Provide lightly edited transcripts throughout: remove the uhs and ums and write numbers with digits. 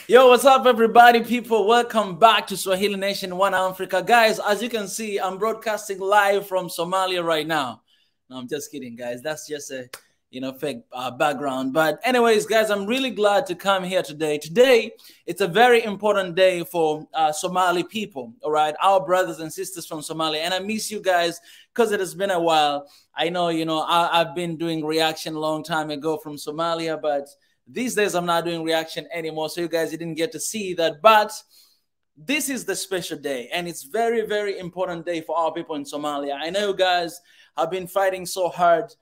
Yo, what's up, everybody? People, welcome back to Swahili Nation One Africa. Guys, as you can see, I'm broadcasting live from Somalia right now. No, I'm just kidding, guys. That's just a fake background. But anyways, guys, I'm really glad to come here today. Today, it's a very important day for Somali people, all right? Our brothers and sisters from Somalia. And I miss you guys because it has been a while. I know, I've been doing reaction a long time ago from Somalia, but these days I'm not doing reaction anymore. So you guys didn't get to see that. But this is the special day, and it's very, very important day for our people in Somalia. I know you guys have been fighting so hard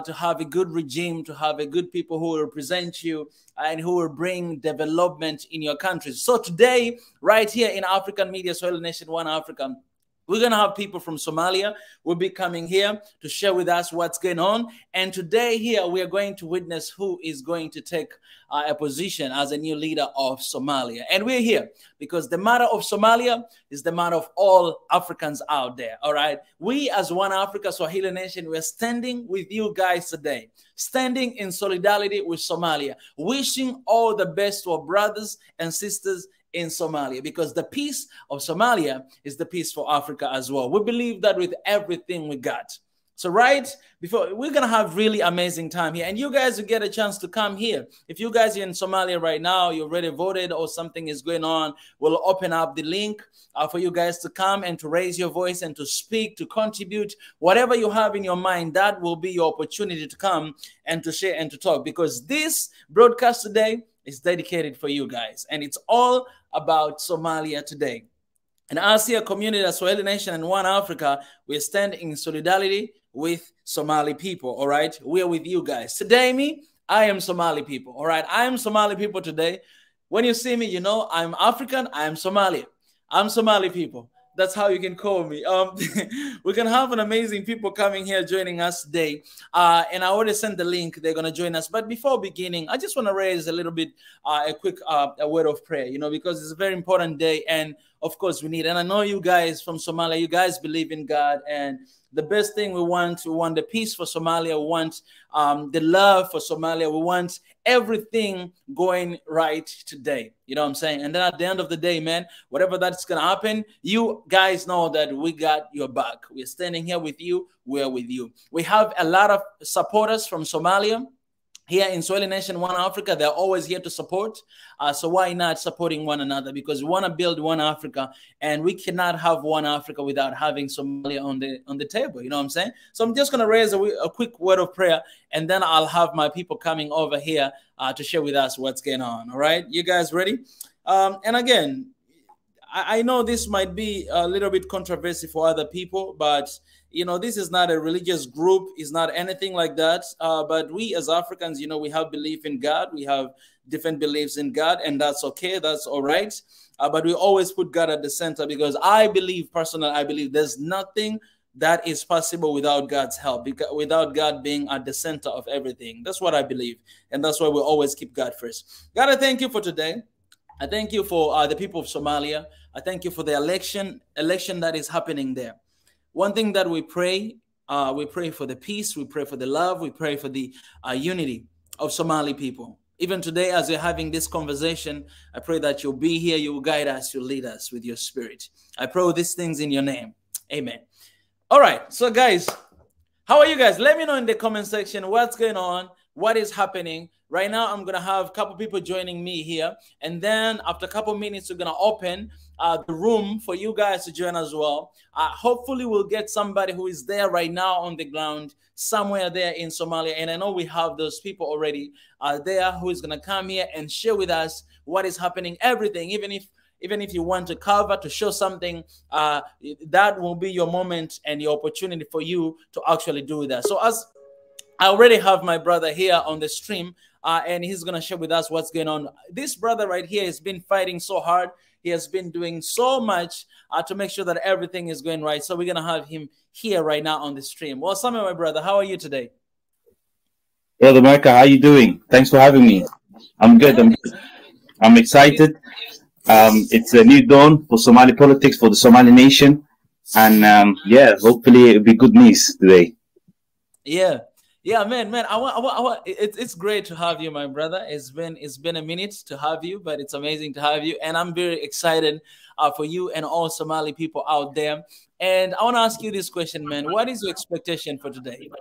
to have a good regime, to have a good people who will represent you and who will bring development in your countries. So today, right here in African Media, Swahili Nation One Africa, we're going to have people from Somalia will be coming here to share with us what's going on. And today here, we are going to witness who is going to take a position as a new leader of Somalia. And we're here because the matter of Somalia is the matter of all Africans out there, all right? We as One Africa, Swahili Nation, we're standing with you guys today, standing in solidarity with Somalia, wishing all the best to our brothers and sisters in Somalia, because the peace of Somalia is the peace for Africa as well. We believe that with everything we got. So right before, we're going to have really amazing time here. And you guys will get a chance to come here. If you guys are in Somalia right now, you already voted or something is going on, we'll open up the link for you guys to come and to raise your voice and to speak, to contribute. Whatever you have in your mind, that will be your opportunity to come and to share and to talk. Because this broadcast today is dedicated for you guys. And it's all about Somalia today. And as here, community of Swahili Nation and One Africa, we stand in solidarity with Somali people, all right? We are with you guys. Today, I am Somali people, all right? I am Somali people today. When you see me, you know I'm African, I am Somali. I'm Somali people. That's how you can call me. We're going to have an amazing people coming here joining us today. And I already sent the link. They're going to join us. But before beginning, I just want to raise a little bit, a quick a word of prayer, because it's a very important day. And of course we need, and I know you guys from Somalia, you guys believe in God, and the best thing we want the peace for Somalia, we want the love for Somalia, we want everything going right today. You know what I'm saying? And then at the end of the day, man, whatever that's going to happen, you guys know that we got your back. We're standing here with you. We're with you. We have a lot of supporters from Somalia. Here in Swahili Nation One Africa, they're always here to support. So why not supporting one another? Because we want to build one Africa, and we cannot have one Africa without having Somalia on the table. You know what I'm saying? So I'm just going to raise a quick word of prayer, and then I'll have my people coming over here to share with us what's going on. All right, you guys ready? And again, I know this might be a little bit controversial for other people, but this is not a religious group. It's not anything like that. But we as Africans, we have belief in God. We have different beliefs in God, and that's okay. That's all right. But we always put God at the center, because I believe there's nothing that is possible without God's help, without God being at the center of everything. That's what I believe. And that's why we always keep God first. God, I thank you for today. I thank you for the people of Somalia. I thank you for the election that is happening there. One thing that we pray for the peace, we pray for the love, we pray for the unity of Somali people. Even today, as we're having this conversation, I pray that you'll be here, you will guide us, you'll lead us with your spirit. I pray all these things in your name. Amen. All right, so guys, how are you guys? Let me know in the comment section what's going on, what is happening. Right now, I'm going to have a couple people joining me here. And then after a couple minutes, we're going to open the room for you guys to join as well. Hopefully, we'll get somebody who is there right now on the ground, somewhere there in Somalia. And I know we have those people already there who is going to come here and share with us what is happening, everything, even if you want to cover, to show something, that will be your moment and your opportunity for you to actually do that. So as I already have my brother here on the stream, and he's going to share with us what's going on. This brother right here has been fighting so hard. He has been doing so much to make sure that everything is going right. So we're going to have him here right now on the stream. Well, Samuel, my brother, how are you today? Brother Micah, how are you doing? Thanks for having me. I'm good. I'm excited. It's a new dawn for Somali politics, for the Somali nation. And yeah, hopefully it'll be good news today. Yeah. Yeah, man. It's great to have you, my brother. It's been a minute to have you, but it's amazing to have you, and I'm very excited for you and all Somali people out there. And I want to ask you this question, man. What is your expectation for today?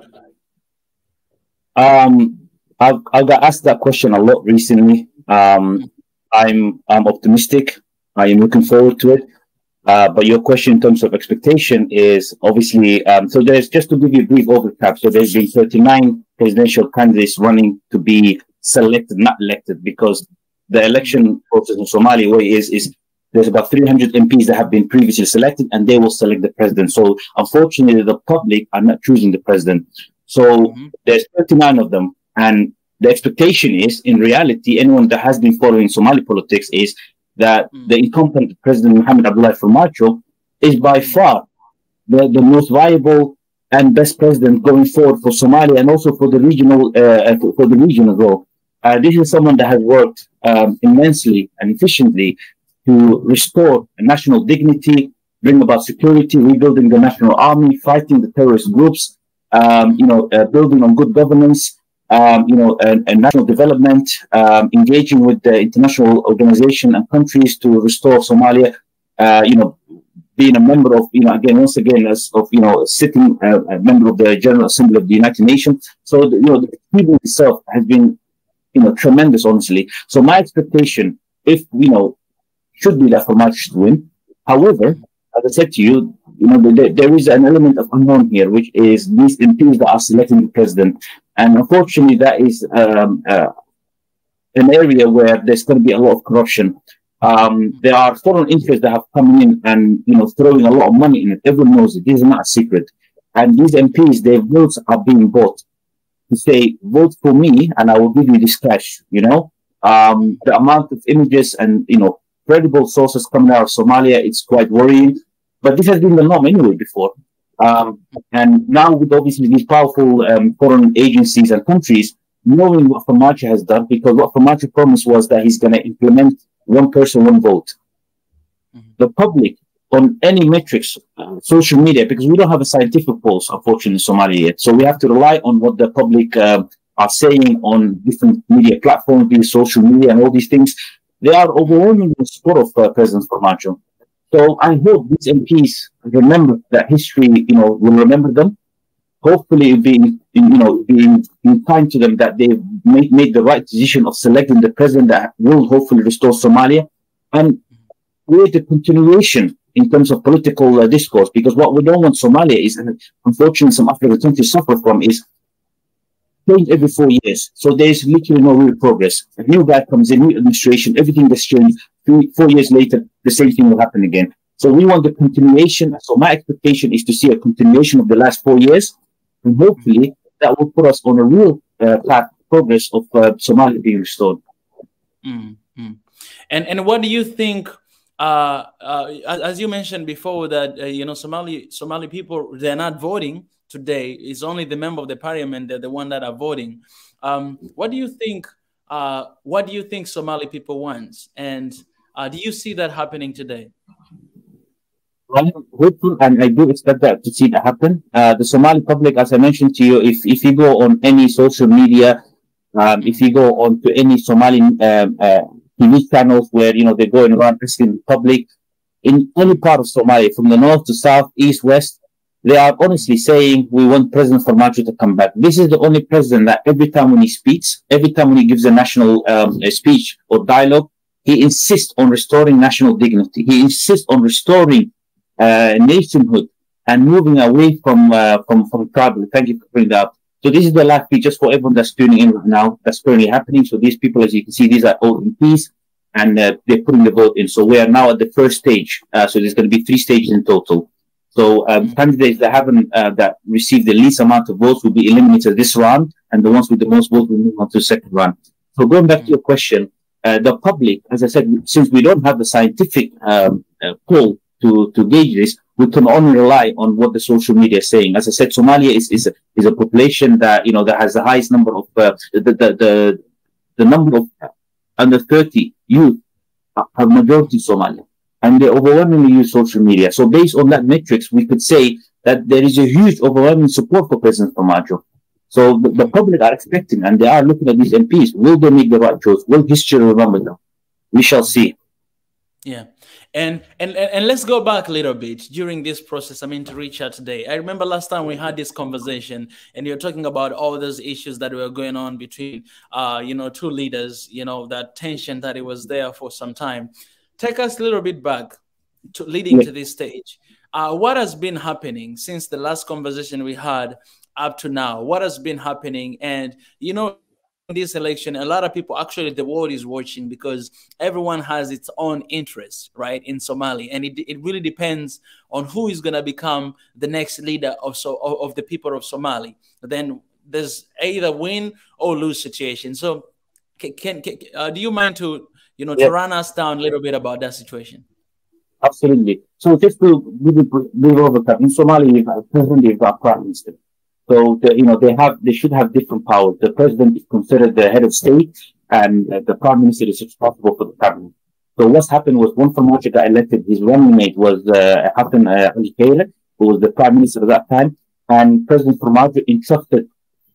I've got asked that question a lot recently. I'm optimistic. I am looking forward to it. But your question in terms of expectation is obviously so there's just to give you a brief overview. So there's been 39 presidential candidates running to be selected, not elected, because the election process in Somalia way is there's about 300 MPs that have been previously selected, and they will select the president. So unfortunately, the public are not choosing the president. So there's 39 of them, and the expectation is, in reality, anyone that has been following Somali politics is that the incumbent President Mohamed Abdullahi Farmajo is by far the most viable and best president going forward for Somalia and also for the regional for the region as well. This is someone that has worked immensely and efficiently to restore national dignity, bring about security, rebuilding the national army, fighting the terrorist groups, building on good governance. And national development, engaging with the international organization and countries to restore Somalia, being a member of, once again, sitting a member of the General Assembly of the United Nations. So, the achievement itself has been, tremendous, honestly. So my expectation, if, should be that for March to win. However, as I said to you, there is an element of unknown here, which is these MPs that are selecting the president. And unfortunately, that is an area where there's going to be a lot of corruption. There are foreign interests that have come in and, throwing a lot of money in it. Everyone knows it. This is not a secret. And these MPs, their votes are being bought to say, vote for me and I will give you this cash, The amount of images and, credible sources coming out of Somalia, it's quite worrying. But this has been the norm anyway before. And now with obviously these powerful foreign agencies and countries knowing what Farmajo has done, because what Farmajo promised was that he's going to implement one person, one vote. The public, on any metrics, social media, because we don't have a scientific pulse, unfortunately, in Somalia yet. So we have to rely on what the public are saying on different media platforms, be it social media and all these things. They are overwhelmingly in support of President Farmajo. So I hope these MPs remember that history, will remember them. Hopefully, being kind to them that they made the right decision of selecting the president that will hopefully restore Somalia and create a continuation in terms of political discourse. Because what we don't want Somalia is, and unfortunately, some African countries suffer from, is change every 4 years. So there's literally no real progress. A new guy comes in, new administration, everything gets changed. 4 years later, the same thing will happen again. So we want the continuation. So my expectation is to see a continuation of the last 4 years. And hopefully that will put us on a real path of progress of Somalia being restored. And what do you think, as you mentioned before, that, Somali people, they're not voting today. It's only the member of the parliament, they're the one that are voting. What do you think? What do you think Somali people want? And do you see that happening today? I'm hopeful, and I do expect that to see that happen. The Somali public, as I mentioned to you, if you go on any social media, if you go on to any Somali TV channels where they're going around asking the public in any part of Somalia, from the north to south, east, west, they are honestly saying we want President Farmajo to come back. This is the only president that every time when he speaks, every time when he gives a national speech or dialogue, he insists on restoring national dignity. He insists on restoring nationhood and moving away from tribal. Thank you for bringing that up. So this is the last speech just for everyone that's tuning in right now. That's currently happening. So these people, as you can see, these are all MPs, and they're putting the vote in. So we are now at the first stage. So there's going to be 3 stages in total. So candidates that haven't that received the least amount of votes will be eliminated this round, and the ones with the most votes will move on to the second round. So going back to your question, the public, as I said, since we don't have the scientific poll to gauge this, we can only rely on what the social media is saying. As I said, Somalia is a population that that has the highest number of the number of under 30 youth are majority in Somalia, and they overwhelmingly use social media. So based on that metrics, we could say that there is a huge overwhelming support for President Farmajo. So the public are expecting, and they are looking at these MPs. Will they make the right choice? Will history remember them? We shall see. Yeah. And let's go back a little bit during this process. I mean, to reach out today. I remember last time we had this conversation, and you're talking about all those issues that were going on between, two leaders. That tension that it was there for some time. Take us a little bit back to leading to this stage. What has been happening since the last conversation we had up to now? What has been happening? And this election, a lot of people, actually the world is watching, because everyone has its own interests, right, in Somalia, and it really depends on who is going to become the next leader of the people of Somalia. Then there's either win or lose situation. So do you mind to to run us down a little bit about that situation? Absolutely. So just to give you over that, in Somalia, you have president, you have prime minister. So they should have different powers. The president is considered the head of state, and the prime minister is responsible for the cabinet. So what's happened was, when Farmajo got elected, his running mate was Hassan Ali Khayre, who was the prime minister at that time, and President Farmajo entrusted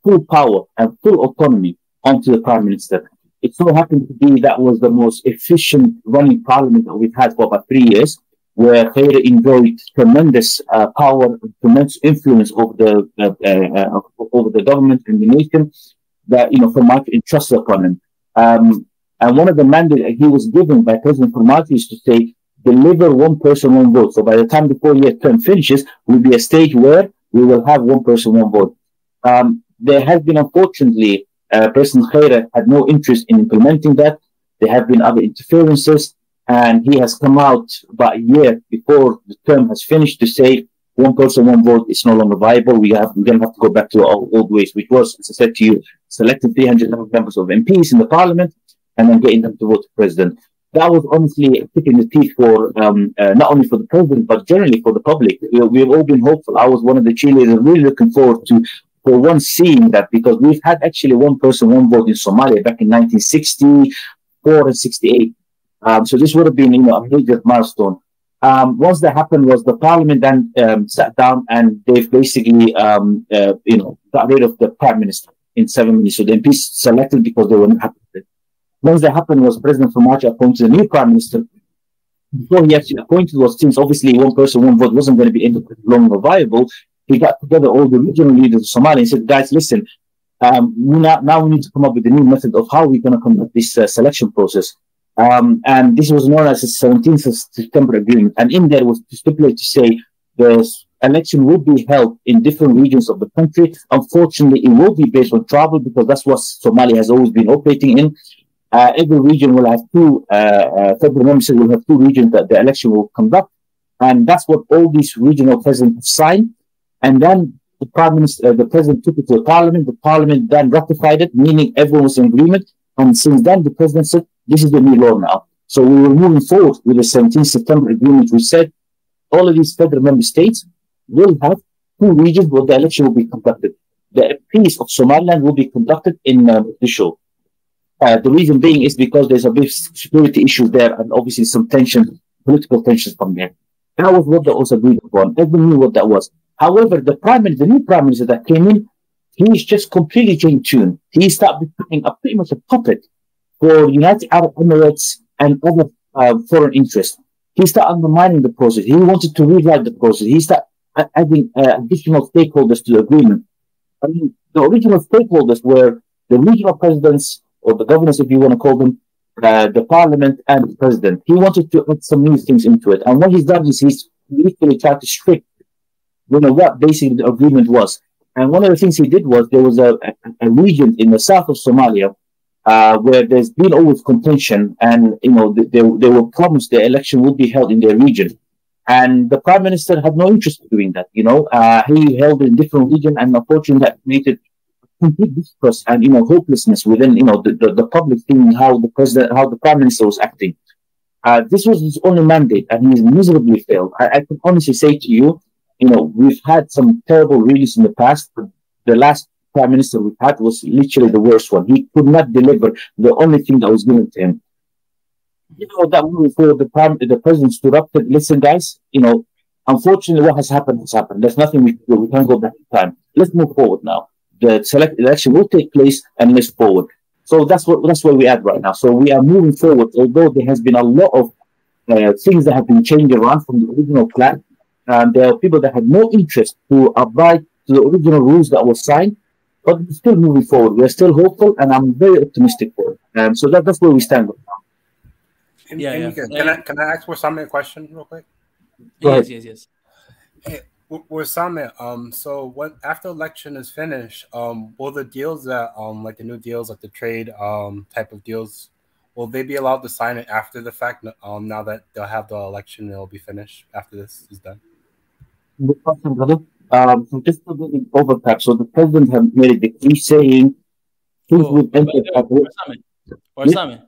full power and full autonomy onto the prime minister. It so happened to be that was the most efficient running parliament that we've had for about 3 years, where Khayre enjoyed tremendous power and tremendous influence over the government and the nation, that Farmajo entrusted upon him. And one of the mandates he was given by President Farmajo is to say, deliver one person, one vote. So by the time the 4-year term finishes, will be a stage where we will have one person, one vote. There has been, unfortunately, President Khayre had no interest in implementing that. There have been other interferences, and he has come out about a year before the term has finished to say one person, one vote is no longer viable. We're going to have to go back to our old ways, which was, as I said to you, selecting 300 members of MPs in the parliament and then getting them to vote for president. That was honestly a kick in the teeth for not only for the president, but generally for the public. We've all been hopeful. I was one of the cheerleaders, really looking forward to, for once, seeing that, because we've had actually one person, one vote in Somalia back in 1964 and 68. So this would have been, a major milestone. Once that happened, was the parliament then sat down, and they've basically, got rid of the prime minister in 7 minutes. So the MPs selected because they were not happy with it. Once that happened, was President Farmajo appointed a new prime minister. Before he actually appointed was, since obviously one person, one vote wasn't going to be any longer viable, he got together all the regional leaders of Somalia and said, guys, listen, now we need to come up with a new method of how we're going to conduct this selection process. And this was known as the 17th of September Agreement. And in there was stipulated to say the election will be held in different regions of the country. Unfortunately, it will be based on travel, because that's what Somalia has always been operating in. Every region will have two, federal members will have 2 regions that the election will conduct. And that's what all these regional presidents signed. And then the president took it to the parliament then ratified it, meaning everyone was in agreement. And since then, the president said, this is the new law now. So we were moving forward with the 17th September Agreement, which said all of these federal member states will have 2 regions where the election will be conducted. The peace of Somaliland will be conducted in Mogadishu. The reason being is because there's a big security issue there, and obviously some tension, political tensions from there. That was what that was agreed upon. Everyone knew what that was. However, the new prime minister that came in, he's just completely changed tune. He started becoming pretty much a puppet for United Arab Emirates and other foreign interests. He started undermining the process. He wanted to rewrite the process. He started adding additional stakeholders to the agreement. I mean, the original stakeholders were the regional presidents, or the governors, if you want to call them, the parliament and the president. He wanted to add some new things into it. And what he's done is he's literally tried to strip, what basically the agreement was. And one of the things he did was, there was a region in the south of Somalia where there's been always contention, and they were promised the election would be held in their region, and the prime minister had no interest in doing that. He held it in different region, and unfortunately that created complete distrust and hopelessness within the public, thinking how the prime minister was acting. This was his only mandate, and he's miserably failed. I can honestly say to you, we've had some terrible rulings in the past, but the last prime minister we had was literally the worst one. He could not deliver the only thing that was given to him. That moving forward, the president stood up and said, listen, guys, unfortunately what has happened has happened. There's nothing we can do. We can't go back in time. Let's move forward now. the select election will take place and move forward. So that's where we're at right now. So we are moving forward, although there has been a lot of things that have been changed around from the original plan. And there are people that had no interest to abide to the original rules that were signed, but we're still moving forward. We're still hopeful, and I'm very optimistic for it. So that's where we stand right now. Can I ask Wissam a question real quick? Yes. Hey, Wissam, so when after election is finished, will the deals that like the new deals, like the trade type of deals, will they be allowed to sign it after the fact? Now that they'll have the election, it'll be finished after this is done. Good question, brother. So just to get it overtap, so the president have made a decree saying things will enter. Sami,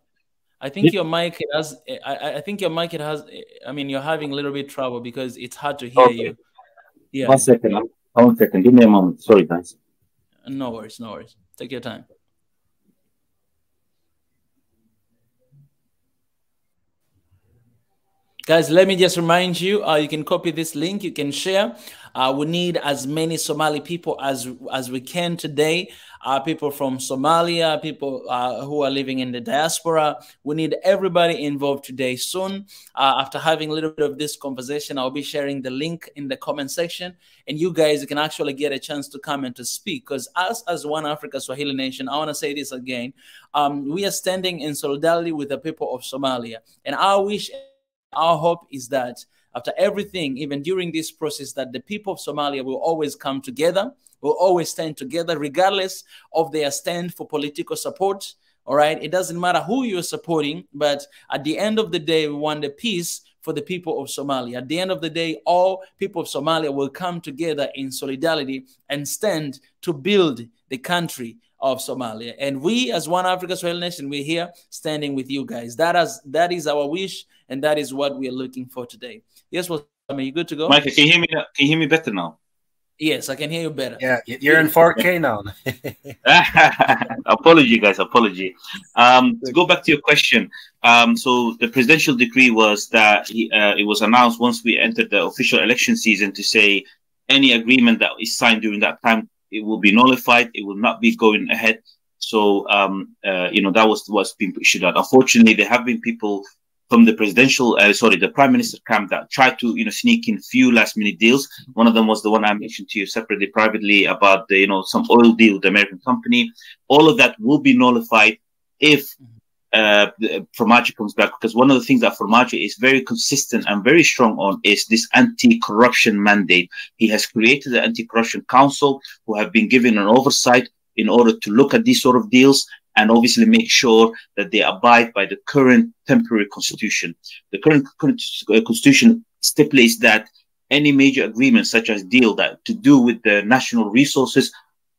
I think your mic has. I think your mic has. I mean, you're having a little bit trouble because it's hard to hear you. Yeah. 1 second. 1 second. Give me a moment. Sorry, guys. No worries. Take your time. Guys, let me just remind you, you can copy this link, you can share. We need as many Somali people as we can today. People from Somalia, people who are living in the diaspora. We need everybody involved today. Soon, after having a little bit of this conversation, I'll be sharing the link in the comment section. And you guys can actually get a chance to come and to speak. Because us as One Africa Swahili Nation, I want to say this again. We are standing in solidarity with the people of Somalia. And our hope is that after everything, even during this process, that the people of Somalia will always come together, will always stand together, regardless of their stand for political support. All right. It doesn't matter who you're supporting, but at the end of the day, we want the peace for the people of Somalia. At the end of the day, all people of Somalia will come together in solidarity and stand to build the country of Somalia. And we, as One Africa Swahili Nation, we're here standing with you guys. That is our wish, and that is what we are looking for today. Yes, well, are you good to go? Michael, can you hear me? Can you hear me better now? Yes, I can hear you better. Yeah, you're in 4K now. Apology, guys. Apology. To go back to your question, so the presidential decree was that it was announced once we entered the official election season to say any agreement that is signed during that time, it will be nullified. It will not be going ahead. So, that was what's been issued out. Unfortunately, there have been people from the the prime minister camp that tried to, sneak in few last minute deals. One of them was the one I mentioned to you separately, privately, about the, some oil deal with the American company. All of that will be nullified if Formaggio comes back, because one of the things that Formaggio is very consistent and very strong on is this anti-corruption mandate. He has created the anti-corruption council, who have been given an oversight in order to look at these sort of deals and obviously make sure that they abide by the current temporary constitution. The current constitution stipulates that any major agreement, such as deal that to do with the national resources,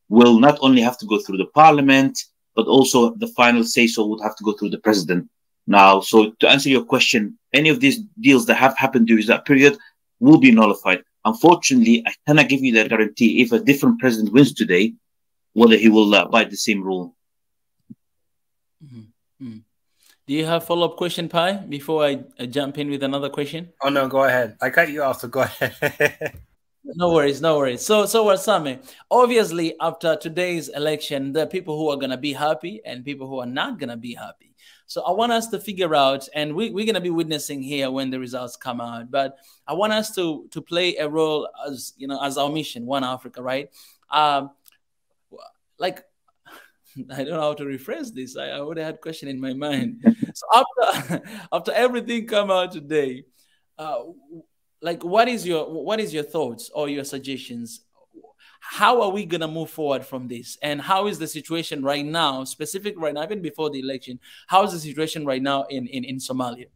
will not only have to go through the parliament, but also the final say-so would have to go through the president. Now, so to answer your question, any of these deals that have happened during that period will be nullified. Unfortunately, I cannot give you that guarantee if a different president wins today, whether he will abide the same rule. Mm-hmm. Do you have a follow-up question, Pi, before I jump in with another question? Oh, no, go ahead. I cut you off, so go ahead. No worries. So Wissam, obviously, after today's election, there are people who are going to be happy and people who are not going to be happy. So I want us to figure out, and we're going to be witnessing here when the results come out, but I want us to play a role as, as our mission, One Africa, right? I don't know how to rephrase this. I would have had a question in my mind. So after everything come out today, what is your thoughts or your suggestions? How are we gonna move forward from this? And how is the situation right now, specific right now, even before the election? How is the situation right now in Somalia?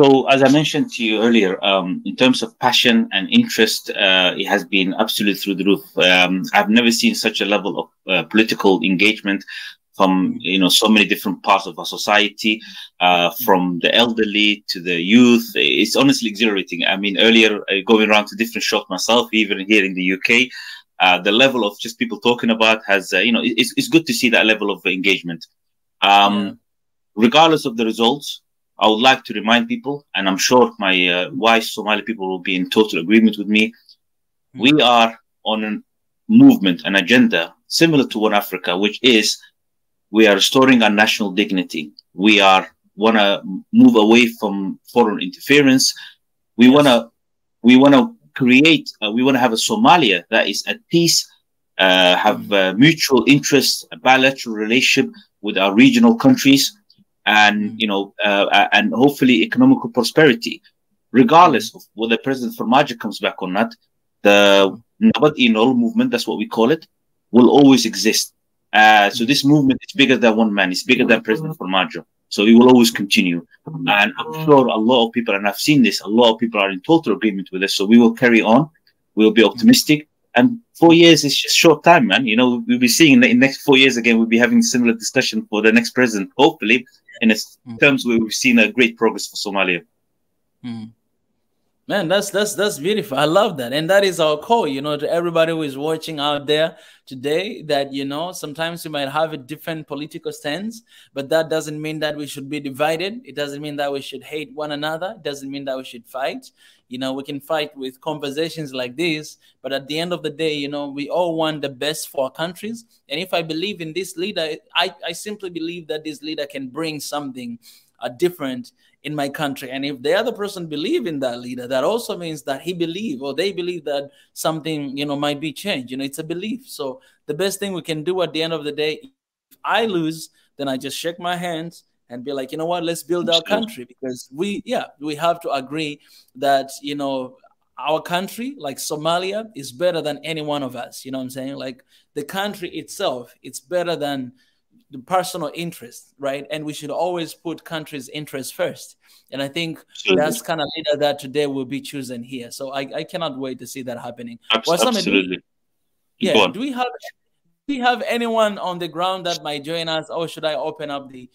So, as I mentioned to you earlier, in terms of passion and interest, it has been absolutely through the roof. I've never seen such a level of political engagement from so many different parts of our society, from the elderly to the youth. It's honestly exhilarating. I mean, earlier going around to different shops myself, even here in the UK, the level of just people talking about has, it's good to see that level of engagement. Regardless of the results, I would like to remind people, and I'm sure my wise Somali people will be in total agreement with me, we are on a movement, an agenda similar to One Africa, which is we are restoring our national dignity. We want to move away from foreign interference. We want to create. We want to have a Somalia that is at peace, have mutual interest, a bilateral relationship with our regional countries, and and hopefully economical prosperity, regardless of whether President Farmajo comes back or not. The Nabad Inol movement, that's what we call it, will always exist. So this movement is bigger than one man. It's bigger than President Farmajo. So it will always continue. And I'm sure a lot of people, and I've seen this, a lot of people are in total agreement with this. So we will carry on. We'll be optimistic. And 4 years is just short time, man. You know, we'll be seeing in the next 4 years again, we'll be having similar discussion for the next president, hopefully, in terms where we've seen a great progress for Somalia. Man, that's beautiful. I love that. And that is our call, you know, to everybody who is watching out there today, that, you know, sometimes we might have a different political stance, but that doesn't mean that we should be divided. It doesn't mean that we should hate one another. It doesn't mean that we should fight. You know, we can fight with conversations like this, but at the end of the day, you know, we all want the best for our countries. And if I believe in this leader, I simply believe that this leader can bring something different in my country. And if the other person believe in that leader, that also means that he believe, or they believe, that something, you know, might be changed. You know, it's a belief. So the best thing we can do at the end of the day, if I lose, then I just shake my hands and be like, you know what, let's build our country. Because we have to agree that, you know, our country, like Somalia, is better than any one of us. You know what I'm saying? Like the country itself, it's better than the personal interest, right? And we should always put country's interest first. And I think that's kind of leader that today will be chosen here. So I cannot wait to see that happening. Absolutely. Do we have anyone on the ground that might join us, or should I open up the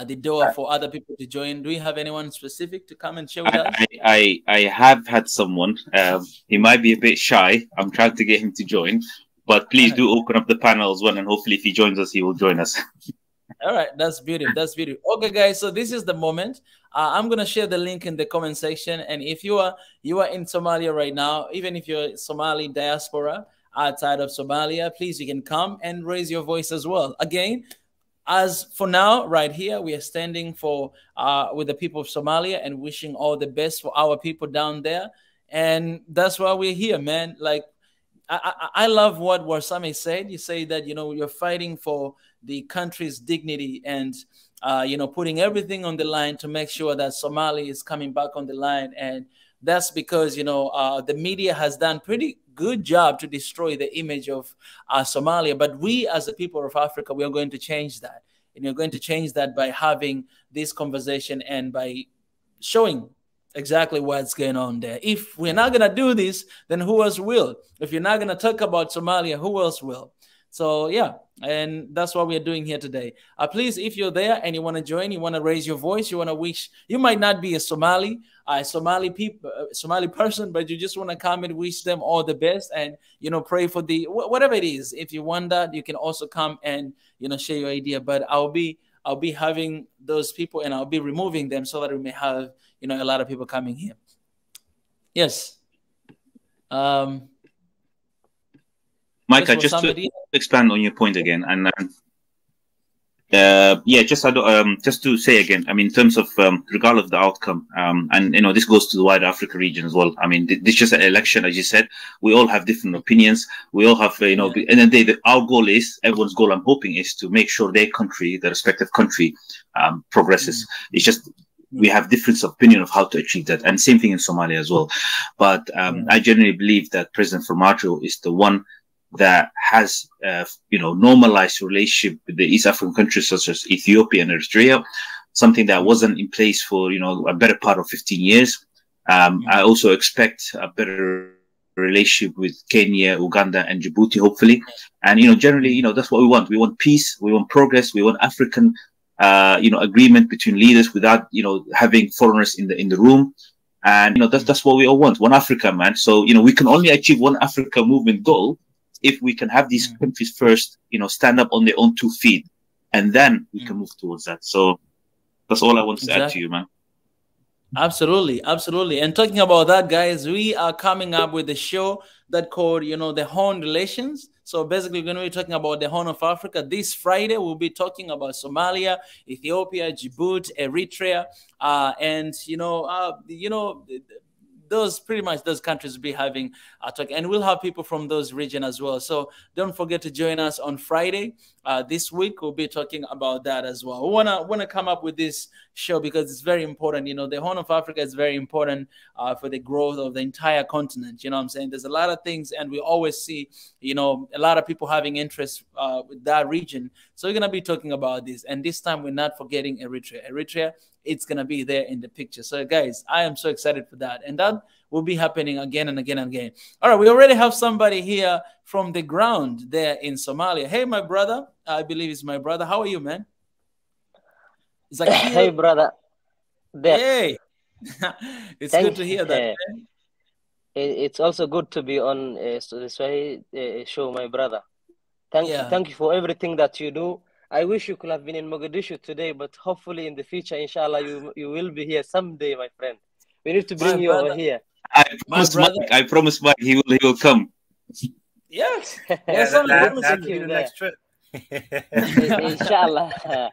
the door for other people to join? Do we have anyone specific to come and share with us? I have had someone. He might be a bit shy. I'm trying to get him to join. But please do open up the panel as well, and hopefully if he joins us, he will join us. All right, that's beautiful. That's beautiful. Okay, guys, so this is the moment. I'm gonna share the link in the comment section, and if you are in Somalia right now, even if you're Somali diaspora outside of Somalia, please, you can come and raise your voice as well. Again, as for now, right here, we are standing for with the people of Somalia and wishing all the best for our people down there, and that's why we're here, man. Like, I love what Warsame said. You say that, you know, you're fighting for the country's dignity and, you know, putting everything on the line to make sure that Somalia is coming back on the line. And that's because, you know, the media has done pretty good job to destroy the image of Somalia. But we as the people of Africa, we are going to change that. And you're going to change that by having this conversation and by showing exactly what's going on there. If we're not going to do this, then who else will? If you're not going to talk about Somalia, who else will? So, yeah, and that's what we're doing here today. Please, if you're there and you want to join, you want to raise your voice, you want to wish, you might not be a Somali person, but you just want to come and wish them all the best and, you know, pray for the, whatever it is. If you want that, you can also come and, you know, share your idea. But I'll be having those people and I'll be removing them so that we may have, you know, a lot of people coming here. Yes. Micah, just to expand on your point again, and just to say again, I mean, in terms of regardless of the outcome, and you know, this goes to the wider Africa region as well. I mean, this is just an election, as you said. We all have different opinions. We all have, you know, and then our goal is, everyone's goal, I'm hoping, is to make sure their country, their respective country, progresses. It's just we have difference of opinion of how to achieve that, and same thing in Somalia as well. But I genuinely believe that President Farmajo is the one that has, you know, normalized relationship with the East African countries such as Ethiopia and Eritrea, something that wasn't in place for, you know, a better part of 15 years. I also expect a better relationship with Kenya, Uganda, and Djibouti, hopefully. And, you know, generally, you know, that's what we want. We want peace, we want progress, we want African, you know, agreement between leaders without, you know, having foreigners in the room. And, you know, that's what we all want. One Africa, man. So, you know, we can only achieve One Africa movement goal if we can have these countries first, you know, stand up on their own 2 feet, and then we can move towards that. So that's all I want to add to you, man. Absolutely, absolutely. And talking about that, guys, we are coming up with a show that called, the Horn Relations. So basically, we're going to be talking about the Horn of Africa. This Friday, we'll be talking about Somalia, Ethiopia, Djibouti, Eritrea, and those pretty much those countries will be having a talk, and we'll have people from those regions as well. So don't forget to join us on Friday. This week we'll be talking about that as well. We wanna come up with this show because it's very important. The Horn of Africa is very important for the growth of the entire continent. You know what I'm saying? There's a lot of things, and we always see a lot of people having interest with that region. So we're gonna be talking about this, and this time we're not forgetting Eritrea. Eritrea, it's gonna be there in the picture. So guys, I am so excited for that, and that will be happening again and again and again. All right, we already have somebody here from the ground there in Somalia. Hey, my brother, I believe it's my brother. How are you, man? Hey, brother. Hey, it's good to hear that. Man. It's also good to be on the Swahili show, my brother. Thank you for everything that you do. I wish you could have been in Mogadishu today, but hopefully in the future, inshallah, you will be here someday, my friend. We need to bring you over here. I promise Mike he will come. Yes. That'll be the next trip. Inshallah.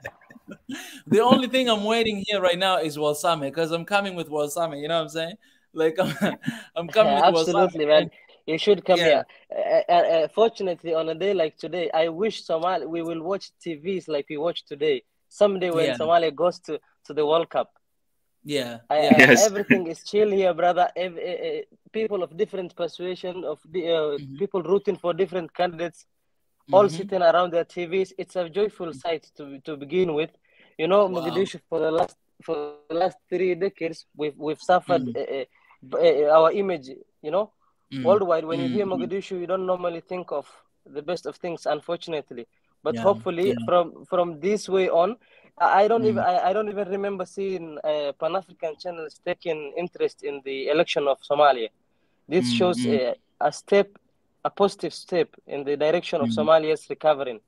The only thing I'm waiting here right now is Walsame, because I'm coming with Walsame. You know what I'm saying? Like I'm coming with absolutely, Walsame. Man. You should come here. Fortunately, on a day like today, I wish we will watch TVs like we watch today. Someday when Somalia goes to the World Cup. Everything is chill here, brother. People of different persuasion, of people rooting for different candidates, all sitting around their TVs. It's a joyful sight to begin with. Mogadishu for the last 3 decades, we've suffered our image. Worldwide. When you hear Mogadishu, you don't normally think of the best of things, unfortunately. But hopefully, from this way on. I don't even remember seeing Pan-African channels taking interest in the election of Somalia. This shows a positive step in the direction of Somalia's recovering.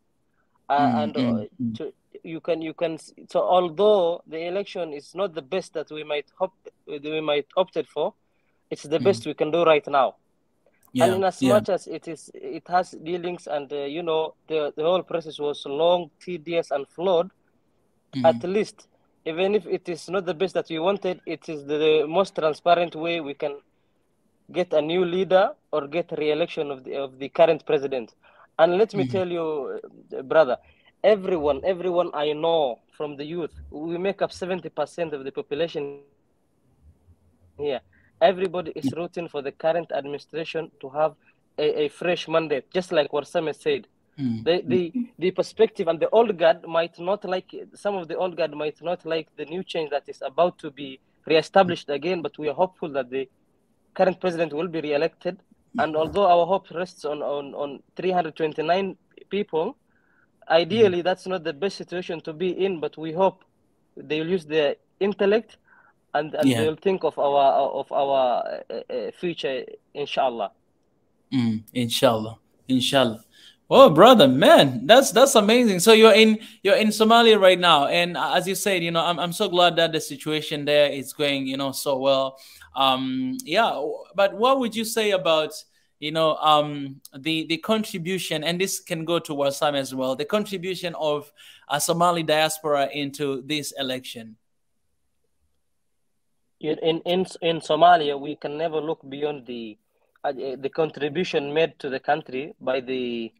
You can. So although the election is not the best that we might opted for, it's the best we can do right now. And in as much as it has dealings, and the whole process was long, tedious, and flawed. At least, even if it is not the best that we wanted, it is the most transparent way we can get a new leader or get re-election of the current president. And let me tell you, brother, everyone I know from the youth, we make up 70% of the population here. Everybody is rooting for the current administration to have a fresh mandate, just like what Sam said. The perspective and the old guard might not like, some of the old guard might not like the new change that is about to be reestablished again, but we are hopeful that the current president will be re-elected. And although our hope rests on 329 people, ideally that's not the best situation to be in, but we hope they will use their intellect and they will think of our future, inshallah. Inshallah. Oh, brother, man, that's amazing. So you're in Somalia right now, and as you said, I'm so glad that the situation there is going, so well. But what would you say about the contribution, and this can go to Warsam as well, the contribution of a Somali diaspora into this election? In Somalia, we can never look beyond the contribution made to the country by the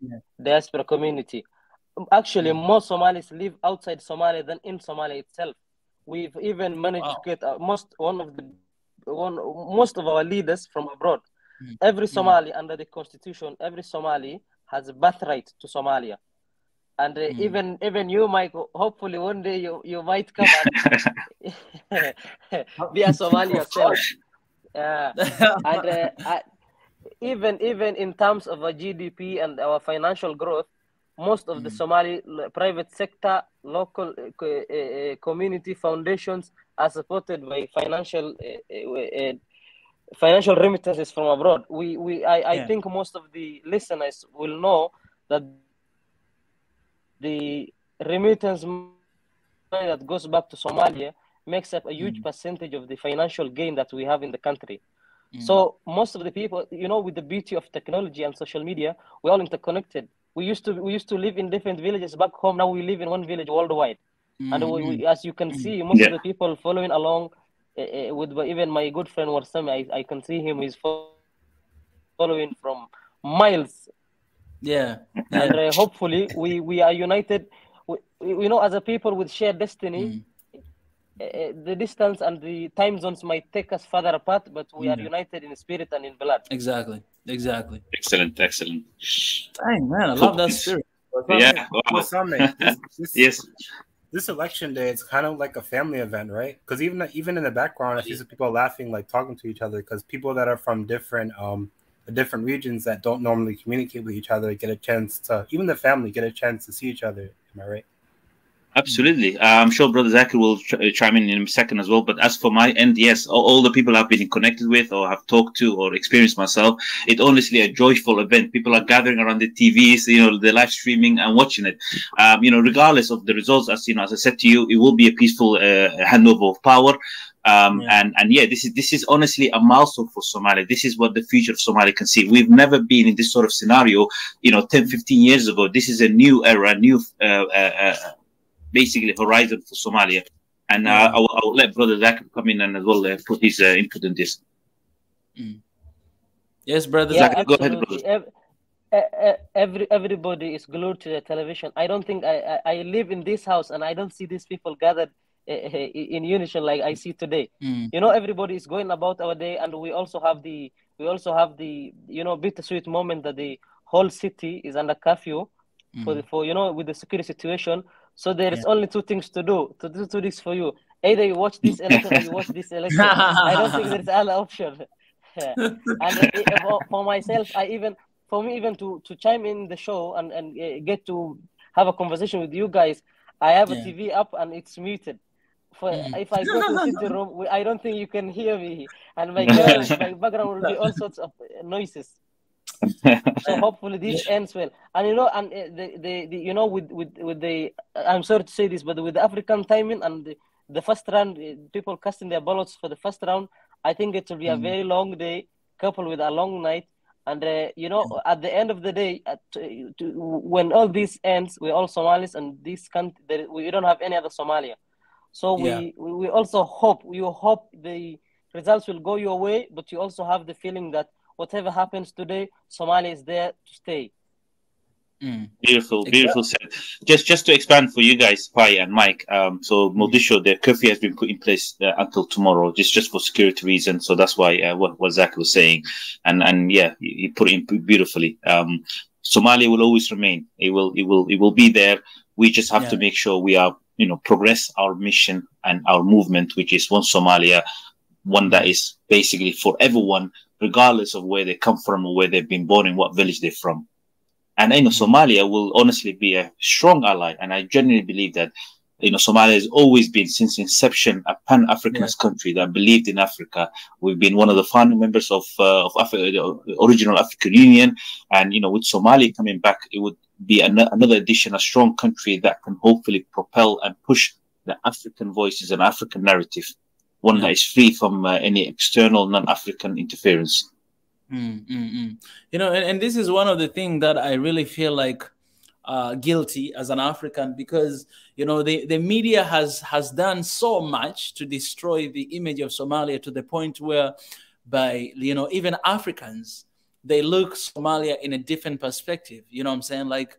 diaspora community. Actually, more Somalis live outside Somalia than in Somalia itself. We've even managed to get most of our leaders from abroad. Every Somali, under the constitution, every Somali has a birthright to Somalia. And even you, Michael, hopefully one day you might come and be a Somali yourself. Even in terms of a GDP and our financial growth, most of the Somali private sector, local community foundations are supported by financial remittances from abroad. I think most of the listeners will know that the remittance money that goes back to Somalia makes up a huge percentage of the financial gain that we have in the country. So most of the people, you know, with the beauty of technology and social media, we're all interconnected. We used to live in different villages back home. Now we live in one village worldwide. And as you can see, most of the people following along with even my good friend Warsame, I can see him. He's following from miles. And hopefully we are united. We know, as a people with shared destiny, the distance and the time zones might take us further apart, but we are united in spirit and in blood. Exactly. Excellent. Dang, man, I love that spirit. Yeah. Wow. Yes. This election day, it's kind of like a family event, right? Because even in the background, I see some people laughing, like talking to each other, because people that are from different regions that don't normally communicate with each other get a chance to, even the family, get a chance to see each other. Am I right? Absolutely. I'm sure Brother Zachary will chime in a second as well. But as for my end, yes, all the people I've been connected with or have talked to or experienced myself, it's honestly a joyful event. People are gathering around the TVs, you know, the live streaming and watching it. You know, regardless of the results, as you know, as I said to you, it will be a peaceful handover of power. And this is honestly a milestone for Somalia. This is what the future of Somalia can see. We've never been in this sort of scenario, you know, 10, 15 years ago. This is a new era, new basically horizon for Somalia. And I will let Brother Zach come in and as well put his input on this. Yes, Brother Zach, go ahead, brother. Everybody is glued to the television. I don't think I live in this house and I don't see these people gathered in unison like I see today. You know, everybody is going about our day, and we also have the you know, bittersweet moment that the whole city is under curfew for you know, with the security situation. So there is only two things to do this for you. Either you watch this election or you watch this election. I don't think there's other option. And for myself, for me to chime in the show and get to have a conversation with you guys, I have a TV up and it's muted. If I go to the sitting room, I don't think you can hear me, and my background will be all sorts of noises. So hopefully this ends well. And you know, and the you know, with the, I'm sorry to say this, but with the African timing and the first round, people casting their ballots for the first round, I think it will be a very long day coupled with a long night. And you know, at the end of the day, when all this ends, we're all Somalis, and this country, we don't have any other Somalia. So we also hope the results will go your way, but you also have the feeling that whatever happens today, Somalia is there to stay. Beautiful said. Just to expand for you guys, Pai and Mike. So Mogadishu, the curfew has been put in place until tomorrow, just for security reasons. So that's why what Zach was saying, and yeah, he put it in beautifully. Somalia will always remain. It will be there. We just have to make sure we are, you know, progress our mission and our movement, which is one Somalia, one that is basically for everyone, regardless of where they come from or where they've been born and what village they're from. And I know Somalia will honestly be a strong ally. And I genuinely believe that, you know, Somalia has always been, since inception, a pan-Africanist country that believed in Africa. We've been one of the founding members of the original African Union. And, you know, with Somalia coming back, it would be another addition, a strong country that can hopefully propel and push the African voices and African narrative, one that is free from any external non-African interference. You know, and this is one of the things that I really feel like guilty as an African, because, you know, the media has done so much to destroy the image of Somalia, to the point where, by, you know, even Africans, they look Somalia in a different perspective. You know what I'm saying? Like,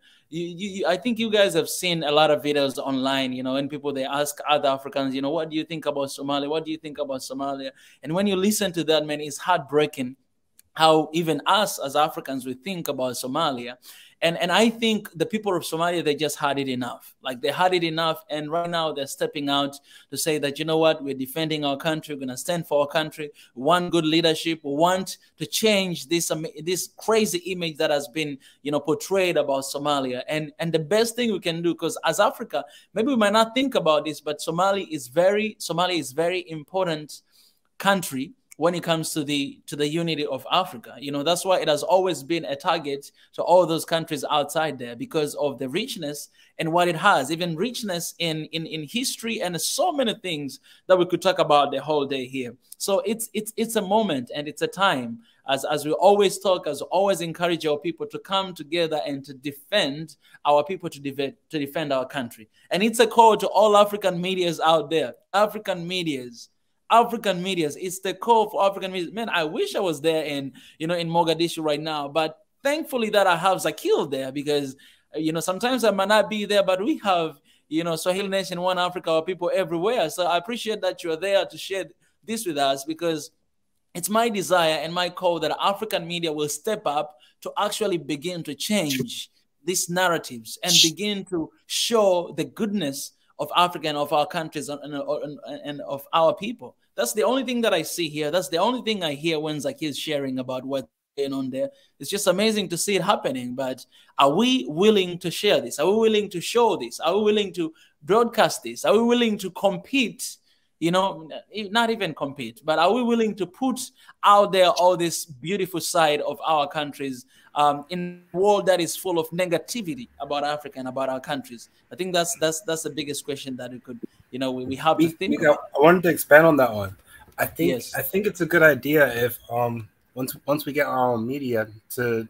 I think you guys have seen a lot of videos online, you know, and people, they ask other Africans, you know, what do you think about Somalia? What do you think about Somalia? And when you listen to that, man, it's heartbreaking how even us as Africans, we think about Somalia. And I think the people of Somalia, they just had it enough. Like, they had it enough. And right now they're stepping out to say that, you know what, we're defending our country. We're going to stand for our country. We want good leadership. We want to change this crazy image that has been, you know, portrayed about Somalia. And the best thing we can do, because as Africa, maybe we might not think about this, but Somalia is very important country when it comes to the unity of Africa. You know, that's why it has always been a target to all those countries outside there, because of the richness and what it has, even richness in history and so many things that we could talk about the whole day here. So it's a moment and it's a time, as we always talk, as we always encourage our people to come together and to defend our people, to defend our country. And it's a call to all African medias out there, African medias, it's the call for African media. Man, I wish I was there in Mogadishu right now, but thankfully that I have Zakil there, because sometimes I might not be there, but we have Swahili Nation One Africa, our people everywhere. So I appreciate that you're there to share this with us, because it's my desire and my call that African media will step up to actually begin to change these narratives and begin to show the goodness of Africa and of our countries and of our people. That's the only thing that I see here. That's the only thing I hear when Zakir is sharing about what's going on there. It's just amazing to see it happening. But are we willing to share this? Are we willing to show this? Are we willing to broadcast this? Are we willing to compete? Not even compete, but are we willing to put out there all this beautiful side of our countries in a world that is full of negativity about Africa and about our countries? I think that's the biggest question that we could, we have to think about. I wanted to expand on that one. I think it's a good idea if once we get our own media to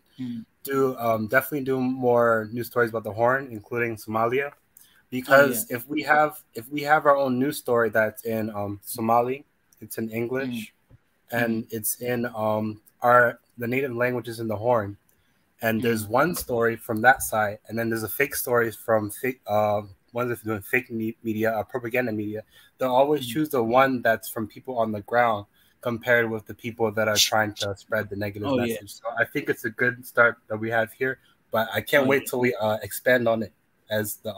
definitely do more news stories about the Horn, including Somalia. Because if we have our own news story that's in Somali, it's in English, and it's in the native languages in the Horn, and there's one story from that side, and then there's a fake story from ones that's doing fake media, propaganda media. They'll always choose the one that's from people on the ground compared with the people that are trying to spread the negative message. So I think it's a good start that we have here, but I can't wait till we expand on it as the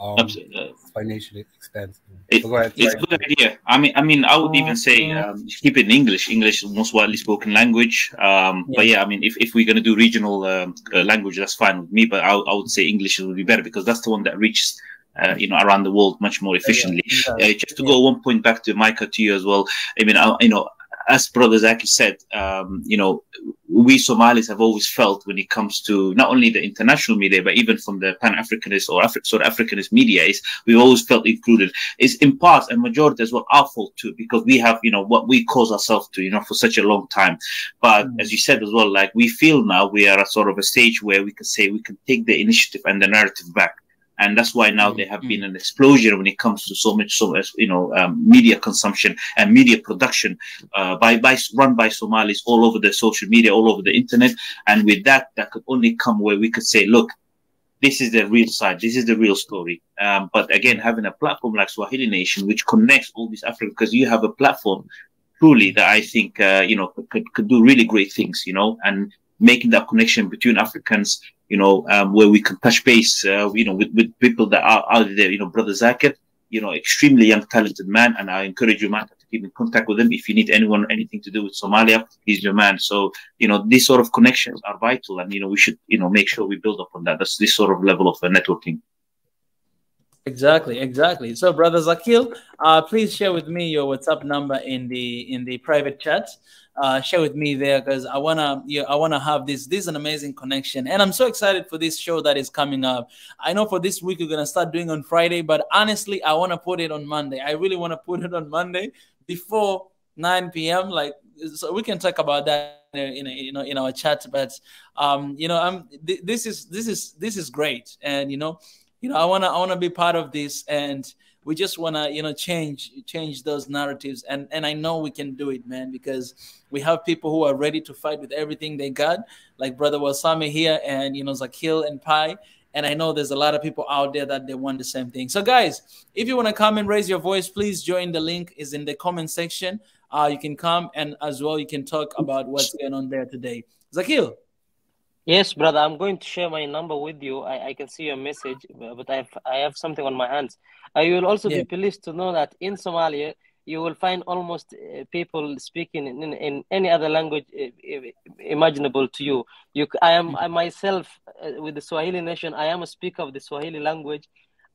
nation expands. It's a good idea. I mean, I would even say keep it in English. English is the most widely spoken language. But yeah, I mean, if we're going to do regional language, that's fine with me. But I would say English would be better, because that's the one that reaches around the world much more efficiently. Just to go one point back to Micah, to you as well. I mean, as Brother Zaki said, we Somalis have always felt, when it comes to not only the international media, but even from the Pan-Africanist or Africanist media, we've always felt included. It's in part and majority as well our fault too, because we have, what we cause ourselves to, for such a long time. But as you said as well, like, we feel now we are at sort of a stage where we can say we can take the initiative and the narrative back. And that's why now there have been an explosion when it comes to so much, media consumption and media production run by Somalis all over the social media, all over the internet. And with that could only come where we could say, look, this is the real side, this is the real story. But again, having a platform like Swahili Nation, which connects all these Africans, because you have a platform truly that I think, could do really great things, and making that connection between Africans, where we can touch base, with people that are out there, Brother Zakir, extremely young, talented man. And I encourage you, man, to keep in contact with him. If you need anything to do with Somalia, he's your man. So, these sort of connections are vital. And, we should, make sure we build up on that. That's this sort of level of networking. Exactly. So, Brother Zakil, please share with me your WhatsApp number in the private chat. Share with me there, because I wanna have this. This is an amazing connection, and I'm so excited for this show that is coming up. I know for this week we're gonna start doing on Friday, but honestly, I want to put it on Monday. I really want to put it on Monday before 9 p.m. Like, so we can talk about that in our chat. But this is great, and I wanna be part of this, and we just wanna change those narratives, and I know we can do it, man, because we have people who are ready to fight with everything they got, like Brother Wasame here, and Zakil and Pai, and I know there's a lot of people out there that they want the same thing. So guys, if you want to come and raise your voice, please join. The link is in the comment section. You can come, and as well you can talk about what's going on there today. Zakil. Yes, brother, I'm going to share my number with you. I can see your message, but I have something on my hands. You will also be pleased to know that in Somalia, you will find almost people speaking in any other language imaginable to you. I myself, with the Swahili Nation, I am a speaker of the Swahili language.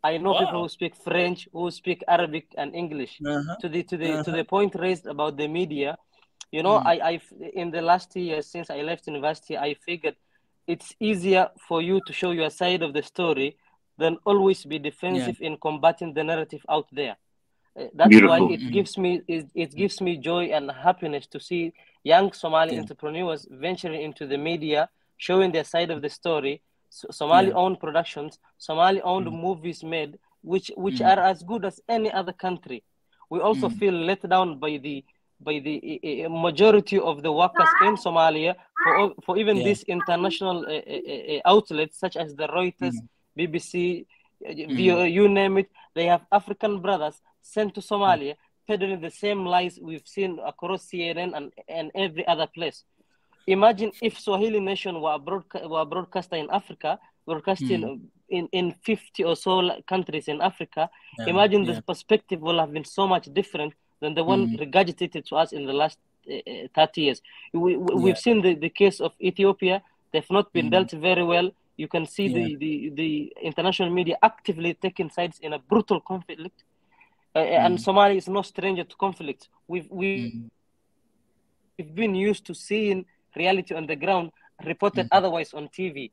I know people who speak French, who speak Arabic and English. To the point raised about the media, You know, I in the last year since I left university, I figured it's easier for you to show your side of the story than always be defensive in combating the narrative out there. That's Beautiful. why it gives me joy and happiness to see young Somali entrepreneurs venturing into the media, showing their side of the story. Somali-owned productions, Somali-owned movies made, which are as good as any other country. We also feel let down by the majority of the workers in Somalia for even these international outlets such as the Reuters, BBC, you name it. They have African brothers sent to Somalia peddling the same lies we've seen across CNN and every other place. Imagine if Swahili Nation were broadcaster in Africa, broadcasting in 50 or so countries in Africa. Imagine the perspective will have been so much different than the one regurgitated to us in the last 30 years. We've seen the case of Ethiopia. They've not been dealt very well. You can see the international media actively taking sides in a brutal conflict. And Somalia is no stranger to conflict. We've been used to seeing reality on the ground reported otherwise on TV.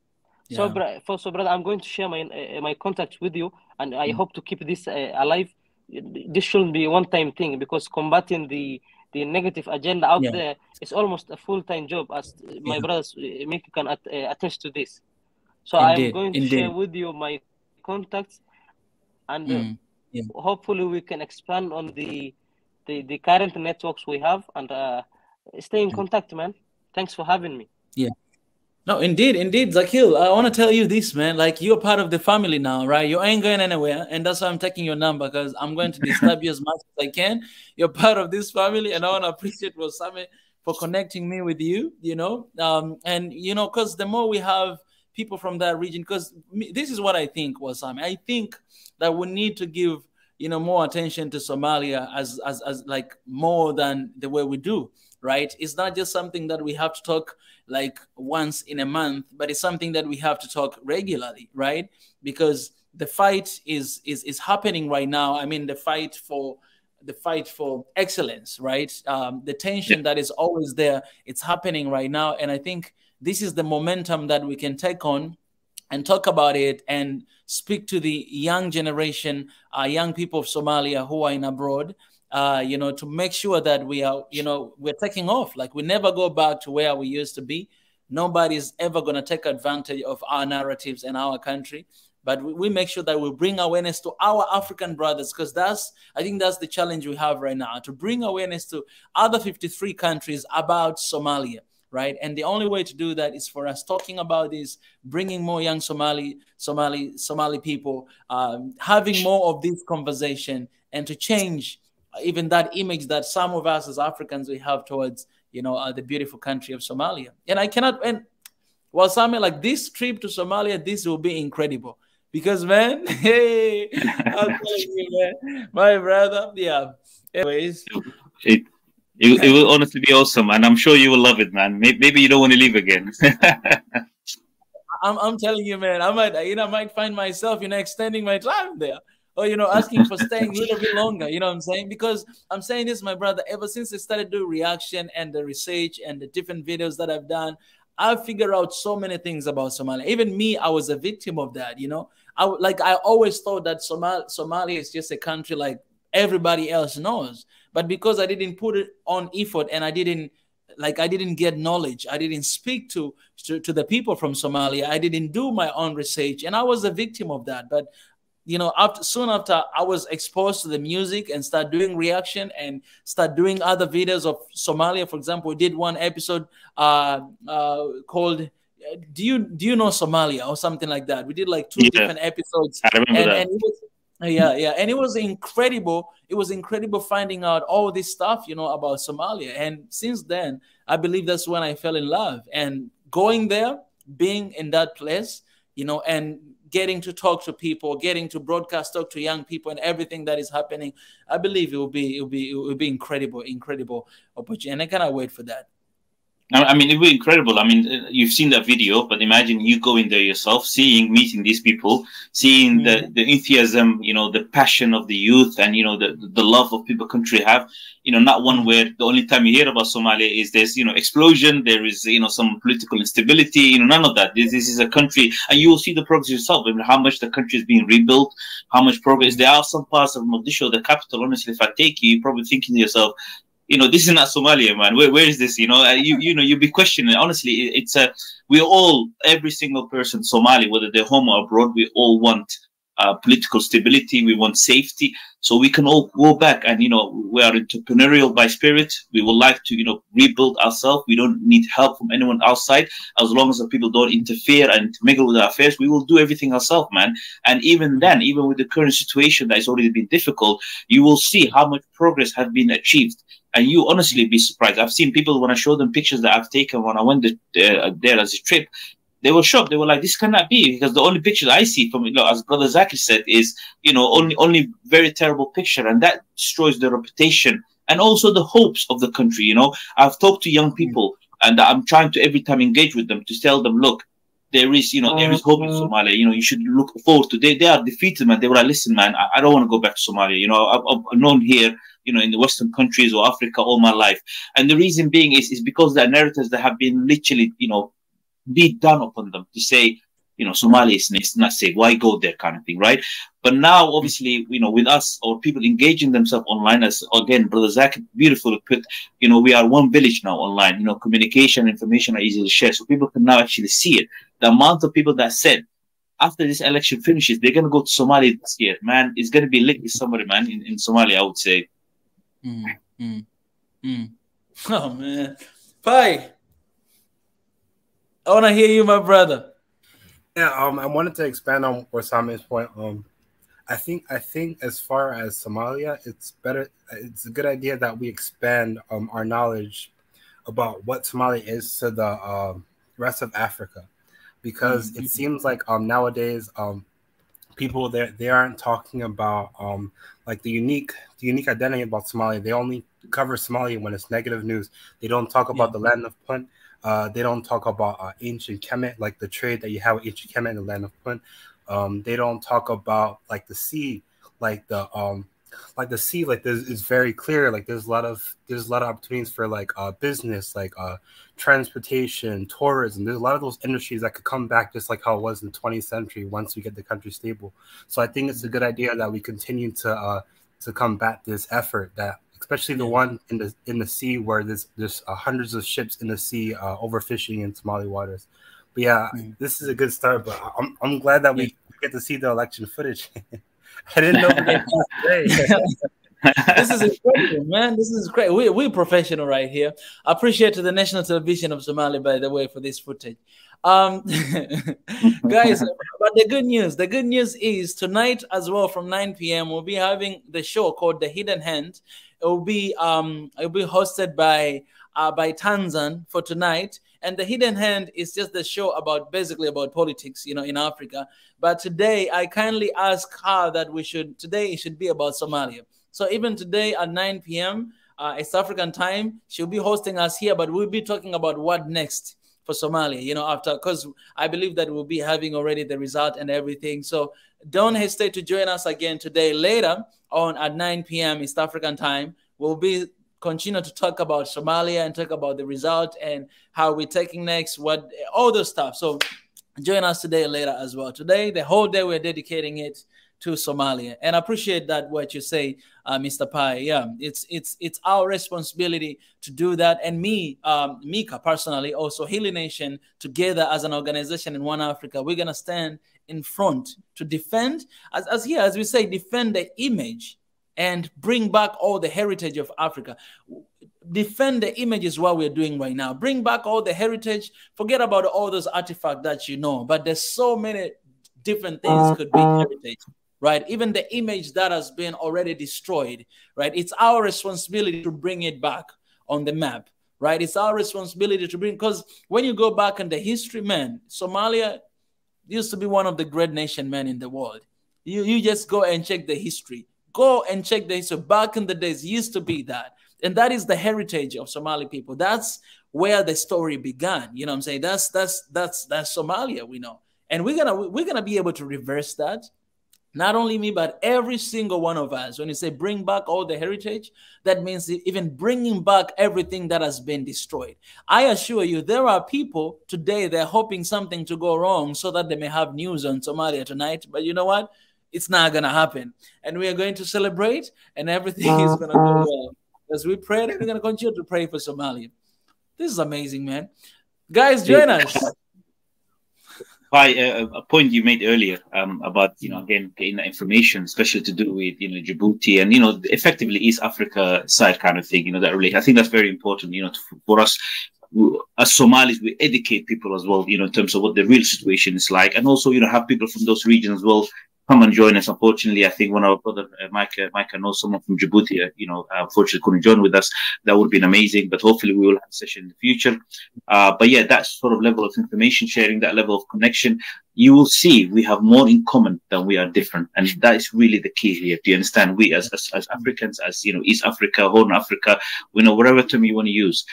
So, brother, I'm going to share my contacts with you, and I hope to keep this alive. This shouldn't be a one-time thing, because combating the negative agenda out there is almost a full-time job, as my brothers Mickey can attest to this. So I'm going to share with you my contacts, and hopefully we can expand on the current networks we have, and stay in contact, man. Thanks for having me. Yeah. No, indeed, Zakil. I want to tell you this, man. Like, you're part of the family now, right? You ain't going anywhere, and that's why I'm taking your number, because I'm going to disturb you as much as I can. You're part of this family, and I want to appreciate Wasame for connecting me with you. You know, and you know, because the more we have people from that region, because this is what I think, Wasame. I think that we need to give, you know, more attention to Somalia as like more than the way we do. Right? It's not just something that we have to talk like once in a month, but it's something that we have to talk regularly, right? Because the fight is happening right now. I mean, the fight for excellence, right? The tension that is always there, it's happening right now. And I think this is the momentum that we can take on and talk about it and speak to the young generation, young people of Somalia who are in abroad, you know, to make sure that we are, you know, we're taking off. Like, we never go back to where we used to be. Nobody's ever going to take advantage of our narratives and our country. But we make sure that we bring awareness to our African brothers, because I think that's the challenge we have right now, to bring awareness to other 53 countries about Somalia, right? And the only way to do that is for us talking about this, bringing more young Somali people, having more of this conversation, and to change even that image that some of us as Africans we have towards, you know, the beautiful country of Somalia. And I cannot, and well, Samuel, like, this trip to Somalia, this will be incredible, because, man, hey, I'll tell you, man, my brother, Anyways, it will honestly be awesome, and I'm sure you will love it, man. Maybe you don't want to leave again. I'm telling you, man, I might find myself, you know, extending my time there. Or, you know, asking for staying a little bit longer, you know what I'm saying? Because I'm saying this, my brother, ever since I started doing reaction and the research and the different videos that I've done, I've figured out so many things about Somalia. Even me, I was a victim of that, you know? I always thought that Somalia is just a country like everybody else knows. But because I didn't put it on effort, and I didn't get knowledge, I didn't speak to the people from Somalia, I didn't do my own research, and I was a victim of that. But you know, soon after I was exposed to the music and start doing reaction and start doing other videos of Somalia. For example, we did one episode called "Do you know Somalia?" or something like that. We did like 2 different episodes. I remember that. And it was, and it was incredible. It was incredible finding out all this stuff, you know, about Somalia. And since then, I believe that's when I fell in love. And going there, being in that place, you know, and getting to talk to people, getting to talk to young people, and everything that is happening, I believe it will be incredible opportunity, and I cannot wait for that. I mean, it would be incredible. I mean, you've seen that video, but imagine you going there yourself, meeting these people, seeing the enthusiasm, you know, the passion of the youth, and, you know, the love of people country have. You know, not one where the only time you hear about Somalia is there's, you know, explosion, there is, you know, some political instability, you know, none of that. This is a country, and you will see the progress yourself. I mean, how much the country is being rebuilt, how much progress. There are some parts of Mogadishu, the capital. Honestly, if I take you, you're probably thinking to yourself, you know, this is not Somalia, man. Where is this? You know, you know, you'll be questioning. Honestly, it's we all, every single person, Somali, whether they're home or abroad, we all want political stability. We want safety, so we can all go back. And, you know, we are entrepreneurial by spirit. We would like to, you know, rebuild ourselves. We don't need help from anyone outside. As long as the people don't interfere and mingle with our affairs, we will do everything ourselves, man. And even then, even with the current situation that has already been difficult, you will see how much progress has been achieved. And you honestly be surprised. I've seen people, when I show them pictures that I've taken when I went there as a trip, they were shocked. They were like, this cannot be, because the only pictures I see from, you know, as Brother Zaki said, is, you know, only very terrible picture. And that destroys the reputation and also the hopes of the country. You know, I've talked to young people, and I'm trying to every time engage with them to tell them, look, there is, you know, there is hope in Somalia. You know, you should look forward to. They are defeated, man. They were like, listen, man, I don't want to go back to Somalia. You know, I've known here, you know, in the Western countries or Africa all my life. And the reason being is because the narratives that have been literally, you know, beat down upon them to say, you know, Somalia is not safe. Why go there, kind of thing, right? But now, obviously, you know, with us or people engaging themselves online, as again, Brother Zach beautifully put, you know, we are one village now online. You know, communication, information are easy to share, so people can now actually see it. The amount of people that said after this election finishes, they're gonna go to Somalia this year, man, it's gonna be lit with somebody, man, in Somalia, I would say. Oh man, Pai, I want to hear you, my brother. Yeah, I wanted to expand on Osama's point. I think as far as Somalia, it's better. It's a good idea that we expand our knowledge about what Somalia is to the rest of Africa, because it seems like nowadays people they aren't talking about like the unique identity about Somalia. They only cover Somalia when it's negative news. They don't talk about the land of Punt. They don't talk about ancient Kemet, like the trade that you have with ancient Kemet in the land of Punt. They don't talk about like the sea, like the sea, like this is very clear. Like there's a lot of opportunities for like business, like transportation, tourism. There's a lot of those industries that could come back just like how it was in the 20th century once we get the country stable. So I think it's a good idea that we continue to combat this effort, that especially the one in the sea where there's hundreds of ships in the sea overfishing in Somali waters. But yeah, this is a good start. But I'm glad that we get to see the election footage. I didn't know This is incredible, man. This is great. We're professional right here. I appreciate the National Television of Somalia, by the way, for this footage. Guys, but the good news is tonight as well from 9 p.m. we'll be having the show called The Hidden Hand. It will be hosted by Tanzan for tonight. And The Hidden Hand is just the show basically about politics, you know, in Africa. But today I kindly ask her that today it should be about Somalia. So even today at 9 p.m. East African time, she'll be hosting us here, but we'll be talking about what next for Somalia, you know, after, because I believe that we'll be having already the result and everything. So don't hesitate to join us again today later on at 9 p.m. East African time. We'll be continue to talk about Somalia and talk about the result and how we're taking next, all those stuff. So join us today later as well. Today, the whole day, we're dedicating it to Somalia. And I appreciate that what you say, Mr. Pai. Yeah, it's our responsibility to do that. And me, Mika, personally, also Healing Nation, together as an organization in One Africa, we're going to stand in front to defend, as we say, defend the image and bring back all the heritage of Africa. Defend the image is what we're doing right now. Bring back all the heritage. Forget about all those artifacts that you know. But there's so many different things could be heritage, right? Even the image that has been already destroyed, right? It's our responsibility to bring it back on the map, right? It's our responsibility to bring, because when you go back in the history, man, Somalia used to be one of the great nations, man, in the world. You just go and check the history. Go and check the history. Back in the days, used to be that. And that is the heritage of Somali people. That's where the story began. You know what I'm saying? That's Somalia, we know. And we're gonna be able to reverse that. Not only me, but every single one of us. When you say bring back all the heritage, that means even bringing back everything that has been destroyed. I assure you, there are people today, they're hoping something to go wrong so that they may have news on Somalia tonight. But you know what? It's not going to happen. And we are going to celebrate, and everything is going to go well. As we pray, we're going to continue to pray for Somalia. This is amazing, man. Guys, join us. By a point you made earlier about, again, getting that information, especially to do with, Djibouti and, effectively East Africa side kind of thing, that relate. I think that's very important, for us as Somalis, we educate people as well, in terms of what the real situation is like. And also, have people from those regions as well come and join us. Unfortunately, I think one of our brother, Micah knows someone from Djibouti, unfortunately couldn't join with us. That would have been amazing, but hopefully we will have a session in the future. But yeah, that sort of level of information sharing, that level of connection, you will see we have more in common than we are different. And that is really the key here. Do you understand? We as Africans, as, East Africa, Horn Africa, whatever term you want to use,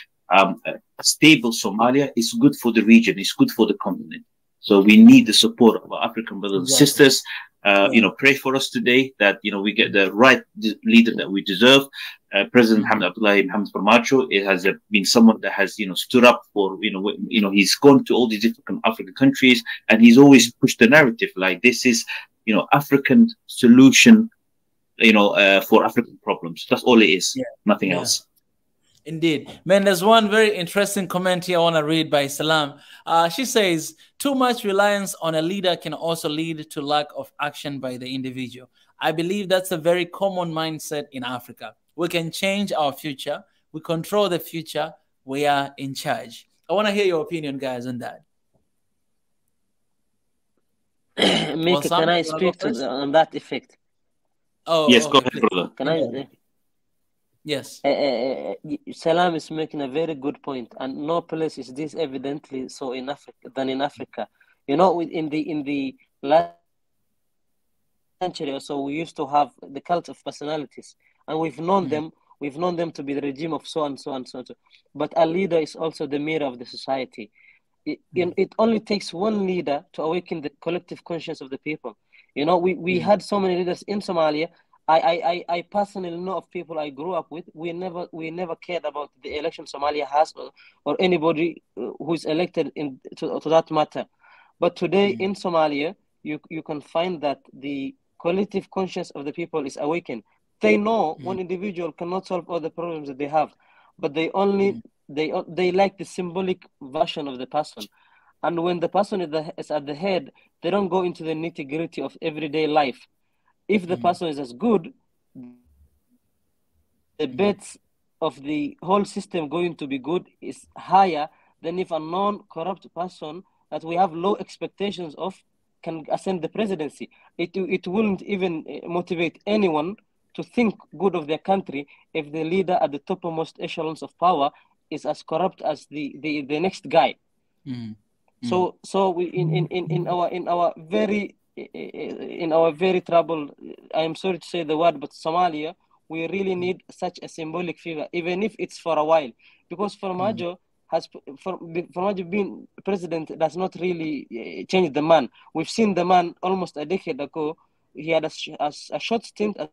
stable Somalia is good for the region. It's good for the continent. So we need the support of our African brothers and sisters. Pray for us today that, we get the right leader that we deserve. President Hamid Abdullahi Mohamed Farmajo, it has been someone that has, stood up for, he's gone to all these different African countries, and he's always pushed the narrative like this is, African solution, for African problems. That's all it is, nothing else. Indeed. Man, there's one very interesting comment here I want to read by Salam. She says, too much reliance on a leader can also lead to lack of action by the individual. I believe that's a very common mindset in Africa. We can change our future. We control the future. We are in charge. I want to hear your opinion, guys, on that. Mika, can I speak on that effect? Oh, yes, go ahead, brother. Can I? Yes. Salam is making a very good point, and no place is this evidently so in Africa than in Africa. In the last century or so, we used to have the cult of personalities, and we've known them. We've known them to be the regime of so and so and so and so. But a leader is also the mirror of the society. It only takes one leader to awaken the collective conscience of the people. We had so many leaders in Somalia. I personally know of people I grew up with. We never cared about the election Somalia has or anybody who is elected to that matter. But today in Somalia, you can find that the collective conscience of the people is awakened. They know one individual cannot solve all the problems that they have, but they like the symbolic version of the person. And when the person is at the head, they don't go into the nitty-gritty of everyday life. If the person is as good, the bets of the whole system going to be good is higher than if a non-corrupt person that we have low expectations of can ascend the presidency. It wouldn't even motivate anyone to think good of their country if the leader at the topmost echelons of power is as corrupt as the next guy. So we in our very troubled, I am sorry to say the word, but Somalia, we really need such a symbolic figure, even if it's for a while, because Farmajo being president does not really change the man. We've seen the man almost a decade ago. He had a short stint as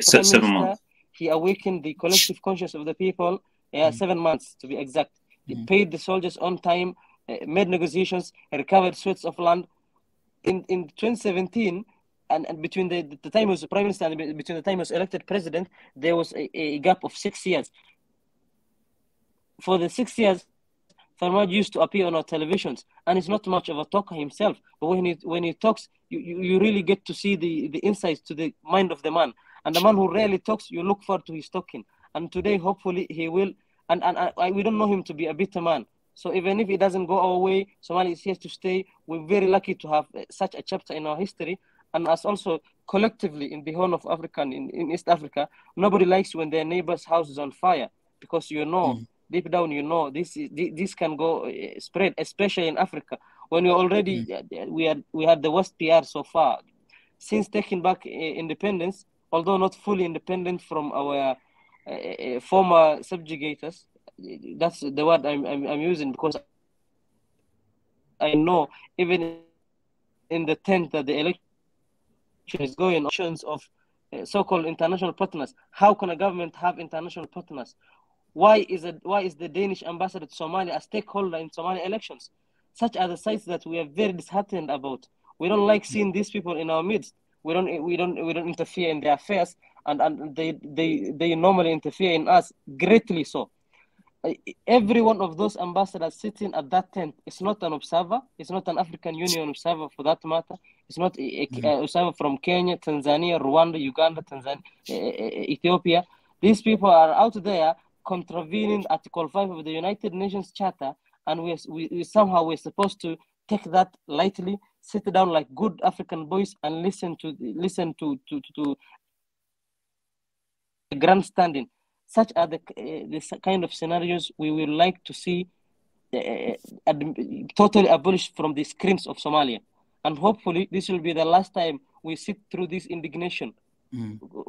7 months. He awakened the collective conscience of the people. 7 months to be exact. He paid the soldiers on time, made negotiations, recovered sweats of land. In 2017, and between the time he was prime minister and between the time he was elected president, there was a gap of 6 years. For the 6 years, Farmajo used to appear on our televisions, and he's not much of a talker himself. But when he talks, you really get to see the insights to the mind of the man. And the man who rarely talks, you look forward to his talking. And today, hopefully, he will. And we don't know him to be a bitter man. So even if it doesn't go our way, Somalia is here to stay. We're very lucky to have such a chapter in our history. And as also collectively in the Horn of Africa and in East Africa, nobody likes when their neighbor's house is on fire, because deep down, this can go spread, especially in Africa, when we already we had the worst PR so far since taking back independence, although not fully independent from our former subjugators. that's the word I'm using, because I know even in the tent that the election is going, options of so-called international partners. How can a government have international partners? Why is the Danish ambassador to Somalia a stakeholder in Somali elections? Such are the sites that we are very disheartened about. We don't like seeing these people in our midst. We don't interfere in their affairs, and they normally interfere in us, greatly so. Every one of those ambassadors sitting at that tent is not an observer. It's not an African Union observer, for that matter. It's not an observer from Kenya, Tanzania, Rwanda, Uganda, Tanzania, Ethiopia. These people are out there contravening Article 5 of the United Nations Charter, and we somehow we're supposed to take that lightly, sit down like good African boys, and listen to grandstanding. Such are the kind of scenarios we would like to see totally abolished from the screens of Somalia. And hopefully this will be the last time we sit through this indignation.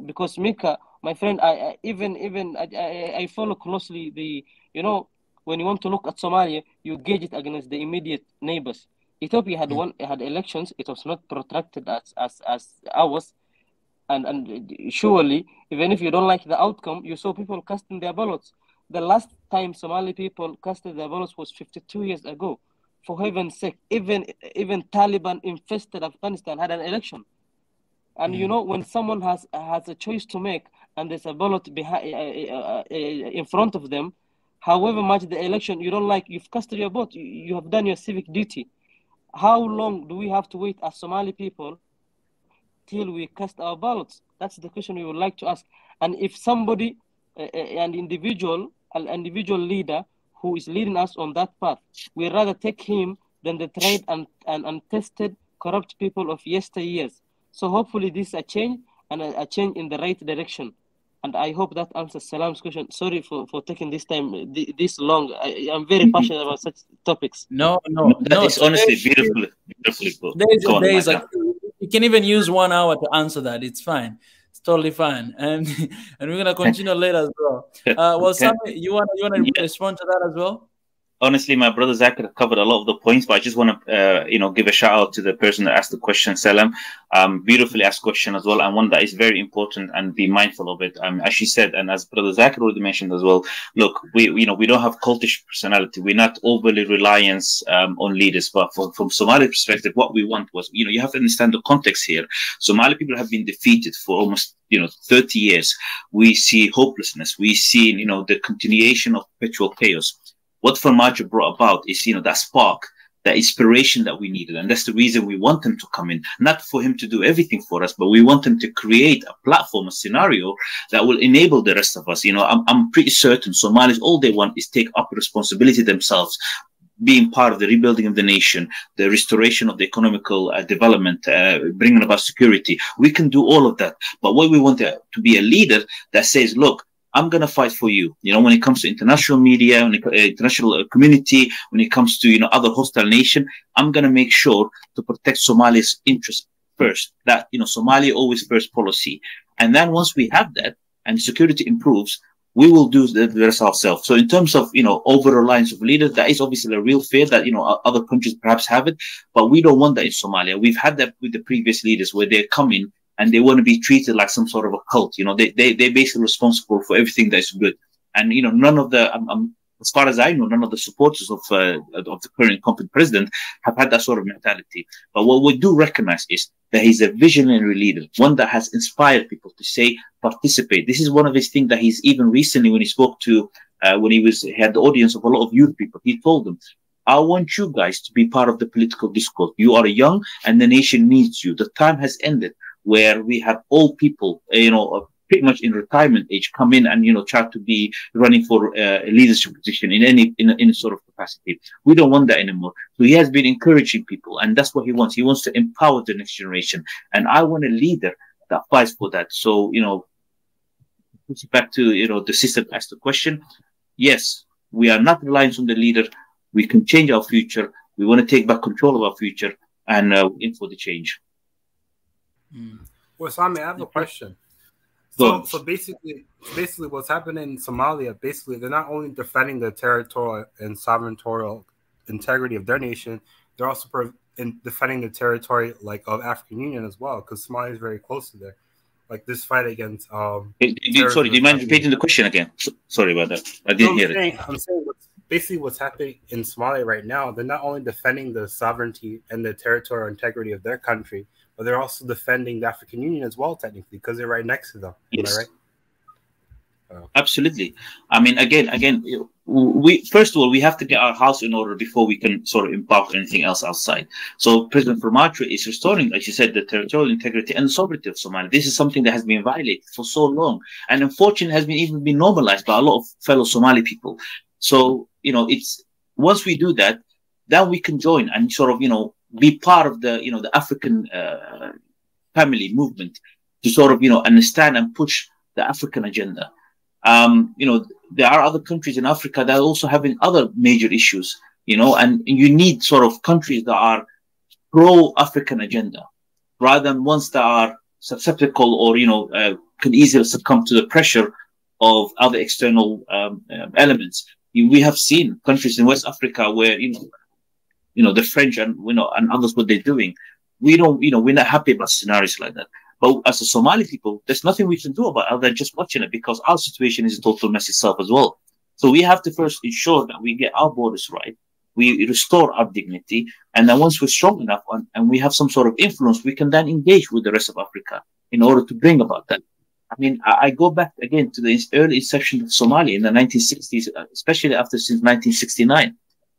Because Mika, my friend, I follow closely the, when you want to look at Somalia, you gauge it against the immediate neighbors. Ethiopia had elections. It was not protracted as ours. And surely, even if you don't like the outcome, you saw people casting their ballots. The last time Somali people casted their ballots was 52 years ago. For heaven's sake, even Taliban infested Afghanistan had an election. And when someone has a choice to make, and there's a ballot in front of them, however much the election you don't like, you've casted your vote. You have done your civic duty. How long do we have to wait as Somali people till we cast our ballots? That's the question we would like to ask. And if somebody, an individual leader who is leading us on that path, we'd rather take him than the tried and tested corrupt people of yesteryears. So hopefully this is a change, and a change in the right direction. And I hope that answers Salam's question. Sorry for taking this time this long. I'm very passionate about such topics. No. That is honestly beautifully put. You can even use 1 hour to answer that. It's fine. It's totally fine. And we're gonna continue later as well. Well, Sammy, you want to respond to that as well? Honestly, my brother Zach covered a lot of the points, but I just want to, give a shout out to the person that asked the question, Salam. Beautifully asked question as well, and one that is very important, and be mindful of it. As she said, and as brother Zach already mentioned as well. Look, we don't have cultish personality. We're not overly reliant on leaders, but from Somali perspective, what we want was, you have to understand the context here. Somali people have been defeated for almost 30 years. We see hopelessness. We see the continuation of perpetual chaos. What Farmajo brought about is, that spark, that inspiration that we needed. And that's the reason we want him to come in, not for him to do everything for us, but we want him to create a platform, a scenario that will enable the rest of us. I'm pretty certain Somalis, all they want is take up responsibility themselves, being part of the rebuilding of the nation, the restoration of the economical development, bringing about security. We can do all of that. But what we want to be a leader that says, look, I'm going to fight for you. When it comes to international media, international community, when it comes to, other hostile nation, I'm going to make sure to protect Somalia's interests first. That, Somalia always first policy. And then once we have that and security improves, we will do the rest ourselves. So in terms of, over-reliance of leaders, that is obviously a real fear that, other countries perhaps have it, but we don't want that in Somalia. We've had that with the previous leaders where they come in and they want to be treated like some sort of a cult. They're basically responsible for everything that's good. And, none of the, as far as I know, none of the supporters of the current incumbent president have had that sort of mentality. But what we do recognize is that he's a visionary leader, one that has inspired people to say, participate. This is one of his things that he's even recently, when he spoke to, when he had the audience of a lot of youth people, he told them, I want you guys to be part of the political discourse. You are young and the nation needs you. The time has ended where we have old people, pretty much in retirement age, come in and, try to be running for a leadership position in any sort of capacity. We don't want that anymore. So he has been encouraging people, and that's what he wants. He wants to empower the next generation. And I want a leader that fights for that. So, back to, the sister asked the question. Yes, we are not reliant on the leader. We can change our future. We want to take back control of our future and in for the change. Well, Sami, I have a question. So basically, what's happening in Somalia, basically, they're not only defending the territorial and sovereign integrity of their nation, they're also defending the territory like of African Union as well, because Somalia is very close to there. Like this fight against sorry, do you mind repeating the question again? Sorry about that. I didn't hear it. I'm saying basically what's happening in Somalia right now, they're not only defending the sovereignty and the territorial integrity of their country, but they're also defending the African Union as well, technically, because they're right next to them. Yes. Am I right? Absolutely. I mean, again, we first of all, we have to get our house in order before we can sort of embark on anything else outside. So President Farmajo is restoring, as you said, the territorial integrity and sovereignty of Somalia. This is something that has been violated for so long, and unfortunately has been even been normalized by a lot of fellow Somali people. So, it's once we do that, then we can join and sort of, be part of the, the African family movement to sort of, understand and push the African agenda. There are other countries in Africa that are also having other major issues, and you need sort of countries that are pro-African agenda rather than ones that are susceptible or, can easily succumb to the pressure of other external elements. We have seen countries in West Africa where, the French and, and others, what they're doing. We're not happy about scenarios like that. But as a Somali people, there's nothing we can do about it other than just watching it, because our situation is a total mess itself as well. So we have to first ensure that we get our borders right, we restore our dignity, and then once we're strong enough and we have some sort of influence, we can then engage with the rest of Africa in order to bring about that. I mean, I go back again to the early inception of Somalia in the 1960s, especially since 1969.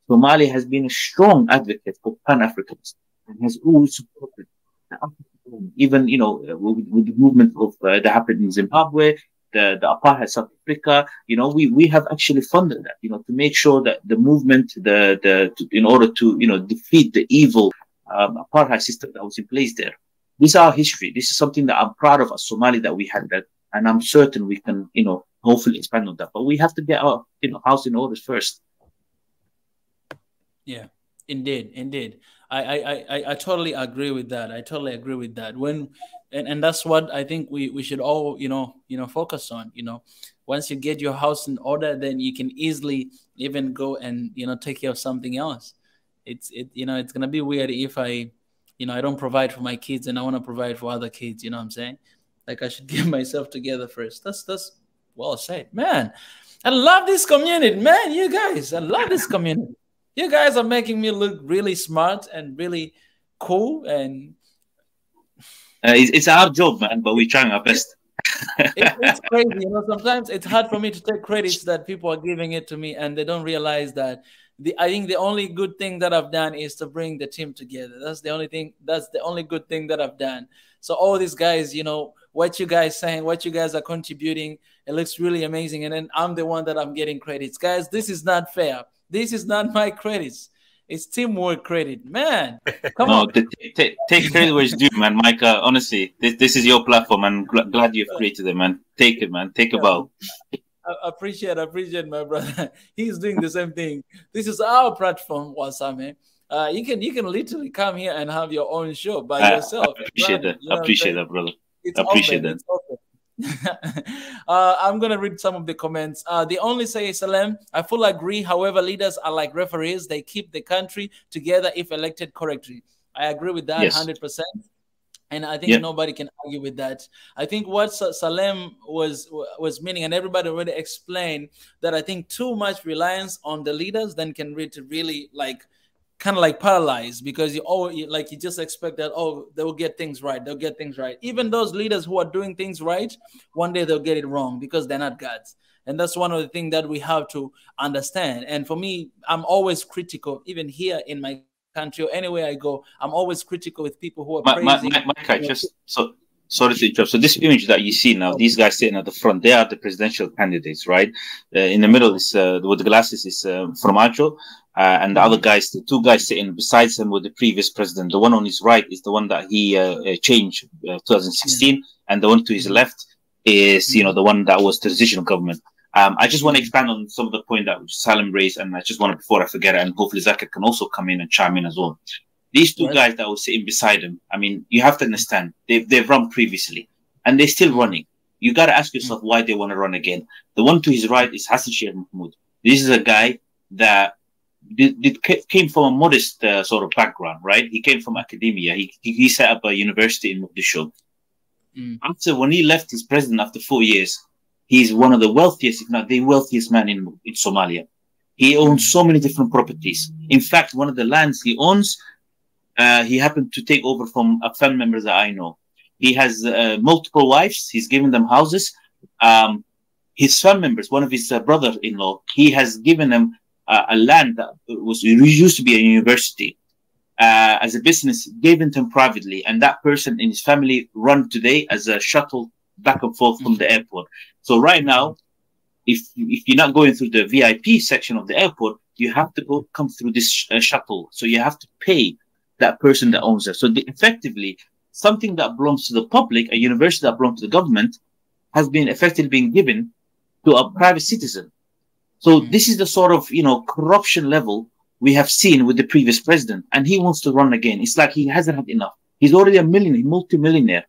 Somalia has been a strong advocate for Pan-Africanism and has always supported the African, even, with the movement of that happened in Zimbabwe, the apartheid South Africa, we have actually funded that, to make sure that the movement, in order to, defeat the evil apartheid system that was in place there. This is our history. This is something that I'm proud of as Somali that we had that, and I'm certain we can, hopefully expand on that. But we have to get our, house in order first. Yeah, indeed. I totally agree with that. I totally agree with that. And that's what I think we should all, focus on. Once you get your house in order, then you can easily even go and, take care of something else. It's gonna be weird if I don't provide for my kids and I want to provide for other kids. You know what I'm saying? Like I should get myself together first. That's well said, man. I love this community, man. You guys, I love this community. You guys are making me look really smart and really cool. And it's our job, man, but we're trying our best. It's crazy. Sometimes it's hard for me to take credits that people are giving it to me, and they don't realize that I think the only good thing that I've done is to bring the team together. That's the only thing. That's the only good thing that I've done. So all these guys, what you guys saying, what you guys are contributing, it looks really amazing. And then I'm the one that I'm getting credits. Guys, this is not fair. This is not my credits. It's teamwork credit, man. Come on. Take credit where it's due, man. Micah, honestly, this is your platform, and glad you've created it, man. Take it, man. Take a bow. I appreciate my brother. He's doing the same thing. This is our platform, Wasame. You can literally come here and have your own show by yourself. I appreciate that. I appreciate that, brother. I appreciate that. It's open. I'm gonna read some of the comments. They only say, Salem, I fully agree. However, leaders are like referees. They keep the country together if elected correctly. I agree with that 100%. And I think nobody can argue with that. I think what Salem was meaning, and everybody already explained, that I think too much reliance on the leaders then can really kind of paralyzed, because you just expect that, they will get things right. They'll get things right. Even those leaders who are doing things right, one day they'll get it wrong because they're not gods. And that's one of the things that we have to understand. And for me, I'm always critical, even here in my country or anywhere I go, I'm always critical with people who are praising. Sorry to interrupt. So this image that you see now, these guys sitting at the front, they are the presidential candidates, right? In the middle is with the glasses is Farmajo, and the other guys, the two guys sitting besides him with the previous president. The one on his right is the one that he changed 2016, and the one to his left is the one that was transitional government. I just want to expand on some of the point that Salem raised, and I just want to, before I forget it, and hopefully Zakir can also come in and chime in as well. These two guys that were sitting beside him, I mean, you have to understand, they've run previously, and they're still running. You got to ask yourself why they want to run again. The one to his right is Hassan Sheikh Mahmoud. This is a guy that came from a modest sort of background, right? He came from academia. He set up a university in Mogadishu. After, when he left his president after 4 years, he's one of the wealthiest, if not the wealthiest man in Somalia. He owns so many different properties. In fact, one of the lands he owns, he happened to take over from a family member that I know. He has multiple wives. He's given them houses. His family members, one of his brother-in-law, he has given them a land that used to be a university as a business, gave it to him privately, and that person in his family run today as a shuttle back and forth from the airport. So right now, if you're not going through the VIP section of the airport, you have to come through this shuttle. So you have to pay that person that owns it. So effectively, something that belongs to the public, a university that belongs to the government, has been effectively being given to a private citizen. So this is the sort of, corruption level we have seen with the previous president, and he wants to run again. It's like he hasn't had enough. He's already a millionaire, multi-millionaire.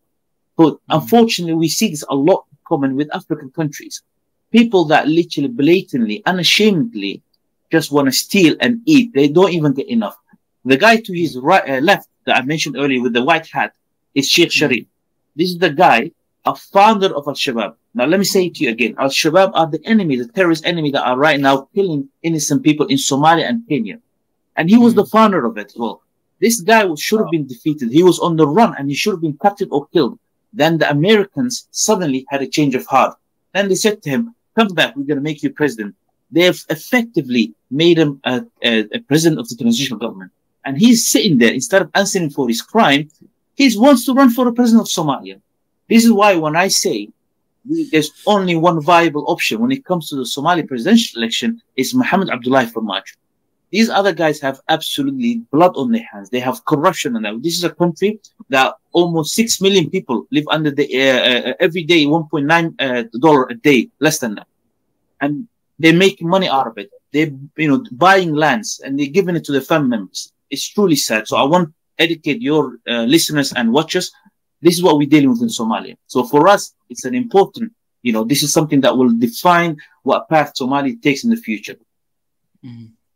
But unfortunately, we see this a lot common with African countries. People that literally, blatantly, unashamedly just want to steal and eat. They don't even get enough. The guy to his right, left that I mentioned earlier with the white hat is Sheikh Sharif. This is the guy, a founder of Al-Shabaab. Now, let me say it to you again. Al-Shabaab are the enemy, the terrorist enemy that are right now killing innocent people in Somalia and Kenya. And he was the founder of it. Well, this guy should have been defeated. He was on the run and he should have been captured or killed. Then the Americans suddenly had a change of heart. Then they said to him, come back, we're going to make you president. They have effectively made him a president of the transitional government. And he's sitting there, instead of answering for his crime, he wants to run for the president of Somalia. This is why when I say there's only one viable option when it comes to the Somali presidential election, is Mohammed Abdullahi Farmaajo. These other guys have absolutely blood on their hands. They have corruption on them. This is a country that almost 6 million people live under the every day $1.9 a day, less than that, and they're making money out of it. They're buying lands and they're giving it to their family members. It's truly sad. So I want to educate your listeners and watchers. This is what we're dealing with in Somalia. So for us, it's an important, this is something that will define what path Somalia takes in the future.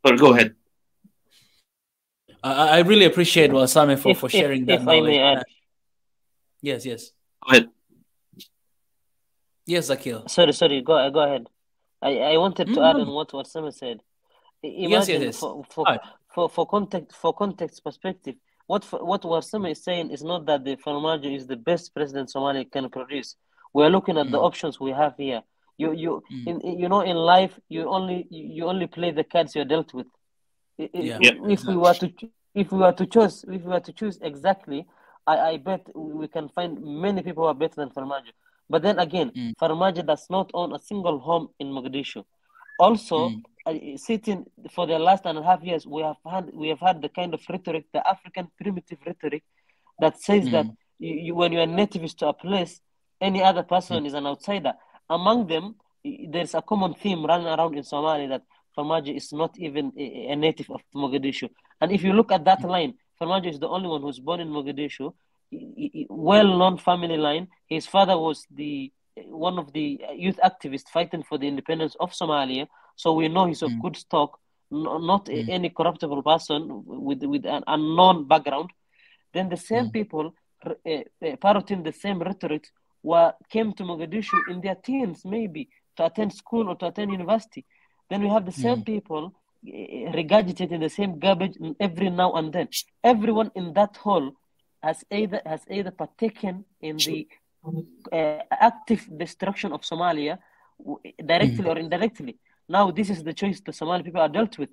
But go ahead. I really appreciate Wasame for sharing that knowledge. I may add. Yes. Go ahead. Yes, Akil. Sorry. Go ahead. I wanted to add on what Wasame said. Imagine yes. For context perspective, what Wasame is saying is not that the Farmaajo is the best president Somalia can produce. We are looking at the options we have here. In life you only play the cards you're dealt with. If we were to choose exactly, I bet we can find many people who are better than Farmaajo. But then again, Farmaajo does not own a single home in Mogadishu. Also, sitting for the last 1.5 years, we have had the kind of rhetoric, the African primitive rhetoric, that says that when you are nativist to a place, any other person is an outsider. Among them, there's a common theme running around in Somalia that Farmaajo is not even a native of Mogadishu. And if you look at that line, Farmaajo is the only one who's born in Mogadishu, well-known family line. His father was one of the youth activists fighting for the independence of Somalia. So we know he's of good stock, not any corruptible person with an unknown background. Then the same people parroting the same rhetoric came to Mogadishu in their teens, maybe, to attend school or to attend university. Then we have the same people regurgitating the same garbage every now and then. Everyone in that hall has either partaken in the active destruction of Somalia, directly or indirectly. Now this is the choice the Somali people are dealt with.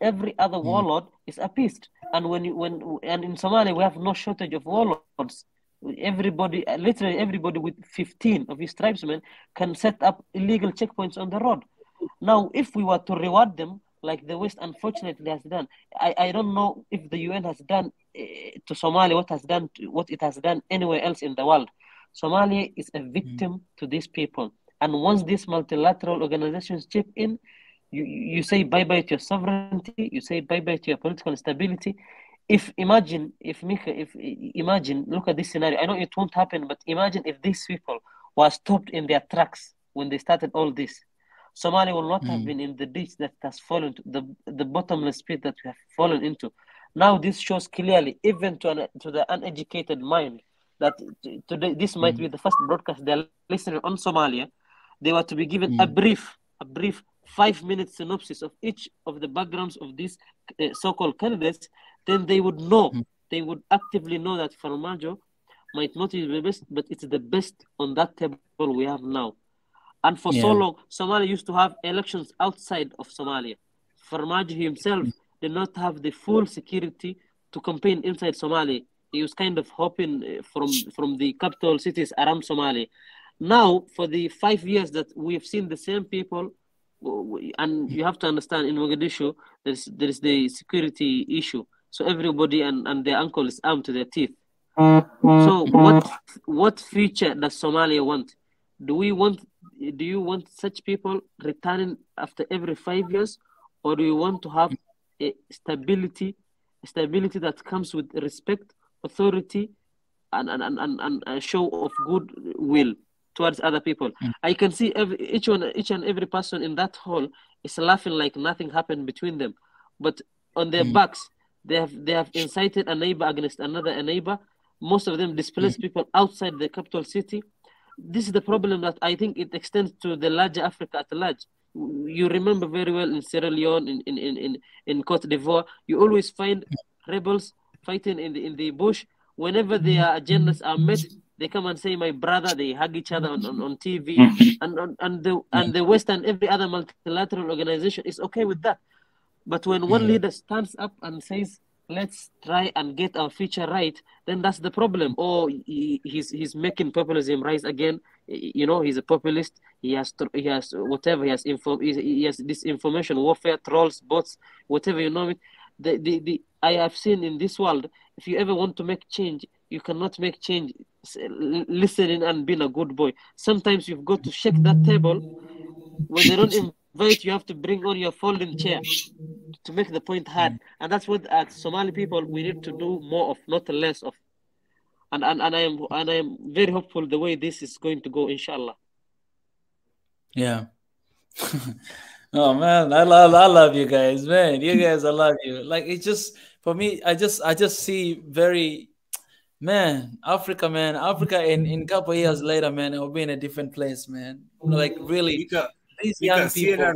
Every other warlord is appeased, and and in Somalia we have no shortage of warlords. Literally everybody with 15 of his tribesmen can set up illegal checkpoints on the road. Now, if we were to reward them like the West unfortunately has done, I don't know if the UN has done to Somalia what it has done anywhere else in the world. Somalia is a victim to these people, and once these multilateral organizations chip in, you say bye-bye to your sovereignty, you say bye-bye to your political stability. Imagine, look at this scenario. I know it won't happen, but imagine if these people was stopped in their tracks when they started all this, Somalia will not have been in the ditch that has fallen to the bottomless pit that we have fallen into. Now this shows clearly, even to the uneducated mind, that today this might be the first broadcast they're listening on Somalia. They were to be given a brief 5-minute synopsis of each of the backgrounds of these so-called candidates. Then they would know, they would actively know that Farmajo might not be the best, but it's the best on that table we have now. And for so long, Somalia used to have elections outside of Somalia. Farmajo himself did not have the full security to campaign inside Somalia. He was kind of hoping from the capital cities around Somalia. Now, for the 5 years that we've seen the same people, and you have to understand, in Mogadishu, there is the security issue. So everybody and their uncle is armed to their teeth. So what future does Somalia want? Do you want such people returning after every 5 years, or do you want to have a stability that comes with respect, authority, and a show of goodwill towards other people? I can see each and every person in that hall is laughing like nothing happened between them, but on their backs they have incited a neighbor against another neighbor. Most of them displaced people outside the capital city. This is the problem that I think it extends to the larger Africa at large. You remember very well in Sierra Leone, in Cote d'Ivoire, you always find rebels fighting in the bush. Whenever their agendas are met, they come and say, "My brother." They hug each other on TV, and the West and every other multilateral organization is okay with that. But when one leader stands up and says, "Let's try and get our future right," then that's the problem. Or he's making populism rise again. You know, he's a populist. He has whatever. He has disinformation, warfare, trolls, bots, whatever you know it. I have seen in this world, if you ever want to make change, you cannot make change listening and being a good boy. Sometimes you've got to shake that table. When they don't invite, you have to bring on your folding chair to make the point hard. And that's what, as Somali people, we need to do more of, not less of. And I am very hopeful the way this is going to go, inshallah. Yeah. Oh man, I love you guys, man. You guys, I love you. Like, it's just, for me, I just see very, man, Africa in couple years later, man, it will be in a different place, man. Like, really, these young people.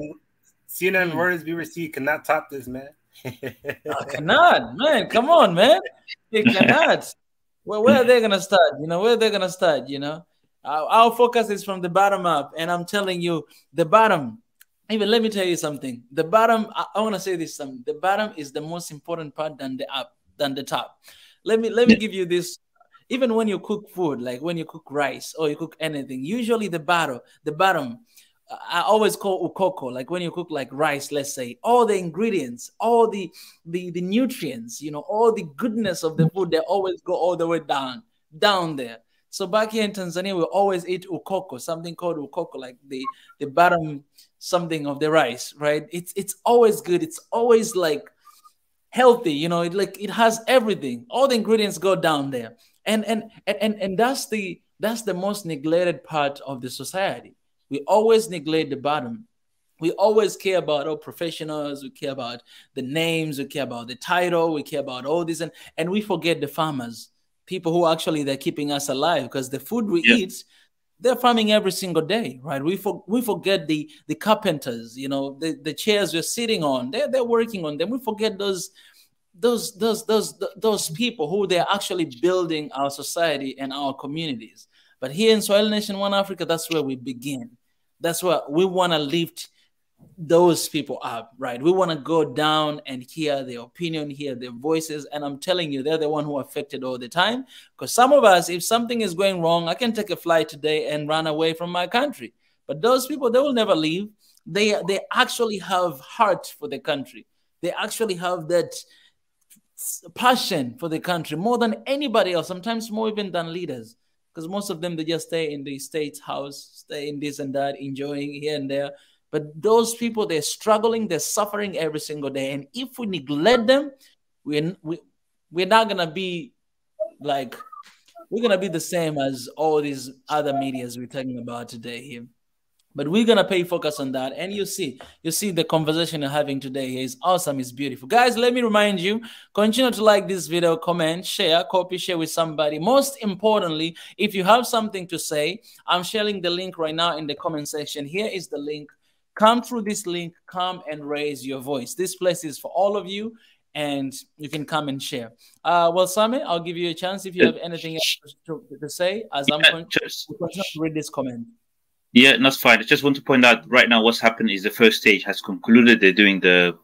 CNN words we receive cannot top this, man. Cannot, man. Come on, man. They cannot. Well, where are they gonna start? You know, where are they gonna start? You know, our focus is from the bottom up, and I'm telling you, the bottom. Even let me tell you something. The bottom. I want to say this. The bottom is the most important part than the top. Let me give you this. Even when you cook food, like when you cook rice or you cook anything, usually the bottom. I always call ukoko, like when you cook like rice, let's say, all the ingredients, all the nutrients, you know, all the goodness of the food, they always go all the way down there. So back here in Tanzania, we always eat ukoko, something called ukoko, like the bottom something of the rice, right? It's always good. It's always like healthy, you know, it has everything. All the ingredients go down there. And that's the most neglected part of the society. We always neglect the bottom. We always care about our professionals. We care about the names. We care about the title. We care about all this. And we forget the farmers, people who actually they're keeping us alive, because the food we eat, they're farming every single day, right? We forget the carpenters, you know, the chairs we're sitting on. They're working on them. We forget those people who they're actually building our society and our communities. But here in Swahili Nation One Africa, that's where we begin. That's where we want to lift those people up, right? We want to go down and hear their opinion, hear their voices. And I'm telling you, they're the one who are affected all the time. Because some of us, if something is going wrong, I can take a flight today and run away from my country. But those people, they will never leave. They actually have heart for the country. They actually have that passion for the country more than anybody else, sometimes more even than leaders. Because most of them, they just stay in the state's house, stay in this and that, enjoying here and there. But those people, they're struggling, they're suffering every single day. And if we neglect them, we're not going to be like we're gonna be the same as all these other medias we're talking about today here. But we're gonna pay focus on that, and you see the conversation you're having today is awesome, it's beautiful. Guys, let me remind you, continue to like this video, comment, share, copy, share with somebody. Most importantly, if you have something to say, I'm sharing the link right now in the comment section. Here is the link. Come through this link, come and raise your voice. This place is for all of you, and you can come and share. Well, Sami, I'll give you a chance if you have anything else to say, as I'm going to read this comment. Yeah, that's fine. I just want to point out right now what's happened is the first stage has concluded. They're doing the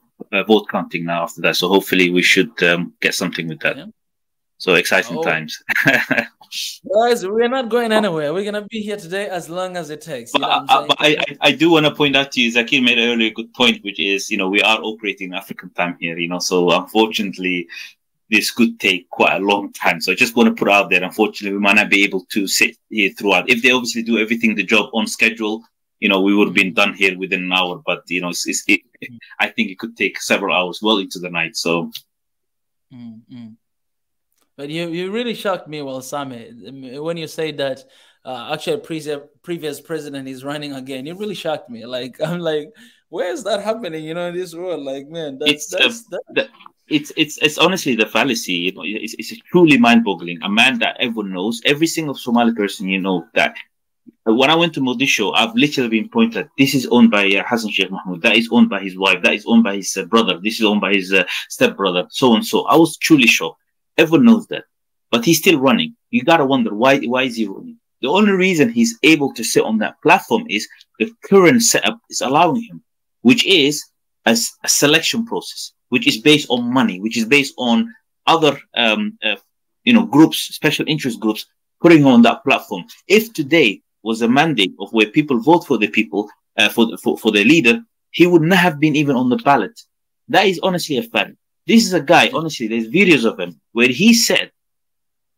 vote counting now after that. So hopefully we should get something with that. Yeah. So exciting times. Guys, we're not going anywhere. We're going to be here today as long as it takes. You know but I do want to point out to you, Zakir made an earlier good point, which is, we are operating African time here, so unfortunately, this could take quite a long time. So I just want to put out there, unfortunately, we might not be able to sit here throughout. If they obviously do everything, the job on schedule, we would have been done here within an hour. But, I think it could take several hours well into the night. So. But you really shocked me, Sami, when you say that actually previous president is running again. It really shocked me. I'm like, where is that happening? In this world, man, It's honestly the fallacy. It's truly mind-boggling. A man that everyone knows, every single Somali person that. When I went to Mogadishu, I've literally been pointed at, this is owned by Hassan Sheikh Mahmoud, that is owned by his wife, that is owned by his brother, this is owned by his stepbrother, so and so. I was truly shocked. Everyone knows that, but he's still running. You gotta wonder why is he running? The only reason he's able to sit on that platform is the current setup is allowing him, which is a selection process, which is based on money, which is based on other, groups, special interest groups, putting him on that platform. If today was a mandate of where people vote for the people, for the leader, he would not have been even on the ballot. That is honestly a fact. This is a guy, honestly, there's videos of him where he said,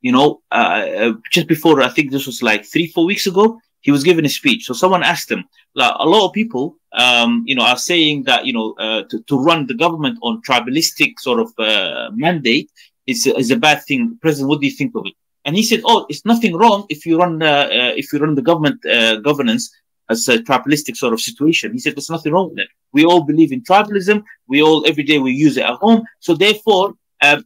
just before, I think this was like 3-4 weeks ago, he was giving a speech. So someone asked him, a lot of people, are saying that, to run the government on tribalistic sort of mandate is a bad thing. President, what do you think of it? And he said, "Oh, it's nothing wrong if you run the government governance as a tribalistic sort of situation." He said, "There's nothing wrong with it. We all believe in tribalism. Every day we use it at home. So therefore,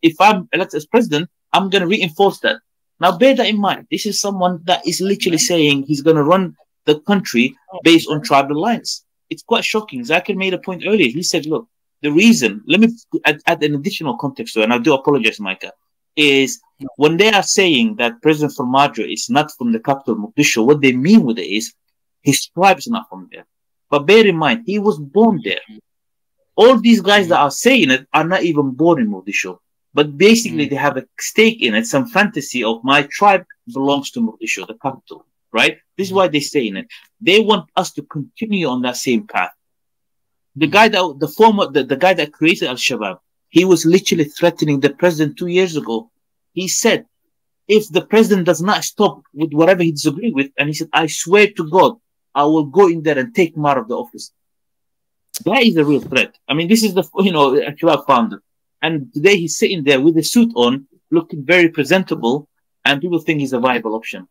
if I'm elected as president, I'm going to reinforce that." Now, bear that in mind. This is someone that is literally saying he's going to run the country based on tribal lines. It's quite shocking. Zakir made a point earlier. He said, "Look, the reason." Let me add an additional context to it, and I do apologize, Micah. Is when they are saying that President Farmajo is not from the capital, Mogadishu, what they mean with it is his tribe is not from there. But bear in mind, he was born there. All these guys that are saying it are not even born in Mogadishu. But basically, they have a stake in it, some fantasy of my tribe belongs to Mogadishu, the capital, right? This is why they say in it. They want us to continue on that same path. The guy the guy that created Al-Shabaab, he was literally threatening the president 2 years ago. He said, if the president does not stop with whatever he disagrees with, and he said, I swear to God, I will go in there and take him out of the office. That is a real threat. I mean, this is the, Al-Shabaab founder. And today he's sitting there with a suit on, looking very presentable, and people think he's a viable option.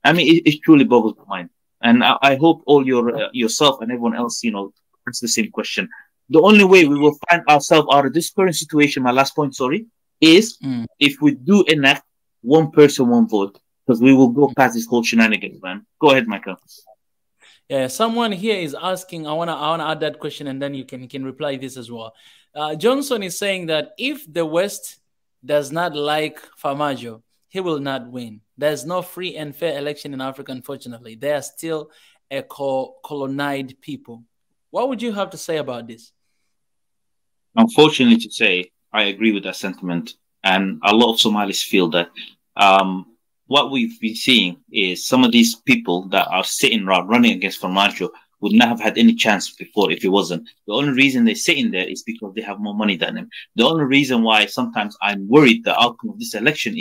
I mean, it truly boggles my mind. And I hope all yourself and everyone else, it's the same question. The only way we will find ourselves out of this current situation, my last point, is if we do enact one person, one vote, because we will go past this whole shenanigans, man. Go ahead, Michael. Yeah, someone here is asking, I wanna add that question, and then you can reply this as well. Johnson is saying that if the West does not like Farmajo, he will not win. There's no free and fair election in Africa, unfortunately. They are still a colonized people. What would you have to say about this? Unfortunately to say, I agree with that sentiment. And a lot of Somalis feel that what we've been seeing is some of these people that are sitting around running against Farmajo would not have had any chance before if it wasn't. The only reason they're sitting there is because they have more money than him. The only reason why sometimes I'm worried the outcome of this election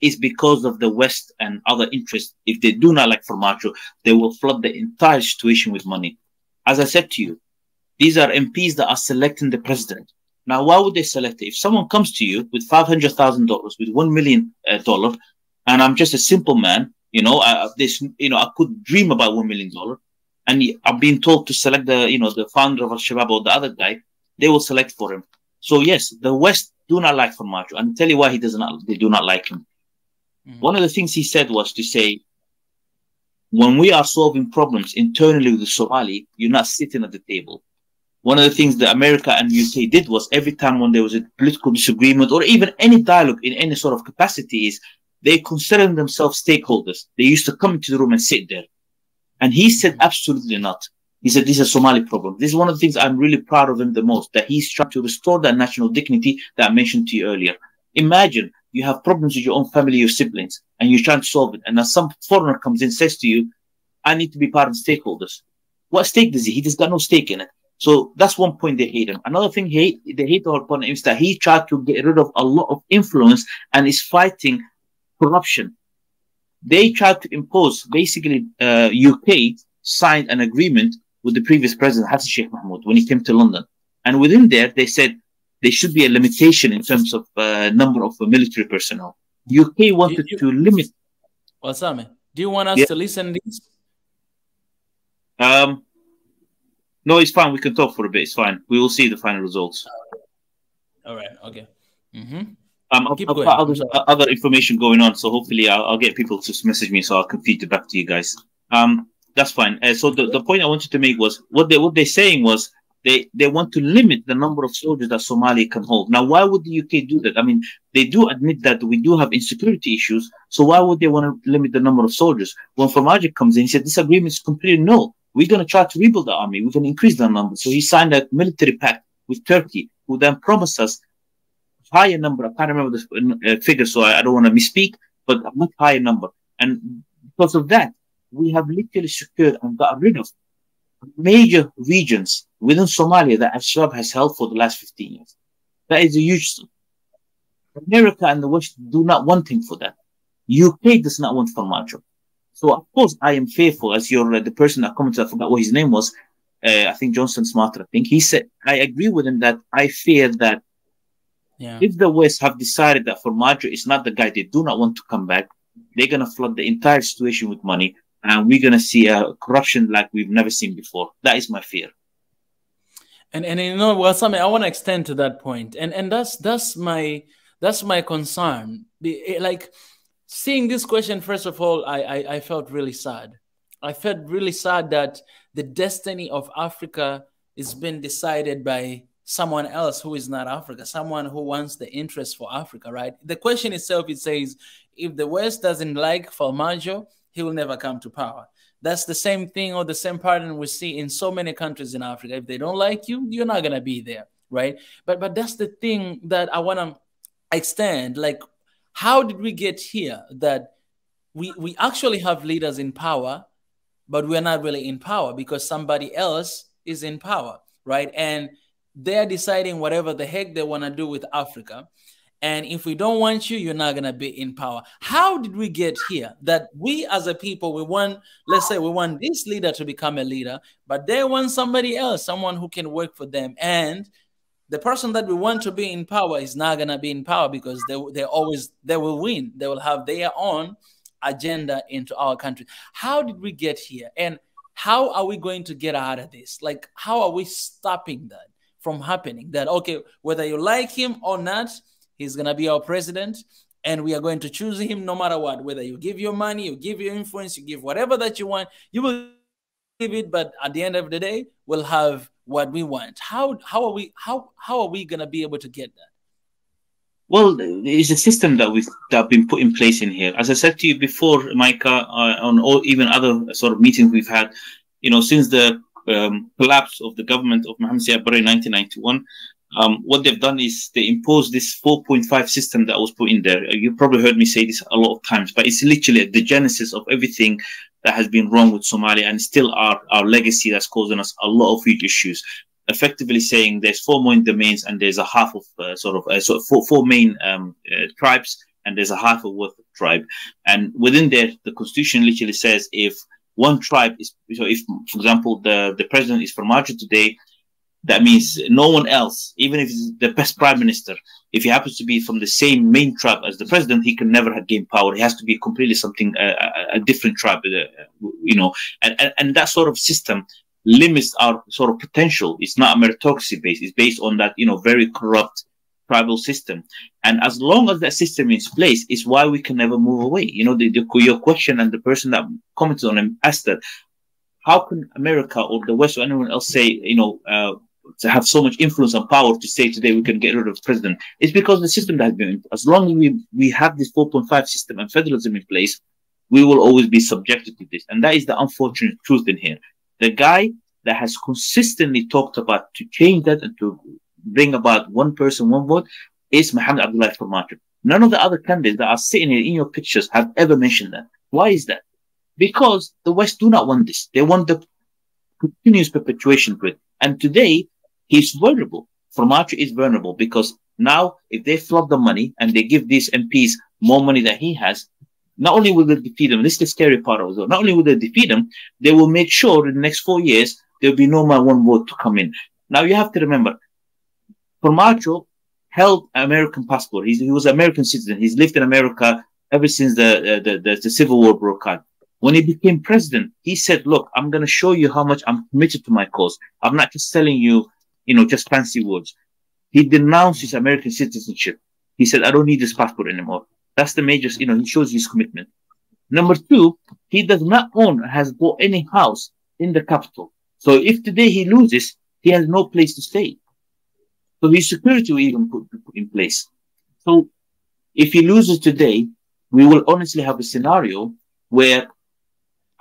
is because of the West and other interests. If they do not like Farmajo, they will flood the entire situation with money. As I said to you, these are MPs that are selecting the president. Now, why would they select it? If someone comes to you with $500,000, with $1 million, and I'm just a simple man. You know, I could dream about $1 million, and I'm being told to select the founder of Al-Shabaab or the other guy. They will select for him. So yes, the West do not like Farmajo, and I'll tell you why they do not like him. One of the things he said was to say, when we are solving problems internally with the Somali, you're not sitting at the table. One of the things that America and UK did was every time when there was a political disagreement or even any dialogue in any sort of capacity is they considered themselves stakeholders. They used to come into the room and sit there. And he said, absolutely not. He said, this is a Somali problem. This is one of the things I'm really proud of him the most, that he's trying to restore that national dignity that I mentioned to you earlier. Imagine you have problems with your own family, your siblings, and you're trying to solve it. And then some foreigner comes in and says to you, I need to be part of the stakeholders. What stake does he? He just got no stake in it. So that's one point they hate him. Another thing they hate upon him is that he tried to get rid of a lot of influence and is fighting corruption. They tried to impose, basically, UK signed an agreement with the previous president, Hassan Sheikh Mahmoud, when he came to London. And within there, they said there should be a limitation in terms of number of military personnel. UK wanted to limit. Well, Sami, do you want us to listen to this? No, it's fine. We can talk for a bit. It's fine. We will see the final results. All right. Okay. I've got other information going on, so hopefully I'll get people to message me, so I'll can feed it back to you guys. That's fine. So the point I wanted to make was what they're saying was they want to limit the number of soldiers that Somalia can hold. Now, why would the UK do that? I mean, they do admit that we do have insecurity issues, so why would they want to limit the number of soldiers? When Farmajo comes in, he said this agreement is completely no. We're going to try to rebuild the army. We're going to increase the number. So he signed a military pact with Turkey, who then promised us a higher number. I can't remember the figure, so I don't want to misspeak, but a much higher number. And because of that, we have literally secured and got rid of major regions within Somalia that Al-Shabaab has held for the last 15 years. That is a huge thing. America and the West do not want him for that. UK does not want Farmajo. So, of course, I am fearful, as the person that commented, I forgot what his name was, I think Johnson Smarter, I think. He said, I agree with him that I fear that if the West have decided that Farmajo is not the guy, they do not want to come back, they're going to flood the entire situation with money, and we're going to see a corruption like we've never seen before. That is my fear. And you know, well, Sami, I want to extend to that point, and that's my concern. Like, seeing this question, first of all, I felt really sad. I felt really sad that the destiny of Africa is being decided by someone else who is not Africa, someone who wants the interest for Africa, right? The question itself, it says, if the West doesn't like Farmajo, he will never come to power. That's the same thing or the same pattern we see in so many countries in Africa. If they don't like you, you're not going to be there, right? But that's the thing that I want to extend. Like, how did we get here that we actually have leaders in power, but we're not really in power because somebody else is in power, right? And they're deciding whatever the heck they want to do with Africa. And if we don't want you, you're not going to be in power. How did we get here? That we as a people, we want, let's say we want this leader to become a leader, but they want somebody else, someone who can work for them. And the person that we want to be in power is not going to be in power because they will win. They will have their own agenda into our country. How did we get here? And how are we going to get out of this? Like, how are we stopping that from happening? That, okay, whether you like him or not, he's going to be our president, and we are going to choose him no matter what. Whether you give your money, you give your influence, you give whatever that you want, you will give it, but at the end of the day, we'll have what we want. How are we going to be able to get that? Well, it's a system that been put in place in here. As I said to you before, Micah, on all even other sort of meetings we've had, you know, since the collapse of the government of Mohammed Siad Barre in 1991, what they've done is they imposed this 4.5 system that was put in there. You probably heard me say this a lot of times, but it's literally the genesis of everything that has been wrong with Somalia and still our legacy that's causing us a lot of huge issues. Effectively saying there's 4 main domains and there's a half of four main tribes and there's a half of worth of tribe. And within there, the constitution literally says if one tribe is, so if, for example, the president is Farmajo today, That means no one else, even if it's the best prime minister, if he happens to be from the same main tribe as the president, he can never gain power. He has to be completely something, a different tribe, you know, and that sort of system limits our sort of potential. It's not a meritocracy based. It's based on that, you know, very corrupt tribal system. And as long as that system is in place, is why we can never move away. You know, your question and the person that commented on him asked that, how can America or the West or anyone else say, you know, to have so much influence and power to say today we can get rid of the president? It's because the system that has been, as long as we have this 4.5 system and federalism in place, we will always be subjected to this. And that is the unfortunate truth in here. The guy that has consistently talked about to change that and to bring about one person, one vote is Mohamed Abdullahi Farmajo. None of the other candidates that are sitting here in your pictures have ever mentioned that. Why is that? Because the West do not want this. They want the continuous perpetuation to it. And today, he's vulnerable. Farmajo is vulnerable because now if they flood the money and they give these MPs more money than he has, not only will they defeat them, this is the scary part of it, not only will they defeat them, they will make sure in the next 4 years, there will be no more one vote to come in. Now you have to remember, Farmajo held an American passport. He was an American citizen. He's lived in America ever since the Civil War broke out. When he became president, he said, look, I'm going to show you how much I'm committed to my cause. I'm not just telling you, you know, just fancy words. He denounced his American citizenship. He said, I don't need this passport anymore. That's the major, you know, he shows his commitment. Number two, he does not own, has bought any house in the capital. So if today he loses, he has no place to stay. So his security will even put in place. So if he loses today, we will honestly have a scenario where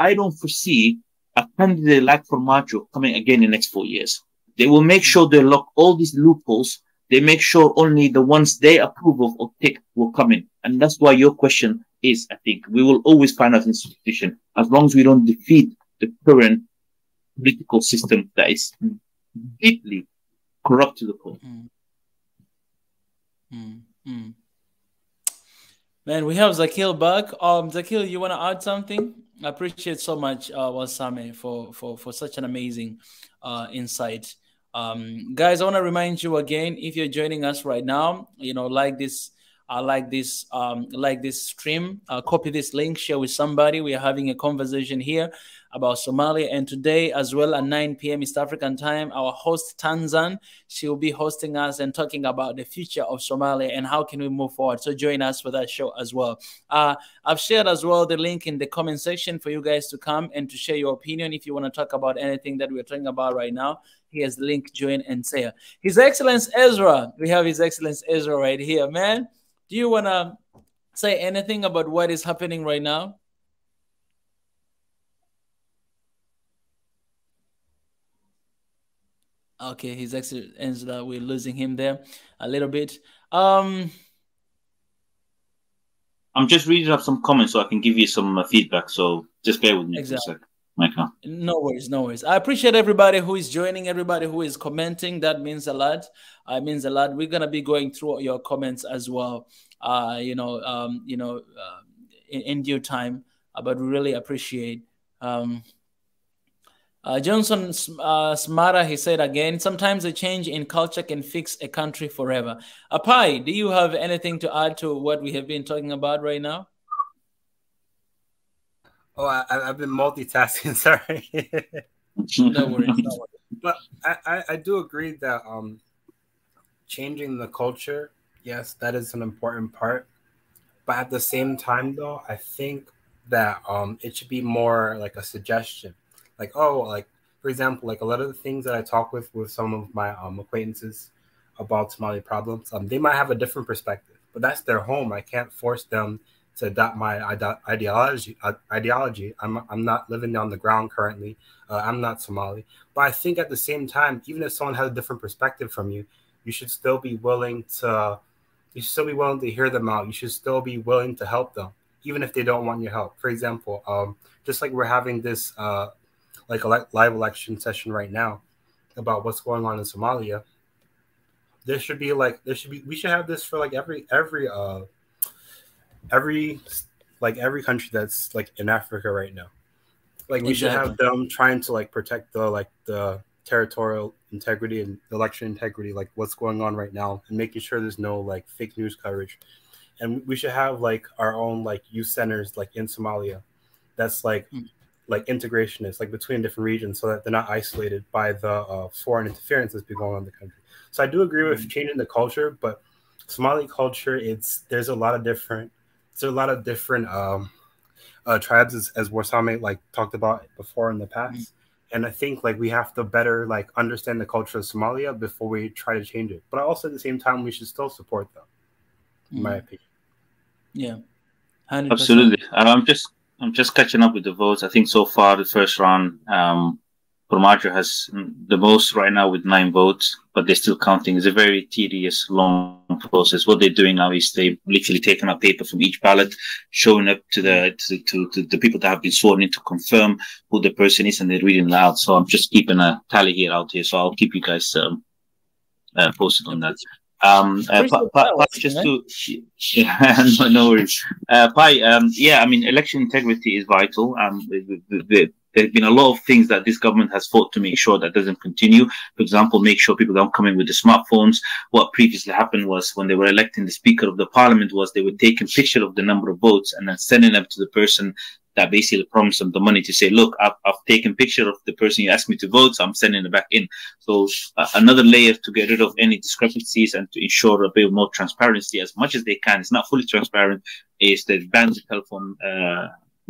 I don't foresee a candidate like Farmajo coming again in the next 4 years. They will make sure they lock all these loopholes. They make sure only the ones they approve of or pick will come in. And that's why your question is, I think, we will always find out in this position as long as we don't defeat the current political system that is deeply corrupt to the core. Man, we have Zakil back. Zakil, you want to add something? I appreciate so much, Wasame, for such an amazing insight. Guys, I want to remind you again, if you're joining us right now, you know, like this stream, copy this link, share with somebody. We are having a conversation here about Somalia, and today as well at 9 p.m. East African time, our host Tanzan, she will be hosting us and talking about the future of Somalia and how can we move forward. So join us for that show as well. I've shared as well the link in the comment section for you guys to come and to share your opinion if you want to talk about anything that we're talking about right now. Here's the link, join and say. His Excellence Ezra, we have His Excellence Ezra right here. Man, do you want to say anything about what is happening right now? Okay, His Excellence, we're losing him there a little bit. I'm just reading up some comments so I can give you some feedback. So just bear with me for a sec. Michael. No worries, no worries. I appreciate everybody who is joining, everybody who is commenting. That means a lot. It means a lot. We're gonna be going through your comments as well. In due time. But we really appreciate. Johnson Smara, he said again, sometimes a change in culture can fix a country forever. Apai, do you have anything to add to what we have been talking about right now? Oh, I've been multitasking, sorry. No worries. But I do agree that changing the culture, yes, that is an important part. But at the same time, though, I think that it should be more like a suggestion. Like, oh, like, for example, like a lot of the things that I talk with some of my acquaintances about Somali problems, they might have a different perspective, but that's their home. I can't force them to adopt my ideology. I'm not living on the ground currently. I'm not Somali. But I think at the same time, even if someone has a different perspective from you, you should still be willing to hear them out. You should still be willing to help them, even if they don't want your help. For example, just like we're having this like a live election session right now about what's going on in Somalia. We should have this for like every country that's like in Africa right now. Like we should have them trying to like protect the territorial integrity and election integrity, like what's going on right now, and making sure there's no like fake news coverage. And we should have like our own like youth centers like in Somalia that's like integrationist, like between different regions, so that they're not isolated by the foreign interference that's been going on in the country. So I do agree with changing the culture, but Somali culture, there's a lot of different tribes, as Warsame like talked about before in the past. And I think like we have to better like understand the culture of Somalia before we try to change it. But also at the same time, we should still support them, in my opinion. Yeah, 100%. Absolutely. I'm just catching up with the votes. I think so far the first round, Formaggio has the most right now with 9 votes, but they're still counting. It's a very tedious, long process. What they're doing now is they've literally taken a paper from each ballot, showing up to the people that have been sworn in to confirm who the person is, and they're reading loud. So I'm just keeping a tally here out here. So I'll keep you guys posted on that. Just to no worries. Yeah, I mean, election integrity is vital. There's been a lot of things that this government has fought to make sure that doesn't continue. For example, make sure people don't come in with the smartphones. What previously happened was when they were electing the Speaker of the Parliament was they would take a picture of the number of votes and then sending them to the person that basically promised them the money to say, look, I've taken a picture of the person you asked me to vote, so I'm sending it back in. So another layer to get rid of any discrepancies and to ensure a bit more transparency as much as they can. It's not fully transparent, is they ban the telephone,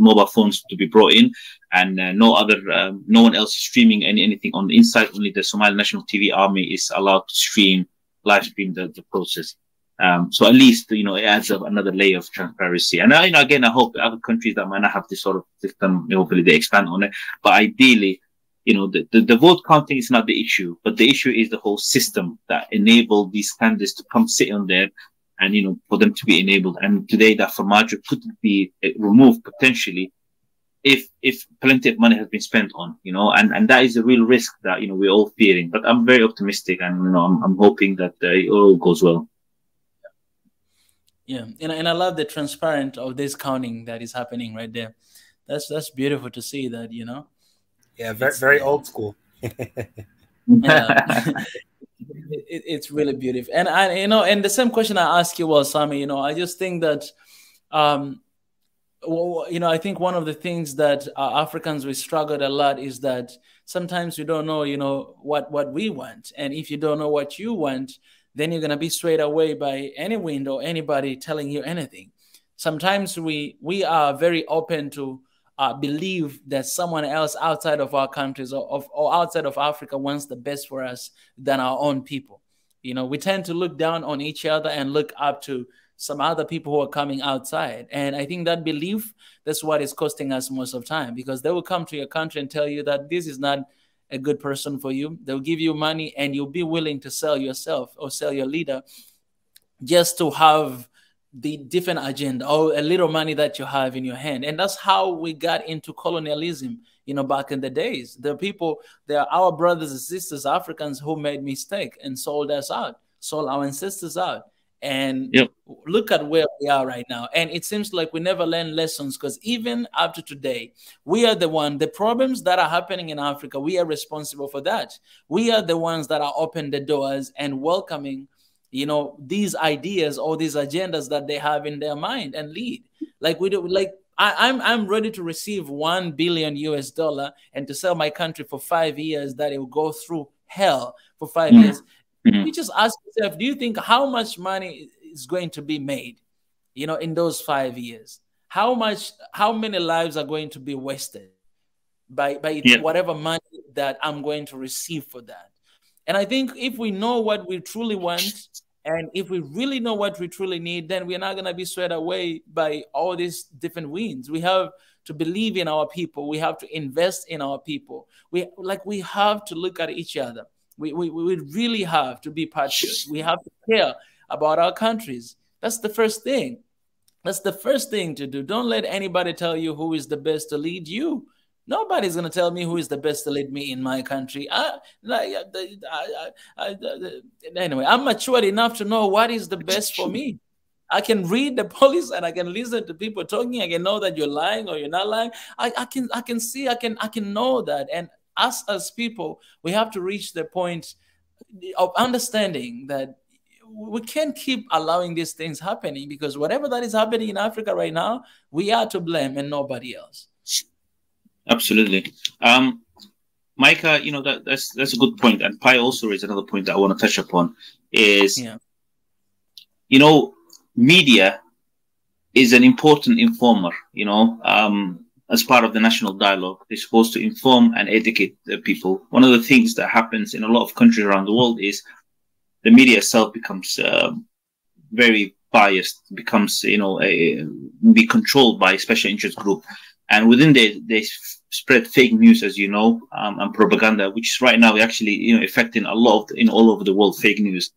mobile phones to be brought in, and no one else streaming anything on the inside. Only the Somali National TV Army is allowed to live stream the process. So at least, it adds up another layer of transparency. And again, I hope other countries that might not have this sort of system, hopefully they expand on it. But ideally, the vote counting is not the issue, but the issue is the whole system that enabled these candidates to come sit on there and, for them to be enabled. And today that Formaggio could be removed potentially if plenty of money has been spent on, and that is a real risk that, we're all fearing. But I'm very optimistic, and, I'm hoping that it all goes well. Yeah, and I love the transparent of this counting that is happening right there. That's beautiful to see that, Yeah, very old school. Yeah. It's really beautiful. And and the same question I asked you was, Sami, I just think that, I think one of the things that Africans, we struggled a lot is that sometimes we don't know, what we want. And if you don't know what you want, then you're going to be swayed away by any wind or anybody telling you anything. Sometimes we are very open to believe that someone else outside of our countries or outside of Africa wants the best for us than our own people. We tend to look down on each other and look up to some other people who are coming outside. And I think that belief, that's what is costing us most of the time, because they will come to your country and tell you that this is not a good person for you. They'll give you money and you'll be willing to sell yourself or sell your leader just to have the different agenda or a little money that you have in your hand. And that's how we got into colonialism, back in the days. There are our brothers and sisters, Africans, who made mistake and sold us out, sold our ancestors out. And look at where we are right now. And it seems like we never learn lessons, because even up to today, we are the problems that are happening in Africa, we are responsible for that. We are the ones that are opening the doors and welcoming, these ideas or these agendas that they have in their mind and lead. Like we do, like I'm ready to receive $1 billion and to sell my country for 5 years, that it will go through hell for 5 years. You just ask yourself, do you think how much money is going to be made, in those 5 years? How many lives are going to be wasted by whatever money that I'm going to receive for that? And I think if we know what we truly want, and if we really know what we truly need, then we're not going to be swayed away by all these different winds. We have to believe in our people. We have to invest in our people. We have to look at each other. We really have to be patriots. We have to care about our countries. That's the first thing. That's the first thing to do. Don't let anybody tell you who is the best to lead you. Nobody's going to tell me who is the best to lead me in my country. Anyway, I'm matured enough to know what is the best for me. I can read the police and I can listen to people talking. I can know that you're lying or you're not lying. I can see, I can know that. And us as people, we have to reach the point of understanding that we can't keep allowing these things happening, because whatever that is happening in Africa right now, we are to blame and nobody else. Absolutely. Micah, that's a good point. And Pi also raised another point that I want to touch upon is, media is an important informer, as part of the national dialogue. They're supposed to inform and educate the people. One of the things that happens in a lot of countries around the world is the media itself becomes very biased, becomes, be controlled by a special interest group. And within they spread fake news, as you know, and propaganda, which is right now actually, affecting a lot of, all over the world, fake news.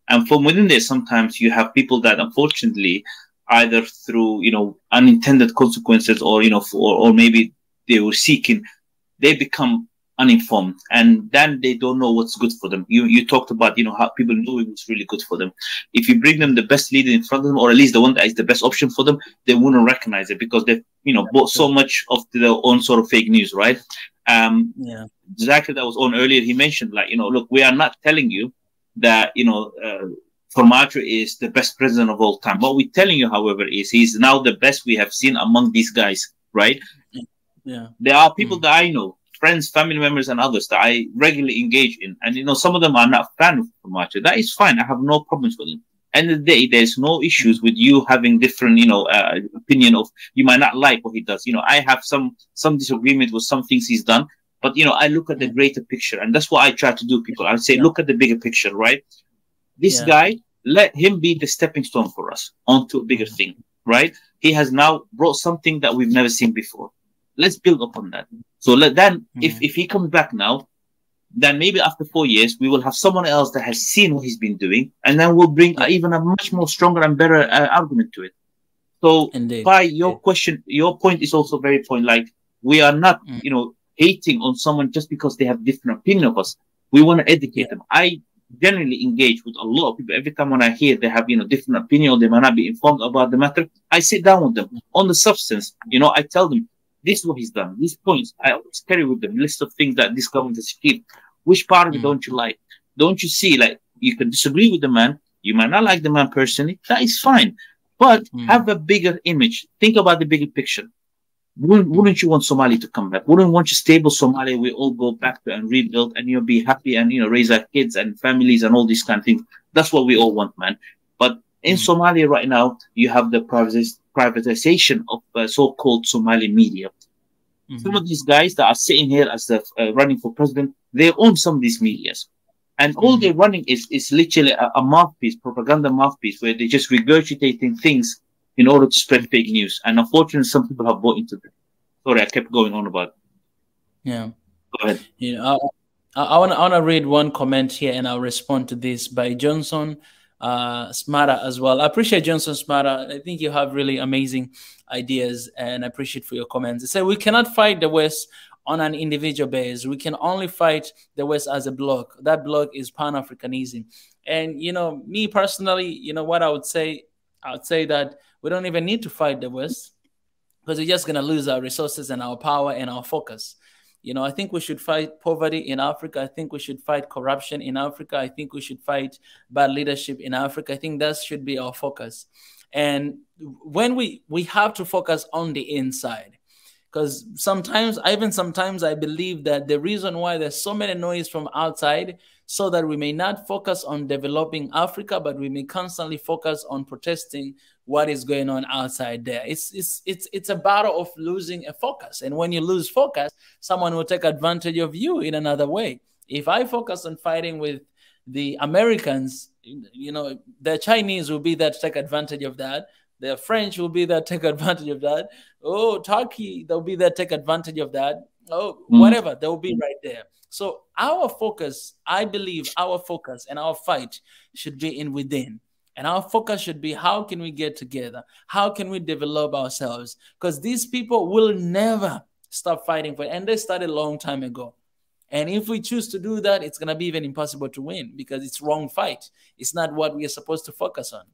And from within there, sometimes you have people that unfortunately, either through, unintended consequences or, or maybe they were seeking, they become uninformed, and then they don't know what's good for them. You talked about, how people know what's really good for them. If you bring them the best leader in front of them, or at least the one that is the best option for them, they wouldn't recognize it because they've, bought so much of their own sort of fake news, right? Exactly, that was on earlier. He mentioned, like, look, we are not telling you that, Formaggio is the best president of all time. What we're telling you, however, is he's now the best we have seen among these guys, right? Yeah. There are people that I know, friends, family members, and others that I regularly engage in. And, some of them are not fan of Formaggio. That is fine. I have no problems with them. End of the day, there's no issues with you having different, opinion of, you might not like what he does. I have some disagreement with some things he's done, but, I look at the greater picture. And that's what I try to do, people. I say, look at the bigger picture, right? This guy, let him be the stepping stone for us onto a bigger thing, right? He has now brought something that we've never seen before. Let's build upon that. So if he comes back now, then maybe after 4 years, we will have someone else that has seen what he's been doing, and then we'll bring even a much more stronger and better argument to it. So, by your question, your point is also very point. Like, we are not, hating on someone just because they have different opinion of us. We want to educate them. I generally engage with a lot of people. Every time when I hear they have, different opinion, or they might not be informed about the matter, I sit down with them on the substance. I tell them, this is what he's done. These points, I always carry with them a list of things that this government has achieved. Which part of it don't you like? Don't you see, like, you can disagree with the man. You might not like the man personally. That is fine. But have a bigger image. Think about the bigger picture. Wouldn't you want Somalia to come back? Wouldn't you want a stable Somalia? We all go back to and rebuild and, be happy and, raise our kids and families and all these kind of things. That's what we all want, man. But in Somalia right now, you have the privatization of so-called Somali media. Some of these guys that are sitting here as the running for president, they own some of these medias. And all they're running is literally a mouthpiece, propaganda mouthpiece, where they're just regurgitating things in order to spread fake news. And unfortunately, some people have bought into that. Sorry, I kept going on about it. Yeah. Go ahead. I want to read one comment here, and I'll respond to this by Johnson Smara as well. I appreciate Johnson Smara. I think you have really amazing ideas, and I appreciate for your comments. They say we cannot fight the West on an individual basis. We can only fight the West as a bloc. That bloc is Pan-Africanism. And, me personally, what I would say that we don't even need to fight the West, because we're just going to lose our resources and our power and our focus. I think we should fight poverty in Africa. I think we should fight corruption in Africa. I think we should fight bad leadership in Africa. I think that should be our focus. And when we have to focus on the inside, because sometimes I believe that the reason why there's so many noise from outside, so that we may not focus on developing Africa, but we may constantly focus on protesting what is going on outside there. It's a battle of losing a focus. And when you lose focus, someone will take advantage of you in another way. If I focus on fighting with the Americans, the Chinese will be there to take advantage of that. The French will be there to take advantage of that. Oh, Turkey, they'll be there to take advantage of that. Oh, whatever, they'll be right there. So our focus, I believe our focus and our fight should be in within. And our focus should be, how can we get together? How can we develop ourselves? Because these people will never stop fighting for it. And they started a long time ago. And if we choose to do that, it's going to be even impossible to win, because it's wrong fight. It's not what we are supposed to focus on.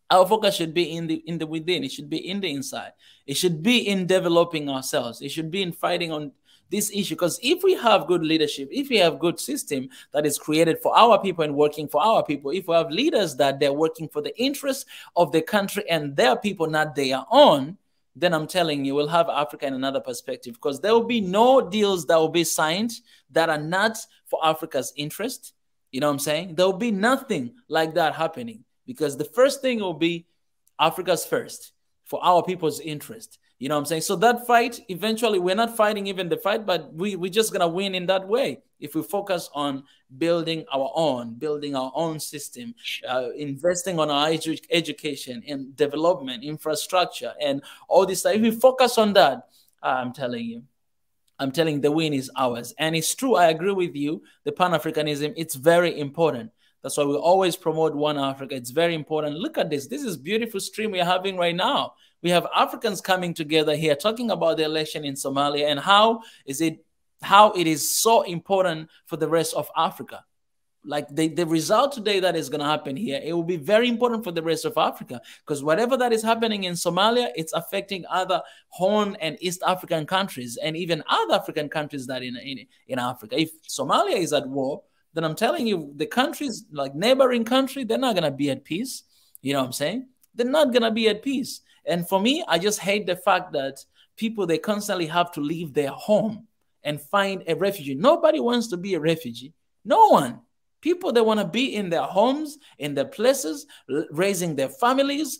Our focus should be in the within. It should be in the inside. It should be in developing ourselves. It should be in fighting on this issue. Because if we have good leadership, if we have good system that is created for our people and working for our people, if we have leaders that they're working for the interests of the country and their people, not their own, then I'm telling you, we'll have Africa in another perspective, because there will be no deals that will be signed that are not for Africa's interest. You know what I'm saying? There will be nothing like that happening, because the first thing will be Africa's first, for our people's interest. You know what I'm saying? So that fight, eventually, we're not fighting even the fight, but we're just going to win in that way if we focus on building our own system, investing on our education and development, infrastructure, and all this stuff. If we focus on that, I'm telling you, the win is ours. And it's true, I agree with you, the Pan-Africanism, it's very important. That's why we always promote One Africa. It's very important. Look at this. This is beautiful stream we're having right now. We have Africans coming together here talking about the election in Somalia and how it is so important for the rest of Africa. Like the result today that is going to happen here, it will be very important for the rest of Africa, because whatever that is happening in Somalia, it's affecting other Horn and East African countries and even other African countries that in Africa. If Somalia is at war, then I'm telling you, the countries, like neighboring country, they're not going to be at peace. You know what I'm saying? They're not going to be at peace. And for me, I just hate the fact that people, they constantly have to leave their home and find a refugee. Nobody wants to be a refugee. No one. People, they want to be in their homes, in their places, raising their families,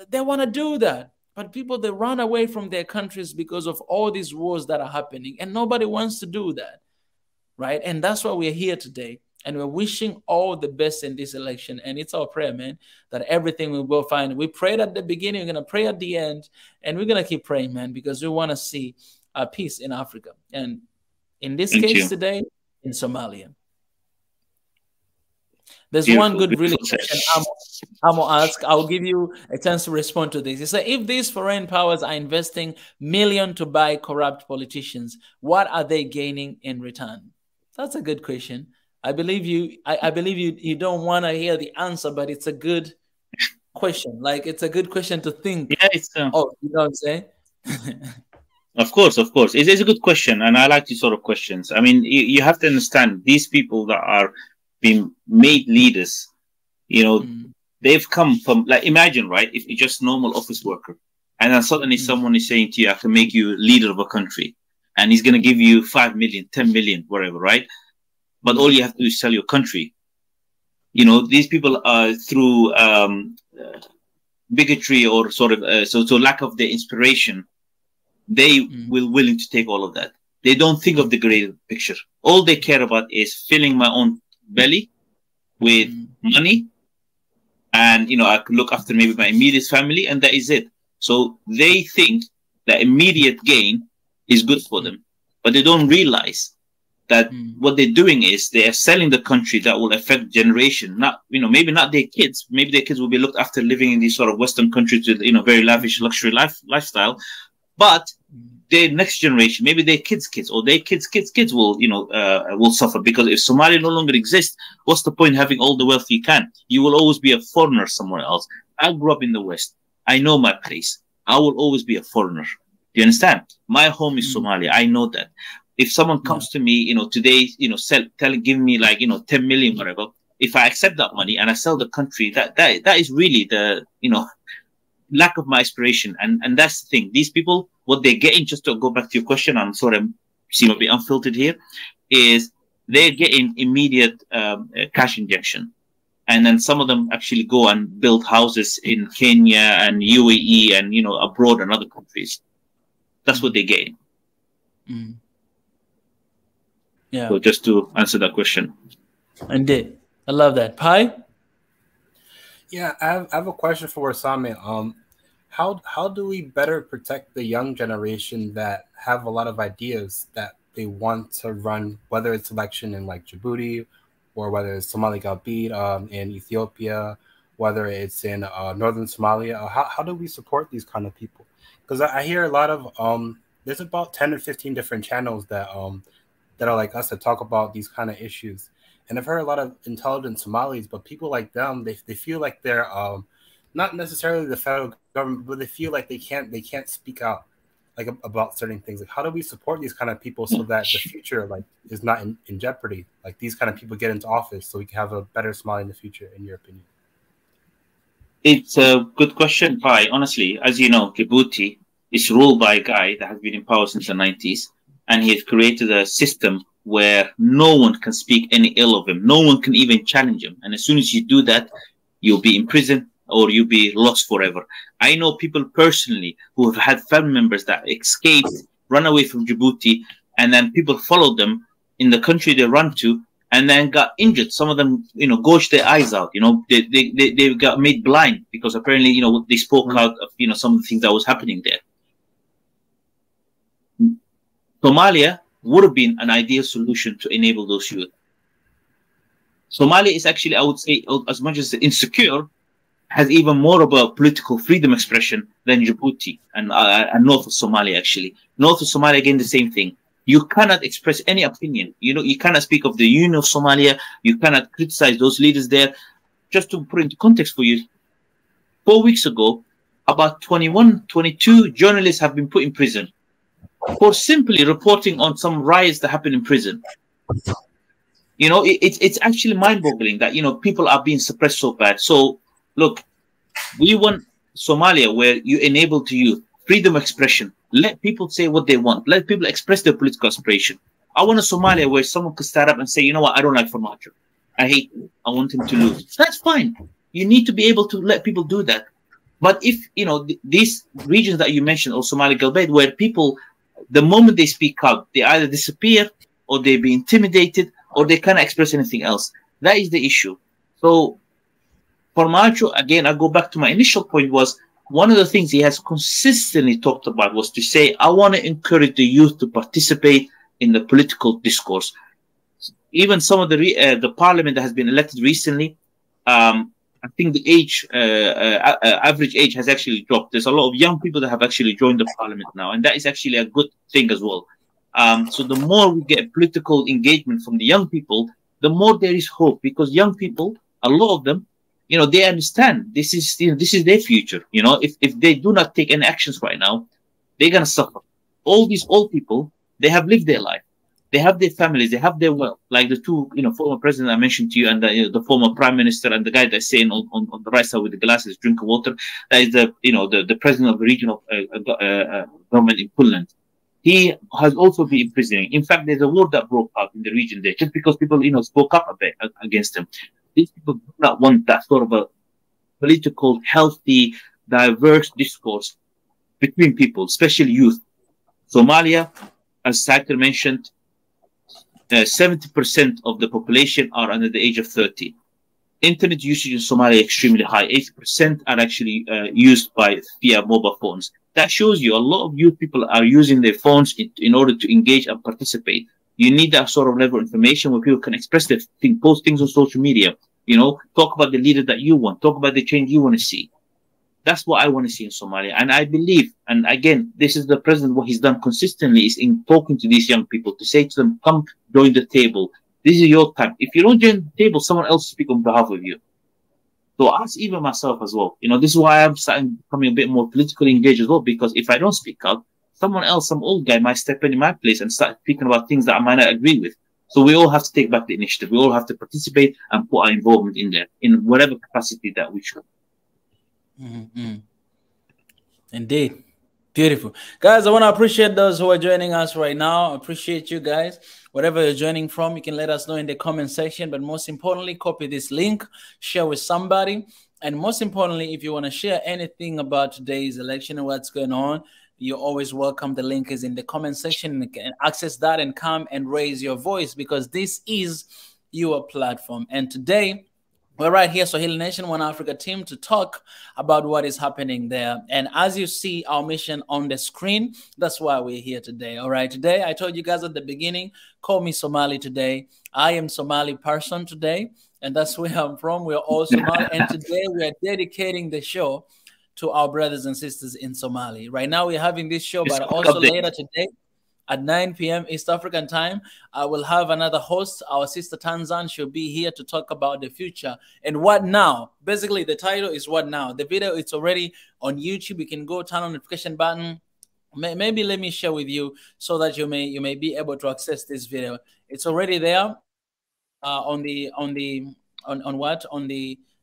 they want to do that. But people, they run away from their countries because of all these wars that are happening, and nobody wants to do that. Right? And that's why we're here today. And we're wishing all the best in this election. And it's our prayer, man, that everything will go fine. We prayed at the beginning, we're going to pray at the end, and we're going to keep praying, man, because we want to see peace in Africa. And in this case today, in Somalia. There's one good really question I'm going to ask. I'll give you a chance to respond to this. He said, if these foreign powers are investing millions to buy corrupt politicians, what are they gaining in return? That's a good question. I believe you don't want to hear the answer, but it's a good question. Like, it's a good question to think. Yeah, it's you know what I'm saying? Of course. It's a good question, and I like these sort of questions. I mean, you have to understand, these people that are being made leaders, you know, they've come from, like, imagine, right, if you're just normal office worker, and then suddenly someone is saying to you, I can make you leader of a country, and he's going to give you 5 million, 10 million, whatever, right? But all you have to do is sell your country. You know, these people are through bigotry or sort of so lack of the inspiration, they will willing to take all of that. They don't think of the greater picture. All they care about is filling my own belly with money, and you know, I can look after maybe my immediate family, and that is it. So they think that immediate gain is good for them, but they don't realize that what they're doing is they are selling the country that will affect generation. Not, you know, maybe not their kids. Maybe their kids will be looked after living in these sort of Western countries with, you know, very lavish luxury lifestyle, but their next generation, maybe their kids' or their kids' will, you know, will suffer, because if Somalia no longer exists, what's the point having all the wealth you can? You will always be a foreigner somewhere else. I grew up in the West. I know my place. I will always be a foreigner. Do you understand? My home is Somalia. I know that. If someone comes to me, you know, today, you know, giving me like, you know, 10 million, whatever, if I accept that money and I sell the country, that is really the, you know, lack of my aspiration. And that's the thing. These people, what they're getting, just to go back to your question, I'm sort of seem a bit unfiltered here, is they're getting immediate cash injection. And then some of them actually go and build houses in Kenya and UAE and, you know, abroad and other countries. That's what they're getting. Yeah. So just to answer that question. Indeed. I love that. Pi? Yeah, I have a question for Osame. How do we better protect the young generation that have a lot of ideas that they want to run, whether it's election in like Djibouti, or whether it's Somalia got beat in Ethiopia, whether it's in northern Somalia? How do we support these kind of people? Because I hear a lot of there's about 10 or 15 different channels that are like us that talk about these kind of issues. And I've heard a lot of intelligent Somalis, but people like them, they feel like they're not necessarily the federal government, but they feel like they can't speak out. like about certain things. Like, how do we support these kind of people so that the future like is not in jeopardy? Like these kind of people get into office so we can have a better Somalia in the future, in your opinion? It's a good question, Pai. Honestly, as you know, Djibouti is ruled by a guy that has been in power since the 90s, and he has created a system where no one can speak any ill of him. No one can even challenge him. And as soon as you do that, you'll be in prison or you'll be lost forever. I know people personally who have had family members that escaped, run away from Djibouti, and then people followed them in the country they run to, and then got injured. Some of them, gouged their eyes out. They got made blind because apparently, they spoke out of, some of the things that was happening there. Somalia would have been an ideal solution to enable those youth. Somalia is actually, I would say, as much as insecure, has even more of a political freedom expression than Djibouti and north of Somalia, actually. North of Somalia, again, the same thing. You cannot express any opinion. You cannot speak of the Union of Somalia. You cannot criticize those leaders there. Just to put into context for you, 4 weeks ago, about 22 journalists have been put in prison for simply reporting on some riots that happened in prison. It's actually mind-boggling that, people are being suppressed so bad. So, look, we want Somalia where you enable to youth freedom of expression. Let people say what they want. Let people express their political aspiration. I want a Somalia where someone could stand up and say, you know what, I don't like Farmajo. I hate him. I want him to lose. That's fine. You need to be able to let people do that. But if, these regions that you mentioned, or Somali Galbeed, where people, the moment they speak out, they either disappear or they be intimidated or they cannot express anything else. That is the issue. So Farmajo, again, I go back to my initial point, was one of the things he has consistently talked about was to say, I want to encourage the youth to participate in the political discourse. Even some of the parliament that has been elected recently, I think the average age has actually dropped. There's a lot of young people that have actually joined the parliament now, and that is actually a good thing as well. So the more we get political engagement from the young people, the more there is hope, because young people, a lot of them, they understand this is their future. If they do not take any actions right now, they're gonna suffer. All these old people, they have lived their life, they have their families, they have their wealth. Like the two, former president I mentioned to you, and the former prime minister, and the guy that's saying on the right side with the glasses, drink water. That is the president of the regional government in Puntland. He has also been imprisoning. In fact, there's a war that broke out in the region there just because people, spoke up a bit against him. These people do not want that sort of a political, healthy, diverse discourse between people, especially youth. Somalia, as Saker mentioned, 70% of the population are under the age of 30. Internet usage in Somalia is extremely high. 80% are actually used via mobile phones. That shows you a lot of youth people are using their phones in order to engage and participate. You need that sort of level of information where people can express their thing, post things on social media, talk about the leader that you want, talk about the change you want to see. That's what I want to see in Somalia. And I believe, and again, this is the president, what he's done consistently is in talking to these young people to say to them, come join the table. This is your time. If you don't join the table, someone else will speak on behalf of you. So ask even myself as well. This is why I'm starting becoming a bit more politically engaged as well, because if I don't speak out, someone else, some old guy might step in my place and start speaking about things that I might not agree with. So we all have to take back the initiative. We all have to participate and put our involvement in there, in whatever capacity that we should. Mm-hmm. Indeed. Beautiful. Guys, I want to appreciate those who are joining us right now. I appreciate you guys. Wherever you're joining from, you can let us know in the comment section. But most importantly, copy this link, share with somebody. And most importantly, if you want to share anything about today's election and what's going on, you're always welcome. The link is in the comment section. You can access that and come and raise your voice, because this is your platform. And today, we're right here, Swahili Nation, One Africa team, to talk about what is happening there. And as you see our mission on the screen, that's why we're here today. All right, today, I told you guys at the beginning, call me Somali today. I am Somali person today, and that's where I'm from. We're all Somali. And today, we are dedicating the show to our brothers and sisters in Somalia. Right now, we're having this show, but also later today, at 9 p.m. East African time, I will have another host. Our sister Tanzan she'll be here to talk about the future and what now. Basically, the title is What Now. The video is already on YouTube. You can go turn on the notification button, maybe let me share with you so that you may be able to access this video. It's already there on the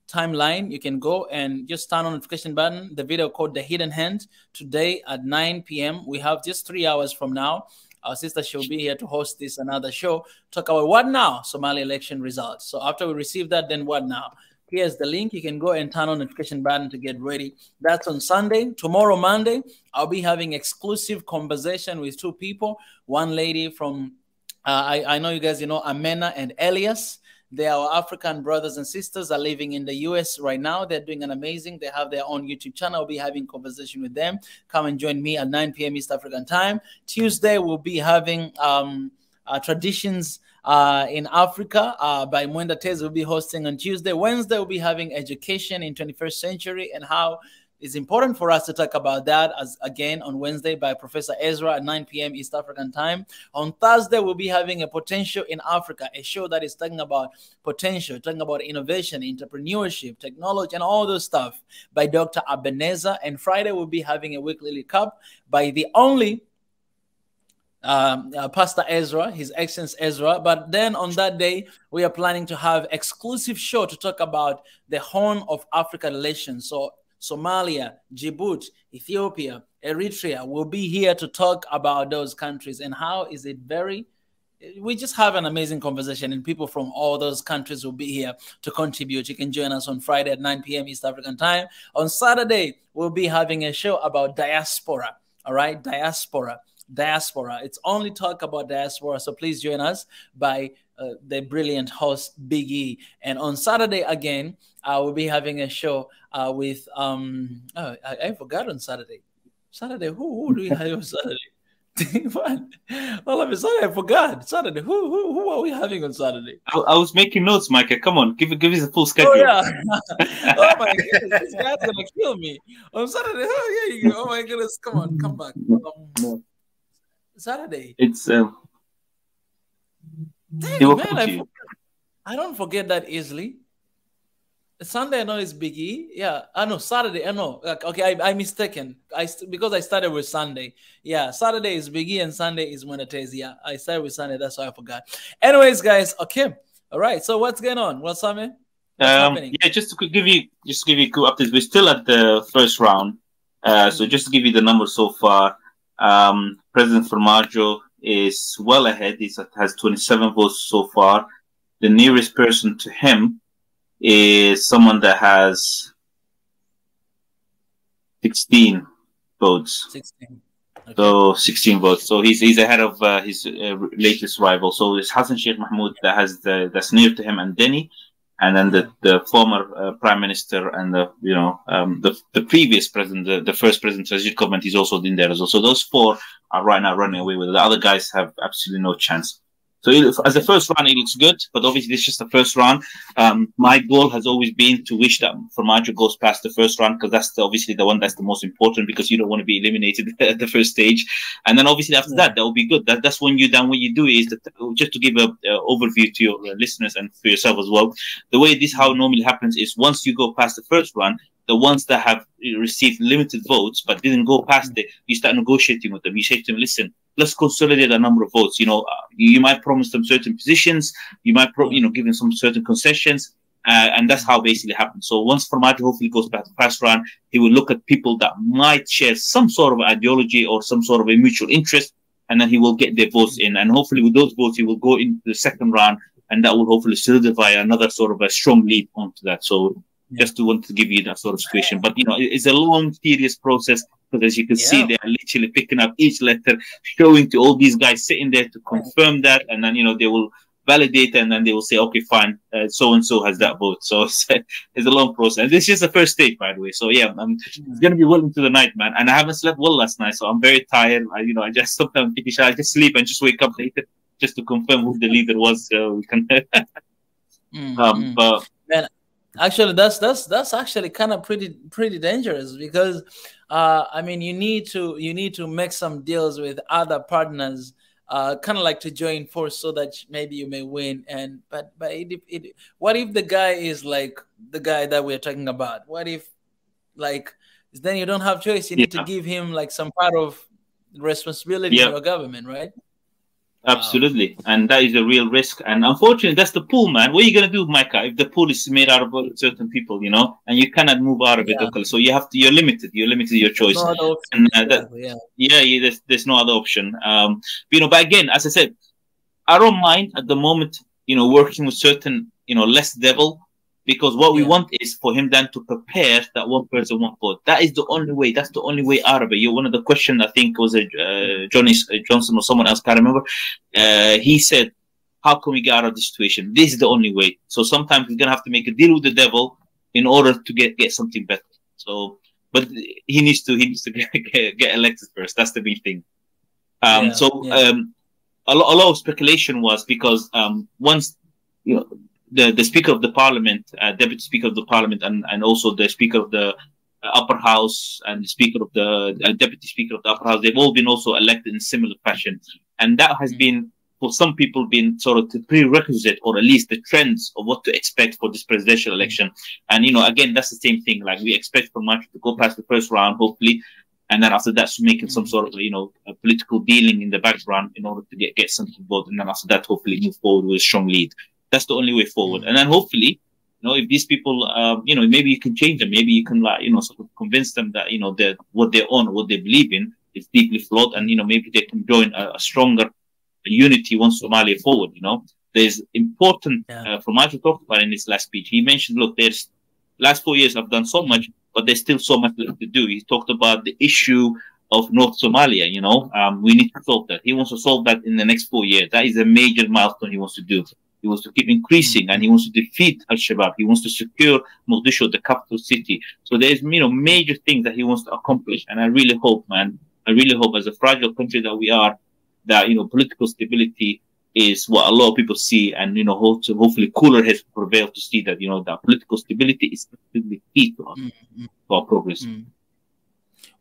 timeline. You can go and just turn on the notification button. The video called The Hidden Hand. Today at 9 p.m. We have just 3 hours from now. Our sister, she'll be here to host this another show. Talk about what now? Somali election results. So after we receive that, then what now? Here's the link. You can go and turn on the notification button to get ready. That's on Sunday. Tomorrow, Monday, I'll be having exclusive conversation with 2 people. One lady from, I know you guys, you know, Amena and Elias. They are our African brothers and sisters, are living in the US right now. They're doing an amazing. They have their own YouTube channel. I'll be having conversation with them. Come and join me at 9 p.m. East African time. Tuesday, we'll be having traditions in Africa by Mwenda Tez. Will be hosting on Tuesday. Wednesday, we'll be having education in 21st century and how it's important for us to talk about that, as again on Wednesday by Professor Ezra at 9 p.m. East African time. On Thursday, we'll be having a Potential in Africa, a show that is talking about potential, talking about innovation, entrepreneurship, technology, and all those stuff by Dr. Abeneza. And Friday, we'll be having a weekly recap by the only Pastor Ezra, His Excellency Ezra. But then on that day, we are planning to have exclusive show to talk about the Horn of Africa relations. So Somalia, Djibouti, Ethiopia, Eritrea will be here to talk about those countries and how is it we just have an amazing conversation and people from all those countries will be here to contribute. You can join us on Friday at 9 p.m. East African time. On Saturday, we'll be having a show about diaspora, all right? Diaspora. It's only talk about diaspora, so please join us by the brilliant host Big E. And on Saturday again, we'll be having a show with I forgot on Saturday. Who do we have on Saturday? All of a sudden I forgot. Saturday. Who are we having on Saturday? I was making notes, Micah. Come on, give us a full schedule. Oh yeah. Oh my goodness, this guy's gonna kill me on Saturday. Oh yeah, you go. Oh my goodness, come on, come back. Saturday. It's Dang, man, I don't forget that easily. Sunday, I know it's Big E. Yeah, I know Saturday. I know. Okay, I mistaken. Because I started with Sunday. Yeah, Saturday is Big E and Sunday is Monatez. Yeah, I started with Sunday. That's why I forgot. Anyways, guys. Okay. All right. So what's going on? What's happening? Yeah, just to give you good updates. We're still at the first round. So just to give you the numbers so far, President Formaggio is well ahead. He has 27 votes so far. The nearest person to him is someone that has 16 votes. 16. Okay. So 16 votes. So he's ahead of his latest rival. So it's Hassan Sheikh Mahmoud that has that's near to him, and Denny, and then the former prime minister and the previous president, the first president of the government, he's also in there as well. So those 4 are right now running away with it. The other guys have absolutely no chance. So as a first round, it looks good, but obviously it's just the first round. My goal has always been to wish that Formaggio goes past the first round, because that's obviously the one that's the most important, because you don't want to be eliminated at the first stage. And then obviously after that will be good. That's when you done. What you do is that, just to give an overview to your listeners and for yourself as well. The way how it normally happens is once you go past the first round, the ones that have received limited votes but didn't go past it, you start negotiating with them. You say to them, listen, let's consolidate a number of votes. You might promise them certain positions, you might give them some certain concessions, and that's how basically happens. So once Formaggio hopefully goes past the first round, he will look at people that might share some sort of ideology or some sort of a mutual interest, and then he will get their votes in. And hopefully with those votes, he will go into the second round, and that will hopefully solidify another sort of a strong lead onto that. So just to want to give you that sort of situation. But, it's a long, tedious process, because as you can see, they are literally picking up each letter, showing to all these guys sitting there to confirm that. And then, they will validate, and then they will say, okay, fine, so-and-so has that vote. So it's a long process. And this is the first stage, by the way. So, yeah, it's going to be well into the night, man. And I haven't slept well last night, so I'm very tired. I just sometimes take a shower, I just sleep and just wake up later just to confirm who the leader was. So we can... but... Man, actually, that's actually kind of pretty dangerous, because you need to make some deals with other partners, kind of like to join force so that maybe you may win. And but what if the guy is like the guy that we're talking about? What if then you don't have choice? You need to give him like some part of responsibility in your government, right? Absolutely. Wow. And that is a real risk. And unfortunately, that's the pool, man. What are you going to do, Micah, if the pool is made out of certain people, you know, and you cannot move out of it locally? So you're limited. You're limited your choice. No other option. And there's no other option. You know, but again, as I said, I don't mind at the moment, you know, working with certain, you know, less devil, because what we want is for him then to prepare that one person, one vote. That is the only way. That's the only way out of it. One of the questions, I think, was Johnson or someone else, can't remember. He said, how can we get out of this situation? This is the only way. So sometimes we're going to have to make a deal with the devil in order to get something better. So, but he needs to get elected first. That's the big thing. A lot of speculation was because once, you know, the Speaker of the Parliament, Deputy Speaker of the Parliament, and also the Speaker of the Upper House and the Speaker of the Deputy Speaker of the Upper House, they've all been also elected in similar fashion. And that has been, for some people, been sort of the prerequisite, or at least the trends of what to expect for this presidential election. And, you know, again, that's the same thing. Like, we expect for much to go past the first round, hopefully. And then after that, making some sort of, you know, a political dealing in the background in order to get something voted. And then after that, hopefully move forward with a strong lead. That's the only way forward. And then hopefully, you know, if these people, you know, maybe you can change them. Maybe you can, like, you know, sort of convince them that, you know, that what they own, what they believe in is deeply flawed. And, you know, maybe they can join a stronger unity once Somalia forward, you know. There's important, from what you talked about in his last speech, he mentioned, look, there's last 4 years I've done so much, but there's still so much left to do. He talked about the issue of North Somalia, you know. We need to solve that. He wants to solve that in the next 4 years. That is a major milestone he wants to do. He wants to keep increasing, and he wants to defeat Al-Shabaab. He wants to secure Mogadishu, the capital city. So there's, you know, major things that he wants to accomplish. And I really hope, man, I really hope, as a fragile country that we are, that, you know, political stability is what a lot of people see, and, you know, hopefully cooler heads prevail to see that, you know, that political stability is absolutely key to us, to our progress.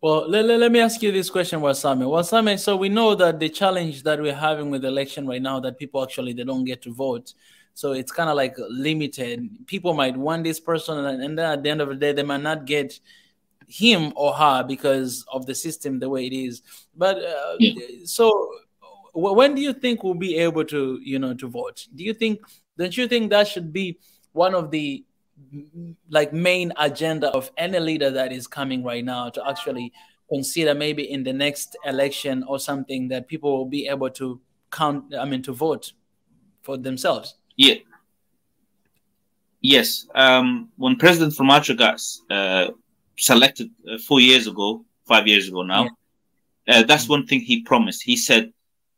Well, let me ask you this question, Wasame. Wasame, so we know that the challenge that we're having with the election right now, that people actually, they don't get to vote. So it's kind of like limited. People might want this person, and then at the end of the day, they might not get him or her because of the system, the way it is. But so when do you think we'll be able to, you know, to vote? Don't you think that should be one of the, like, main agenda of any leader that is coming right now, to actually consider maybe in the next election or something that people will be able to to vote for themselves? Yeah. Yes. When President Formaggio got selected 5 years ago now, that's one thing he promised. He said,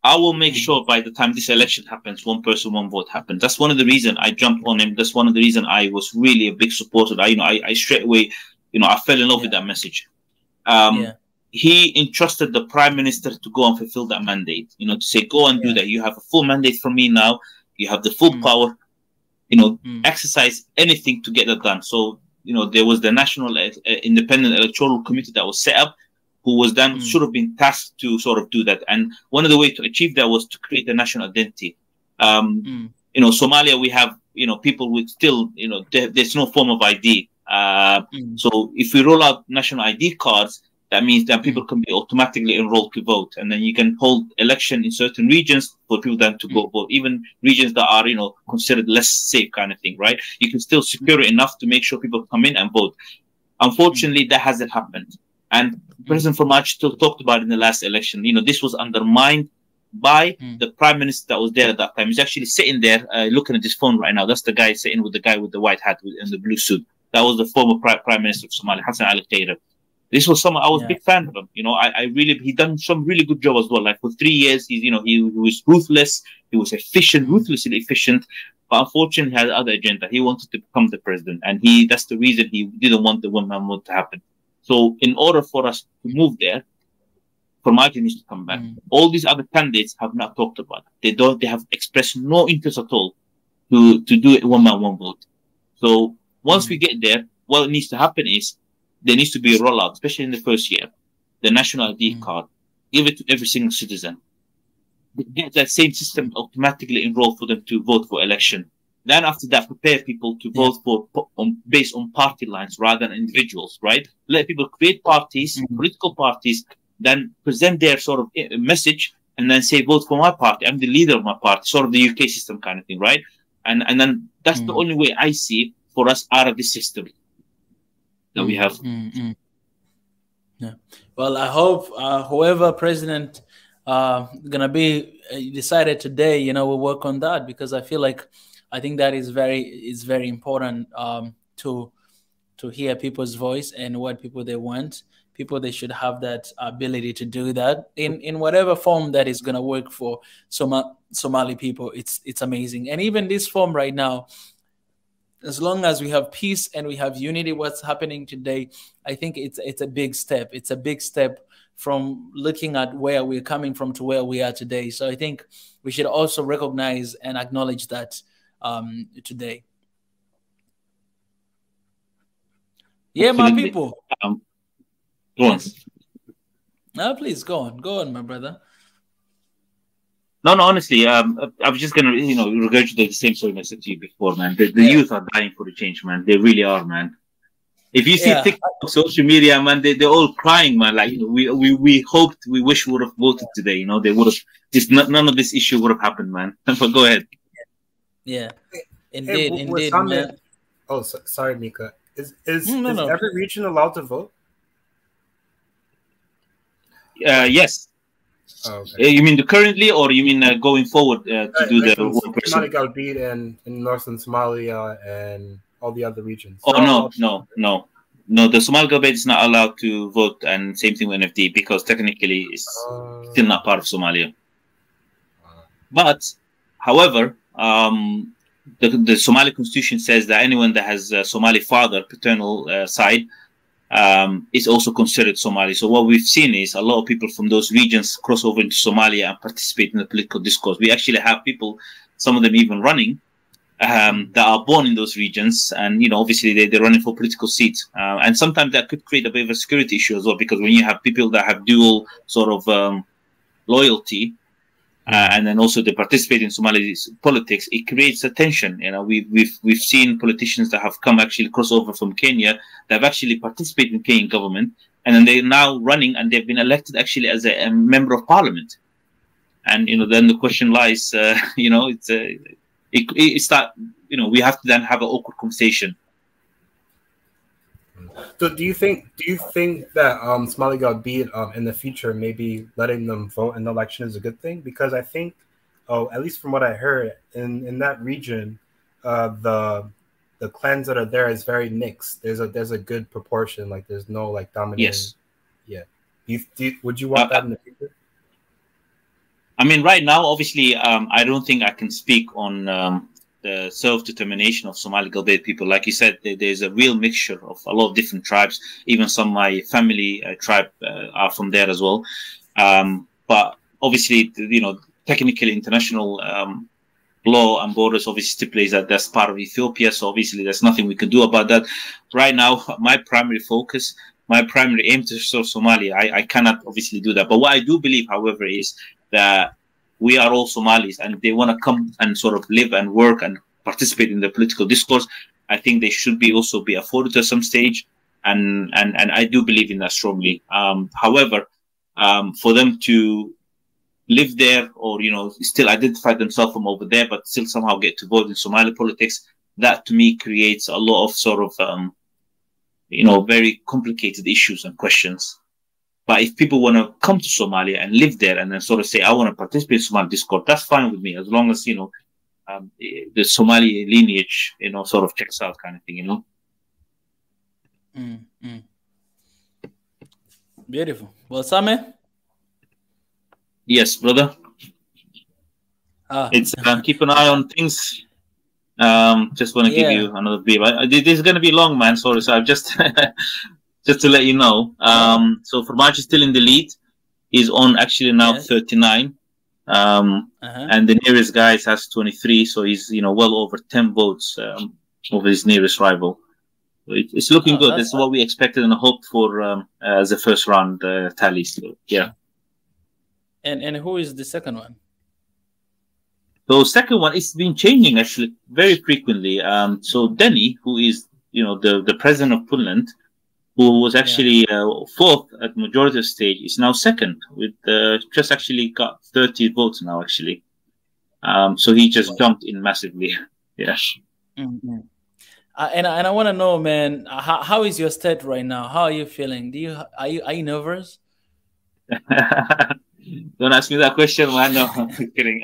I will make sure by the time this election happens, one person, one vote happens. That's one of the reasons I jumped on him. That's one of the reasons I was really a big supporter. I straight away, you know, I fell in love with that message. He entrusted the Prime Minister to go and fulfill that mandate, you know, to say, go and do that. You have a full mandate from me now. You have the full power, you know, exercise anything to get that done. So, you know, there was the National Independent Electoral Committee that was set up, who was then should have been tasked to sort of do that. And one of the ways to achieve that was to create a national identity. You know, Somalia, we have, you know, people with still, you know, there's no form of ID. So if we roll out national ID cards, that means that people can be automatically enrolled to vote. And then you can hold election in certain regions for people then to go vote, even regions that are, you know, considered less safe kind of thing, right? You can still secure it enough to make sure people come in and vote. Unfortunately, that hasn't happened. And President Formaggio still talked about in the last election, you know, this was undermined by the Prime Minister that was there at that time. He's actually sitting there looking at his phone right now. That's the guy sitting with the guy with the white hat and the blue suit. That was the former Prime Minister of Somalia, Hassan Ali Khayre. This was someone I was a big fan of him. You know, he done some really good job as well. Like for 3 years, he's, you know, he was ruthless. He was efficient, ruthlessly efficient. But unfortunately, he had other agenda. He wanted to become the president, and that's the reason he didn't want the one-man vote to happen. So in order for us to move there, Formaggio needs to come back. All these other candidates have not talked about it. They have expressed no interest at all to do it one man, one vote. So once we get there, what needs to happen is there needs to be a rollout, especially in the first year, the national ID card, give it to every single citizen. Get that same system automatically enrolled for them to vote for election. Then after that, prepare people to vote based on party lines rather than individuals, right? Let people create parties, political parties, then present their sort of message, and then say, vote for my party. I'm the leader of my party, sort of the UK system kind of thing, right? And then that's the only way I see for us out of this system that we have. Yeah. Well, I hope whoever president gonna be decided today, you know, will work on that, because I think that is very important to hear people's voice and what people they want. People, they should have that ability to do that in whatever form that is gonna work for Somali people. It's amazing. And even this form right now, as long as we have peace and we have unity, what's happening today, I think it's a big step. It's a big step from looking at where we're coming from to where we are today. So I think we should also recognize and acknowledge that today. Yeah, my people. Go on. No, please go on, my brother. No, honestly, I was just gonna, regurgitate the same story I said to you before, man. The youth are dying for the change, man. They really are, man. If you see TikTok, social media, man, they're all crying, man. Like, we hoped, we wish we would have voted today. They would have. None of this issue would have happened, man. But go ahead. Yeah, indeed, man. Oh, sorry, Mika. Is every region allowed to vote? Yes. Oh, okay. You mean currently, or you mean going forward to do the Somali Galbeed and in northern Somalia and all the other regions? Oh, no. The Somali Galbeed is not allowed to vote, and same thing with NFD, because technically it's still not part of Somalia. But, however, the Somali constitution says that anyone that has a Somali father, paternal side, is also considered Somali. So what we've seen is a lot of people from those regions cross over into Somalia and participate in the political discourse. We actually have people, some of them even running, that are born in those regions, and obviously they're running for political seats. And sometimes that could create a bit of a security issue as well, because when you have people that have dual sort of loyalty, and then also they participate in Somali politics, it creates a tension. We've seen politicians that have come actually cross over from Kenya that have actually participated in Kenyan government, and then they're now running and they've been elected actually as a member of parliament. And then the question lies, it's that we have to then have an awkward conversation. So do you think that Somali Galbeed in the future, maybe letting them vote in the election is a good thing? Because I think, at least from what I heard, in that region, the clans that are there is very mixed. There's a good proportion. Like there's no like dominating. Yes. Yeah. Would you want that in the future? I mean, right now, obviously, I don't think I can speak on the self-determination of Somali Galbeed people. Like you said, there's a real mixture of a lot of different tribes. Even some of my family tribe are from there as well. But obviously, technically international law and borders obviously stipulates that that's part of Ethiopia. So obviously, there's nothing we can do about that. Right now, my primary focus, my primary aim to serve Somalia, I cannot obviously do that. But what I do believe, however, is that we are all Somalis, and if they want to come and sort of live and work and participate in the political discourse, I think they should also be afforded at some stage, and I do believe in that strongly. However, for them to live there, or still identify themselves from over there, but still somehow get to vote in Somali politics, that to me creates a lot of sort of very complicated issues and questions. But if people want to come to Somalia and live there and then sort of say, I want to participate in Somali discourse, that's fine with me, as long as, the Somali lineage, sort of checks out kind of thing, Beautiful. Well, Same? Yes, brother. It's keep an eye on things. Just want to give you another brief. This is going to be long, man. Sorry. So I've just... Just to let you know, so Formaggio is still in the lead. He's on actually now 39. And the nearest guy has 23. So he's, well over 10 votes over his nearest rival. So it's looking good. This is what we expected and hoped for as a first round tally. So, yeah. And who is the second one? So second one, it's been changing actually very frequently. So Denny, who is, the president of Puntland, who was actually fourth at majority stage, is now second with just actually got 30 votes now actually. So he just jumped in massively. Yeah. Mm-hmm. And I want to know, man, how is your state right now? How are you feeling? Are you nervous? Don't ask me that question, man. No, I'm kidding.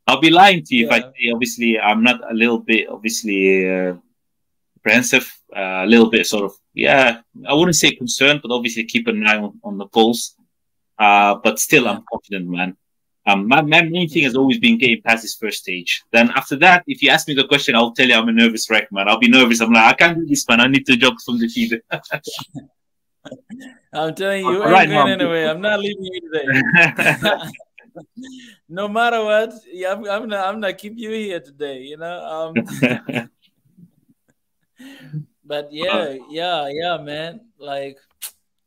I'll be lying to you if I say, obviously, I'm not a little bit, obviously, apprehensive, a little bit sort of, I wouldn't say concerned, but obviously keep an eye on the pulse. But still, I'm confident, man. My main thing has always been getting past this first stage. Then after that, if you ask me the question, I'll tell you I'm a nervous wreck, man. I'll be nervous. I'm like, I can't do this, man. I need to jump from the fever. I'm telling you, you ain't going anywhere. I'm not leaving you today. No matter what, I'm not keep you here today, you know. But yeah, man. Like,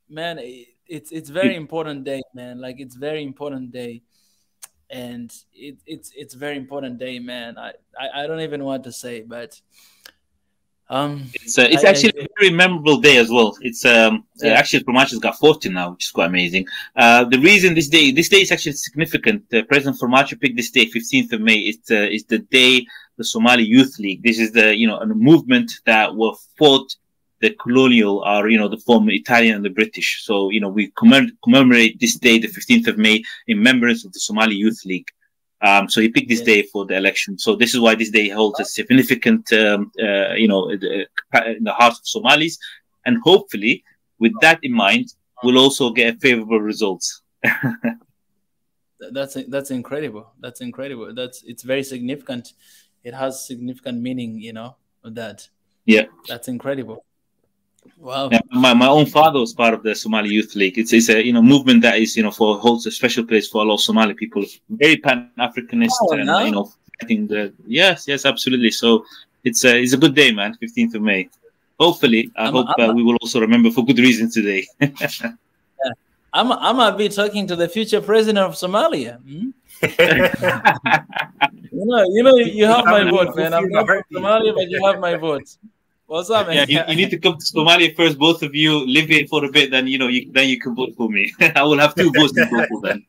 man, it's very important day, man. Like, it's very important day. And it's very important day, man. I don't even want to say, but it's actually a very memorable day as well. It's actually Formaggio's got 40 now, which is quite amazing. The reason this day is actually significant. President Formaggio picked this day, 15th of May. It's the day the Somali Youth League. This is the a movement that were fought the colonial, or the former Italian and the British. So we commemorate this day, the 15th of May, in remembrance of the Somali Youth League. So he picked this day for the election. So this is why this day holds a significant, in the hearts of Somalis. And hopefully, with that in mind, we'll also get favorable results. That's incredible. That's incredible. It's very significant. It has significant meaning, of that. Yeah, that's incredible. Wow. Yeah, my own father was part of the Somali Youth League. It's a movement that is holds a special place for a lot of Somali people. Very Pan-Africanist, and I think that yes, absolutely. So it's a good day, man. 15th of May. Hopefully, I hope we will also remember for good reason today. I might be talking to the future president of Somalia. You have my vote, man. I'm not from Somalia, but you have my vote. What's up, man? Yeah, you need to come to Somalia first. Both of you live here for a bit, then you can vote for me. I will have 2 votes to vote for then.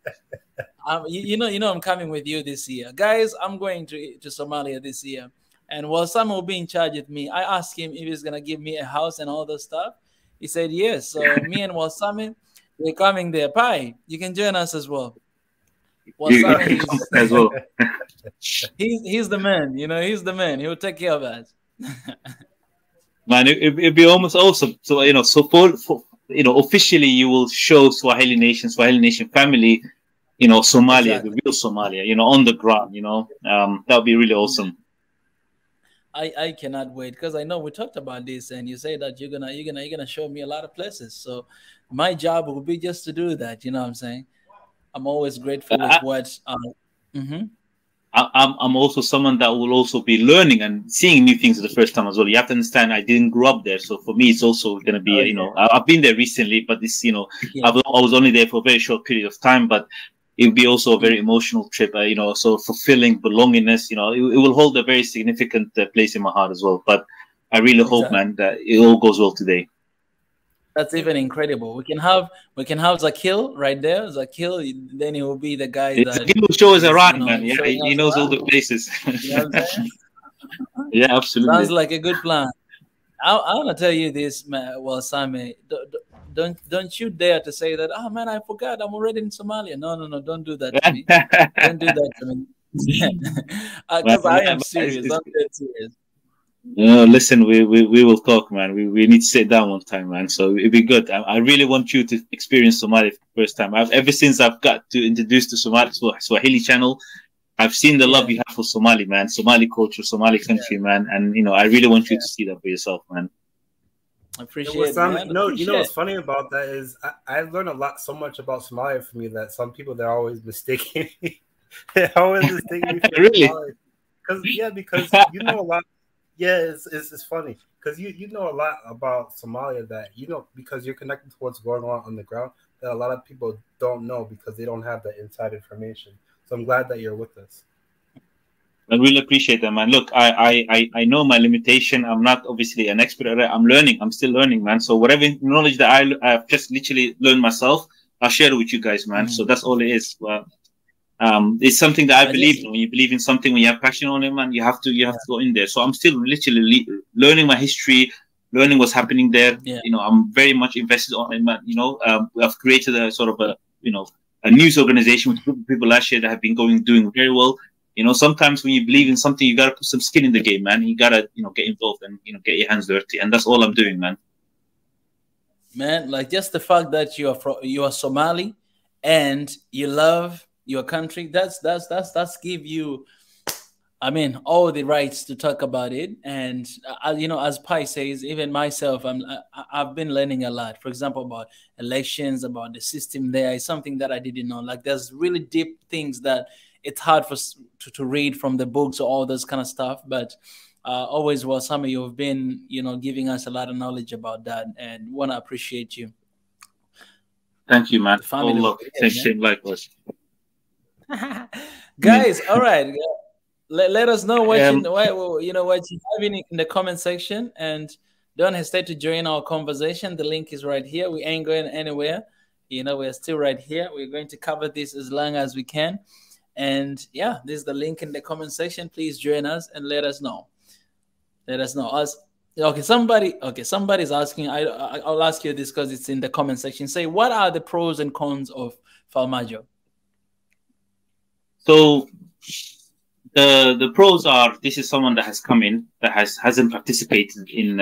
I'm coming with you this year, guys. I'm going to Somalia this year, and while Sam will be in charge with me, I asked him if he's gonna give me a house and all that stuff. He said yes. So me and Walsame, we're coming there. Pai, you can join us as well. Walsame, as well. He's the man. He's the man. He will take care of us. Man, it'd be almost awesome. So for officially you will show Swahili Nation family, Somalia, exactly. The real Somalia, on the ground. That would be really awesome. I cannot wait, because I know we talked about this, and you say that you're gonna show me a lot of places. So my job will be just to do that. You know what I'm saying? I'm always grateful with what. I'm also someone that will also be learning and seeing new things for the first time as well. You have to understand, I didn't grow up there, so for me it's also going to be I've been there recently, but this I was only there for a very short period of time, but it will be also a very emotional trip, so fulfilling, belongingness, it will hold a very significant place in my heart as well. But I really hope, man, that it all goes well today. That's even incredible. We can have Zakil right there. Zakil, then he will be the guy that Zakil will show us around, man. Yeah, he knows all the places. You know what I'm saying? Yeah, absolutely. Sounds like a good plan. I want to tell you this, man. Well, Same, don't you dare to say that. Oh man, I forgot. I'm already in Somalia. No, don't do that to me. Don't do that to me. Because I am serious. I'm dead serious. Listen, we will talk, man. We need to sit down one time, man. So it'd be good. I really want you to experience Somalia for the first time. Ever since I've got to introduce the Swahili channel, I've seen the love you have for Somali, man. Somali culture, Somali country, man. And I really want you to see that for yourself, man. I appreciate it, man. You know what's funny about that is I've learned so much about Somalia from you that some people, they're always mistaking me. They're always mistaking me for really? Somalia. Because you know a lot. Yeah, it's funny because you know a lot about Somalia that because you're connected to what's going on the ground that a lot of people don't know because they don't have the inside information. So I'm glad that you're with us. I really appreciate that, man. Look, I know my limitation. I'm not obviously an expert at it. I'm learning. I'm still learning, man. So whatever knowledge that I've just literally learned myself, I'll share it with you guys, man. So that's all it is. Well, it's something that I believe in. When you believe in something, when you have passion on it, man, you have to go in there. So I'm still literally learning my history, learning what's happening there. You know, I'm very much invested on it, man. You know, I've created a sort of a news organization with a group of people last year that have been doing very well. You know, sometimes when you believe in something, you gotta put some skin in the game, man. You gotta, get involved and get your hands dirty, and that's all I'm doing, man. Man, like just the fact that you are Somali and you love your country, that's give you, I mean, all the rights to talk about it. And as Pai says, even myself, I've been learning a lot. For example, about elections, about the system there is something that I didn't know. Like there's really deep things that it's hard to read from the books or all this kind of stuff. But always, some of you have been, giving us a lot of knowledge about that, and want to appreciate you. Thank you, man. Same likewise. Guys, all right. Let us know what what you have in the comment section, and don't hesitate to join our conversation. The link is right here. We ain't going anywhere. We're still right here. We're going to cover this as long as we can. And yeah, this is the link in the comment section. Please join us and let us know. Somebody's asking. I'll ask you this because it's in the comment section. Say, what are the pros and cons of Farmajo? So the pros are, this is someone that has come in that hasn't participated in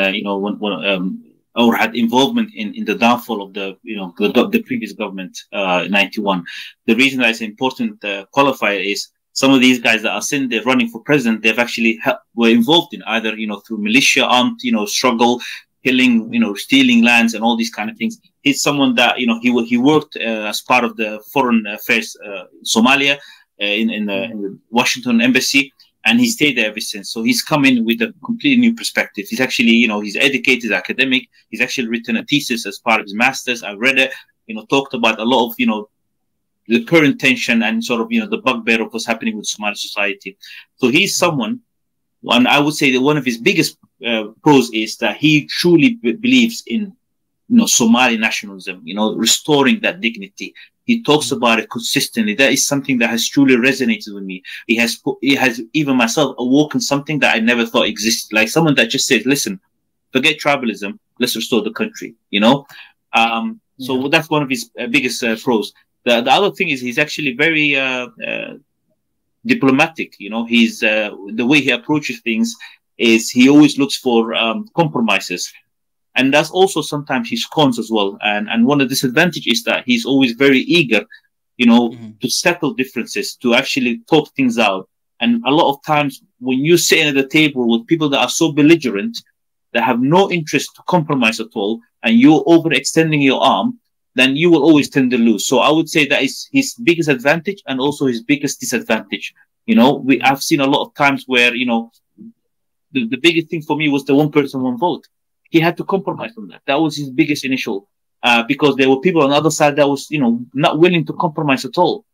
or had involvement in the downfall of the previous government in 91. The reason that it's important qualifier is some of these guys that are sitting there running for president, they've actually were involved in either through militia armed struggle, killing, stealing lands and all these kind of things. He's someone that he worked as part of the foreign affairs Somalia in the Washington embassy, and he stayed there ever since. So he's come in with a completely new perspective. He's actually, he's educated academic. He's actually written a thesis as part of his master's. I read it, talked about a lot of, the current tension and sort of, the bugbear of what's happening with Somali society. So he's someone, and I would say that one of his biggest pros is that he truly believes in, Somali nationalism, restoring that dignity. He talks about it consistently. That is something that has truly resonated with me. He has even myself awoken something that I never thought existed. Like someone that just says, listen, forget tribalism, let's restore the country, So that's one of his biggest pros. The other thing is he's actually very diplomatic. He's the way he approaches things is he always looks for compromises. And that's also sometimes his cons as well. And one of the disadvantages is that he's always very eager, to settle differences, to actually talk things out. And a lot of times when you're sitting at the table with people that are so belligerent, that have no interest to compromise at all, and you're overextending your arm, then you will always tend to lose. So I would say that is his biggest advantage and also his biggest disadvantage. I've seen a lot of times where, the biggest thing for me was the one person, one vote. He had to compromise on that. That was his biggest initial, because there were people on the other side that was, not willing to compromise at all.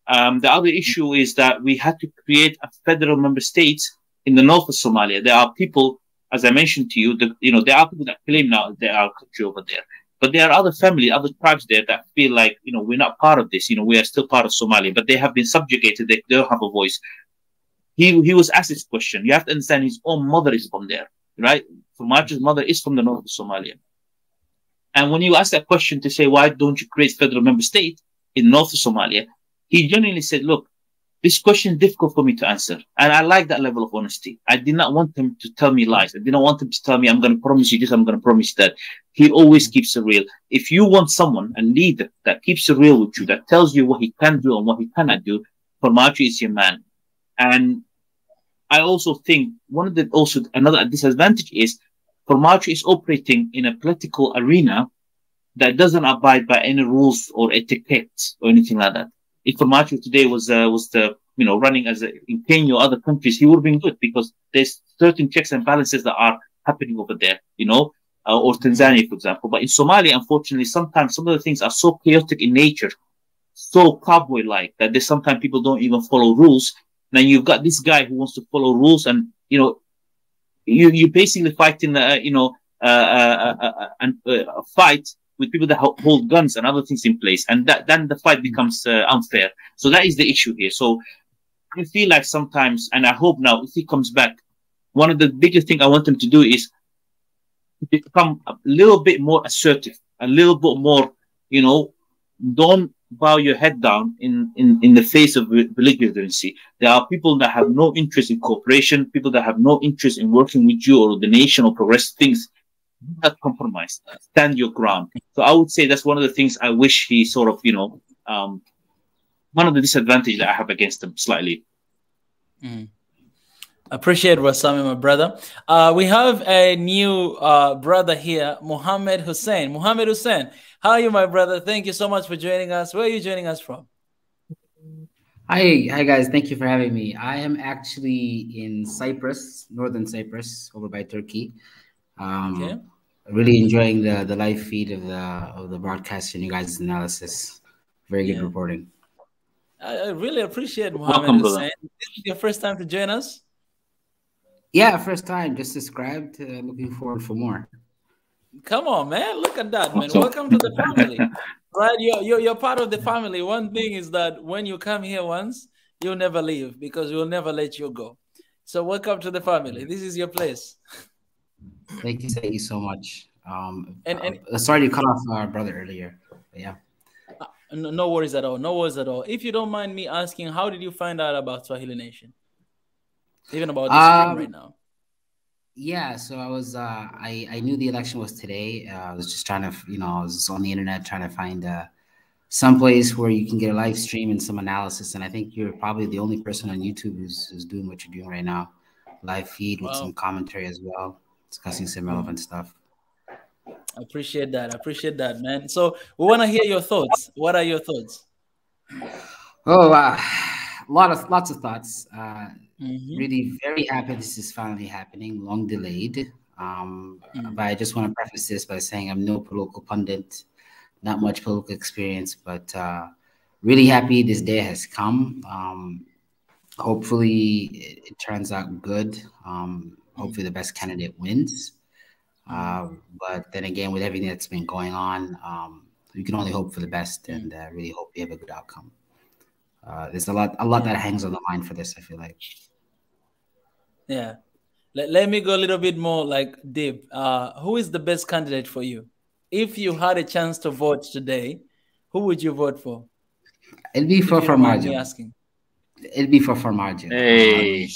The other issue is that we had to create a federal member state in the north of Somalia. There are people, as I mentioned to you, there are people that claim now there are a country over there. But there are other families, other tribes there that feel like, we're not part of this. We are still part of Somalia, but they have been subjugated. They don't have a voice. He was asked this question. You have to understand his own mother is from there, right? Farmajo's mother is from the north of Somalia. And when you ask that question to say, why don't you create federal member state in north of Somalia? He genuinely said, look, this question is difficult for me to answer. And I like that level of honesty. I did not want him to tell me lies. I did not want him to tell me, I'm going to promise you this, I'm going to promise you that. He always keeps it real. If you want someone, a leader that keeps it real with you, that tells you what he can do and what he cannot do, Farmajo is your man. And I also think another disadvantage is Farmajo is operating in a political arena that doesn't abide by any rules or etiquette or anything like that. If Farmajo today was running in Kenya or other countries, he would have been good because there's certain checks and balances that are happening over there, or Tanzania, for example. But in Somalia, unfortunately, sometimes some of the things are so chaotic in nature, so cowboy-like that sometimes people don't even follow rules. Now you've got this guy who wants to follow rules, and you're basically fighting, a fight with people that hold guns and other things in place, and then the fight becomes unfair. So that is the issue here. So I feel like sometimes, and I hope now, if he comes back, one of the biggest things I want him to do is become a little bit more assertive, a little bit more, don't bow your head down in the face of belligerency. There are people that have no interest in cooperation, people that have no interest in working with you or the nation or progress things. Do not compromise. Stand your ground. So I would say that's one of the things I wish he sort of, one of the disadvantages that I have against him slightly. Appreciate Wasami, my brother. We have a new brother here, Mohammed Hussein. Mohammed Hussein, how are you, my brother? Thank you so much for joining us. Where are you joining us from? Hi guys. Thank you for having me. I am actually in Cyprus, northern Cyprus, over by Turkey. Okay. Really enjoying the live feed of the broadcast and you guys' analysis. Very good reporting. I really appreciate Mohammed Hussein. This is your first time to join us? Yeah, first time. Just subscribed. Looking forward for more. Come on, man. Look at that, man. Welcome to the family. Right? You're part of the family. One thing is that when you come here once, you'll never leave because we'll never let you go. So welcome to the family. This is your place. Thank you so much. Sorry to cut off our brother earlier. But yeah. No worries at all. No worries at all. If you don't mind me asking, how did you find out about Swahili Nation? Even about this stream right now. Yeah, so I was I knew the election was today. I was just trying to, I was on the internet trying to find some place where you can get a live stream and some analysis. And I think you're probably the only person on YouTube who's doing what you're doing right now. Live feed with some commentary as well, discussing some relevant stuff. I appreciate that. I appreciate that, man. So we want to hear your thoughts. What are your thoughts? Oh, lots of thoughts. Really very happy this is finally happening. Long delayed. But I just want to preface this by saying I'm no political pundit, not much political experience, but really happy this day has come. Hopefully it turns out good. Hopefully the best candidate wins. But then again, with everything that's been going on, you can only hope for the best and really hope we have a good outcome. There's a lot that hangs on the line for this, I feel like. Yeah. Let me go a little bit more like deep. Who is the best candidate for you? If you had a chance to vote today, who would you vote for? It'd be for Farmajo. It'd be for Farmajo. Hey.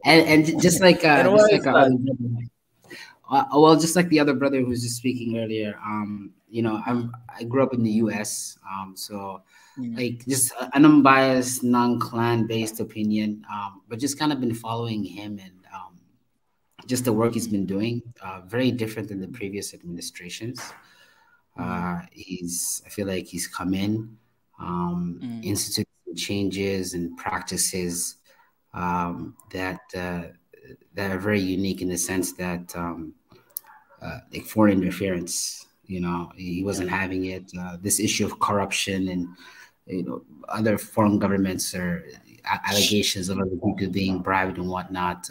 and just like just like the other brother who was just speaking earlier, I grew up in the US, so like just an unbiased, non-clan based opinion, but just kind of been following him and just the work he's been doing, very different than the previous administrations. I feel like he's come in, instituted changes and practices that are very unique in the sense that like foreign interference, he wasn't having it. This issue of corruption and other foreign governments or allegations of other people being bribed and whatnot,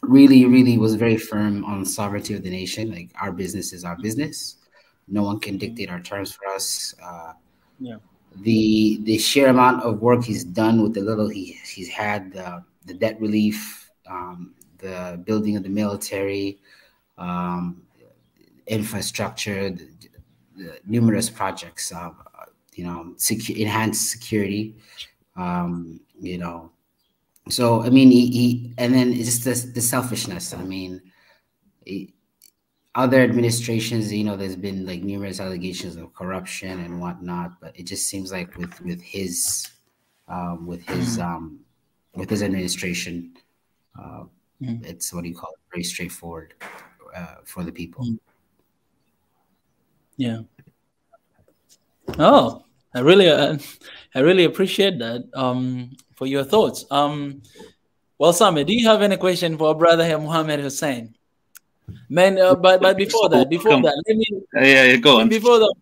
really was very firm on sovereignty of the nation. Like, our business is our business. No one can dictate our terms for us. The sheer amount of work he's done with the little he's had, the debt relief, the building of the military, infrastructure, the numerous projects, enhanced security, So I mean, he and then it's just the selfishness. I mean, other administrations, there's been like numerous allegations of corruption and whatnot, but it just seems like with his administration, it's very straightforward for the people. Yeah. Oh, I really appreciate that. For your thoughts. Well, Sami, do you have any question for our brother here, Mohammed Hussein? Man, but before that, let me. Yeah, go on. Before that,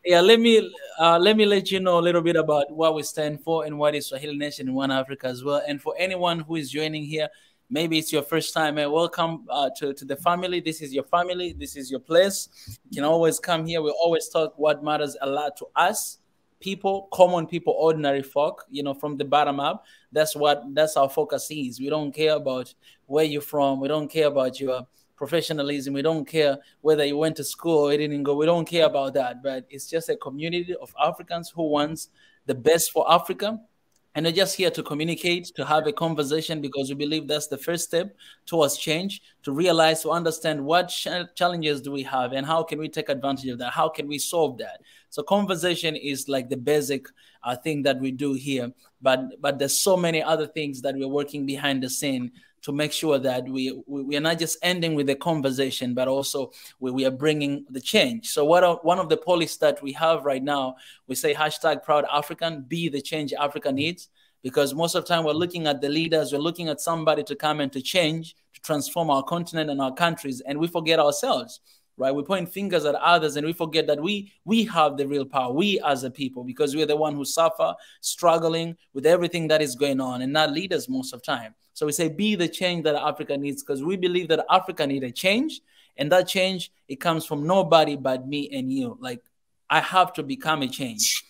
Yeah, let me let you know a little bit about what we stand for and what is Swahili Nation in One Africa as well. And for anyone who is joining here, maybe it's your first time, and welcome to the family. This is your family. This is your place. You can always come here. We always talk what matters a lot to us, people, common people, ordinary folk. From the bottom up. That's our focus is. We don't care about where you're from. We don't care about your professionalism. We don't care whether you went to school or you didn't go. We don't care about that. But it's just a community of Africans who wants the best for Africa. And we're just here to communicate, to have a conversation, because we believe that's the first step towards change, to realize, to understand what challenges do we have and how can we take advantage of that? How can we solve that? So conversation is like the basic thing that we do here. But there's so many other things that we're working behind the scene to make sure that we are not just ending with the conversation, but also we are bringing the change. So one of the policies that we have right now, we say #ProudAfrican, be the change Africa needs, because most of the time we're looking at the leaders, we're looking at somebody to come and to change, to transform our continent and our countries, and we forget ourselves. Right, we point fingers at others and we forget that we have the real power, we as a people, because we're the one who suffer, struggling with everything that is going on, and not leaders most of the time. So we say, be the change that Africa needs, because we believe that Africa needs a change, and that change, it comes from nobody but me and you. Like, I have to become a change.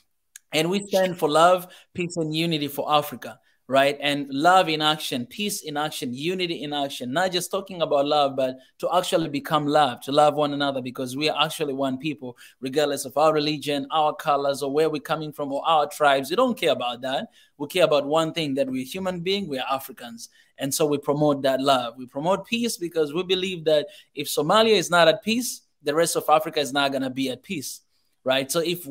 And we stand for love, peace, and unity for Africa. Right? And love in action, peace in action, unity in action, not just talking about love, but to actually become love, to love one another, because we are actually one people, regardless of our religion, our colors, or where we're coming from, or our tribes. We don't care about that. We care about one thing, that we're human beings, we're Africans. And so we promote that love. We promote peace because we believe that if Somalia is not at peace, the rest of Africa is not going to be at peace. Right? So if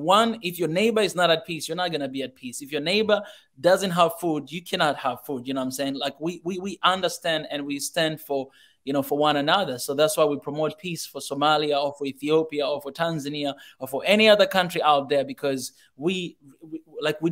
your neighbor is not at peace, you're not going to be at peace. If your neighbor doesn't have food, you cannot have food. You know what I'm saying? Like we understand and we stand for, for one another. So that's why we promote peace for Somalia or for Ethiopia or for Tanzania or for any other country out there, because we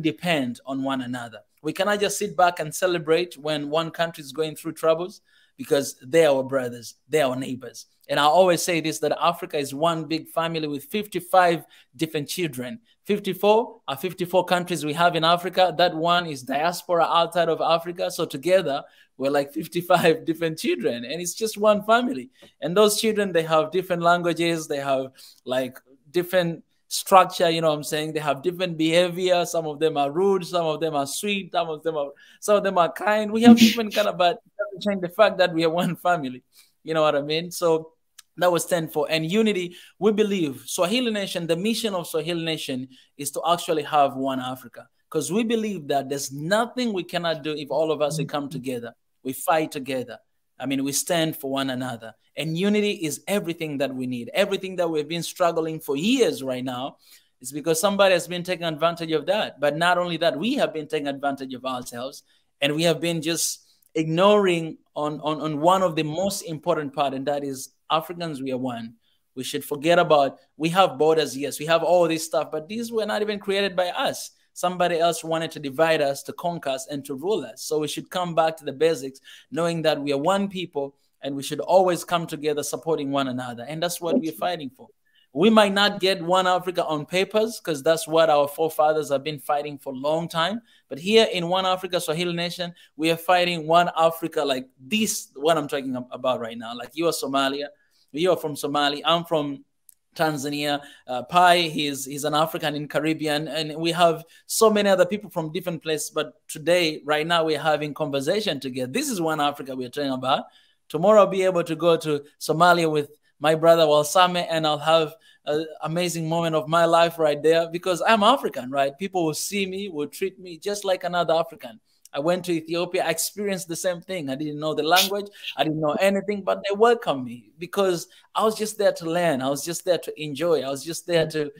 depend on one another. We cannot just sit back and celebrate when one country is going through troubles, because they're our brothers, they're our neighbors. And I always say this, that Africa is one big family with 55 different children. 54 countries we have in Africa. That one is diaspora outside of Africa. So together, we're like 55 different children. And it's just one family. And those children, they have different languages. They have like different structure, you know what I'm saying? They have different behavior. Some of them are rude. Some of them are sweet. Some of them are kind. We have different kind of, but it doesn't change the fact that we are one family. You know what I mean? So that was stand for. And unity, we believe Swahili Nation, the mission of Swahili Nation is to actually have one Africa. Because we believe that there's nothing we cannot do if all of us we come together. We fight together. I mean, we stand for one another. And unity is everything that we need. Everything that we've been struggling for years right now is because somebody has been taking advantage of that. But not only that, we have been taking advantage of ourselves. And we have been just ignoring on one of the most important part, and that is Africans, we are one. We should forget about, we have borders, yes, we have all this stuff, but these were not even created by us. Somebody else wanted to divide us, to conquer us, and to rule us. So we should come back to the basics, knowing that we are one people, and we should always come together supporting one another. And that's what we're fighting for. We might not get one Africa on papers, because that's what our forefathers have been fighting for a long time. But here in One Africa, Swahili Nation, we are fighting one Africa like this, what I'm talking about right now. Like you are Somalia, you are from Somalia, I'm from Tanzania. Pai, he's an African in Caribbean. And we have so many other people from different places. But today, right now, we're having conversation together. This is One Africa we're talking about. Tomorrow, I'll be able to go to Somalia with my brother Walsame, and I'll have an amazing moment of my life right there, because I'm African, right? People will see me, will treat me just like another African. I went to Ethiopia, I experienced the same thing. I didn't know the language, I didn't know anything, but they welcomed me because I was just there to learn. I was just there to enjoy. I was just there to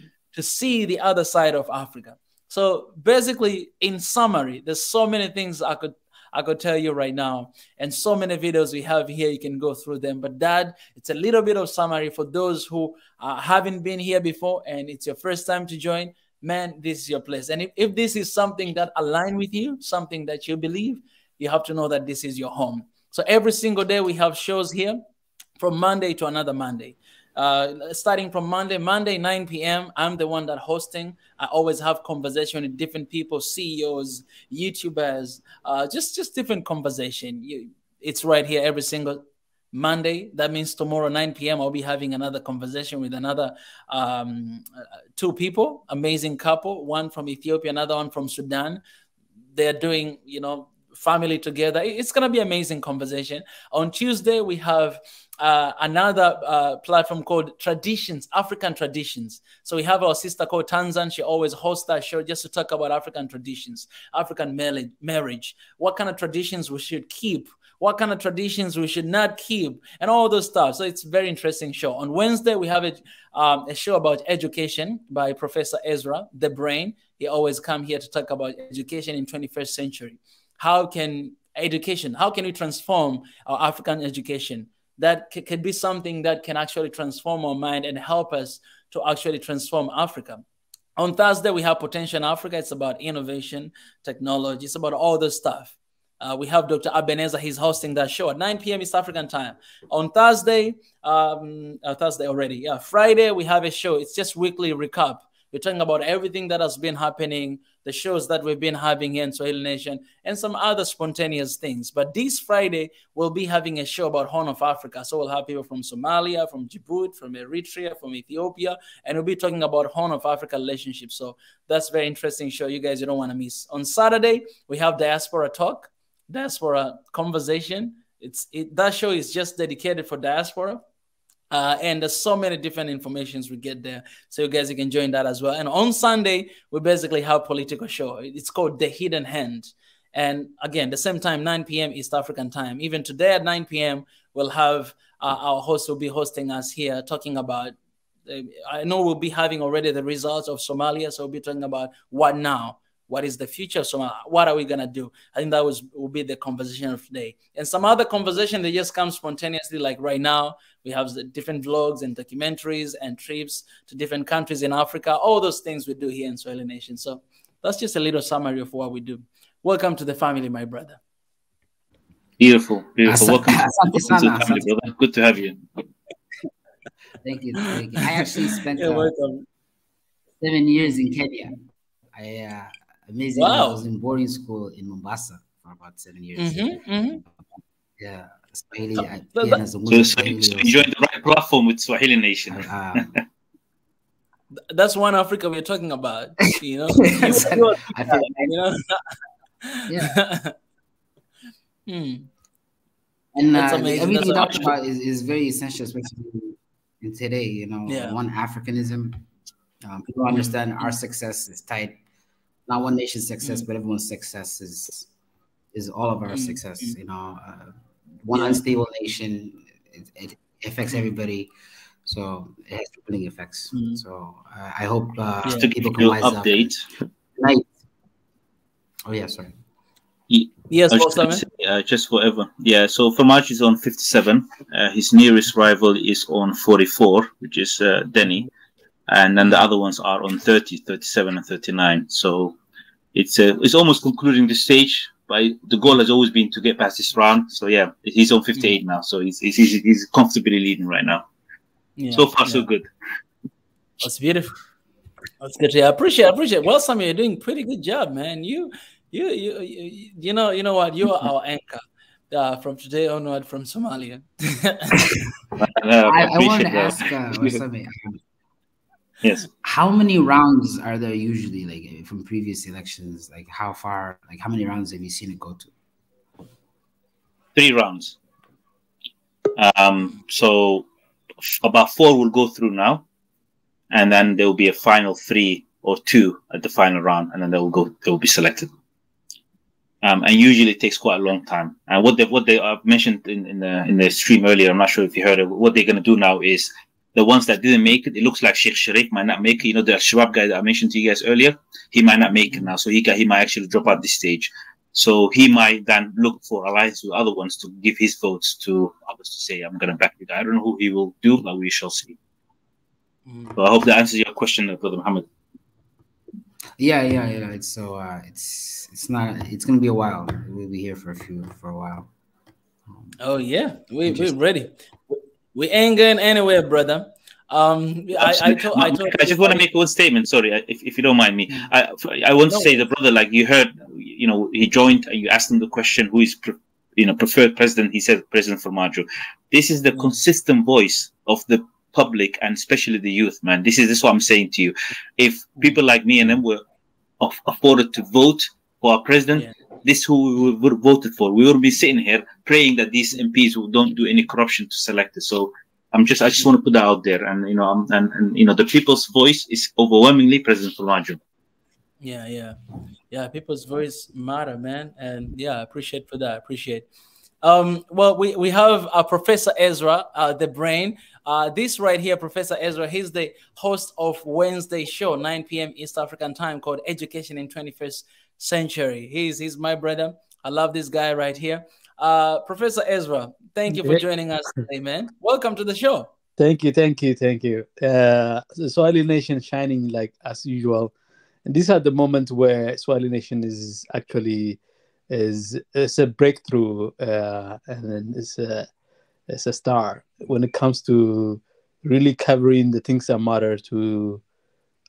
see the other side of Africa. So basically, in summary, there's so many things I could tell you right now, and so many videos we have here, you can go through them. But Dad, it's a little bit of summary for those who haven't been here before and it's your first time to join. Man, this is your place. And if this is something that aligns with you, something that you believe, you have to know that this is your home. So every single day we have shows here from Monday to another Monday. starting from Monday 9 p.m. I'm the one that hosting. I always have conversation with different people, CEOs, YouTubers, just different conversation. It's right here every single Monday. That means tomorrow 9 p.m. I'll be having another conversation with another two people, amazing couple, one from Ethiopia, another one from Sudan. They're doing, family together. It's going to be amazing conversation. On Tuesday, we have another platform called Traditions, African Traditions. So we have our sister called Tanzan. She always hosts that show just to talk about African traditions, African marriage, what kind of traditions we should keep, what kind of traditions we should not keep, and all those stuff. So it's a very interesting show. On Wednesday, we have a show about education by Professor Ezra, the brain. He always come here to talk about education in 21st century. How can we transform our African education? That can be something that can actually transform our mind and help us to actually transform Africa. On Thursday, we have Potential Africa. It's about innovation, technology. It's about all this stuff. We have Dr. Abeneza. He's hosting that show at 9 p.m. East African time. On Thursday, Friday, we have a show. It's just weekly recap. We're talking about everything that has been happening, the shows that we've been having here in Swahili Nation, and some other spontaneous things. But this Friday, we'll be having a show about Horn of Africa. So we'll have people from Somalia, from Djibouti, from Eritrea, from Ethiopia, and we'll be talking about Horn of Africa relationships. So that's a very interesting show. You guys, you don't want to miss. On Saturday, we have Diaspora Talk, Diaspora Conversation. That show is just dedicated for diaspora. And there's so many different informations we get there. So you guys, you can join that as well. And on Sunday, we basically have political show. It's called The Hidden Hand. And again, the same time, 9 p.m. East African time. Even today at 9 p.m., we'll have our host will be hosting us here talking about, I know we'll be having already the results of Somalia. So we'll be talking about what now? What is the future of Somalia? What are we going to do? I think that will be the conversation of today. And some other conversation that just comes spontaneously, like right now, we have the different vlogs and documentaries and trips to different countries in Africa, all those things we do here in Swahili Nation. So that's just a little summary of what we do. Welcome to the family, my brother. Beautiful. Welcome to the family, brother. Good to have you. Thank you. I actually spent 7 years in Kenya. Amazing. Wow. I was in boarding school in Mombasa for about 7 years. Yeah. Swahili. So you joined the right platform with Swahili Nation. That's one Africa we're talking about. Yeah. And everything you talked about is very essential, especially in today. One Africanism. People understand our success is tied. Not one nation's success, but everyone's success is all of our success. One unstable nation, it affects everybody, so it has rippling effects. So I hope people can wise up. Right. Oh yeah, sorry. Yes, just forever. Yeah. So Farmaj is on 57. His nearest rival is on 44, which is Denny. And then the other ones are on 30, 37, and 39. So it's almost concluding the stage. But the goal has always been to get past this round. So yeah, he's on 58 now. So he's comfortably leading right now. So far, so good. That's beautiful. That's good. I appreciate it. Well, Sammy, you're doing a pretty good job, man. You know what? You are our anchor. From today onward, from Somalia. I want to ask Sammy. Yes. How many rounds are there usually, like from previous elections? Like how far? Like how many rounds have you seen it go to? 3 rounds. So about 4 will go through now, and then there will be a final 3 or 2 at the final round, and then they will be selected. And usually it takes quite a long time. And what they mentioned in the stream earlier, I'm not sure if you heard it. What they're going to do now is, the ones that didn't make it, it looks like Sheikh Sharif might not make it. The Shabab guy that I mentioned to you guys earlier, he might not make it now. So he might actually drop out this stage. So he might then look for alliance with other ones to give his votes to others to say, I'm going to back the guy. I don't know who he will do, but we shall see. So I hope that answers your question, Brother Muhammad. Yeah. It's going to be a while. We'll be here for a while. Oh yeah, we're ready. We ain't going anywhere, brother. I told. I just want to make one statement. Sorry, if you don't mind me. I want to say the brother, like you heard, he joined. You asked him the question, who is preferred president. He said President Formaggio. This is the consistent voice of the public and especially the youth, man. This is what I'm saying to you. If people like me and them were afforded to vote for our president, this is who we would have voted for. We would be sitting here praying that these MPs don't do any corruption to select it. So I just want to put that out there, and the people's voice is overwhelmingly President Formaggio. Yeah. People's voice matter, man, and appreciate for that. Appreciate. Well, we have Professor Ezra, the brain. This right here, Professor Ezra, he's the host of Wednesday show, 9 p.m. East African time, called Education in 21st Century. He's my brother. I love this guy right here. Professor Ezra, thank you for joining us today, man. Welcome to the show. Thank you. The Swahili Nation shining like as usual. And these are the moments where Swahili Nation is actually it's a breakthrough, and it's a star when it comes to really covering the things that matter to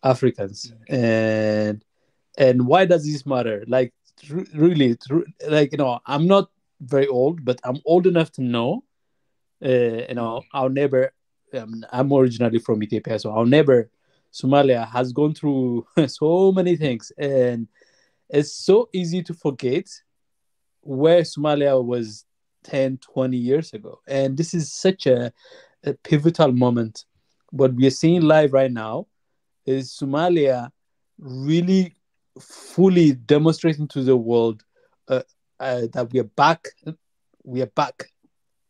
Africans. And why does this matter? Like really, I'm not very old, but I'm old enough to know, our neighbor. I'm originally from Ethiopia, so our neighbor Somalia has gone through so many things, and it's so easy to forget where Somalia was 10, 20 years ago. And this is such a pivotal moment. What we are seeing live right now is Somalia really fully demonstrating to the world that we are back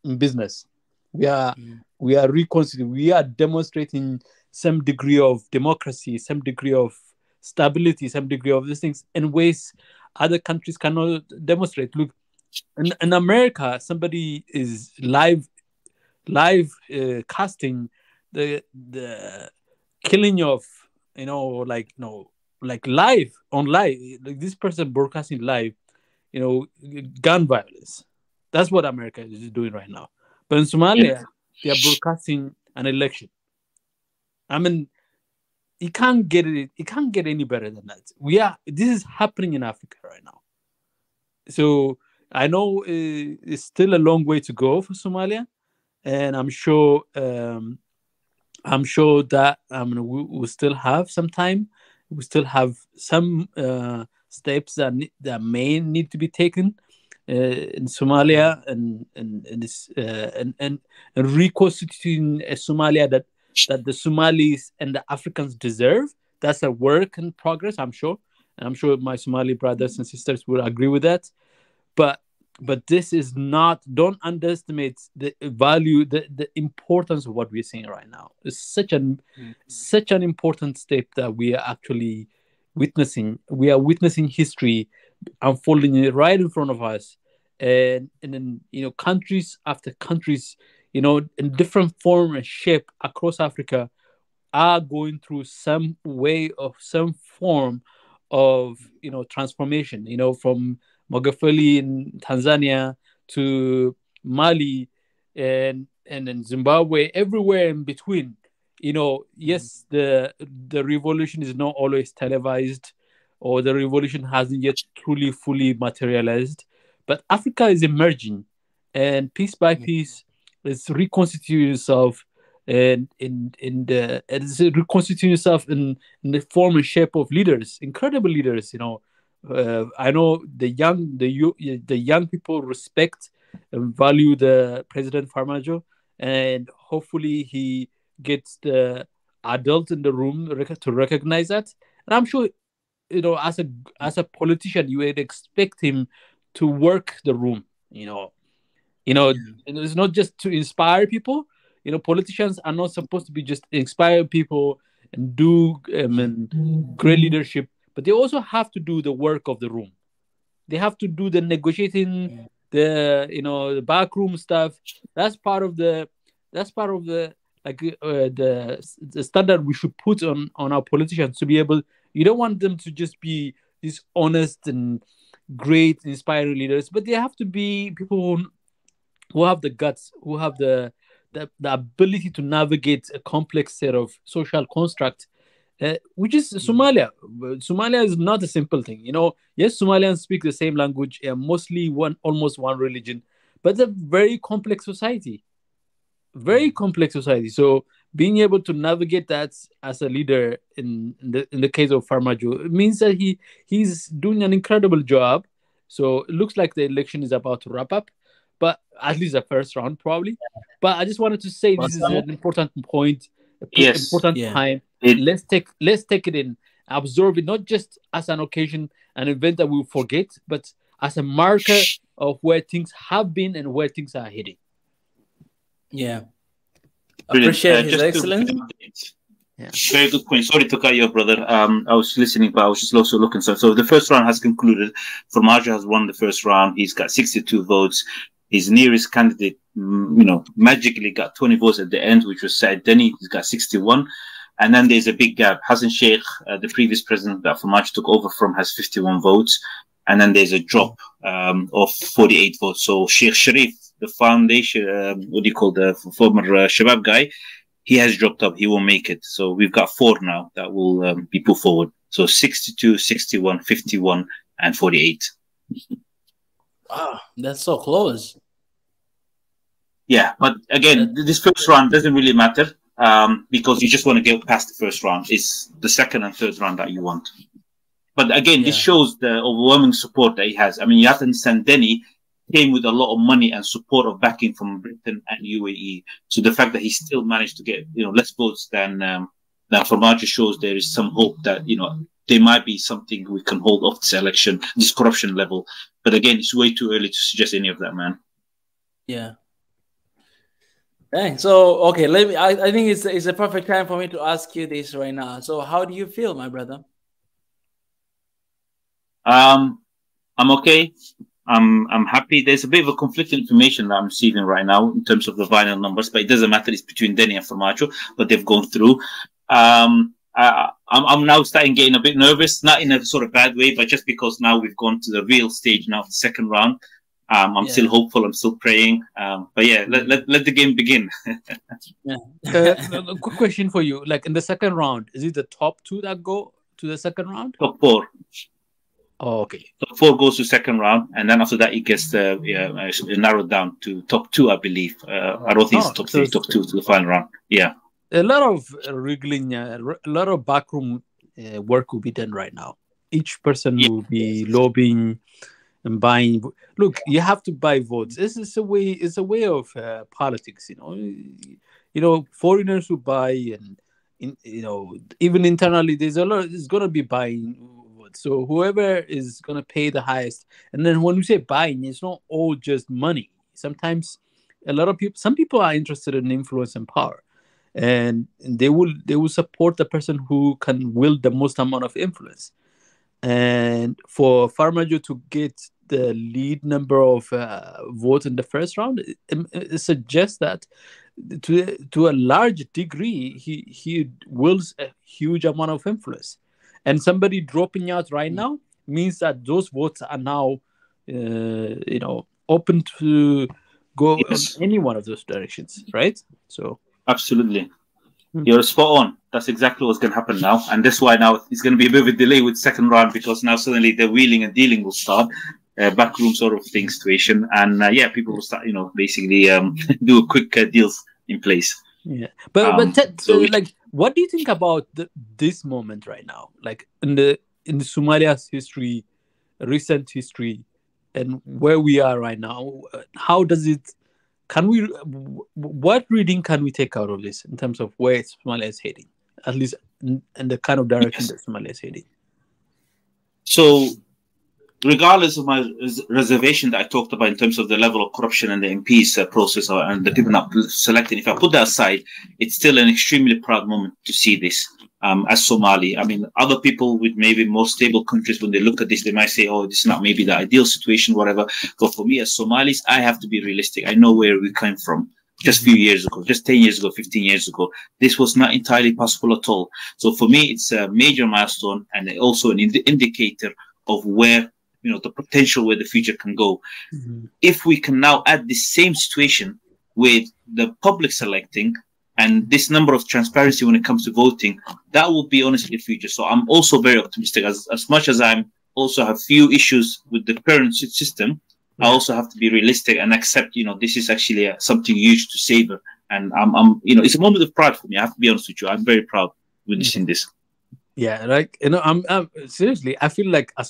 in business. We are reconciliating. We are demonstrating some degree of democracy, some degree of stability, some degree of these things in ways other countries cannot demonstrate. Look, in America, somebody is live casting the killing of like live on live, like this person broadcasting live, gun violence. That's what America is doing right now. But in Somalia, they are broadcasting an election. I mean, it can't get any better than that. This is happening in Africa right now. So I know it's still a long way to go for Somalia, and I'm sure that we still have some time. We still have some steps that may need to be taken in Somalia, and reconstituting a Somalia that the Somalis and the Africans deserve. That's a work in progress, I'm sure. And I'm sure my Somali brothers and sisters will agree with that. But this is not, don't underestimate the value, the importance of what we're seeing right now. It's such an important step that we are actually witnessing. We are witnessing history unfolding right in front of us. And then, countries after countries, in different form and shape across Africa are going through some form of, transformation, from Magufuli in Tanzania to Mali and then Zimbabwe, everywhere in between. Yes, the revolution is not always televised, or the revolution hasn't yet truly fully materialized, but Africa is emerging, and piece by piece, it's reconstituting itself, and it's reconstituting itself in the form and shape of leaders, incredible leaders. I know the young people respect and value the President Farmajo, and hopefully he gets the adult in the room to recognize that. And I'm sure, as a politician, you would expect him to work the room. It's not just to inspire people. Politicians are not supposed to be just inspire people and do great leadership, but they also have to do the work of the room. They have to do the negotiating, the backroom stuff. That's part of the standard we should put on our politicians to be able. You don't want them to just be these honest and great, inspiring leaders, but they have to be people who have the guts, who have the the ability to navigate a complex set of social construct, which is Somalia. Somalia is not a simple thing. You know, yes, Somalians speak the same language, mostly almost one religion, but it's a very complex society. Very complex society. So being able to navigate that as a leader in the case of Farmajo, it means that he's doing an incredible job. So it looks like the election is about to wrap up, but at least the first round probably. But I just wanted to say this is an important point, important time. Let's take it in, absorb it, not just as an occasion, an event that we'll forget, but as a marker of where things have been and where things are heading. Yeah. Appreciate His Excellence. Very good point. Sorry to cut you off, brother. I was listening, but I was just also looking. So the first round has concluded. Farmajo has won the first round. He's got 62 votes. His nearest candidate, magically got 20 votes at the end, which was Saad Deni. He's got 61. And then there's a big gap. Hassan Sheikh, the previous president that Farmajo took over from, has 51 votes. And then there's a drop of 48 votes. So Sheikh Sharif, the foundation, the former Shabab guy, he has dropped up. He won't make it. So we've got 4 now that will be put forward. So 62, 61, 51, and 48. Wow, that's so close. Yeah, but again, this first round doesn't really matter because you just want to get past the first round. It's the second and third round that you want. But again, this shows the overwhelming support that he has. I mean, you have to understand Deni came with a lot of money and support of backing from Britain and UAE. So the fact that he still managed to get, less votes than Farmajo shows there is some hope that, there might be something we can hold off this election, this corruption level. But again, it's way too early to suggest any of that, man. Yeah. Dang. So, okay, I think it's a perfect time for me to ask you this right now. So how do you feel, my brother? I'm okay. I'm happy. There's a bit of a conflicting information that I'm receiving right now in terms of the final numbers, but it doesn't matter. It's between Deni and Farmajo, but they've gone through. I'm now starting getting a bit nervous, not in a sort of bad way, but just because now we've gone to the real stage now, the second round. I'm still hopeful. I'm still praying. But yeah, let the game begin. A quick question for you. Like in the second round, is it the top 2 that go to the second round? Top 4. Oh, okay. Top 4 goes to second round, and then after that it gets narrowed down to top 2, I believe. I don't think it's top 3, top 2 to the final round. Yeah. A lot of wriggling, a lot of backroom work will be done right now. Each person will be lobbying and buying. Look, you have to buy votes. This is a way. It's a way of politics. Foreigners who buy, and even internally, there's a lot. There's gonna be buying votes. So whoever is gonna pay the highest, and then when we say buying, it's not all just money. Sometimes some people are interested in influence and power, and they will support the person who can wield the most amount of influence. And for Farmajo to get the lead number of votes in the first round, it suggests that to a large degree he wields a huge amount of influence. And somebody dropping out right now means that those votes are now open to go in any one of those directions, right? So absolutely. You're spot on. That's exactly what's going to happen now. And that's why now it's going to be a bit of a delay with second round, because now suddenly the wheeling and dealing will start, backroom sort of thing situation. And people will start, basically do quick deals in place. Yeah. But what do you think about this moment right now? Like in the Somalia's history, recent history, and where we are right now, how does it... what reading can we take out of this in terms of where Somalia is heading, at least in the kind of direction that Somalia is heading? So, regardless of my reservation that I talked about in terms of the level of corruption and the MPs process and the people not selected, if I put that aside, it's still an extremely proud moment to see this as Somali. I mean, other people with maybe more stable countries, when they look at this, they might say, oh, this is not maybe the ideal situation, whatever. But for me as Somalis, I have to be realistic. I know where we came from just a few years ago, just 10 years ago, 15 years ago. This was not entirely possible at all. So for me, it's a major milestone and also an indicator of where, the potential where the future can go. If we can now add the same situation with the public selecting and this number of transparency when it comes to voting, that will be honestly the future. So I'm also very optimistic. As much as I'm also have few issues with the current system, I also have to be realistic and accept, this is actually something huge to savor. And I'm, it's a moment of pride for me. I have to be honest with you. I'm very proud witnessing this. Yeah, like I'm seriously. I feel like I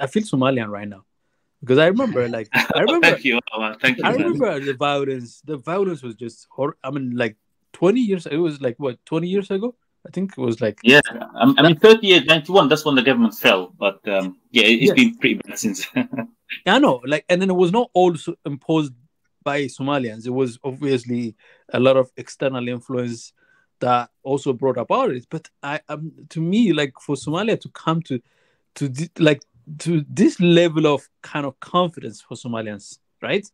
feel Somalian right now because I remember, like, Thank you. Thank you. I remember the violence. The violence was just I mean, like 20 years. It was like what 20 years ago. I think it was like I mean 30 years, 91. That's when the government fell. But it's been pretty bad since. Yeah, I know. Like, and then it was not all imposed by Somalians. It was obviously a lot of external influence that also brought about it. But to me, like, for Somalia to come to this level of kind of confidence for Somalians, right?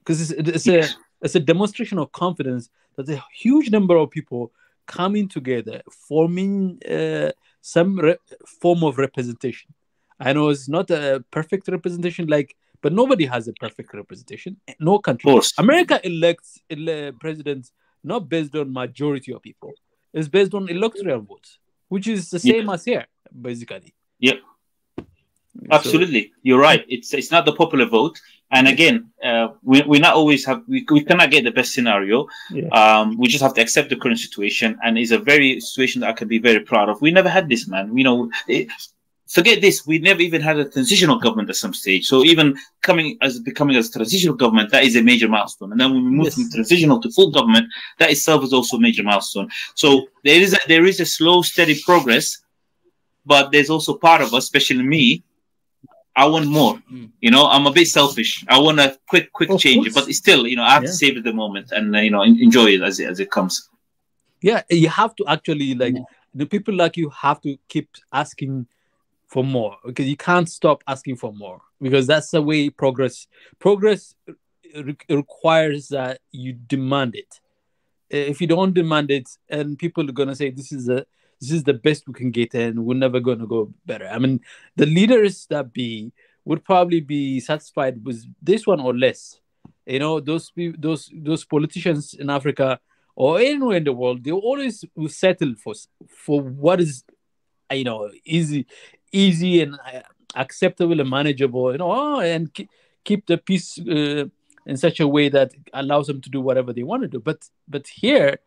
Because it's a demonstration of confidence that a huge number of people coming together, forming some form of representation. I know it's not a perfect representation, but nobody has a perfect representation. No country. Of course. America elects presidents not based on majority of people. It's based on electoral votes, which is the same as here, basically. Yep. Absolutely, you're right. It's not the popular vote, and again, we not always have we cannot get the best scenario. We just have to accept the current situation, and it's a very situation that I can be very proud of. We never had this, man. Forget this. We never even had a transitional government at some stage. So even becoming as a transitional government, that is a major milestone. And then when we move from transitional to full government, that itself is also a major milestone. So there is a slow, steady progress, but there's also part of us, especially me. I want more. I'm a bit selfish. I want a quick change, but still, I have to savor the moment and enjoy it as it comes. Yeah, you have to actually the people like you have to keep asking for more, because you can't stop asking for more, because that's the way progress requires that you demand it. If you don't demand it, and people are gonna say this is the best we can get, and we're never gonna go better. I mean, the leaders that would probably be satisfied with this one or less. Those politicians in Africa or anywhere in the world, they always will settle for what is easy and acceptable and manageable, and keep the peace in such a way that allows them to do whatever they want to do. But here,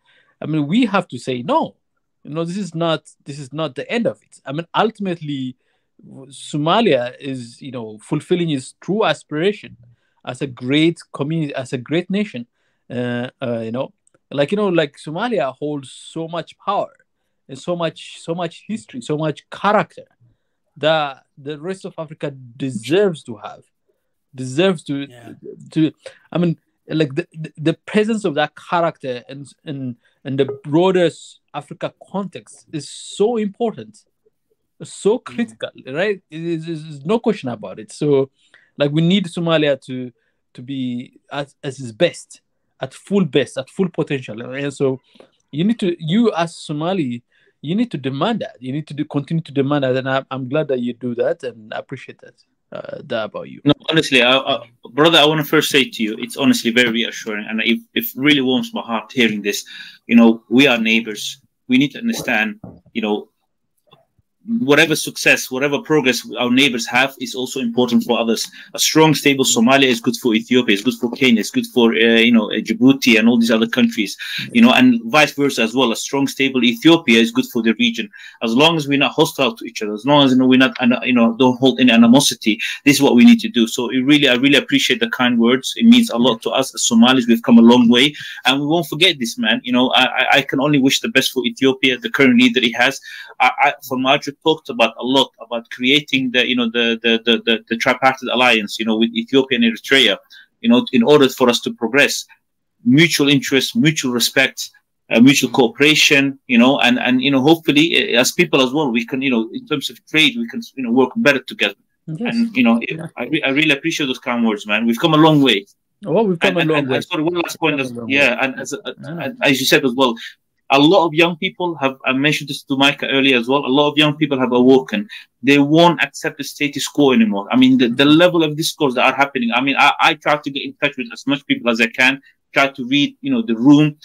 I mean, we have to say no. This is not the end of it. I mean, ultimately, Somalia is fulfilling its true aspiration as a great community, as a great nation. Like Somalia holds so much power and so much history, so much character that the rest of Africa deserves to have, I mean, like the presence of that character and the broader Africa context is so important, so critical, right? There's no question about it. So, like, we need Somalia to be as its best, at full potential, and so you as Somali, you need to demand that. You need to continue to demand that, and I'm glad that you do that, and I appreciate that about you. No, honestly, brother, I want to first say to you, it's honestly very reassuring, and it really warms my heart hearing this. We are neighbors. We need to understand, whatever success, whatever progress our neighbors have is also important for others. A strong, stable Somalia is good for Ethiopia, it's good for Kenya, it's good for Djibouti and all these other countries, and vice versa as well. A strong, stable Ethiopia is good for the region. As long as we're not hostile to each other, as long as we're not don't hold any animosity, this is what we need to do. So I really appreciate the kind words. It means a lot to us as Somalis. We've come a long way, and we won't forget this, man. I can only wish the best for Ethiopia, the current leader he has. From Marjorie talked about a lot about creating the tripartite alliance, with Ethiopia and Eritrea, in order for us to progress, mutual interest, mutual respect, mutual cooperation, and hopefully as people as well, we can, in terms of trade, we can, work better together. Yes. And I really appreciate those kind words, man. We've come a long way. Oh, we've come a long way. Sorry, one last point. And as you said as well, A lot of young people have, I mentioned this to Micah earlier as well, a lot of young people have awoken. They won't accept the status quo anymore. I mean, the level of discourse that are happening. I mean, I try to get in touch with as much people as I can, try to read, the room.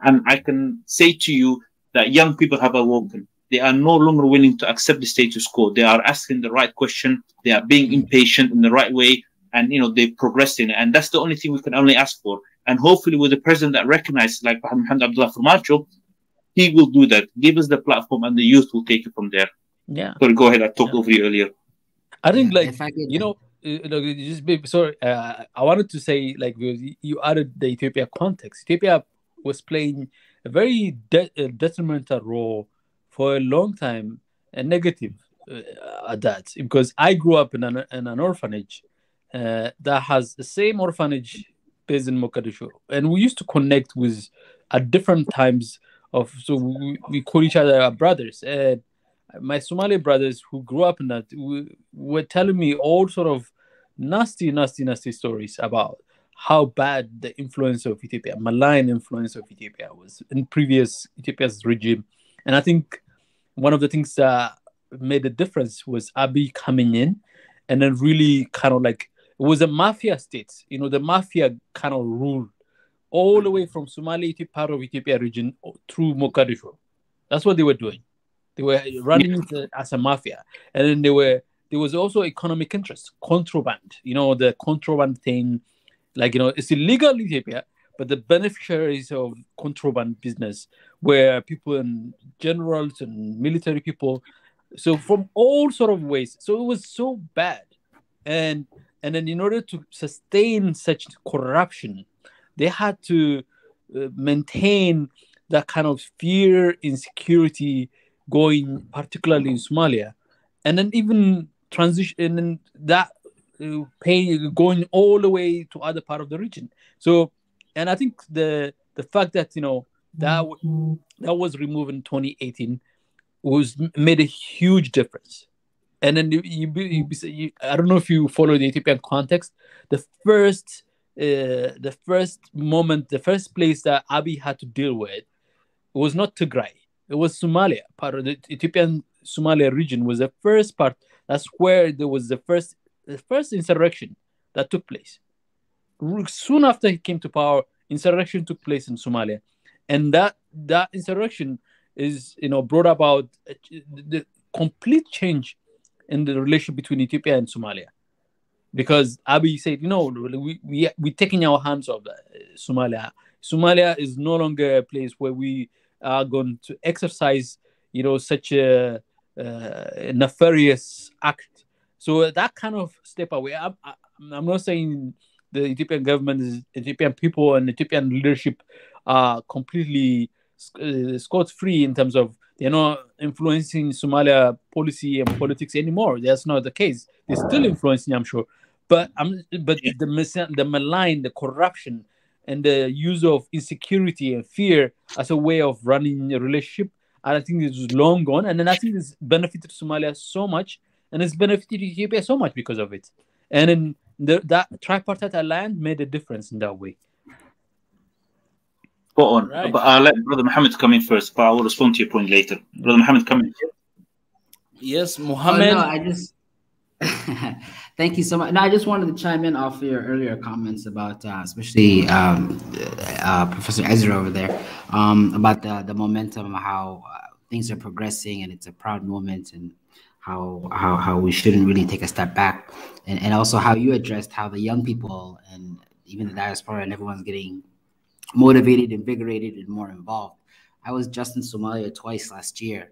And I can say to you that young people have awoken. They are no longer willing to accept the status quo. They are asking the right question. They are being impatient in the right way. And, they progress in it. And that's the only thing we can only ask for. And hopefully with a president that recognizes, like Mohamed Abdullah Farmajo, he will do that. Give us the platform and the youth will take it from there. Yeah. Sorry, go ahead. I talked over you earlier. I think, sorry, I wanted to say, like, you added the Ethiopia context. Ethiopia was playing a very detrimental role for a long time, and negative at that, because I grew up in an orphanage that has the same orphanage based in Mogadishu, and we used to connect with at different times so we call each other our brothers. And my Somali brothers who grew up in that were telling me all sort of nasty stories about how bad the influence of Ethiopia, malign influence of Ethiopia was in previous Ethiopia's regime. And I think one of the things that made a difference was Abiy coming in and then really kind of like, it was a mafia state. The mafia kind of ruled all the way from Somalia, part of Ethiopia region, through Mogadishu. That's what they were doing. They were running it as a mafia. And then there was also economic interest, contraband. The contraband thing, like, it's illegal in Ethiopia, but the beneficiaries of contraband business were people and generals and military people. So from all sort of ways. So it was so bad. And then in order to sustain such corruption, they had to maintain that kind of fear, insecurity going, particularly in Somalia, and then even transition and that pain going all the way to other part of the region. So, and I think the fact that that was removed in 2018 made a huge difference. And then I don't know if you follow the Ethiopian context. The first moment, the first place that Abiy had to deal with was not Tigray. It was Somalia. Part of the Ethiopian Somalia region was the first part. That's where there was the first insurrection that took place. Soon after he came to power, insurrection took place in Somalia, and that insurrection is brought about the complete change in the relationship between Ethiopia and Somalia. Because Abiy said, we're taking our hands off Somalia. Somalia is no longer a place where we are going to exercise, such a nefarious act. So that kind of step away. I'm not saying the Ethiopian government, Ethiopian people, and Ethiopian leadership are completely scot-free in terms of they're not influencing Somalia policy and politics anymore. That's not the case. They're still influencing, I'm sure. But the malign, the corruption, and the use of insecurity and fear as a way of running a relationship, I think this is long gone. And then I think it's benefited Somalia so much, and it's benefited Ethiopia so much because of it. And then that tripartite alliance made a difference in that way. Go on. Right. But I'll let Brother Mohammed come in first, but I will respond to your point later. Brother Mohammed, come in. Yes, Mohammed. I just thank you so much. No, I just wanted to chime in off your earlier comments about, especially Professor Ezra over there, about the momentum, how things are progressing, and it's a proud moment, and how we shouldn't really take a step back, and also how you addressed how the young people and even the diaspora and everyone's getting motivated, invigorated, and more involved. I was just in Somalia twice last year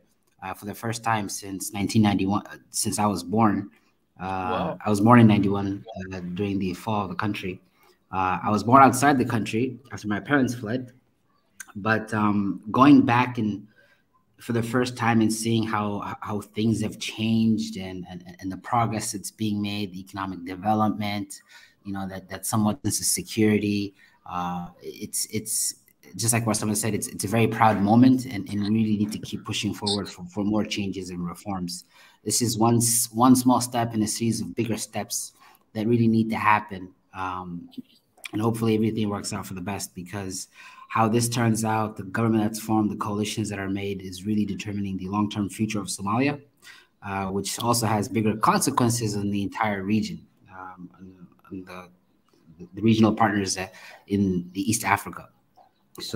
for the first time since 1991, since I was born. Wow. I was born in 91 during the fall of the country. I was born outside the country after my parents fled. But going back and for the first time and seeing how things have changed and the progress that's being made, the economic development, that somewhat sense of security, it's just like what someone said, it's a very proud moment, and we really need to keep pushing forward for more changes and reforms. This is one small step in a series of bigger steps that really need to happen. And hopefully everything works out for the best, because how this turns out, the government that's formed, the coalitions that are made, is really determining the long-term future of Somalia, which also has bigger consequences in the entire region, on the regional partners in the East Africa. So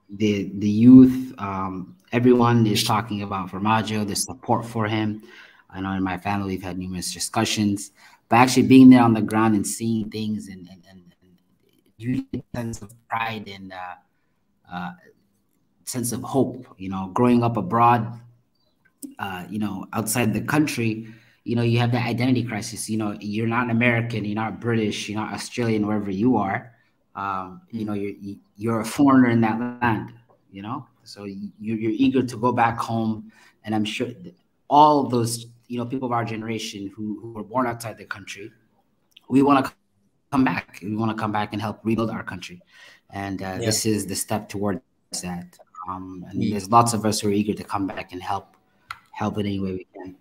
the youth, everyone is talking about Formaggio, the support for him. I know in my family we've had numerous discussions, but actually being there on the ground and seeing things and you get a sense of pride and sense of hope. You know, growing up abroad, you know, outside the country, you know, you have that identity crisis. You know, you're not American, you're not British, you're not Australian, wherever you are. You know, you're a foreigner in that land. You know, so you're eager to go back home, and I'm sure all those, you know, people of our generation who were born outside the country, we want to come back. We want to come back and help rebuild our country, and this is the step towards that. And there's lots of us who are eager to come back and help in any way we can.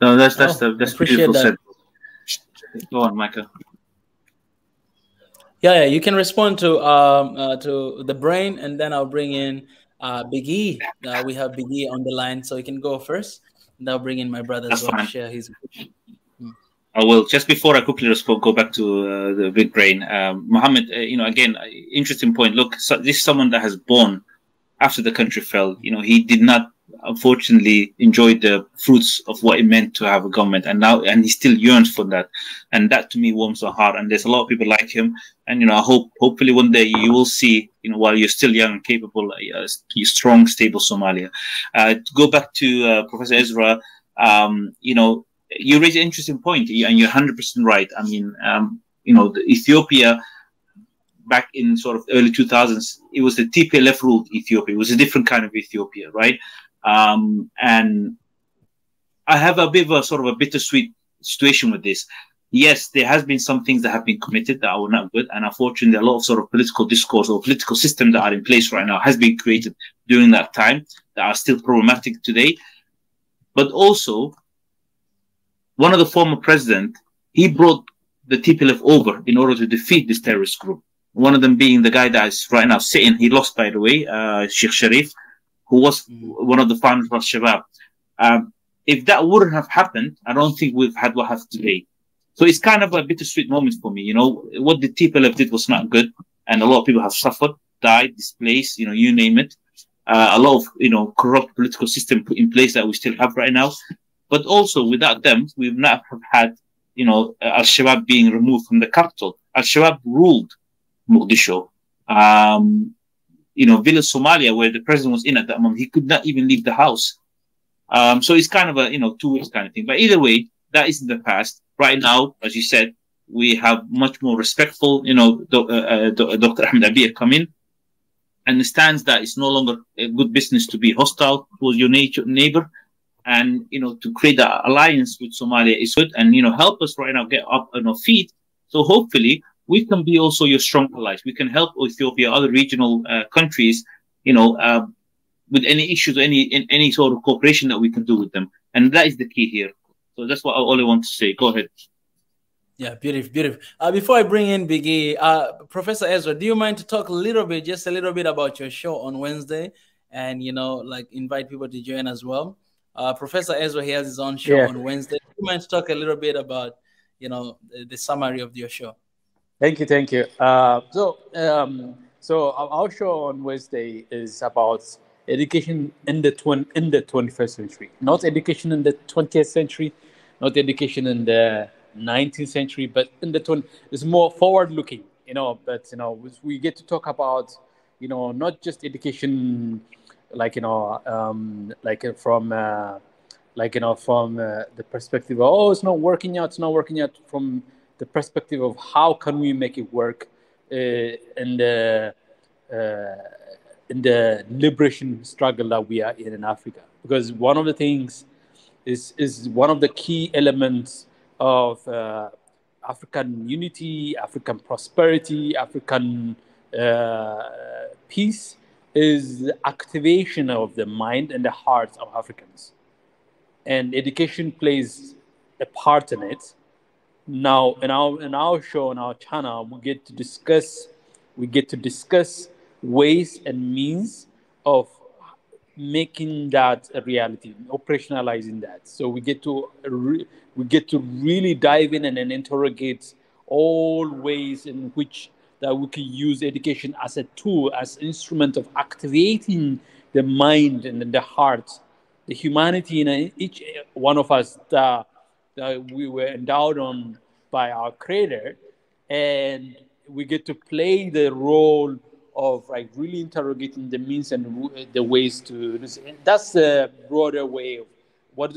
No, that's beautiful said. Go on, Micah. Yeah, you can respond to the brain, and then I'll bring in Big E. We have Big E on the line, so you can go first, and I'll bring in my brother as well to share his. I will. Just before I quickly go back to the big brain, Mohammed, you know, again, interesting point. Look, so this is someone that has born after the country fell. You know, he did not, unfortunately, enjoy the fruits of what it meant to have a government, and he still yearns for that, and that to me warms my heart. And there's a lot of people like him, and you know, I hopefully one day you will see, you know, while you're still young and capable, a strong, stable Somalia. To go back to Professor Ezra, you know, you raise an interesting point, and you're 100% right. I mean, you know, Ethiopia back in sort of early 2000s, it was the TPLF ruled Ethiopia. It was a different kind of Ethiopia, right? And I have a bit of a sort of a bittersweet situation with this. Yes, there has been some things that have been committed that are not good, and unfortunately, a lot of sort of political discourse or political systems that are in place right now has been created during that time that are still problematic today. But also, one of the former president, he brought the TPLF over in order to defeat this terrorist group. One of them being the guy that is right now sitting. He lost, by the way, Sheikh Sharif, who was one of the founders of Shabab. If that wouldn't have happened, I don't think we've had what we have today. So it's kind of a bittersweet moment for me. You know, what the TPLF did was not good, and a lot of people have suffered, died, displaced, you know, you name it. A lot of, you know, corrupt political system put in place that we still have right now. But also, without them, we would not have had, you know, Al-Shabaab being removed from the capital. Al-Shabaab ruled Mogadishu. You know, Village Somalia, where the president was in at that moment, he could not even leave the house. So it's kind of a, you know, two-way kind of thing. But either way, that is in the past. Right now, as you said, we have much more respectful, you know, Dr. Ahmed Abiy come in and understands that it's no longer a good business to be hostile towards your neighbor. And, you know, to create an alliance with Somalia is good, and, you know, help us right now get up on our feet. So hopefully we can be also your strong allies. We can help Ethiopia, other regional countries, you know, with any issues, any sort of cooperation that we can do with them. And that is the key here. So that's what all I want to say. Go ahead. Yeah, beautiful. Before I bring in Biggie, Professor Ezra, do you mind to talk just a little bit about your show on Wednesday, and, you know, like invite people to join as well? Professor Ezra, he has his own show on Wednesday. Do you mind to talk a little bit about, you know, the summary of your show? Thank you. So our show on Wednesday is about education in the 21st century, not education in the 20th century, not education in the 19th century, but in the 20th. It's more forward-looking, you know. But, you know, we get to talk about, you know, not just education, like, you know, from the perspective of, oh, it's not working out, from the perspective of how can we make it work in the liberation struggle that we are in Africa. Because one of the things is one of the key elements of African unity, African prosperity, African peace is the activation of the mind and the hearts of Africans. And education plays a part in it. Now in our show, on our channel, we get to discuss ways and means of making that a reality, operationalizing that. So we get to really dive in and then interrogate all ways in which that we can use education as a tool, as an instrument of activating the mind and the heart, the humanity in each one of us that we were endowed on by our Creator, and we get to play the role of like really interrogating the means and the ways to. That's the broader way of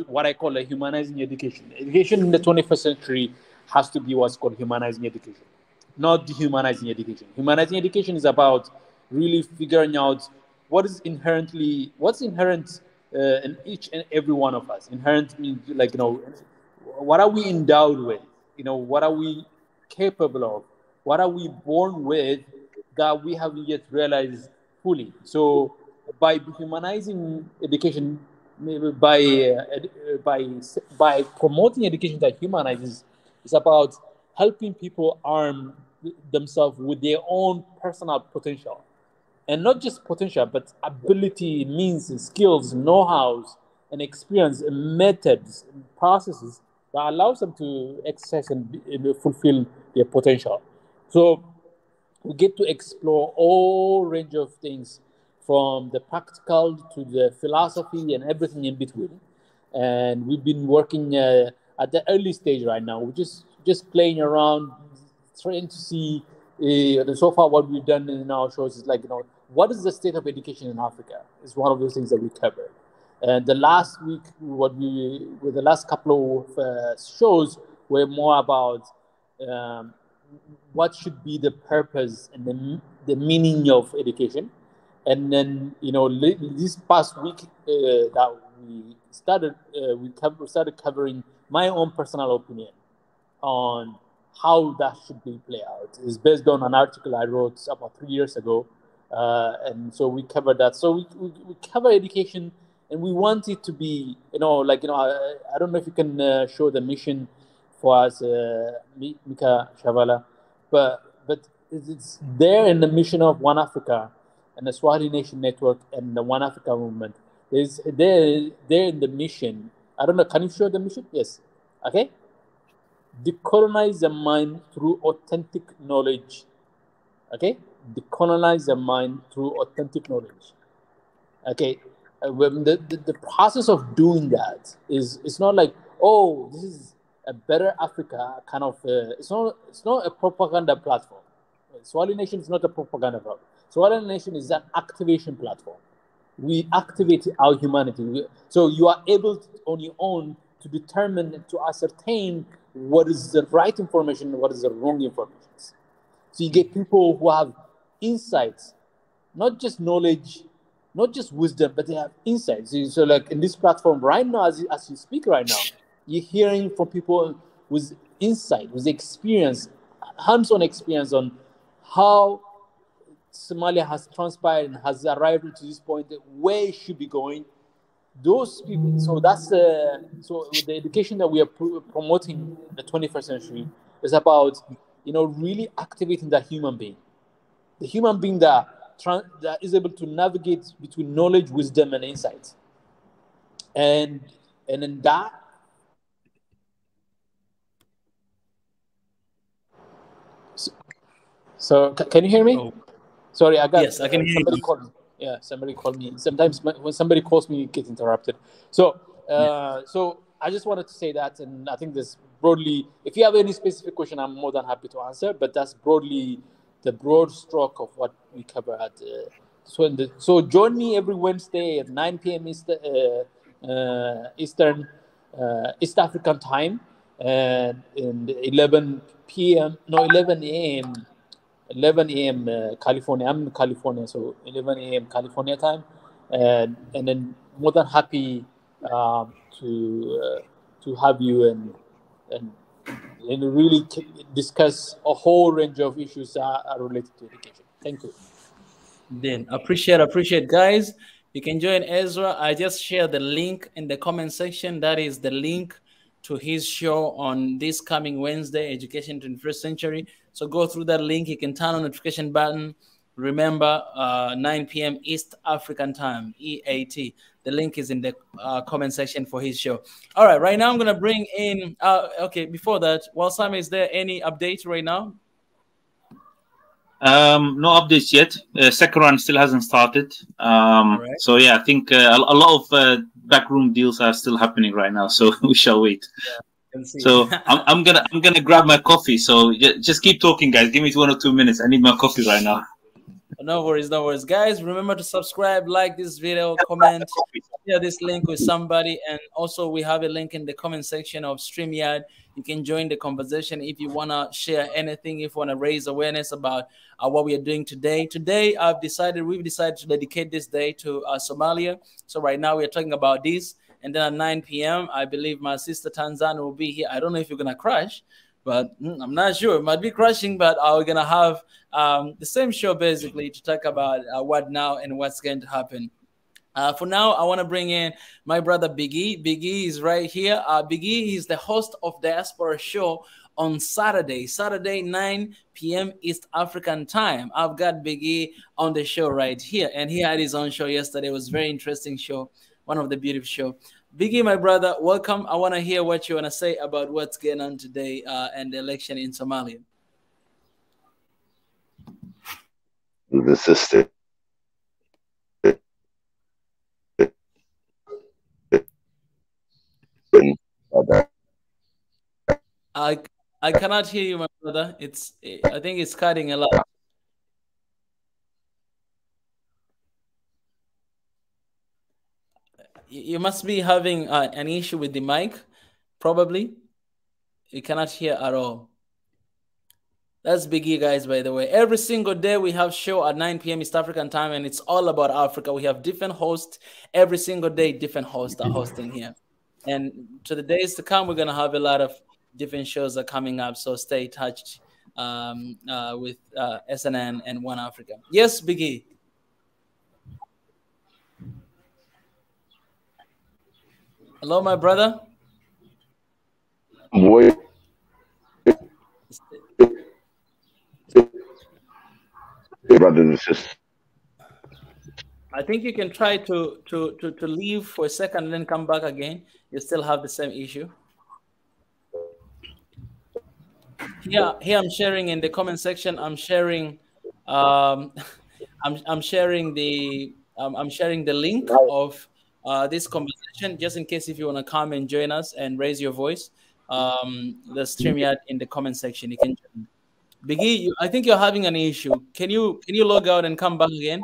what I call a humanizing education. Education in the 21st century has to be what's called humanizing education, not dehumanizing education. Humanizing education is about really figuring out what's inherent in each and every one of us. Inherent means like, what are we endowed with? What are we capable of? What are we born with that we haven't yet realized fully? So by humanizing education, by promoting education that humanizes, it's about helping people arm themselves with their own personal potential, and not just potential, but ability, means, and skills, know-hows, and experience, and methods, and processes that allows them to exercise and fulfill their potential. So we get to explore all range of things, from the practical to the philosophy and everything in between. And we've been working at the early stage right now. We're just playing around, trying to see. So far, what we've done in our shows is like, what is the state of education in Africa? Is one of those things that we covered. And the last week, with the last couple of shows were more about what should be the purpose and the meaning of education. And then, this past week that we started, started covering my own personal opinion on how that should be played out. It's based on an article I wrote about 3 years ago. And so we covered that. So we cover education, and we want it to be, I don't know if you can show the mission for us, Mika Shavala, but it's there in the mission of One Africa and the Swahili Nation Network and the One Africa movement. They're in the mission. I don't know, can you show the mission? Yes. Okay. Decolonize the mind through authentic knowledge. Okay? Decolonize the mind through authentic knowledge. Okay? When the process of doing that is, it's not like, oh, this is a better Africa kind of. It's not a propaganda platform. Swahili Nation is not a propaganda platform. Swahili Nation is an activation platform. We activate our humanity. So you are able to, on your own, to determine, to ascertain what is the right information and what is the wrong information. So you get people who have insights, not just knowledge, not just wisdom, but they have insights. So like in this platform right now, as you speak right now, you're hearing from people with insight, with experience, hands-on experience on how Somalia has transpired and has arrived to this point, where it should be going. Those people, so that's so the education that we are promoting in the 21st century is about, really activating that human being, the human being that is able to navigate between knowledge, wisdom, and insight, and then that. So can you hear me? Oh. Sorry, I got. Yes, I can hear somebody you. called me. Yeah, somebody called me. Sometimes when somebody calls me, it gets interrupted. So, so I just wanted to say that, and I think this broadly. If you have any specific question, I'm more than happy to answer. But that's broadly the broad stroke of what we cover at. So join me every Wednesday at 9 p.m. Eastern East African time, and 11 a.m. 11 a.m. California. I'm in California, so 11 a.m. California time, and then more than happy to have you and really discuss a whole range of issues that are related to education. Thank you. Then appreciate, guys. You can join Ezra. I just share the link in the comment section. That is the link to his show on this coming Wednesday, Education 21st Century. So go through that link. You can turn on the notification button. Remember, 9 p.m. East African time, EAT. The link is in the comment section for his show. All right, right now I'm going to bring in, okay, before that, Sam, is there any update right now? No updates yet. Second run still hasn't started. Right. So yeah, I think a lot of backroom deals are still happening right now. So we shall wait. Yeah, so I'm gonna grab my coffee. So just keep talking, guys. Give me 1 or 2 minutes. I need my coffee right now. No worries, guys. Remember to subscribe, like this video, comment, share this link with somebody, and also we have a link in the comment section of StreamYard. You can join the conversation if you want to share anything, if you want to raise awareness about what we are doing today. Today, we've decided to dedicate this day to Somalia. So right now we are talking about this, and then at 9 p.m., I believe my sister Tanzan will be here. I don't know if you're gonna crash, but I'm not sure. It might be crashing, but we're gonna have the same show basically to talk about what now and what's going to happen. For now, I want to bring in my brother Biggie. Biggie is right here. Biggie is the host of Diaspora Show on Saturday 9 p.m. East African time. I've got Biggie on the show right here, and he had his own show yesterday. It was a very interesting show, one of the beautiful shows. Biggie, my brother, welcome. I want to hear what you want to say about what's going on today and the election in Somalia. The system. I cannot hear you, my brother. I think it's cutting a lot. You must be having an issue with the mic, probably. You cannot hear at all. That's Biggie, guys, by the way. Every single day we have show at 9 p.m. East African time, and it's all about Africa. We have different hosts. Every single day, different hosts are hosting here. And to the days to come, we're going to have a lot of different shows are coming up. So stay touched with SNN and One Africa. Yes, Biggie. Hello, my brother. Boy. Brothers and sisters. I think you can try to leave for a second and then come back again. You still have the same issue. Here I'm sharing in the comment section. I'm sharing I'm sharing the link of this conversation, just in case if you want to come and join us and raise your voice. The StreamYard in the comment section. You can join. Biggie, I think you're having an issue. Can you log out and come back again?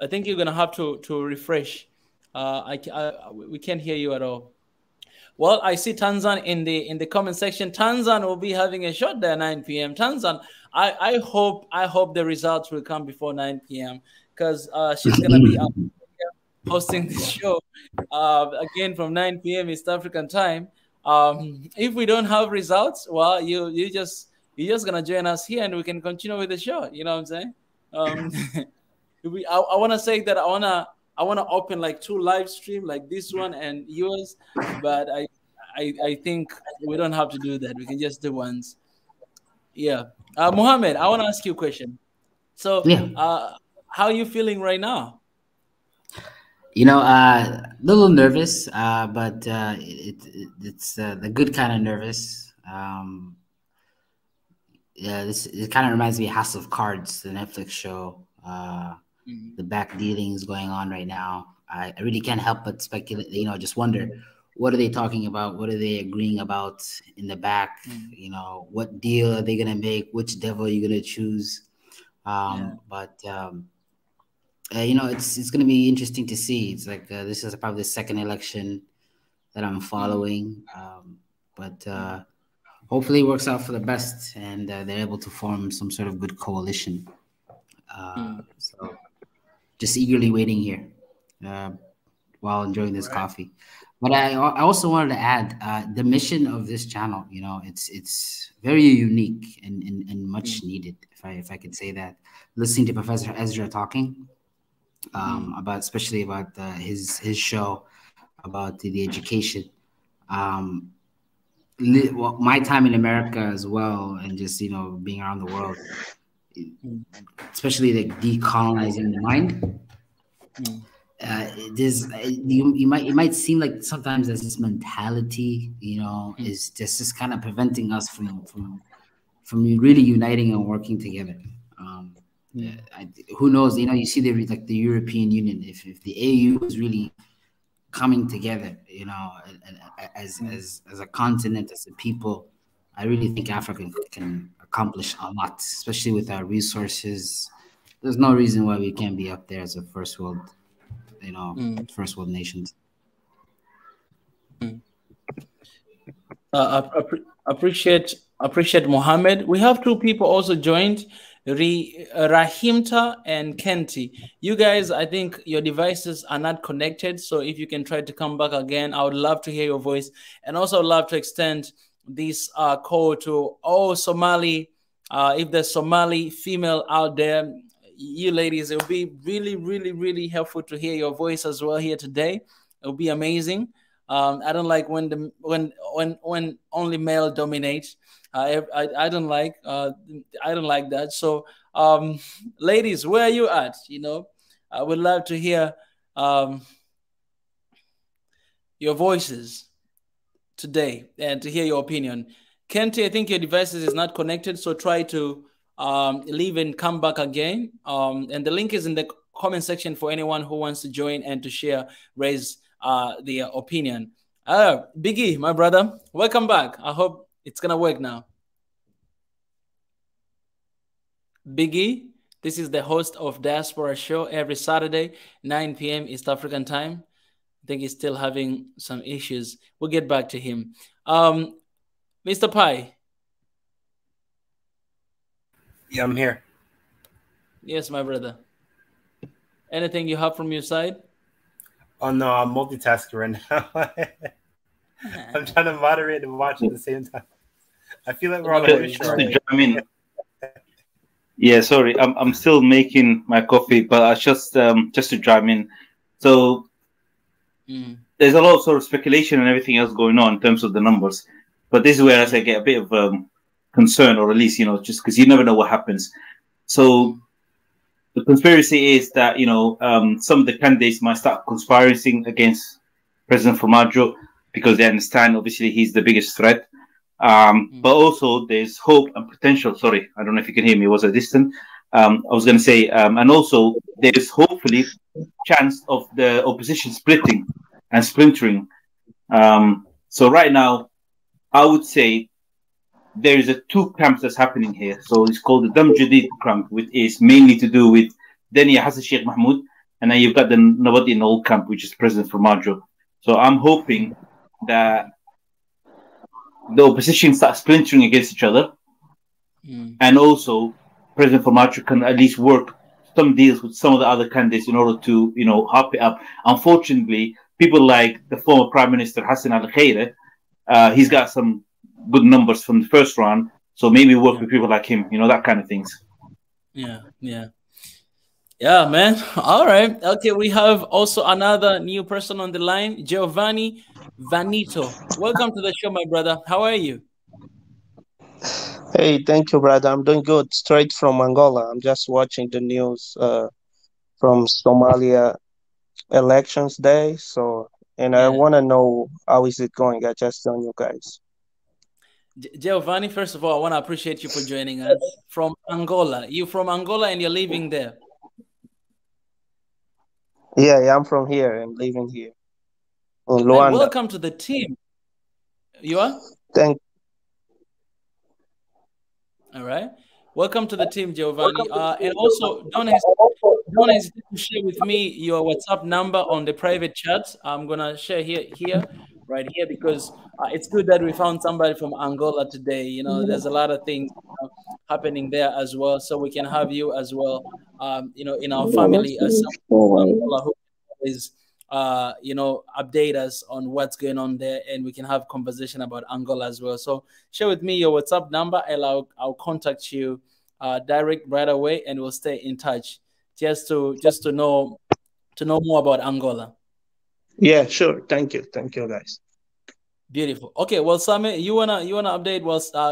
I think you're gonna have to refresh. We can't hear you at all. Well, I see Tanzan in the comment section. Tanzan will be having a show there at 9 p.m. Tanzan, I hope the results will come before 9 p.m. because she's gonna be hosting this show again from 9 p.m. East African time. If we don't have results, well, you're just gonna join us here and we can continue with the show. You know what I'm saying? I want to say that I want to open like 2 live stream like this one and yours, but I think we don't have to do that. We can just do ones. Yeah. Mohammed, I want to ask you a question. So, how are you feeling right now? A little nervous, but it's the good kind of nervous. It kind of reminds me of House of Cards, the Netflix show. The back dealings going on right now. I really can't help but speculate, just wonder, what are they talking about? What are they agreeing about in the back? What deal are they going to make? Which devil are you going to choose? But it's going to be interesting to see. It's like this is probably the second election that I'm following. But hopefully it works out for the best and they're able to form some sort of good coalition. So just eagerly waiting here while enjoying this coffee. But I also wanted to add the mission of this channel. You know, it's very unique and much needed, if I could say that. Listening to Professor Ezra talking about, especially about his show about the education. Well, my time in America as well, and just, you know, being around the world, especially like decolonizing the mind. It might seem like sometimes there's this mentality, you know, is just kind of preventing us from really uniting and working together. Who knows? You know, you see the European Union. If the AU was really coming together, you know, as a continent, as a people, I really think Africa can accomplish a lot, especially with our resources. There's no reason why we can't be up there as a first world, you know, first world nations. Appreciate Mohammed. We have two people also joined, Rahimta and Kenti. You guys, I think your devices are not connected, so if you can try to come back again, I would love to hear your voice, and also love to extend this call to all Somali. If there's Somali female out there, you ladies, it would be really, really, really helpful to hear your voice as well here today. It would be amazing. I don't like when only male dominates. I don't like that. So, ladies, where are you at? You know, I would love to hear your voices today and to hear your opinion. Kenti, I think your devices is not connected, so try to leave and come back again. And the link is in the comment section for anyone who wants to join and to share, raise their opinion. Biggie, my brother, welcome back. I hope it's gonna work now. Biggie, this is the host of Diaspora Show every Saturday, 9 p.m. East African time. I think he's still having some issues. We'll get back to him. Mr. Pai. Yeah, I'm here. Yes, my brother. Anything you have from your side? Oh no, I'm multitasking right now. I'm trying to moderate and watch at the same time. I feel like we're on a show. Yeah, sorry, I'm still making my coffee, but I just to chime in. So there's a lot of sort of speculation and everything else going on in terms of the numbers, but this is where I get a bit of concern, or at least, you know, just because you never know what happens. So the conspiracy is that, you know, some of the candidates might start conspiring against President Formaggio because they understand, obviously, he's the biggest threat. But also there's hope and potential. Sorry, I don't know if you can hear me. Was I distant? I was going to say, and also there's hopefully chance of the opposition splitting and splintering. So right now, I would say there is two camps that's happening here. So it's called the Dam Jadid camp, which is mainly to do with Denia Hassan Sheikh Mahmoud, and then you've got the Nawadi Nol camp, which is President Formaggio. So I'm hoping that the opposition starts splintering against each other, and also President Formaggio can at least work some deals with some of the other candidates in order to, you know, hop it up. Unfortunately, people like the former Prime Minister Hassan al-Khaire, he's got some good numbers from the first round, so maybe work with people like him, you know, that kind of things. Yeah, man. All right. Okay, we have also another new person on the line, Giovanni Vanito. Welcome to the show, my brother. How are you? Hey, thank you, brother. I'm doing good. Straight from Angola. I'm just watching the news from Somalia elections day. So, and I want to know how is it going. I just joined you guys. Giovanni, first of all, I want to appreciate you for joining us from Angola. You're from Angola and you're living there. Yeah, I'm from here. I'm living here. Man, welcome to the team. You are? All right. Welcome to the team, Giovanni. And also, don't hesitate to share with me your WhatsApp number on the private chat. I'm going to share right here, because it's good that we found somebody from Angola today. You know, there's a lot of things happening there as well. So we can have you as well, you know, in our family as someone who is update us on what's going on there, and we can have conversation about Angola as well. So share with me your WhatsApp number, and I'll contact you direct right away, and we'll stay in touch just to know more about Angola. Yeah, sure. Thank you, guys. Beautiful. Okay, well, Sami, you wanna update?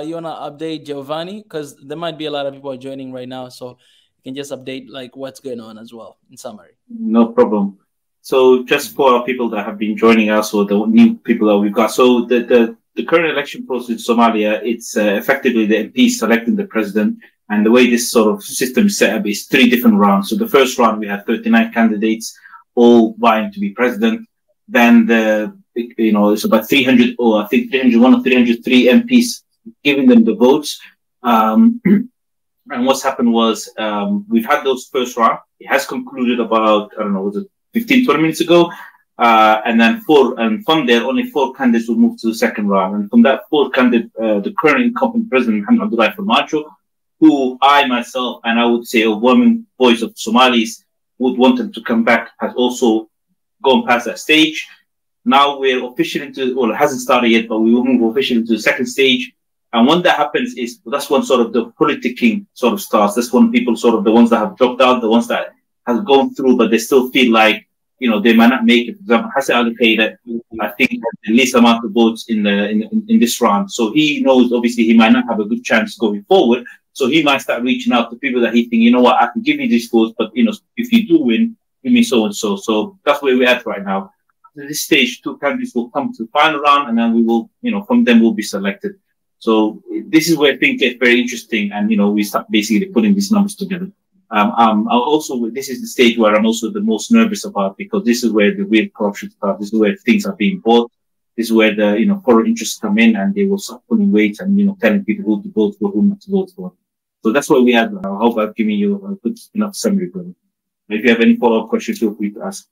You wanna update Giovanni, because there might be a lot of people joining right now, so you can just update like what's going on as well in summary. No problem. So just for our people that have been joining us, or the new people that we've got, so the current election process in Somalia, it's effectively the MPs selecting the president, and the way this sort of system is set up is 3 different rounds. So the first round we had 39 candidates, all vying to be president. Then it's about 300, or I think 301 or 303 MPs giving them the votes. And what's happened was we've had those first round. It has concluded about, I don't know, was it 15, 20 minutes ago? And then from there, only 4 candidates will move to the second round. And from that 4 candidate, the current incumbent president, Mohamed Abdullahi Farmajo, who I myself, and I would say a woman voice of Somalis, would want him to come back, has also gone past that stage. Now we're officially it hasn't started yet, but we will move officially into the second stage. And when that happens, that's when sort of the politicking sort of starts. That's when people sort of, the ones that have dropped out, the ones that have gone through, but they still feel like, they might not make it. For example, Hassan Ali Khayda, I think, has the least amount of votes in this round. So he knows, obviously, he might not have a good chance going forward. So he might start reaching out to people that he think, I can give you these votes, but, if you do win, give me so-and-so. So that's where we're at right now. At this stage, 2 candidates will come to the final round, and then we will, from them will be selected. So this is where things get very interesting, and, we start basically putting these numbers together. This is the stage where I'm also the most nervous about, because this is where the real corruption starts. This is where things are being bought. This is where the, foreign interests come in, and they will start pulling weight and, telling people who to vote for, who not to vote for. So that's where we are. I hope I've given you a good enough summary, brother. If you have any follow-up questions, feel free to ask.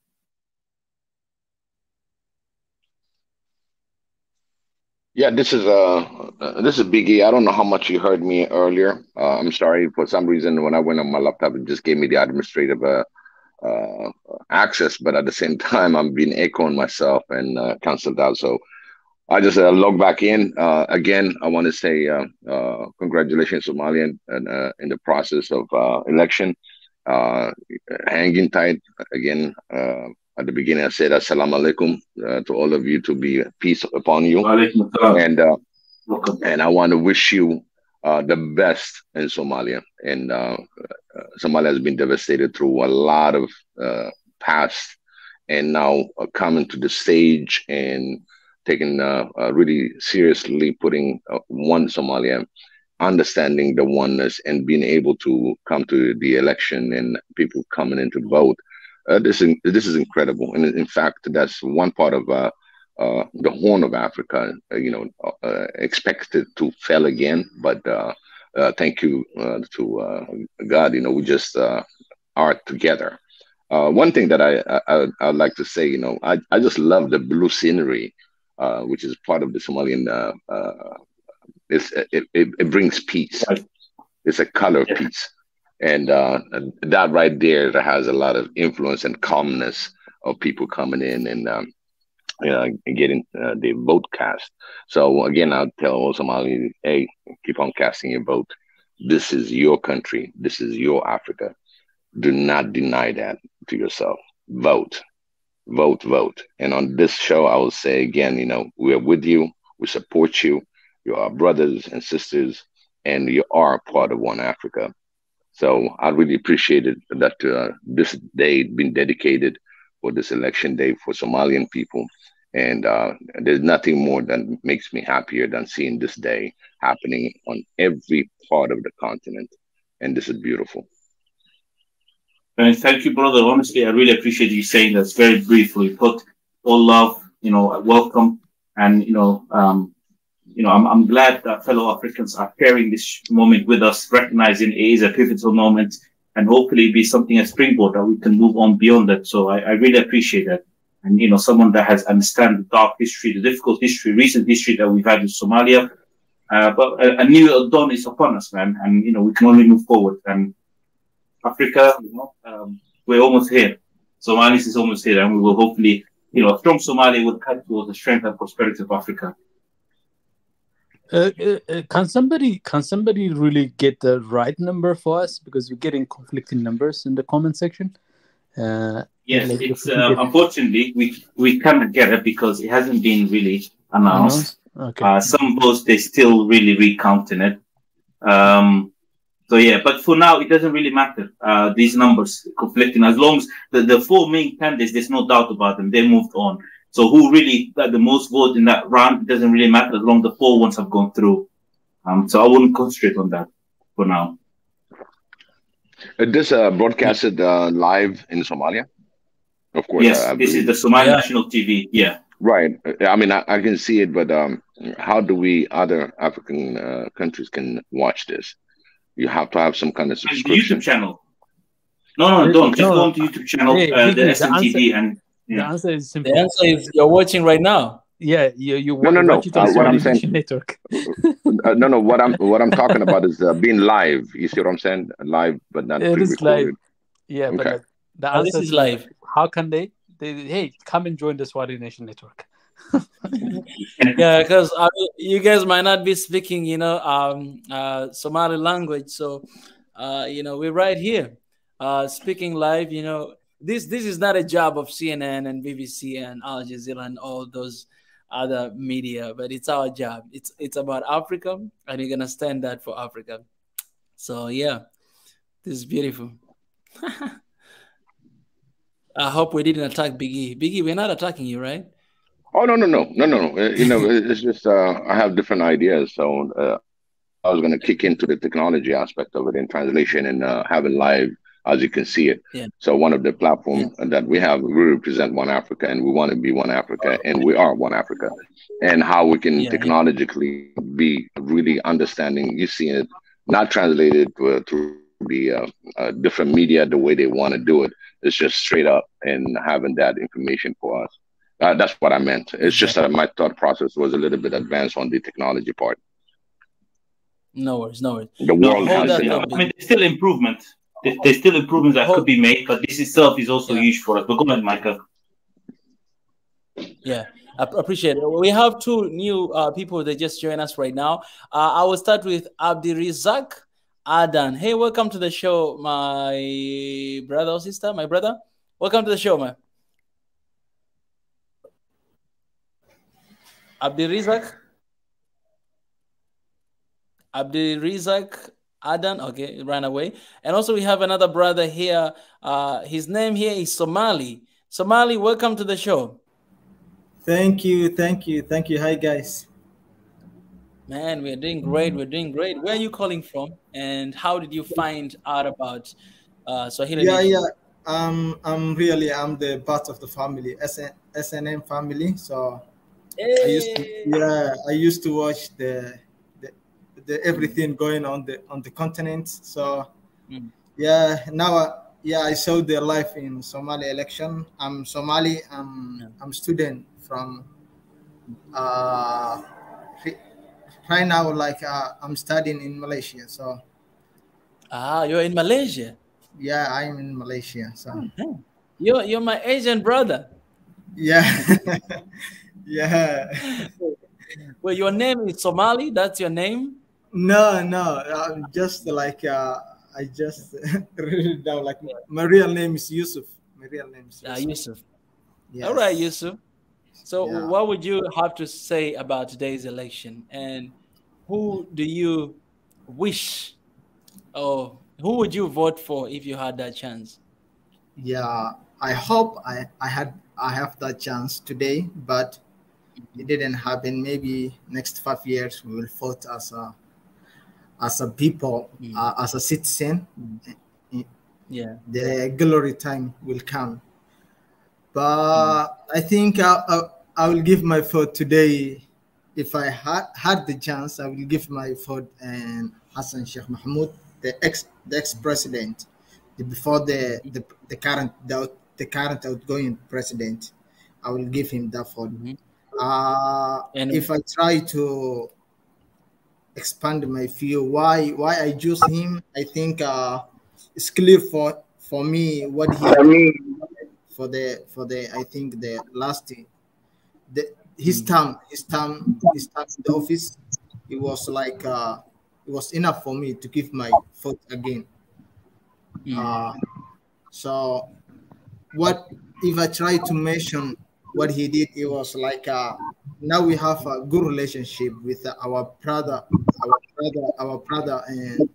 Yeah, this is Biggie. I don't know how much you heard me earlier. I'm sorry, for some reason when I went on my laptop, it just gave me the administrative access, but at the same time, I'm being echoing myself and canceled out. So I just log back in. Again, I want to say congratulations, Somalia, in the process of election. Hanging tight. Again, at the beginning, I said assalamu alaikum to all of you, to be peace upon you. And I want to wish you the best in Somalia. And Somalia has been devastated through a lot of past, and now coming to the stage and taking really seriously putting one Somalia, understanding the oneness, and being able to come to the election and people coming in to vote. This is incredible, and in fact, that's one part of the Horn of Africa, expected to fail again. But thank you to God, we just are together. One thing that I'd like to say, I just love the blue scenery, which is part of the Somalian. It brings peace. It's a color of peace. And that right there, that has a lot of influence and calmness of people coming in and getting the vote cast. So again, I'll tell all Somalis, hey, keep on casting your vote. This is your country. This is your Africa. Do not deny that to yourself. Vote, vote, vote. And on this show, I will say again, we are with you. We support you. You are brothers and sisters, and you are part of one Africa. So I really appreciated that this day been dedicated for this election day for Somalian people. And there's nothing more that makes me happier than seeing this day happening on every part of the continent. And this is beautiful. Thank you, brother. Honestly, I really appreciate you saying that's very briefly put. All love, welcome. And, I'm glad that fellow Africans are sharing this moment with us, recognizing it is a pivotal moment, and hopefully be something, a springboard that we can move on beyond that. So I really appreciate that. And, someone that has understand the dark history, the difficult history, recent history that we've had in Somalia. But a new dawn is upon us, man. And, we can only move forward. And Africa, we're almost here. Somalis is almost here, and we will hopefully, a strong Somalia will cut towards the strength and prosperity of Africa. Can somebody really get the right number for us, because we're getting conflicting numbers in the comment section? Yes, it's unfortunately we cannot get it because it hasn't been really announced. Okay. Some votes they're still really recounting it. So yeah, but for now it doesn't really matter. These numbers conflicting, as long as the four main candidates, there's no doubt about them. They moved on. So who really got the most votes in that round, it doesn't really matter as long as the four ones have gone through. So I wouldn't concentrate on that for now. This broadcasted live in Somalia? Of course. Yes, this is the Somali National TV. Yeah. Right. I mean, I can see it, but how do we, other African countries, can watch this? You have to have some kind of subscription. The YouTube channel. No, don't. Just go on to YouTube channel, the SMTV, and the answer is simple. The answer is you're watching right now. Yeah, you watch it on Somali Nation Network. No. What I'm talking about is being live. You see what I'm saying? Live, but not pre-recorded. Live. Yeah, okay. But the answer is live. How can they? Hey, come and join the Somali Nation Network. Yeah, because you guys might not be speaking, Somali language, so we're right here, speaking live. This is not a job of CNN and BBC and Al Jazeera and all those other media, but it's our job. It's about Africa, and you're gonna stand that for Africa. So yeah, this is beautiful. I hope we didn't attack Biggie. Biggie, we're not attacking you, right? Oh no. It's just I have different ideas, so I was going to kick into the technology aspect of it in translation and have it live as you can see it. Yeah. So one of the platforms that we have, we represent One Africa, and we want to be One Africa, and we are One Africa, and how we can technologically be really understanding. You see it not translated to the different media the way they want to do it. It's just straight up and having that information for us. That's what I meant. It's just that my thought process was a little bit advanced on the technology part. No worries. The world has there's still improvement. There's still improvements that could be made, but this itself is also huge for us. But go ahead, Michael. Yeah, I appreciate it. We have two new people that just joined us right now. I will start with Abdirizak Adan. Hey, welcome to the show, my brother or sister. My brother, welcome to the show, man. Abdirizak Adan. Okay, it ran away. And also we have another brother here. His name here is Somali. Somali, welcome to the show. Thank you. Hi, guys. Man, we're doing great. Where are you calling from? And how did you find out about Swahili? Yeah. I'm the part of the family, SNM family. So I used to watch the everything going on the continent. So now I saw their life in Somali election. I'm Somali. I'm student from right now. I'm studying in Malaysia. So you're in Malaysia? Yeah, I'm in Malaysia. So you're my Asian brother. Yeah. Yeah. Well, your name is Somali. That's your name? No. I'm just I just wrote it down. My real name is Yusuf. Yusuf. Yes. All right, Yusuf. So what would you have to say about today's election? And who do you wish, or who would you vote for if you had that chance? Yeah, I hope I have that chance today, but it didn't happen. Maybe next 5 years we will vote as a people, as a citizen. Yeah, the glory time will come. But I think I will give my vote today. If I had the chance, I will give my vote and Hassan Sheikh Mahmoud, the ex-president, before the current outgoing president. I will give him that vote. And if I try to expand my view, why I choose him, I think it's clear for me what he for the I think the last his term in the office, it was like it was enough for me to give my vote again. So what if I try to mention what he did? It was like now we have a good relationship with our brother, and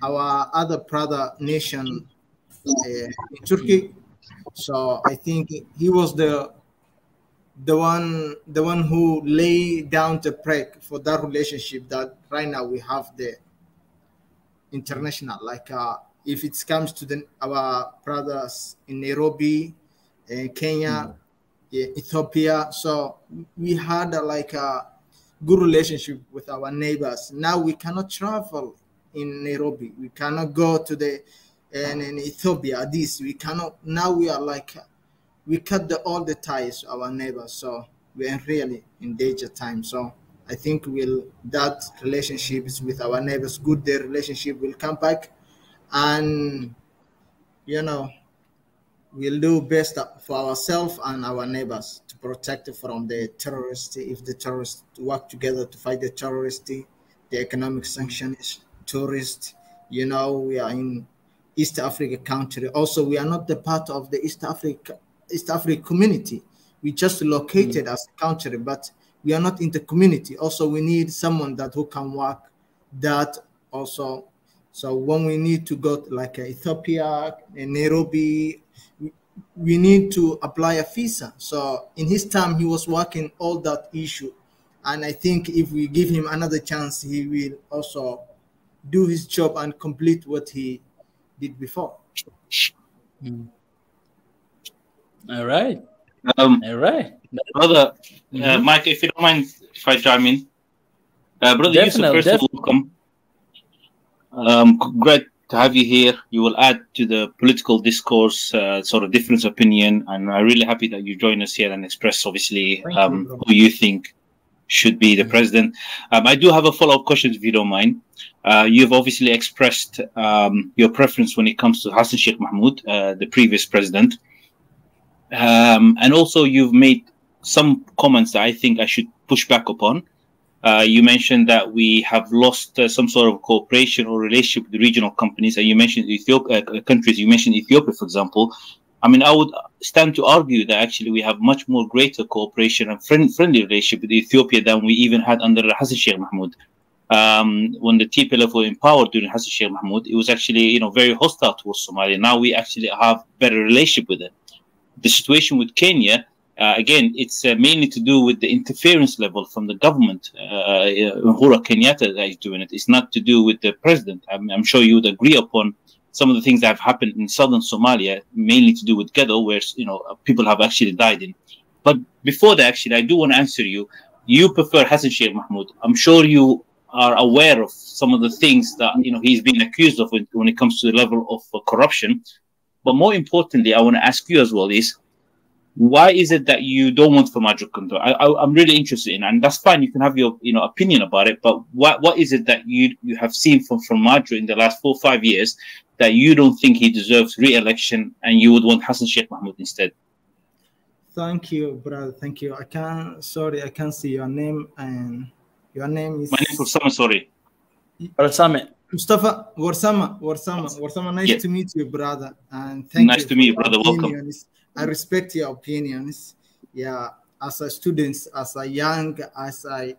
our other brother nation in Turkey. So I think he was the one who lay down the brake for that relationship that right now we have the international, like if it comes to our brothers in Nairobi, Kenya, Ethiopia. So we had like a good relationship with our neighbors. Now we cannot travel in Nairobi. We cannot go to in Ethiopia. This we cannot. Now we are like we cut all the ties to our neighbors. So we are really in danger time. So I think that relationships with our neighbors, good their relationship will come back, and we'll do best for ourselves and our neighbors to protect from the terrorists. If the terrorists work together to fight the terrorists, the economic sanctions, tourists, we are in East Africa country. Also, we are not the part of the East Africa community. We just located as a country, but we are not in the community. Also, we need someone who can work that also. So when we need to go to like Ethiopia and Nairobi, we need to apply a visa. So in his time, he was working all that issue. And I think if we give him another chance, he will also do his job and complete what he did before. All right. All right. Brother, Mike, if you don't mind if I chime in. Brother Yusuf, first of all, welcome. Great to have you here. You will add to the political discourse, sort of difference of opinion, and I'm really happy that you join us here and express, obviously, who you think should be the president. I do have a follow-up question, if you don't mind. You've obviously expressed your preference when it comes to Hassan Sheikh Mahmoud, the previous president. And also you've made some comments that I think I should push back upon. You mentioned that we have lost some sort of cooperation or relationship with the regional companies, and you mentioned countries. You mentioned Ethiopia, for example. I mean, I would stand to argue that actually we have much more greater cooperation and friendly relationship with Ethiopia than we even had under Hassan Sheikh Mahmoud. When the TPLF were in power during Hassan Sheikh Mahmoud, it was actually very hostile towards Somalia. Now we actually have better relationship with it. The situation with Kenya, again, it's mainly to do with the interference level from the government. Uhuru Kenyatta that is doing it. It's not to do with the president. I'm sure you would agree upon some of the things that have happened in southern Somalia, mainly to do with ghetto, where people have actually died in. But before that, actually, I do want to answer you. You prefer Hassan Sheikh Mahmoud. I'm sure you are aware of some of the things that he's been accused of when it comes to the level of corruption. But more importantly, I want to ask you as well is, why is it that you don't want Farmajo Kondo? I'm really interested in, and that's fine. You can have your opinion about it. But what is it that you have seen from Farmajo in the last 4 or 5 years that you don't think he deserves re-election, and you would want Hassan Sheikh Mahmoud instead? Thank you, brother. Thank you. I can't see your name, and your name is. My name is Osama. Sorry. Osama. Mustafa Warsama. Nice to meet you, brother. And thank you. Nice to meet you, brother. Welcome. I respect your opinions. Yeah, as a student, as a young, as a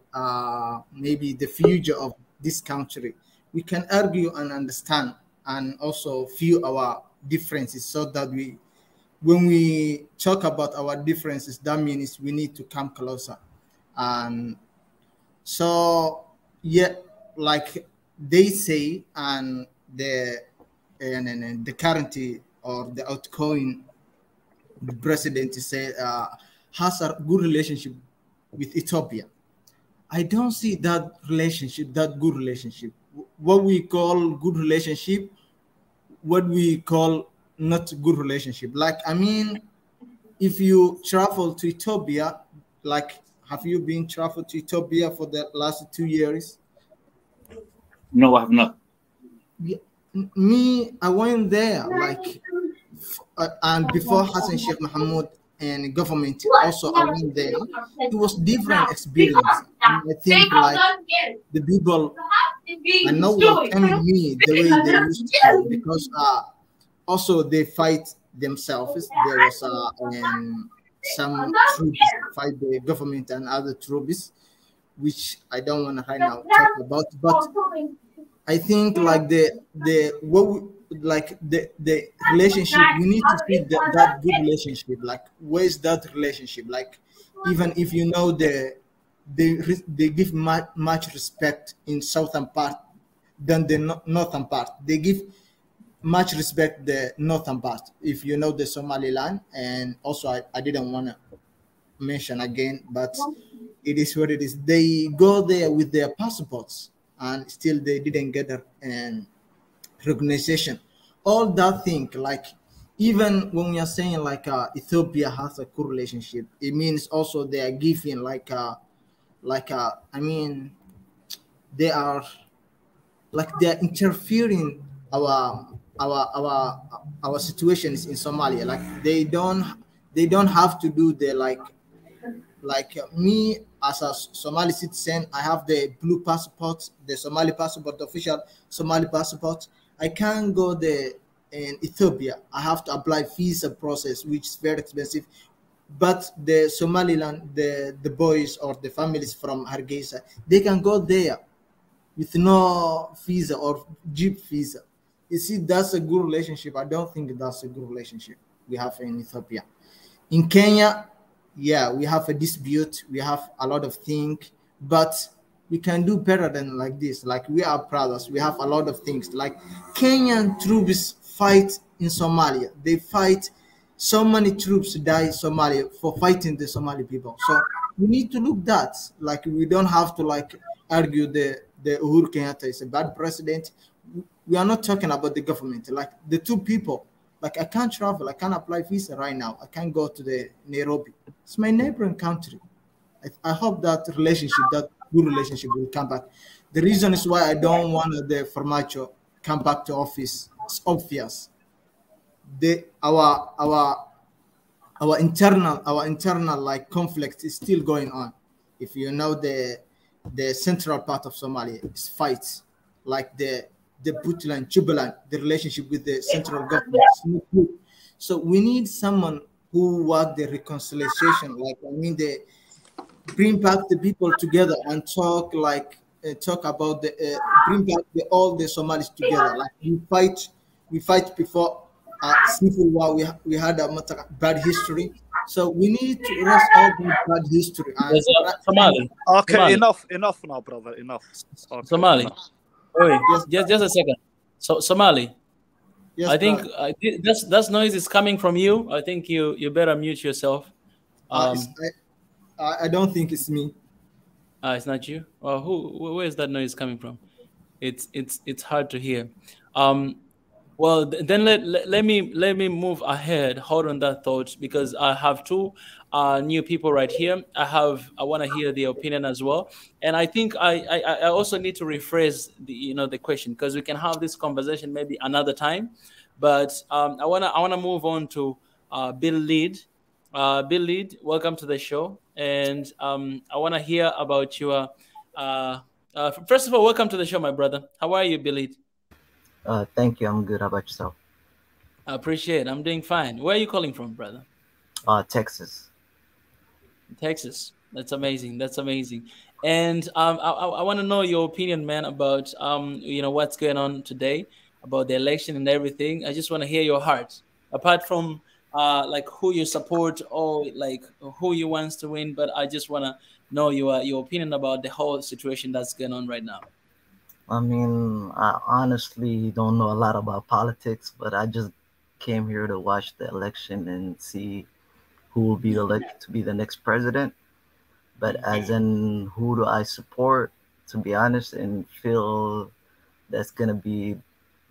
maybe the future of this country, we can argue and understand, and also feel our differences, so that when we talk about our differences, that means we need to come closer. And so, yeah, like they say, and the current or the outgoing president say has a good relationship with Ethiopia. I don't see that good relationship. What we call good relationship, what we call not good relationship. Like, I mean, if you travel to Ethiopia, like, have you been traveled to Ethiopia for the last 2 years? No, I have not. Yeah, me, I went there like and before Hassan Sheikh Mohamud and government also around there, it was different experience. And I think like the people are not welcoming me the way they used to, because also they fight themselves. There was some troops fight the government and other troops, which I don't want to right now talk about. But I think like the relationship, we need to see that good relationship. Like, where's that relationship? Like, even if you know they give much respect in southern part than the northern part. They give much respect the northern part. If you know the Somaliland, and also I didn't want to mention again, but it is what it is. They go there with their passports, and still they didn't get an recognition. All that thing, like even when we are saying like Ethiopia has a cool relationship, it means also they are giving I mean, they are interfering our situations in Somalia. Like they don't have to do the me as a Somali citizen. I have the blue passport, the Somali passport, the official Somali passport. I can't go there in Ethiopia. I have to apply visa process, which is very expensive. But the Somaliland, the boys or the families from Hargeisa, they can go there with no visa or jeep visa. You see, that's a good relationship. I don't think that's a good relationship we have in Ethiopia. In Kenya, yeah, we have a dispute. We have a lot of things, but we can do better than like this. Like, we are brothers. We have a lot of things. Like, Kenyan troops fight in Somalia. They fight. So many troops die in Somalia for fighting the Somali people. So we need to look that. Like, we don't have to argue the Uhuru Kenyatta is a bad president. We are not talking about the government. Like, the two people. Like, I can't travel. I can't apply visa right now. I can't go to the Nairobi. It's my neighboring country. I hope that relationship, that good relationship, will come back. The reason is why I don't want the Formaggio come back to office. It's obvious. Our internal conflict is still going on. If you know the central part of Somalia is fights, like the Puntland, Jubaland, the relationship with the central government is not good. So we need someone who work the reconciliation. They bring back the people together and talk about bring back all the Somalis together. Like, we fight before civil war. We had a bad history. So we need to erase all the bad history. Somali. Okay, Somali. enough now, brother. Enough. Okay, Somali. enough. Wait, just a second. So Somali. Yes, I think that noise is coming from you. I think you better mute yourself. I don't think it's me. It's not you. Where is that noise coming from? It's hard to hear. Well, then let me move ahead. Hold on that thought, because I have two new people right here. I want to hear their opinion as well, and I think I also need to rephrase the question, because we can have this conversation maybe another time. But I wanna move on to Bill Lead. Bill Lead, welcome to the show, and I want to hear about your. First of all, welcome to the show, my brother. How are you, Bill Lead? Thank you. I'm good. How about yourself? I appreciate it. I'm doing fine. Where are you calling from, brother? Texas. Texas. That's amazing. That's amazing. And I want to know your opinion, man, about what's going on today, about the election and everything. I just want to hear your heart. Apart from who you support or who you wants to win, but I just want to know your opinion about the whole situation that's going on right now. I mean, I honestly don't know a lot about politics, but I just came here to watch the election and see who will be elected to be the next president. But as in who do I support, to be honest, and feel that's going to be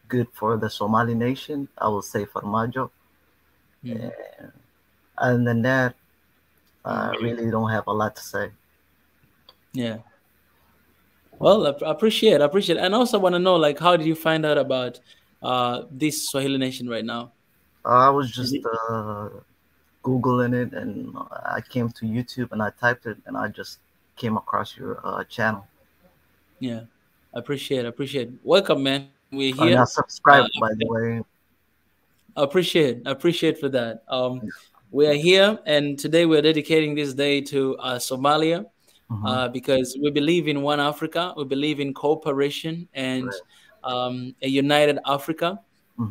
good for the Somali nation, I will say Formaggio. And other than that, I really don't have a lot to say. Yeah. Well, I appreciate it. And I also want to know, how did you find out about this Swahili nation right now? I was just Googling it, and I came to YouTube and I typed it, and I just came across your channel. Yeah, appreciate. Welcome, man. We're And I here. subscribed, by the way. Appreciate for that. We are here, and today we're dedicating this day to Somalia, because we believe in one Africa. We believe in cooperation and a united Africa.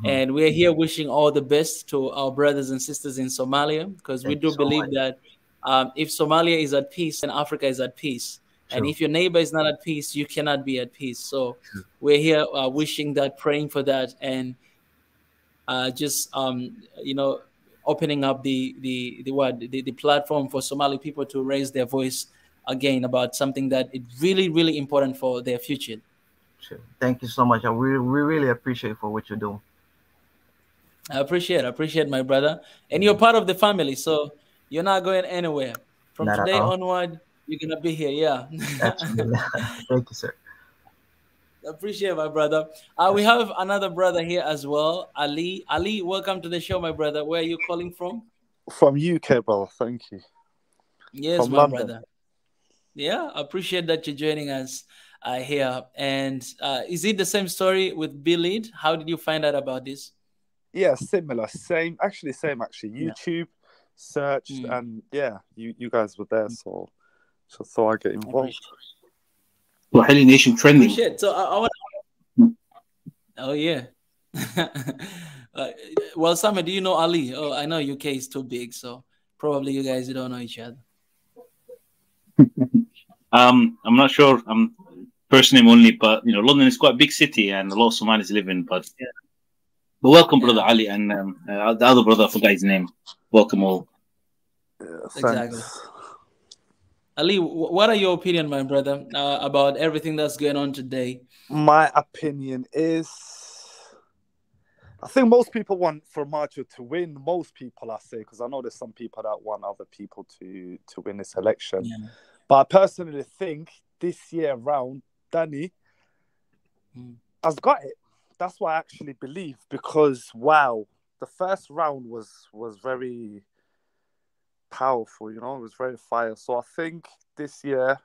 And we're here wishing all the best to our brothers and sisters in Somalia, because we do believe that if Somalia is at peace, then Africa is at peace. And if your neighbor is not at peace, you cannot be at peace. So we're here wishing that, praying for that, and just opening up the platform for Somali people to raise their voice again about something that is really, really important for their future. Sure. Thank you so much. We really appreciate for what you're doing. I appreciate my brother. And you're part of the family, so you're not going anywhere. From Not today onward, you're gonna be here. Yeah. Absolutely. Thank you, sir. Appreciate my brother. We have another brother here as well, Ali. Ali, welcome to the show, my brother. Where are you calling from? From UK, brother. Thank you. Yes, from my London. brother. Yeah, appreciate that you're joining us here. And is it the same story with Billid? How did you find out about this? Yeah, similar. Same. YouTube searched, and yeah, you guys were there, so thought I'd get involved. Swahili Nation trending. Appreciate. So I want. Oh yeah. Well, Sammy, do you know Ali? Oh, I know UK is too big, so probably you guys don't know each other. I'm not sure. I'm first name only, but London is quite a big city, and a lot of Somalis live in. But welcome, brother Ali, and the other brother, I forgot his name. Welcome all. Exactly. Ali, what are your opinion, my brother, about everything that's going on today? My opinion is, I think most people want Formaggio to win. Most people, I say, because I know there's some people that want other people to win this election. Yeah. But I personally think this year round, Danny has got it. That's what I actually believe, because wow, the first round was very powerful, it was very fire. So I think this year,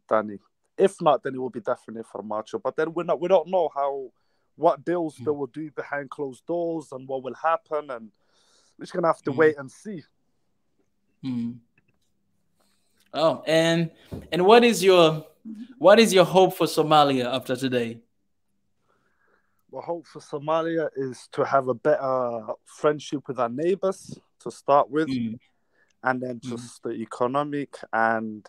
Danny. If not, then it will be definitely Formaggio. But then we don't know what deals they will do behind closed doors and what will happen, and we're just gonna have to wait and see. Oh, and what is your hope for Somalia after today? My hope for Somalia is to have a better friendship with our neighbors to start with, and then just the economic and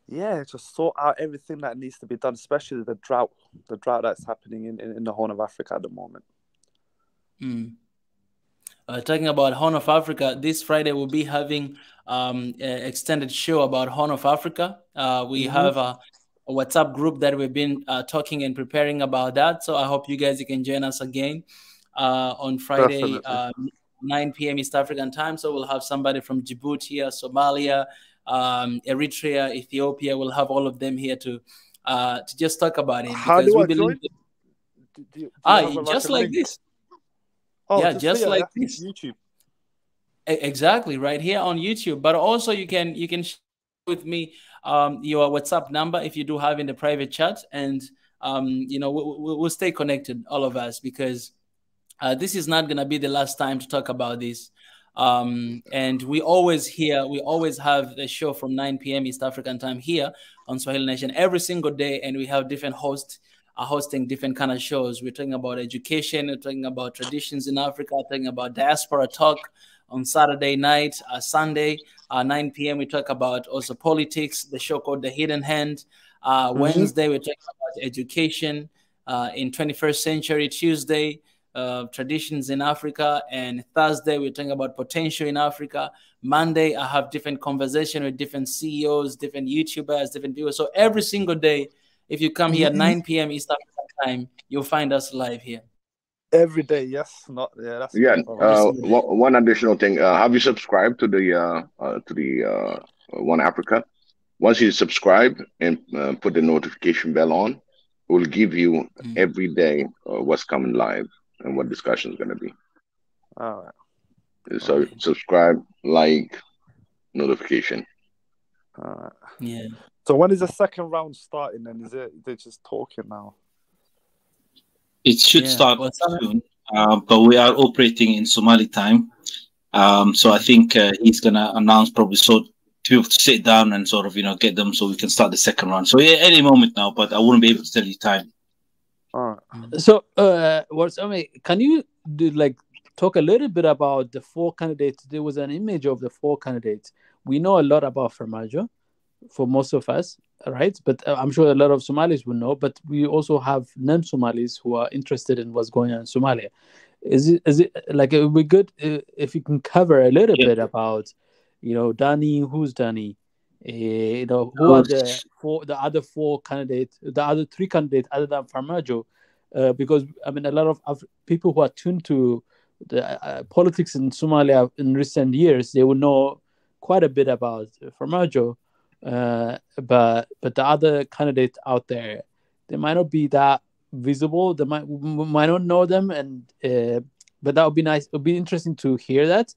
just sort out everything that needs to be done, especially the drought that's happening in the Horn of Africa at the moment. Talking about Horn of Africa, this Friday we'll be having an extended show about Horn of Africa. We have a WhatsApp group that we've been talking and preparing about that. So I hope you guys can join us again on Friday, 9 p.m. East African time. So we'll have somebody from Djibouti, Somalia, Eritrea, Ethiopia. We'll have all of them here to just talk about it. How do I join? Just like this. Oh, yeah, just like this. YouTube. Exactly, right here on YouTube. But also you can share with me your WhatsApp number if you do have in the private chat, and we'll stay connected, all of us, because this is not gonna be the last time to talk about this. And we always have a show from 9 p.m. East African time here on Swahili Nation every single day, and we have different hosts hosting different kind of shows. We're talking about education, we're talking about traditions in Africa, talking about diaspora talk on Saturday night, Sunday, 9 p.m. we talk about also politics, the show called The Hidden Hand. Wednesday we're talking about education in 21st century. Tuesday, traditions in Africa, and Thursday we're talking about potential in Africa. Monday I have different conversation with different CEOs, different YouTubers, different viewers. So every single day, if you come here at 9 p.m. East African time, you'll find us live here. Every day, yes. That's one additional thing. Have you subscribed to the One Africa? Once you subscribe and put the notification bell on, it will give you every day what's coming live and what discussion is going to be. All right. So subscribe, like, notification. All right. Yeah. So when is the second round starting? Then they're just talking now? It should start soon, but we are operating in Somali time. So I think he's gonna announce probably so people to sit down and sort of get them so we can start the second round. So yeah, any moment now, but I wouldn't be able to tell you time. All right. So, can you talk a little bit about the 4 candidates? There was an image of the 4 candidates. We know a lot about Farmajo, for most of us, right? But I'm sure a lot of Somalis will know. But we also have non-Somalis who are interested in what's going on in Somalia. Is it like it would be good if you can cover a little bit about, Danny? Who's Danny? Who are the other 4 candidates, the other 3 candidates other than Farmajo? Because a lot of people who are tuned to the politics in Somalia in recent years, they will know quite a bit about Farmajo. But the other candidates out there, they might not be that visible. They might not know them, and but that would be nice. It would be interesting to hear that.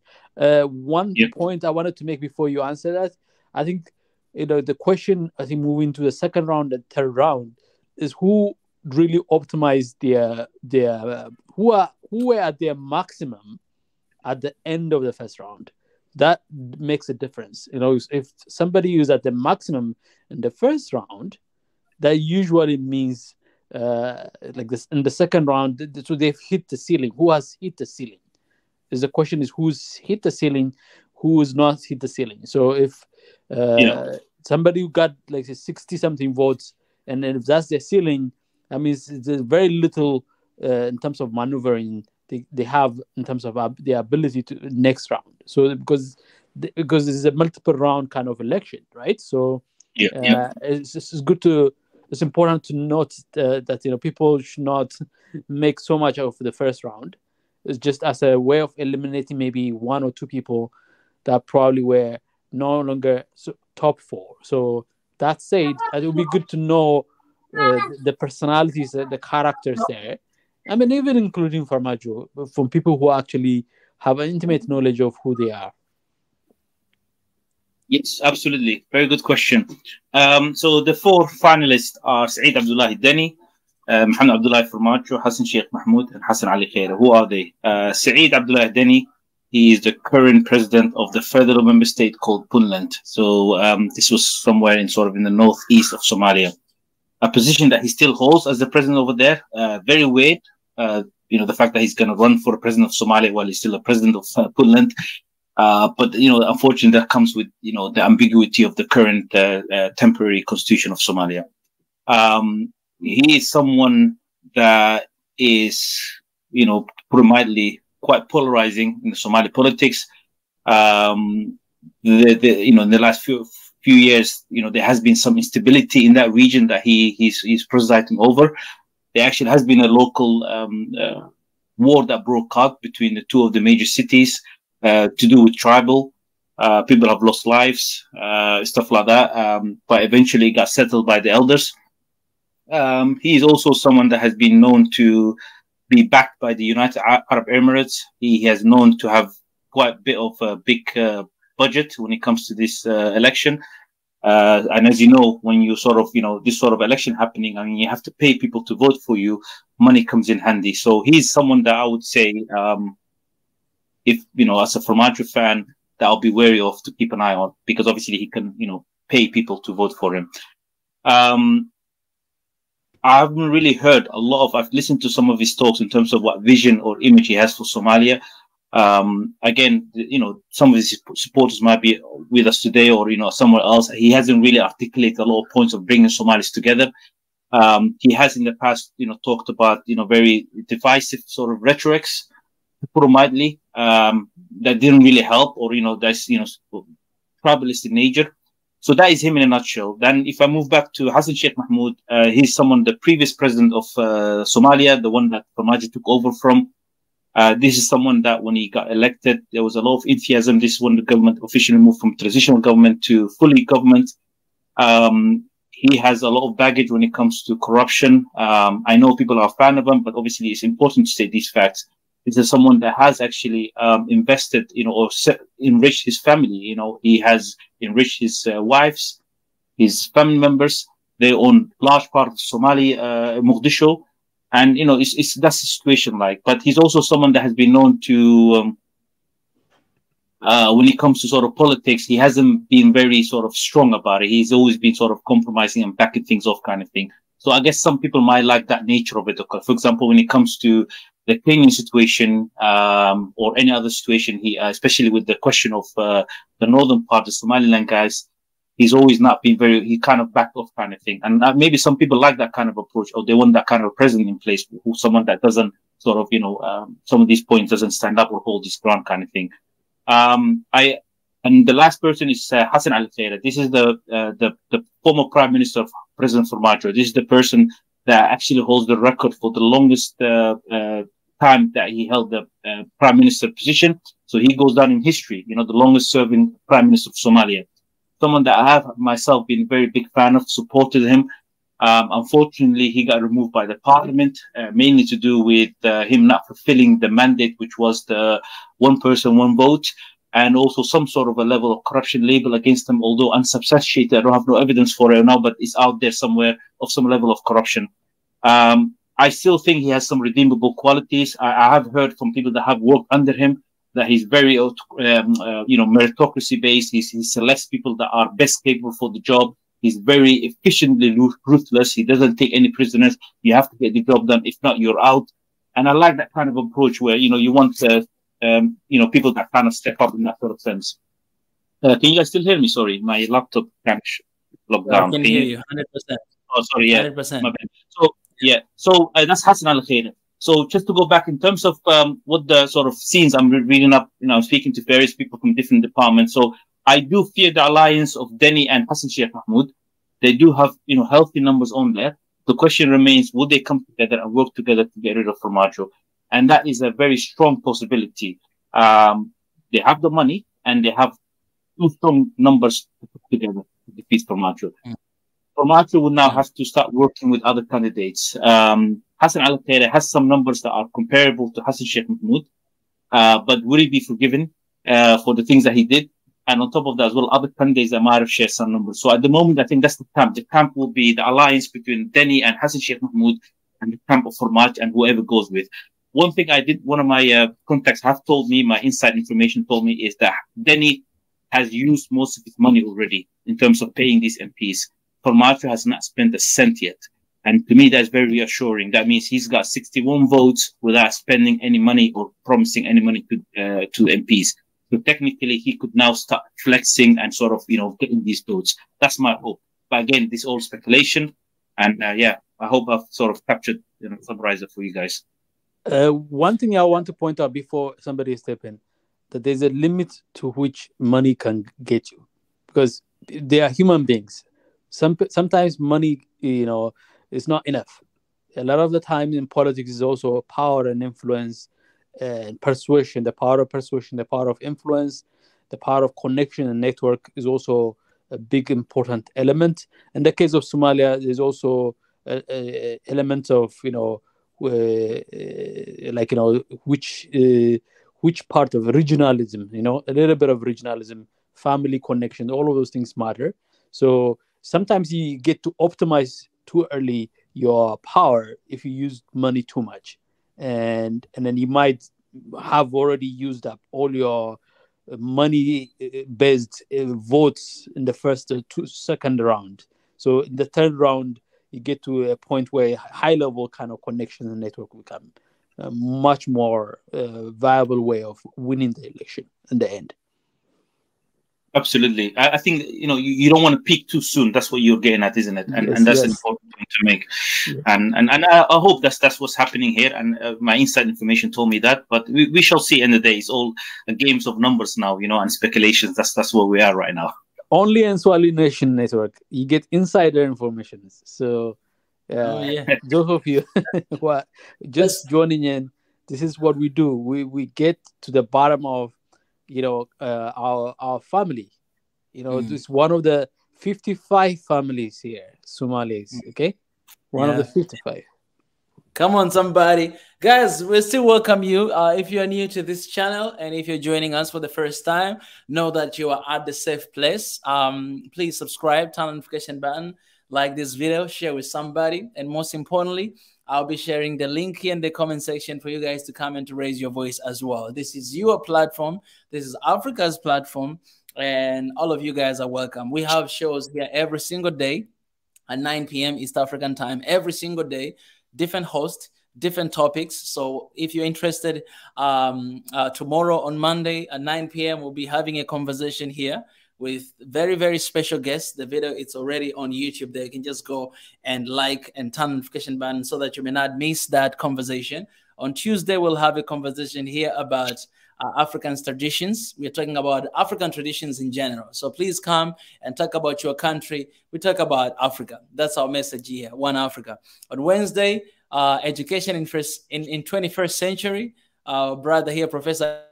One point I wanted to make before you answer that, I think the question, I think moving to the second round and third round, is who really optimized their who were at their maximum at the end of the first round. That makes a difference. If somebody is at the maximum in the first round, that usually means like this in the second round, so they've hit the ceiling. Who has hit the ceiling? The question is who's hit the ceiling, who has not hit the ceiling. So if somebody who got like 60-something votes, and then if that's their ceiling, that means there's very little in terms of maneuvering they have in terms of their ability to next round. So because this is a multiple round kind of election, right? So it's important to note that people should not make so much of the first round. It's just as a way of eliminating maybe 1 or 2 people that probably were no longer top 4. So that said, it would be good to know the personalities, the characters there. Even including Farmajo, from people who actually have an intimate knowledge of who they are. Yes, absolutely. Very good question. So the 4 finalists are Saeed Abdullahi Deni, Mohammed Abdullahi Farmajo, Hassan Sheikh Mahmoud, and Hassan Ali Khaira. Who are they? Saeed Abdullahi Deni, he is the current president of the federal member state called Puntland. So this was somewhere in the northeast of Somalia. A position that he still holds as the president over there. Very weird. The fact that he's going to run for president of Somalia while he's still a president of Puntland. But unfortunately, that comes with the ambiguity of the current temporary constitution of Somalia. He is someone that is, mildly quite polarizing in the Somali politics. In the last few years, there has been some instability in that region that he's presiding over. There actually has been a local war that broke out between the 2 of the major cities to do with tribal. People have lost lives, stuff like that. But eventually got settled by the elders. He is also someone that has been known to be backed by the United Arab Emirates. He has known to have quite a bit of a big budget when it comes to this election. And as you know, when you this sort of election happening, you have to pay people to vote for you. Money comes in handy. So he's someone that I would say, if as a Farmajo fan, that I'll be wary of to keep an eye on, because obviously he can, pay people to vote for him. I haven't really heard a lot of. I've listened to some of his talks in terms of what vision or image he has for Somalia. Again, some of his supporters might be with us today or, somewhere else. He hasn't really articulated a lot of points of bringing Somalis together. He has in the past, talked about, very divisive sort of rhetorics, to put it mildly, that didn't really help, or, that's, tribalist in nature. So that is him in a nutshell. Then if I move back to Hassan Sheikh Mahmoud, he's the previous president of Somalia, the one that Farmajo took over from. This is someone that when he got elected, there was a lot of enthusiasm. This is when the government officially moved from transitional government to fully government. He has a lot of baggage when it comes to corruption. I know people are a fan of him, but obviously it's important to state these facts. This is someone that has actually invested, or enriched his family. He has enriched his wives, his family members. They own large part of Somali, Mogadishu, and that's the situation like. But he's also someone that has been known to, when it comes to sort of politics, he hasn't been very sort of strong about it. He's always been sort of compromising and backing things off, kind of thing. So I guess some people might like that nature of it. Okay? For example, when it comes to the Kenyan situation, or any other situation, he, especially with the question of the northern part, the Somaliland guys, he's always not been he kind of backed off, kind of thing. And maybe some people like that kind of approach, or they want that kind of president in place, someone that doesn't sort of, some of these points doesn't stand up or hold his ground, kind of thing. And the last person is Hassan al-Khaira. This is the former Prime Minister of President Formaggio. This is the person that actually holds the record for the longest time that he held the Prime Minister position. So he goes down in history, the longest serving Prime Minister of Somalia. Someone that I have myself been a very big fan of, supported him. Unfortunately, he got removed by the parliament, mainly to do with him not fulfilling the mandate, which was the one person, one vote, and also some sort of a level of corruption label against him, although unsubstantiated. I don't have no evidence for it now, but it's out there somewhere of some level of corruption. I still think he has some redeemable qualities. I have heard from people that have worked under him that he's very, meritocracy based. He selects people that are best capable for the job. He's very efficiently ruthless. He doesn't take any prisoners. You have to get the job done. If not, you're out. And I like that kind of approach where, you want, people that kind of step up in that sort of sense. Can you guys still hear me? Sorry, my laptop kind of locked down. I can hear you 100%. Oh, sorry, yeah. 100%. My bad. So that's Hassan al-Khair. So just to go back in terms of what the sort of scenes I'm reading up, speaking to various people from different departments. So I do fear the alliance of Denny and Hassan Sheikh Mahmoud. They do have, healthy numbers on there. The question remains, would they come together and work together to get rid of Formaggio? And that is a very strong possibility. They have the money and they have two strong numbers to put together to defeat Formaggio. Formaggio would now have to start working with other candidates. Hassan al-Khair has some numbers that are comparable to Hassan Sheikh Mahmoud, but will he be forgiven for the things that he did? And on top of that as well, other candidates that might have shared some numbers. So at the moment, I think that's the camp. The camp will be the alliance between Denny and Hassan Sheikh Mahmoud and the camp of Formaggio and whoever goes with. One thing one of my contacts have told me, my inside information told me, is that Denny has used most of his money already in terms of paying these MPs. Formaggio has not spent a cent yet. And to me, that's very reassuring. That means he's got 61 votes without spending any money or promising any money to MPs. So technically, he could now start flexing and sort of, getting these votes. That's my hope. But again, this is all speculation. And I hope I've sort of captured, summarize it for you guys. One thing I want to point out before somebody step in, that there's a limit to which money can get you, because they are human beings. Sometimes money, is not enough. A lot of the time in politics is also power and influence and persuasion. The power of persuasion, the power of influence, the power of connection and network is also a big important element. In the case of Somalia, there's also a element of which part of regionalism, a little bit of regionalism, family connection, all of those things matter. So sometimes you get to optimize too early your power if you use money too much, and then you might have already used up all your money-based votes in the second round. So in the third round, you get to a point where high-level kind of connection and network become a much more viable way of winning the election in the end. Absolutely. I think, you don't want to peak too soon. That's what you're getting at, isn't it? And that's an important point to make. Yeah. And I hope that's what's happening here. And my inside information told me that. But we shall see in the day. It's all games of numbers now, and speculations. That's where we are right now. Only in Swahili Nation Network, you get insider information. So those of you who are just joining in, this is what we do. We get to the bottom of our family. This is one of the 55 families here, Somalis. Okay, one of the 55. Come on, somebody. Guys, we still welcome you. If you're new to this channel and if you're joining us for the first time, know that you are at the safe place. Please subscribe, turn on the notification button, like this video, share with somebody. And most importantly, I'll be sharing the link here in the comment section for you guys to come and to raise your voice as well. This is your platform. This is Africa's platform. And all of you guys are welcome. We have shows here every single day at 9 p.m. East African time, every single day. Different hosts, different topics. So if you're interested, tomorrow on Monday at 9 p.m., we'll be having a conversation here with very, very special guests. The video, it's already on YouTube there. You can just go and like and turn the notification button so that you may not miss that conversation. On Tuesday, we'll have a conversation here about African traditions. We're talking about African traditions in general. So please come and talk about your country. We talk about Africa. That's our message here, One Africa. On Wednesday, education in 21st century. Brother here, Professor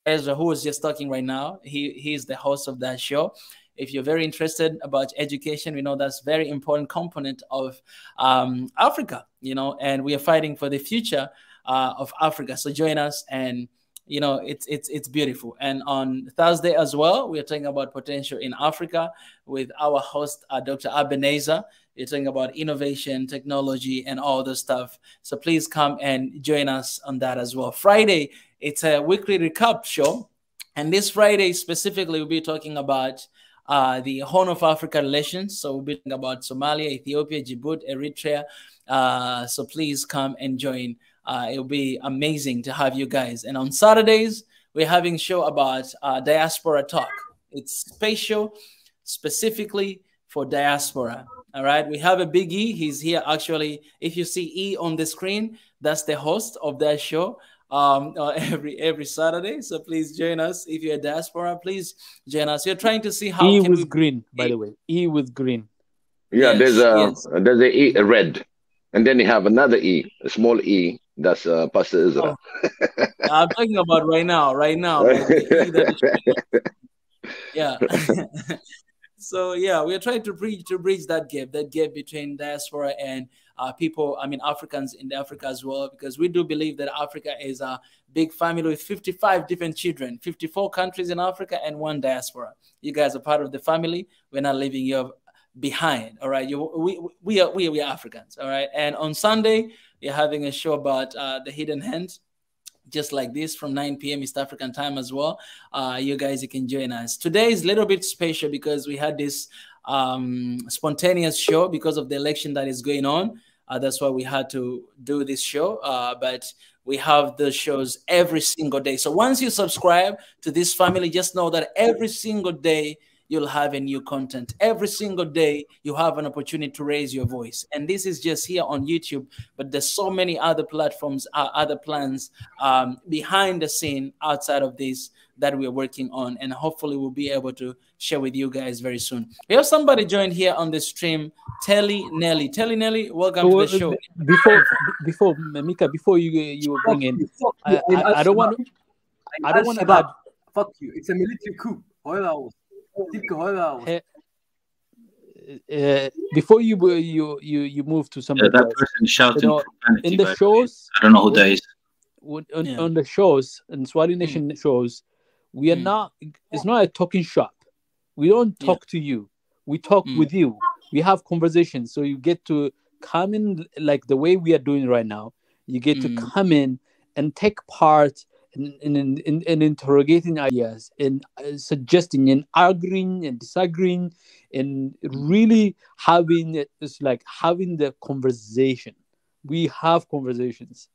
Ezra, who was just talking right now, he is the host of that show. If you're very interested about education, we know that's a very important component of Africa, and we are fighting for the future of Africa. So join us, and it's beautiful. And on Thursday as well, we are talking about potential in Africa with our host, Dr. Ebenezer. We're talking about innovation, technology, and all the stuff. So please come and join us on that as well. Friday, it's a weekly recap show. And this Friday specifically, we'll be talking about the Horn of Africa relations. So we'll be talking about Somalia, Ethiopia, Djibouti, Eritrea. So please come and join. It'll be amazing to have you guys. And on Saturdays, we're having a show about diaspora talk. It's special, specifically for diaspora. All right, we have a Big E. He's here actually. If you see E on the screen, that's the host of that show every Saturday. So please join us. If you're a diaspora, please join us. You're trying to see how E with green, by the way. E with green. Yeah, yes, there's a E, a red, and then you have another E, a small E. That's Pastor Israel. Oh. I'm talking about right now. Like the E yeah. So yeah, we're trying to bridge that gap between diaspora and people, Africans in Africa as well, because we do believe that Africa is a big family with 55 different children, 54 countries in Africa and one diaspora. You guys are part of the family. We're not leaving you behind. All right. We are Africans. All right. And on Sunday, we're having a show about the hidden hand, just like this, from 9 p.m. East African time as well. You can join us. Today is a little bit special because we had this spontaneous show because of the election that is going on. That's why we had to do this show. But we have the shows every single day. So once you subscribe to this family, just know that every single day you'll have a new content. Every single day you have an opportunity to raise your voice. And this is just here on YouTube, but there's so many other platforms, other plans behind the scene outside of this that we're working on. And hopefully we'll be able to share with you guys very soon. We have somebody joined here on the stream, Telly Nelly. Telly Nelly, welcome to the show. Before Mika, before you bring in, I don't want to. Fuck you. It's a military coup. Before you move to somebody that else, person shouting in the shows, I don't know who that is. On the shows and Swahili Nation shows, we are not. It's not a talking shop. We don't talk to you. We talk with you. We have conversations. So you get to come in like the way we are doing right now. You get to come in and take part in interrogating ideas, in suggesting, and arguing and disagreeing, and really having it's like having the conversation. We have conversations,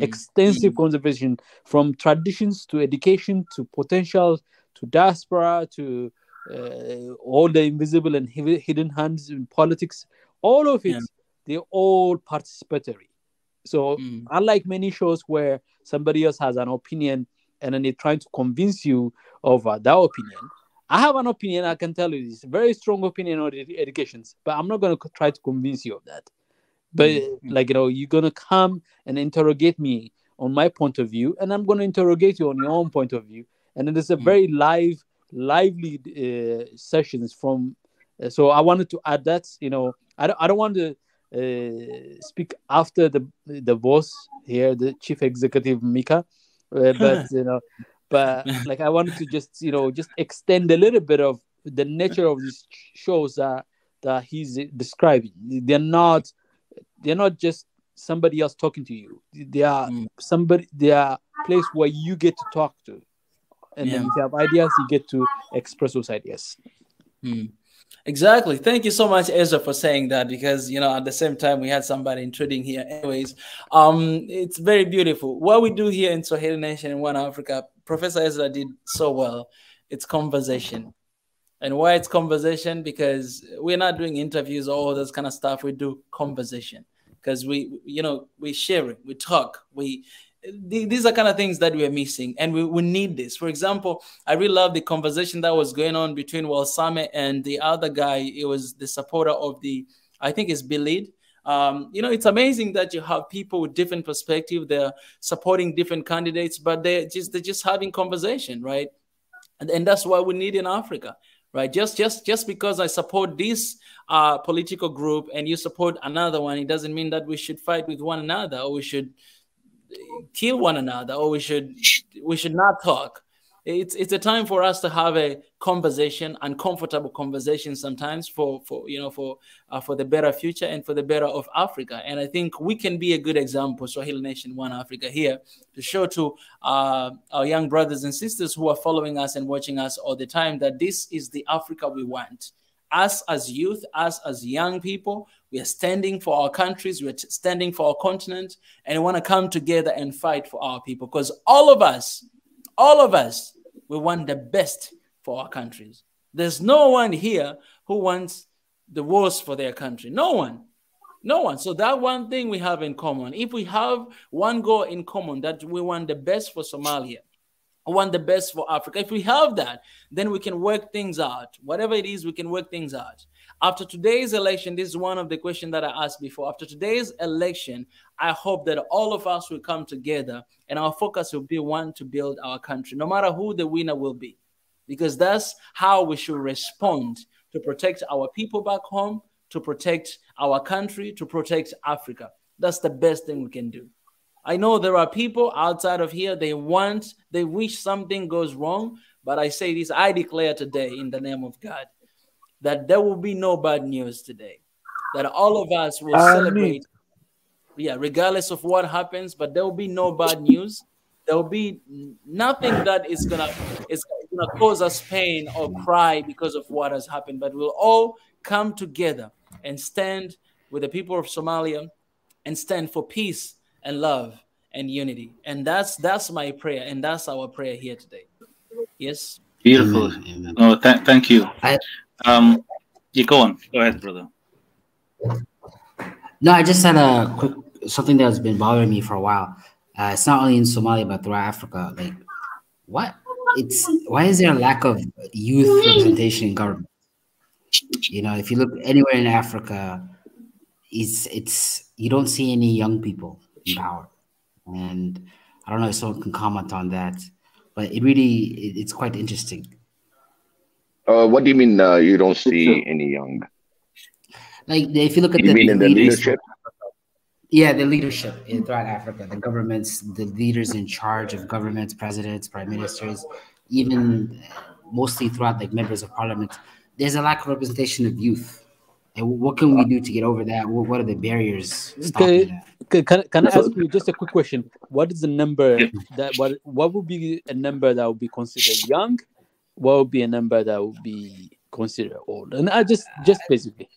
extensive conversation, from traditions to education to potential to diaspora to all the invisible and hidden hands in politics. All of it, they're all participatory. So unlike many shows where somebody else has an opinion and then they're trying to convince you of that opinion, I have an opinion. I can tell you this very strong opinion on educations, but I'm not going to try to convince you of that. But you're going to come and interrogate me on my point of view, and I'm going to interrogate you on your own point of view. And it is a very lively sessions from. So I wanted to add that, I don't want to speak after the boss here, the chief executive Mika, but but like I wanted to just just extend a little bit of the nature of these shows that he's describing. They're not just somebody else talking to you. They are they are place where you get to talk to, and then if you have ideas, you get to express those ideas. Exactly. Thank you so much, Ezra, for saying that, because at the same time we had somebody intruding here. Anyways, it's very beautiful. What we do here in Swahili Nation in One Africa, Professor Ezra did so well. It's conversation. And why it's conversation? Because we're not doing interviews or all this kind of stuff. We do conversation because we share it, we talk, these are kind of things that we're missing, and we need this. For example, I really love the conversation that was going on between Walsame and the other guy. It was the supporter of I think it's Bilid. It's amazing that you have people with different perspective. They're supporting different candidates, but they're just having conversation, right? And that's what we need in Africa, right? Just because I support this political group and you support another one, it doesn't mean that we should fight with one another, or we should kill one another, or we should not talk. It's a time for us to have a conversation, uncomfortable conversation sometimes for the better future and for the better of Africa. And I think we can be a good example, Swahili Nation One Africa, here to show to our young brothers and sisters who are following us and watching us all the time that this is the Africa we want. Us as youth, us as young people, we are standing for our countries, we're standing for our continent, and we want to come together and fight for our people, because all of us, we want the best for our countries. There's no one here who wants the worst for their country. No one. So that one thing we have in common, if we have one goal in common, that we want the best for Somalia, I want the best for Africa. If we have that, then we can work things out. Whatever it is, we can work things out. After today's election, this is one of the questions that I asked before. After today's election, I hope that all of us will come together and our focus will be one to build our country, no matter who the winner will be, because that's how we should respond to protect our people back home, to protect our country, to protect Africa. That's the best thing we can do. I know there are people outside of here, they wish something goes wrong, but I say this, I declare today in the name of God, that there will be no bad news today, that all of us will celebrate, regardless of what happens, but there will be no bad news. There will be nothing that is gonna cause us pain or cry because of what has happened, but we'll all come together and stand with the people of Somalia and stand for peace and love and unity. And that's my prayer, and that's our prayer here today. Yes. Beautiful. Amen. Oh, thank you. You go on. Go ahead, brother. No, I just had a quick something that's been bothering me for a while. It's not only in Somalia but throughout Africa. Like, why is there a lack of youth representation in government? If you look anywhere in Africa, it's you don't see any young people in power. And I don't know if someone can comment on that, but it's quite interesting. What do you mean you don't see any young? Like, if you look at the leadership? Yeah, the leadership throughout Africa, the governments, the leaders in charge of governments, presidents, prime ministers, even mostly throughout like members of parliament, there's a lack of representation of youth. And what can we do to get over that? What are the barriers stopping that? Can I ask you just a quick question? What is the number what would be a number that would be considered young? What would be a number that would be considered old? And I just basically,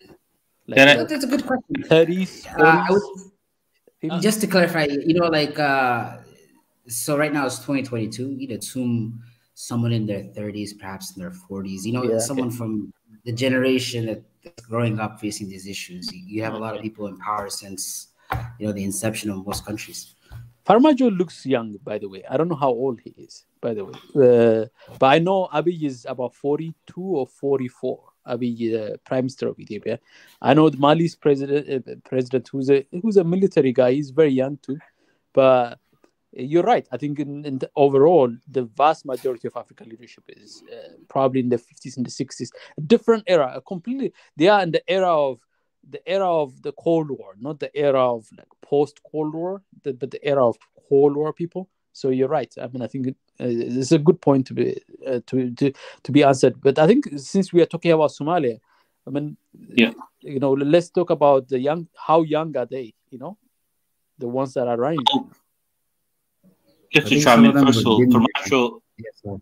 that's a good question. 30s, 40s. Just to clarify, so right now it's 2022. You'd assume someone in their 30s, perhaps in their 40s. Someone from the generation that's growing up facing these issues. You have a lot of people in power since the inception of most countries. Farmajo looks young, by the way. I don't know how old he is, by the way. But I know Abiy is about 42 or 44. Abiy, Prime Minister of Ethiopia. I know Mali's president who's a military guy. He's very young too. But you're right. I think in overall, the vast majority of African leadership is probably in the 50s and the 60s. A different era, completely. They are in the era of the era of the Cold War, not the era of like post-Cold War, but the era of Cold War people. So you're right. I mean, I think it's a good point to be answered. But I think since we are talking about Somalia, I mean, let's talk about the young. How young are they? The ones that are running. Just to chime in, first of all, for Macho, go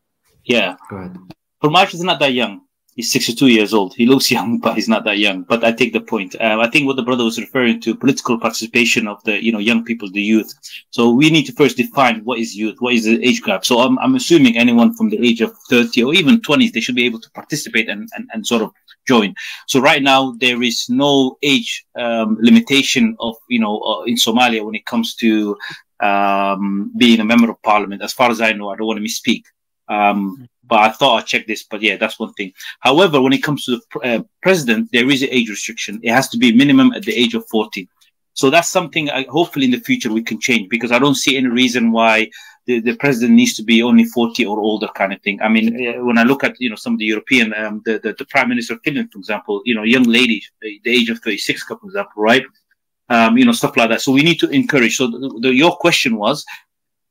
ahead. For Macho, is not that young. He's 62 years old. He looks young, but he's not that young. But I take the point. I think what the brother was referring to, political participation of the young people, the youth. So we need to first define what is youth, what is the age gap. So I'm assuming anyone from the age of 30 or even 20s, they should be able to participate and sort of join. So right now there is no age limitation of in Somalia when it comes to being a member of parliament. As far as I know, I don't want to misspeak. But I thought I'd check this. But yeah, that's one thing. However, when it comes to the president, there is an age restriction. It has to be minimum at the age of 40. So that's something hopefully in the future we can change, because I don't see any reason why the president needs to be only 40 or older kind of thing. I mean, when I look at, some of the European, the Prime Minister of Finland, for example, young lady, the age of 36, for example, right? Stuff like that. So we need to encourage. So your question was,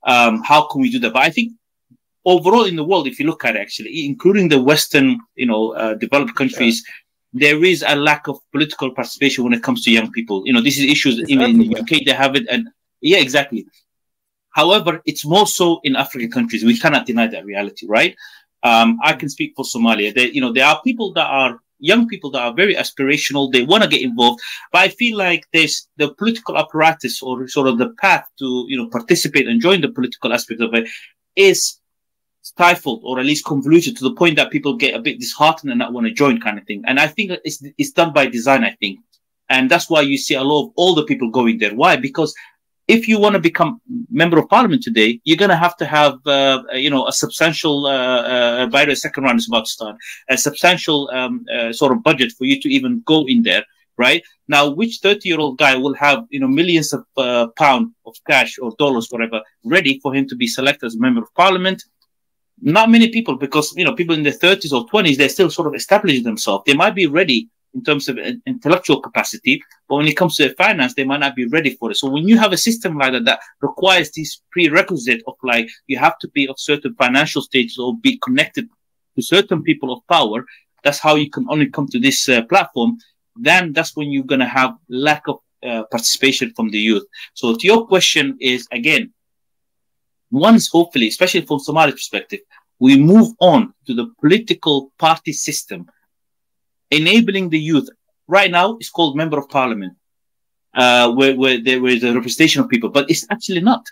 how can we do that? But I think overall in the world, if you look at it, actually, including the Western, developed countries, there is a lack of political participation when it comes to young people. This is issues even in the UK, they have it. And yeah, exactly. However, it's more so in African countries. We cannot deny that reality, right? I can speak for Somalia. There are people that are young people that are very aspirational. They want to get involved, but I feel like there's the political apparatus or sort of the path to participate and join the political aspect of it is stifled or at least convoluted to the point that people get a bit disheartened and not want to join, kind of thing. And I think it's done by design, I think, and that's why you see a lot of older people going there. Why? Because if you want to become member of parliament today, you're going to have a substantial, by the second round is about to start, a substantial sort of budget for you to even go in there, right? Now, which 30-year-old guy will have, millions of pounds of cash or dollars, whatever, ready for him to be selected as a member of parliament? Not many people, because, people in their 30s or 20s, they're still sort of establishing themselves. They might be ready in terms of intellectual capacity, but when it comes to finance, they might not be ready for it. So when you have a system like that requires these prerequisite of like, you have to be of certain financial status or be connected to certain people of power, that's how you can only come to this platform, then that's when you're going to have lack of participation from the youth. So to your question is, again, once hopefully, especially from Somalia's perspective, we move on to the political party system, enabling the youth. Right now, it's called member of parliament, where there is a representation of people, but it's actually not.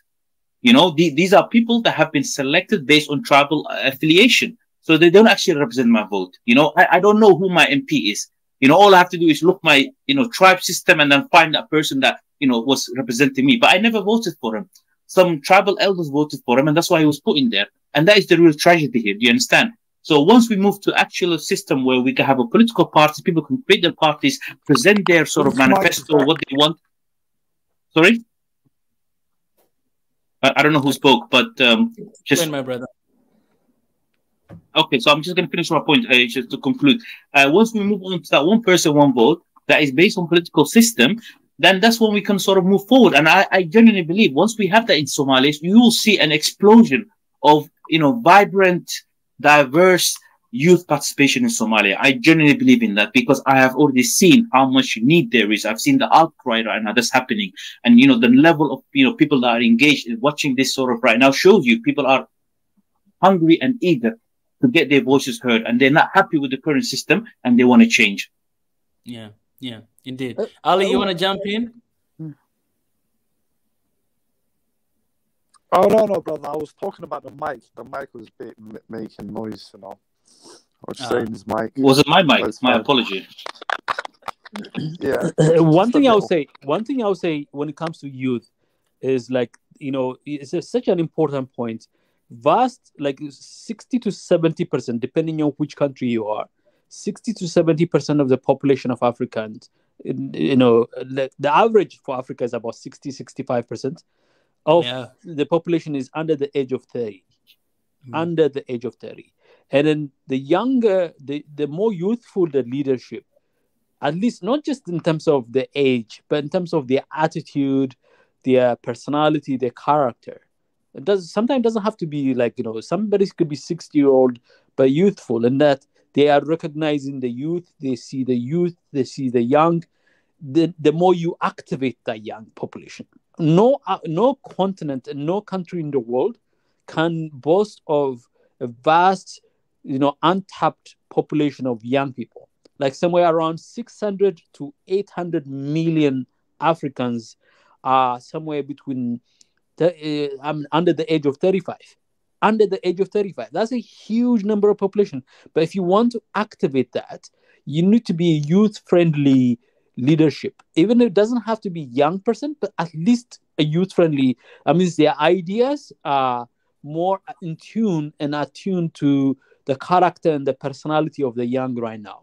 These are people that have been selected based on tribal affiliation, so they don't actually represent my vote. I don't know who my MP is. All I have to do is look my tribe system and then find that person that was representing me, but I never voted for him. Some tribal elders voted for him, and that's why he was put in there. And that is the real tragedy here. Do you understand? So once we move to actual system where we can have a political party, people can create their parties, present their sort of manifesto, what they want. Sorry? I don't know who spoke, but just my brother. Okay, so I'm just going to finish my point just to conclude. Once we move on to that one person, one vote that is based on political system, then that's when we can sort of move forward. And I genuinely believe once we have that in Somalia, you will see an explosion of, vibrant, diverse youth participation in Somalia. I genuinely believe in that because I have already seen how much need there is. I've seen the outcry right now that's happening. And, the level of, people that are engaged in watching this sort of right now shows you people are hungry and eager to get their voices heard. And they're not happy with the current system and they want to change. Yeah, indeed. Ali, you want to jump in? Oh, no, brother. I was talking about the mic. The mic was making noise, I was saying his mic. Was it my mic? My apology. Yeah. One thing I'll say when it comes to youth is like, it's such an important point. Vast, like 60 to 70%, depending on which country you are, 60 to 70% of the population of Africans, the average for Africa is about 60-65% of the population is under the age of 30. Under the age of 30. And then the younger, the more youthful the leadership, at least not just in terms of the age, but in terms of their attitude, their personality, their character. It sometimes doesn't have to be like, somebody could be 60-year-old but youthful, and that they are recognizing the youth, they see the young. The more you activate that young population, no continent and no country in the world can boast of a vast, untapped population of young people. Like somewhere around 600 to 800 million Africans are somewhere between under the age of 35. Under the age of 35. That's a huge number of population. But if you want to activate that, you need to be a youth-friendly leadership. Even if it doesn't have to be young person, but at least a youth-friendly. I mean, their ideas are more in tune and attuned to the character and the personality of the young right now.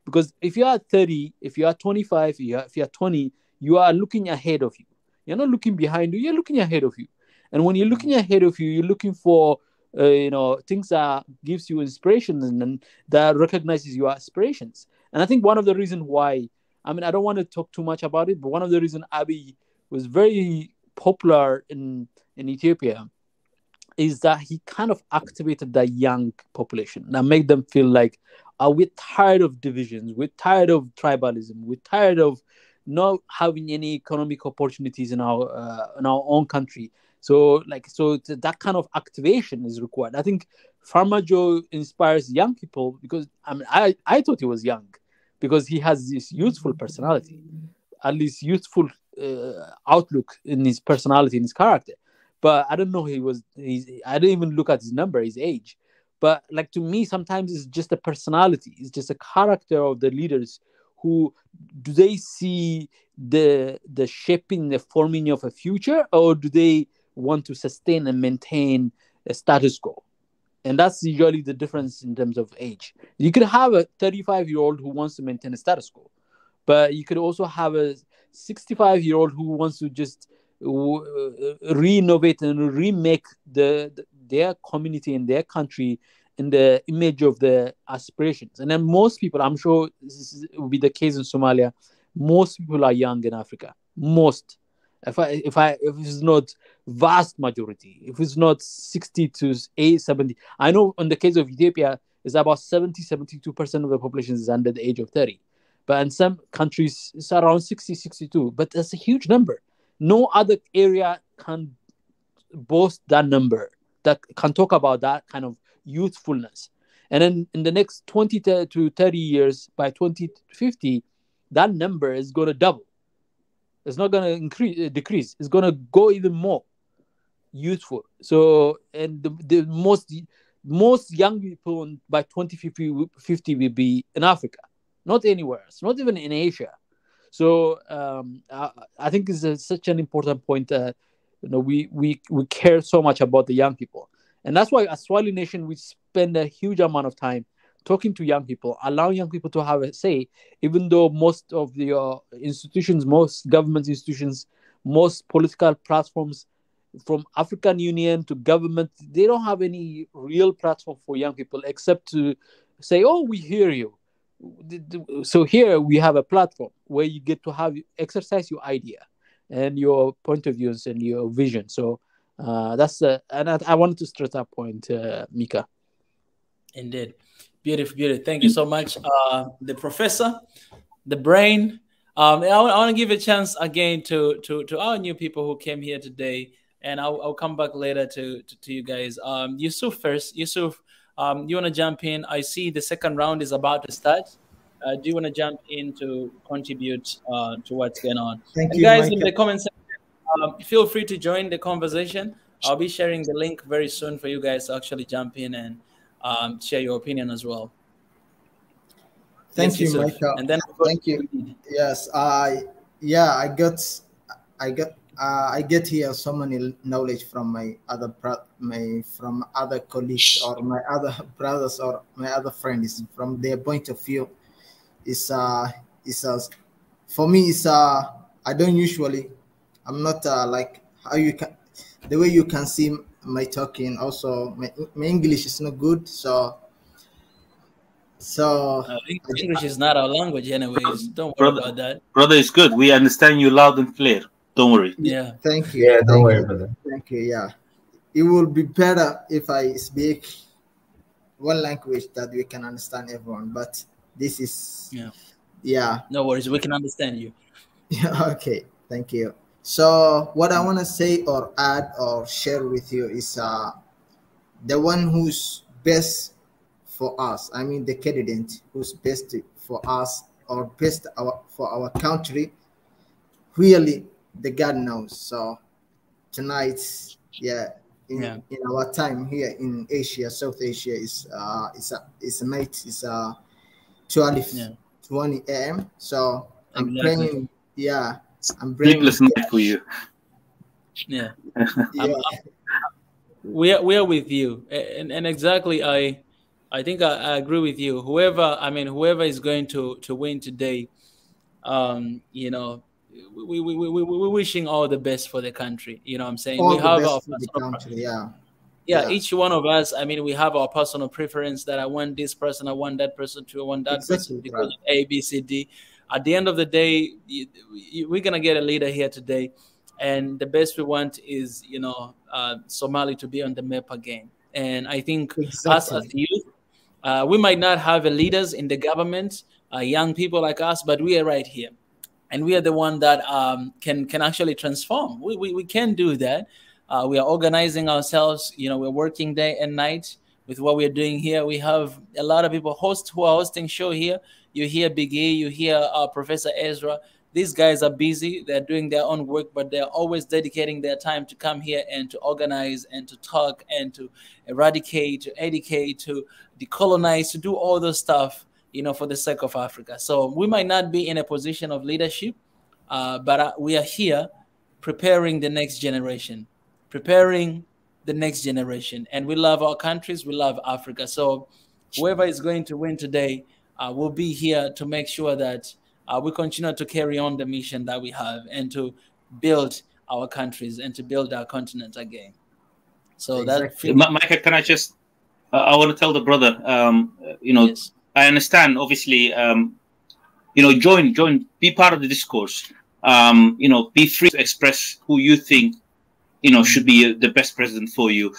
Because if you are 30, if you are 25, if you are 20, you are looking ahead of you. You're not looking behind you, you're looking ahead of you. And when you're looking ahead of you, you're looking for things that gives you inspiration and that recognizes your aspirations. And I think one of the reasons why, I don't want to talk too much about it, but one of the reasons Abiy was very popular in Ethiopia is that he kind of activated the young population that made them feel like, we're tired of divisions, we're tired of tribalism, we're tired of not having any economic opportunities in our own country. So that kind of activation is required. I think Farmajo inspires young people because I thought he was young because he has this youthful personality, at least youthful outlook in his personality, in his character. But I don't know, I didn't even look at his number, his age. But to me, sometimes it's just a personality. It's just a character of the leaders who, do they see the shaping, the forming of a future, or do they want to sustain and maintain a status quo? And that's usually the difference in terms of age. You could have a 35-year-old who wants to maintain a status quo, but you could also have a 65-year-old who wants to just renovate and remake their community and their country in the image of the aspirations. And then most people, I'm sure this will be the case in Somalia, most people are young in Africa. Most. If it's not vast majority, if it's not 60 to 70, I know in the case of Ethiopia, it's about 72% of the population is under the age of 30. But in some countries, it's around 60, 62. But that's a huge number. No other area can boast that number, that can talk about that kind of youthfulness. And then in the next 20 to 30 years, by 2050, that number is going to double. It's not going to decrease. It's going to go even more youthful. So, and the most young people by 2050 will be in Africa, not anywhere else, not even in Asia. So I think it's such an important point. We care so much about the young people, and that's why as Swahili Nation we spend a huge amount of time talking to young people, allowing young people to have a say. Even though most of the institutions, most government institutions, most political platforms, from African Union to government, they don't have any real platform for young people except to say, "Oh, we hear you." So here we have a platform where you get to exercise your idea and your point of views and your vision. So and I wanted to stress that point, Mika. Indeed. Beautiful. Thank you so much, the professor, the brain. I want to give a chance again to our new people who came here today, and I'll come back later to you guys. Yusuf first. Yusuf, you want to jump in? I see the second round is about to start. Do you want to jump in to contribute to what's going on? Thank and you, guys, Michael. in the comment section, feel free to join the conversation. I'll be sharing the link very soon for you guys to actually jump in and share your opinion as well. Thank yes, you, Yusuf. Michael. And then thank you. Yes, I get here so many knowledge from my other colleagues or my other brothers or my other friends from their point of view. For me, I don't usually, I'm not like how you can, the way you can see my talking. Also, my English is not good, so So English is not our language, anyways. Don't worry about that. Brother, it's good. We understand you loud and clear. Don't worry. Yeah. Thank you. Yeah, don't worry, you. brother. Thank you. Yeah, it will be better if I speak one language that we can understand everyone. But this is yeah. No worries. We can understand you. Yeah. Okay. Thank you. So what I want to say or add or share with you is the one who's best for us. I mean, the candidate who's best for us or best for our country. Really, the God knows. So tonight, in our time here in Asia, South Asia is a night is 12:20 a.m. So I'm praying. Yeah, I'm praying. Sleepless night for you. Yeah. We are with you, and exactly. I think I agree with you. Whoever is going to win today, you know, we're wishing all the best for the country. You know what I'm saying? All we the have best our for the personal country. yeah, each one of us, I mean, we have our personal preference that I want this person, I want that person to, I want that person because of A, B, C, D. At the end of the day, we're going to get a leader here today. And the best we want is, you know, Somali to be on the map again. And I think us as youth, we might not have leaders in the government, young people like us, but we are right here. And we are the one that can actually transform. We can do that. We are organizing ourselves. You know, we're working day and night with what we're doing here. We have a lot of people who are hosting show here. You hear Big E, you hear Professor Ezra. These guys are busy. They're doing their own work, but they're always dedicating their time to come here and to organize and to talk and to eradicate, to educate, to decolonize, to do all those stuff, you know, for the sake of Africa. So we might not be in a position of leadership, but we are here preparing the next generation. And we love our countries, we love Africa. So whoever is going to win today will be here to make sure that we continue to carry on the mission that we have and to build our countries and to build our continent again. So Micah, can I just I want to tell the brother, you know, yes. I understand, obviously, you know, join, be part of the discourse. You know, be free to express who you think, you know, should be the best president for you.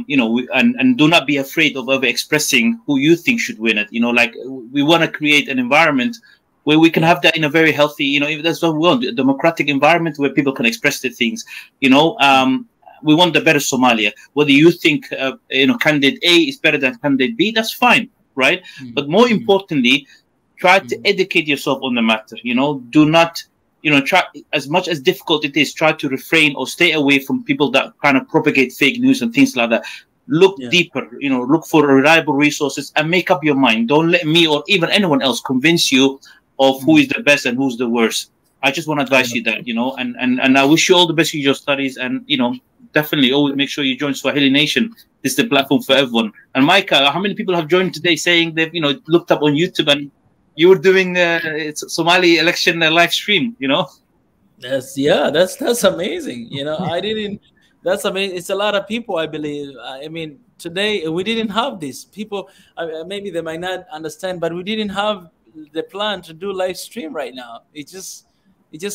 You know, and do not be afraid of ever expressing who you think should win it. You know, like we want to create an environment where we can have that in a very healthy, you know, if that's what we want, a democratic environment where people can express their things. You know, we want the better Somalia. Whether you think, you know, candidate A is better than candidate B, that's fine, right? But more importantly, try to educate yourself on the matter. You know, do not, you know, try, as much as difficult it is, try to refrain or stay away from people that kind of propagate fake news and things like that. Look deeper, you know, look for reliable resources and make up your mind. Don't let me or even anyone else convince you of who is the best and who's the worst. I just want to advise you that, you know, and I wish you all the best in your studies, and, you know, definitely always make sure you join Swahili Nation. This is the platform for everyone. And Micah, how many people have joined today saying they've, you know, looked up on YouTube and you were doing Somali election live stream, you know? That's amazing. You know, that's amazing. It's a lot of people, I believe. I mean, today we didn't have this. People, maybe they might not understand, but we didn't have the plan to do live stream right now. It just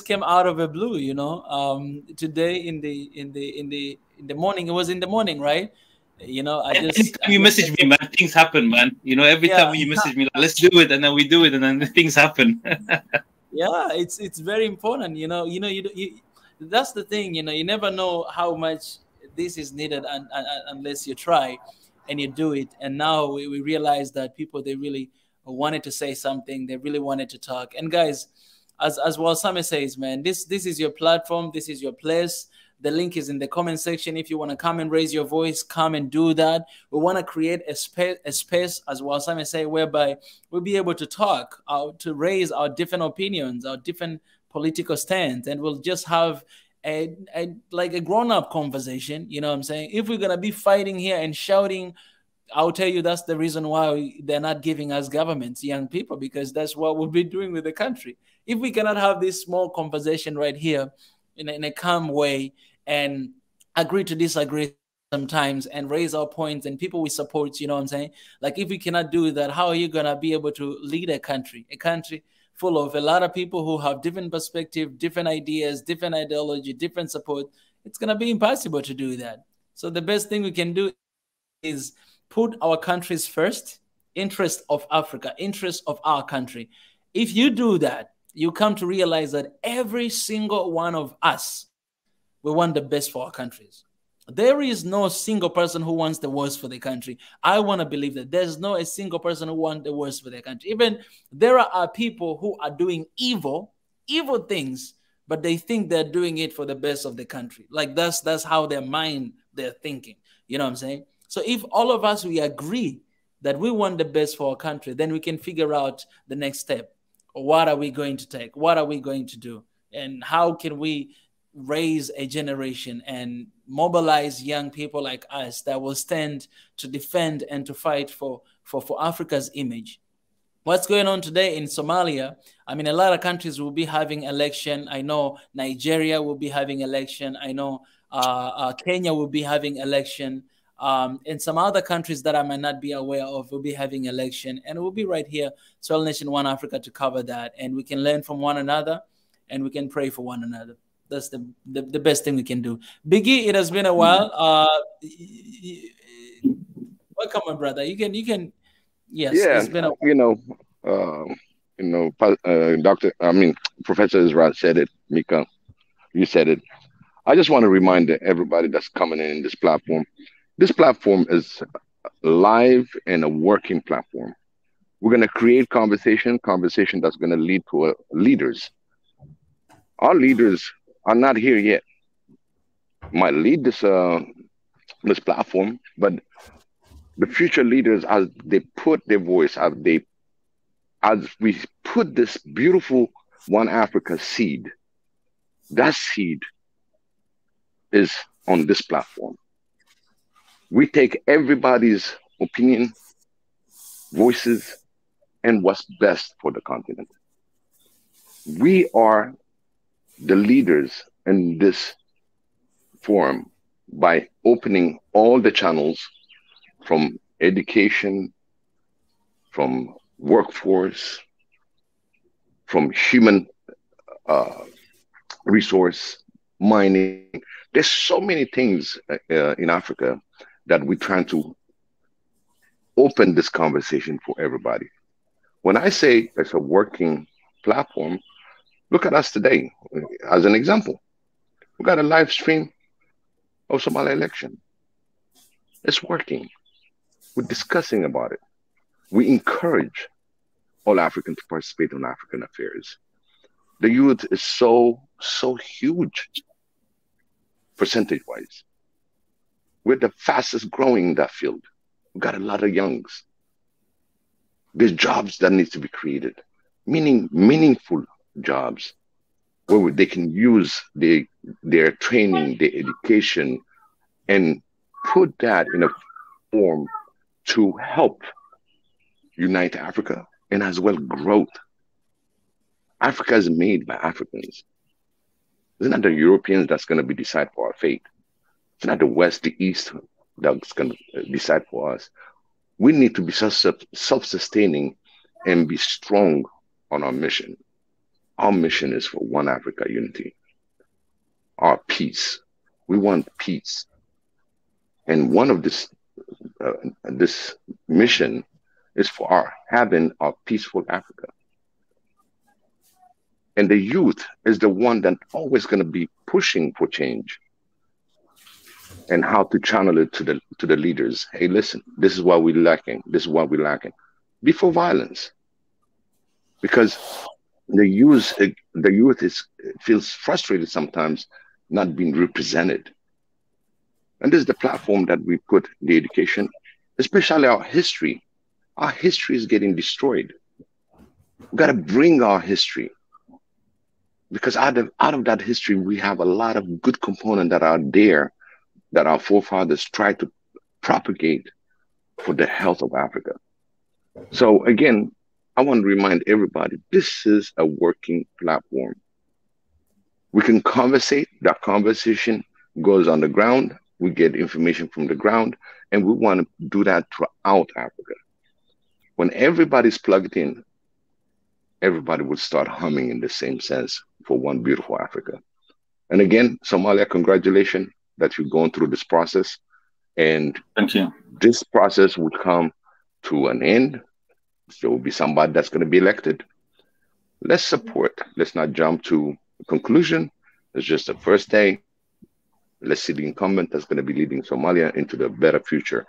came out of the blue, you know. Today in the morning, it was in the morning, right? You know, anytime you message me, man, things happen, man. You know, every time you message me, like, let's do it, and then we do it, and then things happen. Yeah, it's very important. You know, that's the thing. You know, you never know how much this is needed unless you try and you do it. And now we realize that people, they really wanted to say something. They really wanted to talk. And guys, as Walsame says, man, this is your platform. This is your place. The link is in the comment section. If you want to come and raise your voice, come and do that. We want to create a space, as Walsame say, whereby we'll be able to talk, to raise our different opinions, our different political stands, and we'll just have like a grown-up conversation. You know what I'm saying? If we're gonna be fighting here and shouting, I'll tell you that's the reason why they're not giving us governments, young people, because that's what we'll be doing with the country. If we cannot have this small conversation right here in a calm way and agree to disagree, sometimes and raise our points and people we support, you know what I'm saying? Like if we cannot do that, how are you gonna be able to lead a country full of a lot of people who have different perspective, different ideas, different ideology, different support? It's gonna be impossible to do that. So the best thing we can do is put our countries first, interest of Africa, interest of our country. If you do that, you come to realize that every single one of us, we want the best for our countries. There is no single person who wants the worst for the country. I want to believe that there's no a single person who wants the worst for their country. Even there are people who are doing evil things, but they think they're doing it for the best of the country. Like that's how their mind, they're thinking. You know what I'm saying? So if all of us, we agree that we want the best for our country, then we can figure out the next step. What are we going to take? What are we going to do? And how can we raise a generation and mobilize young people like us that will stand to defend and to fight for Africa's image? What's going on today in Somalia? I mean, a lot of countries will be having election. I know Nigeria will be having election. I know Kenya will be having election. And some other countries that I might not be aware of will be having election. And we'll be right here, Soil Nation One Africa, to cover that. And we can learn from one another and we can pray for one another. That's the best thing we can do. Biggie, it has been a while. Welcome, my brother. You can. Yes, yeah, it's been a while. Professor Israel said it. Mika, you said it. I just want to remind everybody that's coming in this platform. This platform is live and a working platform. We're going to create conversation that's going to lead to leaders. Our leaders are not here yet. Might lead this platform, but the future leaders, as they put their voice, as we put this beautiful One Africa seed, that seed is on this platform. We take everybody's opinion, voices, and what's best for the continent. We are the leaders in this forum by opening all the channels from education, from workforce, from human resource, mining. There's so many things in Africa that we're trying to open this conversation for everybody. When I say it's a working platform, look at us today as an example. We got a live stream of Somalia election. It's working. We're discussing about it. We encourage all Africans to participate in African affairs. The youth is so huge, percentage-wise. We're the fastest growing in that field. We've got a lot of youngs. There's jobs that need to be created, meaningful jobs where they can use their training, their education, and put that in a form to help unite Africa and as well growth. Africa is made by Africans. It's not the Europeans that's going to be decide for our fate. It's not the West, the East that's going to decide for us. We need to be self-sustaining and be strong on our mission. Our mission is for One Africa unity, our peace. We want peace. And one of this mission is for having our peaceful Africa. And the youth is the one that's always going to be pushing for change and how to channel it to the leaders. Hey, listen, this is what we're lacking. This is what we're lacking. Before violence. Because the youth feels frustrated sometimes not being represented. And this is the platform that we put the education, especially our history. Our history is getting destroyed. We've got to bring our history. Because out of that history, we have a lot of good components that are there that our forefathers tried to propagate for the health of Africa. So again, I want to remind everybody, this is a working platform. We can conversate. That conversation goes on the ground we get information from the ground, and we want to do that throughout Africa. When everybody's plugged in, everybody would start humming in the same sense for one beautiful Africa. And again, Somalia, congratulations that you're going through this process. And thank you. This process would come to an end. There will be somebody that's going to be elected. Let's support. Let's not jump to a conclusion. It's just the first day. Let's see the incumbent that's going to be leading Somalia into the better future.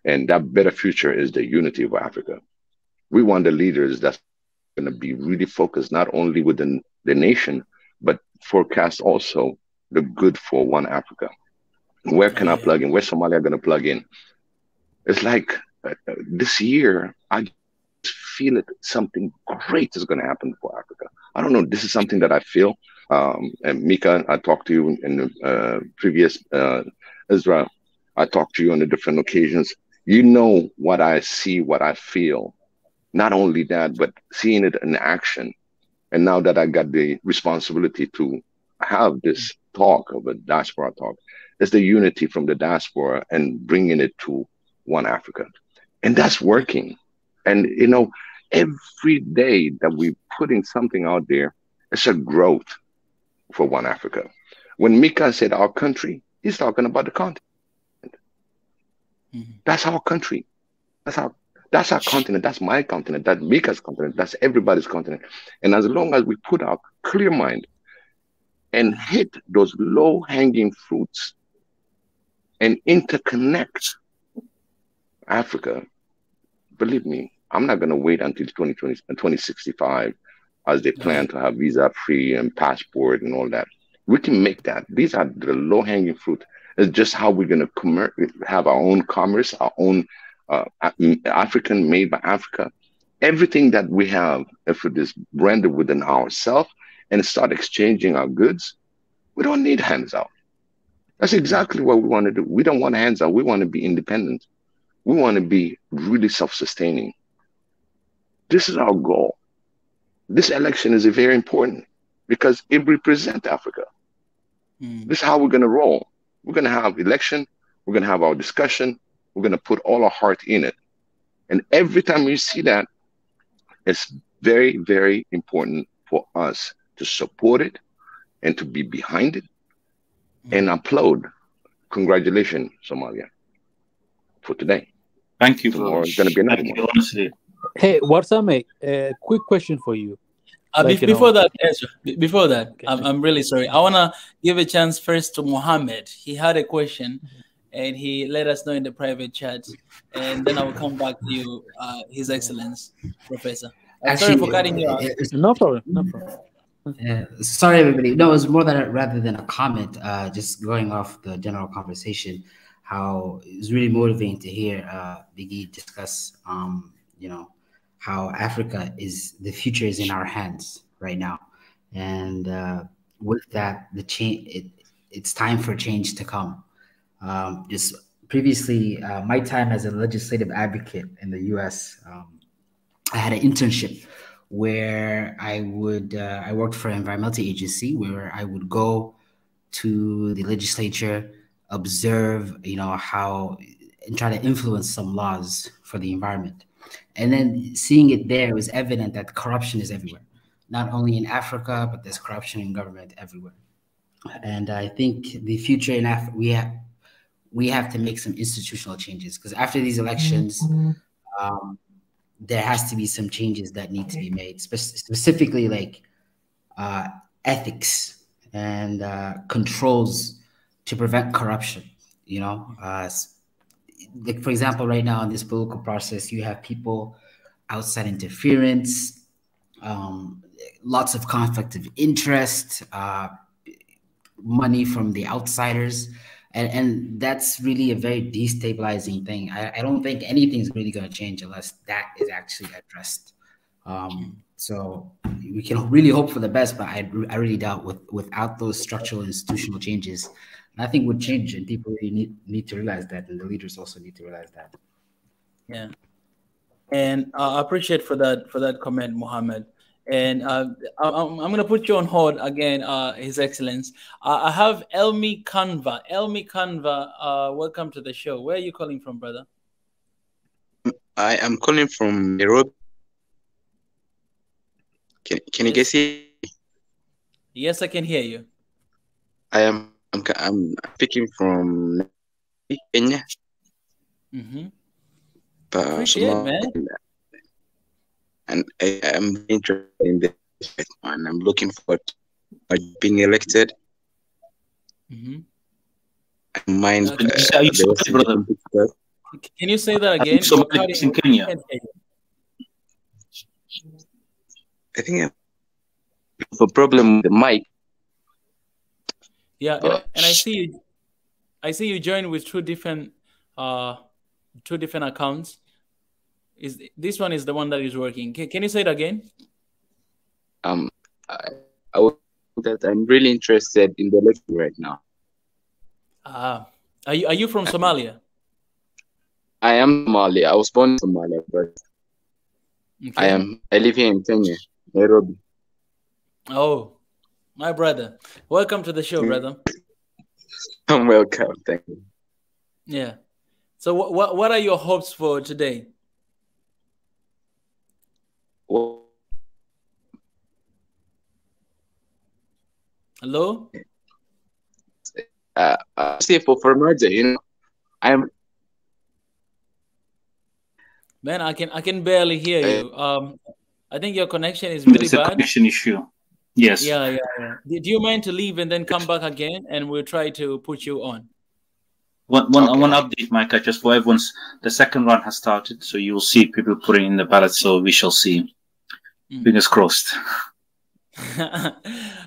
And that better future is the unity of Africa. We want the leaders that's going to be really focused not only within the nation, but forecast also the good for one Africa. Where can I plug in? Where's Somalia going to plug in? It's like this year, I just feel it. Something great is going to happen for Africa. I don't know. This is something that I feel. And Mika, I talked to you in the previous Israel. I talked to you on the different occasions. You know what I see, what I feel. Not only that, but seeing it in action. And now that I got the responsibility to have this talk of a diaspora talk, it's the unity from the diaspora and bringing it to one Africa. And that's working. And, you know, every day that we're putting something out there, it's a growth for one Africa. When Mika said our country, he's talking about the continent. That's our country. That's our continent. That's my continent. That's Mika's continent. That's everybody's continent. And as long as we put our clear mind and hit those low-hanging fruits and interconnect Africa, believe me, I'm not going to wait until 2020 and 2065 as they plan to have visa-free and passport and all that. We can make that. These are the low-hanging fruit. It's just how we're going to have our own commerce, our own African, made by Africa. Everything that we have, if it is branded within ourselves and start exchanging our goods, we don't need hands out. That's exactly what we want to do. We don't want hands out. We want to be independent. We want to be really self-sustaining. This is our goal. This election is very important because it represents Africa. This is how we're going to roll. We're going to have election. We're going to have our discussion. We're going to put all our heart in it. And every time you see that, it's very, very important for us to support it and to be behind it and applaud. Congratulations, Somalia, for today. Thank you. Tomorrow is going to be another one. Honestly. Hey, Warsame, a quick question for you. Before that, okay. I'm really sorry. I want to give a chance first to Mohammed. He had a question, and he let us know in the private chat. And then I will come back to you, His Excellence, Professor. Sorry for cutting you off. No problem. No problem. Sorry, everybody. No, it was more than rather than a comment. Just going off the general conversation, how it was really motivating to hear Biggie discuss, you know, how Africa is, the future is in our hands right now. And with that, the change, it's time for change to come. Just previously, my time as a legislative advocate in the US, I had an internship where I worked for an environmental agency where I would go to the legislature, observe, you know, how, and try to influence some laws for the environment. And then seeing it there, it was evident that corruption is everywhere, not only in Africa, but there's corruption in government everywhere. And I think the future in Africa, we have to make some institutional changes, because after these elections, there has to be some changes that need to be made, specifically like ethics and controls to prevent corruption. You know, like for example, right now in this political process, you have people outside interference, lots of conflict of interest, money from the outsiders. And that's really a very destabilizing thing. I don't think anything's really going to change unless that is actually addressed. So we can really hope for the best, but I really doubt without those structural institutional changes, nothing would change, and people really need to realize that, and the leaders also need to realize that. Yeah, and I appreciate for that comment, Mohammed. And I'm going to put you on hold again, His Excellence. I have Elmi Kanva. Elmi Kanva, welcome to the show. Where are you calling from, brother? I am calling from Nairobi. Can you guys hear? Yes, I can hear you. I'm speaking from Kenya. Mm-hmm. Appreciate, man. And I am interested in this, and I'm looking forward to being elected. Mm-hmm. I mind. Brother? Can you say that again? In Kenya. I think I have a problem with the mic. Yeah, and I see you joined with two different accounts. Is this one is the one that is working? Can you say it again? I would that I'm really interested in the election right now. Are you from Somalia? I am Somali. I was born in Somalia, but okay. I live here in Kenya, Nairobi. Oh, my brother. Welcome to the show, brother. I'm welcome. Thank you. Yeah. So what are your hopes for today? Hello? I say for merger, I'm. Man, I can barely hear you. I think your connection is really bad. It's a connection issue. Yes. Yeah. Do you mind to leave and then come back again, and we'll try to put you on? One update, Micah, just for everyone's. The second run has started, so you will see people putting in the ballot. So we shall see. Fingers crossed.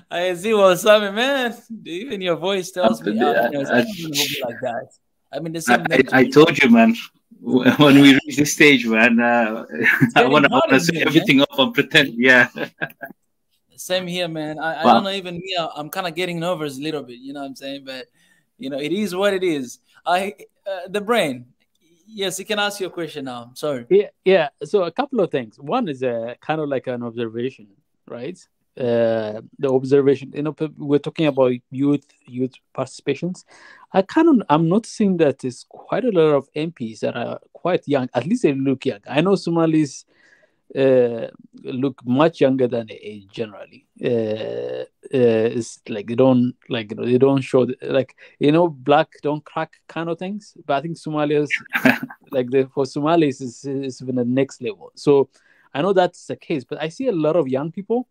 I see. Well, Sammy, man, even your voice tells me someone will be like that. I mean, the same thing. I told you, man. When we reach this stage, man, I want to set everything up and pretend. Yeah. Same here, man. I don't know. Even me, I'm kind of getting nervous a little bit. You know what I'm saying? But it is what it is. The brain. Yes, you can ask your question now. Sorry. Yeah. So a couple of things. One is kind of like an observation, right? The observation. We're talking about youth participations. I'm noticing that there's quite a lot of MPs that are quite young. At least they look young. I know Somalis look much younger than their age generally. It's like they don't show black don't crack kind of things. But I think Somalians for Somalis is even the next level. So I know that's the case, but I see a lot of young people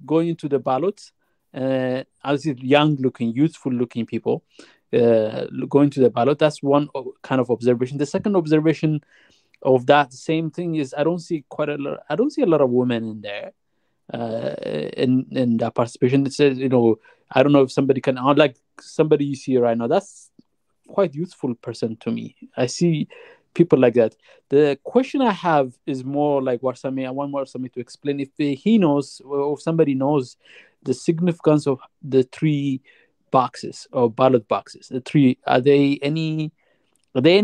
going into the ballots. I see young-looking, youthful-looking people going to the ballot. That's one kind of observation. The second observation of that same thing is I don't see a lot of women in there in that participation. It says, I don't know if somebody can, like somebody you see right now, that's quite youthful person to me. I see people like that. The question I have is more like I want Warsame to explain if he knows or if somebody knows the significance of the three boxes or ballot boxes. The three, are there any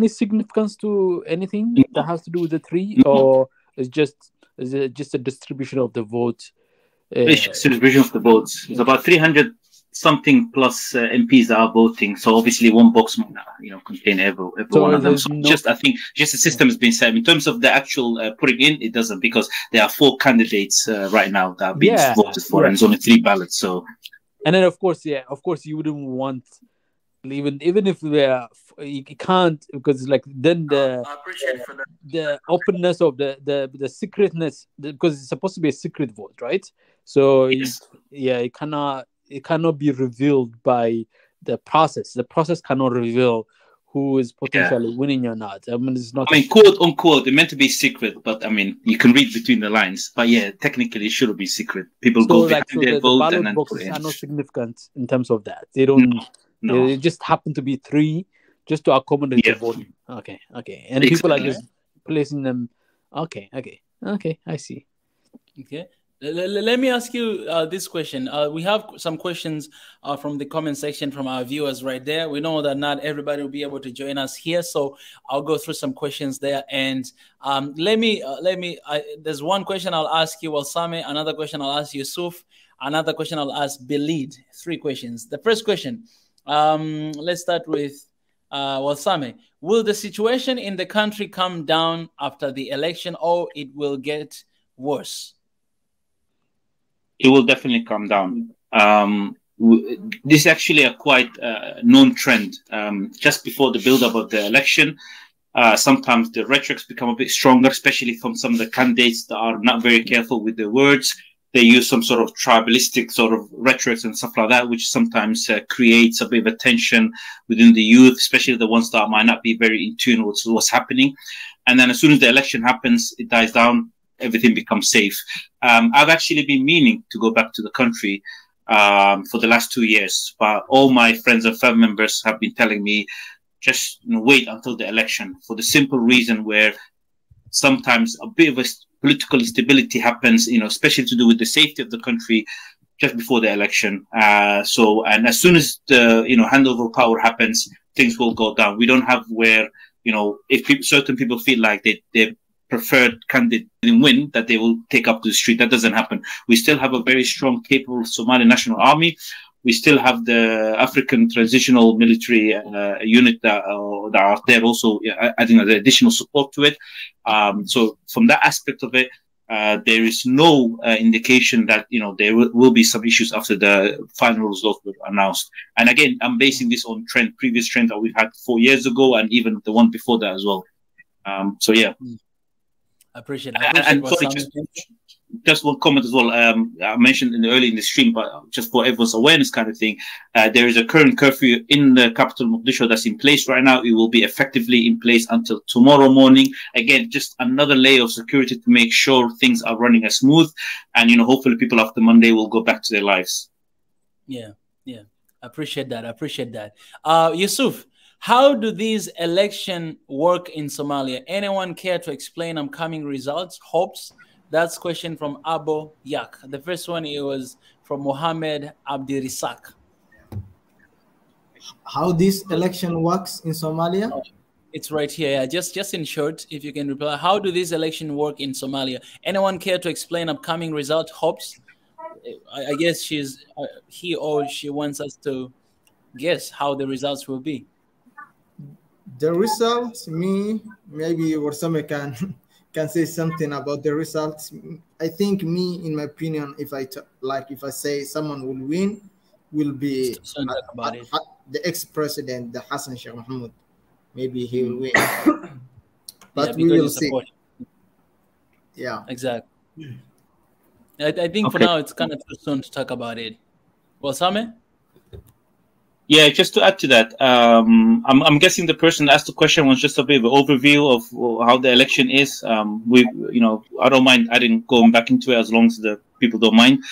significance to anything that has to do with the three, or is it just a distribution of the vote? Distribution of the votes. It's about 300 something plus MPs that are voting. So obviously one box might not, contain every one of them. So I think the system has been set. In terms of the actual putting in, it doesn't, because there are 4 candidates right now that are being voted for, and there's only 3 ballots. So, and then of course you wouldn't want even if you can't, because then the openness of the secretness, because it's supposed to be a secret vote, right? So it cannot be revealed by the process. The process cannot reveal who is potentially winning or not. I mean, it's not. I mean, quote unquote, it's meant to be secret, but I mean, you can read between the lines. But yeah, technically, it should be secret. People go behind their vote, the ballot boxes are not significant in terms of that. They don't. No. They just happen to be 3, just to accommodate the voting. Okay, and people are just placing them. Okay, I see. Okay. Let me ask you this question. We have some questions from the comment section from our viewers right there. We know that not everybody will be able to join us here, so I'll go through some questions there. And there's one question I'll ask you, Walsame. Another question I'll ask Yusuf. Another question I'll ask Belid. 3 questions. The first question, let's start with Walsame. Will the situation in the country come down after the election, or it will get worse? It will definitely come down. This is actually a quite known trend. Just before the build-up of the election, sometimes the rhetorics become a bit stronger, especially from some of the candidates that are not very careful with their words. They use some sort of tribalistic sort of rhetorics and stuff like that, which sometimes creates a bit of a tension within the youth, especially the ones that might not be very in tune with what's happening. And then as soon as the election happens, it dies down. Everything becomes safe. I've actually been meaning to go back to the country for the last 2 years, but all my friends and family members have been telling me just wait until the election, for the simple reason where sometimes a bit of a political instability happens, especially to do with the safety of the country just before the election. And as soon as the handover of power happens, things will go down. We don't have where if certain people feel like they preferred candidate didn't win, that they will take up to the street. That doesn't happen. We still have a very strong, capable Somali National Army. We still have the African Transitional Military Unit that are there also adding additional support to it. So from that aspect of it, there is no indication that there will be some issues after the final results were announced. And again, I'm basing this on previous trend that we've had 4 years ago, and even the one before that as well. So yeah. I appreciate just one comment as well. I mentioned early in the stream, but just for everyone's awareness kind of thing, there is a current curfew in the capital Mogadishu that's in place right now. It will be effectively in place until tomorrow morning. Again, just another layer of security to make sure things are running as smooth, and hopefully people after Monday will go back to their lives. Yeah. I appreciate that. Yusuf, how do these elections work in Somalia? Anyone care to explain upcoming results, hopes? That's question from Abo Yak. The first one was from Mohammed Abdirisak. How this election works in Somalia? It's right here. Yeah. Just in short, if you can reply, how do these elections work in Somalia? Anyone care to explain upcoming results, hopes? I guess he or she wants us to guess how the results will be. The results, maybe Warsame can say something about the results. I think in my opinion, if I say someone will win, will be the ex-president, the Hassan Sheikh Mahmoud. Maybe he will win. But we will see. Yeah. Exactly. I think for now it's kind of too soon to talk about it. Walsame? Yeah, just to add to that, I'm guessing the person that asked the question was just a bit of an overview of how the election is. I don't mind going back into it as long as the people don't mind.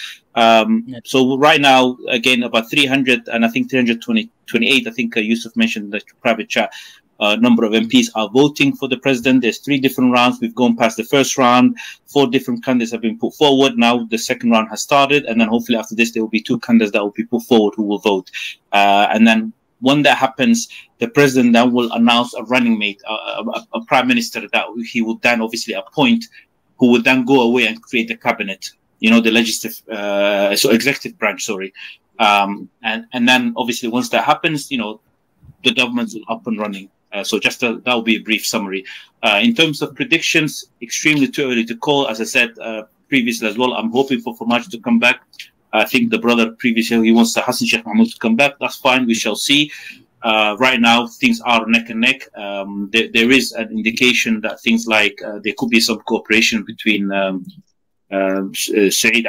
So right now, again, about 300 and I think 328, I think Yusuf mentioned in the private chat, number of MPs are voting for the president. There's 3 different rounds. We've gone past the first round. 4 different candidates have been put forward. Now the second round has started. And then hopefully after this, there will be 2 candidates that will be put forward who will vote. And then when that happens, the president then will announce a running mate, a prime minister that he will then obviously appoint, who will then go away and create the cabinet, the executive branch, sorry. And then obviously once that happens, the government's up and running. So just that will be a brief summary. In terms of predictions, extremely too early to call. As I said previously as well, I'm hoping for Farmajo to come back. I think the brother previously, he wants Hassan Sheikh Mahmoud to come back. That's fine. We shall see. Right now, things are neck and neck. There is an indication that things like there could be some cooperation between Saeed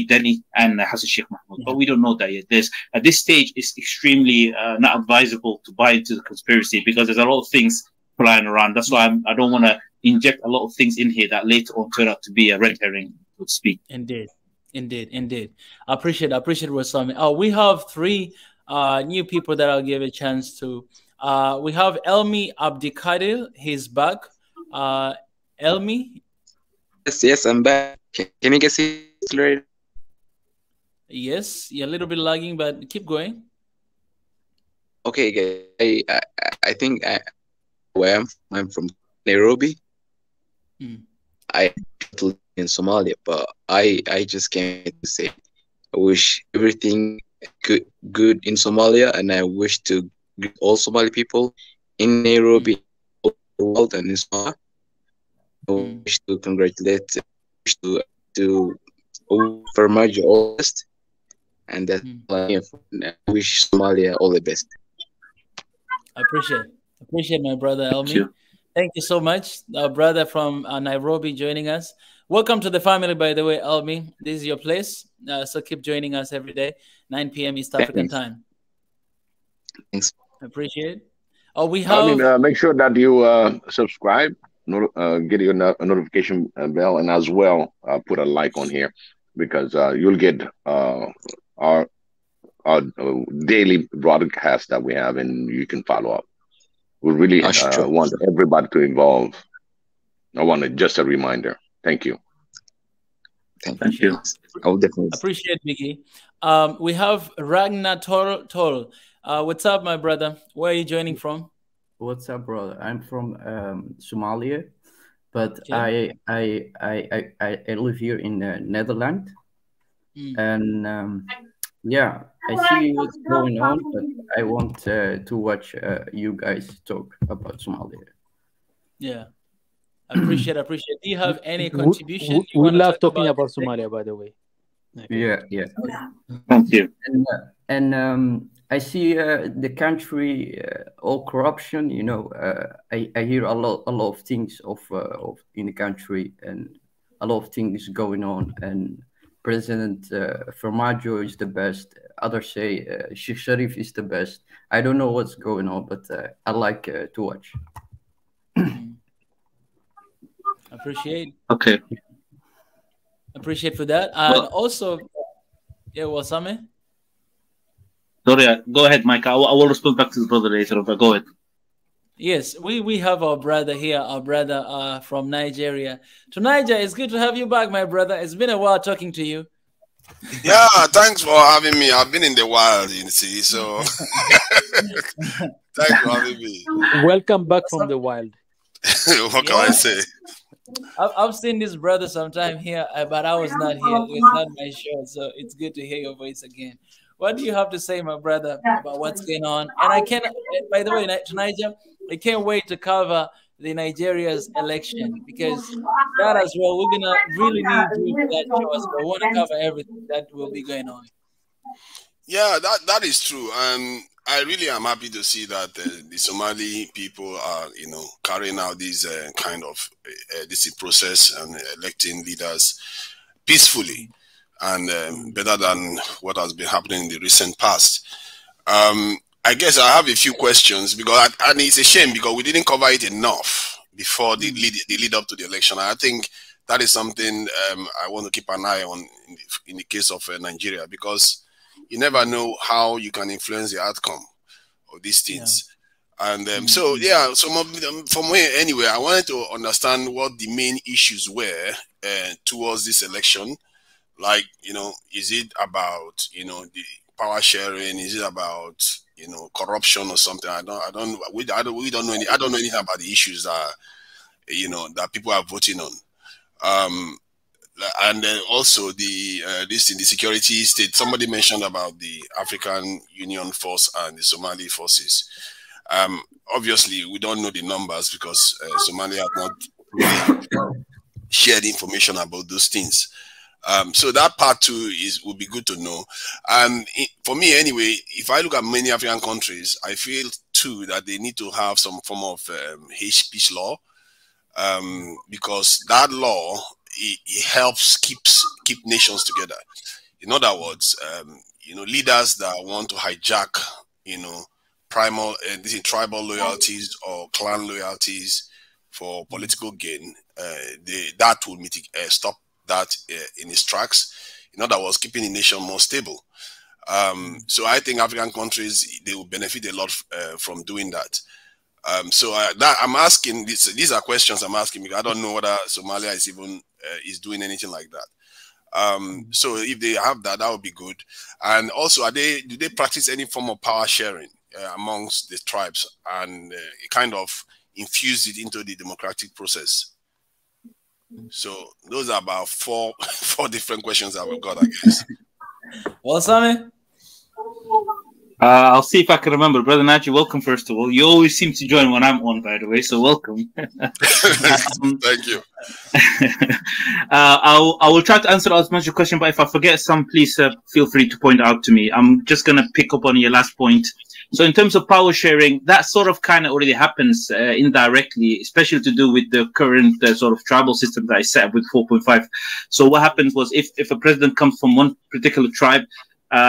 Deni and Hassan Sheikh Mahmoud, but we don't know that yet. At this stage, it's extremely not advisable to buy into the conspiracy because there's a lot of things flying around. That's why I don't want to inject a lot of things in here that later on turn out to be a red herring, so to speak. Indeed. I appreciate Warsame. We have 3 new people that I'll give a chance to. We have Elmi Abdikadir. He's back. Elmi. Yes, I'm back. Can you guys see it clearly? Yes, you're a little bit lagging, but keep going. Okay, guys. I think where I'm from Nairobi. I live in Somalia, but I just came to say I wish everything good in Somalia, and I wish to greet all Somali people in Nairobi, all the world, and in Somalia. I wish to congratulate, wish to Farmajo all the best, and that's all I have. I wish Somalia all the best. I appreciate my brother Elmi. Thank you so much, our brother from Nairobi, joining us. Welcome to the family, by the way, Elmi. This is your place, so keep joining us every day, 9 p.m. East African time. Thanks. Appreciate it. Oh, we have. Make sure that you subscribe, get your notification bell, and as well put a like on here, because you'll get our daily broadcast that we have, and you can follow up. We really want everybody to involve. I want just a reminder. Thank you. Thank you. I will definitely appreciate Biggie. We have Ragnar Toll. What's up, my brother? Where are you joining from? What's up, brother? I'm from Somalia, but I live here in the Netherlands, and yeah, I see what's going on, but I want to watch you guys talk about Somalia. Yeah, appreciate. Do you have any contribution? We love talking about Somalia, by the way. Okay. Yeah. Thank you. And I see the country all corruption. You know, I hear a lot of things of in the country, and a lot of things going on. And President Farmajo is the best. Others say Sheikh Sharif is the best. I don't know what's going on, but I like to watch. Appreciate. Okay. Appreciate for that. And also, yeah, Wasame? Sorry, go ahead, Mike. I will respond back to the brother later, but go ahead. Yes, we have our brother here, our brother from Nigeria. To Niger, it's good to have you back, my brother. It's been a while talking to you. Yeah, thanks for having me. I've been in the wild, you see, so thanks for having me. Welcome back from the wild. What can I say? I've seen this brother sometime here, but I was not here. It's not my show, so it's good to hear your voice again. What do you have to say, my brother, about what's going on? And I can't, by the way, to Niger, I can't wait to cover the Nigeria's election, because that as well, we're gonna really need you for that show as well. We want to cover everything that will be going on. Yeah, that is true. I really am happy to see that the Somali people are, carrying out this kind of this process and electing leaders peacefully, and better than what has been happening in the recent past. I guess I have a few questions, because and it's a shame because we didn't cover it enough before the lead up to the election. I think that is something I want to keep an eye on in the case of Nigeria, because you never know how you can influence the outcome of these things. Yeah. And so, yeah, some of them, from where anyway, I wanted to understand what the main issues were towards this election. Like, is it about, the power sharing? Is it about, corruption or something? We don't know any. I don't know anything about the issues that, that people are voting on. And then also the this in the security state. Somebody mentioned about the African Union Force and the Somali forces. Obviously, we don't know the numbers because Somalia has not really shared information about those things. So that part too would be good to know. For me anyway, if I look at many African countries, I feel too that they need to have some form of hate speech law, because that law it helps keep nations together. In other words, leaders that want to hijack, tribal loyalties or clan loyalties for political gain, that will stop that in its tracks. In other words, keeping the nation more stable. So I think African countries, they will benefit a lot from doing that. So I'm asking, these are questions I'm asking, because I don't know whether Somalia is even is doing anything like that. So if they have that, that would be good. And also, do they practice any form of power sharing amongst the tribes and kind of infuse it into the democratic process? So those are about four different questions that we've got, I guess. Well, Sammy? I'll see if I can remember. Brother Naji, welcome first of all. You always seem to join when I'm on, by the way, so welcome. Thank you. I will try to answer as much of your question, but if I forget some, please feel free to point out to me. I'm just going to pick up on your last point. So in terms of power sharing, that sort of kind of already happens indirectly, especially to do with the current sort of tribal system that I set up with 4.5. So what happens was if a president comes from one particular tribe,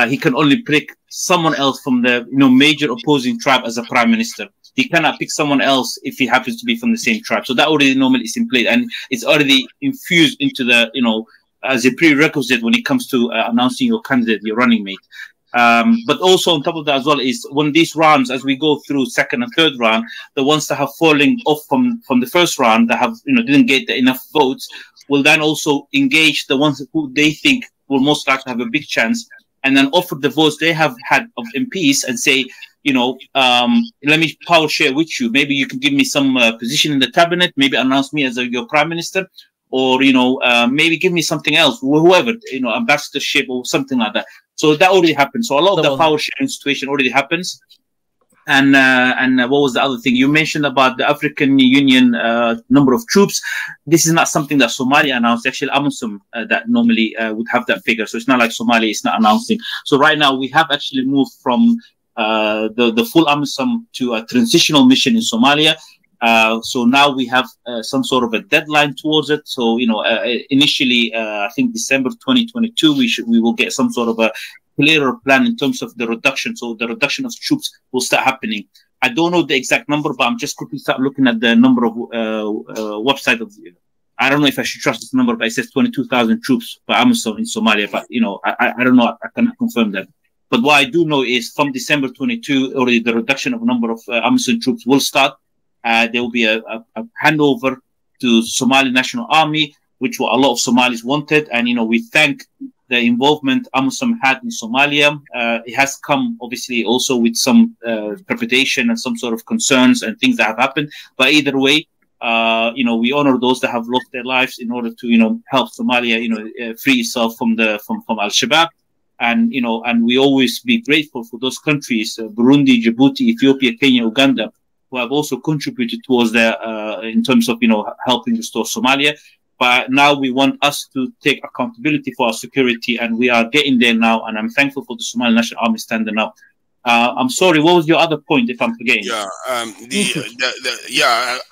he can only pick someone else from the major opposing tribe as a prime minister. He cannot pick someone else if he happens to be from the same tribe. So that already normally is in place, and it's already infused into the as a prerequisite when it comes to announcing your candidate, your running mate. But also on top of that as well is when these rounds, as we go through second and third round, the ones that have fallen off from the first round that have didn't get enough votes will then also engage the ones who they think will most likely have a big chance, and then offer the votes they have had of MPs and say, let me power share with you. Maybe you can give me some position in the cabinet, maybe announce me as your prime minister, or, maybe give me something else, whoever, ambassadorship or something like that. So that already happens. So a lot of the power sharing situation already happens. And what was the other thing? You mentioned about the African Union number of troops. This is not something that Somalia announced. Actually, AMISOM that normally would have that figure. So it's not like Somalia is not announcing. So right now we have actually moved from the full AMISOM to a transitional mission in Somalia. So now we have some sort of a deadline towards it. So initially, I think December 2022, we will get some sort of a clearer plan in terms of the reduction. So the reduction of troops will start happening. I don't know the exact number, but I'm just quickly start looking at the number of website of. I don't know if I should trust this number, but it says 22,000 troops by AMISOM in Somalia. But I don't know. I cannot confirm that. But what I do know is from December 22, already the reduction of number of AMISOM troops will start. There will be a handover to Somali National Army, which a lot of Somalis wanted. And, we thank the involvement AMISOM had in Somalia. It has come, obviously, also with some trepidation and some sort of concerns and things that have happened. But either way, we honor those that have lost their lives in order to, help Somalia, free itself from Al-Shabaab. And, and we always be grateful for those countries, Burundi, Djibouti, Ethiopia, Kenya, Uganda, who have also contributed towards their, in terms of, helping restore Somalia. But now we want us to take accountability for our security, and we are getting there now. And I'm thankful for the Somali National Army standing up. I'm sorry, what was your other point, if I'm forgetting? Yeah,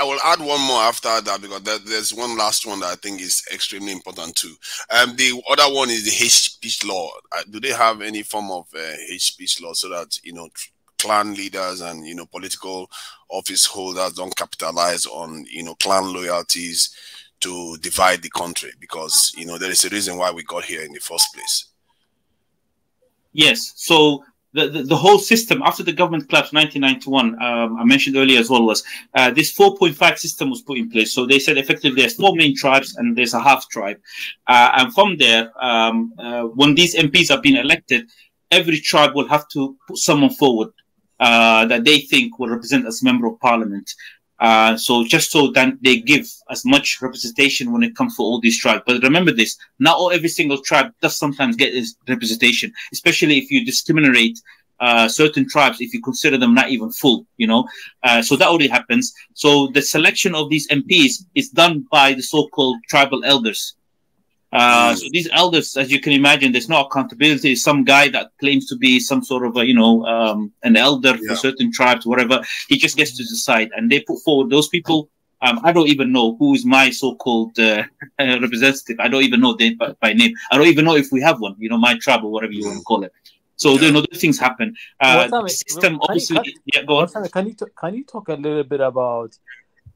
I will add one more after that, because there's one last one that I think is extremely important too. The other one is the hate speech law. Do they have any form of hate speech law so that, clan leaders and, political office holders don't capitalize on, clan loyalties to divide the country? Because, there is a reason why we got here in the first place. Yes. So the whole system after the government collapsed 1991, I mentioned earlier as well, was this 4.5 system was put in place. So they said effectively there's 4 main tribes and there's a half tribe. And from there, when these MPs are being elected, every tribe will have to put someone forward that they think will represent as member of parliament. So just so that they give as much representation when it comes to all these tribes. But remember this, not every single tribe does sometimes get this representation, especially if you discriminate certain tribes, if you consider them not even full, so that already happens. So the selection of these MPs is done by the so-called tribal elders. So these elders, as you can imagine, there's no accountability. Some guy that claims to be some sort of an elder for certain tribes, whatever, he just gets to decide, and they put forward those people. I don't even know who is my so-called representative. I don't even know them by name. I don't even know if we have one. My tribe or whatever you want to call it. So those things happen. The system obviously. Go on. Can you talk a little bit about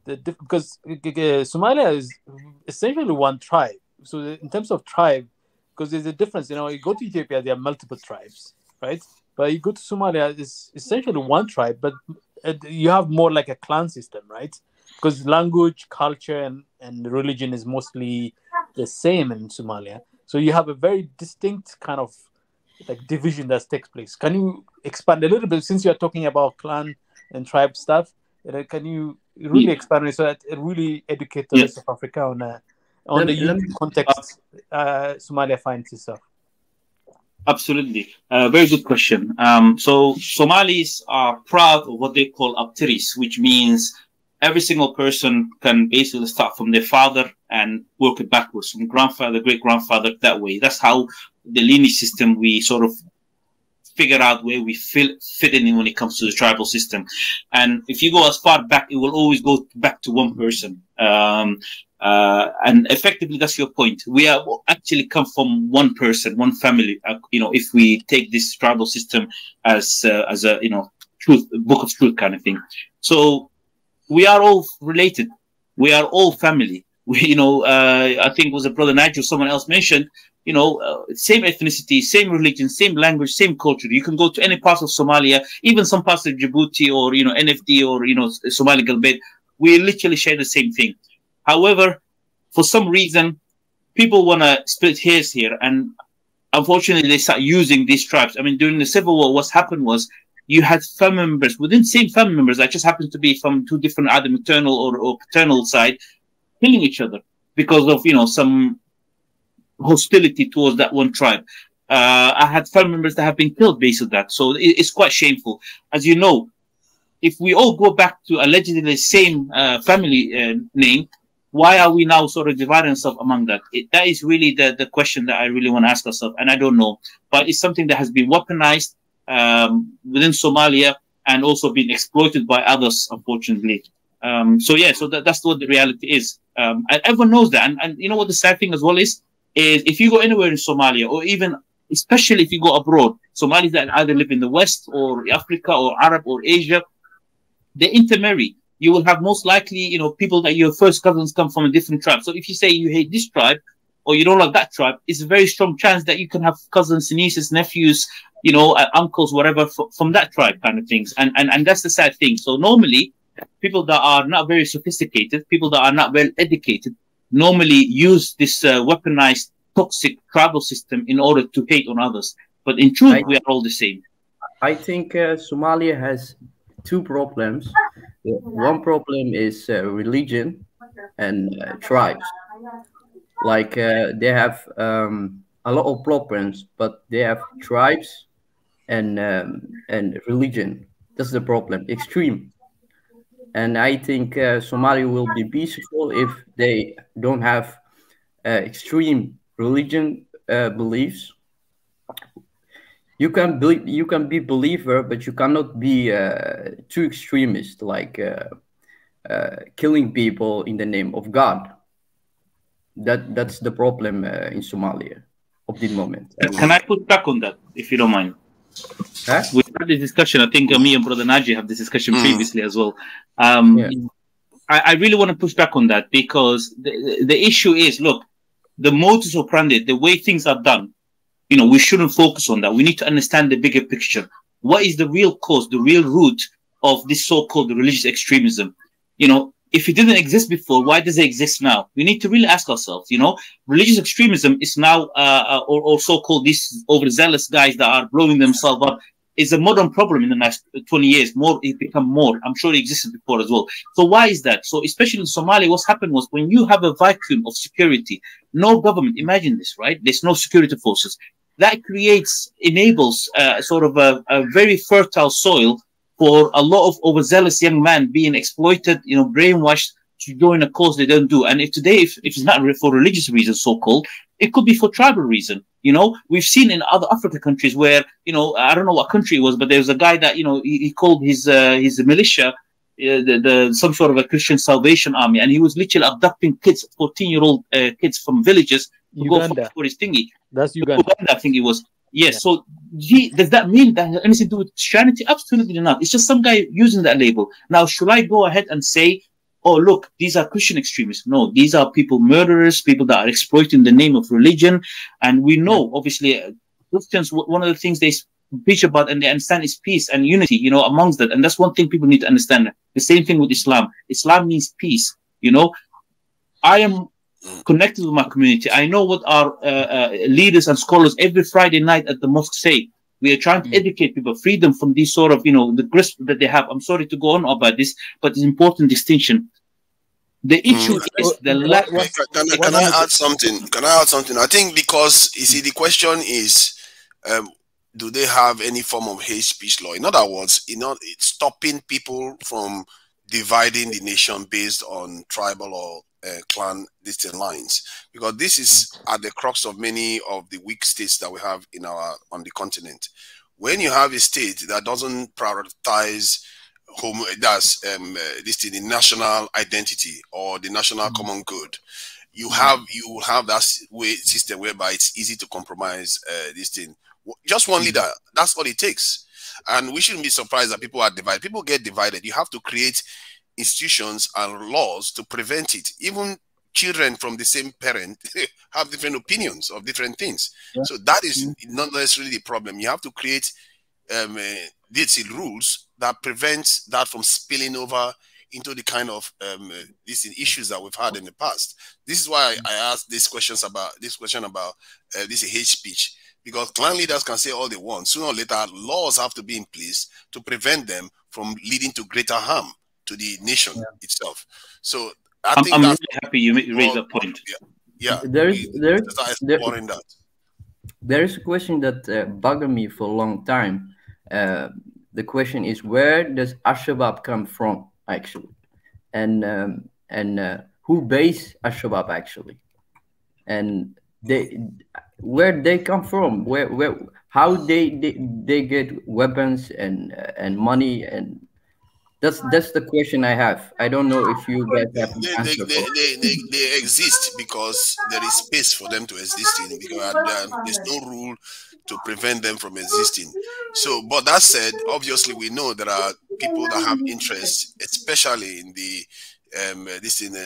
because Somalia is essentially one tribe. So in terms of tribe, because there's a difference, you go to Ethiopia, there are multiple tribes, right? But you go to Somalia, it's essentially one tribe, but you have more like a clan system, right? Because language, culture, and religion is mostly the same in Somalia. So you have a very distinct kind of like division that takes place. Can you expand a little bit, since you're talking about clan and tribe stuff? Can you really expand it so that it really educates the rest of Africa on the unique context Somalia finds itself? Absolutely. Very good question. So Somalis are proud of what they call apteris, which means every single person can basically start from their father and work it backwards, from grandfather, great-grandfather, that way. That's how the lineage system, we sort of figure out where we fit in when it comes to the tribal system. And if you go as far back, it will always go back to one person. And effectively, that's your point. We are actually come from one person, one family. If we take this tribal system as a truth, book of truth kind of thing. So we are all related. We are all family. I think it was a brother Nigel, someone else mentioned, same ethnicity, same religion, same language, same culture. You can go to any part of Somalia, even some parts of Djibouti or, NFD or, Somali Galbed. We literally share the same thing. However, for some reason, people want to split hairs here. And unfortunately, they start using these tribes. I mean, during the Civil War, what happened was you had family members within the same family members that just happened to be from two different, either maternal or paternal side, killing each other because of, some hostility towards that one tribe. I had family members that have been killed based on that. So it's quite shameful. As you know, if we all go back to allegedly the same family name, why are we now sort of dividing ourselves among that? That is really the question that I really want to ask ourselves, and I don't know. But it's something that has been weaponized within Somalia and also been exploited by others, unfortunately. So that's what the reality is. And everyone knows that. And you know what the sad thing as well is if you go anywhere in Somalia, or even especially if you go abroad, Somalis that either live in the West or Africa or Arab or Asia, they intermarry. You will have most likely, people that your first cousins come from a different tribe. So if you say you hate this tribe or you don't like that tribe, it's a very strong chance that you can have cousins, nieces, nephews, uncles, whatever, from that tribe kind of things. And that's the sad thing. So normally, people that are not very sophisticated, people that are not well educated, normally use this weaponized, toxic tribal system in order to hate on others. But in truth, we are all the same. I think Somalia has two problems. One problem is religion and tribes. Like they have a lot of problems, but they have tribes and religion. That's the problem, extreme. And I think Somalia will be peaceful if they don't have extreme religion beliefs. You can be believer, but you cannot be too extremist, like killing people in the name of God. That's the problem in Somalia of the moment. Can I put back on that, if you don't mind? Huh? We had this discussion. I think me and Brother Naji have this discussion previously as well. I really want to push back on that because the issue is, look, the modus operandi, the way things are done, we shouldn't focus on that. We need to understand the bigger picture. What is the real cause, the real root of this so-called religious extremism? If it didn't exist before, why does it exist now? We need to really ask ourselves, religious extremism is now, or so-called these overzealous guys that are blowing themselves up, is a modern problem in the next 20 years. It become more. I'm sure it existed before as well. So why is that? So especially in Somalia, what's happened was when you have a vacuum of security, no government, imagine this, right? There's no security forces. That enables sort of a very fertile soil for a lot of overzealous young men being exploited, brainwashed to join a cause they don't do. And if it's not for religious reasons, so-called, it could be for tribal reason. We've seen in other African countries where, I don't know what country it was, but there was a guy that, he called his militia, some sort of a Christian Salvation Army, and he was literally abducting kids, 14-year-old kids from villages to go for his thingy. That's Uganda. I think it was. Yes. So does that mean that has anything to do with Christianity? Absolutely not. It's just some guy using that label. Now, should I go ahead and say, oh, look, these are Christian extremists? No, these are people, murderers, people that are exploiting the name of religion. And we know, obviously, Christians, one of the things they preach about and they understand is peace and unity, amongst that. And that's one thing people need to understand. The same thing with Islam. Islam means peace. I am connected with my community. I know what our leaders and scholars every Friday night at the mosque say. We are trying to educate people, free them from these sort of, the grasp that they have. I'm sorry to go on about this, but it's important distinction. The issue is the lack. Can I add something? Can I add something? I think because, you see, the question is, do they have any form of hate speech law? In other words, it's stopping people from dividing the nation based on tribal or clan distant lines, because this is at the crux of many of the weak states that we have on the continent. When you have a state that doesn't prioritize the national identity or the national common good, you will have that system whereby it's easy to compromise this thing. Just one leader, that's all it takes. And we shouldn't be surprised that people are divided. People get divided. You have to create institutions and laws to prevent it. Even children from the same parent have different opinions of different things. So that is not necessarily the problem. You have to create these rules that prevents that from spilling over into the kind of these issues that we've had in the past. This is why I asked this question about this hate speech, because clan leaders can say all they want. Sooner or later, laws have to be in place to prevent them from leading to greater harm to the nation itself. So I'm really happy you raised that point. There is a question that bugged me for a long time. The question is, where does Al-Shabaab come from actually, and who based Al-Shabaab actually, and where they come from, how they get weapons and money, and that's the question I have. I don't know if you guys have an answer. They exist because there is space for them to exist in, because there's no rule to prevent them from existing. So, but that said, obviously we know there are people that have interest, especially in the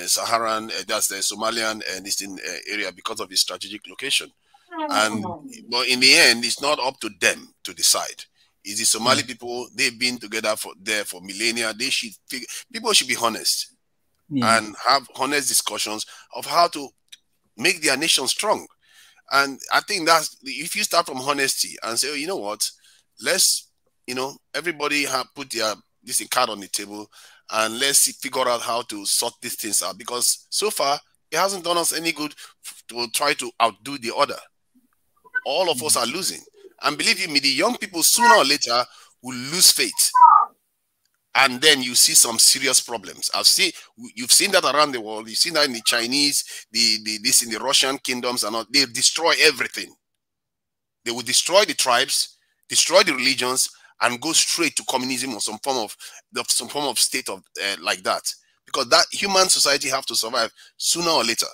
Saharan, that's the Somalian and Eastern area, because of its strategic location. But in the end, it's not up to them to decide. It's the Somali people. They've been together there for millennia. People should be honest and have honest discussions of how to make their nation strong. And I think that's, if you start from honesty and say, oh, you know what, let's, everybody put this card on the table and let's figure out how to sort these things out, because so far it hasn't done us any good to try to outdo the other. All of us are losing. And believe me, the young people sooner or later will lose faith. And then you see some serious problems. You've seen that around the world. You've seen that in the Chinese, this in the Russian kingdoms and all. They destroy everything. They will destroy the tribes, destroy the religions, and go straight to communism or some form of state of like that. Because that human society have to survive sooner or later.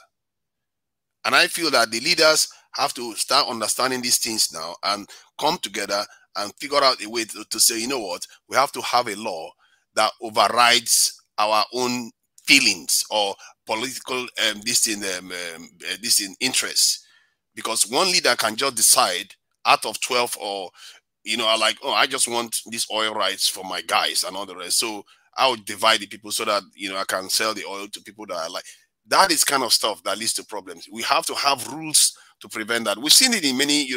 And I feel that the leaders have to start understanding these things now and come together and figure out a way to say, you know what, we have to have a law that overrides our own feelings or political interests. Because one leader can just decide out of 12 or, like, oh, I just want these oil rights for my guys and all the rest. So I would divide the people so that, I can sell the oil to people that I like. That is kind of stuff that leads to problems. We have to have rules to prevent that. We've seen it in many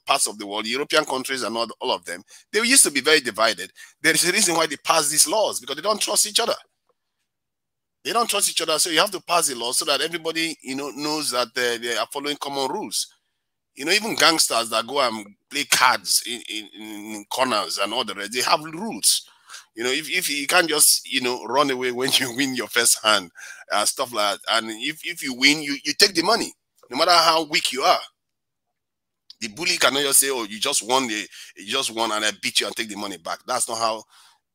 parts of the world, European countries and all of them. They used to be very divided. There is a reason why they pass these laws, because they don't trust each other. They don't trust each other, so you have to pass the law so that everybody, knows that they are following common rules. Even gangsters that go and play cards in corners and all the rest, they have rules. If you can't just, run away when you win your first hand, stuff like that. And if you win, you take the money, no matter how weak you are. The bully cannot just say, oh, you just won and I beat you and take the money back. That's not how,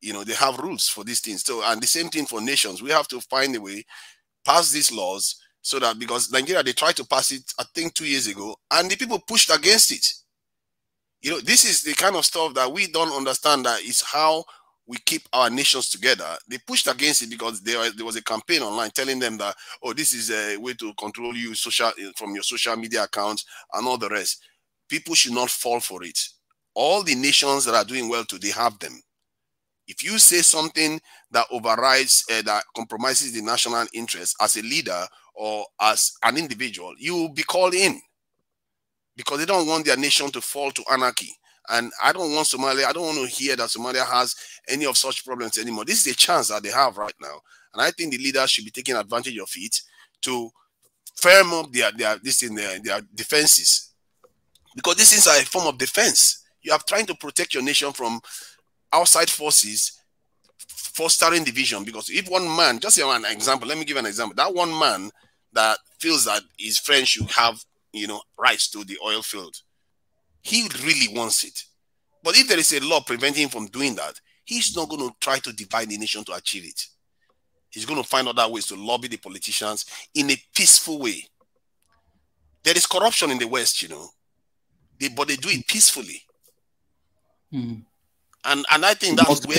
they have rules for these things. So, and the same thing for nations. We have to find a way, pass these laws, so that, because Nigeria, they tried to pass it, I think 2 years ago, and the people pushed against it. This is the kind of stuff that we don't understand, that is how we keep our nations together. They pushed against it because there was a campaign online telling them that, oh, this is a way to control you from your social media accounts and all the rest. People should not fall for it. All the nations that are doing well today have them. If you say something that overrides, that compromises the national interest as a leader or as an individual, you will be called in because they don't want their nation to fall to anarchy. And I don't want Somalia, I don't want to hear that Somalia has any of such problems anymore. This is a chance that they have right now. And I think the leaders should be taking advantage of it to firm up their defenses. Because this is a form of defense. You are trying to protect your nation from outside forces fostering division. Because if one man, just an example, let me give an example. That one man that feels that his friend should have, rights to the oil field, he really wants it. But if there is a law preventing him from doing that, he's not going to try to divide the nation to achieve it. He's going to find other ways to lobby the politicians in a peaceful way. There is corruption in the West, but they do it peacefully. And I think that's where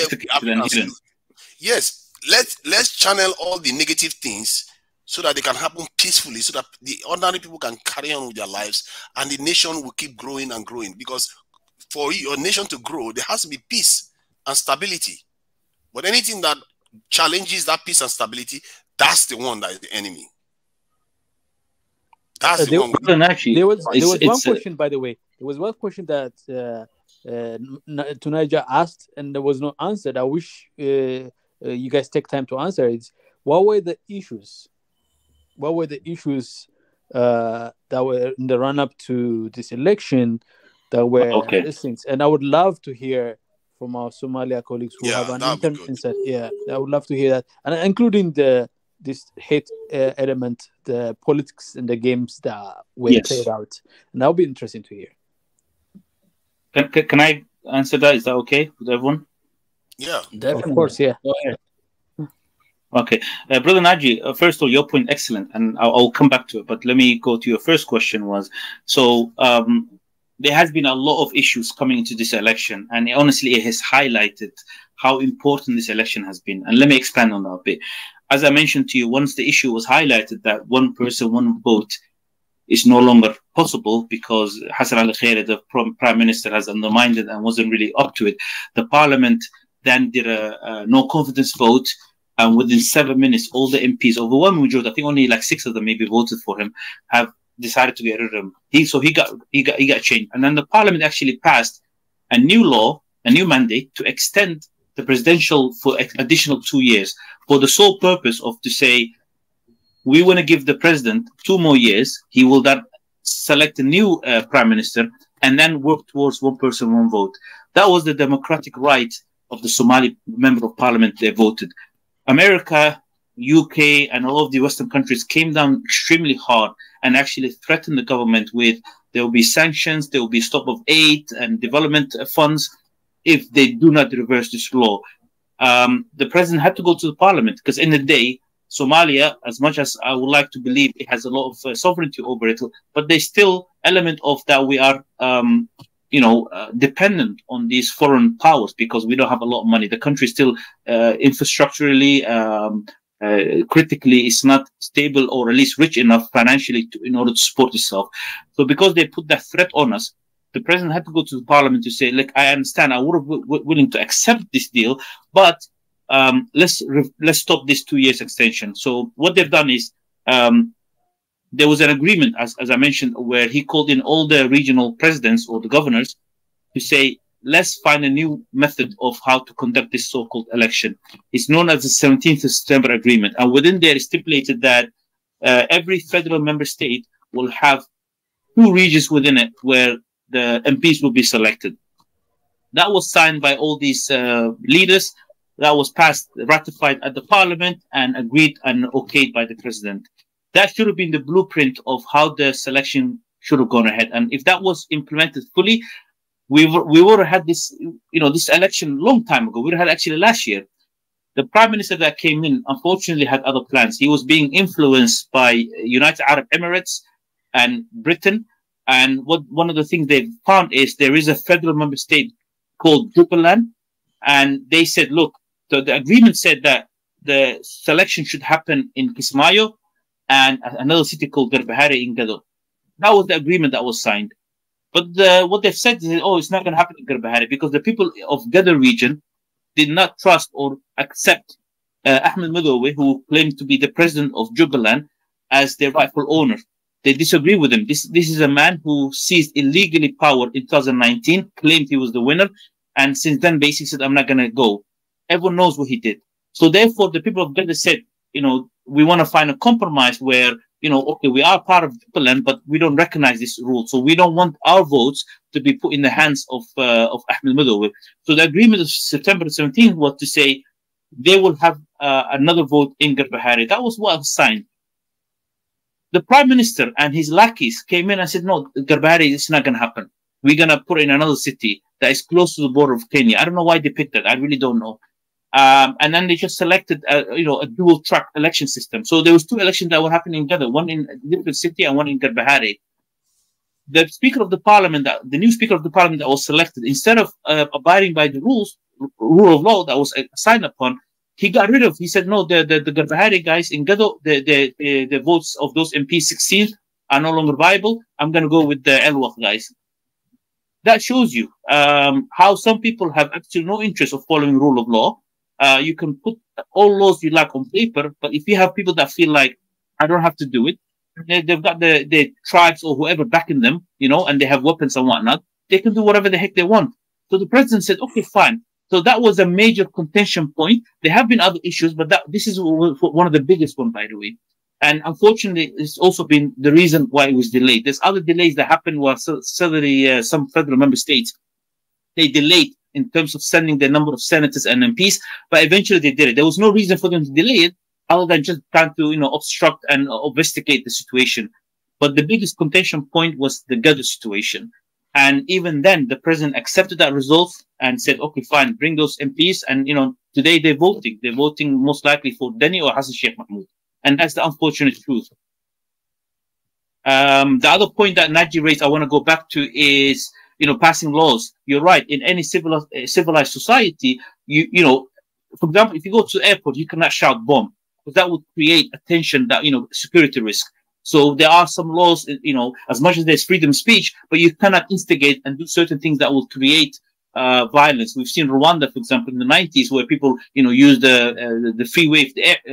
yes, let's channel all the negative things so that they can happen peacefully, so that the ordinary people can carry on with their lives and the nation will keep growing and growing. Because for your nation to grow, there has to be peace and stability. But anything that challenges that peace and stability, that's the one that is the enemy. That's the one. There was one question, by the way. There was one question that Tunaja asked, and there was no answer. I wish you guys take time to answer it. What were the issues? What were the issues that were in the run-up to this election that were these things? And I would love to hear from our Somalia colleagues who have an insight. Yeah, I would love to hear that, and including this hate element, the politics and the games that were played out. And that would be interesting to hear. Can I answer that? Is that okay with everyone? Yeah, definitely. Of course, yeah. Go ahead. Okay, Brother Naji, first of all, your point excellent, and I'll come back to it. But let me go to your first question. There has been a lot of issues coming into this election, and honestly, it has highlighted how important this election has been. And let me expand on that a bit. As I mentioned to you, once the issue was highlighted that one person, one vote is no longer possible because Hassan al-Khairi, the prime minister, has undermined it and wasn't really up to it, the parliament then did a no confidence vote. And within 7 minutes, all the MPs, overwhelming majority, I think only like 6 of them maybe voted for him, have decided to get rid of him. He got changed. And then the parliament actually passed a new law, a new mandate to extend the presidential for additional 2 years for the sole purpose of to say, we want to give the president 2 more years. He will then select a new prime minister and then work towards one person, one vote. That was the democratic right of the Somali member of parliament. They voted. America, UK, and all of the Western countries came down extremely hard and actually threatened the government with there will be sanctions, there will be stop of aid and development funds if they do not reverse this law. The president had to go to the parliament because in the day, Somalia, as much as I would like to believe it has a lot of sovereignty over it, but there's still element of that we are dependent on these foreign powers because we don't have a lot of money. The country still infrastructurally, critically, is not stable or at least rich enough financially in order to support itself. So because they put that threat on us, the president had to go to the parliament to say, look, I understand, I would have willing to accept this deal, but let's stop this 2 years extension. So what they've done is there was an agreement, as I mentioned, where he called in all the regional presidents or the governors to say, let's find a new method of how to conduct this so-called election. It's known as the 17th of September Agreement. And within there, it stipulated that every federal member state will have 2 regions within it where the MPs will be selected. That was signed by all these leaders. That was passed, ratified at the parliament and agreed and okayed by the president. That should have been the blueprint of how the selection should have gone ahead. And if that was implemented fully, we would have had this, this election a long time ago. We would have had actually last year. The prime minister that came in, unfortunately, had other plans. He was being influenced by United Arab Emirates and Britain. And one of the things they found is there is a federal member state called Jubaland. And they said, look, the agreement said that the selection should happen in Kismayo and another city called Garbahari in Gado. That was the agreement that was signed. But what they've said is, it's not going to happen in Garbahari because the people of Gado region did not trust or accept Ahmed Madowi, who claimed to be the president of Jubaland, as their rightful owner. They disagree with him. This is a man who seized illegally power in 2019, claimed he was the winner, and since then basically said, I'm not going to go. Everyone knows what he did. So therefore, the people of Gaza said, we want to find a compromise where, okay, we are part of the land, but we don't recognize this rule. So we don't want our votes to be put in the hands of Ahmed Madowi. So the agreement of September 17th was to say they will have another vote in Garbahari. That was what was signed. The prime minister and his lackeys came in and said, no, Garbahari, it's not going to happen. We're going to put in another city that is close to the border of Kenya. I don't know why they picked that. I really don't know. And then they just selected, a dual track election system. So there was 2 elections that were happening together, one in a different city and one in Garbahari. The Speaker of the Parliament, the new Speaker of the Parliament that was selected, instead of abiding by the rule of law that was signed upon, he got rid of. He said, no, the Garbahari guys in Gado, the votes of those MPs 16 are no longer viable. I'm going to go with the Elwaq guys. That shows you how some people have actually no interest of following rule of law. You can put all laws you like on paper, but if you have people that feel like, I don't have to do it, they've got the tribes or whoever backing them, and they have weapons and whatnot, they can do whatever the heck they want. So the president said, okay, fine. So that was a major contention point. There have been other issues, but this is one of the biggest ones, by the way. And unfortunately, it's also been the reason why it was delayed. There's other delays that happened while some federal member states, they delayed in terms of sending the number of senators and MPs, but eventually they did it. There was no reason for them to delay it other than just trying to, obstruct and investigate the situation. But the biggest contention point was the Gado situation. And even then, the president accepted that result and said, okay, fine, bring those MPs. And, today they're voting. They're voting most likely for Deni or Hassan Sheikh Mahmoud. And that's the unfortunate truth. The other point that Naji raised, I want to go back to is, passing laws. You're right. In any civilized society, for example, if you go to the airport, you cannot shout bomb because that would create attention that, security risk. So there are some laws, as much as there's freedom of speech, but you cannot instigate and do certain things that will create violence. We've seen Rwanda, for example, in the 90s, where people, use the free wave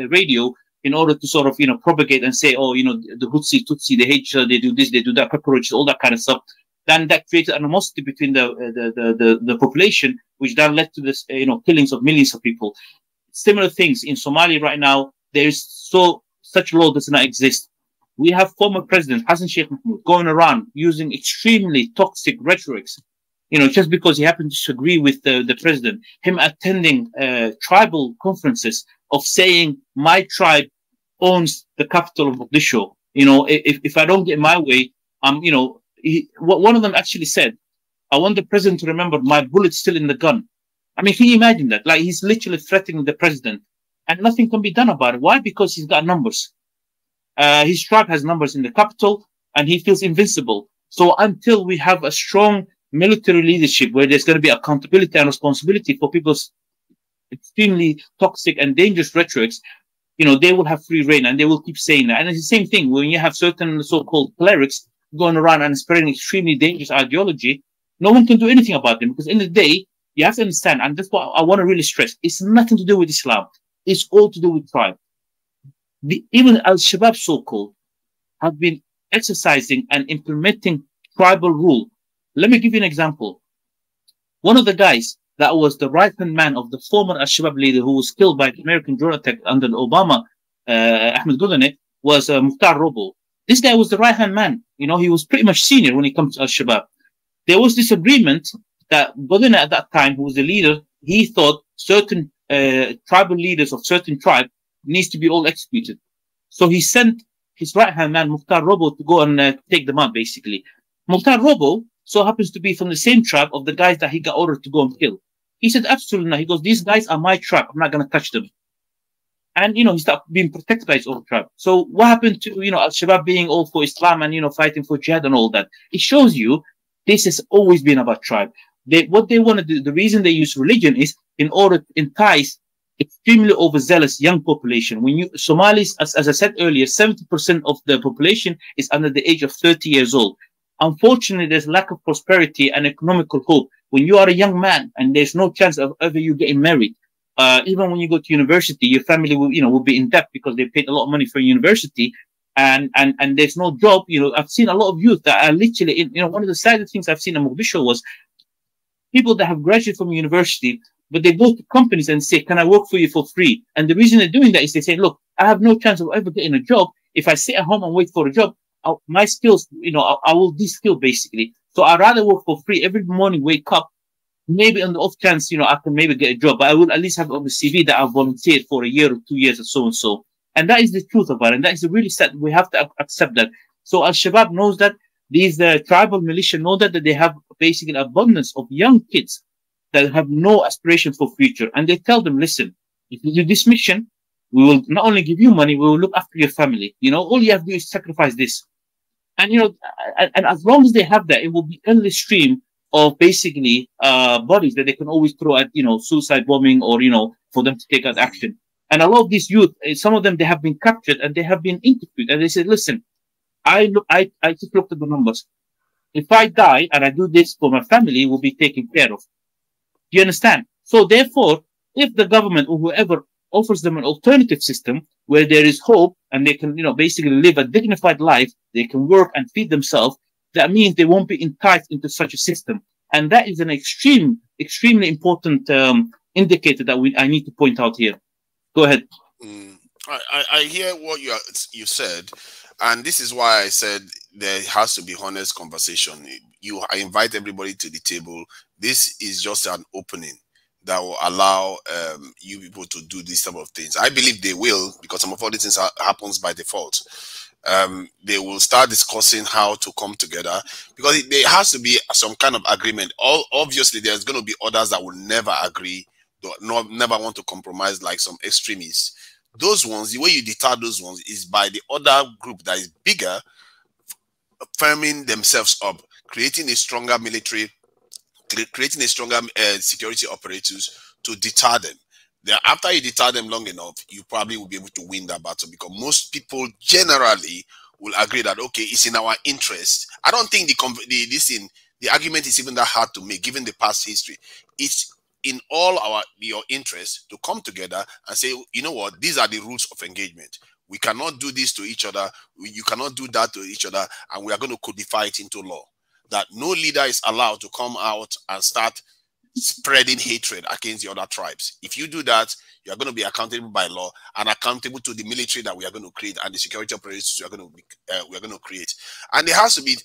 radio in order to sort of, propagate and say, oh, the Tutsi, they hate each other, they do this, they do that, cockroaches, all that kind of stuff. Then that created animosity between the population, which then led to this, killings of millions of people. Similar things in Somalia right now. There is such law does not exist. We have former President Hassan Sheikh Mahmoud going around using extremely toxic rhetorics, just because he happened to disagree with the president. Him attending tribal conferences of saying, my tribe owns the capital of Mogadishu. If I don't get my way, one of them actually said, I want the president to remember my bullet's still in the gun. I mean, can you imagine that? Like, he's literally threatening the president and nothing can be done about it. Why? Because he's got numbers. His tribe has numbers in the capital and he feels invincible. So until we have a strong military leadership where there's going to be accountability and responsibility for people's extremely toxic and dangerous rhetorics, they will have free reign and they will keep saying that. And it's the same thing when you have certain so-called clerics going around and spreading extremely dangerous ideology, no one can do anything about them because in the day, you have to understand, and that's what I want to really stress, it's nothing to do with Islam. It's all to do with tribe. Even Al-Shabaab, so-called, have been exercising and implementing tribal rule. Let me give you an example. One of the guys that was the right-hand man of the former Al-Shabaab leader who was killed by the American drone attack under Obama, Ahmed Gulane, was Mukhtar Robo. This guy was the right-hand man. He was pretty much senior when it comes to Al-Shabaab. There was this agreement that Gulane at that time, who was the leader, he thought certain tribal leaders of certain tribe needs to be all executed. So he sent his right-hand man, Mukhtar Robo, to go and take them out, basically. Mukhtar Robo so happens to be from the same tribe of the guys that he got ordered to go and kill. He said, absolutely not. He goes, these guys are my tribe. I'm not going to touch them. And, he started being protected by his own tribe. So what happened to, Al-Shabaab being all for Islam and, fighting for jihad and all that? It shows you this has always been about tribe. What they want to do, the reason they use religion is in order to entice extremely overzealous young population. Somalis, as I said earlier, 70% of the population is under the age of 30 years old. Unfortunately, there's lack of prosperity and economical hope. When you are a young man and there's no chance of ever you getting married, even when you go to university, your family will be in debt because they paid a lot of money for university. and there's no job. I've seen a lot of youth that are literally one of the saddest things I've seen in Mogadishu was people that have graduated from university, but they go to companies and say, can I work for you for free? And the reason they're doing that is they say, look, I have no chance of ever getting a job. If I sit at home and wait for a job, my skills, I will de-skill basically. So I'd rather work for free every morning, wake up, maybe on the off chance, I can maybe get a job, but I will at least have on the CV that I've volunteered for a year or 2 years or so and so. And that is the truth about it. And that is really sad. We have to accept that. So Al-Shabaab knows that. These tribal militia know that they have basically an abundance of young kids that have no aspiration for future. And they tell them, listen, if you do this mission, we will not only give you money, we will look after your family. All you have to do is sacrifice this. And, and as long as they have that, it will be endless stream of basically bodies that they can always throw at, suicide bombing or, for them to take out action. And a lot of these youth, some of them, they have been captured and they have been interviewed. And they said, listen, I just looked at the numbers. If I die and I do this for my family, it will be taken care of. Do you understand? So therefore, if the government or whoever offers them an alternative system where there is hope and they can, basically live a dignified life, they can work and feed themselves, that means they won't be enticed into such a system. And that is an extremely important indicator that I need to point out here. Go ahead. I hear what you said, and this is why I said there has to be honest conversation. I invite everybody to the table. This is just an opening that will allow you people to do these type of things. I believe they will, because some of all these things happens by default. They will start discussing how to come together, because there has to be some kind of agreement. Obviously, there's going to be others that will never agree, never want to compromise, like some extremists. Those ones, the way you deter those ones is by the other group that is bigger, firming themselves up, creating a stronger military, creating a stronger security apparatus to deter them. Then after you deter them long enough, you probably will be able to win that battle, because most people generally will agree that, okay, it's in our interest. I don't think the argument is even that hard to make, given the past history. It's in your interest to come together and say, you know what, these are the rules of engagement. We cannot do this to each other. You cannot do that to each other. And we are going to codify it into law. That no leader is allowed to come out and start spreading hatred against the other tribes. If you do that, you are going to be accountable by law and accountable to the military that we are going to create and the security operators we are going to create. And there has to be,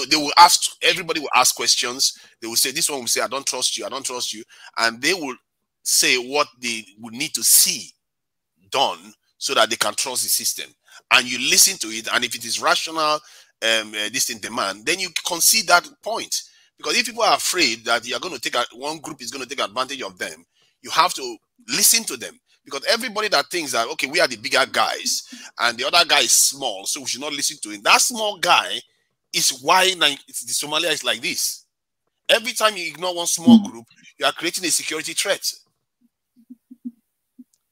they will ask, everybody will ask questions. They will say, this one will say, I don't trust you, I don't trust you. And they will say what they would need to see done so that they can trust the system. And you listen to it, and if it is rational, this in demand, then you concede that point. Because if people are afraid that you are going to one group is going to take advantage of them, you have to listen to them. Because everybody that thinks that, okay, we are the bigger guys and the other guy is small, so we should not listen to him. That small guy is why the Somalia is like this. Every time you ignore one small group, you are creating a security threat.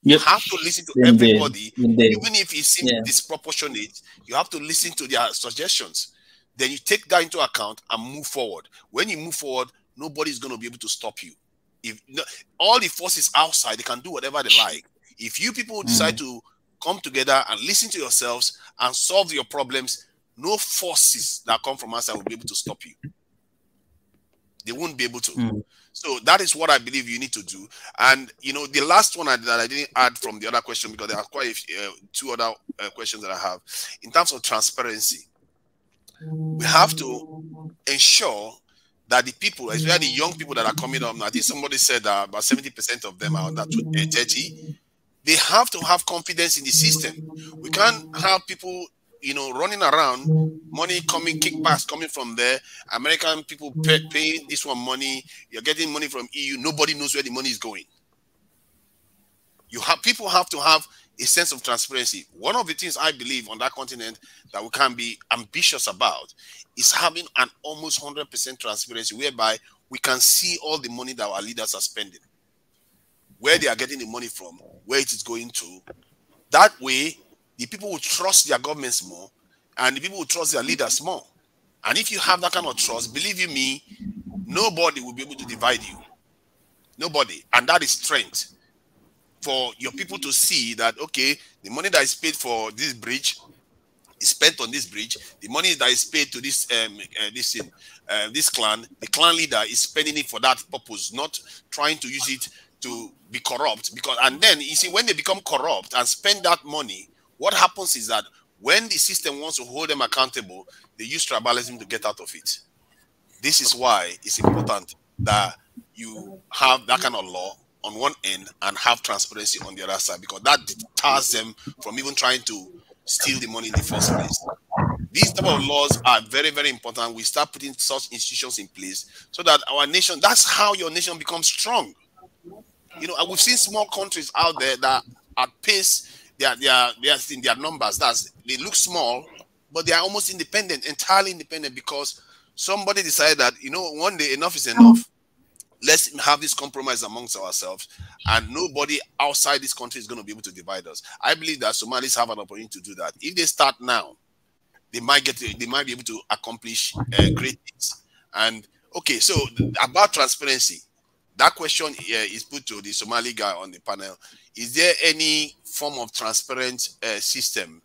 You have to listen to everybody, even if it seems disproportionate. You have to listen to their suggestions. Then you take that into account and move forward. When you move forward, nobody's going to be able to stop you. If all the forces outside, they can do whatever they like. If you people decide to come together and listen to yourselves and solve your problems, no forces that come from outside will be able to stop you. They won't be able to. So that is what I believe you need to do. And the last one that I didn't add from the other question, because there are quite two other questions that I have in terms of transparency. We have to ensure that the people, especially the young people that are coming up, I think somebody said that about 70% of them are under 30. They have to have confidence in the system. We can't have people running around, money coming, kickbacks coming from there, American people paying this one money, you're getting money from EU, nobody knows where the money is going. People have to have a sense of transparency. One of the things I believe on that continent that we can be ambitious about is having an almost 100% transparency, whereby we can see all the money that our leaders are spending, where they are getting the money from, where it is going to. That way, the people will trust their governments more, and the people will trust their leaders more. And if you have that kind of trust, believe you me, nobody will be able to divide you. Nobody. And that is strength for your people to see that, okay, the money that is paid for this bridge is spent on this bridge. The money that is paid to this this clan, the clan leader is spending it for that purpose, not trying to use it to be corrupt. Because and then you see, when they become corrupt and spend that money, what happens is that when the system wants to hold them accountable, they use tribalism to get out of it. This is why it's important that you have that kind of law on one end and have transparency on the other side, because that deters them from even trying to steal the money in the first place. These type of laws are very, very important. We start putting such institutions in place so that our nation, that's how your nation becomes strong. You know, we've seen small countries out there that at pace, they are in their numbers. They look small, but they are almost independent, entirely independent, because somebody decided that, you know, one day enough is enough. Let's have this compromise amongst ourselves, and nobody outside this country is going to be able to divide us. I believe that Somalis have an opportunity to do that. If they start now, they might be able to accomplish great things. And okay, so about transparency, that question is put to the Somali guy on the panel. Is there any form of transparent system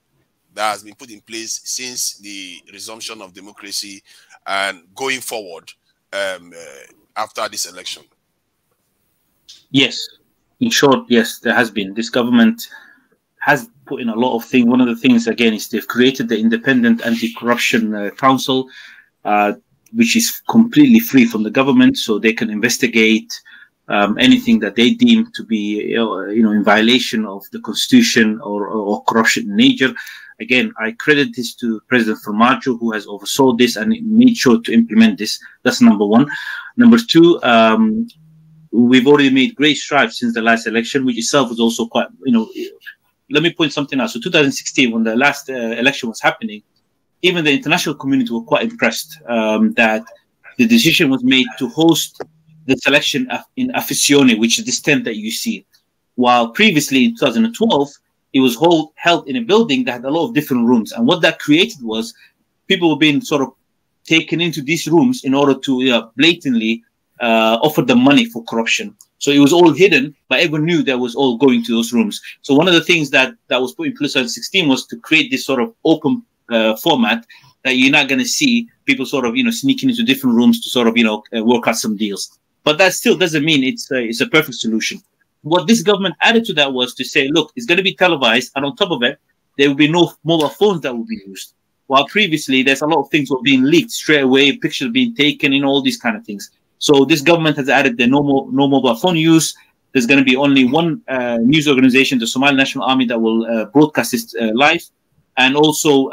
that has been put in place since the resumption of democracy and going forward after this election? Yes, in short, yes, there has been. This government has put in a lot of things. One of the things, again, is they've created the Independent Anti-Corruption Council, which is completely free from the government, so they can investigate anything that they deem to be, in violation of the constitution or corruption in nature. Again, I credit this to President Formaggio, who has oversaw this and made sure to implement this. That's number one. Number two, we've already made great strides since the last election, which itself was also quite, let me point something out. So 2016, when the last election was happening, even the international community were quite impressed that the decision was made to host the election in Affissione, which is this tent that you see. While previously in 2012, it was held in a building that had a lot of different rooms. And what that created was people were being sort of taken into these rooms in order to blatantly offer them money for corruption. So it was all hidden, but everyone knew that was all going to those rooms. So one of the things that was put in place in 2016 was to create this sort of open format that you're not going to see people sort of, sneaking into different rooms to sort of, work out some deals. But that still doesn't mean it's a perfect solution. What this government added to that was to say, look, it's going to be televised, and on top of it, there will be no mobile phones that will be used. While previously, there's a lot of things were being leaked straight away, pictures being taken, all these kind of things. So this government has added the no mobile phone use. There's going to be only one news organization, the Somali National Army, that will broadcast this live. And also,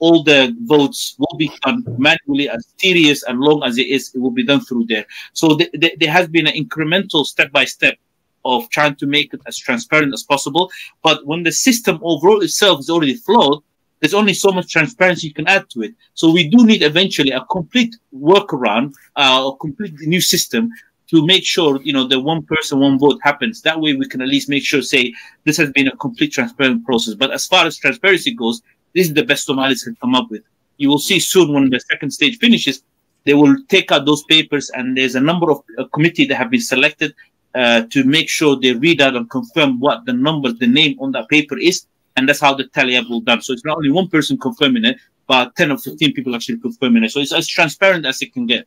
all the votes will be done manually, as serious and long as it is, it will be done through there. So there has been an incremental step-by-step of trying to make it as transparent as possible. But when the system overall itself is already flawed, there's only so much transparency you can add to it. So we do need eventually a complete workaround, a complete new system to make sure, the one person, one vote happens. That way we can at least make sure, say, this has been a complete transparent process. But as far as transparency goes, this is the best Somalis can come up with. You will see soon when the second stage finishes, they will take out those papers, and there's a number of committee that have been selected to make sure they read out and confirm what the numbers, the name on that paper is, and that's how the tally up will be done. So it's not only one person confirming it, but 10 or 15 people actually confirming it. So it's as transparent as it can get.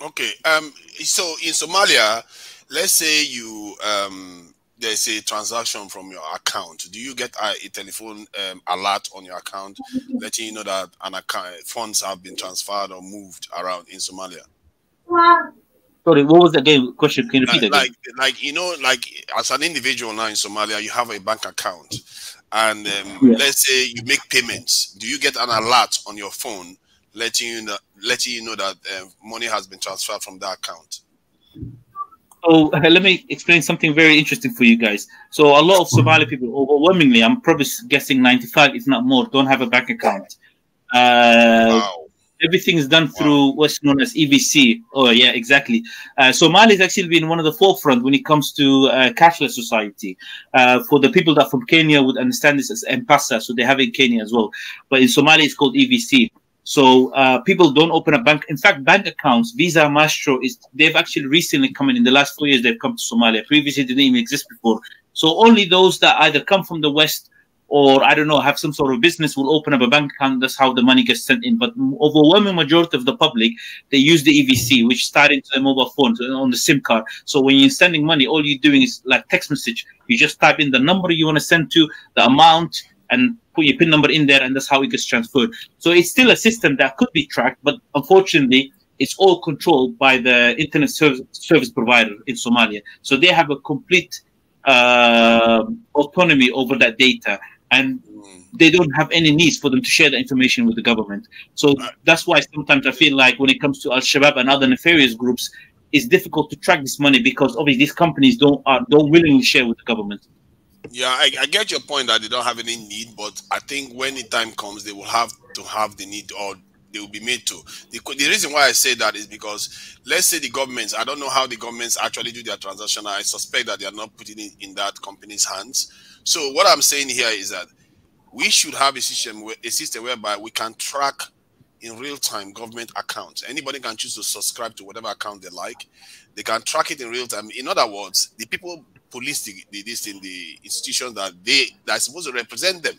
Okay. So in Somalia, let's say you there's a transaction from your account. Do you get a telephone alert on your account letting you know that funds have been transferred or moved around in Somalia? Sorry, what was the question? Can you repeat again? Like as an individual now in Somalia, you have a bank account, and let's say you make payments. Do you get an alert on your phone letting you know that money has been transferred from that account? So let me explain something very interesting for you guys. So a lot of Somali people, overwhelmingly, I'm probably guessing 95, if not more, don't have a bank account. Wow. Everything is done through what's known as EVC. Oh, yeah, exactly. Somalia has actually been one of the forefront when it comes to cashless society. For the people that from Kenya would understand this as M-Pesa, so they have it in Kenya as well. But in Somalia, it's called EVC. So people don't open a bank. In fact, bank accounts, Visa, Maestro, they've actually recently come in the last 4 years, they've come to Somalia. Previously, they didn't even exist before. So only those that either come from the West or I don't know, have some sort of business, will open up a bank account. That's how the money gets sent in. But overwhelming majority of the public, they use the EVC, which start into the mobile phone on the SIM card. So when you're sending money, all you're doing is like text message. You just type in the number you want to send to, the amount, and put your PIN number in there, and that's how it gets transferred. So it's still a system that could be tracked, but unfortunately, it's all controlled by the internet service provider in Somalia. So they have a complete autonomy over that data, and they don't have any needs for them to share the information with the government. So that's why sometimes I feel like when it comes to Al-Shabaab and other nefarious groups, it's difficult to track this money because obviously these companies don't willingly share with the government. Yeah, I get your point that they don't have any need, but I think when the time comes, they will have to have the need, or they will be made to. The reason why I say that is because, let's say the governments, I don't know how the governments actually do their transaction. I suspect that they are not putting it in that company's hands. So what I'm saying here is that we should have a system whereby we can track in real time government accounts. Anybody can choose to subscribe to whatever account they like. They can track it in real time. In other words, the people police the institutions that are supposed to represent them.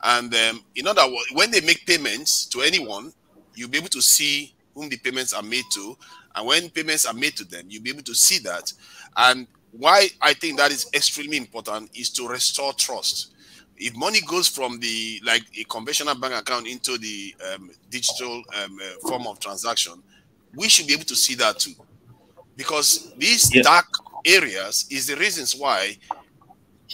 And in other words, when they make payments to anyone, you'll be able to see whom the payments are made to. And when payments are made to them, you'll be able to see that. And why I think that is extremely important is to restore trust. If money goes from like a conventional bank account into the digital form of transaction, we should be able to see that too. Because these dark areas is the reasons why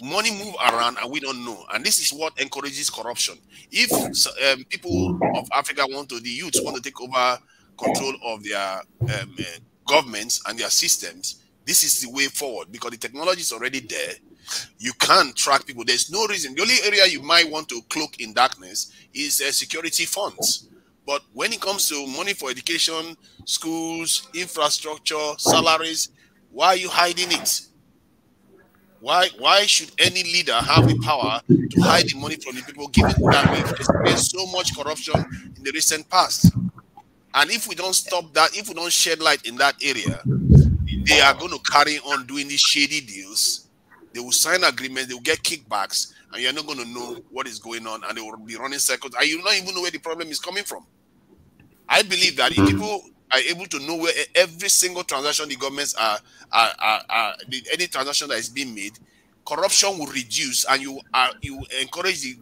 money move around and we don't know. And this is what encourages corruption. If people of Africa the youths want to take over control of their governments and their systems, this is the way forward, because the technology is already there. You can't track people. There's no reason. The only area you might want to cloak in darkness is security funds. But when it comes to money for education, schools, infrastructure, salaries, why are you hiding it? Why should any leader have the power to hide the money from the people, given that we've experienced so much corruption in the recent past? And if we don't stop that, if we don't shed light in that area, they are going to carry on doing these shady deals. They will sign agreements, they will get kickbacks, and you're not going to know what is going on, and they will be running circles, and you will not even know where the problem is coming from. I believe that if people are able to know where every single transaction the governments any transaction that is being made, corruption will reduce, and you encourage the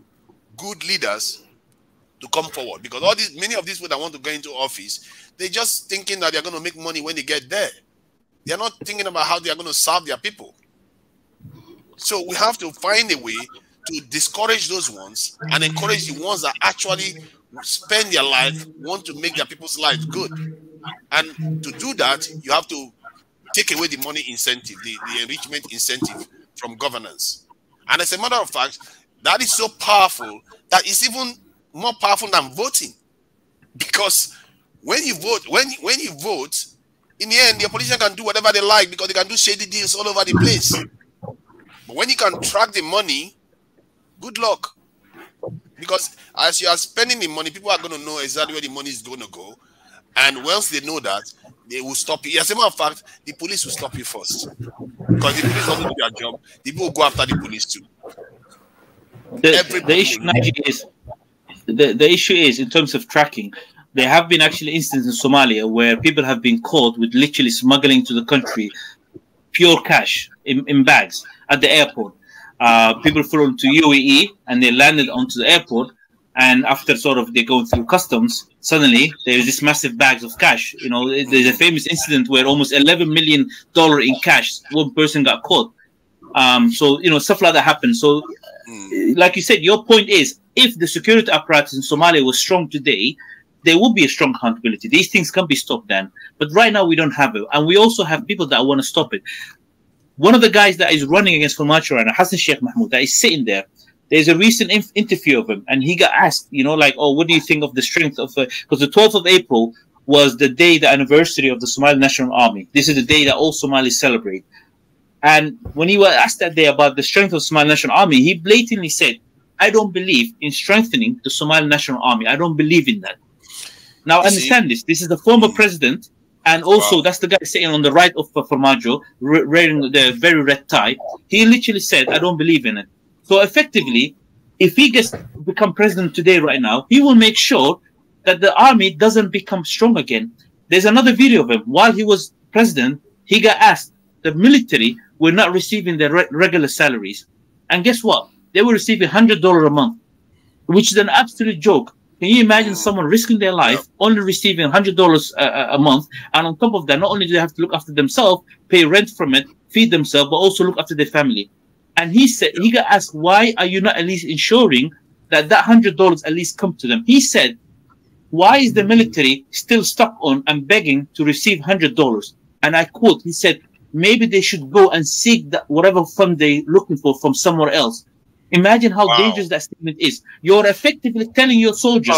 good leaders to come forward. Because many of these people that want to go into office, they're just thinking that they're going to make money when they get there. They're not thinking about how they are going to serve their people. So we have to find a way to discourage those ones and encourage the ones that actually spend their life, want to make their people's lives good. And to do that, you have to take away the money incentive, the enrichment incentive from governance. And as a matter of fact, that is so powerful that it's even more powerful than voting. Because when you vote, when you vote, in the end, the opposition can do whatever they like because they can do shady deals all over the place. But when you can track the money, good luck. Because as you are spending the money, people are going to know exactly where the money is going to go. And once they know that, they will stop you. As a matter of fact, the police will stop you first. Because the police don't do their job. The people will go after the police too. The issue, Najee, is the issue is in terms of tracking. There have been actually instances in Somalia where people have been caught with literally smuggling to the country pure cash in bags at the airport. People flew to UAE and they landed onto the airport, and after sort of they're going through customs, suddenly there's this massive bags of cash. You know, there's a famous incident where almost $11 million in cash, one person got caught. So, you know, stuff like that happens. So, like you said, your point is, if the security apparatus in Somalia was strong today, there would be a strong accountability. These things can be stopped then. But right now we don't have it. And we also have people that want to stop it. One of the guys that is running against Farmajo right now, Hassan Sheikh Mahmoud, that is sitting there. There's a recent interview of him, and he got asked, you know, like, oh, what do you think of the strength of... Because the 12th of April was the day, the anniversary of the Somali National Army. This is the day that all Somalis celebrate. And when he was asked that day about the strength of the Somali National Army, he blatantly said, I don't believe in strengthening the Somali National Army. I don't believe in that. Now, understand this. This is the former president, and also that's the guy sitting on the right of Farmajo, wearing the very red tie. He literally said, I don't believe in it. So effectively, if he gets become president today, right now, he will make sure that the army doesn't become strong again. There's another video of him. While he was president, he got asked, the military were not receiving their regular salaries. And guess what? They were receiving $100 a month, which is an absolute joke. Can you imagine someone risking their life, only receiving $100 a month? And on top of that, not only do they have to look after themselves, pay rent from it, feed themselves, but also look after their family. And he said, he got asked, why are you not at least ensuring that $100 at least come to them? He said, why is the military still stuck on and begging to receive $100? And I quote, he said, maybe they should go and seek that whatever fund they're looking for from somewhere else. Imagine how dangerous that statement is. You're effectively telling your soldiers,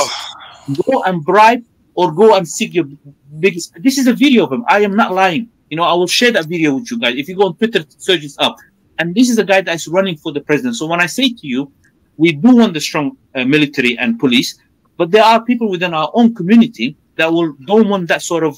go and bribe or go and seek your biggest. This is a video of him. I am not lying. You know, I will share that video with you guys. If you go on Twitter, search it up. And this is a guy that's running for the president. So when I say to you, we do want the strong military and police, but there are people within our own community that don't want that sort of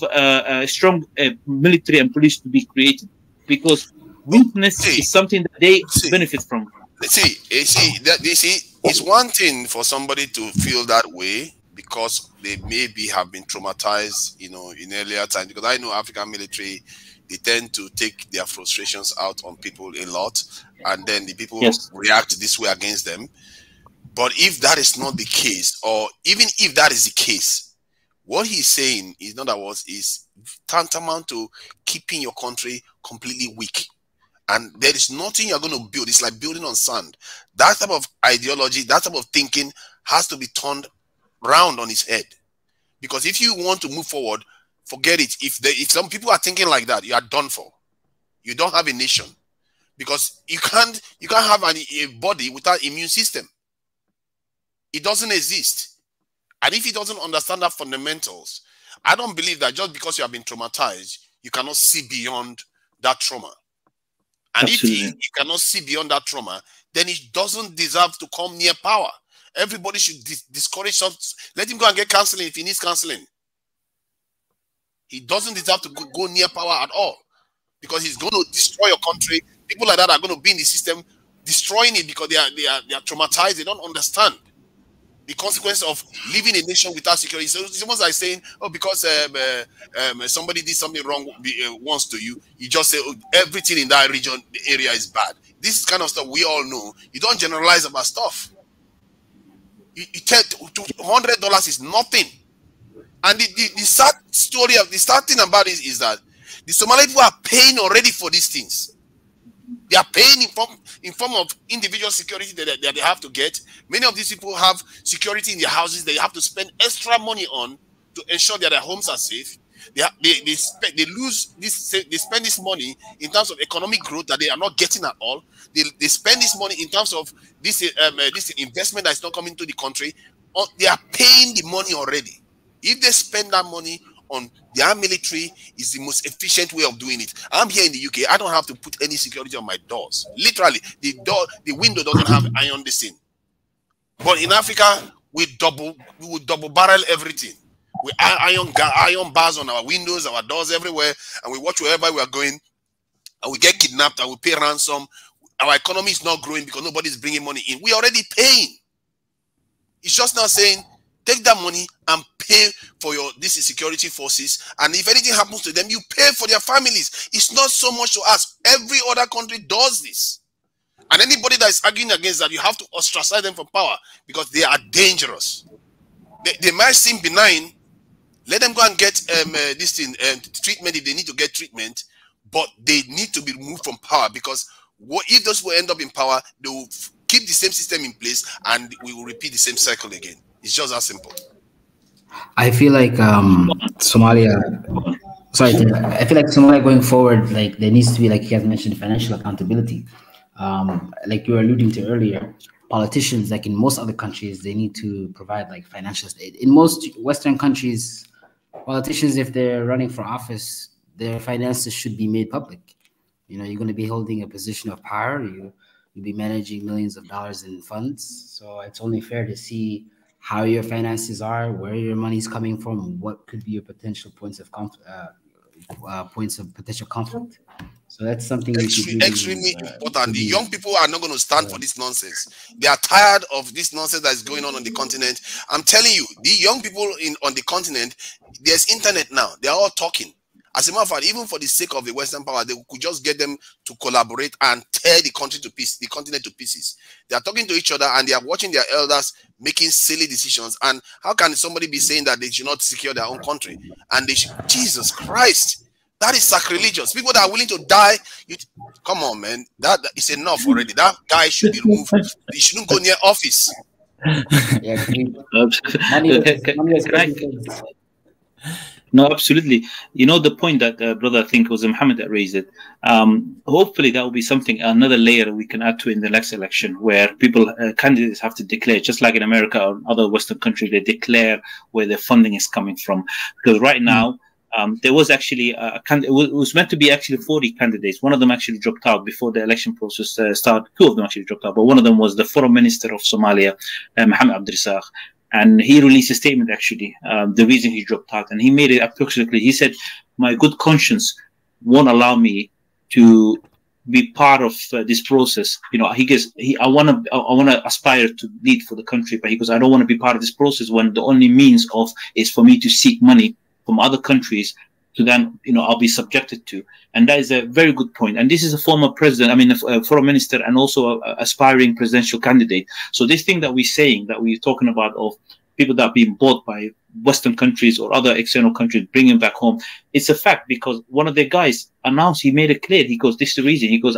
strong military and police to be created, because weakness is something that they benefit from. It's one thing for somebody to feel that way because they maybe have been traumatized, you know, in earlier times. Because I know African military, they tend to take their frustrations out on people a lot, and then the people react this way against them. But if that is not the case, or even if that is the case, what he's saying, in other words, is tantamount to keeping your country completely weak. And there is nothing you're going to build. It's like building on sand. That type of ideology, that type of thinking has to be turned round on its head. Because if you want to move forward, forget it. If some people are thinking like that, you are done for. You don't have a nation. Because you can't have a body without immune system. It doesn't exist. And if he doesn't understand that fundamentals, I don't believe that just because you have been traumatized, you cannot see beyond that trauma. And Absolutely. If he cannot see beyond that trauma, then he doesn't deserve to come near power. Everybody should discourage him. Let him go and get counseling if he needs counseling. He doesn't deserve to go near power at all, because he's going to destroy your country. People like that are going to be in the system destroying it because they are traumatized. They don't understand the consequence of living a nation without security. So it's almost like saying, oh, because somebody did something wrong once to you, you just say, oh, everything in that region, the area is bad. This is kind of stuff we all know. You don't generalize about stuff. You tell $100 is nothing. And the sad story of the sad thing about it is that the Somali people are paying already for these things. They are paying in form of individual security that they have to get. Many of these people have security in their houses they have to spend extra money on to ensure that their homes are safe. They spend this money in terms of economic growth that they are not getting at all. They spend this money in terms of this investment that is not coming to the country. They are paying the money already. If they spend that money on their military, is the most efficient way of doing it. I'm here in the UK. I don't have to put any security on my doors. Literally, the window doesn't have iron this in. But in Africa, we would double barrel everything. We iron bars on our windows, our doors, everywhere, and we watch wherever we are going, and we get kidnapped and we pay ransom. Our economy is not growing because nobody's bringing money in. We're already paying. It's just now saying, take that money and pay for this security forces, and if anything happens to them, you pay for their families. It's not so much to ask. Every other country does this. And anybody that is arguing against that, you have to ostracize them from power because they are dangerous. They might seem benign. Let them go and get this thing treatment if they need to get treatment, but they need to be removed from power, because if those will end up in power, they will keep the same system in place and we will repeat the same cycle again. It's just that simple. I feel like Somalia. Sorry, I feel like Somalia going forward, like there needs to be, like you guys mentioned, financial accountability. Like you were alluding to earlier, politicians, like in most other countries, they need to provide like financial aid. In most Western countries, politicians, if they're running for office, their finances should be made public. You know, you're going to be holding a position of power. You'll be managing millions of dollars in funds. So it's only fair to see how your finances are, where your money's coming from, what could be your potential points of potential conflict. So that's something extremely important. The young people are not going to stand for this nonsense. They are tired of this nonsense that is going on the continent. I'm telling you, the young people on the continent, there's internet now. They are all talking. As a matter of fact, even for the sake of the Western power, they could just get them to collaborate and tear the continent to pieces. They are talking to each other and they are watching their elders making silly decisions. And how can somebody be saying that they should not secure their own country? And they should, Jesus Christ. That is sacrilegious. People that are willing to die, come on, man. That is enough already. That guy should be removed. He shouldn't go near office. No, absolutely. You know, the point that brother, I think it was Muhammad that raised it. Hopefully that will be something, another layer we can add to in the next election, where people, candidates have to declare, just like in America or other Western countries, they declare where their funding is coming from. Because right now, there was actually it was meant to be actually 40 candidates. One of them actually dropped out before the election process started. Two of them actually dropped out, but one of them was the Foreign Minister of Somalia, Mohammed Abdirazak. And he released a statement, actually, the reason he dropped out. And he made it approximately, he said, my good conscience won't allow me to be part of this process. You know, he goes, I want to aspire to lead for the country, but he goes, I don't want to be part of this process when the only means of is for me to seek money from other countries to then, you know, I'll be subjected to. And that is a very good point. And this is a former president, I mean, a foreign minister and also an aspiring presidential candidate. So this thing that we're saying, that we're talking about of people that are being bought by Western countries or other external countries, bringing back home, it's a fact, because one of the guys announced, he made it clear, he goes, this is the reason. He goes,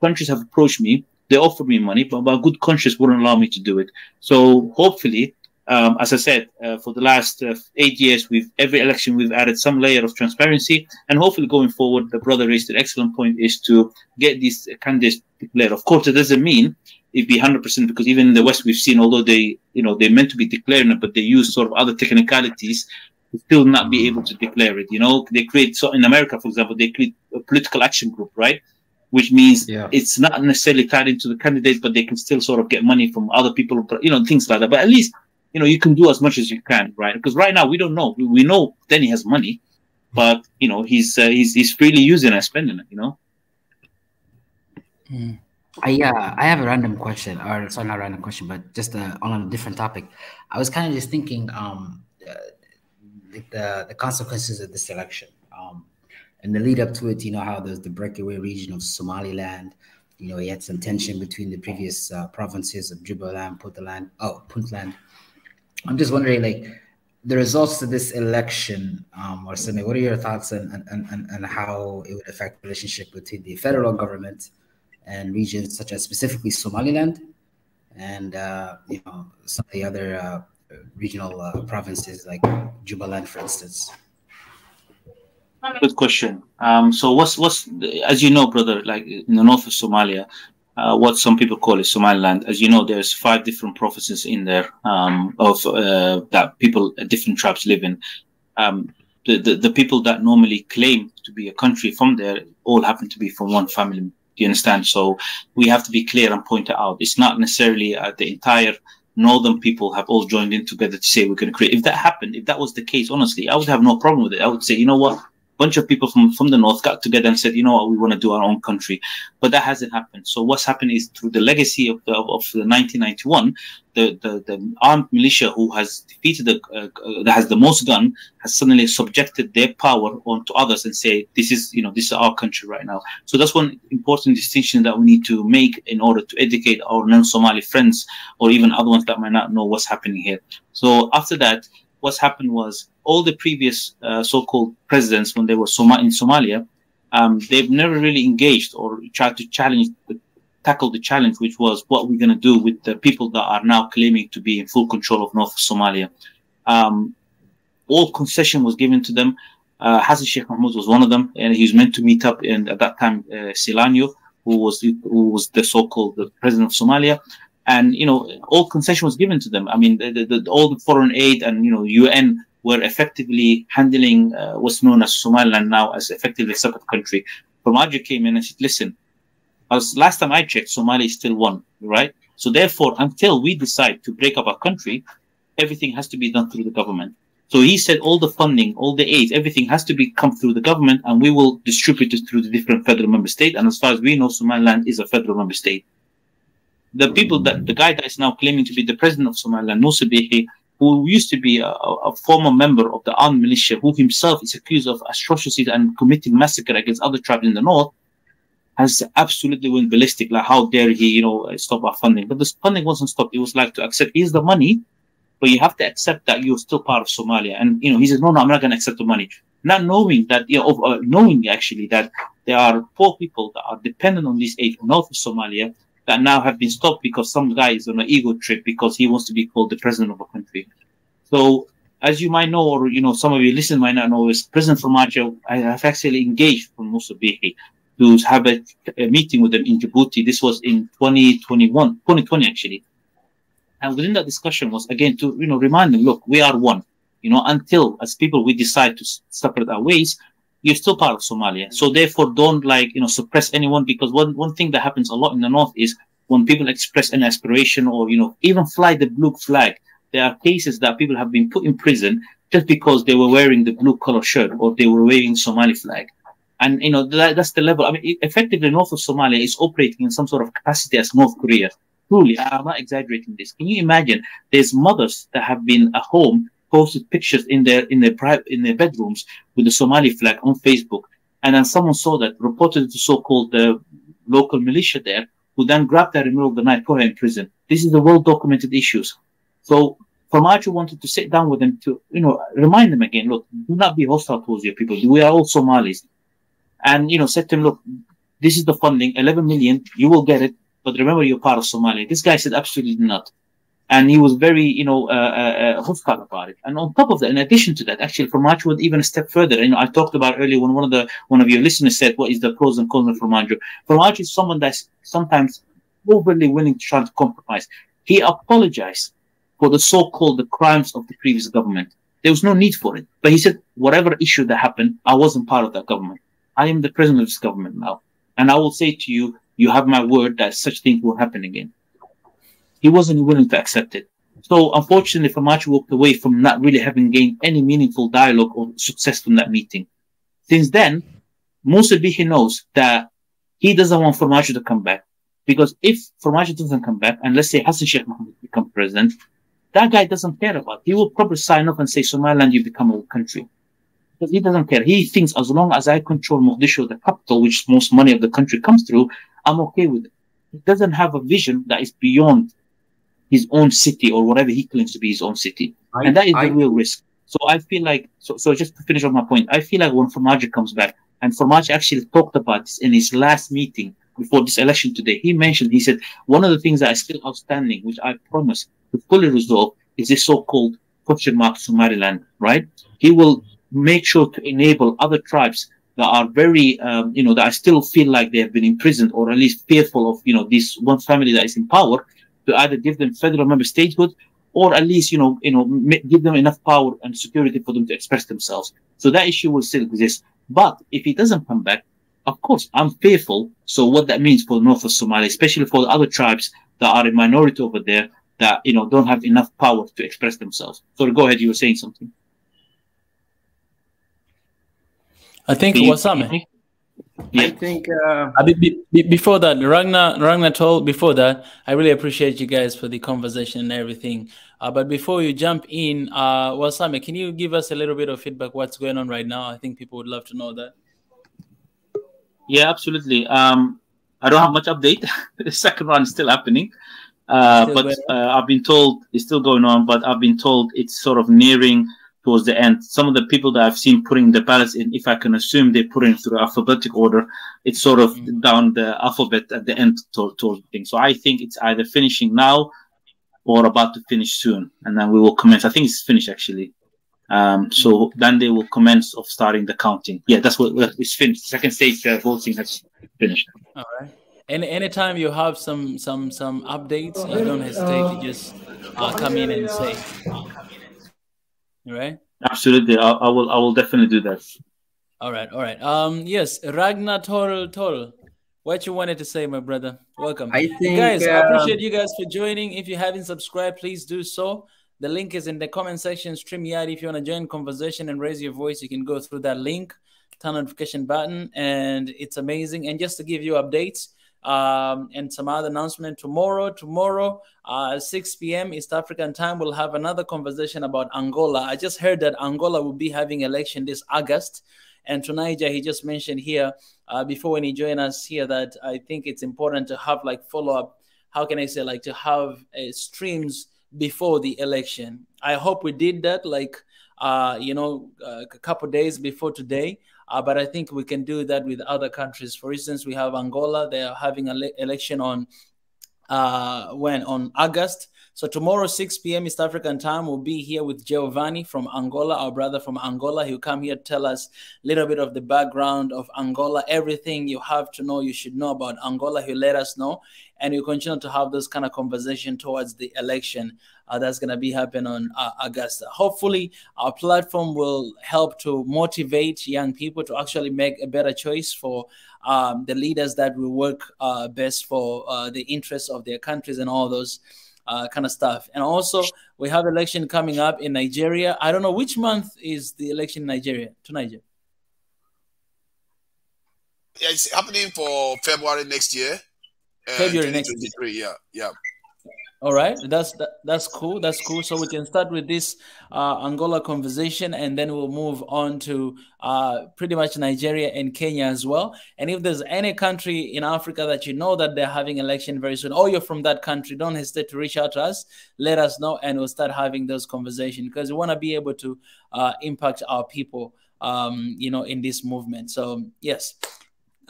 countries have approached me, they offered me money, but my good conscience wouldn't allow me to do it. So hopefully, as I said, for the last 8 years, every election we've added some layer of transparency, and hopefully going forward, the brother raised an excellent point, is to get these candidates declared. Of course, it doesn't mean it'd be 100%, because even in the West, we've seen, although they meant to be declaring it, but they use sort of other technicalities to still not be able to declare it. You know, they create, so in America, for example, they create a political action group, right? Which means it's not necessarily tied into the candidate, but they can still sort of get money from other people, you know, things like that. But at least, you know, you can do as much as you can, right? Because right now we don't know. We know Denny has money, but you know he's freely using and spending it. You know. I have a random question, or sorry, not random question, but just on a different topic. I was kind of just thinking, the consequences of this election, and the lead up to it. You know how there's the breakaway region of Somaliland. You know, you had some tension between the previous provinces of Jubaland, Puntland. I'm just wondering, like, the results of this election, or something. What are your thoughts on how it would affect the relationship between the federal government and regions such as specifically Somaliland and you know, some of the other regional provinces like Jubaland, for instance? Good question. So what's as you know, brother, like in the north of Somalia, what some people call is Somaliland. As you know, there's 5 different provinces in there that people, different tribes live in. The people that normally claim to be a country from there all happen to be from one family. Do you understand? So we have to be clear and point it out. It's not necessarily the entire northern people have all joined in together to say we're going to create. If that happened, if that was the case, honestly, I would have no problem with it. I would say, you know what? Bunch of people from the north got together and said, you know what, we want to do our own country. But that hasn't happened. So what's happened is, through the legacy of the 1991, the armed militia who has defeated that has the most gun has suddenly subjected their power onto others and say, this is our country right now. So that's one important distinction that we need to make in order to educate our non-Somali friends, or even other ones that might not know what's happening here. So after that, what's happened was, all the previous so-called presidents, when they were in Somalia, they've never really engaged or tried to tackle the challenge, which was what we're going to do with the people that are now claiming to be in full control of North Somalia. All concession was given to them. Hassan Sheikh Mahmoud was one of them, and he was meant to meet up, and at that time, Silanyo, who was the so-called the president of Somalia. And, you know, all concession was given to them. I mean, all the foreign aid and, you know, UN were effectively handling what's known as Somaliland now as effectively a separate country. Farmajo came in and said, listen, last time I checked, Somalia is still one, right? So therefore, until we decide to break up our country, everything has to be done through the government. So he said all the funding, all the aid, everything has to be come through the government, and we will distribute it through the different federal member state. And as far as we know, Somaliland is a federal member state. The guy that is now claiming to be the president of Somaliland, Musa Bihi, who used to be a former member of the armed militia, who himself is accused of atrocities and committing massacre against other tribes in the north, has absolutely went ballistic. Like, how dare he, stop our funding? But this funding wasn't stopped. It was like to accept, here's the money, but you have to accept that you're still part of Somalia. And, he says, no, I'm not going to accept the money. Not knowing that, knowing actually that there are poor people that are dependent on this aid from north of Somalia that now have been stopped because some guy is on an ego trip because he wants to be called the president of a country. So, as you might know, or, some of you listeners might not know, is President Farmajo, I have actually engaged from Musa Bihi to have a meeting with them in Djibouti. This was in 2020 actually. And within that discussion was, again, to, remind them, look, we are one, until as people we decide to separate our ways, you're still part of Somalia. So therefore don't suppress anyone, because one thing that happens a lot in the north is when people express an aspiration or, even fly the blue flag, there are cases that people have been put in prison just because they were wearing the blue color shirt or they were waving Somali flag. And, that's the level. I mean, effectively, north of Somalia is operating in some sort of capacity as North Korea. Truly, I'm not exaggerating this. Can you imagine? There's mothers that have been at home, posted pictures in their bedrooms with the Somali flag on Facebook, and then someone saw that, reported to so-called local militia there, who then grabbed that in the middle of the night, put her in prison. This is the well-documented issues. So Farmajo wanted to sit down with them to, remind them again, look, do not be hostile towards your people. We are all Somalis. And, said to him, look, this is the funding, 11 million, you will get it, but remember you're part of Somalia. This guy said absolutely not. And he was very, hostile about it. And on top of that, in addition to that, actually, Farmajo went even a step further. I talked about earlier when one of your listeners said, what is the pros and cons of Farmajo? Farmajo is someone that's sometimes overly willing to try to compromise. He apologized for the so-called the crimes of the previous government. There was no need for it. But he said, whatever issue that happened, I wasn't part of that government. I am the president of this government now. And I will say to you, you have my word that such things will happen again. He wasn't willing to accept it. So unfortunately, Farmajo walked away from not really having gained any meaningful dialogue or success from that meeting. Since then, Musa Bihi knows that he doesn't want Farmajo to come back. Because if Farmajo doesn't come back, and let's say Hassan Sheikh Mohammed becomes president, that guy doesn't care about it. He will probably sign up and say, Somaliland, you become a country. Because he doesn't care. He thinks as long as I control Mogadishu, the capital, which most money of the country comes through, I'm okay with it. He doesn't have a vision that is beyond his own city or whatever he claims to be his own city. And that is the real risk. So I feel like, so just to finish off my point, I feel like when Farmajo comes back, and Farmajo actually talked about this in his last meeting before this election today, he said, one of the things that is still outstanding, which I promise to fully resolve, is this so-called question mark Somaliland, right? He will make sure to enable other tribes that are very, that I still feel like they have been imprisoned or at least fearful of, this one family that is in power, to either give them federal member statehood or at least, give them enough power and security for them to express themselves. So that issue will still exist. But if he doesn't come back, of course, I'm fearful. So what that means for the north of Somalia, especially for the other tribes that are a minority over there that, don't have enough power to express themselves. So go ahead, you were saying something. I think Wasame. Yeah. I think before that, Ragnar told before that, I really appreciate you guys for the conversation and everything. But before you jump in, Wasame, can you give us a little bit of feedback? What's going on right now? I think people would love to know that. Yeah, absolutely. I don't have much update. The second round is still happening. But I've been told it's still going on, but I've been told it's sort of nearing towards the end. Some of the people that I've seen putting the ballots in, if I can assume they put in through alphabetical order, it's sort of down the alphabet at the end towards the thing. So I think it's either finishing now or about to finish soon, and then we will commence. I think it's finished actually. So then they will commence of starting the counting. Yeah, that's what it's finished. Second stage voting has finished. All right. And anytime you have some updates, you don't hesitate to just come in and say. Right? Absolutely. I will definitely do that. All right. Yes, Ragnar Total. What you wanted to say, my brother? Welcome. I think guys, I appreciate you guys for joining. If you haven't subscribed, please do so. The link is in the comment section, StreamYard. If you want to join conversation and raise your voice, you can go through that link, turn notification button, and it's amazing. And just to give you updates and some other announcement, tomorrow, 6 p.m. East African time, we'll have another conversation about Angola. I just heard that Angola will be having election this August. And tonight, he just mentioned here before when he joined us here that I think it's important to have like follow-up, how can I say, like to have streams before the election. I hope we did that like, a couple days before today. But I think we can do that with other countries. For instance, we have Angola. They are having an election on August. So tomorrow, 6 p.m. East African time, we'll be here with Giovanni from Angola, our brother from Angola. He'll come here to tell us a little bit of the background of Angola, everything you have to know, you should know about Angola. He'll let us know. And we'll continue to have those kind of conversation towards the election that's going to be happening on Augusta. Hopefully, our platform will help to motivate young people to actually make a better choice for the leaders that will work best for the interests of their countries and all those kind of stuff. And also, we have election coming up in Nigeria. I don't know which month is the election in Nigeria, to Nigeria. Yeah, it's happening for February next year. February next year. Yeah. All right, that's cool. That's cool. So we can start with this Angola conversation, and then we'll move on to pretty much Nigeria and Kenya as well. And if there's any country in Africa that you know that they're having election very soon, or you're from that country, don't hesitate to reach out to us. Let us know, and we'll start having those conversations because we want to be able to impact our people, in this movement. So yes.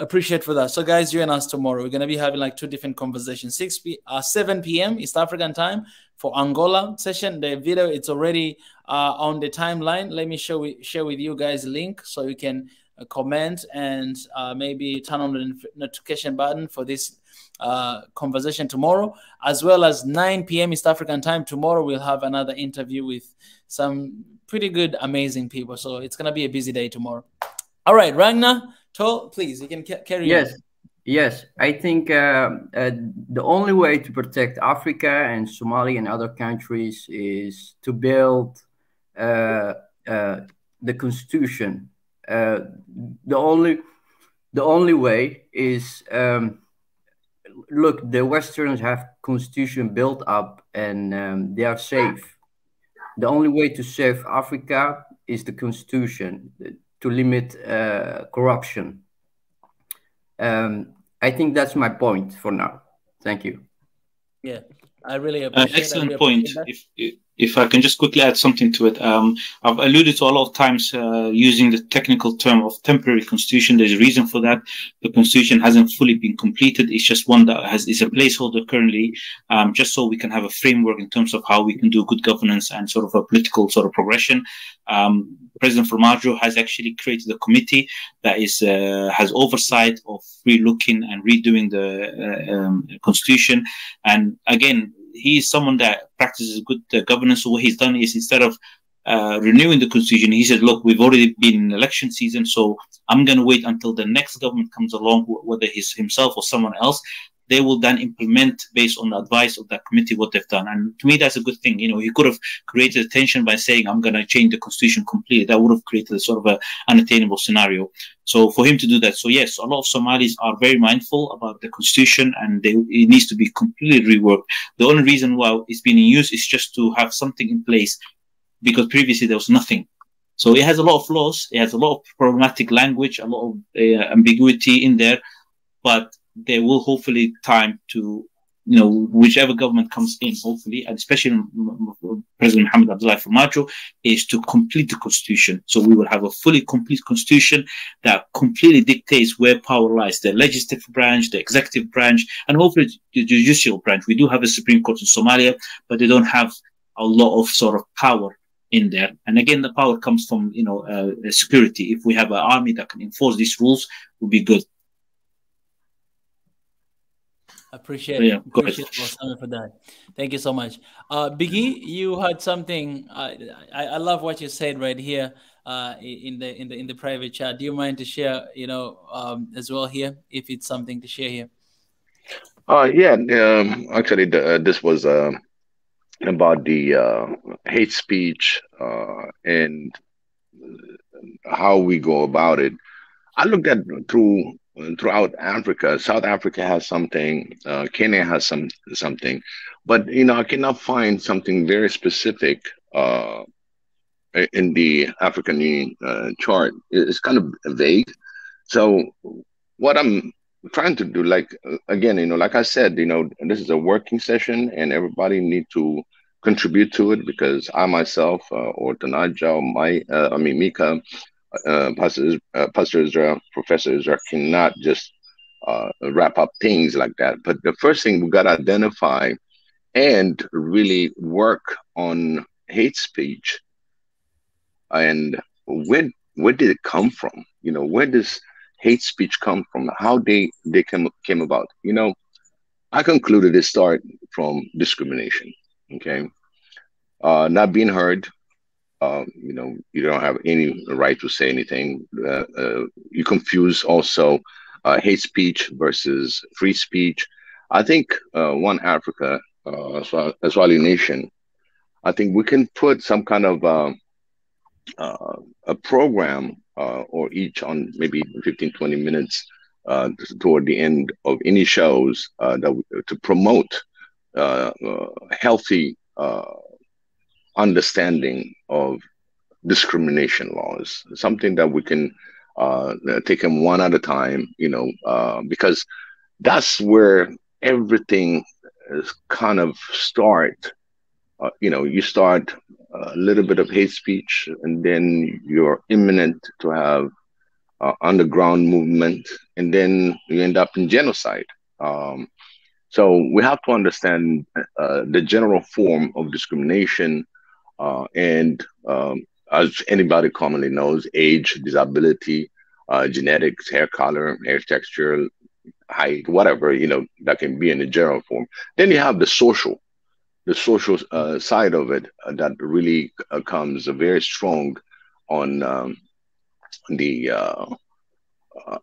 Appreciate for that. So guys, join us tomorrow. We're going to be having like 2 different conversations. 7 p.m. East African time for Angola session. The video, it's already on the timeline. Let me share with you guys a link so you can comment and maybe turn on the notification button for this conversation tomorrow, as well as 9 p.m. East African time. Tomorrow we'll have another interview with some pretty good, amazing people. So it's going to be a busy day tomorrow. All right, Ragnar, please, you can carry on. Yes. I think the only way to protect Africa and Somalia and other countries is to build the constitution. The only way is look. The Westerns have constitution built up and they are safe. The only way to save Africa is the constitution, to limit corruption. I think that's my point for now. Thank you. Yeah, I really appreciate excellent point. If I can just quickly add something to it, I've alluded to a lot of times using the technical term of temporary constitution. There's a reason for that. The constitution hasn't fully been completed. It's just one that is a placeholder currently, just so we can have a framework in terms of how we can do good governance and sort of a political sort of progression. President Formaggio has actually created a committee that has oversight of re-looking and redoing the constitution. And again, he is someone that practices good governance. So what he's done is, instead of renewing the constitution, he said, look, we've already been in election season, so I'm going to wait until the next government comes along, whether he's himself or someone else. They will then implement, based on the advice of that committee, what they've done. And to me, that's a good thing. He could have created attention by saying, I'm going to change the constitution completely. That would have created a sort of an unattainable scenario. So for him to do that, so yes, a lot of Somalis are very mindful about the constitution, and it needs to be completely reworked. The only reason why it's being used is just to have something in place, because previously there was nothing. So it has a lot of flaws. It has a lot of problematic language, a lot of ambiguity in there, but there will hopefully time to, whichever government comes in, hopefully, and especially President Mohamed Abdullahi Formaggio, is to complete the constitution. So we will have a fully complete constitution that completely dictates where power lies, the legislative branch, the executive branch, and hopefully the judicial branch. We do have a Supreme Court in Somalia, but they don't have a lot of sort of power in there. And again, the power comes from, security. If we have an army that can enforce these rules, it would be good. Appreciate it. Appreciate for that. Thank you so much. Biggie, you had something. I love what you said right here in the private chat. Do you mind to share, as well here, if it's something to share here? Actually, this was about the hate speech and how we go about it. I looked at throughout Africa. South Africa has something. Kenya has something, but I cannot find something very specific in the African Union chart. It's kind of vague. So what I'm trying to do, like again, like I said, this is a working session, and everybody need to contribute to it because I myself, or Tanaja, or Mika, Pastor Israel, Professor Israel cannot just wrap up things like that. But the first thing we got to identify and really work on hate speech and where did it come from? Where does hate speech come from? How they came about? I concluded it start from discrimination. Okay, not being heard. You don't have any right to say anything. You confuse also hate speech versus free speech. I think One Africa, Swahili Nation, I think we can put some kind of a program or each on maybe 15, 20 minutes toward the end of any shows to promote healthy understanding of discrimination laws, something that we can take them one at a time, because that's where everything is kind of start. You start a little bit of hate speech, and then you're imminent to have underground movement, and then you end up in genocide. So we have to understand the general form of discrimination, and as anybody commonly knows, age, disability, genetics, hair color, hair texture, height, whatever, that can be in the general form. Then you have the social side of it that really comes very strong on the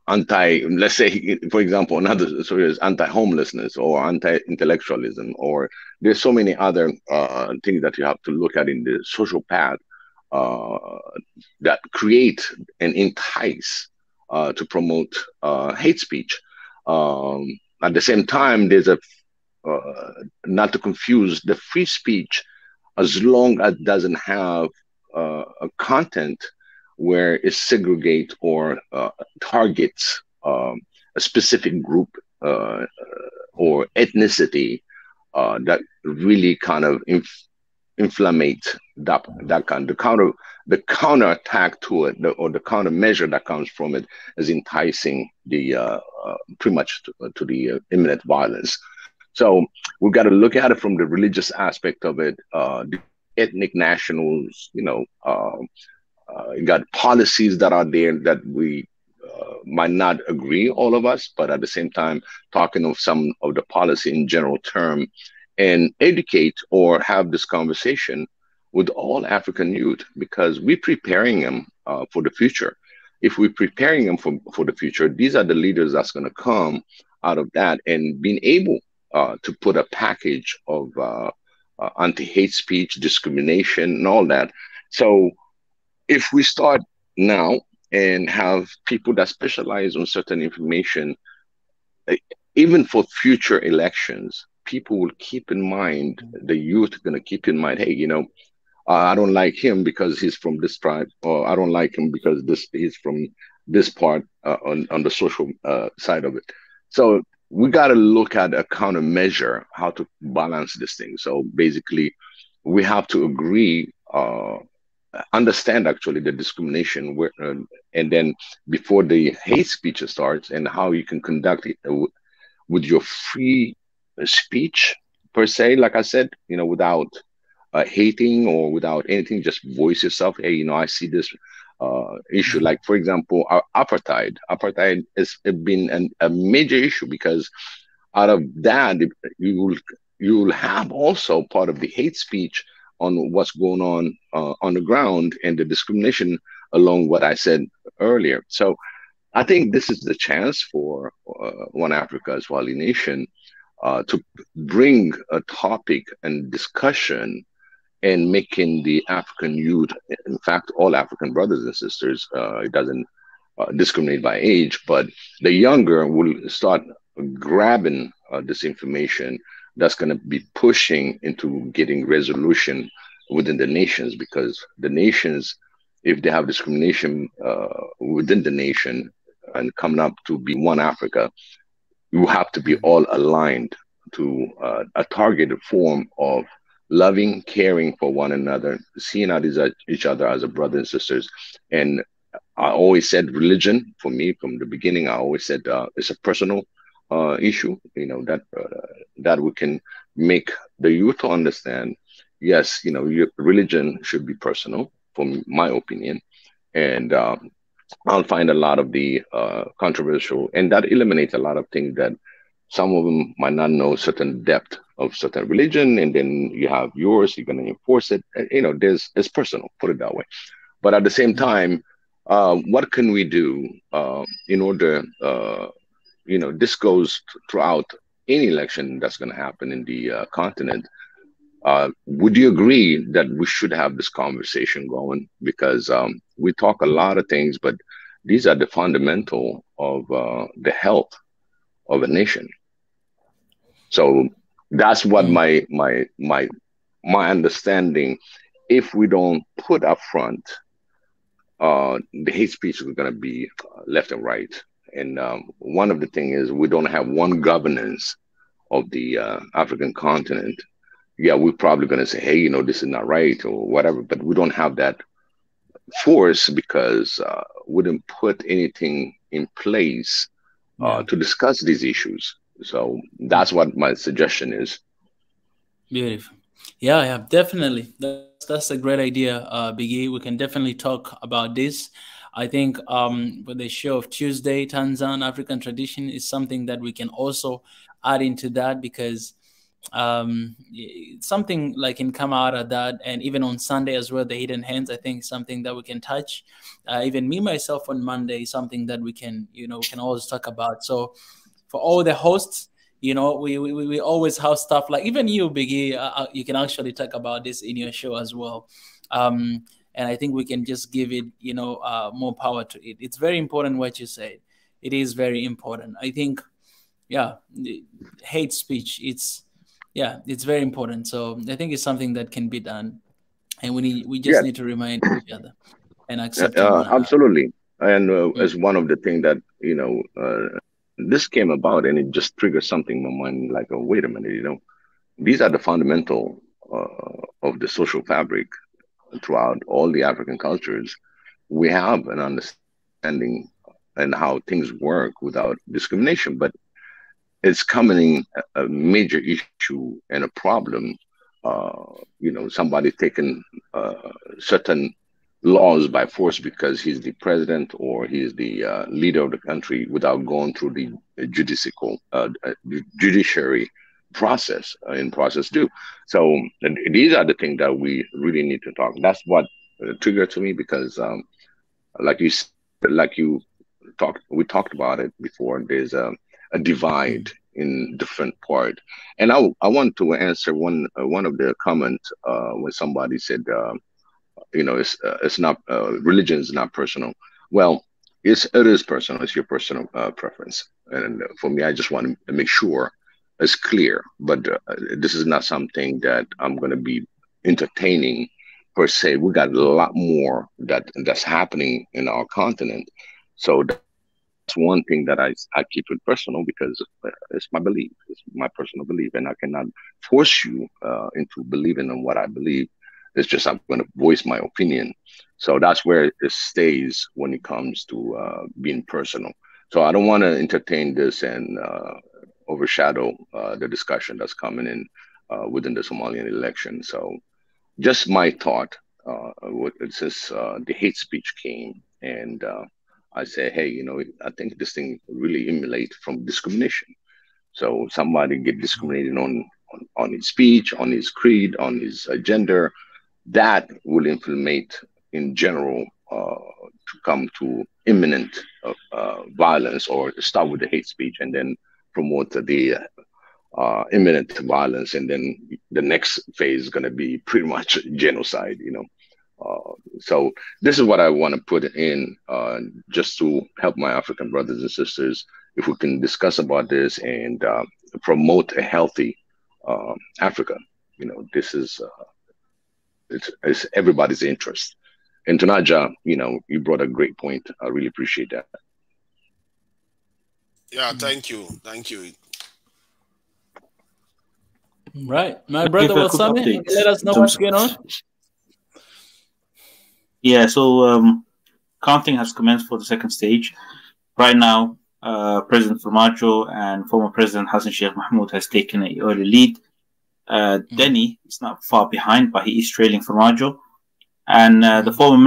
let's say, for example, another story is anti-homelessness or anti-intellectualism, or there's so many other things that you have to look at in the social path that create and entice to promote hate speech. At the same time, there's not to confuse the free speech, as long as it doesn't have a content where it segregate or targets a specific group or ethnicity that really kind of inflammate that kind. The counter attack to it, or the counter measure that comes from it, is enticing the pretty much to the imminent violence. So we've got to look at it from the religious aspect of it, the ethnic nationals, you got policies that are there that we might not agree, all of us, but at the same time, talking of some of the policy in general term, and educate or have this conversation with all African youth, because we're preparing them for the future. If we're preparing them for the future, these are the leaders that's going to come out of that, and being able to put a package of anti-hate speech, discrimination, and all that. So if we start now and have people that specialize on certain information, even for future elections, people will keep in mind, the youth are going to keep in mind, hey, I don't like him because he's from this tribe, or I don't like him because he's from this part on the social side of it. So we got to look at a countermeasure, how to balance this thing. So basically, we have to agree, understand actually the discrimination, and then before the hate speech starts, and how you can conduct it with your free speech per se, like I said, without hating or without anything, just voice yourself. Hey, I see this issue. Like, for example, apartheid. Apartheid has been a major issue, because out of that, you will have also part of the hate speech on what's going on the ground, and the discrimination along what I said earlier. So I think this is the chance for One Africa Swahili Nation to bring a topic and discussion, and making the African youth, in fact, all African brothers and sisters, it doesn't discriminate by age, but the younger will start grabbing this information that's going to be pushing into getting resolution within the nations, because the nations, if they have discrimination within the nation and coming up to be one Africa, you have to be all aligned to a targeted form of loving, caring for one another, seeing each other as a brother and sisters. And I always said religion, for me, from the beginning, I always said it's a personal issue, that we can make the youth to understand, yes, your religion should be personal, from my opinion. And I'll find a lot of the controversial, and that eliminates a lot of things that some of them might not know certain depth of certain religion, and then you have yours, you're going to enforce it. It's personal, put it that way. But at the same time, what can we do in order, this goes throughout any election that's going to happen in the continent. Would you agree that we should have this conversation going? Because we talk a lot of things, but these are the fundamental of the health of a nation. So that's what my understanding. If we don't put up front, the hate speech is going to be left and right. And one of the things is we don't have one governance of the African continent. Yeah, we're probably going to say, hey, this is not right or whatever, but we don't have that force because we didn't put anything in place to discuss these issues. So that's what my suggestion is. Beautiful. Yeah, definitely. That's a great idea, Biggie. We can definitely talk about this. I think with the show of Tuesday, Tanzan African tradition is something that we can also add into that, because something like can come out of that. And even on Sunday as well, the hidden hands, I think something that we can touch. Even me myself on Monday, something that we can always talk about. So for all the hosts, we always have stuff like, even you, Biggie, you can actually talk about this in your show as well. And I think we can just give it, more power to it. It's very important what you said. It is very important. I think, hate speech, it's very important. So I think it's something that can be done, and we just need to remind each other and accept one another. Absolutely. And as one of the things that this came about, and it just triggered something in my mind, like, oh, wait a minute, these are the fundamental of the social fabric throughout all the African cultures. We have an understanding and how things work without discrimination, but it's coming a major issue and a problem. Somebody taking certain laws by force because he's the president or he's the leader of the country without going through the judiciary process in process too. So these are the things that we really need to talk. That's what triggered to me, because we talked about it before. There's a divide in different part, and I want to answer one of the comments when somebody said, it's not religion is not personal. Well, it is personal. It's your personal preference, and for me, I just want to make sure it's clear. But this is not something that I'm going to be entertaining per se. We got a lot more that's happening in our continent, so that's one thing that I keep it personal, because it's my belief. It's my personal belief, and I cannot force you into believing in what I believe. It's just I'm going to voice my opinion. So that's where it stays when it comes to being personal. So I don't want to entertain this and overshadow the discussion that's coming in within the Somalian election. So just my thought, since the hate speech came, and I say, hey, I think this thing really emulates from discrimination. So somebody get discriminated on his speech, on his creed, on his gender, that will inflammate in general to come to imminent violence, or start with the hate speech and then promote the imminent violence, and then the next phase is going to be pretty much genocide. So this is what I want to put in, just to help my African brothers and sisters. If we can discuss about this and promote a healthy Africa, this is it's everybody's interest. And Tunaja, you brought a great point. I really appreciate that. Yeah, thank you. Right, my brother Wasami, let us know what's going on. Yeah, so counting has commenced for the second stage. Right now, President Formaggio and former President Hassan Sheikh Mahmoud has taken an early lead. Denny is not far behind, but he is trailing Formaggio. And the former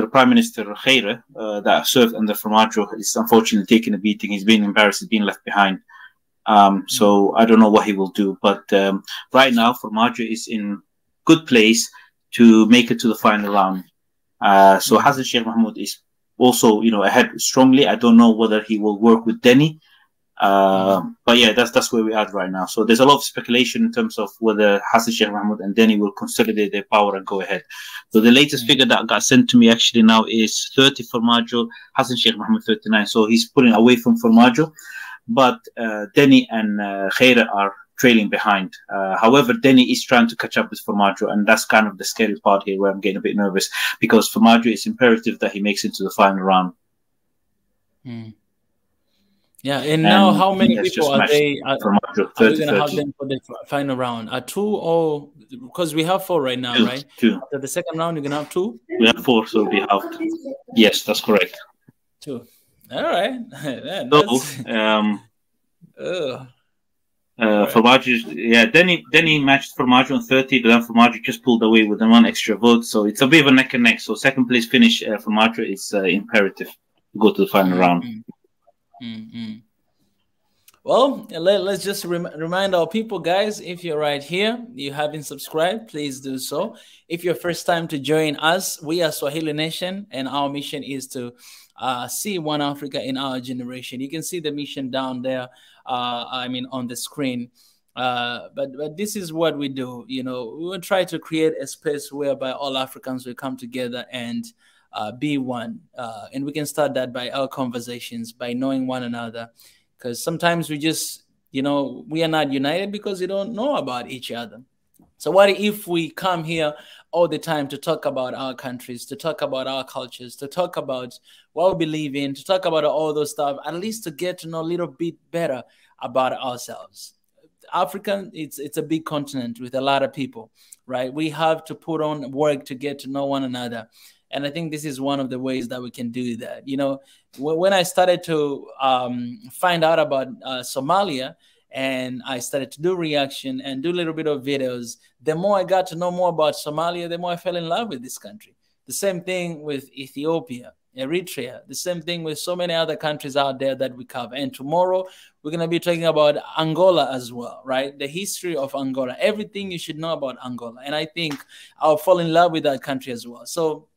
Prime Minister Khaire, that served under Formaggio, is unfortunately taking a beating. He's being embarrassed, he's being left behind. So I don't know what he will do. But right now, Formaggio is in good place to make it to the final round. So Hassan Sheikh Mahmoud is also, ahead strongly. I don't know whether he will work with Denny. But yeah, that's where we are right now. So there's a lot of speculation in terms of whether Hassan Sheikh Mahmoud and Denny will consolidate their power and go ahead. So the latest figure that got sent to me actually now is 30 Formaggio, Hassan Sheikh Mahmoud 39. So he's pulling away from Formaggio, but Denny and Khaire are trailing behind. However, Denny is trying to catch up with Formaggio, and that's kind of the scary part here where I'm getting a bit nervous, because Formaggio is imperative that he makes it to the final round. Yeah, and now how many people are we going to have them for the final round? 2 or because we have 4 right now, 2, right? 2. After the second round, you're going to have 2? We have 4, so we have. Yes, that's correct. 2. All right. Formaggio, Denny matched Formaggio on 30, but then Formaggio just pulled away with 1 extra vote. So it's a bit of a neck and neck. So second place finish, Formaggio is imperative to go to the final round. Well, let's just remind our people, guys, if you're right here, you haven't subscribed, please do so. If you're first time to join us, we are Swahili Nation, and our mission is to see one Africa in our generation. You can see the mission down there, on the screen. But this is what we do. We will try to create a space whereby all Africans will come together and be one. And we can start that by our conversations, by knowing one another. Because sometimes we just, we are not united because we don't know about each other. So what if we come here all the time to talk about our countries, to talk about our cultures, to talk about what we believe in, to talk about all those stuff, at least to get to know a little bit better about ourselves. Africa, it's a big continent with a lot of people, right? We have to put on work to get to know one another. And I think this is one of the ways that we can do that. When I started to find out about Somalia, and I started to do reaction and do a little bit of videos, the more I got to know more about Somalia, the more I fell in love with this country. The same thing with Ethiopia, Eritrea, the same thing with so many other countries out there that we cover. And tomorrow, we're going to be talking about Angola as well, right? The history of Angola, everything you should know about Angola. And I think I'll fall in love with that country as well. So,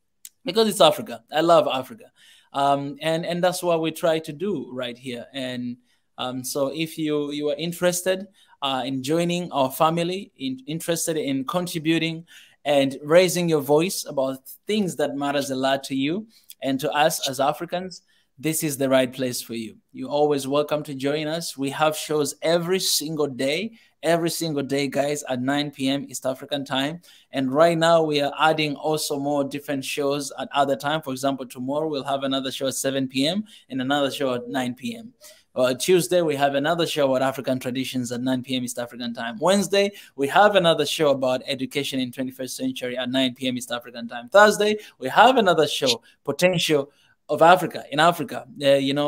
because it's Africa. I love Africa. And that's what we try to do right here. And so if you are interested in joining our family, interested in contributing and raising your voice about things that matters a lot to you and to us as Africans, this is the right place for you. You're always welcome to join us. We have shows every single day, guys, at 9 p.m. East African time. And right now we are adding also more different shows at other time. For example, tomorrow we'll have another show at 7 p.m. and another show at 9 p.m. Tuesday, we have another show about African traditions at 9 p.m. East African time. Wednesday, we have another show about education in 21st century at 9 p.m. East African time. Thursday, we have another show, potential of Africa, in Africa,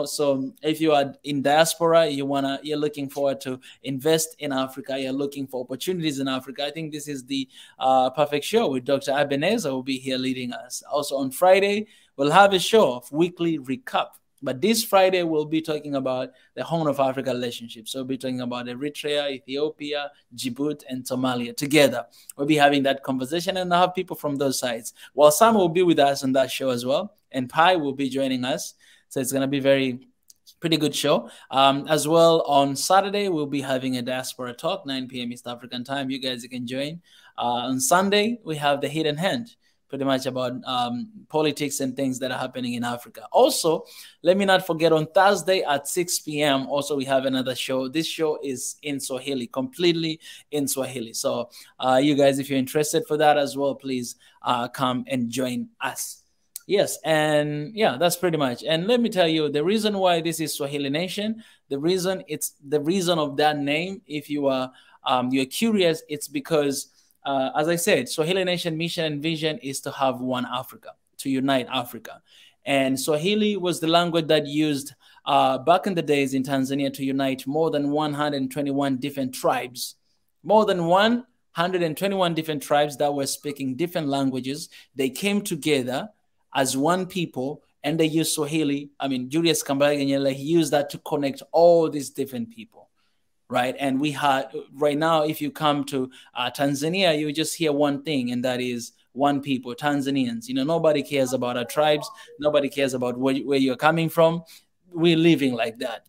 so if you are in diaspora, you're looking forward to invest in Africa, you're looking for opportunities in Africa, I think this is the perfect show with Dr. Ebenezer will be here leading us. Also on Friday, we'll have a show of weekly recap. But this Friday, we'll be talking about the Horn of Africa relationship. So we'll be talking about Eritrea, Ethiopia, Djibouti, and Somalia together. We'll be having that conversation, and I'll have people from those sides. Well, Sam will be with us on that show as well, and Pi will be joining us. So it's going to be very Pretty good show. As well, on Saturday, we'll be having a diaspora talk, 9 p.m. East African time. You guys can join. On Sunday, we have the Hidden Hand, pretty much about politics and things that are happening in Africa. Also, let me not forget, on Thursday at 6 p.m. also we have another show. This show is in Swahili, completely in Swahili. So you guys, if you're interested for that as well, please come and join us. Yes, and yeah, that's pretty much. And let me tell you, the reason why this is Swahili Nation, the reason of that name, if you are you're curious, it's because as I said, Swahili Nation mission and vision is to have one Africa, to unite Africa. And Swahili was the language that used back in the days in Tanzania to unite more than 121 different tribes, more than 121 different tribes that were speaking different languages. They came together as one people, and they used Swahili. I mean, Julius Kambarage Nyerere, he used that to connect all these different people, right? And we had, right now, if you come to Tanzania, you just hear one thing, and that is one people, Tanzanians. You know, nobody cares about our tribes. Nobody cares about where you're coming from. We're living like that.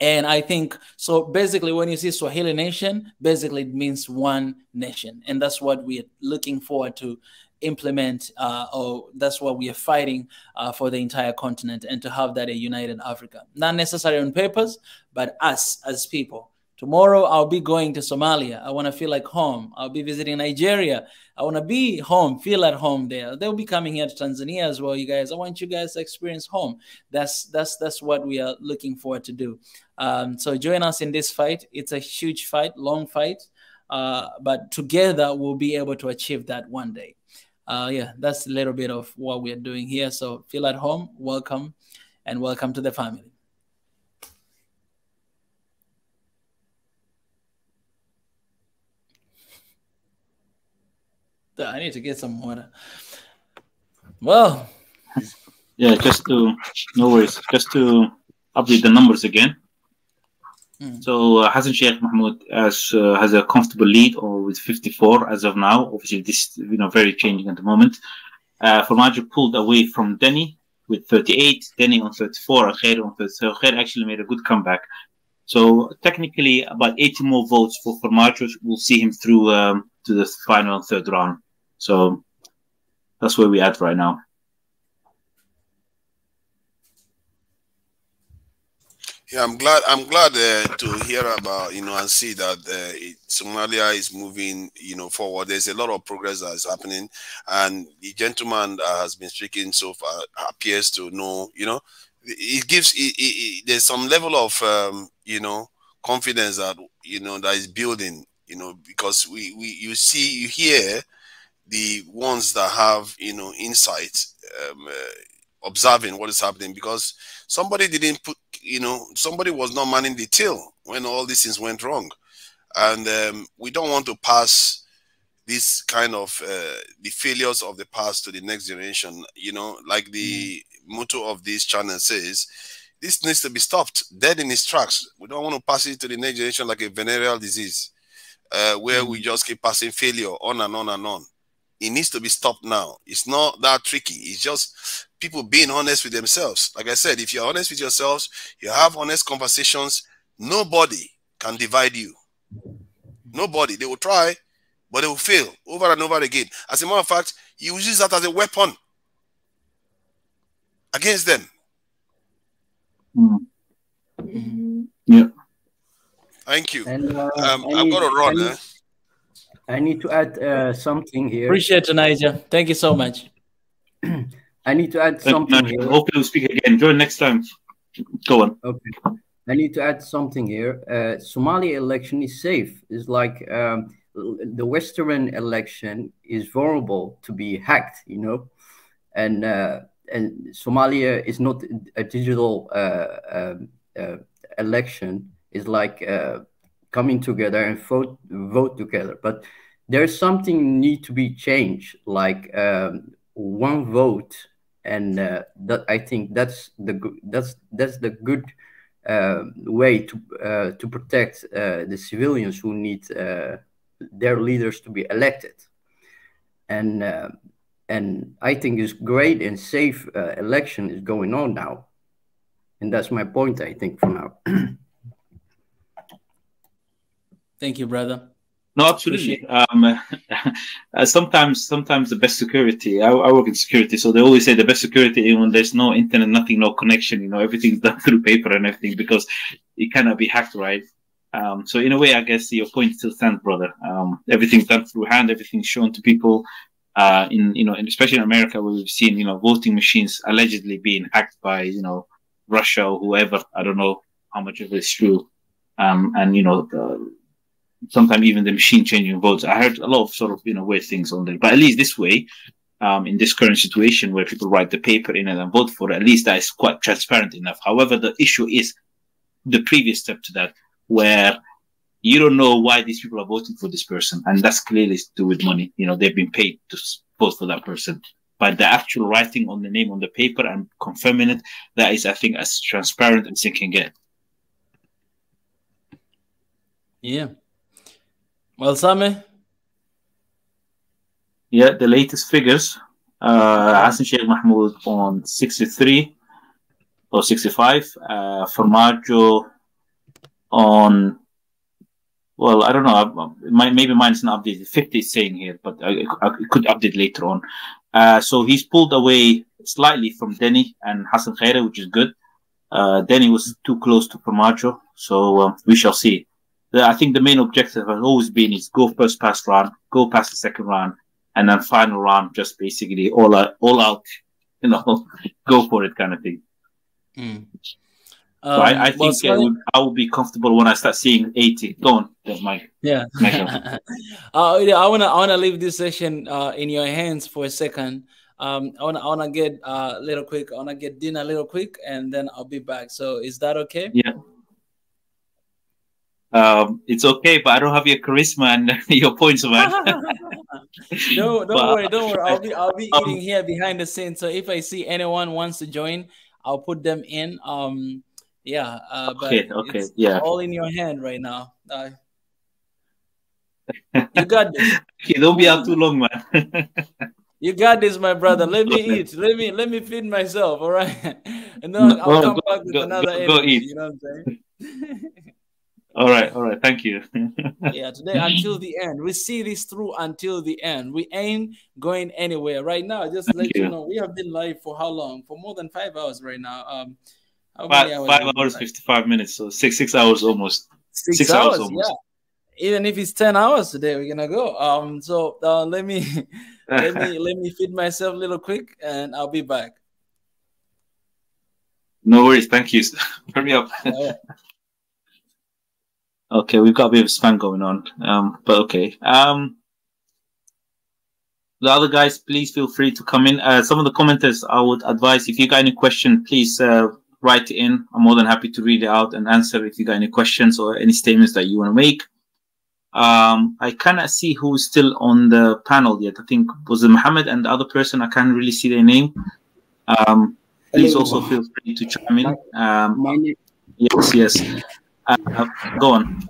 And I think, so basically when you see Swahili Nation, basically it means one nation. And that's what we're looking forward to implement, or that's what we are fighting for the entire continent, and to have that a united Africa. Not necessarily on papers, but us as people. Tomorrow I'll be going to Somalia. I want to feel like home. I'll be visiting Nigeria. I want to be home, feel at home there. They'll be coming here to Tanzania as well, you guys. I want you guys to experience home. That's what we are looking forward to do. So join us in this fight. It's a huge fight, long fight, but together we'll be able to achieve that one day. Yeah, that's a little bit of what we are doing here. So feel at home, welcome, and welcome to the family. I need to get some water. Well, yeah, no worries, just to update the numbers again. So Hassan Sheikh Mahmoud has a comfortable lead, or with 54 as of now. Obviously, this very changing at the moment. Formaggio pulled away from Denny with 38, Denny on 34, and Khair on 30. So Khair actually made a good comeback. So technically, about 80 more votes for Formaggio will see him through to the final and third round. So that's where we're at right now. Yeah, I'm glad to hear about and see that Somalia is moving forward. There's a lot of progress that is happening, and the gentleman that has been speaking so far appears to know. It gives there's some level of confidence that that is building. Because you hear the ones that have insight, observing what is happening, because somebody didn't put somebody was not manning the till when all these things went wrong, and we don't want to pass this kind of the failures of the past to the next generation. Like the motto of this channel says, this needs to be stopped dead in its tracks. We don't want to pass it to the next generation like a venereal disease, where we just keep passing failure on and on and on. It needs to be stopped now. It's not that tricky. It's just people being honest with themselves. Like I said, if you're honest with yourselves, you have honest conversations, nobody can divide you. Nobody. They will try, but they will fail over and over again. As a matter of fact, you use that as a weapon against them. Yeah. Thank you. And I've got to run. I need to add something here. Appreciate it, Niger. Thank you so much. I need to add something here. Hopefully we'll speak again. Join next time. Go on. Okay. I need to add something here. Somalia election is safe. It's like the Western election is vulnerable to be hacked, and Somalia is not a digital election. It's like coming together and vote together. But there's something need to be changed, like one vote, and that I think that's the good way to protect the civilians who need their leaders to be elected, and I think it's great and safe election is going on now, And that's my point, I think, for now. Thank you, brother. No, absolutely. Sometimes the best security. I work in security, so they always say the best security when there's no internet, nothing, no connection. You know, everything's done through paper and everything because it cannot be hacked, right? So in a way, I guess your point still stands, brother. Everything's done through hand. Everything's shown to people. And especially in America, where we've seen voting machines allegedly being hacked by Russia or whoever. I don't know how much of it is true. Sometimes even the machine changing votes. I heard a lot of sort of weird things on there, but at least this way, in this current situation where people write the paper in and vote for it, at least that is quite transparent enough. However, the issue is the previous step to that, where you don't know why these people are voting for this person, and that's clearly to do with money. They've been paid to vote for that person, but the actual writing on the name on the paper and confirming it, that is, I think, as transparent as it can get. Yeah. Well, Sami? Yeah, the latest figures, Hassan Sheikh Mahmoud on 63 or 65, Formaggio on, well, I don't know, maybe mine's not updated, 50 is saying here, but I could update later on. So he's pulled away slightly from Denny and Hassan Khaira, which is good. Denny was too close to Formaggio, so we shall see. I think the main objective has always been is go first past round, go past the second round, and then final round, just basically all out, go for it kind of thing. So I think I will be comfortable when I start seeing 80. Go on, Mike. Yeah. I wanna leave this session in your hands for a second. I wanna get a little quick. I wanna get dinner a little quick, and then I'll be back. So is that okay? Yeah. It's okay, but I don't have your charisma and your points, man. Don't worry. I'll be eating here behind the scenes. So if I see anyone wants to join, I'll put them in. Yeah. Okay. It's Yeah. all in your hand right now. You got this. Okay, don't be out too long, man. You got this, my brother. Let me eat. Let me feed myself. All right. And then I'll come back with another energy. Go eat. You know what I'm saying? All right. Thank you. Yeah, today until the end. We see this through until the end. We ain't going anywhere right now. Just to let you know, we have been live for how long? For more than 5 hours right now. How many hours? 5 hours, 55 minutes. So six hours almost. 6 hours almost. Yeah. Even if it's 10 hours today, we're gonna go. So let me feed myself a little quick, and I'll be back. No worries. Thank you. Hurry up. Yeah. Okay, we've got a bit of spam going on, but okay. The other guys, please feel free to come in. Some of the commenters, I would advise, if you got any question, please write it in. I'm more than happy to read it out and answer if you got any questions or any statements that you want to make. I cannot see who's still on the panel yet. I think was it Mohammed and the other person. I can't really see their name. Please also feel free to chime in. Yes. Go on.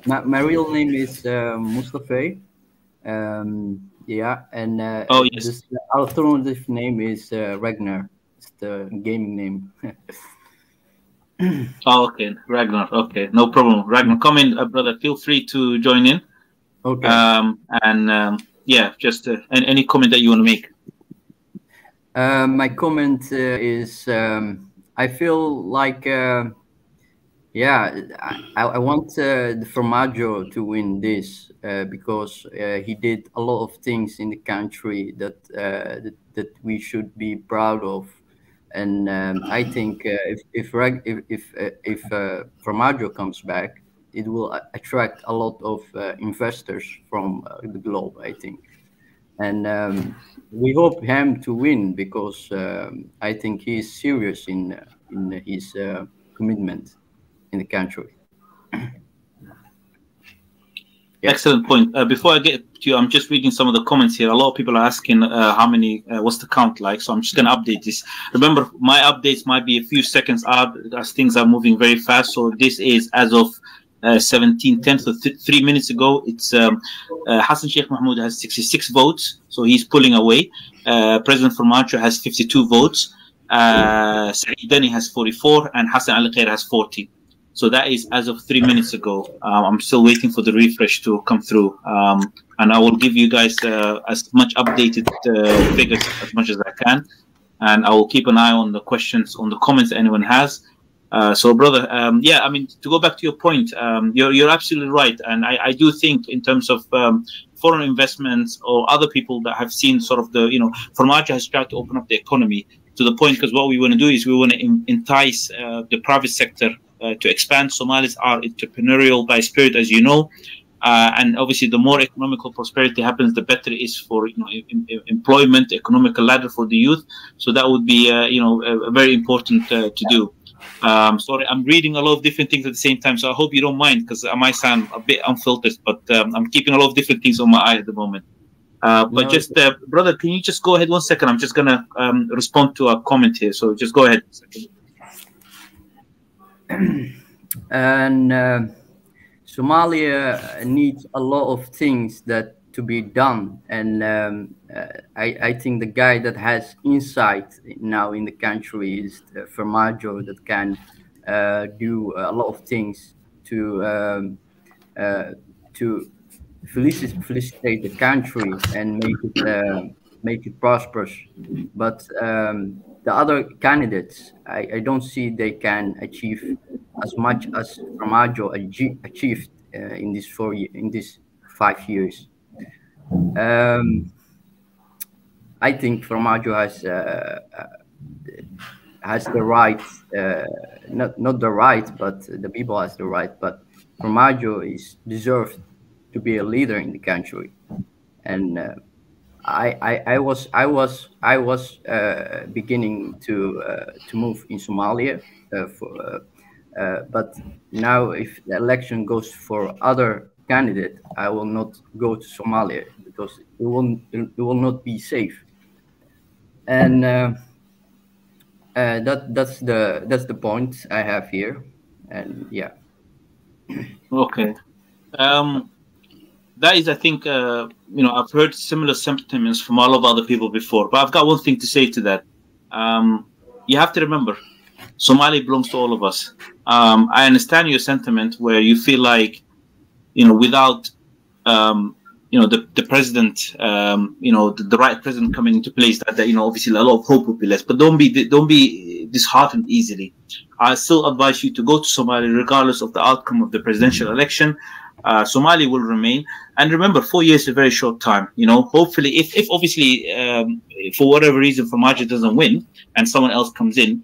My real name is Mustafa. Yeah, and this alternative name is Ragnar. It's the gaming name. Okay, Ragnar. Okay, no problem. Ragnar, come in, brother. Feel free to join in. Okay. Yeah, just any comment that you want to make. My comment is I feel like. I want the Formaggio to win this because he did a lot of things in the country that we should be proud of, and I think if Formaggio comes back, it will attract a lot of investors from the globe, I think, and we hope him to win because I think he is serious in his commitment in the country. Excellent point. Before I get to you, I'm just reading some of the comments here. A lot of people are asking how many, what's the count like? So I'm just going to update this. Remember, my updates might be a few seconds out as things are moving very fast. So this is as of 17:10, so 3 minutes ago. It's Hassan Sheikh Mahmoud has 66 votes, so he's pulling away. President Formaggio has 52 votes. Saeed Deni has 44, and Hassan Ali Khair has 40. So that is as of 3 minutes ago. I'm still waiting for the refresh to come through. And I will give you guys as much updated figures as much as I can. And I will keep an eye on the questions, on the comments anyone has. So, brother, yeah, I mean, to go back to your point, you're absolutely right. And I do think in terms of foreign investments or other people that have seen sort of the, Farmajo has tried to open up the economy to the point, because what we want to do is we want to entice the private sector to expand. Somalis are entrepreneurial by spirit, as you know. And obviously, the more economical prosperity happens, the better it is for employment, economical ladder for the youth. So that would be very important to do. Sorry, I'm reading a lot of different things at the same time, so I hope you don't mind, because I might sound a bit unfiltered, but I'm keeping a lot of different things on my eye at the moment. But just, brother, can you just go ahead 1 second? I'm just gonna respond to a comment here, so just go ahead. And Somalia needs a lot of things that to be done, and I think the guy that has insight now in the country is Farmajo, that can do a lot of things to felicitate the country and make it prosperous. But the other candidates, I don't see they can achieve as much as Farmajo achieved in this 5 years. I think Farmajo has the right, not the right, but the people has the right. But Farmajo is deserved to be a leader in the country, and I was beginning to move in Somalia, but now if the election goes for other candidate, I will not go to Somalia because it will not be safe, and that's the point I have here, and yeah. Okay. That is, I think, I've heard similar sentiments from all of other people before, but I've got one thing to say to that. You have to remember, Somalia belongs to all of us. I understand your sentiment where you feel like, without, the president, the right president coming into place, that obviously a lot of hope would be less. But don't be disheartened easily. I still advise you to go to Somalia, regardless of the outcome of the presidential election. Somalia will remain, and remember, 4 years is a very short time. Hopefully, if obviously for whatever reason Farmajo doesn't win and someone else comes in,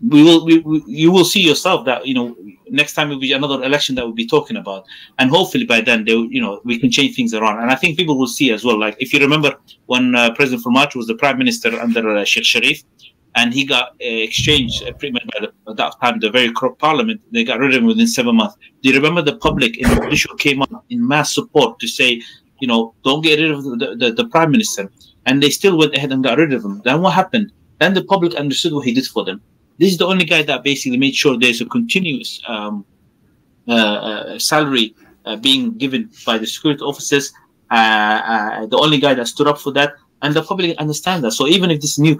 you will see yourself that next time it will be another election that we'll be talking about, and hopefully by then we can change things around. And I think people will see as well. Like if you remember when President Farmajo was the prime minister under Sheikh Sharif, and he got exchanged pretty much by at that time the very corrupt parliament. They got rid of him within 7 months. Do you remember the public in Mogadishu came up in mass support to say, don't get rid of the prime minister, and they still went ahead and got rid of him. Then what happened? Then the public understood what he did for them. This is the only guy that basically made sure there's a continuous salary being given by the security officers. The only guy that stood up for that. And the public understand that. So even if this new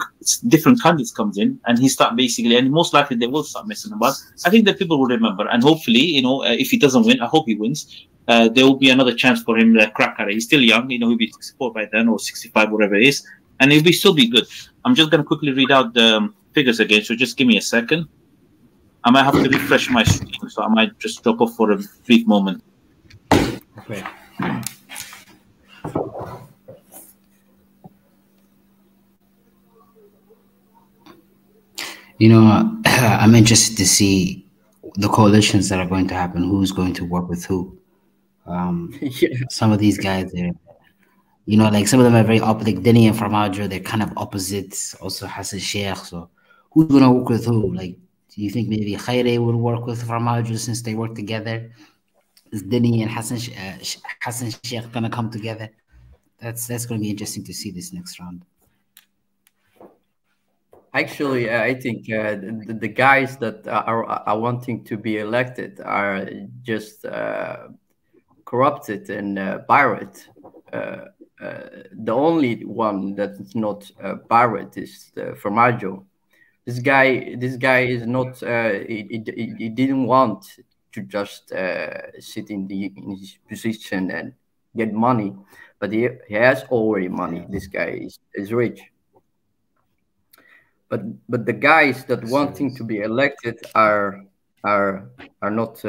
different candidates comes in and he start basically, and most likely they will start messing about, I think that people will remember. And hopefully, if he doesn't win, I hope he wins. There will be another chance for him to crack at it. He's still young, he'll be 64 by then or 65, whatever it is, and he'll still be good. I'm just going to quickly read out the figures again. So just give me a second. I might have to refresh my screen, so I might just drop off for a brief moment. Okay. I'm interested to see the coalitions that are going to happen, who's going to work with who. Some of these guys, like some of them are very opposite. Like Deni and Farmajo, they're kind of opposites. Also Hassan Sheikh. So who's going to work with who? Like, do you think maybe Khaire will work with Farmajo since they work together? Is Deni and Hassan Sheikh going to come together? That's going to be interesting to see this next round. Actually, I think the guys that are wanting to be elected are just corrupted and pirate the only one that's not pirate is Formaggio. This guy is not. He didn't want to just sit in his position and get money, but he has already money. This guy is rich. But the guys that wanting to be elected are not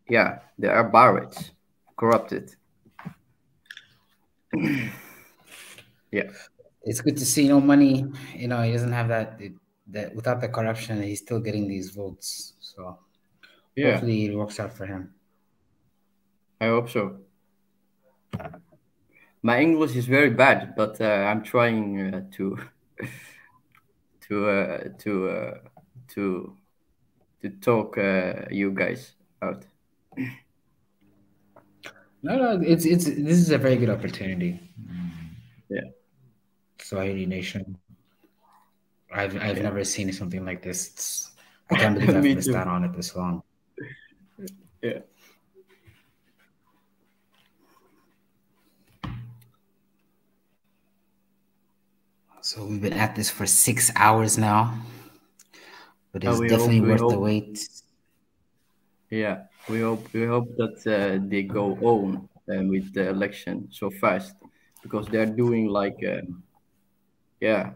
yeah, they are pirates, corrupted. Yeah, it's good to see no money. You know, he doesn't have that. That without the corruption, he's still getting these votes. So yeah, hopefully it works out for him. I hope so. My English is very bad, but I'm trying to talk you guys out. No, this is a very good opportunity. Yeah, Swahili Nation. I've never seen something like this. I can't believe I've missed out on it this long. Yeah. So we've been at this for 6 hours now, but it's definitely worth the wait. Yeah, we hope that they go on with the election so fast, because they're doing like yeah.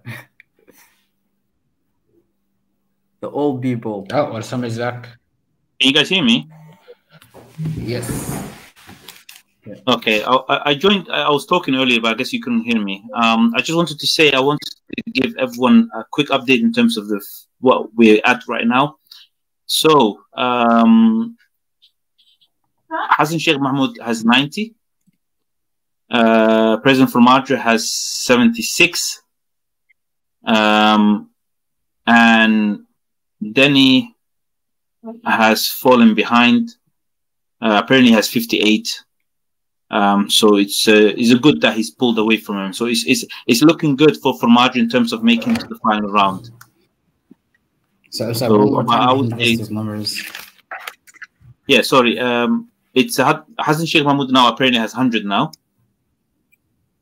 The old people. Oh, well, somebody's back. Can you guys hear me? Yes. Yeah. Okay, I joined. I was talking earlier, but I guess you couldn't hear me. I just wanted to say I wanted to give everyone a quick update in terms of what we're at right now. So, Hassan Sheikh Mahmoud has 90. President Formaggio has 76. And Denny has fallen behind. Apparently has 58. So it's a good that he's pulled away from him. So it's looking good for Formaggio in terms of making it to the final round. So one more time, I would say those numbers. Yeah, sorry. It's Hassan Sheikh Mahmoud now apparently has 100 now.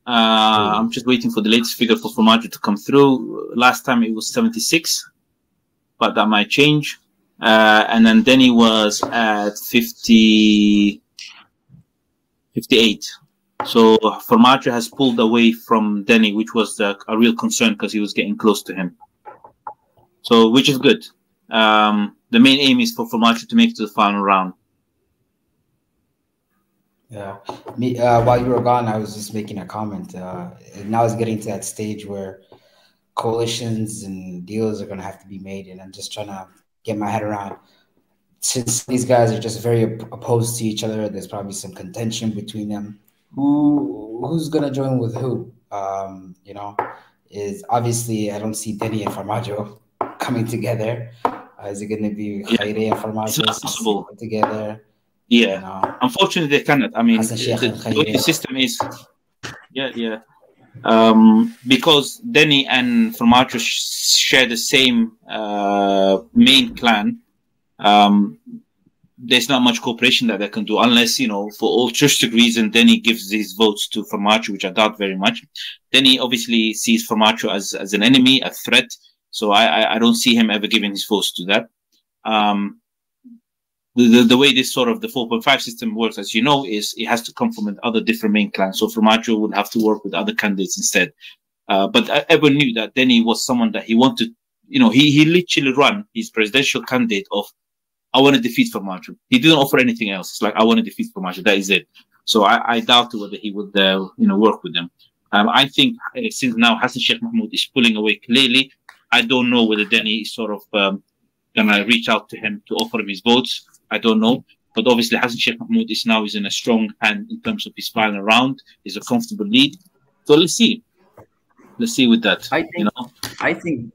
I'm just waiting for the latest figure for Formaggio to come through. Last time it was 76, but that might change. And then Denny was at 58. So Formaggio has pulled away from Denny, which was a real concern because he was getting close to him. So, which is good. The main aim is for Formaggio to make it to the final round. Yeah. While you were gone, I was just making a comment. Now it's getting to that stage where coalitions and deals are going to have to be made, and I'm just trying to get my head around. Since these guys are just very opposed to each other, there's probably some contention between them. Who's going to join with who? You know, is obviously I don't see Denny and Formaggio coming together. Is it going to be Khaire and Formaggio together? Yeah, you know? Unfortunately they cannot. I mean, the way the system is, because Denny and Formaggio share the same main clan. There's not much cooperation that they can do unless, you know, for altruistic reason, Denny gives his votes to Formaggio, which I doubt very much. Denny obviously sees Formaggio as an enemy, a threat. So I don't see him ever giving his votes to that. The way this sort of the 4.5 system works, as you know, is it has to come from other different main clans. So Formaggio would have to work with other candidates instead. But everyone knew that Denny was someone that he wanted, you know, he literally ran his presidential candidate of, I want to defeat Formaggio. He didn't offer anything else. It's like, I want to defeat Formaggio. That is it. So I doubt whether he would, work with them. I think since now Hassan Sheikh Mahmoud is pulling away clearly, I don't know whether Denny is sort of going to reach out to him to offer him his votes. I don't know. But obviously Hassan Sheikh Mahmoud is in a strong hand in terms of his final round. He's a comfortable lead. So let's see. Let's see with that. I think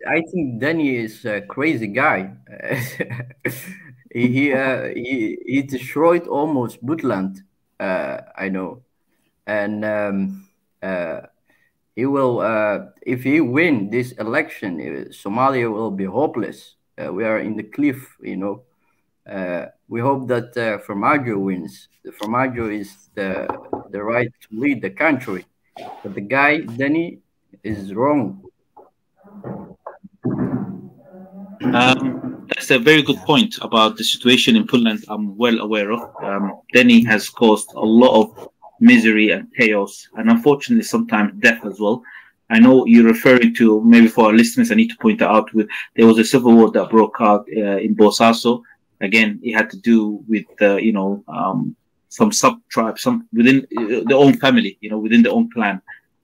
Denny is a crazy guy. he destroyed almost Puntland. I know, and he will. If he win this election, Somalia will be hopeless. We are in the cliff, you know. We hope that Farmajo wins. The Farmajo is the right to lead the country, but the guy Denny is wrong. That's a very good point about the situation in Puntland. I'm well aware of. Denny has caused a lot of misery and chaos, and unfortunately, sometimes death as well. I know you're referring to, maybe for our listeners, I need to point out, there was a civil war that broke out in Bosaso. Again, it had to do with some sub-tribes, some within their own family, within their own clan.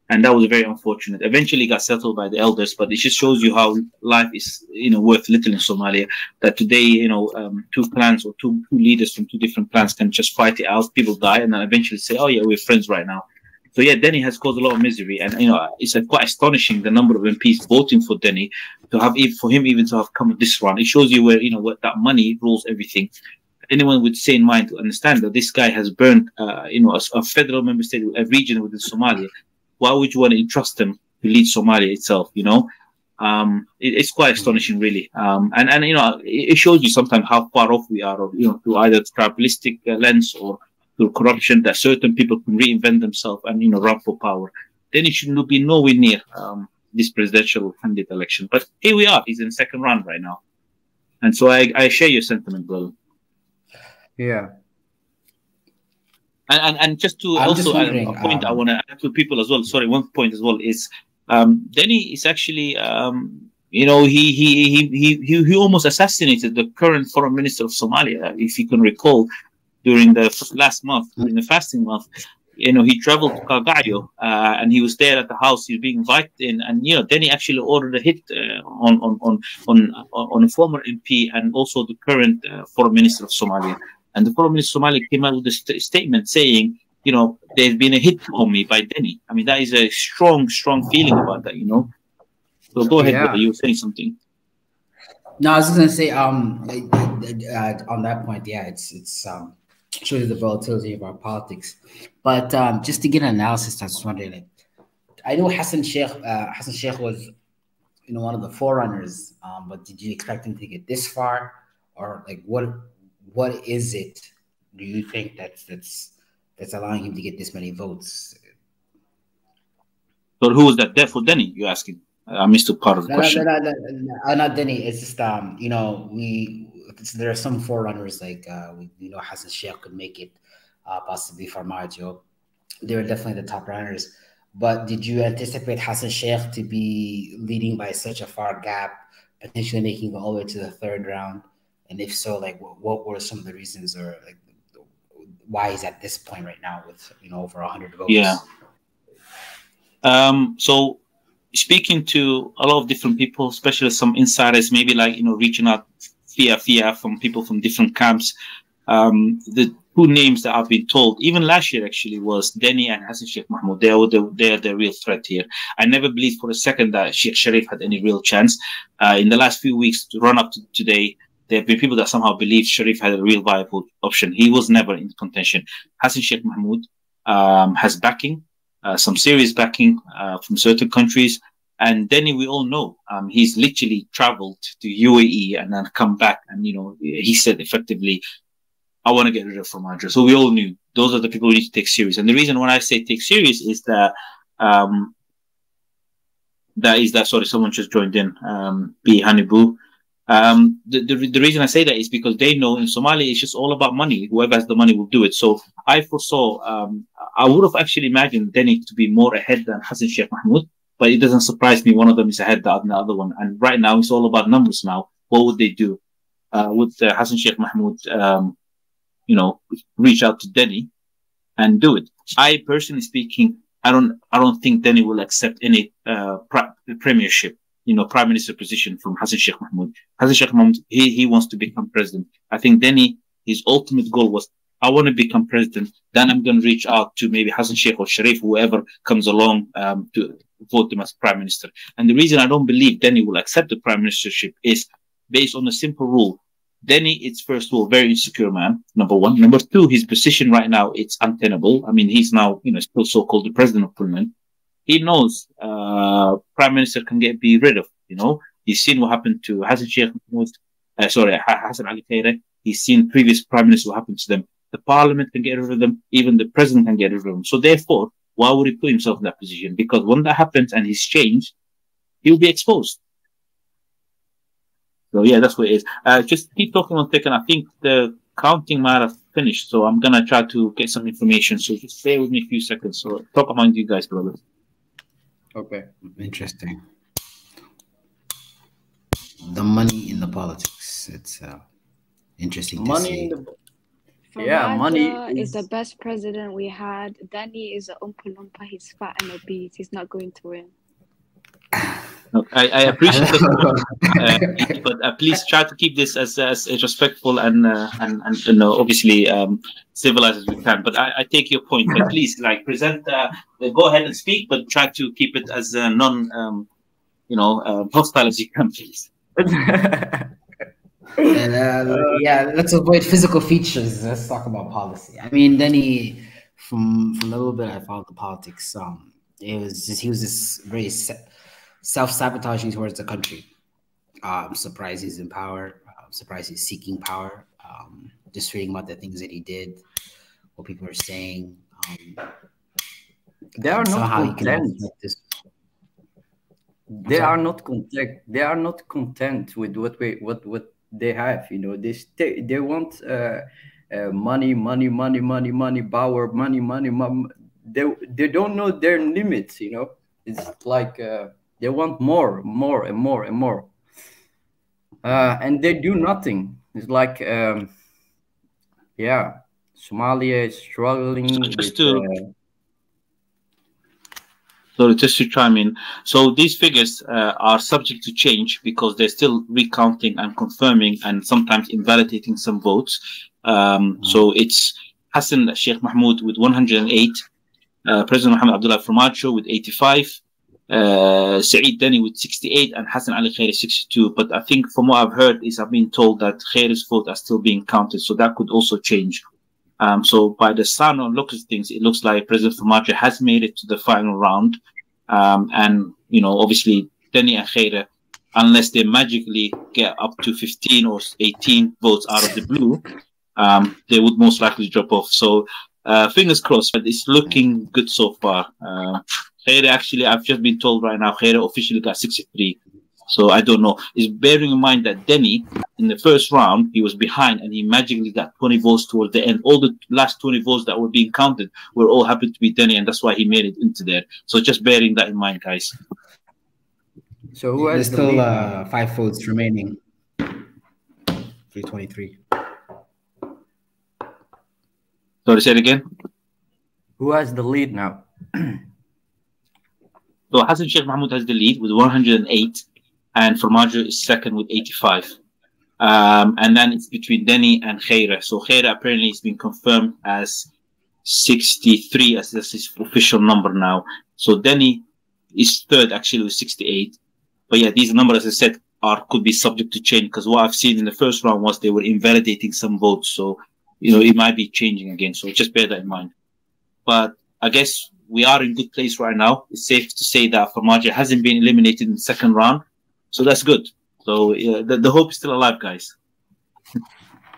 And that was very unfortunate. Eventually got settled by the elders, but it just shows you how life is, worth little in Somalia. That today, two clans or two leaders from two different clans can just fight it out. People die, and then eventually say, "Oh yeah, we're friends right now." So yeah, Denny has caused a lot of misery, and it's quite astonishing the number of MPs voting for Denny for him even to have come this run. It shows you where what that money rules everything. Anyone with sane mind to understand that this guy has burned, a federal member state, a region within Somalia. Why would you want to entrust them to lead Somalia itself? It's quite astonishing, really. And it shows you sometimes how far off we are, through either tribalistic lens or through corruption, that certain people can reinvent themselves and run for power. Then it should be nowhere near this presidential candidate election. But here we are. He's in second round right now, and so I share your sentiment, brother. Yeah. And just to also a point I want to add to people as well. Sorry, one point as well is Denny is actually he almost assassinated the current foreign minister of Somalia, if you can recall, during the last month, during the fasting month. He traveled to Calgayo and he was there at the house. He was being invited in, and Denny actually ordered a hit on a former MP and also the current foreign minister of Somalia. And the foreign minister of Somalia came out with a statement saying, there's been a hit on me by Denny. I mean, that is a strong feeling about that, So go ahead, brother. You were saying something. No, I was just gonna say, on that point, yeah, it's shows the volatility of our politics. But just to get an analysis, I was wondering, I know Hassan Sheikh was, one of the forerunners, but did you expect him to get this far, or what is it? Do you think that's allowing him to get this many votes? So who was that there for Denny? You're asking? I missed a part of the question. Not Denny. It's just there are some forerunners like Hassan Sheikh could make it, possibly Farmajo. They were definitely the top runners. But did you anticipate Hassan Sheikh to be leading by such a far gap, potentially making it all the way to the third round? And if so, what were some of the reasons, or why he's at this point right now with over 100 votes? Yeah. So speaking to a lot of different people, especially some insiders, maybe reaching out via from people from different camps. The two names that I've been told, even last year actually, was Denny and Hassan Sheikh Mahmoud. They are the real threat here. I never believed for a second that Sheikh Sharif had any real chance. In the last few weeks to run up to today, there have been people that somehow believe Sharif had a real viable option. He was never in contention. Hassan Sheikh Mahmoud has backing, some serious backing from certain countries. And Denny, we all know, he's literally traveled to UAE and then come back. And, he said effectively, I want to get rid of Farmajo. So we all knew those are the people we need to take serious. And the reason when I say take serious is that, sorry, someone just joined in, B. Hanibu. The reason I say that is because they know in Somalia it's just all about money. Whoever has the money will do it. So I foresaw, I would have actually imagined Denny to be more ahead than Hassan Sheikh Mahmoud, but it doesn't surprise me. One of them is ahead than the other one. And right now it's all about numbers now. What would they do? Would Hassan Sheikh Mahmoud, reach out to Denny and do it? I personally speaking, I don't think Denny will accept any premiership, prime minister position from Hassan Sheikh Mahmoud. Hassan Sheikh Mahmoud, he wants to become president. I think Denny, his ultimate goal was, I want to become president. Then I'm going to reach out to maybe Hassan Sheikh or Sharif, whoever comes along, to vote him as prime minister. And the reason I don't believe Denny will accept the prime ministership is based on a simple rule. Denny is, first of all, very insecure man, number one. Number two, his position right now, it's untenable. I mean, he's now, still so-called the president of Puntland. He knows prime minister can be rid of, He's seen what happened to Hassan Sheikh Mahmoud, Hassan Ali Khaire. He's seen previous prime ministers what happened to them. The parliament can get rid of them. Even the president can get rid of them. So therefore, why would he put himself in that position? Because when that happens and he's changed, he'll be exposed. So yeah, that's what it is. Just keep talking on second. I think the counting might have finished, so I'm gonna try to get some information. So just stay with me a few seconds. So talk among you guys, brothers. Okay, interesting. The money in the politics. It's interesting to see. Money is the best president we had. Danny is a Oompa Loompa. He's fat and obese. He's not going to win. I appreciate it, but please try to keep this as respectful and obviously civilized as we can. But I take your point. But please, like, present. Go ahead and speak, but try to keep it as non, hostile as you can, please. Yeah, let's avoid physical features. Let's talk about policy. I mean, Denny, from the little bit I followed the politics, he was just very self-sabotaging towards the country. I'm surprised he's in power. I'm surprised he's seeking power. Just reading about the things that he did, what people are saying. They are not content. They are not content. They are not content with what they have. They want money, power, money. They don't know their limits. It's like they want more and more, and they do nothing. It's like Somalia is struggling just to chime in. So these figures are subject to change because they're still recounting and confirming and sometimes invalidating some votes. So it's Hassan Sheikh Mahmoud with 108, President Mohamed Abdullah Farmajo with 85, Saeed Dani with 68, and Hassan Ali Khairi 62. But I think from what I've heard is I've been told that Khairi's vote are still being counted, so that could also change. So by the sound and look at things, it looks like President Farmajo has made it to the final round. And, obviously, Dani and Khairi, unless they magically get up to 15 or 18 votes out of the blue, they would most likely drop off. So fingers crossed, but it's looking good so far. Khairi, actually, I've just been told right now, Khairi officially got 63. So I don't know. It's bearing in mind that Dani, in the first round, he was behind and he magically got 20 votes towards the end. All the last 20 votes that were being counted were all happened to be Dani, and that's why he made it into there. So just bearing that in mind, guys. So who has still 5 votes remaining? 323. Sorry, say it again. Who has the lead now? So Hassan Sheikh Mahmoud has the lead with 108. And Farmajo is second with 85. And then it's between Dani and Khairi. So Khairi apparently has been confirmed as 63, as that's his official number now. So Dani is third actually with 68. But yeah, these numbers, as I said, could be subject to change because what I've seen in the first round was they were invalidating some votes. So, it might be changing again. So just bear that in mind. But I guess we are in good place right now. It's safe to say that Farmajo hasn't been eliminated in the second round. So that's good. So the hope is still alive, guys.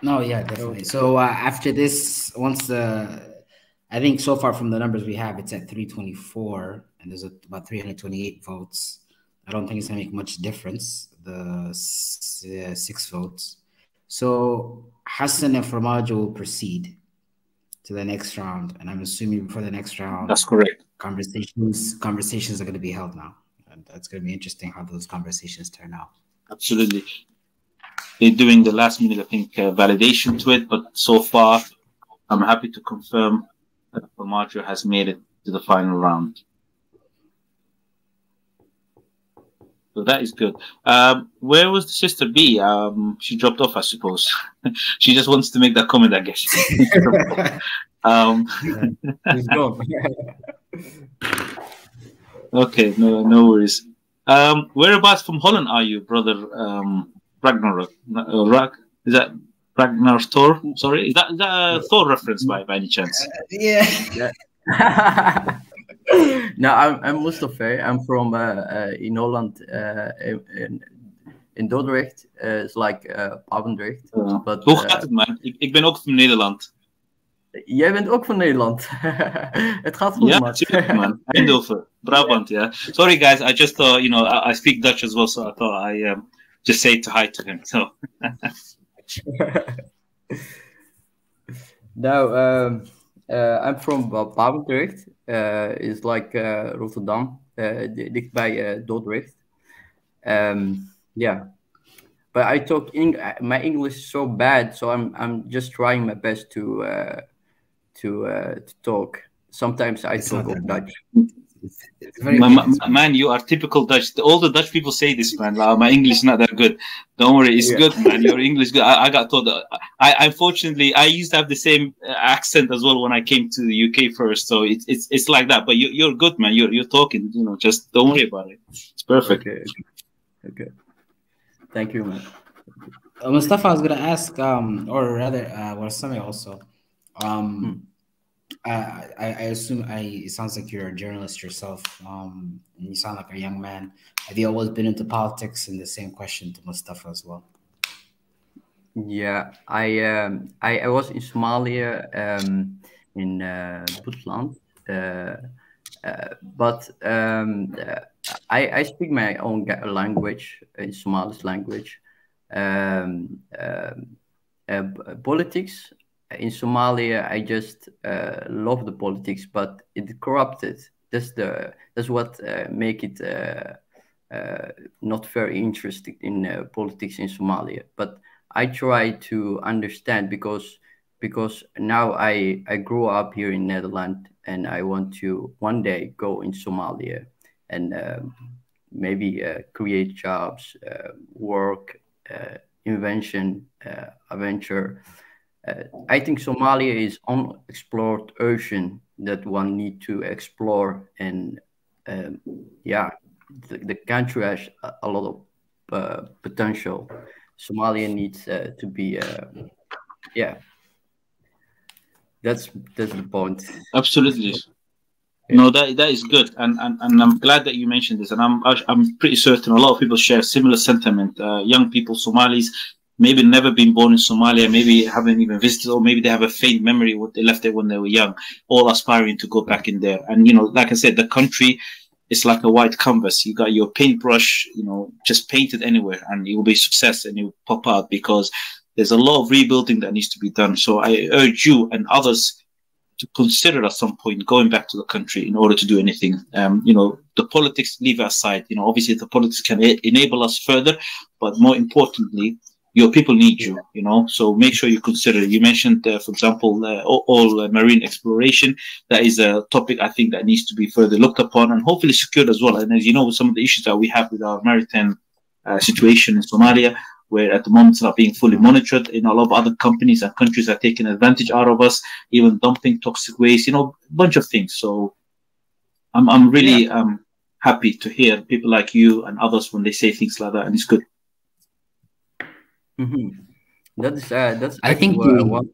No, yeah, definitely. So after this, I think so far from the numbers we have, it's at 324, and there's about 328 votes. I don't think it's going to make much difference, the 6 votes. So Hassan and Farmajo will proceed to the next round, and I'm assuming before the next round, that's correct. Conversations are going to be held now. That's going to be interesting how those conversations turn out. Absolutely. They're doing the last minute, I think, validation to it. But so far, I'm happy to confirm that Farmajo has made it to the final round. So that is good. Where was the sister B? She dropped off, I suppose. She just wants to make that comment, I guess. He's gone. Okay, no worries. Whereabouts from Holland are you, brother Ragnarok? Is that Ragnar Thor? Sorry, is that a Thor reference by any chance? Yeah. No, I'm Mustafa. I'm from in Holland, in Dordrecht is like Papendrecht. But, hoe gaat het, man? Ik ben ook van Nederland. Jij bent ook van Nederland. Het gaat goed, Ja, man. natuurlijk, man. Eindhoven, Brabant, yeah. Sorry, guys. I just thought, you know, I speak Dutch as well, so I thought I just say hi to him. So. Now, I'm from Papendrecht. It's like Rotterdam, dichtbij Dordrecht. Yeah, but I talk my English is so bad, so I'm just trying my best to talk. Sometimes I talk of Dutch. Man, you are typical Dutch. All the Dutch people say this, man. My English is not that good. Don't worry, it's good, man. Your English good. I got told that. Unfortunately, I used to have the same accent as well when I came to the UK first. So it's like that. But you're good, man. You're talking. You know, just don't worry about it. It's perfect. Okay. Thank you, man. Mustafa, I was gonna ask, or rather, Warsame also. I assume it sounds like you're a journalist yourself. And you sound like a young man. Have you always been into politics? And the same question to Mustafa as well. Yeah, I was in Somalia, in Puntland, but I speak my own language, in Somali's language. Politics in Somalia, I just love the politics, but it corrupted. That's what make it not very interested in politics in Somalia. But I try to understand because now I grew up here in Netherlands, and I want to one day go in Somalia and maybe create jobs, work, invention, adventure. I think Somalia is unexplored ocean that one need to explore, and the country has a lot of potential. Somalia needs to be, that's the point. Absolutely. No, that is good, and I'm glad that you mentioned this, and I'm pretty certain a lot of people share similar sentiment. Young people, Somalis, maybe never been born in Somalia, maybe haven't even visited, or maybe they have a faint memory of what they left there when they were young, all aspiring to go back in there. And, you know, like I said, the country is like a white canvas. You got your paintbrush, you know, just paint it anywhere and it will be a success and it will pop out, because there's a lot of rebuilding that needs to be done. So I urge you and others to consider at some point going back to the country in order to do anything. You know, the politics, leave it aside. You know, obviously the politics can enable us further, but more importantly, your people need you, you know, so make sure you consider. You mentioned, for example, all marine exploration. That is a topic I think that needs to be further looked upon and hopefully secured as well. And as you know, with some of the issues that we have with our maritime situation in Somalia, where at the moment it's not being fully monitored, a lot of other companies and countries are taking advantage out of us, even dumping toxic waste, you know, a bunch of things. So I'm really happy to hear people like you and others when they say things like that, and it's good. That's I think one.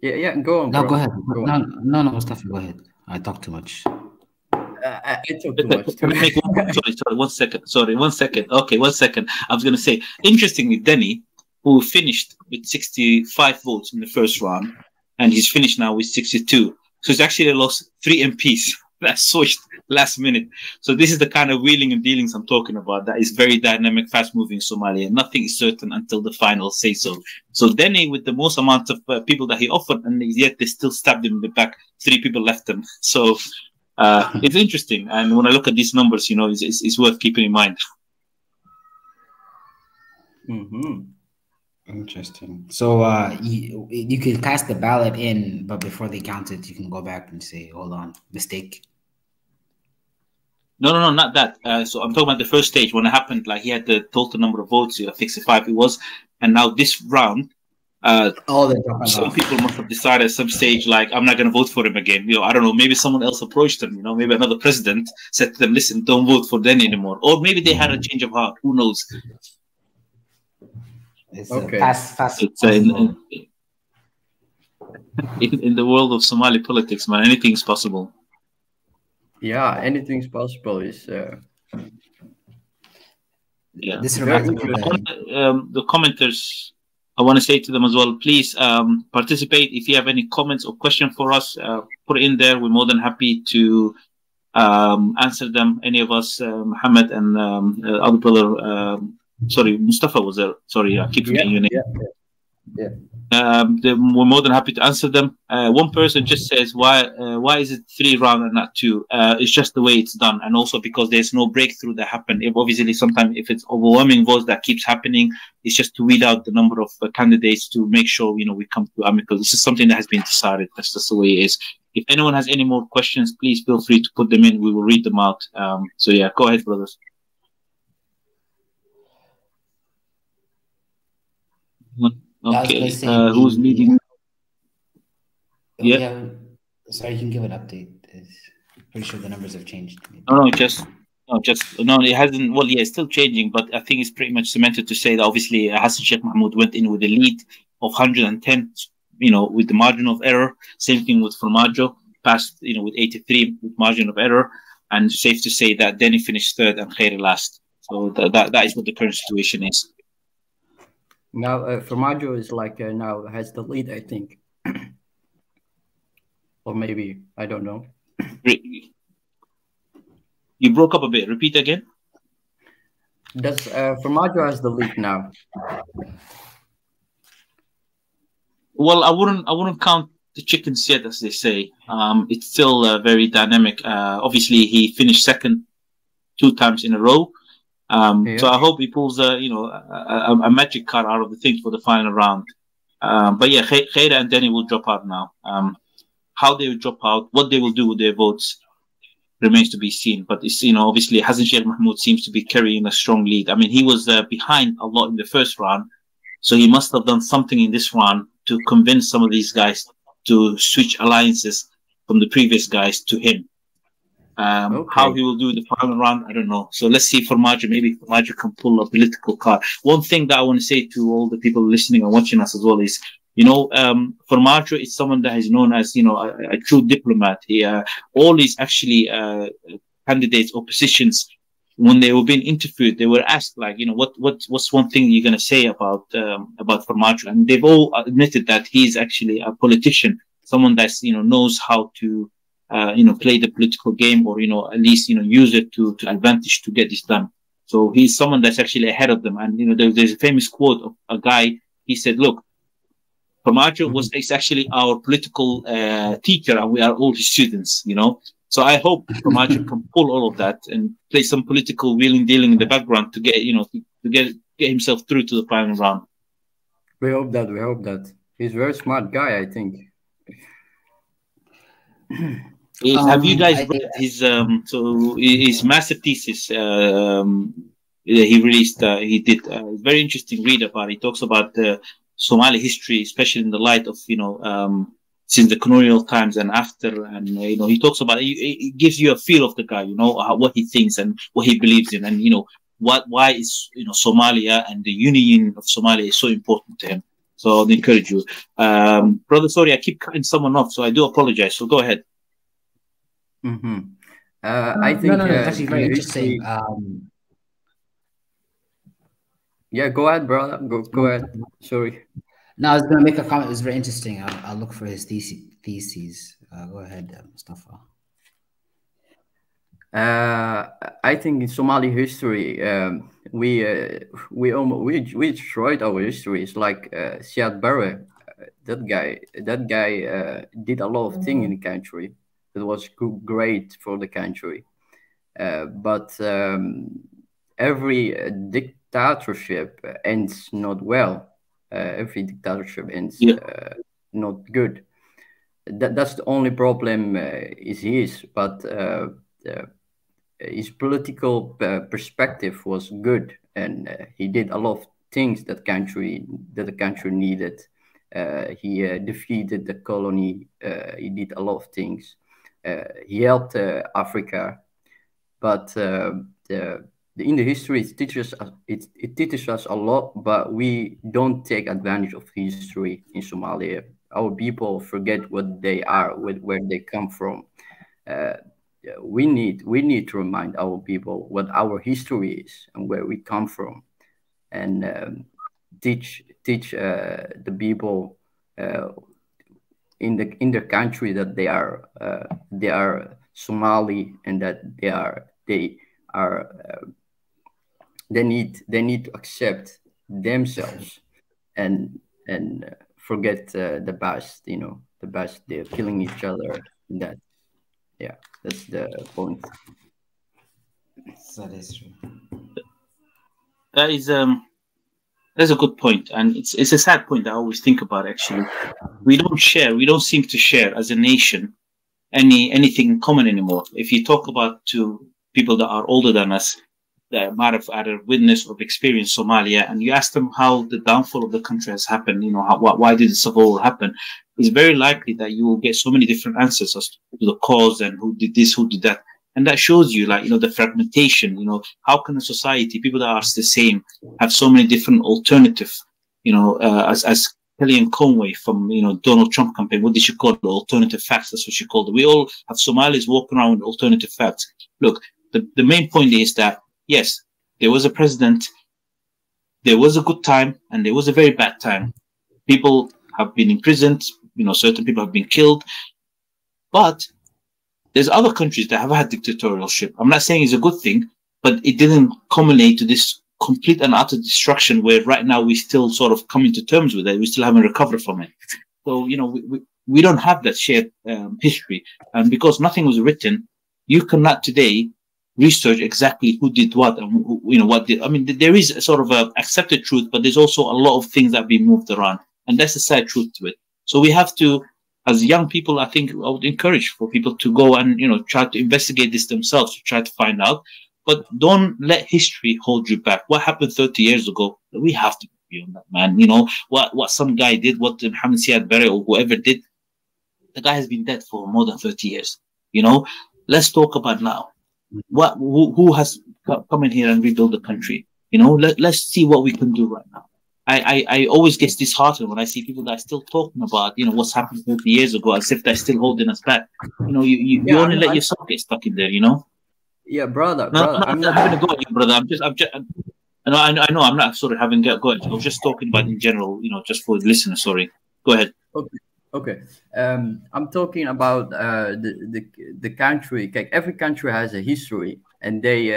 Yeah, go on. No, bro. go ahead. Go on. No, Mustafa, go ahead. I talk too much. I talk too much. Sorry, 1 second. Okay, 1 second. I was going to say, interestingly, Denny, who finished with 65 votes in the first round, and he's finished now with 62. So he's actually lost 3 MPs. That switched last minute. So this is the kind of wheeling and dealings I'm talking about. That is very dynamic, fast-moving Somalia. Nothing is certain until the final say so. So Denny, with the most amount of people that he offered, and yet they still stabbed him in the back. 3 people left him. So it's interesting. And when I look at these numbers, you know, it's worth keeping in mind. Interesting. So you could cast the ballot in, but before they count it, you can go back and say, hold on, mistake. No, not that. So I'm talking about the first stage when it happened. Like he had the total number of votes, 65 it was, and now this round, some people must have decided at some stage, like, I'm not going to vote for him again. You know, I don't know. Maybe someone else approached them. You know, maybe another president said to them, "Listen, don't vote for Denny anymore." Or maybe they had a change of heart. Who knows? It's okay. It's in the world of Somali politics, man, anything's possible. Yeah, anything's possible. Is Yeah. This reminds me of The commenters, I want to say to them as well, please participate. If you have any comments or question for us, put it in there. We're more than happy to answer them. Any of us, Muhammad and other brother, sorry, Mustafa was there. Sorry, I keep forgetting your name. Yeah. We're more than happy to answer them. One person just says, why is it 3 rounds and not 2? It's just the way it's done, and also because there's no breakthrough that happened. If obviously sometimes if it's overwhelming votes that keeps happening, it's just to weed out the number of candidates to make sure we come to amicable. This is something that has been decided. That's just the way it is. If anyone has any more questions, please feel free to put them in. We will read them out. So yeah, go ahead, brothers. Okay, who's leading? Yeah. Sorry, you can give an update. Pretty sure the numbers have changed. No, it hasn't. Well, yeah, it's still changing, but I think it's pretty much cemented to say that obviously Hassan Sheikh Mahmoud went in with a lead of 110, with the margin of error. Same thing with Formaggio, passed, with 83 with margin of error, and safe to say that then he finished 3rd and Khairi last. So that is what the current situation is. Now, Formaggio is now has the lead, I think. Or maybe, I don't know. You broke up a bit. Repeat again. Does Formaggio has the lead now? Well, I wouldn't count the chickens yet, as they say. It's still very dynamic. Obviously, he finished 2nd 2 times in a row. So I hope he pulls a magic card out of the thing for the final round. But yeah, Khaira and Danny will drop out now. How they will drop out, what they will do with their votes remains to be seen. But it's, obviously Hassan Sheikh Mahmoud seems to be carrying a strong lead. I mean, he was behind a lot in the first round, so he must have done something in this round to convince some of these guys to switch alliances from the previous guys to him. How he will do the final round, I don't know. So let's see Formaggio. Maybe Formaggio can pull a political card. One thing that I want to say to all the people listening and watching us as well is, Formaggio is someone that is known as, a true diplomat. All these actually candidates or positions, when they were being interviewed, they were asked what's one thing you're going to say about Formaggio, and they've all admitted that he's actually a politician, someone that's knows how to play the political game, or at least use it to advantage to get this done. So he's someone that's actually ahead of them. And there's a famous quote of a guy. He said, "Look, Formaggio is actually our political teacher, and we are all his students." So I hope Formaggio can pull all of that and play some political wheeling dealing in the background to get to get himself through to the final round. We hope that. He's a very smart guy, I think. Have you guys read his master thesis? He released. He did a very interesting read about it. He talks about Somali history, especially in the light of since the colonial times and after, and he talks about it. It gives you a feel of the guy, what he thinks and what he believes in, and why is Somalia and the union of Somalia is so important to him. So I'd encourage you, brother. Sorry, I keep cutting someone off, so I do apologize. So go ahead. I think no, it's actually very interesting. Yeah, go ahead, brother. Go ahead. Sorry. No, I was going to make a comment. It was very interesting. I'll look for his theses. Go ahead, Mustafa. I think in Somali history, we destroyed our history. It's like Siad Barre. That guy did a lot of things in the country. It was great for the country, but every dictatorship ends not well. Every dictatorship ends not good. That's the only problem is his, but his political perspective was good, and he did a lot of things that the country needed. He defeated the colony. He did a lot of things. He helped Africa, but in the history it teaches us a lot, but we don't take advantage of history in Somalia. Our people forget what they are, where they come from. we need to remind our people what our history is and where we come from, and teach the people in the country that they are Somali, and that they need to accept themselves and forget the past. The past, they're killing each other. That's the point. That is true. That is that's a good point, and it's a sad point I always think about. Actually, we don't seem to share as a nation anything in common anymore. If you talk about to people that are older than us, that might have either witnessed or experienced Somalia, and you ask them how the downfall of the country has happened, why did the civil war happen, it's very likely that you will get so many different answers as to the cause and who did this, who did that. And that shows you, the fragmentation. How can a society, people that are the same, have so many different alternatives? As Kellyanne Conway from Donald Trump campaign, what did she call it? Alternative facts. That's what she called it. We all have Somalis walking around with alternative facts. Look, the main point is that yes, there was a president, there was a good time, and there was a very bad time. People have been imprisoned. Certain people have been killed, but there's other countries that have had dictatorialship. I'm not saying it's a good thing, but it didn't culminate to this complete and utter destruction where right now we still sort of coming to terms with it. We still haven't recovered from it. So, we don't have that shared history. And because nothing was written, you cannot today research exactly who did what and what did. I mean, there is a sort of a accepted truth, but there's also a lot of things that have been moved around. And that's the sad truth to it. So we have to, as young people, I think I would encourage for people to go and, try to investigate this themselves, to try to find out. But don't let history hold you back. What happened 30 years ago, we have to be on that, man. What some guy did, what Mohammed Siad Barre or whoever did, the guy has been dead for more than 30 years. Let's talk about now. Who has come in here and rebuild the country? Let's see what we can do right now. I always get disheartened when I see people that are still talking about, what's happened 30 years ago, as if they're still holding us back. You only let yourself get stuck in there, Yeah, brother. I'm not going to go at you, brother. I know I'm not sort of having go at you. I was just talking about in general, just for the listener. Sorry. Go ahead. Okay. I'm talking about the country. Every country has a history, and they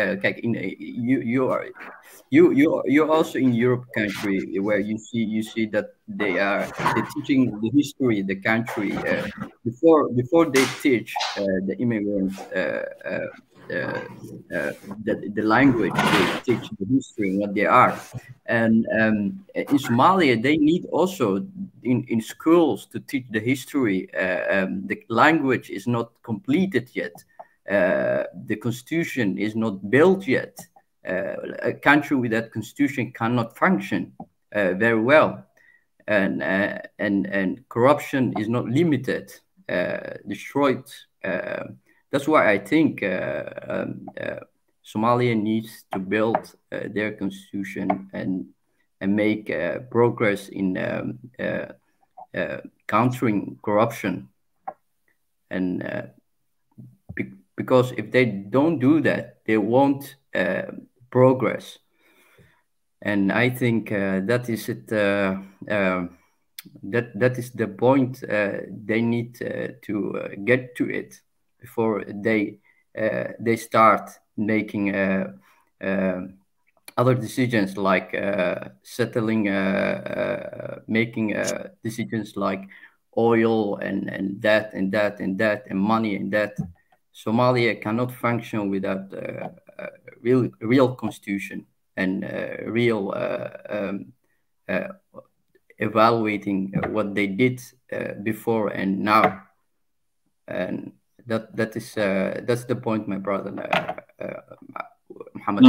you're also in Europe country where you see that they're teaching the history of the country before they teach the immigrants the language. They teach the history and what they are. And in Somalia, they need also in schools to teach the history. The language is not completed yet. The constitution is not built yet. A country with that constitution cannot function very well, and corruption is not limited, destroyed. That's why I think Somalia needs to build their constitution and make progress in countering corruption. And because if they don't do that, they won't progress. And I think that is it. That is the point. They need to get to it before they start making other decisions like settling, making decisions like oil and that and that and that and money and that. Somalia cannot function without real constitution and real evaluating what they did before and now. And that's the point, my brother. Muhammad.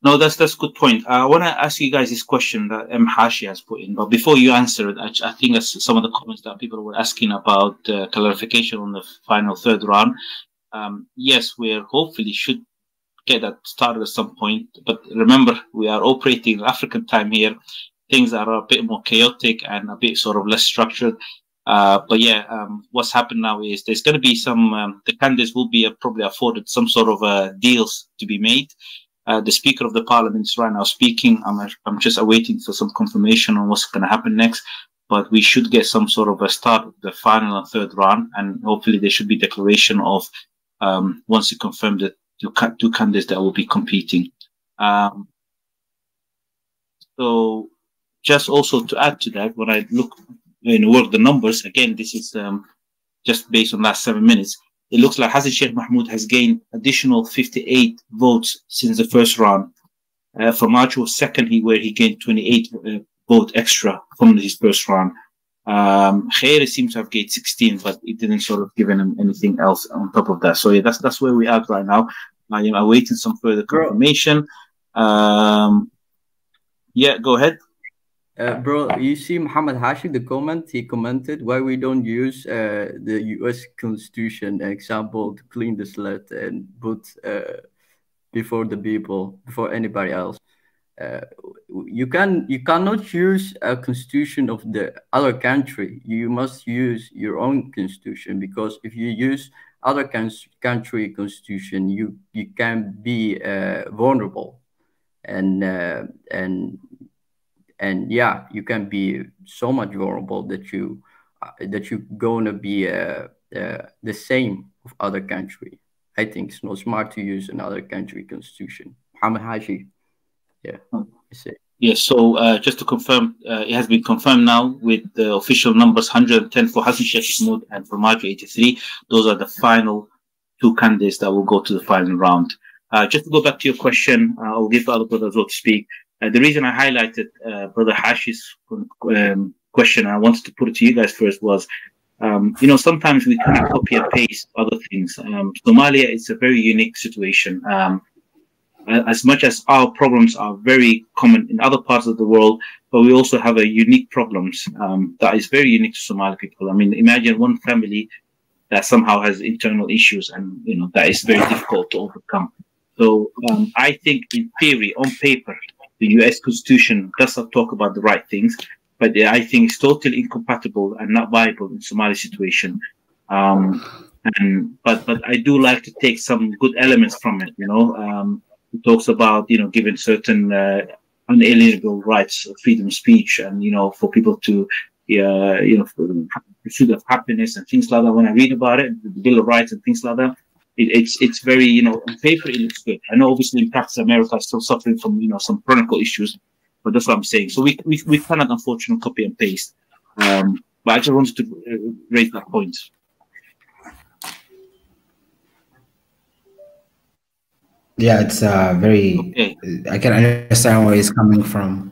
No, that's a good point. I want to ask you guys this question that Hashi has put in, but before you answer it, I think that's some of the comments that people were asking about clarification on the final third round. Yes, we hopefully should get that started at some point, but remember, we are operating African time here. Things are a bit more chaotic and a bit sort of less structured. But yeah, what's happened now is there's going to be some, the candidates will be probably afforded some sort of deals to be made. The Speaker of the Parliament is right now speaking. I'm just awaiting for some confirmation on what's going to happen next. But we should get some sort of a start of the final and third round, and hopefully there should be declaration of once you confirm the two candidates that will be competing. So just also to add to that, when I look work the numbers again, this is just based on last 7 minutes. It looks like Hassan Sheikh Mahmoud has gained additional 58 votes since the first round. Farmajo was second, where he gained 28 vote extra from his first round. Khairi seems to have gained 16, but it didn't sort of give him anything else on top of that. So yeah, that's where we are right now. I am awaiting some further confirmation. Yeah, go ahead. Bro, you see Muhammad Hashi, the comment, he commented why we don't use the US Constitution example to clean the slate and put before the people, before anybody else. You cannot use a constitution of the other country. You must use your own constitution, because if you use other country constitution, you can be vulnerable, and yeah, you can be so much vulnerable that you're gonna be the same of other country. I think it's not smart to use another country constitution. Muhammad Haji. Yeah. Yes, so just to confirm, it has been confirmed now with the official numbers: 110 for Hassan Sheikh Mahmoud and for Farmajo 83. Those are the final two candidates that will go to the final round. Just to go back to your question, I'll give the other brother as well to speak. The reason I highlighted Brother Hashi's question, and I wanted to put it to you guys first, was, sometimes we kind of copy and paste other things. Somalia is a very unique situation. As much as our problems are very common in other parts of the world, but we also have a unique problems that is very unique to Somali people. I mean, imagine one family that somehow has internal issues, and that is very difficult to overcome. So I think, in theory, on paper, the U.S. Constitution does not talk about the right things, but I think it's totally incompatible and not viable in Somali situation. But I do like to take some good elements from it. It talks about giving certain unalienable rights, freedom of speech, and for people to pursuit of happiness and things like that. When I read about it, the Bill of Rights and things like that, it's very on paper it looks good. I know obviously in practice America is still suffering from some chronic issues, but that's what I'm saying. So we cannot unfortunately copy and paste. But I just wanted to raise that point. Yeah, it's very. Okay. I can understand where he's coming from.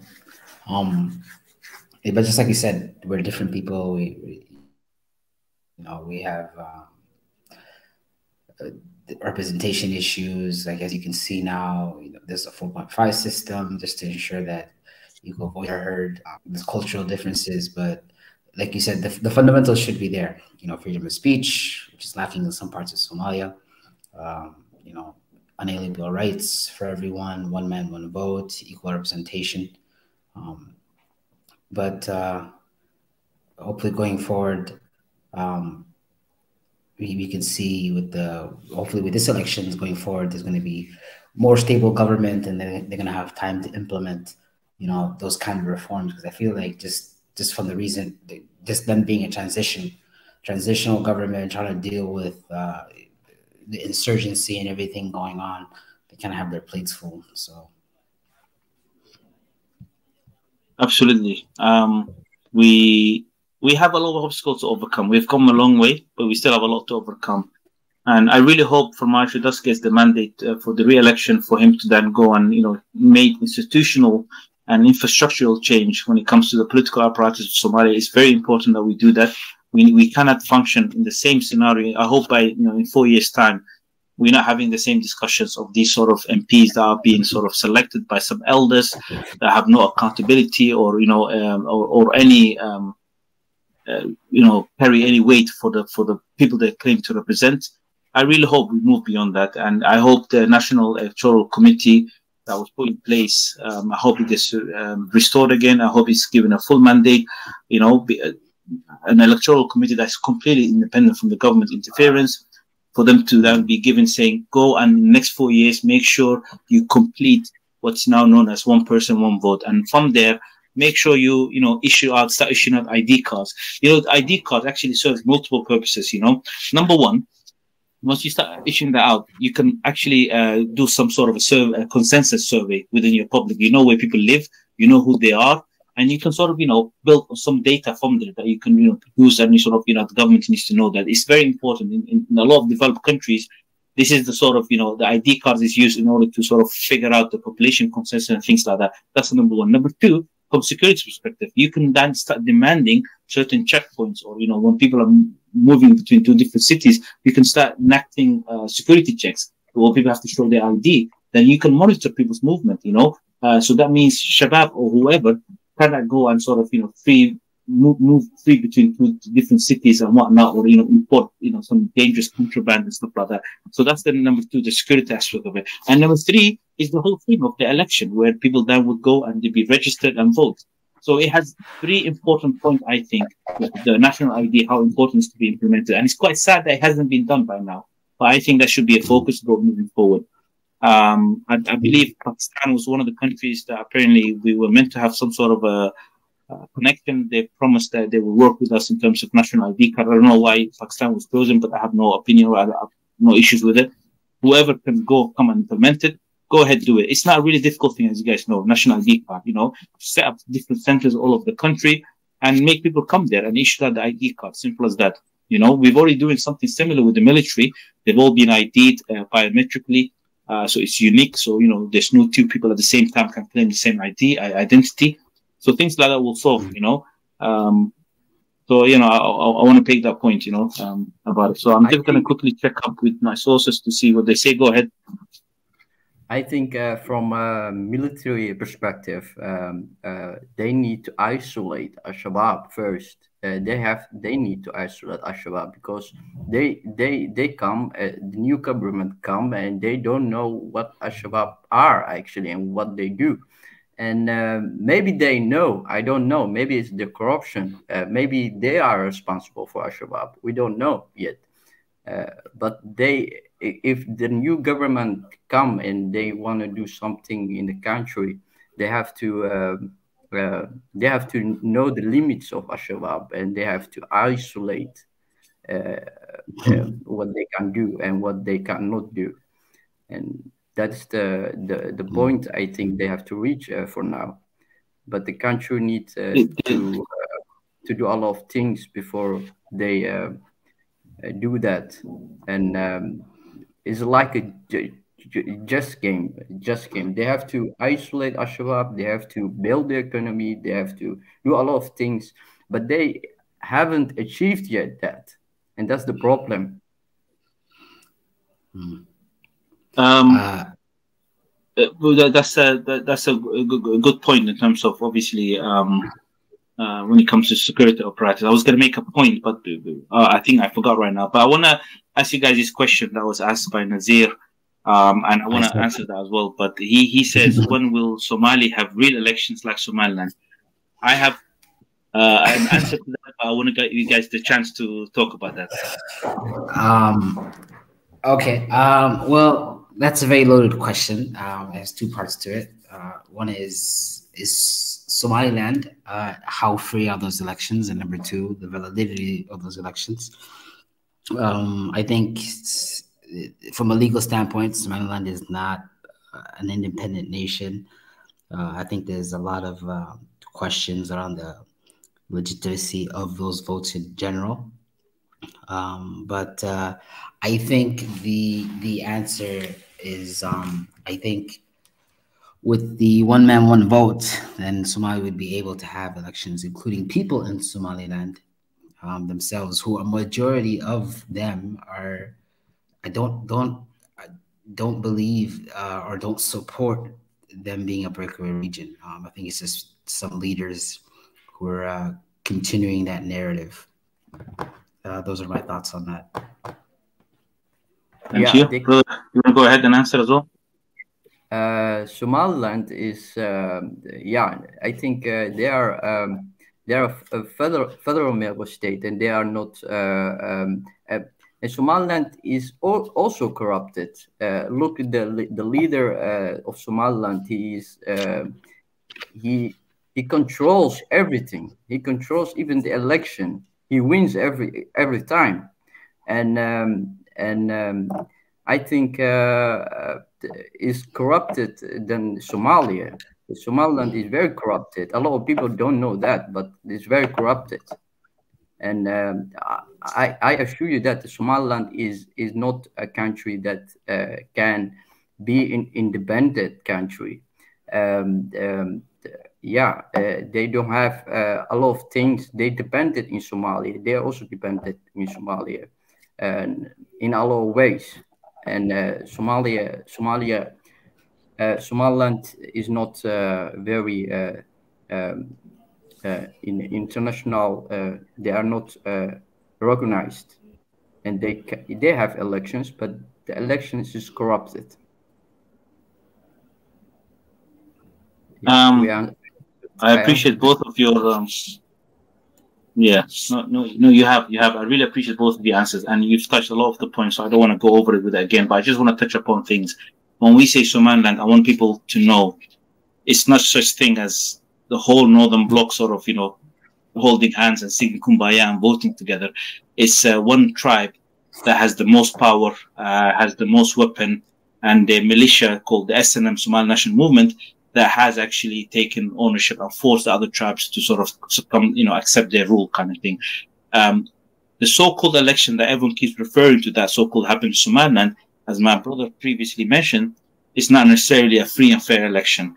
But just like you said, we're different people. We have representation issues. Like, as you can see now, there's a 4.5 system just to ensure that equal voices are heard. There's cultural differences, but like you said, the fundamentals should be there. Freedom of speech, which is lacking in some parts of Somalia. Unalienable rights for everyone, one man, one vote, equal representation. But hopefully going forward, we can see hopefully with this elections going forward, there's going to be more stable government, and they're going to have time to implement, those kind of reforms. Because I feel like just from the reason, just them being a transitional government, trying to deal with the insurgency and everything going on, they kind of have their plates full. So absolutely, we have a lot of obstacles to overcome. We've come a long way, but we still have a lot to overcome. And I really hope Farmajo does get the mandate for the re-election, for him to then go and make institutional and infrastructural change when it comes to the political apparatus of Somalia. It's very important that we do that. We cannot function in the same scenario. I hope by in 4 years' time, we're not having the same discussions of these sort of MPs that are being sort of selected by some elders that have no accountability or any carry any weight for the people they claim to represent. I really hope we move beyond that, and I hope the National Electoral Committee that was put in place, I hope it gets restored again. I hope it's given a full mandate. an electoral committee that's completely independent from the government interference, for them to then be given saying, go and in the next 4 years, make sure you complete what's now known as one person, one vote. And from there, make sure you start issuing out ID cards. The ID card actually serves multiple purposes, Number one, once you start issuing that out, you can actually do some sort of a consensus survey within your public. You know where people live, you know who they are, and you can sort of, build some data from there that you can, use any sort of, the government needs to know that. It's very important. In a lot of developed countries, this is the sort of, the ID card is used in order to sort of figure out the population consensus and things like that. That's number one. Number two, from security perspective, you can then start demanding certain checkpoints, or, when people are moving between two different cities, you can start enacting security checks where people have to show their ID. Then you can monitor people's movement, so that means Shabab or whoever cannot go and sort of, move free between two different cities and whatnot, or, import, some dangerous contraband and stuff like that. So that's the number two, the security aspect of it. And number three is the whole thing of the election, where people then would go and they'd be registered and vote. So it has three important points, I think, the national ID, how important it is to be implemented. And it's quite sad that it hasn't been done by now. But I think that should be a focus moving forward. I believe Pakistan was one of the countries that apparently we were meant to have some sort of a connection. They promised that they will work with us in terms of national ID card. I don't know why Pakistan was chosen, but I have no opinion or I have no issues with it. Whoever can come and implement it, go ahead, do it. It's not a really difficult thing, as you guys know, national ID card, set up different centers all over the country and make people come there and issue out the ID card. Simple as that. We've already doing something similar with the military. They've all been ID'd biometrically. So it's unique. So, there's no two people at the same time can claim the same identity. So things like that will solve, So, I want to take that point, about it. So I'm just going to quickly check up with my sources to see what they say. Go ahead. I think from a military perspective, they need to isolate Al-Shabaab first. They need to isolate Al-Shabaab because they come, the new government come, and they don't know what Al-Shabaab are actually and what they do. And maybe they know, I don't know, maybe it's the corruption. Maybe they are responsible for Al-Shabaab. We don't know yet. But if the new government come and they want to do something in the country, they have to know the limits of Al-Shabaab, and they have to isolate what they can do and what they cannot do. And that's the point I think they have to reach for now. But the country needs to do a lot of things before they do that. And it's like a just game. They have to isolate Al-Shabaab. They have to build the economy. They have to do a lot of things, but they haven't achieved yet that, and that's the problem. That's a good point in terms of obviously when it comes to security apparatus. I was going to make a point, but I think I forgot right now. But I want to ask you guys this question that was asked by Nazir, and I want to answer that as well. But he says, when will Somalia have real elections like Somaliland? I have an answer to that. I want to give you guys the chance to talk about that. Okay. Well, that's a very loaded question. It has two parts to it. One is Somaliland, how free are those elections? And number two, the validity of those elections. I think from a legal standpoint, Somaliland is not an independent nation. I think there's a lot of questions around the legitimacy of those votes in general. But I think the answer is, I think with the one man, one vote, then Somalia would be able to have elections, including people in Somaliland themselves, who a majority of them are, I don't believe or don't support them being a breakaway region. I think it's just some leaders who are continuing that narrative. Those are my thoughts on that. Thank you. You want to go ahead and answer as well? Somaliland is, I think they are They are a federal member state, and they are not. And Somaliland is also corrupted. Look at the leader of Somaliland. He controls everything. He controls even the election. He wins every time, and I think is corrupted than Somalia. Somaliland is very corrupted. A lot of people don't know that, but it's very corrupted. And I assure you that Somaliland is not a country that can be an independent country. They don't have a lot of things. They depended in Somalia. They are also dependent in Somalia, in a lot of ways. And Somaliland is not very in international. They are not recognized, and they have elections, but the elections is corrupted. I appreciate both of your. Yeah, no, you have. I really appreciate both of the answers, and you've touched a lot of the points. So I don't want to go over it with it again, but I just want to touch upon things. When we say Somaliland, I want people to know it's not such thing as the whole northern bloc sort of, holding hands and singing Kumbaya and voting together. It's one tribe that has the most power, has the most weapon, and a militia called the SNM, Somali National Movement, that has actually taken ownership and forced the other tribes to sort of succumb, accept their rule kind of thing. The so-called election that everyone keeps referring to, that so-called happened in Somaliland, as my brother previously mentioned, is not necessarily a free and fair election.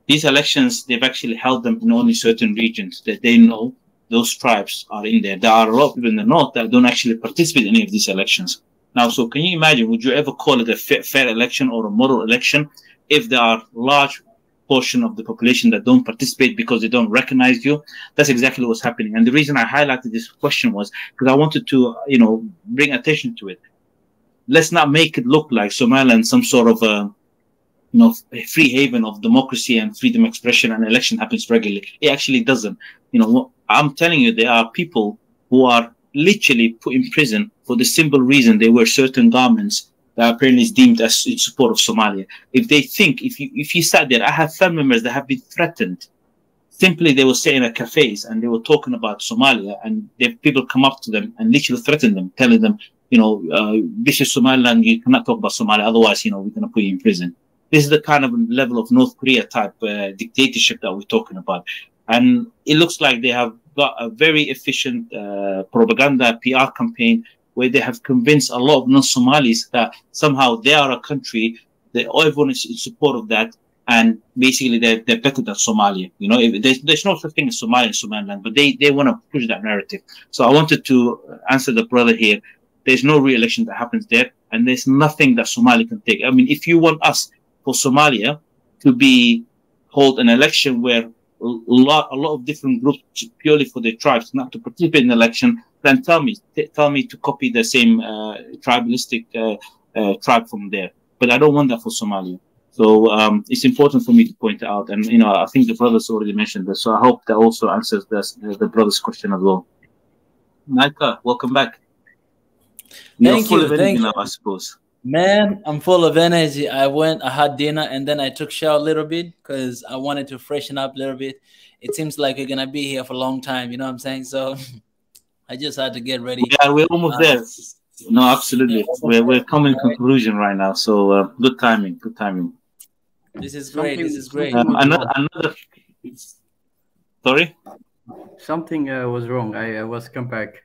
These elections, they've actually held them in only certain regions that they know those tribes are in there. There are a lot of people in the north that don't actually participate in any of these elections. Now, so can you imagine, would you ever call it a fair election or a moral election if there are large portion of the population that don't participate because they don't recognize you? That's exactly what's happening. And the reason I highlighted this question was because I wanted to, bring attention to it. Let's not make it look like Somaliland some sort of a free haven of democracy and freedom of expression and election happens regularly. It actually doesn't. I'm telling you, there are people who are literally put in prison for the simple reason they wear certain garments that apparently is deemed as in support of Somalia. If they think, if you sat there, I have family members that have been threatened. Simply, they were sitting at cafes and they were talking about Somalia, and people come up to them and literally threaten them, telling them, this is Somaliland, you cannot talk about Somalia, otherwise, we're going to put you in prison. This is the kind of level of North Korea type dictatorship that we're talking about. And it looks like they have got a very efficient propaganda PR campaign where they have convinced a lot of non-Somalis that somehow they are a country, that everyone is in support of that, and basically they're better than Somalia. There's no such thing as Somalia and Somaliland, but they want to push that narrative. So I wanted to answer the brother here. There's no re-election that happens there, and there's nothing that Somalia can take. I mean, if you want us for Somalia to hold an election where a lot of different groups purely for their tribes not to participate in the election, then tell me to copy the same tribalistic tribe from there. But I don't want that for Somalia. So it's important for me to point out, and I think the brothers already mentioned this. So I hope that also answers the brother's question as well. Naika, welcome back. Thank you. Now, I suppose. Man, I'm full of energy. I had dinner, and then I took shower a little bit because I wanted to freshen up a little bit. It seems like we're gonna be here for a long time. You know what I'm saying? So I just had to get ready. Yeah, we're almost there. No, absolutely. We're coming to conclusion right now. So good timing. Good timing. This is great. This is great. Another. Sorry. Something was wrong. I was come back.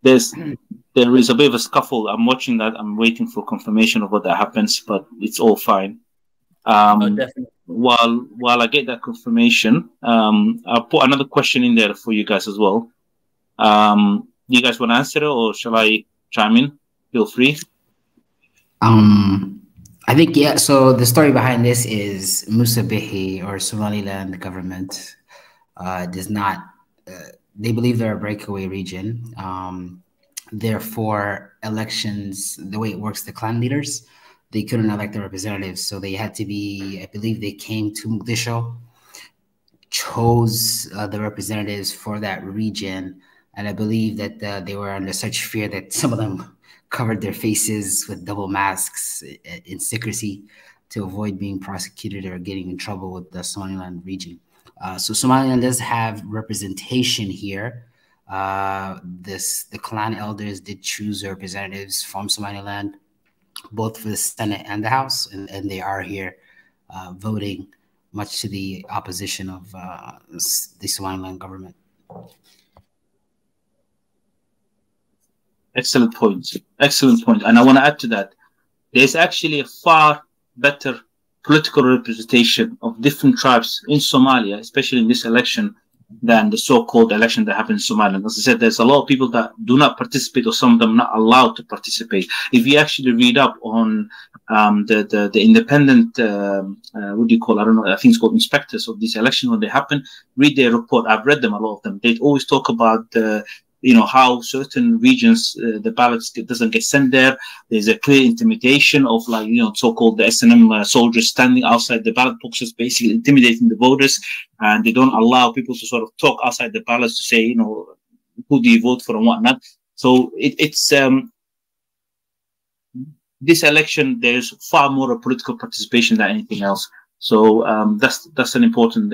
There is a bit of a scuffle. I'm watching that. I'm waiting for confirmation of what that happens, but it's all fine. Definitely. While I get that confirmation, I'll put another question in there for you guys as well. You guys want to answer it, or shall I chime in? Feel free. I think, yeah. So the story behind this is Musa Bihi, or Somaliland government, does not. They believe they're a breakaway region. Therefore, elections, the way it works, the clan leaders, they couldn't elect their representatives. So they had to be, I believe they came to Mogadishu chose the representatives for that region, and I believe that they were under such fear that some of them covered their faces with double masks in secrecy to avoid being prosecuted or getting in trouble with the Somaliland region. So Somaliland does have representation here. The clan elders did choose representatives from Somaliland, both for the Senate and the House, and they are here voting, much to the opposition of the Somaliland government. Excellent point. Excellent point. And I want to add to that. There's actually a far better political representation of different tribes in Somalia, especially in this election, than the so-called election that happened in Somaliland. As I said, there's a lot of people that do not participate, or some of them not allowed to participate. If you actually read up on the independent, what do you call it? I don't know, I think it's called inspectors of this election when they happen, read their report. I've read them, a lot of them. They always talk about how certain regions, the ballots doesn't get sent there. There's a clear intimidation of so-called the SNM soldiers standing outside the ballot boxes, basically intimidating the voters. And they don't allow people to sort of talk outside the ballots to say, who do you vote for and whatnot. So it's this election, there's far more political participation than anything else. So that's an important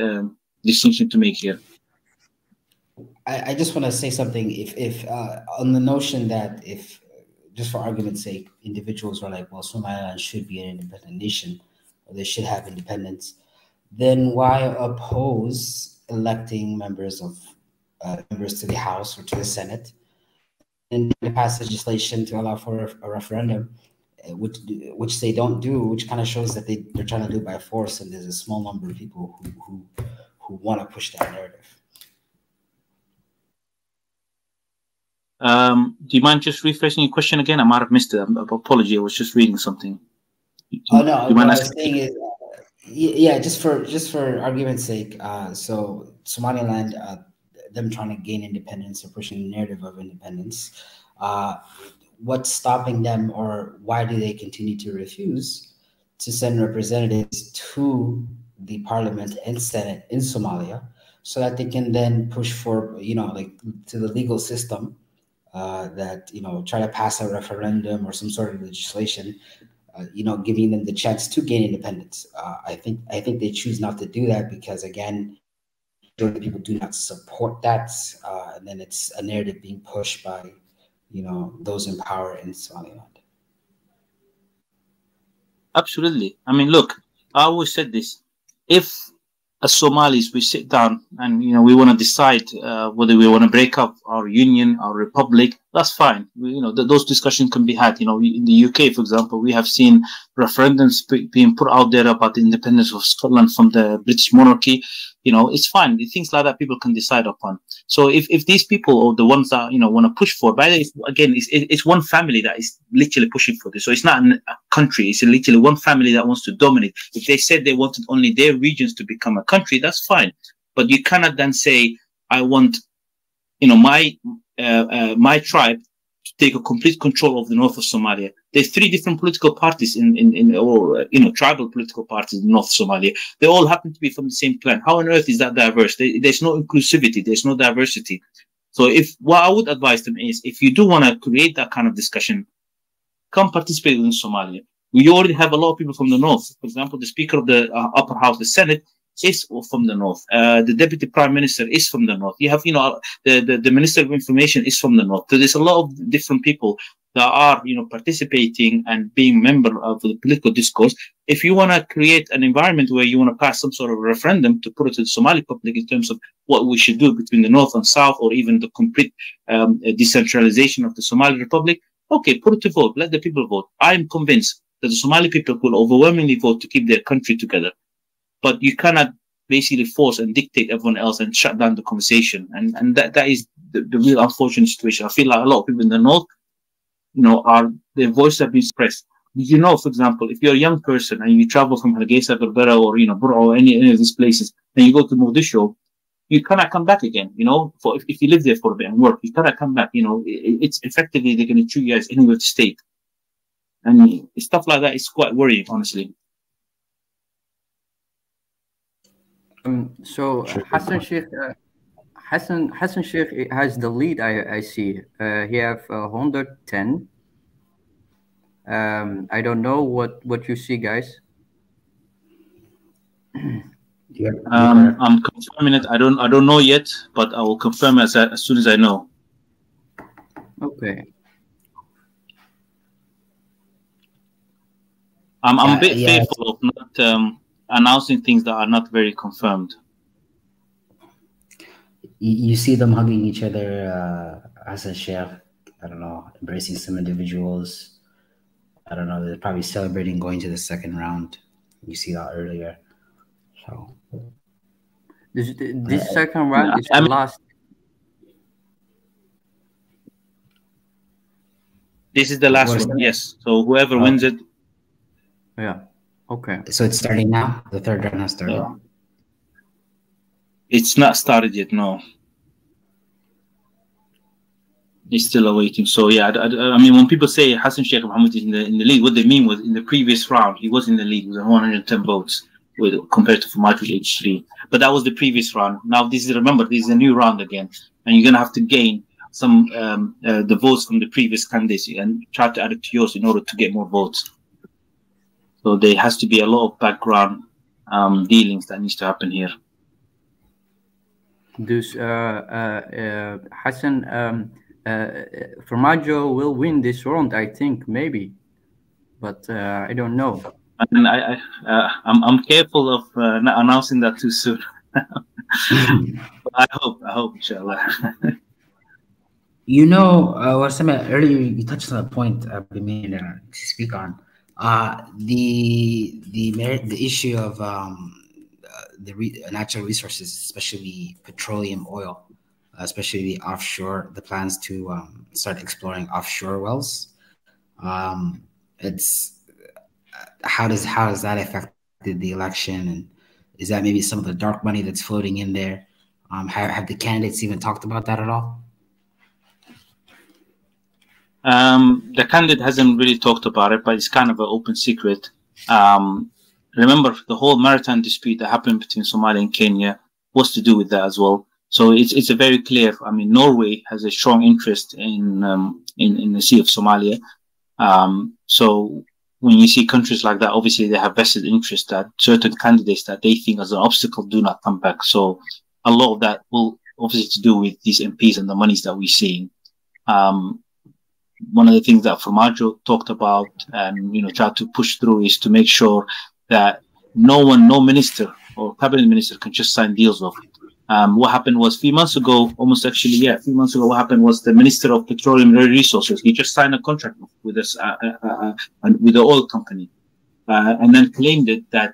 distinction to make here. I just want to say something. If on the notion that if, just for argument's sake, individuals are like, well, Somaliland should be an independent nation, or they should have independence, then why oppose electing members to the House or to the Senate and pass legislation to allow for a referendum, which they don't do, which kind of shows that they're trying to do it by force, and there's a small number of people who want to push that narrative. Do you mind just rephrasing your question again? I might have missed it. Apology, I was just reading something. Oh no, what I was saying is, yeah, just for argument's sake, so Somaliland, them trying to gain independence or pushing the narrative of independence, what's stopping them, or why do they continue to refuse to send representatives to the parliament and Senate in Somalia so that they can then push for, to the legal system, that, try to pass a referendum or some sort of legislation, giving them the chance to gain independence. I think they choose not to do that because, again, people do not support that, and then it's a narrative being pushed by, those in power in Somaliland. Absolutely. I mean, look, I always said this: if as Somalis we sit down and we want to decide whether we want to break up our union, our republic, that's fine. Those discussions can be had. In the UK, for example, we have seen referendums being put out there about the independence of Scotland from the British monarchy. It's fine. Things like that people can decide upon. So if these people, or the ones that want to push for, by the way, again, it's one family that is literally pushing for this. So it's not a country. It's literally one family that wants to dominate. If they said they wanted only their regions to become a country, that's fine. But you cannot then say, I want, my tribe to take a complete control of the north of Somalia. There's 3 different political parties or tribal political parties in North Somalia. They all happen to be from the same clan. How on earth is that diverse? There's no inclusivity. There's no diversity. So what I would advise them is, if you do want to create that kind of discussion, come participate in Somalia. We already have a lot of people from the north. For example, the Speaker of the Upper House, the Senate, is from the north. The Deputy Prime Minister is from the north. You have, the Minister of Information is from the north. So there's a lot of different people that are, participating and being member of the political discourse. If you want to create an environment where you want to pass some sort of referendum to put it to the Somali public in terms of what we should do between the north and south, or even the complete decentralization of the Somali Republic, okay, put it to vote. Let the people vote. I'm convinced that the Somali people will overwhelmingly vote to keep their country together. But you cannot basically force and dictate everyone else and shut down the conversation. And that is the real unfortunate situation. I feel like a lot of people in the north, their voices have been suppressed. For example, if you're a young person and you travel from Hargeisa, Berbera, or Burra, or any of these places, and you go to Mogadishu, you cannot come back again. If you live there for a bit and work, you cannot come back. It's effectively they're going to treat you as anywhere to stay. And stuff like that is quite worrying, honestly. So Hassan Sheikh, Hassan Sheikh has the lead. I see. He have 110. I don't know what you see, guys. I'm confirming it. I don't know yet, but I will confirm as soon as I know. Okay. I'm a bit fearful of not announcing things that are not very confirmed. You see them hugging each other as a chef. I don't know, embracing some individuals. I don't know. They're probably celebrating going to the second round. You see that earlier. So this second round is the last. This is the last one. Yes. So whoever wins it. Yeah. Okay. So it's starting now. The third round has started. It's not started yet. No. He's still awaiting. So yeah, I mean, when people say Hassan Sheikh Mohammed is in the lead, what they mean was in the previous round he was in the lead with 110 votes, compared to Farmajo with 83. But that was the previous round. Now this is a new round again, and you're gonna have to gain some the votes from the previous candidates and try to add it to yours in order to get more votes. So there has to be a lot of background dealings that needs to happen here. Dus Hassan. Farmajo will win this round, I think, maybe, but I don't know. And I'm careful of not announcing that too soon. I hope, inshallah. You know, earlier you touched on a point I've been meaning to speak on. The issue of the natural resources, especially petroleum oil. Especially the offshore, the plans to start exploring offshore wells. How does that affect the election, and is that maybe some of the dark money that's floating in there? Have the candidates even talked about that at all? The candidate hasn't really talked about it, but it's kind of an open secret. Remember, the whole maritime dispute that happened between Somalia and Kenya was to do with that as well. So it's a very clear. I mean, Norway has a strong interest in the Sea of Somalia. So when you see countries like that, obviously they have vested interest that certain candidates that they think as an obstacle do not come back. So a lot of that will obviously to do with these MPs and the monies that we're seeing. One of the things that Farmajo talked about and tried to push through is to make sure that no minister or cabinet minister can just sign deals off. What happened was a few months ago, what happened was the Minister of Petroleum and Resources, he just signed a contract with us, with the oil company, and then claimed it that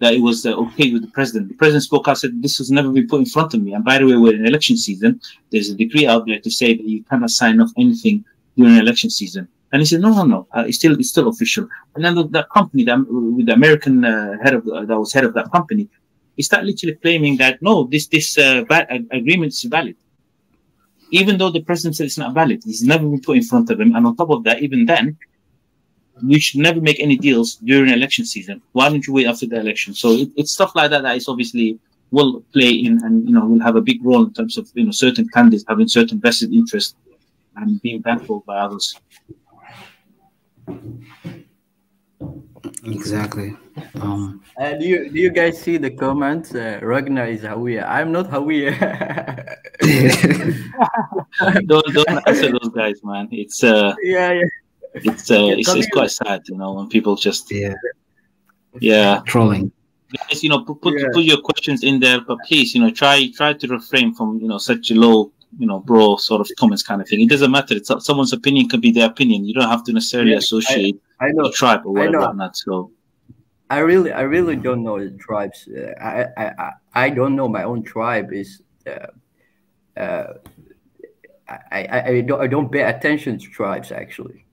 it was okay with the president. The president spoke out, said, this has never been put in front of me. And by the way, we're in election season. There's a decree out there to say that you cannot sign off anything during election season. And he said, no, it's still official. And then that company, with the American head of that company, he started literally claiming that no, this agreement is valid, even though the president said it's not valid. It's never been put in front of him, and on top of that, even then, you should never make any deals during election season. Why don't you wait after the election? So it's stuff like that is obviously will play in, and will have a big role in terms of certain candidates having certain vested interest and being backed by others. Exactly. Do you guys see the comments? Ragnar is Hawiya. I'm not Hawiya. don't answer those guys, man. It's it's quite sad, when people just trolling. Guys, put your questions in there, but please, try to refrain from such a low bro sort of comments kind of thing. It doesn't matter. Someone's opinion can be their opinion. You don't have to necessarily associate the tribe or whatnot. So I really don't know the tribes. I don't know my own tribe. I don't pay attention to tribes actually.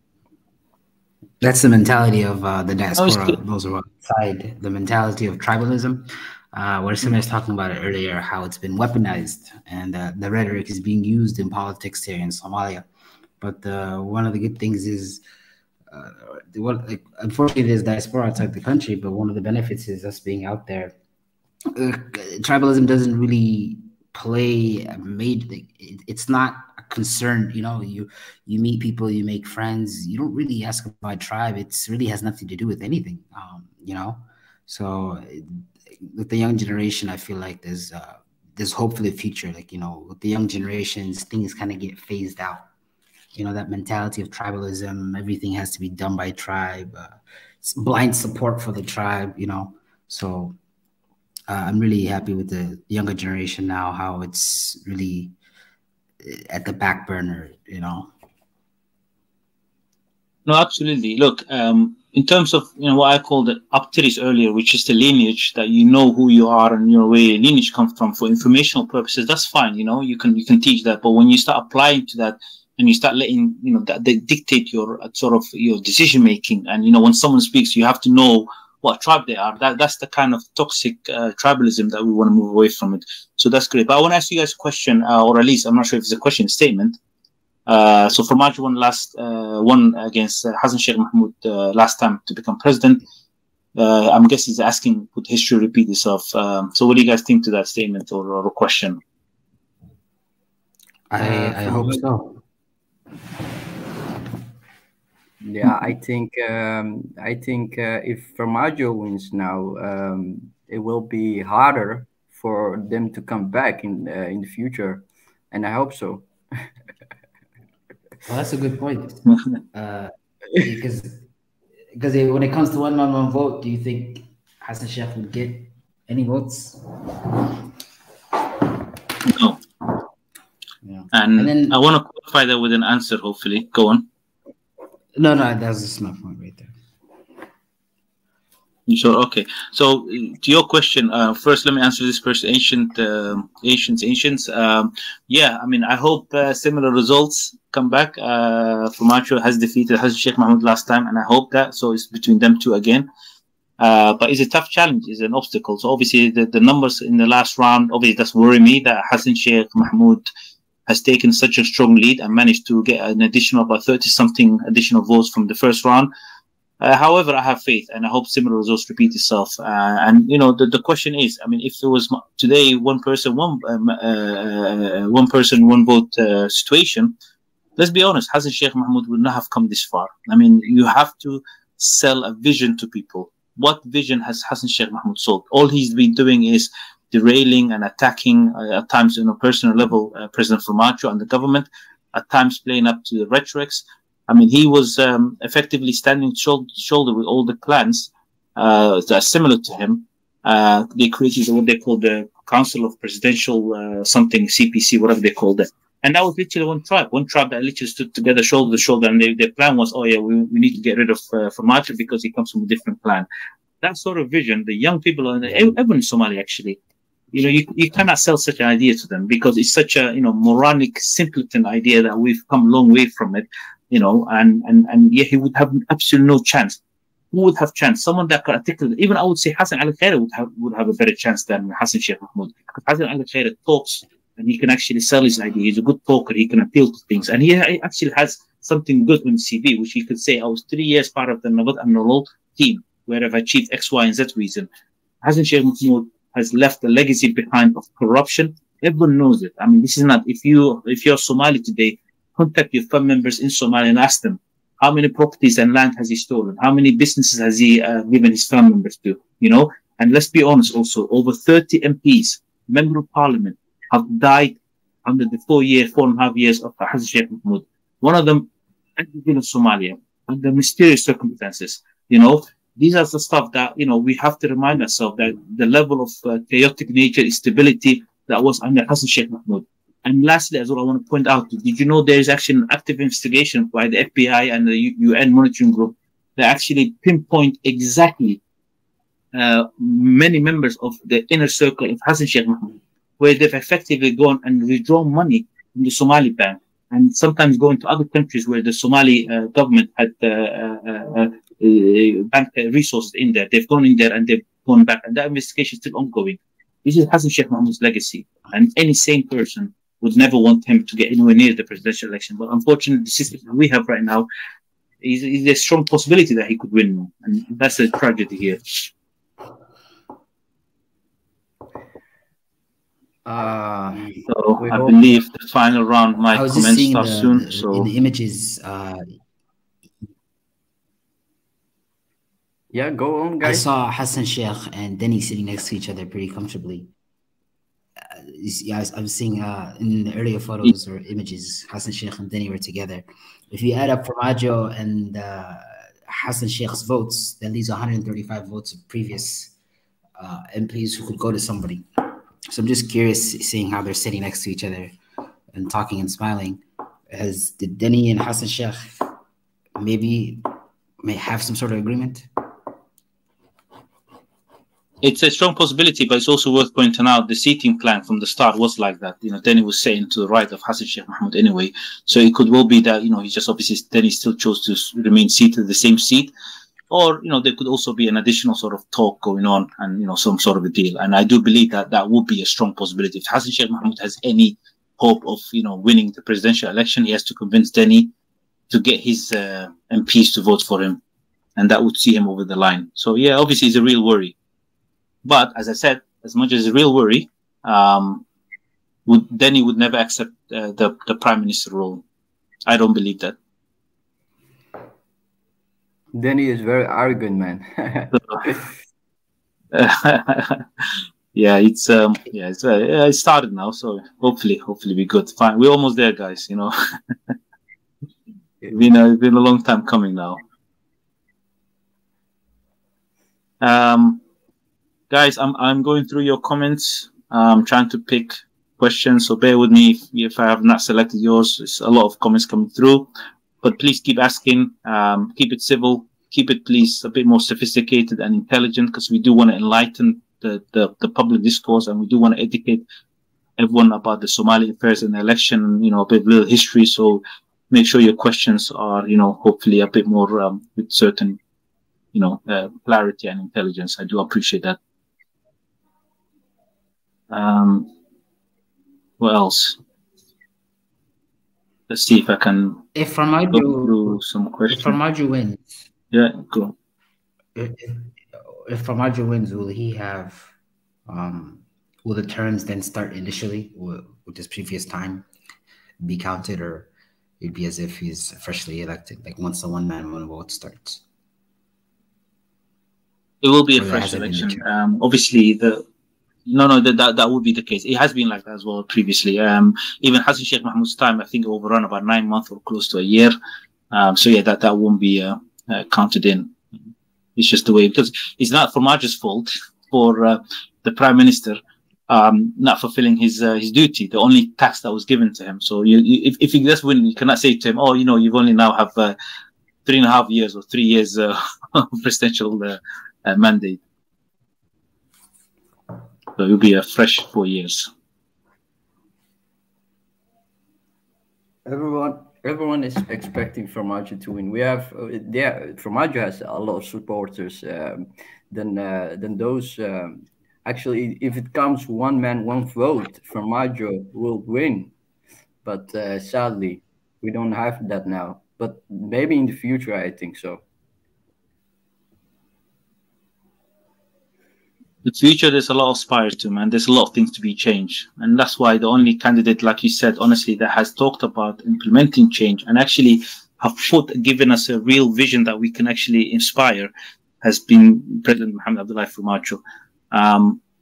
That's the mentality of the diaspora. Those are outside the mentality of tribalism. Where somebody was talking about it earlier, how it's been weaponized and the rhetoric is being used in politics here in Somalia. But one of the good things is, unfortunately, there's diaspora outside the country, but one of the benefits is us being out there tribalism doesn't really play a it's not a concern. You know, you meet people, you make friends, you don't really ask about tribe. It's really has nothing to do with anything. You know, so with the young generation, I feel like there's hope for the future. Like, you know, with the young generations, things kind of get phased out. You know, that mentality of tribalism, everything has to be done by tribe, blind support for the tribe, you know. So I'm really happy with the younger generation now, how it's really at the back burner, you know. No, absolutely. Look, in terms of, you know, what I called the apteries earlier, which is the lineage, that you know who you are and, you know, where your lineage comes from for informational purposes, that's fine. You know, you can teach that. But when you start applying to that and you start letting, you know, that they dictate your sort of your decision making, and, you know, when someone speaks, you have to know what tribe they are. That's the kind of toxic tribalism that we want to move away from it. So that's great. But I want to ask you guys a question, or at least I'm not sure if it's a question, statement. So Farmajo won against Hassan Sheikh Mahmoud last time to become president. I'm guessing he's asking, would history repeat itself? So what do you guys think to that statement or question? I hope so. Yeah, I think if Farmajo wins now, it will be harder for them to come back in the future, and I hope so. Well, that's a good point. Because when it comes to one vote, do you think Hassan Sheikh would get any votes? No. Yeah. And then I want to qualify that with an answer, hopefully. Go on. No, that's just my point right there. Sure. Okay. So to your question, first let me answer this first. Ancients. Yeah, I mean, I hope similar results come back. Farmajo has defeated Hassan Sheikh Mahmoud last time, and I hope that. So it's between them two again. But it's a tough challenge, it's an obstacle. So obviously the numbers in the last round, obviously does worry me that Hassan Sheikh Mahmoud has taken such a strong lead and managed to get an additional about 30-something additional votes from the first round. However, I have faith, and I hope similar results repeat itself. And you know, the question is, I mean, if there was today one person, one vote situation, let's be honest, Hassan Sheikh Mahmoud would not have come this far. I mean, you have to sell a vision to people. What vision has Hassan Sheikh Mahmoud sold? All he's been doing is derailing and attacking, at times on a personal level, President Farmajo and the government, at times playing up to the rhetorics. I mean, he was effectively standing shoulder to shoulder with all the clans that are similar to him. They created what they call the Council of Presidential something, CPC, whatever they called it. And that was literally one tribe that literally stood together shoulder to shoulder. And their plan was, oh yeah, we need to get rid of Farmajo because he comes from a different clan. That sort of vision, the young people, and everyone in Somalia actually, you know, you cannot sell such an idea to them because it's such a, you know, moronic, simpleton idea that we've come a long way from it, you know, and yeah, he would have absolutely no chance. Who would have chance? Someone that could articulate, even I would say Hassan al-Khair would have a better chance than Hassan Sheikh Mahmoud, because Hassan al-Khair talks and he can actually sell his idea. He's a good talker. He can appeal to things, and he actually has something good on CV, which he could say, I was 3 years part of the Nawad al-Nalol team where I've achieved X, Y, and Z reason. Hassan Sheikh Mahmoud has left a legacy behind of corruption. Everyone knows it. I mean, this is not, if you're Somali today, contact your family members in Somalia and ask them, how many properties and land has he stolen? How many businesses has he given his family members to? You know, and let's be honest also, over 30 MPs, member of parliament, have died under the 4.5 years of Hassan Sheikh Mahmoud. One of them, in Somalia, under mysterious circumstances. You know, these are the stuff that, you know, we have to remind ourselves that the level of chaotic nature, instability that was under Hassan Sheikh Mahmoud. And lastly, as well, I want to point out, did you know there is actually an active investigation by the FBI and the UN monitoring group that actually pinpoint exactly many members of the inner circle of Hassan Sheikh Mahmoud, where they've effectively gone and withdrawn money from the Somali bank, and sometimes going to other countries where the Somali government had bank resources in there. They've gone in there and they've gone back, and that investigation is still ongoing. This is Hassan Sheikh Mahmoud's legacy, and any sane person would never want him to get anywhere near the presidential election. But unfortunately, the system that we have right now is a strong possibility that he could win, and that's a tragedy here. So I believe the final round might commence soon. In the images. Yeah, go on, guys. I saw Hassan Sheikh and Denny sitting next to each other pretty comfortably. Yeah, I'm seeing in the earlier photos or images, Hassan Sheikh and Denny were together. If you add up Formaggio and Hassan Sheikh's votes, that leaves 135 votes of previous MPs who could go to somebody. So I'm just curious seeing how they're sitting next to each other and talking and smiling. Did Denny and Hassan Sheikh may have some sort of agreement? It's a strong possibility, but it's also worth pointing out the seating plan from the start was like that. Denny was sitting to the right of Hassan Sheikh Mohammed anyway. So it could well be that, he just obviously, Denny still chose to remain seated in the same seat. Or, there could also be an additional sort of talk going on and, some sort of a deal. And I do believe that that would be a strong possibility. If Hassan Sheikh Mohammed has any hope of, winning the presidential election, he has to convince Denny to get his MPs to vote for him. And that would see him over the line. So, yeah, obviously it's a real worry. But as I said, as much as a real worry, Denny would never accept the prime minister role. I don't believe that. Denny is very arrogant, man. Yeah, it started now, so hopefully we're good. Fine, we're almost there, guys. It's been a long time coming now. Guys, I'm going through your comments. I'm trying to pick questions, so bear with me if I have not selected yours. There's a lot of comments coming through, but please keep asking. Keep it civil. Keep it, please, a bit more sophisticated and intelligent, because we do want to enlighten the public discourse, and we do want to educate everyone about the Somali affairs and the election. A bit of little history. So make sure your questions are, hopefully a bit more with certain, clarity and intelligence. I do appreciate that. What else? Let's see if I can go through some questions. If Formaggio wins, yeah, go. If Formaggio wins, will he have? Will the terms then start initially with his previous time be counted, or it'd be as if he's freshly elected, like once the one-man, one-vote starts? It will be a fresh election. Obviously, that would be the case. It has been like that as well previously. Even Hassan Sheikh Mohammed's time, I think, overrun about 9 months or close to a year. So yeah, that won't be counted in. It's just the way, because it's not Formaggio's fault for the prime minister not fulfilling his duty. The only task that was given to him. So if he does win, you cannot say to him, "Oh, you've only now have 3.5 years or 3 years of presidential mandate." So it will be a fresh 4 years. Everyone is expecting Formaggio to win. We have, Formaggio has a lot of supporters. Than those. Actually, if it comes one man, one vote, Formaggio will win. But sadly, we don't have that now. But maybe in the future, I think so. The future, there's a lot of aspire to, man. There's a lot of things to be changed. And that's why the only candidate, like you said, honestly, that has talked about implementing change and actually have given us a real vision that we can actually inspire has been President Mohamed Abdullahi Formaggio.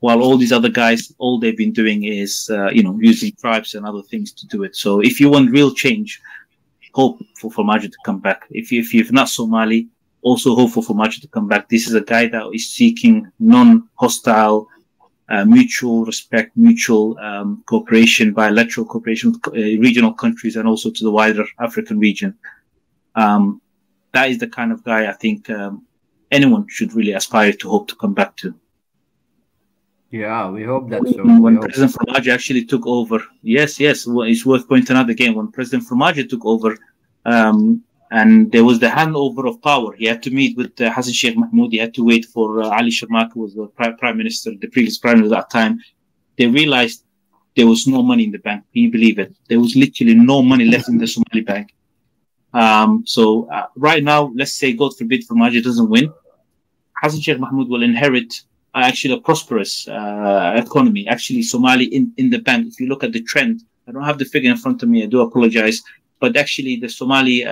While all these other guys, all they've been doing is, using tribes and other things to do it. So if you want real change, hope for Formaggio to come back. If you're not Somali, also hope for Formaggio to come back. This is a guy that is seeking non-hostile, mutual respect, mutual cooperation, bilateral cooperation with regional countries and also to the wider African region. That is the kind of guy I think anyone should really aspire to hope to come back to. Yeah, we hope that so. When President Formaggio actually took over, yes, well, it's worth pointing out again, when President Formaggio took over, and there was the handover of power. He had to meet with Hassan Sheikh Mahmoud. He had to wait for Ali Sharmak, who was the prime minister, the previous prime minister at that time. They realized there was no money in the bank. Can you believe it? There was literally no money left in the Somali bank. So right now, let's say, God forbid, Formaggio doesn't win. Hassan Sheikh Mahmoud will inherit are actually a prosperous economy. Actually, Somali in the bank, if you look at the trend, I don't have the figure in front of me, I do apologize, but actually the Somali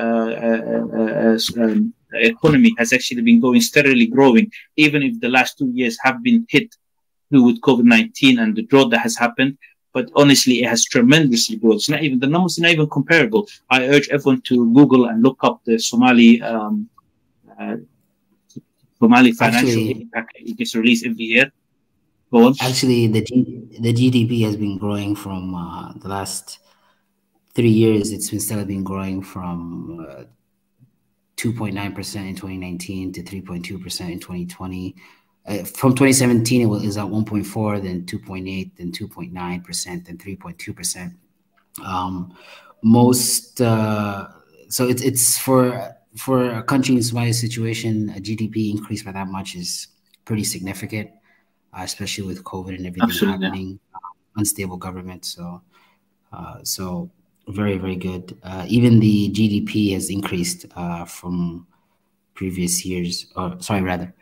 economy has actually been going steadily growing, even if the last 2 years have been hit with COVID-19 and the drought that has happened. But honestly, it has tremendously grown. It's not even, the numbers are not even comparable. I urge everyone to Google and look up the Somali financial aid package. It gets released every year. Go on. Actually, the GDP has been growing from the last 3 years. It's been steadily been growing from 2.9% in 2019 to 3.2% in 2020. From 2017, it was at 1.4, then 2.8, then 2.9%, then 3.2%. So it's for a country in Somalia's situation, a GDP increase by that much is pretty significant, especially with COVID and everything happening, unstable government. So very, very good. Even the GDP has increased from previous years, or sorry, rather,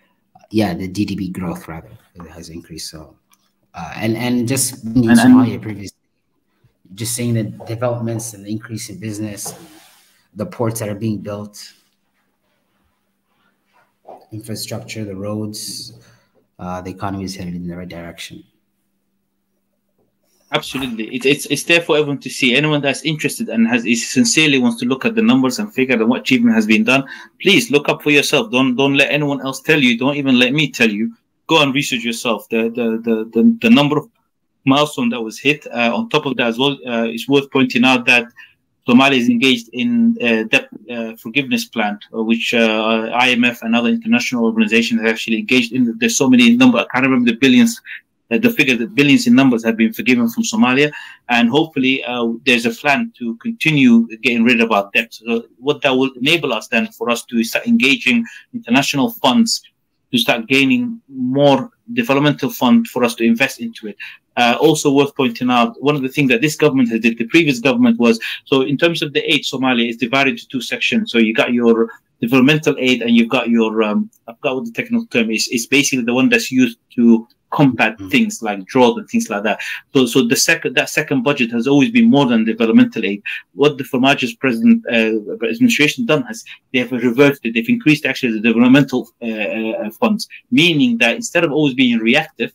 the GDP growth rather has increased. So, and just in Somalia previously, just saying the developments and the increase in business, the ports that are being built, infrastructure, the roads, the economy is headed in the right direction. Absolutely, it's there for everyone to see. Anyone that's interested and is sincerely wants to look at the numbers and figure out what achievement has been done, please look up for yourself. Don't let anyone else tell you. Don't even let me tell you. Go and research yourself. The number of milestone that was hit. On top of that as well, it's worth pointing out that Somalia is engaged in debt forgiveness plan, which IMF and other international organizations have actually engaged in. There's so many number. I can't remember the billions. The figure that billions in numbers have been forgiven from Somalia, and hopefully there's a plan to continue getting rid of our debt. So what that will enable us then for us to start engaging international funds to start gaining more developmental fund for us to invest into it. Also worth pointing out, one of the things that this government has did, the previous government was, so in terms of the aid, Somalia is divided into two sections. So you got your developmental aid and you've got your, I forgot what the technical term is. It's basically the one that's used to combat things like drought and things like that. So that second budget has always been more than developmental aid. What the Farmage's administration done has, they have reversed it. They've increased actually the developmental funds, meaning that instead of always being reactive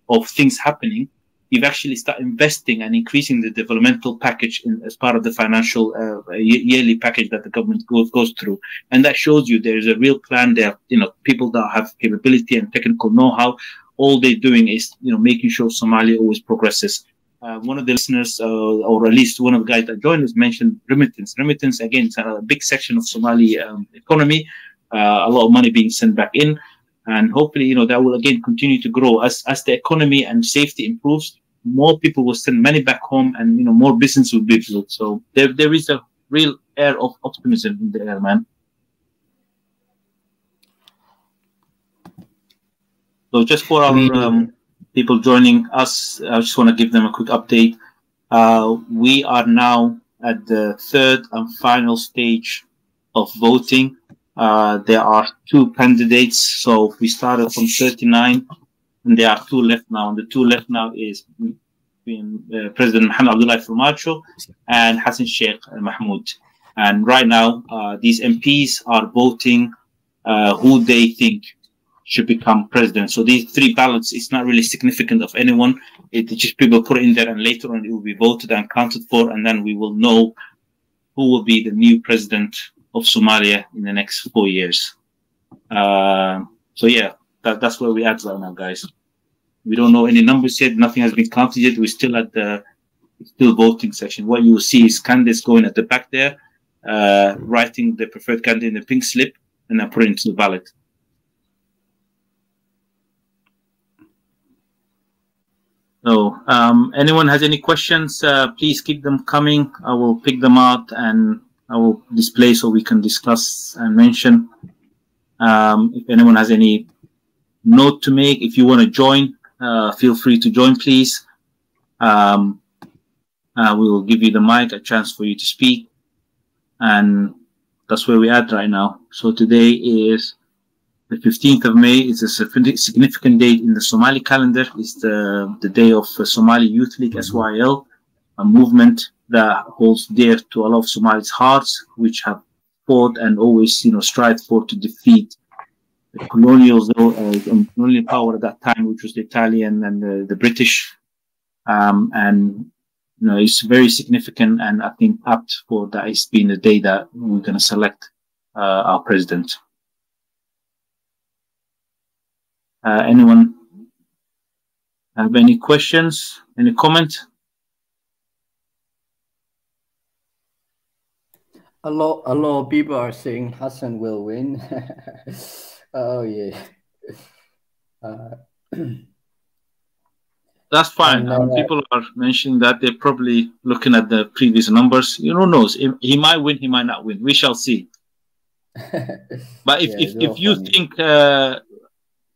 of things happening, you've actually started investing and increasing the developmental package as part of the financial yearly package that the government goes through. And that shows you there is a real plan there. People that have capability and technical know-how, all they're doing is, making sure Somalia always progresses. One of the listeners, or at least one of the guys that joined us, mentioned remittance. Remittance, again, is a big section of Somali economy. A lot of money being sent back in. And hopefully, that will again continue to grow as the economy and safety improves. More people will send money back home, and more business will be built. So there is a real air of optimism in the air, man. So just for our people joining us, I just want to give them a quick update. We are now at the third and final stage of voting. There are 2 candidates. So we started from 39, and there are 2 left now. And the 2 left now is between President Mohamed Abdullahi Farmajo and Hassan Sheikh Mahmoud. And right now, these MPs are voting who they think should become president. So these 3 ballots, it's not really significant of anyone. It's just people put it in there, and later on it will be voted and counted for, and then we will know who will be the new president of Somalia in the next 4 years. So yeah, that's where we're at right now, guys. We don't know any numbers yet. Nothing has been counted yet. We're still at the voting section. What you will see is candidates going at the back there, writing the preferred candidate in the pink slip, and then putting it into the ballot. So, anyone has any questions, please keep them coming. I will pick them out and I will display so we can discuss and mention. If anyone has any note to make, if you want to join, feel free to join, please. We will give you the mic, a chance for you to speak. And that's where we're at right now. So today is The 15th of May is a significant date in the Somali calendar. It's the day of Somali Youth League, SYL, a movement that holds dear to a lot of Somalis' hearts, which have fought and always, strived for to defeat the colonial power at that time, which was the Italian and the British. And it's very significant, and I think apt for that it's been the day that we're going to select our president. Anyone have any questions? Any comment? A lot of people are saying Hassan will win. Oh yeah. That's fine. People are mentioning that they're probably looking at the previous numbers. Who knows? He might win, he might not win. We shall see. But if you think,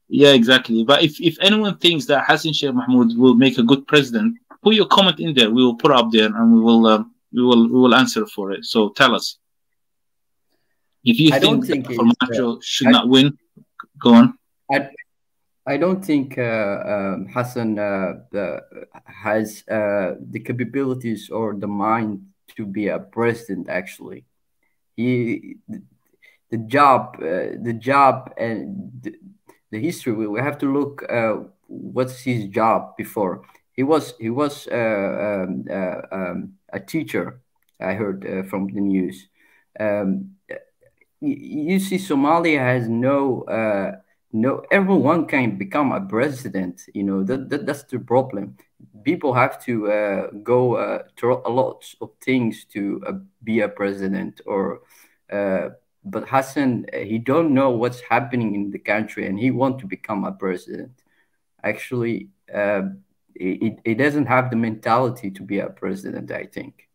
yeah, exactly. But if anyone thinks that Hassan Sheikh Mahmoud will make a good president, put your comment in there. We will put it up there, and we will answer for it. So tell us if you think Formaggio should not win. Go on. I don't think Hassan has the capabilities or the mind to be a president. Actually, the job and the history. We have to look what's his job before. He was a teacher. I heard from the news. You see, Somalia has no. Everyone can become a president. That's the problem. People have to go through a lot of things to be a president. But Hassan, he don't know what's happening in the country, and he want to become a president. Actually, he doesn't have the mentality to be a president, I think.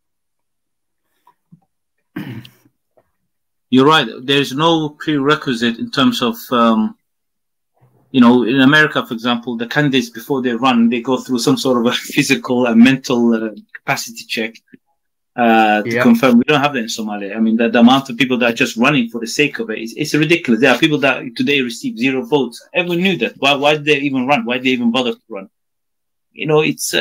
You're right. There's no prerequisite in terms of. In America, for example, the candidates before they run, they go through some sort of a physical and mental capacity check to confirm. We don't have that in Somalia. I mean, the amount of people that are just running for the sake of it, it's ridiculous. There are people that today receive 0 votes. Everyone knew that. Why did they even run? Why did they even bother to run? It's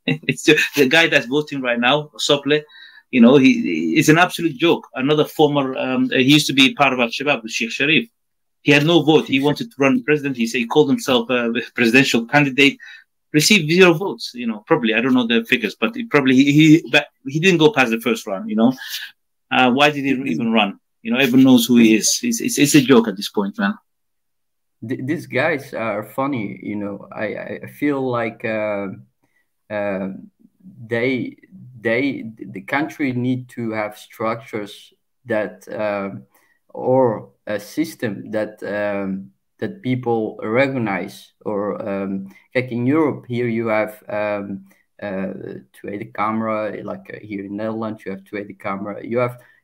it's the guy that's voting right now, Sople. It's an absolute joke. Another former, he used to be part of Al-Shabaab, Sheikh Sharif. He had no vote. He wanted to run president. He called himself a presidential candidate. Received 0 votes. Probably I don't know the figures, but he didn't go past the first round. Why did he even run? Everyone knows who he is. It's a joke at this point, man. These guys are funny. I feel like the country need to have structures that or a system that people recognize, or like in Europe here you have Tweede Kamer, like here in Netherlands you have Tweede Kamer.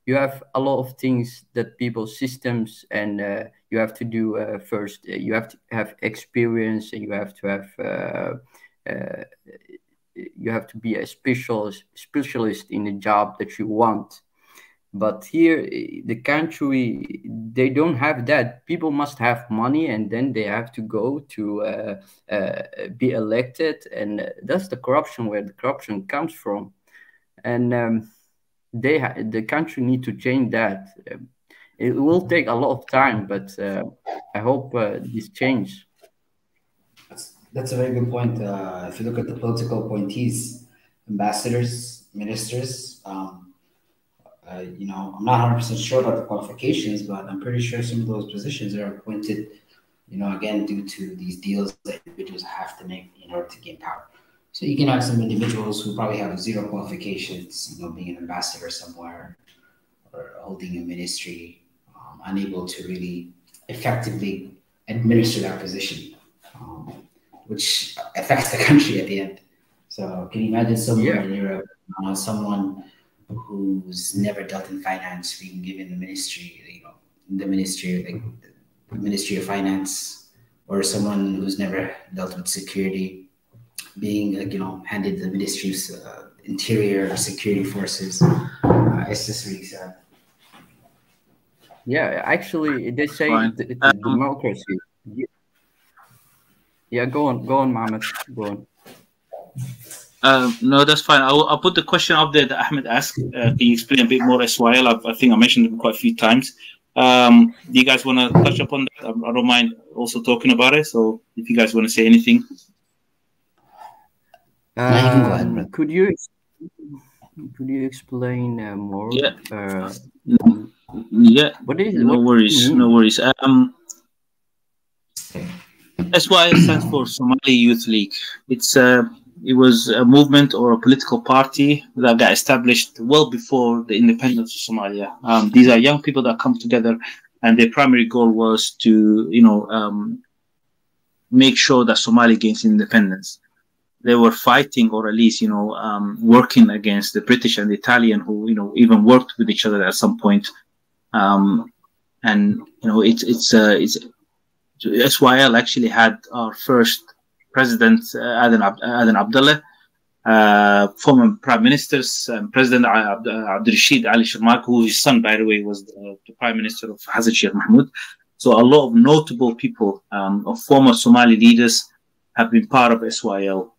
You have a lot of things that people systems, and you have to do first. You have to have experience, and you have to be a specialist in the job that you want. But here, the country, they don't have that. People must have money, and then they have to go to be elected, and that's the corruption, where the corruption comes from. And the country need to change that. It will take a lot of time, but I hope this change. That's a very good point. If you look at the political appointees, ambassadors, ministers. I'm not 100% sure about the qualifications, but I'm pretty sure some of those positions are appointed, again, due to these deals that individuals have to make in order to gain power. So you can have some individuals who probably have 0 qualifications, being an ambassador somewhere or holding a ministry, unable to really effectively administer that position, which affects the country at the end. So can you imagine somewhere in Europe, someone who's never dealt in finance being given the ministry, the Ministry of Finance, or someone who's never dealt with security being handed the Ministry of Interior or Security Forces? It's just really sad. Yeah, actually, they say it's a democracy. Yeah, go on, Mohammed, go on. No, that's fine. I'll put the question up there that Ahmed asked. Can you explain a bit more SYL? I think I mentioned it quite a few times. Do you guys want to touch upon that? I don't mind also talking about it. So if you guys want to say anything. You can go ahead, could you explain more? Yeah. Yeah. No worries. No worries. SYL stands for Somali Youth League. It was a movement or a political party that got established well before the independence of Somalia. These are young people that come together, and their primary goal was to, make sure that Somalia gains independence. They were fighting, or at least, working against the British and the Italian, who, even worked with each other at some point. SYL actually had our first president, Aden Abdullah, former prime ministers, President Abdurrashid Ali Sharmak, who his son, by the way, was the prime minister of Hassan Sheikh Mahmoud. So a lot of notable people, of former Somali leaders, have been part of SYL.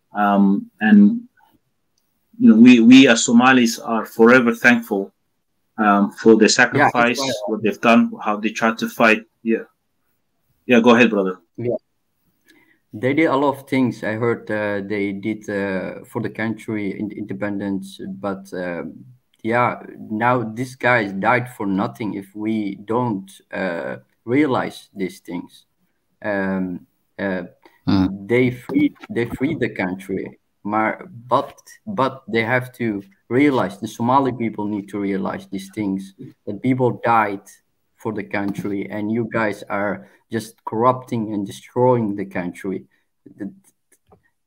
We as Somalis are forever thankful for the sacrifice, what they've done, how they tried to fight. Yeah, go ahead, brother. Yeah, they did a lot of things. I heard they did for the country independence, but now these guys died for nothing if we don't realize these things. They freed the country, but they have to realize, the Somali people need to realize these things, that people died for the country, and you guys are just corrupting and destroying the country.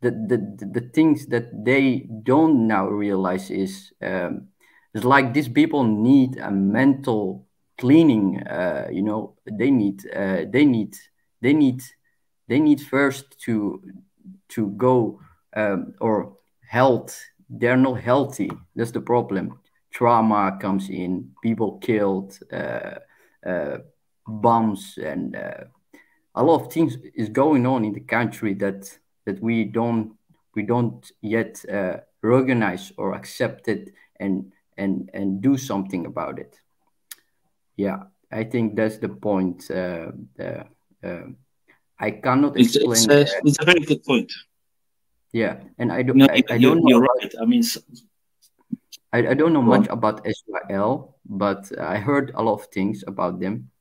The things that they don't now realize is it's like these people need a mental cleaning. They need first to go or health. They're not healthy. That's the problem. Trauma comes in. People killed. Bombs, and a lot of things is going on in the country that we don't yet recognize or accept it and do something about it. Yeah, I think that's the point. I cannot explain. It's a very good point. Yeah, and I don't know. You're right. I mean, I don't know much about SYL, but I heard a lot of things about them.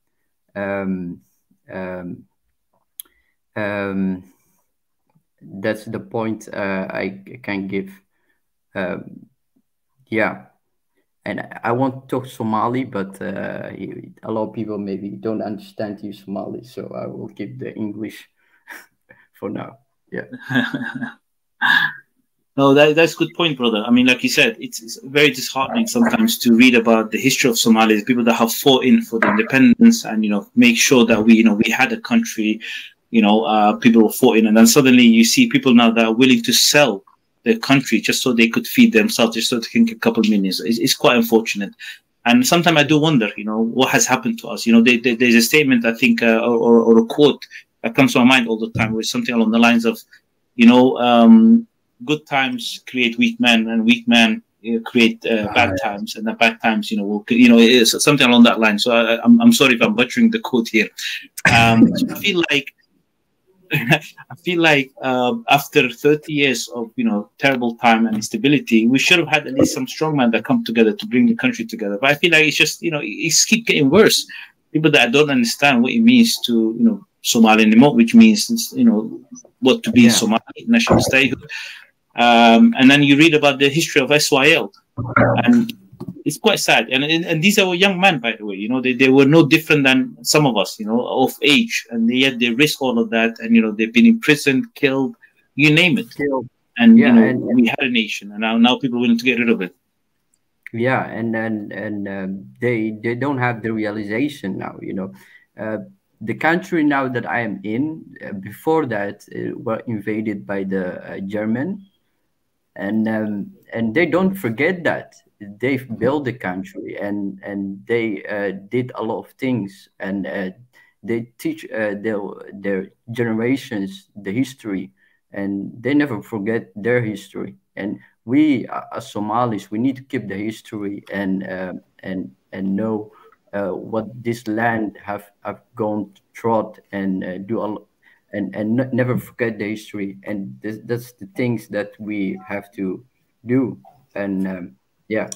That's the point I can give. Yeah, and I want to talk Somali, but a lot of people maybe don't understand you Somali, so I will keep the English for now. Yeah. No, that's a good point, brother. I mean, like you said, it's very disheartening sometimes to read about the history of Somalia, people that have fought in for the independence and, make sure that we had a country, people were fought in. And then suddenly you see people now that are willing to sell their country just so they could feed themselves, just so they can get a couple of millions. It's quite unfortunate. And sometimes I do wonder, what has happened to us? There's a statement, I think, or a quote that comes to my mind all the time, where it's something along the lines of, good times create weak men, and weak men create bad times, and the bad times, it's something along that line. So I'm sorry if I'm butchering the quote here. So I feel like after 30 years of terrible time and instability, we should have had at least some strong men that come together to bring the country together. But I feel like it's just it's keep getting worse. People that don't understand what it means to Somali anymore, which means what to be Somali national statehood. And then you read about the history of SYL, and it's quite sad. And these are young men, by the way. They were no different than some of us, of age, and yet they risk all of that. And they've been imprisoned, killed, you name it. And we had a nation, and now people are willing to get rid of it. Yeah, and they don't have the realization now. The country now that I am in, before that, were invaded by the German. and they don't forget that they've built the country, and they did a lot of things, and they teach their generations the history, and they never forget their history. And we as Somalis, we need to keep the history, and know what this land have gone through, and do a lot, and never forget the history. And that's the things that we have to do. And yeah,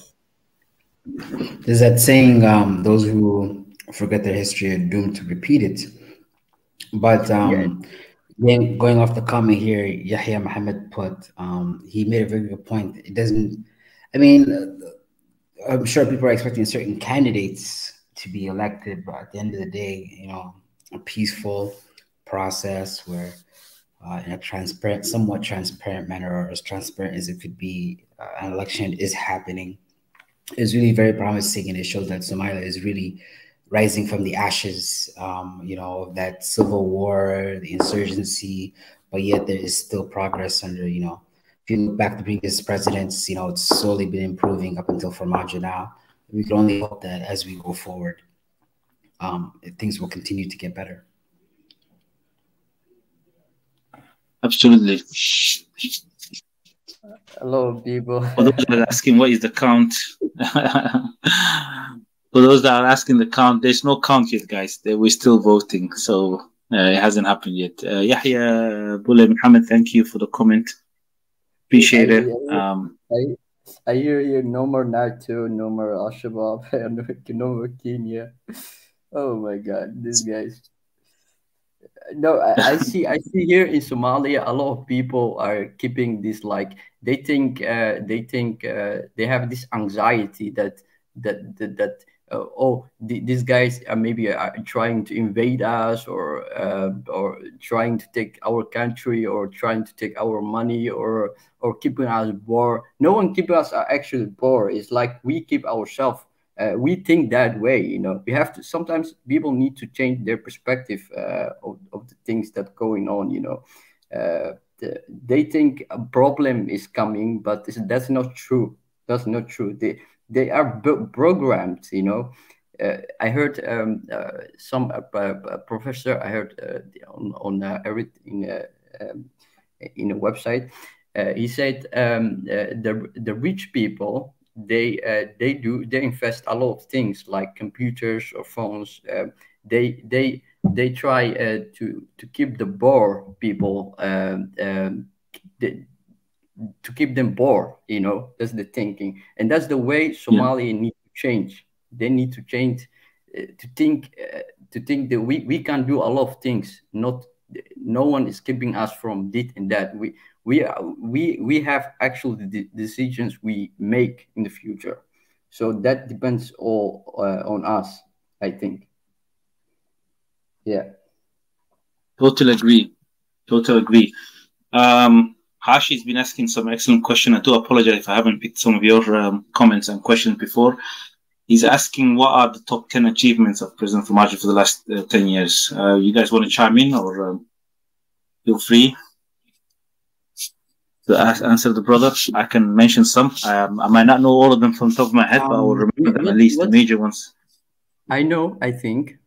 There's that saying, those who forget their history are doomed to repeat it. But then going off the comment here, Yahya Mohammed put, he made a very good point. It doesn't, I mean, I'm sure people are expecting certain candidates to be elected, but at the end of the day, you know, a peaceful process where in a transparent, somewhat transparent manner, or as transparent as it could be, an election is happening, is really very promising, and it shows that Somalia is really rising from the ashes, you know, of that civil war, the insurgency, but yet there is still progress under, you know, if you look back to previous presidents, you know, it's slowly been improving up until Farmajo now. We can only hope that as we go forward, things will continue to get better. Absolutely. Hello, people. For those that are asking what is the count, for those that are asking the count, there's no count yet, guys. We're still voting, so it hasn't happened yet. Yahya Bule Muhammad, thank you for the comment. Appreciate it. I hear you. No more NATO, no more Al Shabaab, no more Kenya. Oh my God, these guys. No, I see here in Somalia a lot of people are keeping this, like they think they have this anxiety that these guys are maybe trying to invade us, or trying to take our country, or trying to take our money, or keeping us poor. No one keep us actually poor. It's like we keep ourselves. We think that way, you know. We have to. Sometimes people need to change their perspective of the things that going on, you know. They think a problem is coming, but that's not true. That's not true. They are programmed, you know. I heard some professor. I heard on in a website. He said the rich people, they invest a lot of things like computers or phones. They try to keep the poor people to keep them poor, you know. That's the thinking, and that's the way Somalia need to change. They need to change to think that we can do a lot of things. No one is keeping us from this and that. We have actually the decisions we make in the future, so that depends all on us, I think. Yeah, totally agree. Hashi's been asking some excellent question. I do apologize if I haven't picked some of your comments and questions before. He's asking, what are the top 10 achievements of President Farmajo for the last 10 years? You guys want to chime in, or feel free to answer the brother? I can mention some. I might not know all of them from the top of my head, but I will remember them, at least the major ones. I know, I think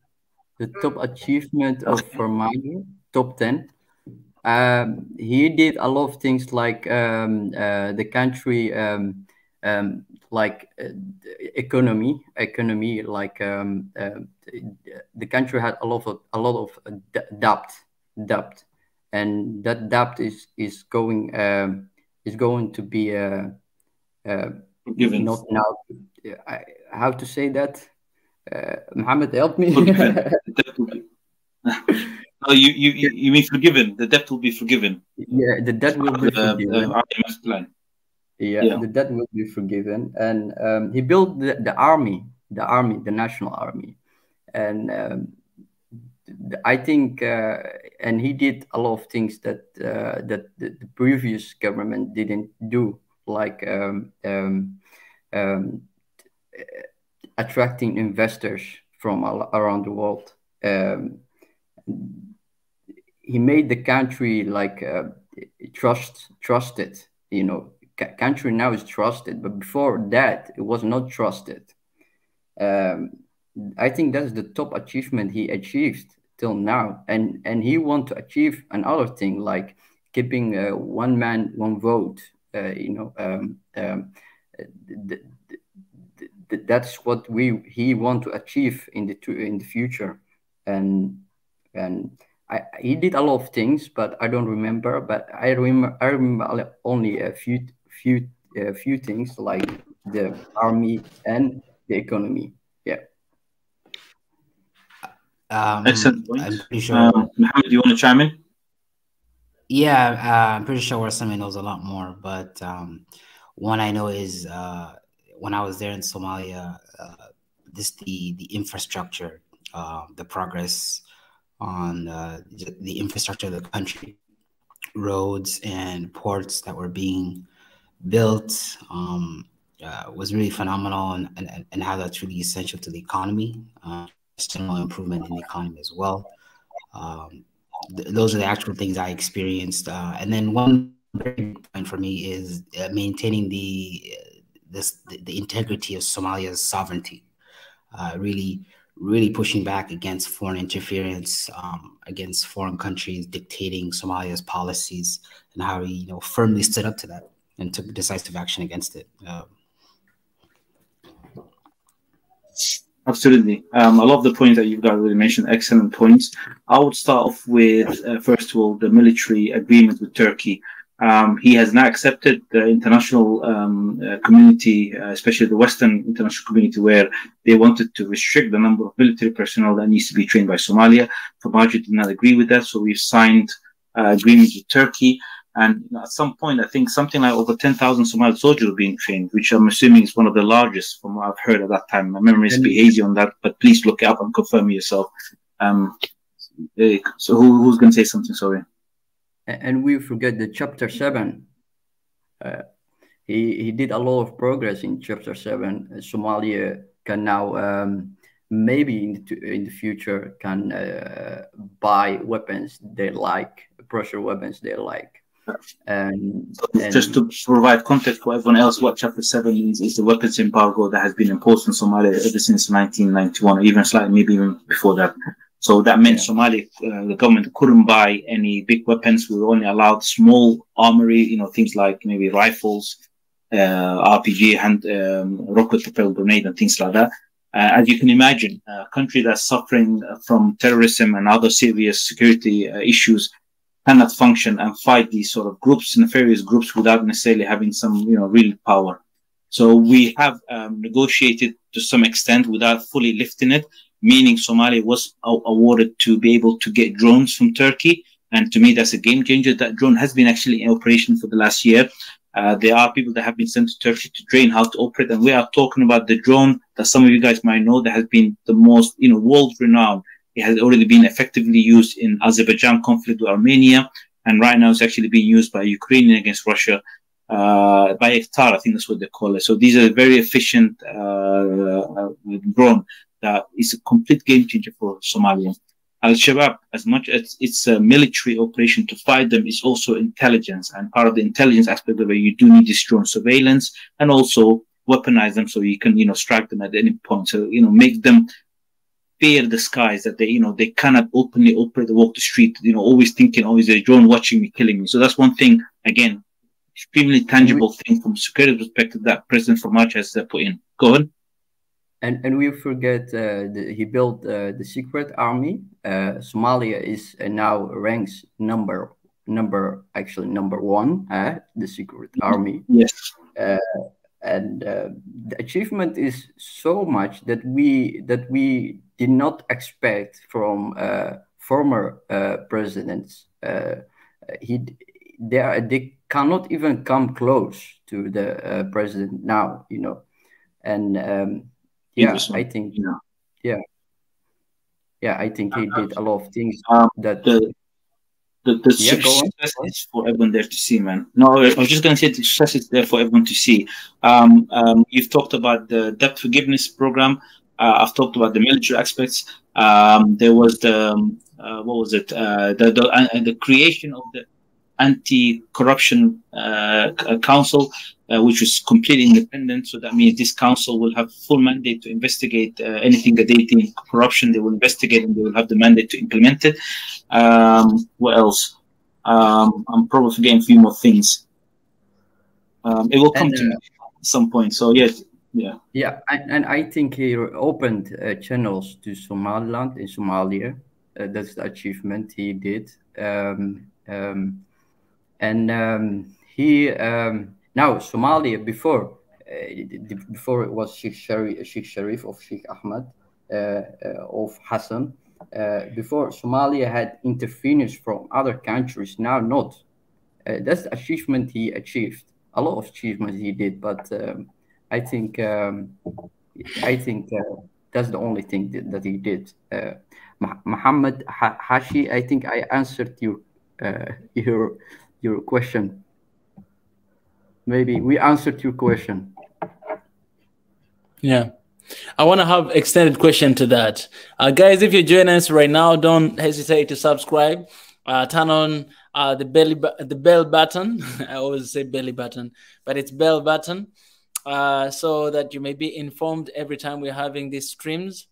the top achievement of Farmajo, top 10. He did a lot of things, like the country, like economy, like the country had a lot of debt, and that debt is going to be forgiven. Not now. How to say that? Muhammad, help me. No, you mean forgiven? The debt will be forgiven. Yeah, the debt will be forgiven. IMF plan. Yeah, the debt will be forgiven, and he built the army, the national army, and I think, and he did a lot of things that the previous government didn't do, like attracting investors from around the world. He made the country like trusted, you know. country now is trusted, but before that, it was not trusted. I think that's the top achievement he achieved till now, and he want to achieve another thing like keeping one man, one vote. That's what he want to achieve in the future, and he did a lot of things, but I don't remember. But I remember only a few things like the army and the economy. Yeah. Excellent point. I'm pretty sure. Mohammed, do you want to chime in? Yeah, I'm pretty sure Warsame knows a lot more, but one I know is when I was there in Somalia, the infrastructure, the progress on the infrastructure of the country, roads and ports that were being built was really phenomenal, and how that's really essential to the economy, general improvement in the economy as well. Those are the actual things I experienced. And then one very big point for me is maintaining the integrity of Somalia's sovereignty, really pushing back against foreign interference, against foreign countries dictating Somalia's policies, and how he firmly stood up to that and took decisive action against it. Absolutely. I love the points that you've got really mentioned. Excellent points. I would start off with, first of all, the military agreement with Turkey. He has now accepted the international community, especially the Western international community, where they wanted to restrict the number of military personnel that needs to be trained by Somalia. Farmajo did not agree with that, so we've signed agreements with Turkey. And at some point, I think something like over 10,000 Somali soldiers were being trained, which I'm assuming is one of the largest from what I've heard at that time. My memory is a bit hazy on that, but please look it up and confirm yourself. So who's going to say something? Sorry. And we forget the Chapter 7. He did a lot of progress in Chapter 7. Somalia can now, maybe in the future, can buy weapons they like, pressure weapons they like. And just to provide context for everyone else, what Chapter 7 means is the weapons embargo that has been imposed on Somalia ever since 1991, or even slightly, maybe even before that. So that meant Somalia, the government couldn't buy any big weapons. We were only allowed small armory, things like maybe rifles, RPG, rocket-propelled grenade, and things like that. As you can imagine, a country that's suffering from terrorism and other serious security issues cannot function and fight these sort of groups, nefarious groups, without necessarily having some, real power. So we have negotiated to some extent without fully lifting it, meaning Somalia was awarded to be able to get drones from Turkey. And to me, that's a game changer. That drone has been actually in operation for the last year. There are people that have been sent to Turkey to train how to operate. And we are talking about the drone that some of you guys might know that has been the most, world-renowned. It has already been effectively used in Azerbaijan conflict with Armenia. And right now it's actually being used by Ukraine against Russia, by Iftar, I think that's what they call it. So these are very efficient drone that is a complete game changer for Somalia. Al-Shabaab, as much as it's a military operation to fight them, is also intelligence. And part of the intelligence aspect of it, you do need this drone surveillance and also weaponize them so you can, strike them at any point. So, make them fear the skies, that they cannot openly operate or walk the street, always thinking, oh, is there a drone watching me, killing me? So that's one thing, again, extremely tangible thing from security perspective that President Farmajo has put in. Go ahead. And we forget he built the secret army. Somalia is now ranks number one, the secret army. Yes. And the achievement is so much that we did not expect from former presidents. They cannot even come close to the president now, and I think I think he did a lot of things that the success is for everyone there to see, man. No, I was just going to say the success is there for everyone to see. You've talked about the debt forgiveness program. I've talked about the military aspects. There was the what was it? The creation of the anti-corruption council, which is completely independent. So that means this council will have full mandate to investigate anything that they think corruption. They will investigate and they will have the mandate to implement it. What else? I'm probably forgetting a few more things. It will come to me at some point. So yes. Yeah, and I think he opened channels to Somaliland in Somalia. That's the achievement he did. He now Somalia before it was Sheikh Sharif of Sheikh Ahmed of Hassan. Before Somalia had interference from other countries, now not. That's the achievement he achieved. A lot of achievements he did, but I think that's the only thing that he did. Muhammad Hashi, I think I answered your question. Maybe we answered your question. Yeah. I want to have extended question to that. Guys, if you're joining us right now, don't hesitate to subscribe. Turn on the bell button. I always say belly button, but it's bell button. So that you may be informed every time we're having these streams.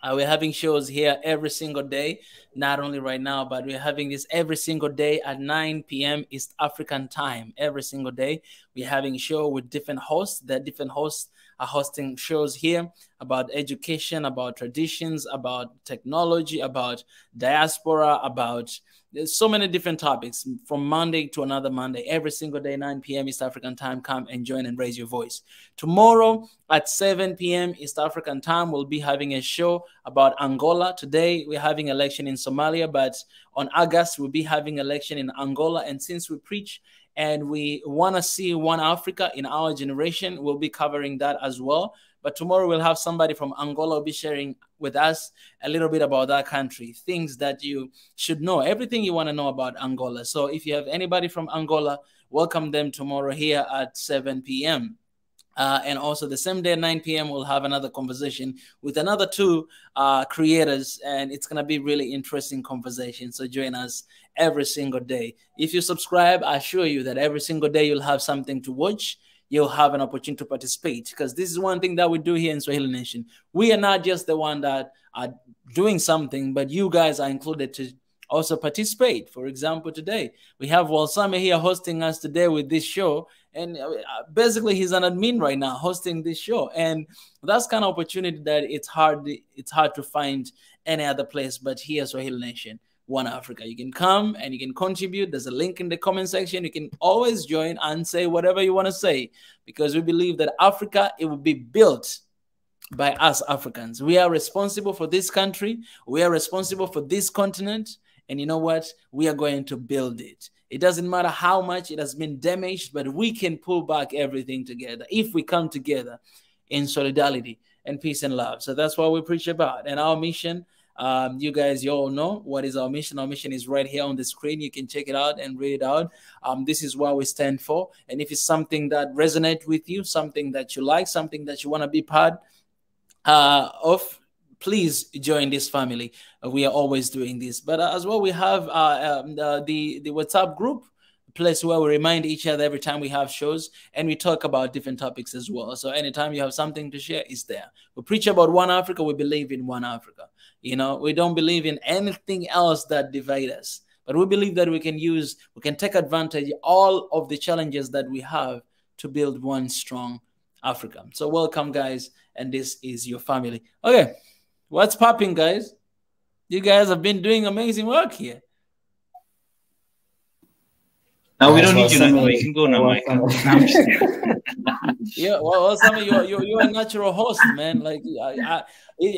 We're having shows here every single day, not only right now, but we're having this every single day at 9 p.m. East African time. Every single day, we're having a show with different hosts. The different hosts are hosting shows here about education, about traditions, about technology, about diaspora, about there's so many different topics from Monday to another Monday. Every single day, 9 p.m. East African time, come and join and raise your voice. Tomorrow at 7 p.m. East African time, we'll be having a show about Angola. Today, we're having election in Somalia, but on August, we'll be having election in Angola. And since we preach and we want to see one Africa in our generation, we'll be covering that as well. But tomorrow we'll have somebody from Angola will be sharing with us a little bit about that country, things that you should know, everything you want to know about Angola. So if you have anybody from Angola, welcome them tomorrow here at 7 p.m. And also the same day at 9 p.m. we'll have another conversation with another two creators, and it's going to be really interesting conversation. So join us every single day. If you subscribe, I assure you that every single day you'll have something to watch. You'll have an opportunity to participate, because this is one thing that we do here in Swahili Nation. We are not just the one that are doing something, but you guys are included to also participate. For example, today we have Walsame here hosting us today with this show, and basically he's an admin right now hosting this show, and that's kind of opportunity that it's hard to find any other place but here, Swahili Nation. One Africa. You can come and you can contribute. There's a link in the comment section. You can always join and say whatever you want to say, because we believe that Africa, it will be built by us Africans. We are responsible for this country. We are responsible for this continent. And you know what? We are going to build it. It doesn't matter how much it has been damaged, but we can pull back everything together if we come together in solidarity and peace and love. So that's what we preach about. And our mission, you all know what is our mission. Our mission is right here on the screen. You can check it out and read it out. This is what we stand for. And if it's something that resonates with you, something that you like, something that you want to be part of, please join this family. We are always doing this. But as well, we have the WhatsApp group, place where we remind each other every time we have shows, and we talk about different topics as well. So anytime you have something to share, it's there. We preach about one Africa. We believe in one Africa. You know, we don't believe in anything else that divides us, but we believe that we can take advantage of all of the challenges that we have to build one strong Africa. So welcome, guys, and this is your family. Okay, what's popping, guys? You guys have been doing amazing work here. No, we don't need you anymore. You can go now, Mike. Yeah, well, Sammy, you're a natural host, man. Like,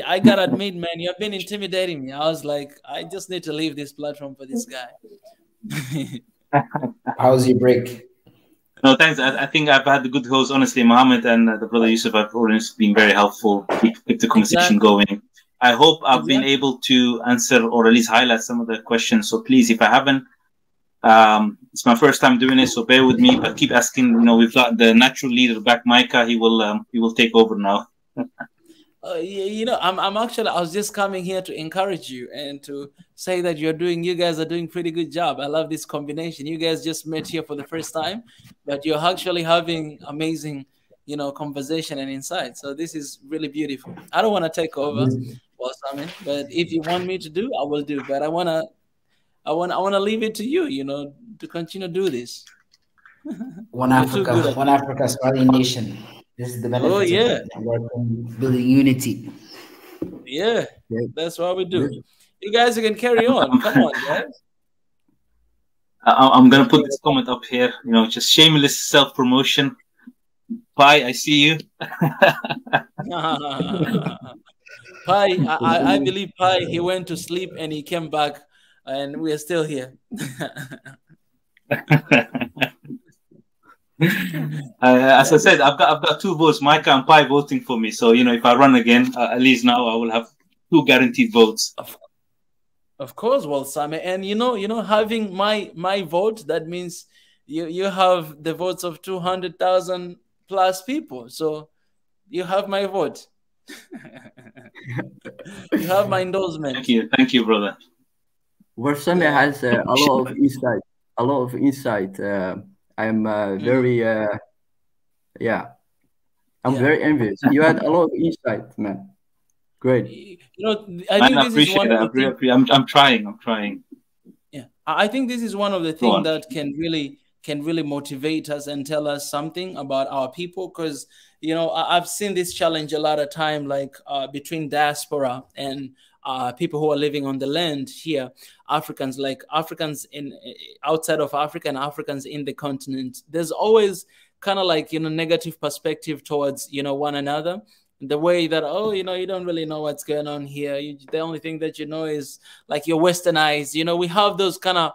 I gotta admit, man, you've been intimidating me. I was like, I just need to leave this platform for this guy. How's your break? No, thanks. I think I've had a good host, honestly. Mohammed and the brother Yusuf have always been very helpful. Keep the conversation going. I hope I've been able to answer or at least highlight some of the questions. So please, if I haven't, it's my first time doing it, so bear with me. But keep asking. You know, we've got the natural leader back, Micah. He will take over now. I'm actually, I was just coming here to encourage you and to say that you guys are doing pretty good job. I love this combination. You guys just met here for the first time, but you're actually having amazing, conversation and insight. So this is really beautiful. I don't want to take over, Simon, but if you want me to do, I will do. But I want to leave it to you, to continue to do this. One Africa, Somali nation. This is the benefit of building unity. Yeah, that's what we do. You guys can carry on. Come on, guys. I'm gonna put this comment up here. Just shameless self-promotion. Pi, I see you. Pi, I believe Pi. He went to sleep and he came back, and we are still here. As I said, I've got 2 votes. Micah and Pi voting for me. So if I run again, at least now I will have 2 guaranteed votes. Of course, well, Sammy, and having my vote, that means you have the votes of 200,000 plus people. So you have my vote. You have my endorsement. Thank you, brother. Where Sammy has a lot of insight. I'm very very envious. You had a lot of insight, man. Great. I appreciate that. I'm trying. Yeah, I think this is one of the things that can really motivate us and tell us something about our people, because I've seen this challenge a lot of time, like between diaspora and people who are living on the land here, Africans in outside of Africa and Africans in the continent. There's always kind of like negative perspective towards one another. The way that you don't really know what's going on here. The only thing that is like you're westernized. We have those kind of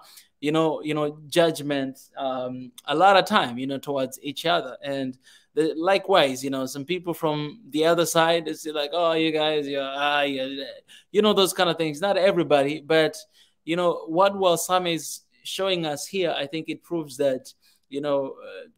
judgments a lot of time towards each other. And likewise, some people from the other side is like, oh, you guys, those kind of things. Not everybody, but what Walsam is showing us here, I think it proves that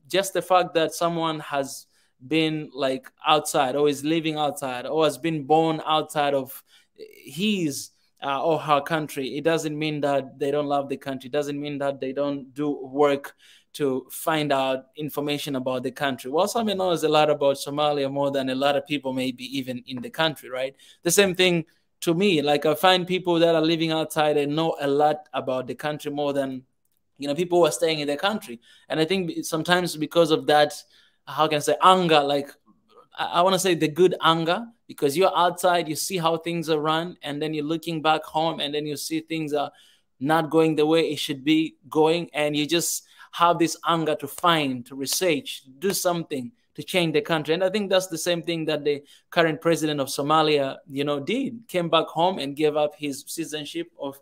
just the fact that someone has been like outside or is living outside or has been born outside of his or her country, it doesn't mean that they don't love the country. It doesn't mean that they don't do work to find out information about the country. Well, Sammy knows a lot about Somalia more than a lot of people maybe even in the country, right? The same thing to me. Like I find people that are living outside and know a lot about the country more than people who are staying in the country. And I think sometimes because of that, how can I say, anger, like I want to say the good anger, because you're outside, you see how things are run, and then you're looking back home and then you see things are not going the way it should be going, and you just have this anger to find, to research, do something to change the country. And I think that's the same thing that the current president of Somalia, did. Came back home and gave up his citizenship of,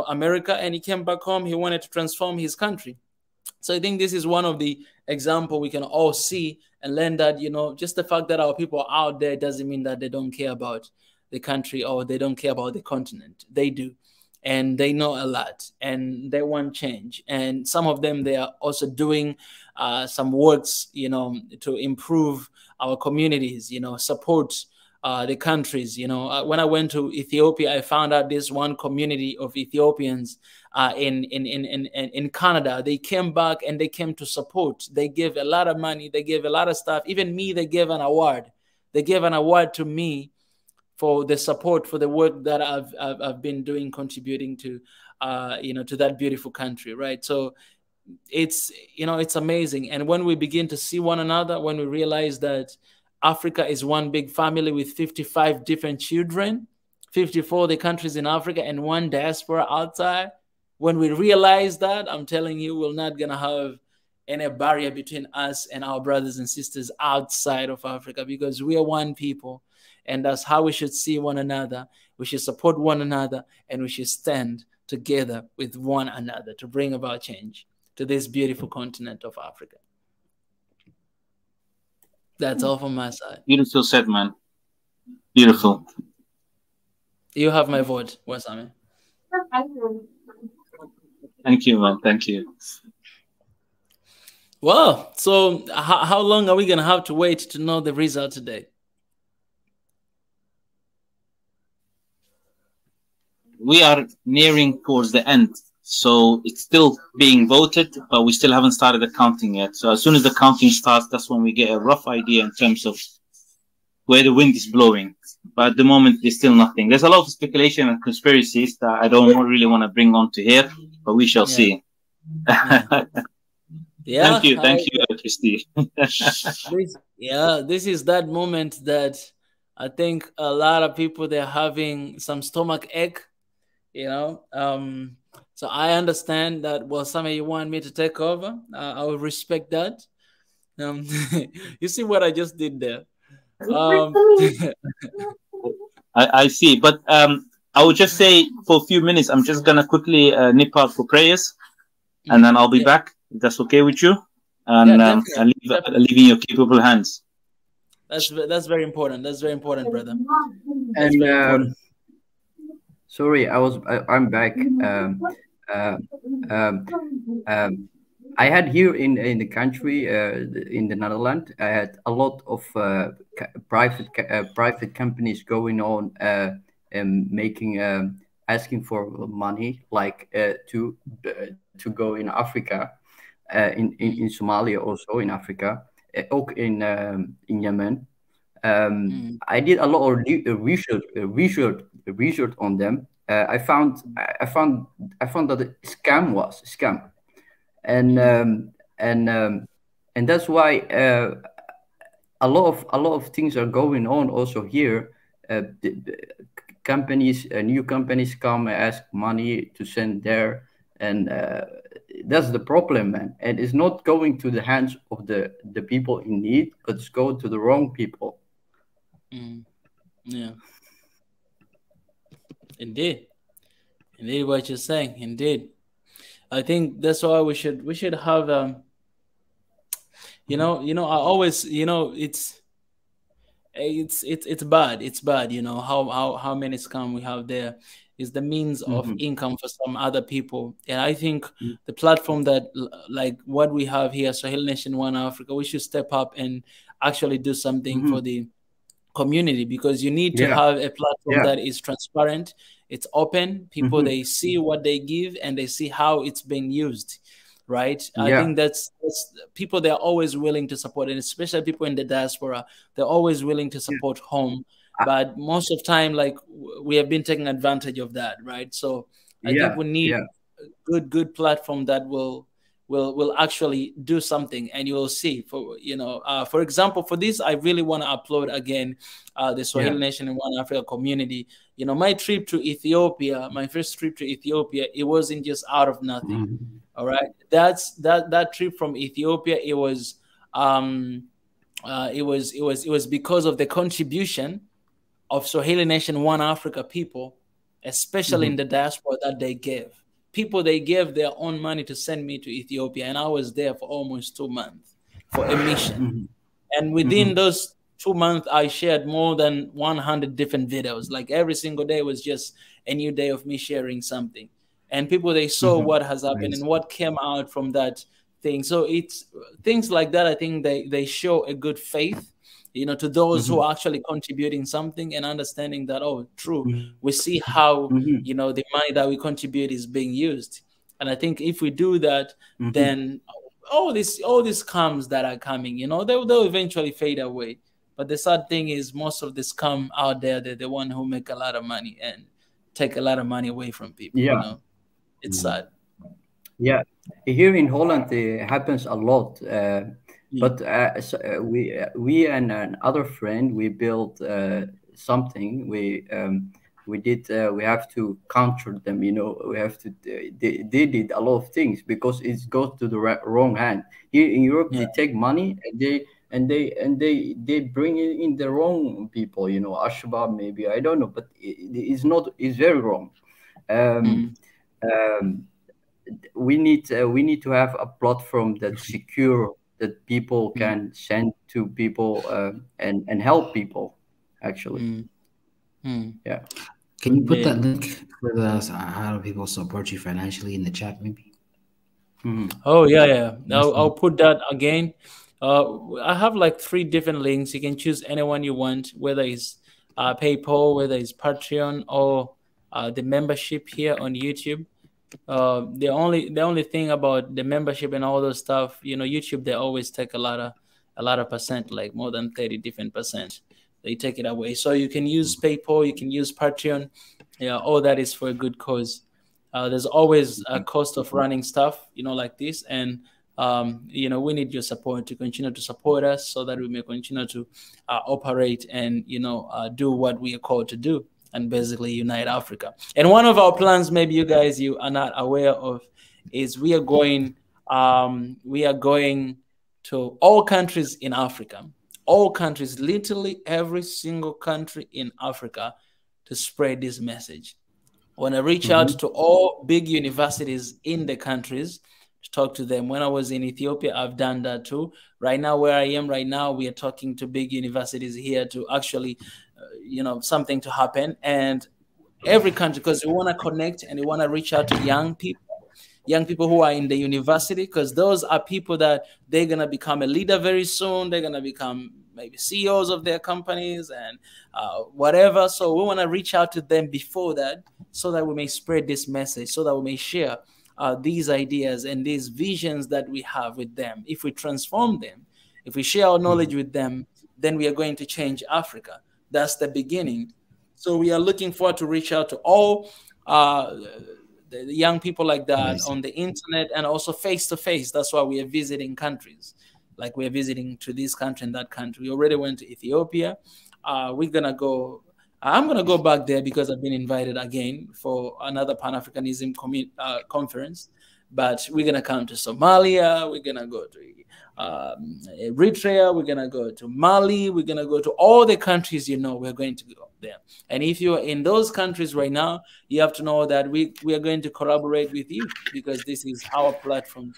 America, and he came back home. He wanted to transform his country. So I think this is one of the example we can all see and learn that, just the fact that our people are out there doesn't mean that they don't care about the country or they don't care about the continent. They do. And they know a lot and they want change. And some of them, they are also doing some works, to improve our communities, support the countries. When I went to Ethiopia, I found out this one community of Ethiopians in Canada. They came back and they came to support. They gave a lot of money. They gave a lot of stuff. Even me, they gave an award. They gave an award to me for the support, for the work that I've been doing, contributing to, to that beautiful country, right? So it's amazing. And when we begin to see one another, when we realize that Africa is one big family with 55 different children, 54 the countries in Africa and one diaspora outside, when we realize that, I'm telling you, we're not going to have any barrier between us and our brothers and sisters outside of Africa, because we are one people. And that's how we should see one another. We should support one another, and we should stand together with one another to bring about change to this beautiful continent of Africa. That's all from my side. Beautiful said, man. Beautiful. You have my vote, Wasame. Thank you, man. Thank you. Well, so how long are we going to have to wait to know the result today? we are nearing towards the end. So it's still being voted, but we still haven't started the counting yet. So as soon as the counting starts, that's when we get a rough idea in terms of where the wind is blowing. But at the moment, there's still nothing. There's a lot of speculation and conspiracies that I don't really want to bring on to here, but we shall see. Yeah. Thank you, Christy. This is that moment that I think a lot of people, they're having some stomach ache, you know. So I understand that. Well, some of you want me to take over. I will respect that. You see what I just did there? I see, but I would just say for a few minutes, I'm just gonna quickly nip out for prayers, and then I'll be back. If that's okay with you, and I'll leave in your capable hands. That's very important. That's very important, brother. And sorry, I'm back. I had here in the country, in the Netherlands, I had a lot of private companies going on and making asking for money, like to go in Africa, in Somalia, also in Africa, ook in Yemen. I did a lot of research on them. I found that the scam was a scam, and that's why a lot of things are going on also here. Companies, new companies come and ask money to send there, and that's the problem, man. And it's not going to the hands of the people in need, but it's going to the wrong people. Yeah. Indeed, what you're saying. Indeed, I think that's why we should have I always, it's bad. It's bad, how many scam we have there is the means of income for some other people. And I think the platform that, like what we have here, Swahili Nation One Africa, we should step up and actually do something for the community, because you need to have a platform that is transparent, it's open, people they see what they give and they see how it's being used, right? I think that's people, they're always willing to support, and especially people in the diaspora, they're always willing to support home, but most of the time, like, we have been taking advantage of that, right? So I think we need a good platform that will actually do something, and you will see. For example, for this, I really want to upload again the Swahili Nation in One Africa community. My trip to Ethiopia, my first trip to Ethiopia, it wasn't just out of nothing. All right, that trip from Ethiopia, it was because of the contribution of Swahili Nation One Africa people, especially in the diaspora, that they gave. People, they gave their own money to send me to Ethiopia, and I was there for almost 2 months for a mission. And within those 2 months, I shared more than 100 different videos. Like every single day was just a new day of me sharing something. And people, they saw what has happened and what came out from that thing. So it's things like that. I think they show a good faith, to those who are actually contributing something and understanding that, oh, true, we see how, the money that we contribute is being used. And I think if we do that, then all these scams that are coming, they'll eventually fade away. But the sad thing is, most of the scam out there, they're the one who make a lot of money and take a lot of money away from people. It's sad. Yeah, here in Holland it happens a lot. But we and another friend, we built something. We have to counter them. We have to. They did a lot of things because it goes to the wrong hand. Here in Europe, they take money and they bring it in the wrong people. Al-Shabaab, maybe, I don't know, but it's not. It's very wrong. We need to have a platform that's secure, that people can send to people and help people, actually. Yeah. Can you put that link for how do people support you financially in the chat, maybe? Oh yeah. I'll put that again. I have like 3 different links. You can choose anyone you want, whether it's PayPal, whether it's Patreon, or the membership here on YouTube. The only thing about the membership and all those stuff, you know, YouTube, they always take a lot of percent, like more than 30 different percent. They take it away. So you can use PayPal, you can use Patreon. Yeah, all that is for a good cause. There's always a cost of running stuff, you know, like this. And, you know, we need your support to continue to support us so that we may continue to operate and, you know, do what we are called to do, and basically unite Africa. And one of our plans, maybe you guys, you are not aware of, is we are going to all countries in Africa, all countries, literally every single country in Africa, to spread this message. I want to reach out to all big universities in the countries to talk to them. When I was in Ethiopia, I've done that too. Right now, where I am right now, we are talking to big universities here to actually, you know, something to happen. And every country, because we want to connect and we want to reach out to young people who are in the university, because those are people that they're going to become a leader very soon. They're going to become maybe CEOs of their companies and whatever. So we want to reach out to them before that, so that we may spread this message, so that we may share these ideas and these visions that we have with them. If we transform them, if we share our knowledge with them, then we are going to change Africa. That's the beginning. So we are looking forward to reach out to all the young people like that on the internet and also face to face. That's why we are visiting countries. Like we're visiting to this country and that country. We already went to Ethiopia. I'm gonna go back there because I've been invited again for another Pan-Africanism conference. But we're gonna come to Somalia. We're gonna go to Eritrea. We're gonna go to Mali. We're gonna go to all the countries. You know, we're going to go there. And if you're in those countries right now, you have to know that we are going to collaborate with you, because this is our platform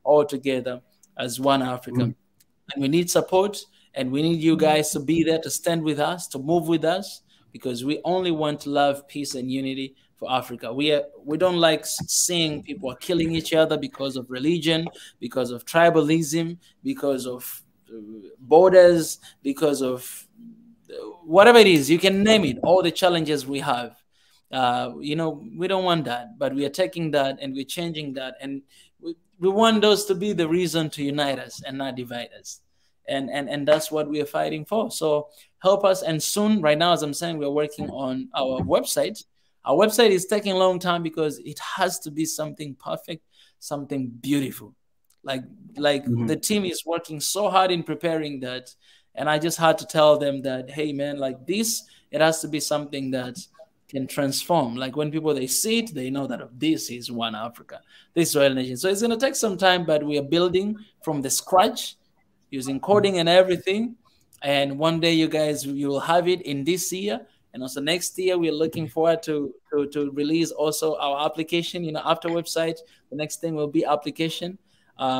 all together as one Africa. And we need support, and we need you guys to be there, to stand with us, to move with us, because we only want love, peace, and unity for Africa. We don't like seeing people are killing each other because of religion, because of tribalism, because of borders, because of whatever it is. You can name it, all the challenges we have. You know, we don't want that, but we are taking that and we're changing that, and we want those to be the reason to unite us and not divide us. And that's what we are fighting for. So help us. And soon, right now, as I'm saying, we're working on our website. Our website is taking a long time because it has to be something perfect, something beautiful. Like the team is working so hard in preparing that. And I just had to tell them that, hey, man, like this, it has to be something that can transform. Like when people, they see it, they know that this is one Africa, this is Royal Nation. So it's going to take some time, but we are building from the scratch using coding and everything. And one day you guys, you will have it in this year. And also next year, we're looking forward to release also our application, you know, after website. The next thing will be application,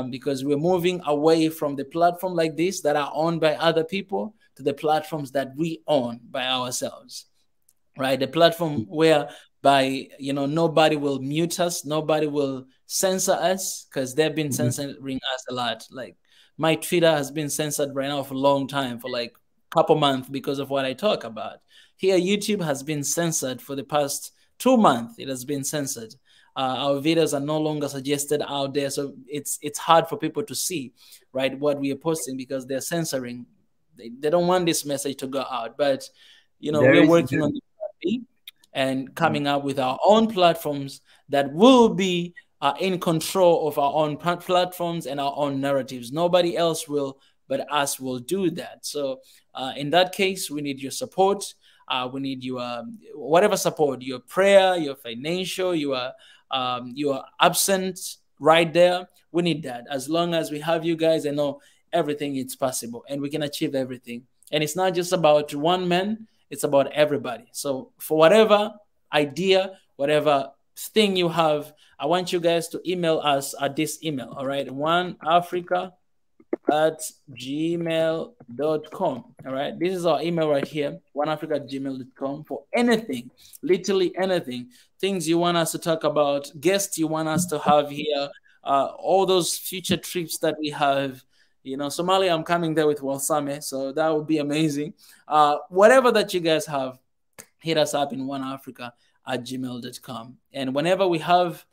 because we're moving away from the platform like this that are owned by other people to the platforms that we own by ourselves. Right, the platform whereby, you know, nobody will mute us, nobody will censor us, because they've been censoring us a lot. Like my Twitter has been censored right now for a long time, for like a couple months, because of what I talk about. Here, YouTube has been censored for the past 2 months. It has been censored. Our videos are no longer suggested out there, so it's hard for people to see, right, what we are posting, because they're censoring. They don't want this message to go out. But you know, we're working on and coming up with our own platforms that will be in control of our own platforms and our own narratives. Nobody else will, but us will do that. So in that case, we need your support. We need your whatever support, your prayer, your financial, your absent right there. We need that. As long as we have you guys, I know everything is possible and we can achieve everything. And it's not just about one man. It's about everybody. So for whatever idea, whatever thing you have, I want you guys to email us at this email, all right? oneafrica@gmail.com, all right? This is our email right here, oneafrica@gmail.com, for anything, literally anything, things you want us to talk about, guests you want us to have here, all those future trips that we have. You know, Somalia, I'm coming there with Walsame, so that would be amazing. Whatever that you guys have, hit us up in One Africa somalia1africa@gmail.com. And whenever we have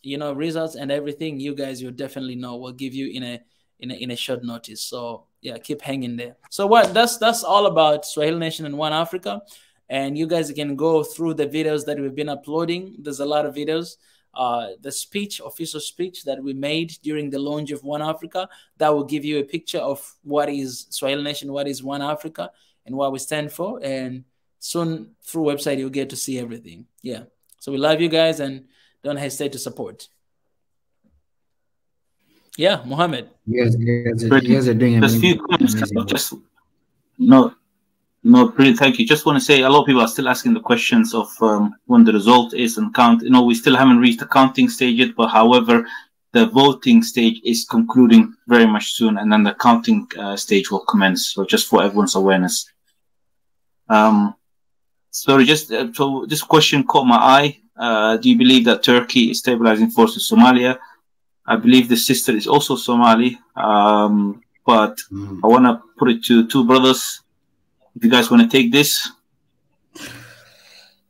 results and everything, you guys will definitely know. We'll give you in a short notice. So yeah, keep hanging there. So that's all about Swahili Nation and One Africa. And you guys can go through the videos that we've been uploading. There's a lot of videos. The official speech that we made during the launch of One Africa, that will give you a picture of what is Swahili Nation, what is One Africa, and what we stand for. And soon through website, you'll get to see everything. Yeah. So we love you guys, and don't hesitate to support. Yeah, Mohammed. You guys are doing amazing. Brilliant. Thank you. Just want to say a lot of people are still asking the questions of when the result is and count. We still haven't reached the counting stage yet, but however, the voting stage is concluding very much soon, and then the counting stage will commence. So just for everyone's awareness. So this question caught my eye. Do you believe that Turkey is stabilizing force in Somalia? I believe the sister is also Somali, but I want to put it to two brothers. If you guys want to take this.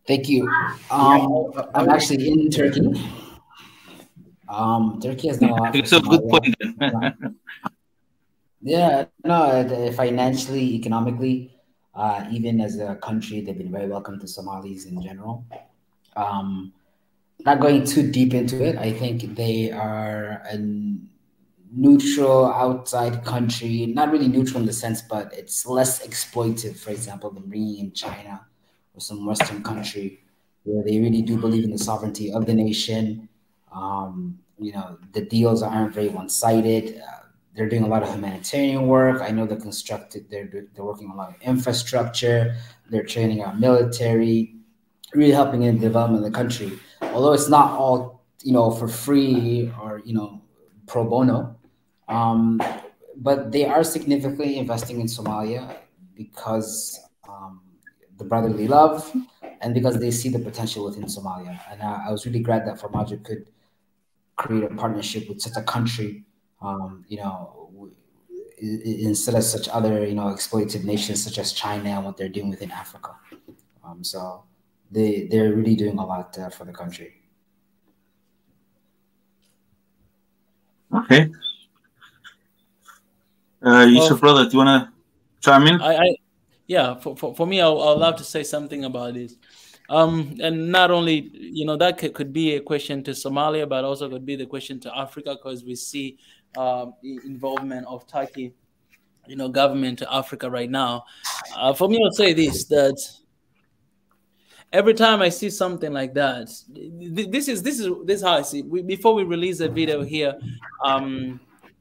Thank you. I'm actually in Turkey. Turkey has done a lot. It's a good point. Yeah, no, financially, economically, even as a country, they've been very welcome to Somalis in general. Not going too deep into it, I think they are a neutral outside country, not really neutral in the sense, but it's less exploitive, for example, than bringing in China or some Western country where they really do believe in the sovereignty of the nation. The deals aren't very one-sided. They're doing a lot of humanitarian work. I know they're working on a lot of infrastructure. They're training our military, really helping in the development of the country. Although it's not all, for free or, pro bono. But they are significantly investing in Somalia because the brotherly love and because they see the potential within Somalia. And I was really glad that Farmajo could create a partnership with such a country, instead of such other, exploitative nations such as China and what they're doing within Africa. So they're really doing a lot for the country. Okay. Yusuf, brother, do you want to chime in? Yeah, for me, I'll love to say something about this. And not only, that could be a question to Somalia, but also could be the question to Africa, because we see the involvement of Turkey, government to Africa right now. For me, I'll say this, that every time I see something like that, this is how I see it. Before we release a video here,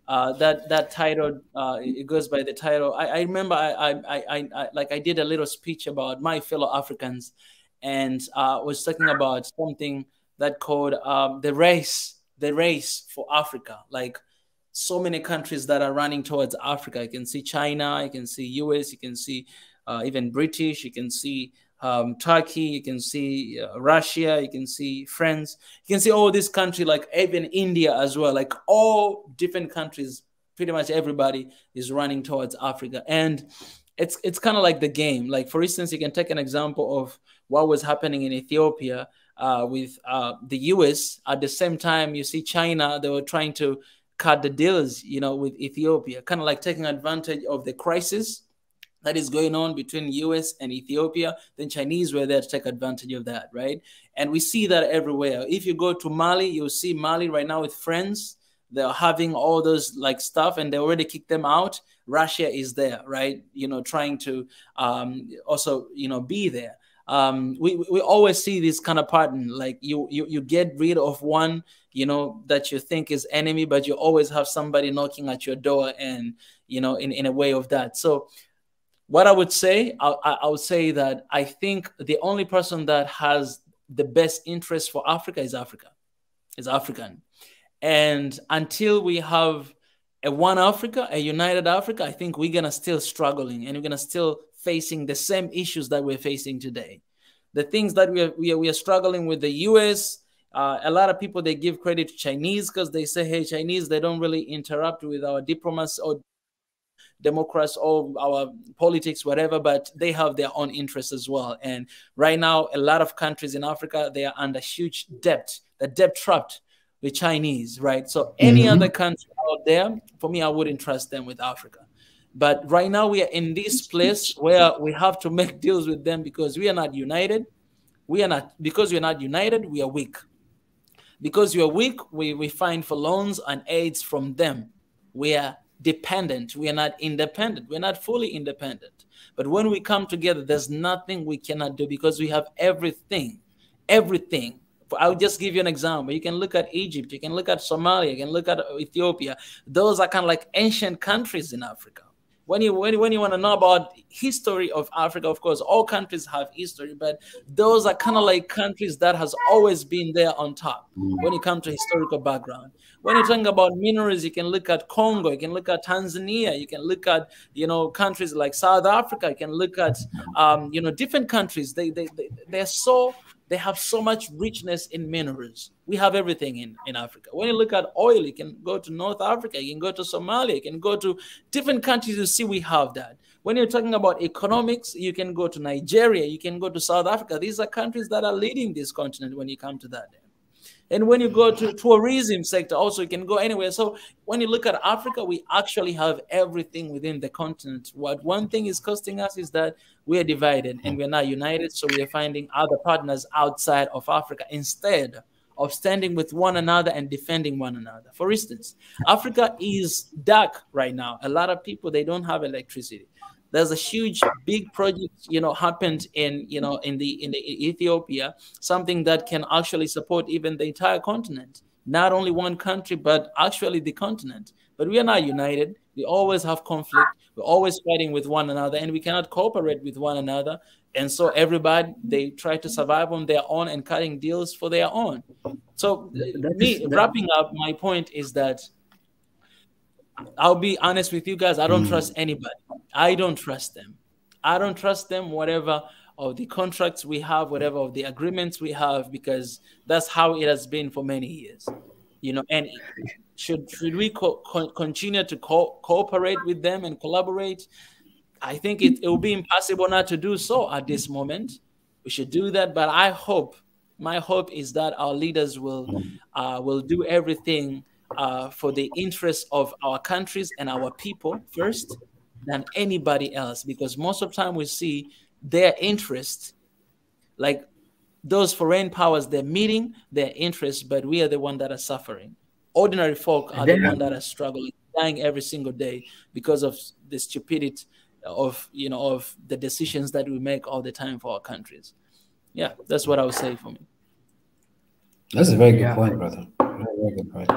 that title, it goes by the title. I remember I did a little speech about my fellow Africans, and was talking about something that called the race for Africa. Like so many countries that are running towards Africa. You can see China, you can see US, you can see even British, you can see Turkey, you can see Russia, you can see France, you can see all these countries, like even India as well, like all different countries, pretty much everybody is running towards Africa. And it's kind of like the game. Like, for instance, you can take an example of what was happening in Ethiopia with the US. At the same time, you see China, they were trying to cut the deals, with Ethiopia, kind of like taking advantage of the crisis that is going on between US and Ethiopia. Then Chinese were there to take advantage of that, right? And we see that everywhere. If you go to Mali, you'll see Mali right now with friends. They're having all those like stuff, and they already kicked them out. Russia is there, right? Trying to also, be there. We always see this kind of pattern. Like you get rid of one, that you think is enemy, but you always have somebody knocking at your door, and in a way of that. So what I would say, I would say that I think the only person that has the best interest for Africa is African. And until we have a one Africa, a united Africa, I think we're gonna still struggling, and we're gonna still facing the same issues that we're facing today. The things that we are struggling with the US. A lot of people, they give credit to Chinese because they say, hey, Chinese, they don't really interrupt with our diplomats or Democrats or our politics, whatever, but they have their own interests as well. And right now, a lot of countries in Africa, they are under huge debt, the debt trapped with Chinese, right? So any other country out there, for me, I wouldn't trust them with Africa. But right now we are in this place where we have to make deals with them because we are not united. Because we are not united, we are weak. Because we are weak, we find for loans and aids from them. We are dependent. We are not independent. We're not fully independent. But when we come together, there's nothing we cannot do because we have everything. Everything. I'll just give you an example. You can look at Egypt. You can look at Somalia. You can look at Ethiopia. Those are kind of like ancient countries in Africa. When you want to know about history of Africa, of course, all countries have history, but those are kind of like countries that has always been there on top when you come to historical background. When you're talking about minerals, you can look at Congo, you can look at Tanzania, you can look at, you know, countries like South Africa, you can look at, you know, different countries. They have so much richness in minerals. We have everything in Africa. When you look at oil, you can go to North Africa, you can go to Somalia, you can go to different countries to see we have that. When you're talking about economics, you can go to Nigeria, you can go to South Africa. These are countries that are leading this continent when you come to that. And when you go to tourism sector, also you can go anywhere. So when you look at Africa, we actually have everything within the continent. What one thing is costing us is that we are divided and we're not united. So we are finding other partners outside of Africa instead of standing with one another and defending one another. For instance, Africa is dark right now. A lot of people, they don't have electricity. There's a huge, big project, you know, happened in, you know, in the Ethiopia, something that can actually support even the entire continent, not only one country, but actually the continent. But we are not united. We always have conflict. We're always fighting with one another, and we cannot cooperate with one another. And so everybody, they try to survive on their own and cutting deals for their own. So wrapping up, my point is that I'll be honest with you guys. I don't trust anybody. I don't trust them. I don't trust them, whatever of the contracts we have, whatever of the agreements we have, because that's how it has been for many years. You know, and should we continue to cooperate with them and collaborate? I think it will be impossible not to do so at this moment. We should do that, but my hope is that our leaders will do everything for the interests of our countries and our people first than anybody else, because most of the time we see their interests, like those foreign powers, they're meeting their interests, but we are the one that are suffering. Ordinary folk are the one that are struggling, dying every single day because of the stupidity of, you know, of the decisions that we make all the time for our countries. Yeah, that's what I would say for me. That's a very good point, brother. Very good point.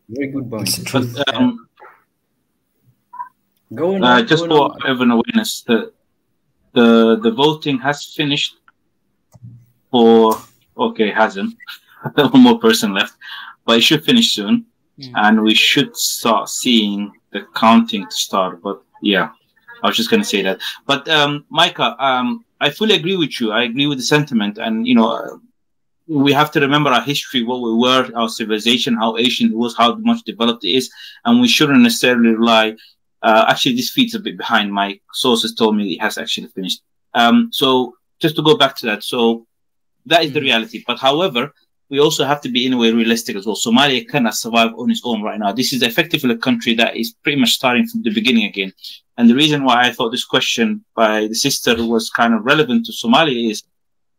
Very good point. It's the truth. Just for everyone awareness, the voting has finished for, okay, hasn't. One more person left, but it should finish soon, and we should start seeing the counting to start. But yeah, I was just going to say that. But Micah, I fully agree with you. I agree with the sentiment, and you know, we have to remember our history, what we were, our civilization, how ancient it was, how much developed it is, and we shouldn't necessarily rely. Actually, this feed's a bit behind. My sources told me it has actually finished. So just to go back to that, so that is the reality. But however, we also have to be in a way realistic as well. Somalia cannot survive on its own right now. This is effectively a country that is pretty much starting from the beginning again. And the reason why I thought this question by the sister was kind of relevant to Somalia is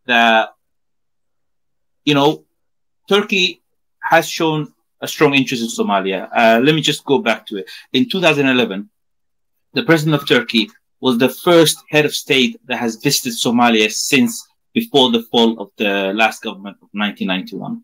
that, you know, Turkey has shown a strong interest in Somalia. Let me just go back to it. In 2011, the president of Turkey was the first head of state that has visited Somalia since before the fall of the last government of 1991.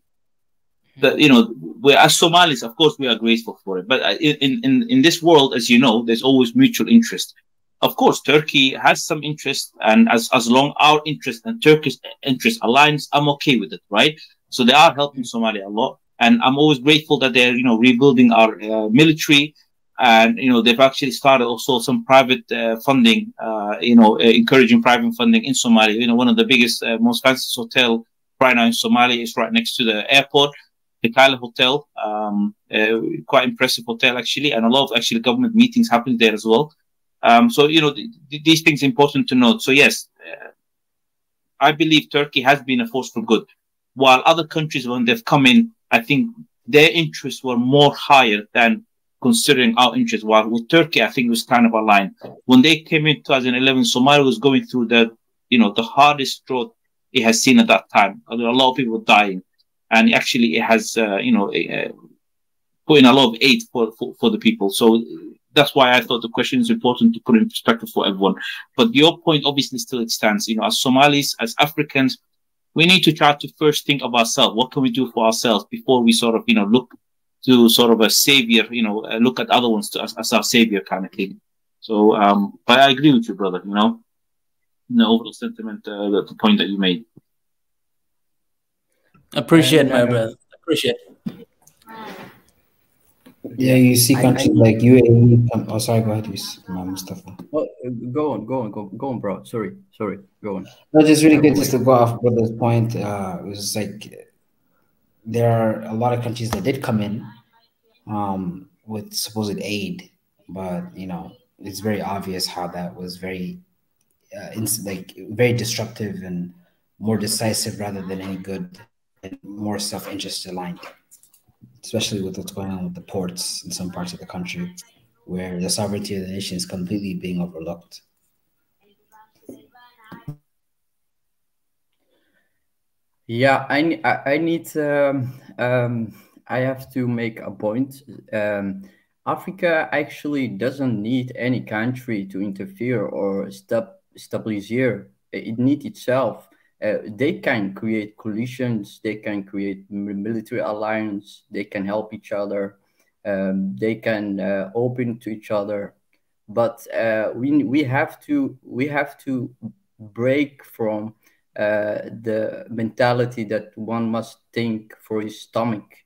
You know, as Somalis, of course, we are grateful for it. But in this world, as you know, there's always mutual interest. Of course, Turkey has some interest, and as long our interest and Turkish interest aligns, I'm okay with it, right? So they are helping Somalia a lot, and I'm always grateful that they're, you know, rebuilding our military, and you know, they've actually started also some private funding, you know, encouraging private funding in Somalia. You know, one of the biggest, most fanciest hotel right now in Somalia is right next to the airport. the Kyle Hotel, quite impressive hotel actually, and a lot of actually government meetings happen there as well. So you know, these things are important to note. So yes, I believe Turkey has been a force for good, while other countries when they've come in, I think their interests were more higher than considering our interests. While with Turkey, I think it was kind of aligned. When they came in 2011, Somalia was going through the hardest drought it has seen at that time. A lot of people were dying, and actually it has put in a lot of aid for the people. So that's why I thought the question is important to put in perspective for everyone. But your point obviously still stands. You know, as Somalis, as Africans, we need to try to first think of ourselves. What can we do for ourselves before we sort of, look to sort of a savior, look at other ones as our savior kind of thing. So, but I agree with you, brother, the overall sentiment, the point that you made. Appreciate, my brother. Appreciate. Yeah, you see countries like UAE. Oh, sorry, go ahead, Mustafa. Oh, go on, bro. Sorry, go on. No, just really good just to go off brother's point. It was like there are a lot of countries that did come in with supposed aid, but it's very obvious how that was very very disruptive and more decisive rather than any good, and more self-interest aligned, especially with what's going on with the ports in some parts of the country where the sovereignty of the nation is completely being overlooked. Yeah, I need I have to make a point. Africa actually doesn't need any country to interfere or stabilize. It needs itself. They can create coalitions, they can create military alliance, they can help each other, they can open to each other. But we have to break from the mentality that one must think for his stomach,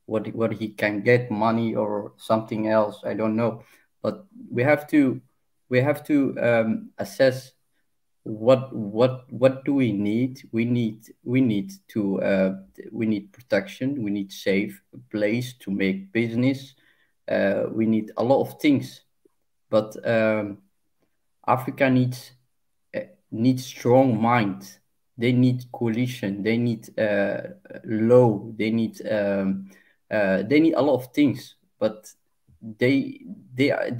what he can get, money or something else, I don't know. But we have to assess what do we need. We need protection, we need safe place to make business, we need a lot of things. But Africa needs strong mind. They need coalition. They need law. They need a lot of things. But they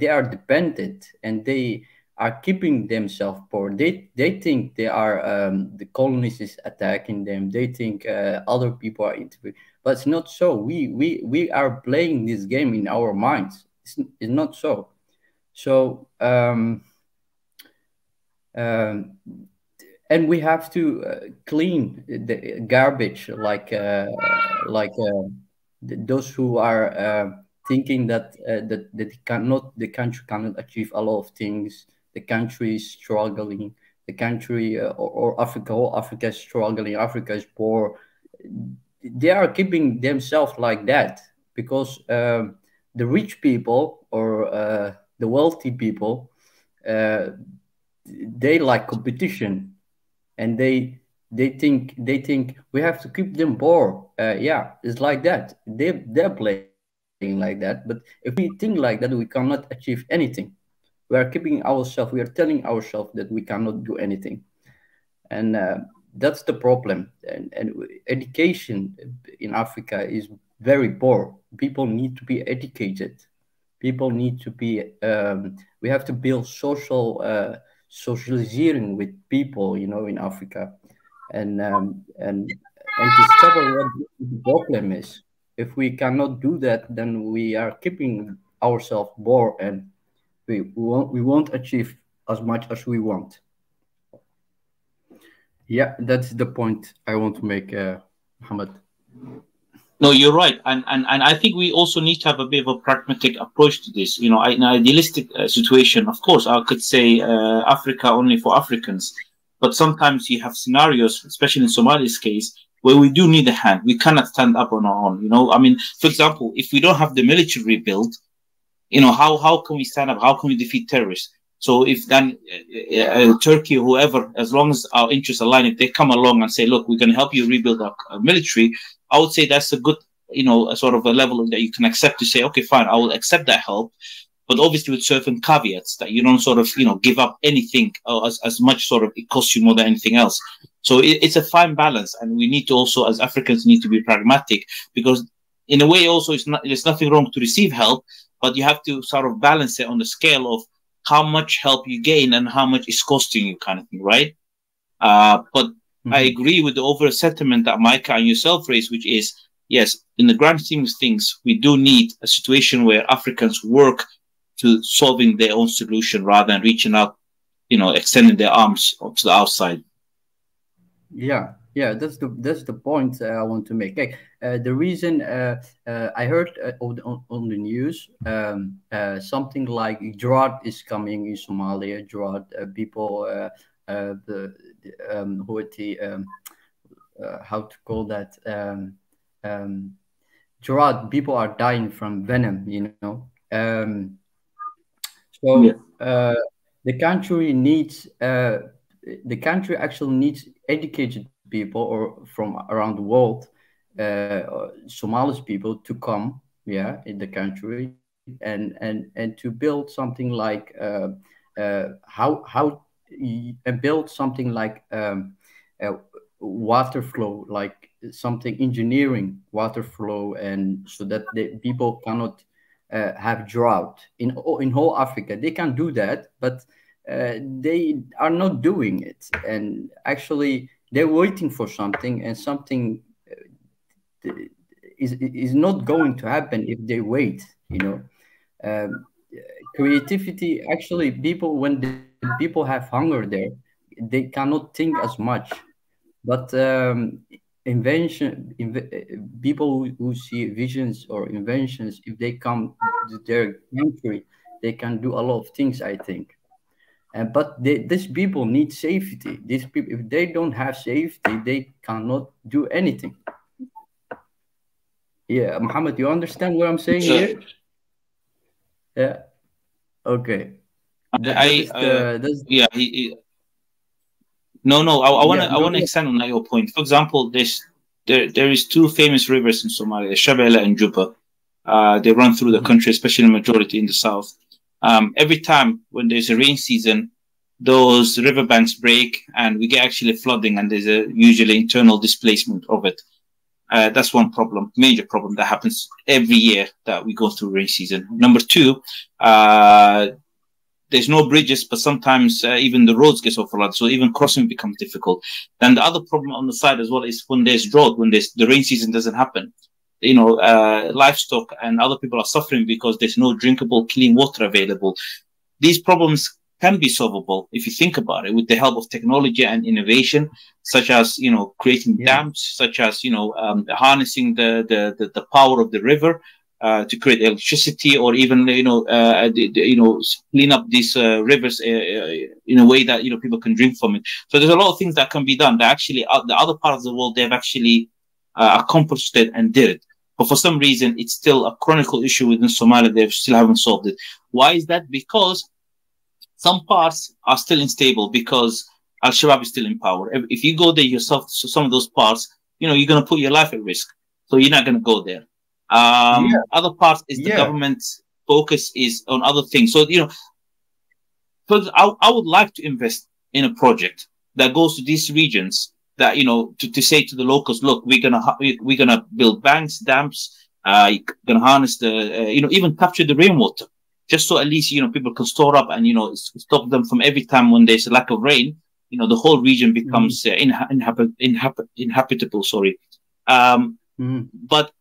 are dependent, and they are keeping themselves poor. They think they are the colonists attacking them. They think other people are interfering, but it's not so. We are playing this game in our minds. It's not so. So. And we have to clean the garbage, like those who are thinking that the country cannot achieve a lot of things. The country is struggling. The country or Africa, whole Africa is struggling. Africa is poor. They are keeping themselves like that because the rich people or the wealthy people, they like competition, and they think we have to keep them poor. Yeah, it's like that. They're playing like that. But if we think like that, we cannot achieve anything. We are keeping ourselves. We are telling ourselves that we cannot do anything, and that's the problem. And education in Africa is very poor. People need to be educated. People need to be. We have to build socializing with people, in Africa, and discover what the problem is. If we cannot do that, then we are keeping ourselves bored, and we won't achieve as much as we want. Yeah, that's the point I want to make, Muhammad. No, you're right, and I think we also need to have a bit of a pragmatic approach to this. In an idealistic situation, of course, I could say Africa only for Africans, but sometimes you have scenarios, especially in Somalia's case, where we do need a hand. We cannot stand up on our own. I mean, for example, if we don't have the military rebuild, how can we stand up? How can we defeat terrorists? So if then Turkey, whoever, as long as our interests align, if they come along and say, look, we're going to help you rebuild our military, I would say that's a good a sort of a level that you can accept to say, okay, fine, I will accept that help, but obviously with certain caveats that you don't sort of, give up anything as much sort of it costs you more than anything else. So it's a fine balance, and we need to also, as Africans, need to be pragmatic, because in a way also there's nothing wrong to receive help, but you have to sort of balance it on the scale of how much help you gain and how much it's costing you, kind of thing, right? But I agree with the overall sentiment that Micah and yourself raised, which is, yes, in the grand scheme of things, we do need a situation where Africans work to solving their own solution rather than reaching out, extending their arms to the outside. Yeah, that's the point I want to make. Hey, the reason I heard on the news something like drought is coming in Somalia. Drought, people, how to call that? Drought. People are dying from venom. The country needs. The country actually needs educated people or from around the world, Somali people to come, in the country and to build something like build something like water flow, like something engineering water flow, and so that the people cannot have drought in whole Africa. They can do that, but they are not doing it, and actually they're waiting for something, and something is not going to happen if they wait. Creativity, actually, people, when the people have hunger there, they cannot think as much, but people who see visions or inventions, if they come to their country, they can do a lot of things, I think. But these people need safety. These people, if they don't have safety, they cannot do anything. Yeah, Muhammad, you understand what I'm saying here? Yeah. Okay. No. I want to extend on your point. For example, there is two famous rivers in Somalia, Shabelle and Juba. They run through the country, especially the majority in the south. Every time when there's a rain season, those riverbanks break and we get actually flooding, and there's usually internal displacement of it. That's one problem, major problem that happens every year that we go through rain season. Number two, there's no bridges, but sometimes even the roads get overflowed, so even crossing becomes difficult. Then the other problem on the side as well is when there's drought, when the rain season doesn't happen. Livestock and other people are suffering because there's no drinkable, clean water available. These problems can be solvable if you think about it with the help of technology and innovation, such as creating dams, such as harnessing the power of the river to create electricity, or even clean up these rivers in a way that people can drink from it. So there's a lot of things that can be done that actually the other part of the world, they've actually accomplished it and did it. But for some reason, it's still a chronicle issue within Somalia. They still haven't solved it. Why is that? Because some parts are still unstable because Al-Shabaab is still in power. If you go there yourself to some of those parts, you're going to put your life at risk. So you're not going to go there. Other parts is the government's focus is on other things. So, I would like to invest in a project that goes to these regions that, to say to the locals, look, we're gonna build banks, dams, gonna harness even capture the rainwater, just so at least, people can store up and, stop them from every time when there's a lack of rain, the whole region becomes inhabitable, sorry. But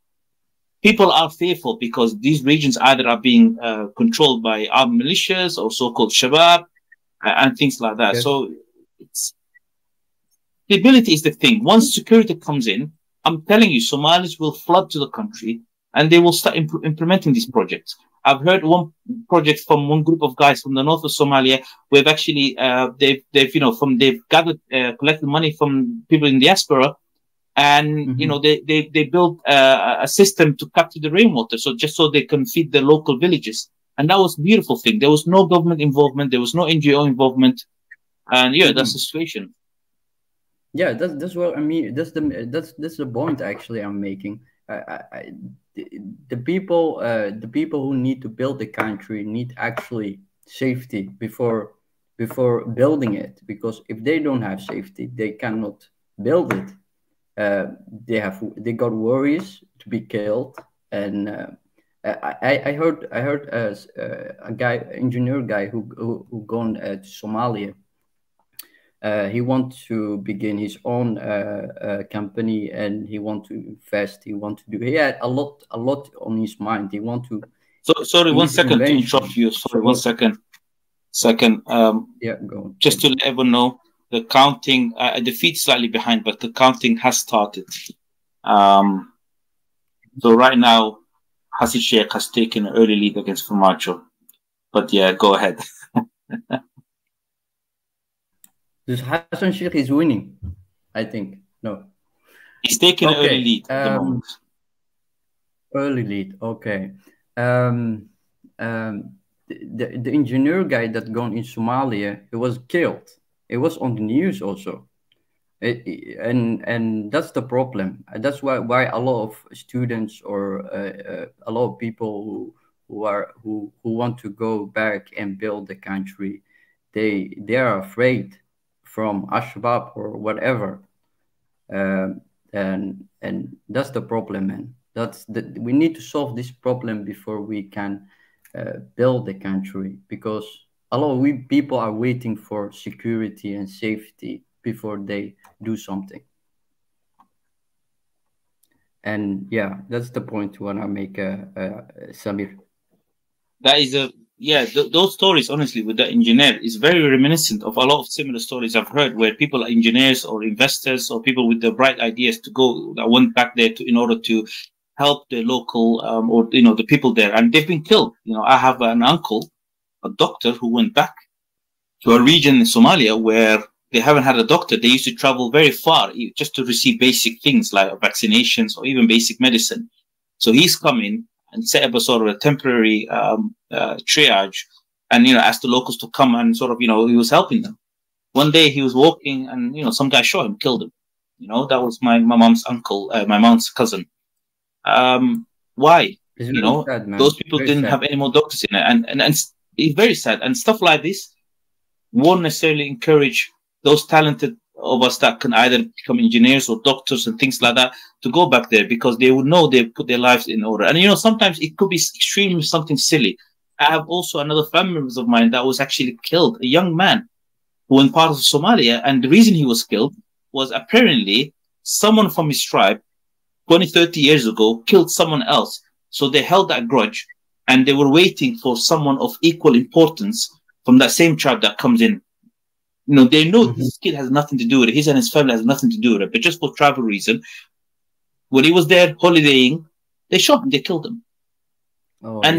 people are fearful because these regions either are being controlled by armed militias or so-called Shabab and things like that. Yes. So stability is the thing. Once security comes in, I'm telling you, Somalis will flood to the country and they will start implementing these projects. I've heard one project from one group of guys from the north of Somalia. We've actually they've gathered collected money from people in diaspora, and they built a system to capture the rainwater, so just so they can feed the local villages. And that was a beautiful thing. There was no government involvement, there was no NGO involvement, and that's the situation. Yeah, that's what I mean. That's the point actually I'm making. the people who need to build the country need actually safety before building it, because if they don't have safety, they cannot build it. They got worries to be killed, and I heard a guy, engineer guy who gone to Somalia. He wants to begin his own company, and he want to invest. He want to do. He had a lot on his mind. He want to. So sorry, 1 second to interrupt you. Sorry, 1 second. Yeah, go on. Just to let everyone know, the counting, the feed's slightly behind, but the counting has started. So right now, Hassan Sheikh has taken an early lead against Farmacho. But yeah, go ahead. Dus Hassan Sheikh is winning, I think. No. He's taking an early lead at the moment. Early lead, okay. The engineer guy that gone in Somalia, he was killed. It was on the news also. And that's the problem. That's why a lot of students or a lot of people who want to go back and build the country, they are afraid from Al-Shabaab or whatever, and that's the problem, man. We need to solve this problem before we can build the country, because a lot of people are waiting for security and safety before they do something. And yeah, that's the point when I make Samir. That is those stories, honestly, with the engineer is very reminiscent of a lot of similar stories I've heard, where people are engineers or investors or people with the bright ideas to go that went back there in order to help the local or the people there, and they've been killed. I have an uncle, a doctor, who went back to a region in Somalia where they haven't had a doctor. They used to travel very far just to receive basic things like vaccinations or even basic medicine. So he's come in and set up a sort of a temporary triage, and asked the locals to come and sort of he was helping them. One day he was walking, and some guy shot him, killed him. That was my mom's uncle, my mom's cousin. Why? Sad, those people very didn't sad. have any more doctors in it, and it's very sad. And stuff like this won't necessarily encourage those talented of us that can either become engineers or doctors and things like that to go back there, because they would know they put their lives in order. And sometimes it could be extremely something silly. I have also another family members of mine that was actually killed, a young man who was part of Somalia, and the reason he was killed was apparently someone from his tribe 20, 30 years ago killed someone else. So they held that grudge, and they were waiting for someone of equal importance from that same tribe that comes in. They know this kid has nothing to do with it. His and his family has nothing to do with it. But just for travel reason, when he was there holidaying, they shot him, they killed him.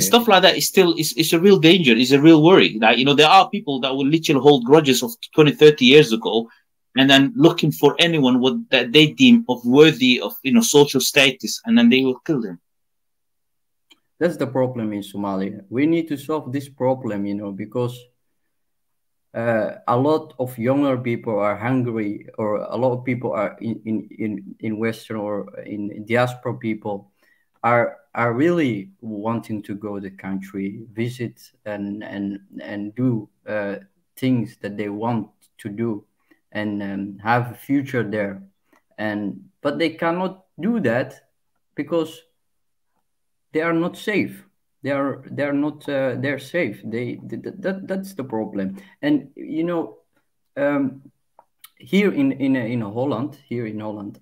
Stuff like that is still it's a real danger, it's a real worry. Like, there are people that will literally hold grudges of 20, 30 years ago, and then looking for anyone that they deem of worthy of social status, and then they will kill them. That's the problem in Somalia. We need to solve this problem, because a lot of younger people are hungry, or a lot of people are in Western or in diaspora people are really wanting to go to the country, visit and do things that they want to do, and have a future there, but they cannot do that because they are not safe. They're not they're safe. That's the problem. And here in Holland,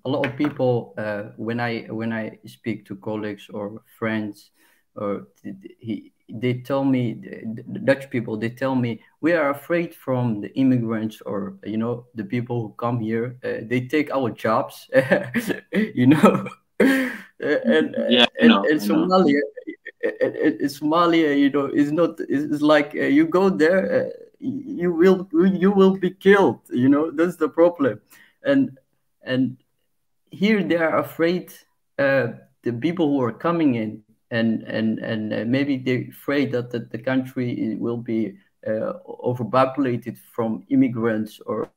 a lot of people when I speak to colleagues or friends, or they tell me, the Dutch people, they tell me, we are afraid from the immigrants, or the people who come here. They take our jobs, and Somalia. Somalia, is not. It's like you go there, you will be killed. That's the problem, and here they are afraid. The people who are coming in, and maybe they're afraid that the country will be overpopulated from immigrants or.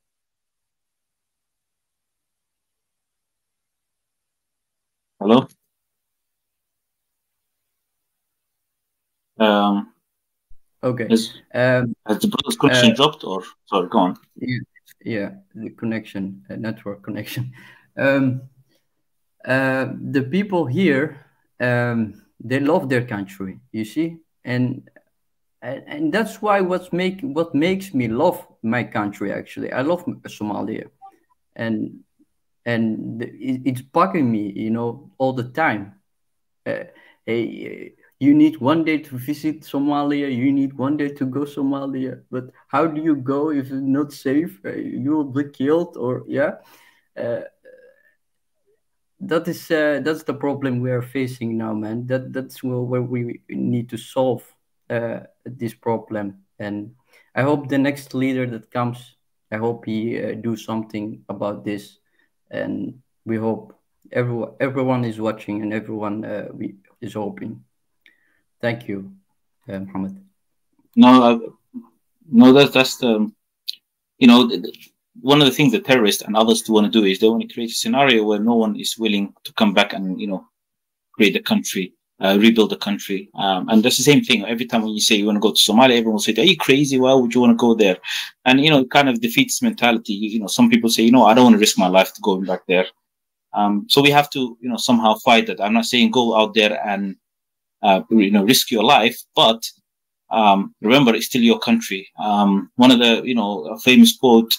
Hello. Okay. Has the brother's connection dropped, or sorry, go on? Yeah, the connection, network connection. The people here, they love their country, you see, and that's why what makes me love my country. Actually, I love Somalia, and it's bugging me, you know, all the time. Hey, you need one day to visit Somalia. You need one day to go Somalia, but how do you go if it's not safe? You will be killed, or yeah. That's the problem we are facing now, man. That's where we need to solve this problem. And I hope the next leader that comes, I hope he do something about this. And we hope everyone is watching, and everyone is hoping. Thank you, Mohammed. No, that's the, you know, one of the things that terrorists and others do want to do is they want to create a scenario where no one is willing to come back and, you know, create the country, rebuild the country. And that's the same thing. Every time when you say you want to go to Somalia, everyone will say, are you crazy? Why would you want to go there? And, you know, it kind of defeats mentality. You know, some people say, you know, I don't want to risk my life to going back there. So we have to, you know, somehow fight that. I'm not saying go out there and, you know, risk your life, but remember, it's still your country. One of the, you know, a famous quote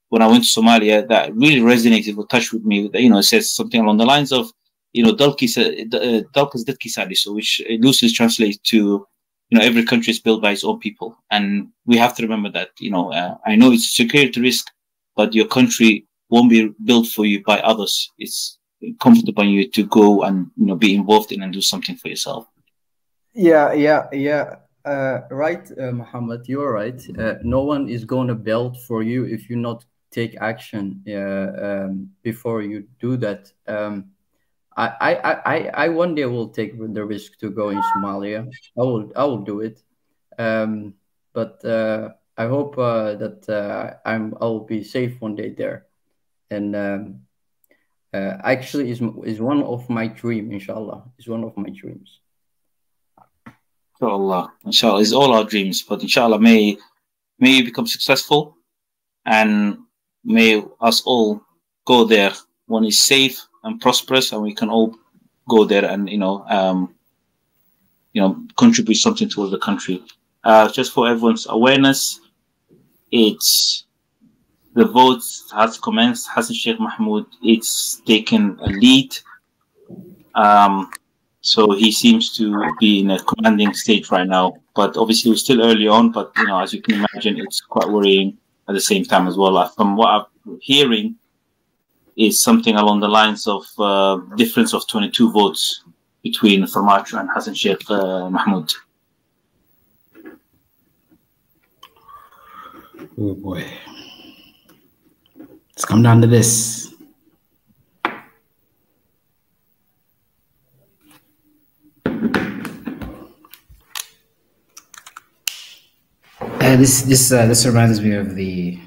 when I went to Somalia that really resonated or touched with me, you know, it says something along the lines of, you know, dalkas dadki sadiso, which loosely translates to, you know, every country is built by its own people. And we have to remember that, you know, I know it's a security risk, but your country won't be built for you by others. It's incumbent upon you to go and, you know, be involved in and do something for yourself. Yeah. Right, Muhammad, you're right. No one is going to build for you if you not take action before you do that. I one day will take the risk to go in Somalia. I will do it. But I hope that I'll be safe one day there. And actually is one of my dreams, inshallah. Is one of my dreams. Inshallah, it's all our dreams, but inshallah, may you become successful, and may us all go there when it's safe and prosperous, and we can all go there and, you know, contribute something towards the country. Just for everyone's awareness, it's the votes has commenced. Hassan Sheikh Mahmoud, it's taken a lead. So he seems to be in a commanding state right now, but obviously we're still early on. But, you know, as you can imagine, it's quite worrying at the same time as well. From what I'm hearing, is something along the lines of difference of 22 votes between Farmacho and Hassan Sheikh Mahmoud. Oh boy, let's come down to this. This reminds me of the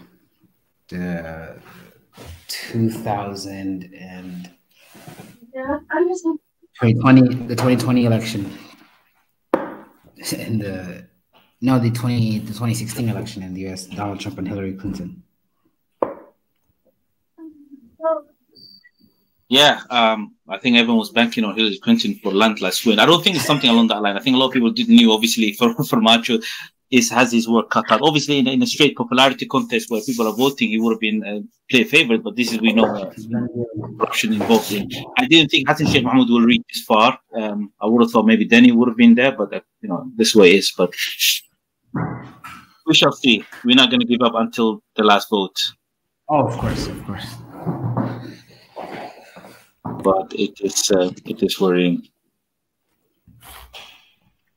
2020 election, and the 2016 election in the US, Donald Trump and Hillary Clinton. Yeah, I think everyone was banking on Hillary Clinton for landslide win. I don't think it's something along that line. I think a lot of people didn't know, obviously, for Macho has his work cut out. Obviously, in a straight popularity contest where people are voting, he would have been play favorite, but this is, we know, corruption involved in. I didn't think Hassan Sheikh Mahmoud will reach this far. I would have thought maybe Danny would have been there, but you know, this way it is. But we shall see. We're not going to give up until the last vote. Oh, of course. But it is worrying.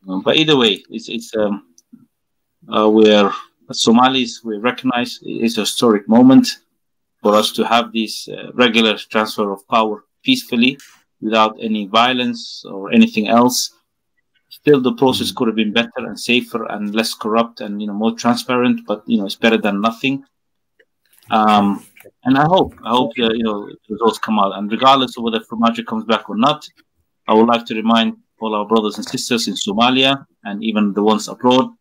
But either way, we're Somalis. We recognize it's a historic moment for us to have this regular transfer of power peacefully, without any violence or anything else. Still, the process could have been better and safer and less corrupt and, you know, more transparent. But, you know, it's better than nothing. And I hope you know, results come out. And regardless of whether Farmacho comes back or not, I would like to remind all our brothers and sisters in Somalia and even the ones abroad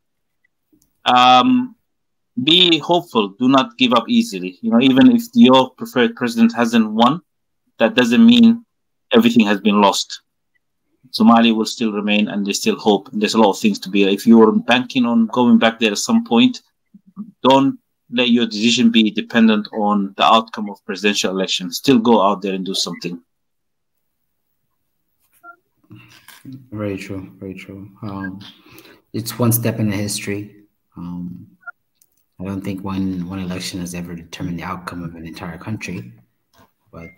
Be hopeful. Do not give up easily. Even if your preferred president hasn't won, that doesn't mean everything has been lost. Somalia will still remain, and there's still hope. And there's a lot of things to be. If you're banking on going back there at some point, don't let your decision be dependent on the outcome of presidential elections. Still go out there and do something. Very true. Very true. It's one step in the history. I don't think one election has ever determined the outcome of an entire country, but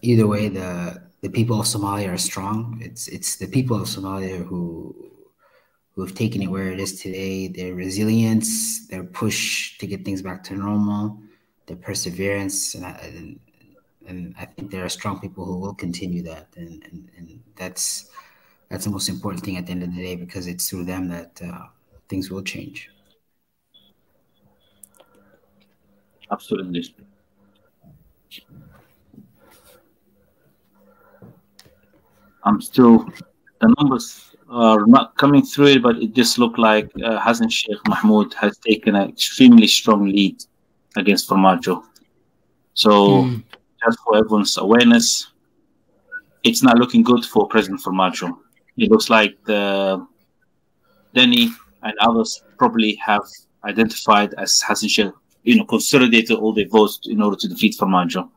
either way, the people of Somalia are strong. It's the people of Somalia who have taken it where it is today. Their resilience, their push to get things back to normal, their perseverance, and I think there are strong people who will continue that, and that's the most important thing at the end of the day, because it's through them that things will change. Absolutely. The numbers are not coming through it, but it just looked like Hassan Sheikh Mahmoud has taken an extremely strong lead against Farmajo. So just for everyone's awareness, it's not looking good for President Farmajo. It looks like Denny and others probably have identified as Hassan Sheikh, consolidated all their votes in order to defeat Farmajo.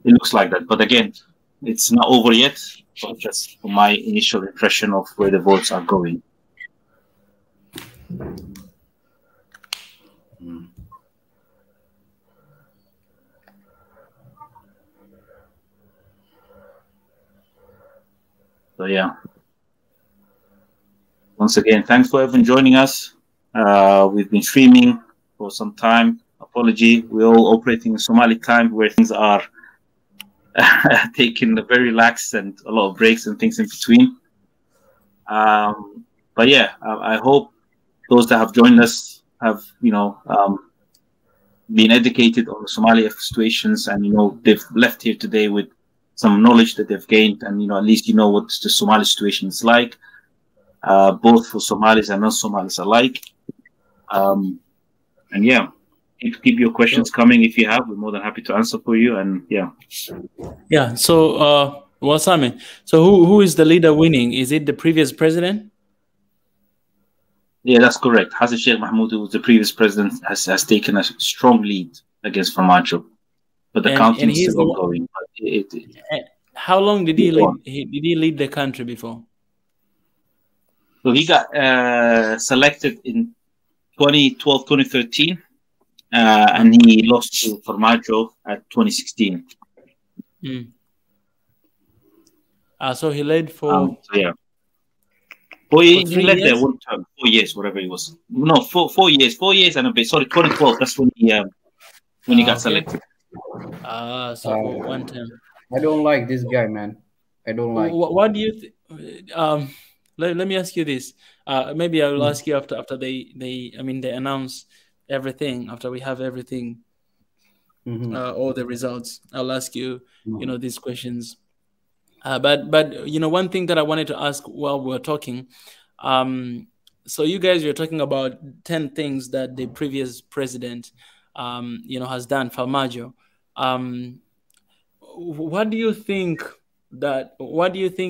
It looks like that. But again, it's not over yet, but just for my initial impression of where the votes are going. So yeah. Once again, thanks for everyone joining us. We've been streaming for some time. Apology, we're all operating in Somali time where things are taking very relaxed and a lot of breaks and things in between. But yeah, I hope those that have joined us have, been educated on the Somali situations, and they've left here today with some knowledge that they've gained, and at least what the Somali situation is like, both for Somalis and non-Somalis alike. And yeah, keep your questions coming if you have. We're more than happy to answer for you. And yeah. So Wasame, so who is the leader winning? Is it the previous president? Yeah, that's correct. Hassan Sheikh Mahmoud, who was the previous president, has taken a strong lead against Farmajo, but the counting is still ongoing. How long did he lead? Did he lead the country before? So he got selected in 2012, 2013, and he lost to Farmajo at 2016. So he led for yeah. He led there one term, 4 years, whatever it was. No, 4 years, 4 years and a bit. Sorry, 2012. That's when he got selected. So for one term. I don't like this guy, man. I don't like. What do you? Let me ask you this. Maybe I will ask you after they announce everything, after we have everything, all the results. I'll ask you, these questions. But one thing that I wanted to ask while we were talking, so you guys were talking about 10 things that the previous president, has done, Farmajo. What do you think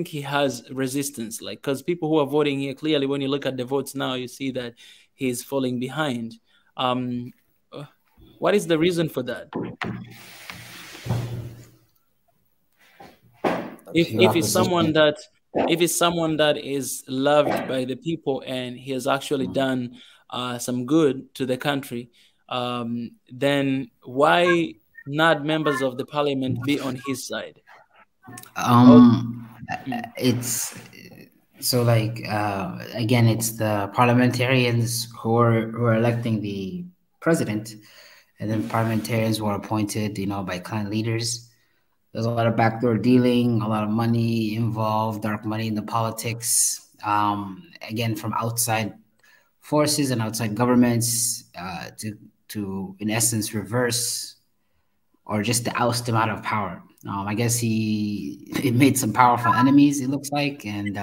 he has resistance like? Because people who are voting here, clearly when you look at the votes now, you see that he's falling behind. What is the reason for that? If it's someone that is loved by the people and he has actually done some good to the country, then why not members of the parliament be on his side? It's so like again, it's the parliamentarians who are electing the president, and then parliamentarians who are appointed, by clan leaders. There's a lot of backdoor dealing, a lot of money involved, dark money in the politics. Again, from outside forces and outside governments to in essence reverse or just to oust him out of power. I guess it made some powerful enemies, it looks like, and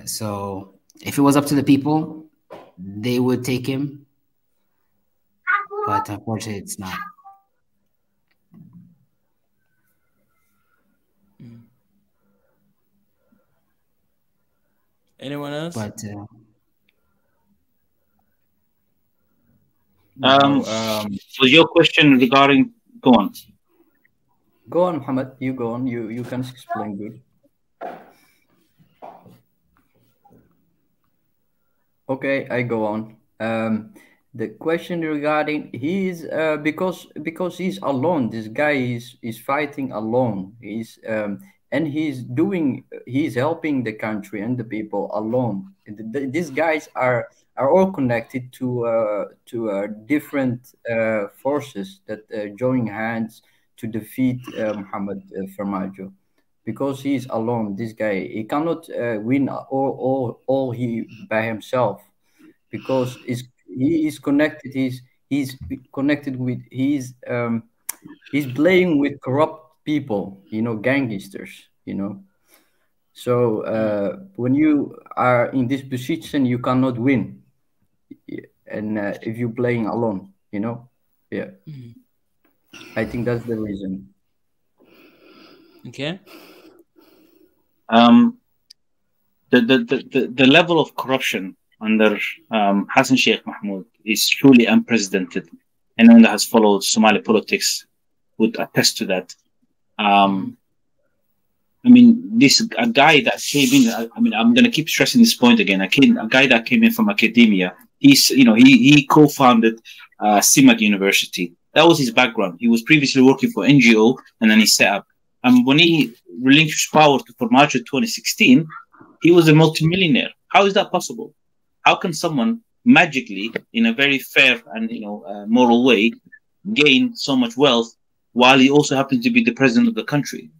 so If it was up to the people, they would take him, but unfortunately, it's not. Anyone else? But so your question regarding, go on. Go on, Muhammad. You go on. You can explain good. Okay, I go on. The question regarding he's because he's alone. This guy is fighting alone. And he's helping the country and the people alone. These guys are all connected to different forces that join hands to defeat Muhammad Farmajo. Because he's alone, this guy, he cannot win all he by himself, because he is connected. He's connected with he's playing with corrupt people, gangsters, So when you are in this position, you cannot win, and if you're playing alone, yeah. I think that's the reason. Okay. The level of corruption under Hassan Sheikh Mahmoud is truly unprecedented. Anyone that has followed Somali politics would attest to that. I mean, a guy that came in. I mean, I'm going to keep stressing this point again. A guy that came in from academia. He co-founded CIMAC University. That was his background. He was previously working for NGO, and then he set up. And when he relinquished power to Farmajo 2016, he was a multimillionaire. How is that possible? How can someone magically, in a very fair and moral way, gain so much wealth while he also happens to be the president of the country?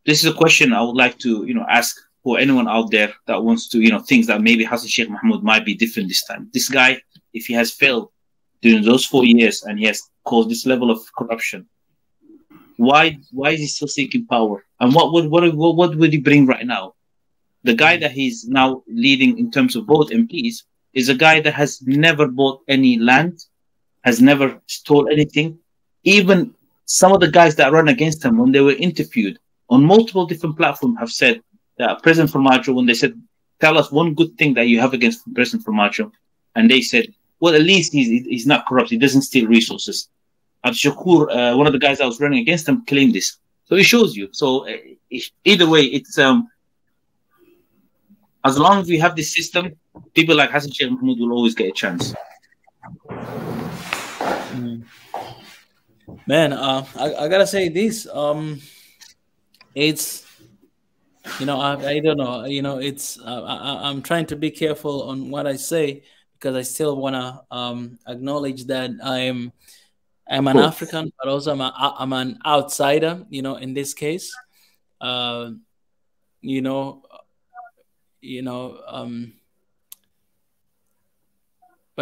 This is a question I would like to ask for anyone out there that wants to thinks that maybe Hassan Sheikh Mahmoud might be different this time. This guy, if he has failed during those 4 years and he has caused this level of corruption, why is he still seeking power? And what would he bring right now? The guy that he's now leading in terms of both MPs is a guy that has never bought any land, has never stole anything. Even some of the guys that run against him, when they were interviewed on multiple different platforms, have said that President Farmajo, when they said, tell us one good thing that you have against President Farmajo, and they said, well, at least he's not corrupt, he doesn't steal resources. Shakur, one of the guys that was running against him, claimed this. So it shows you. So either way, it's as long as we have this system, people like Hassan Sheikh Mahmoud will always get a chance. Man, I gotta say this. It's I don't know. It's I'm trying to be careful on what I say, because I still wanna acknowledge that I'm an African, but also I'm an outsider. In this case, but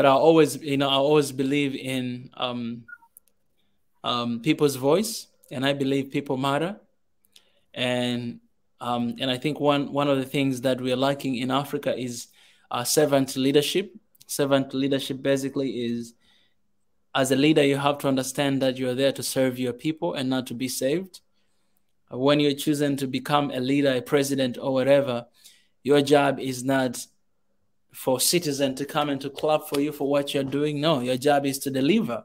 I always believe in people's voice, and I believe people matter, and I think one of the things that we are lacking in Africa is servant leadership. Servant leadership basically is, as a leader, you have to understand that you're there to serve your people and not to be saved. When you're choosing to become a leader, a president, or whatever, your job is not for citizens to come and to clap for you for what you're doing. No, your job is to deliver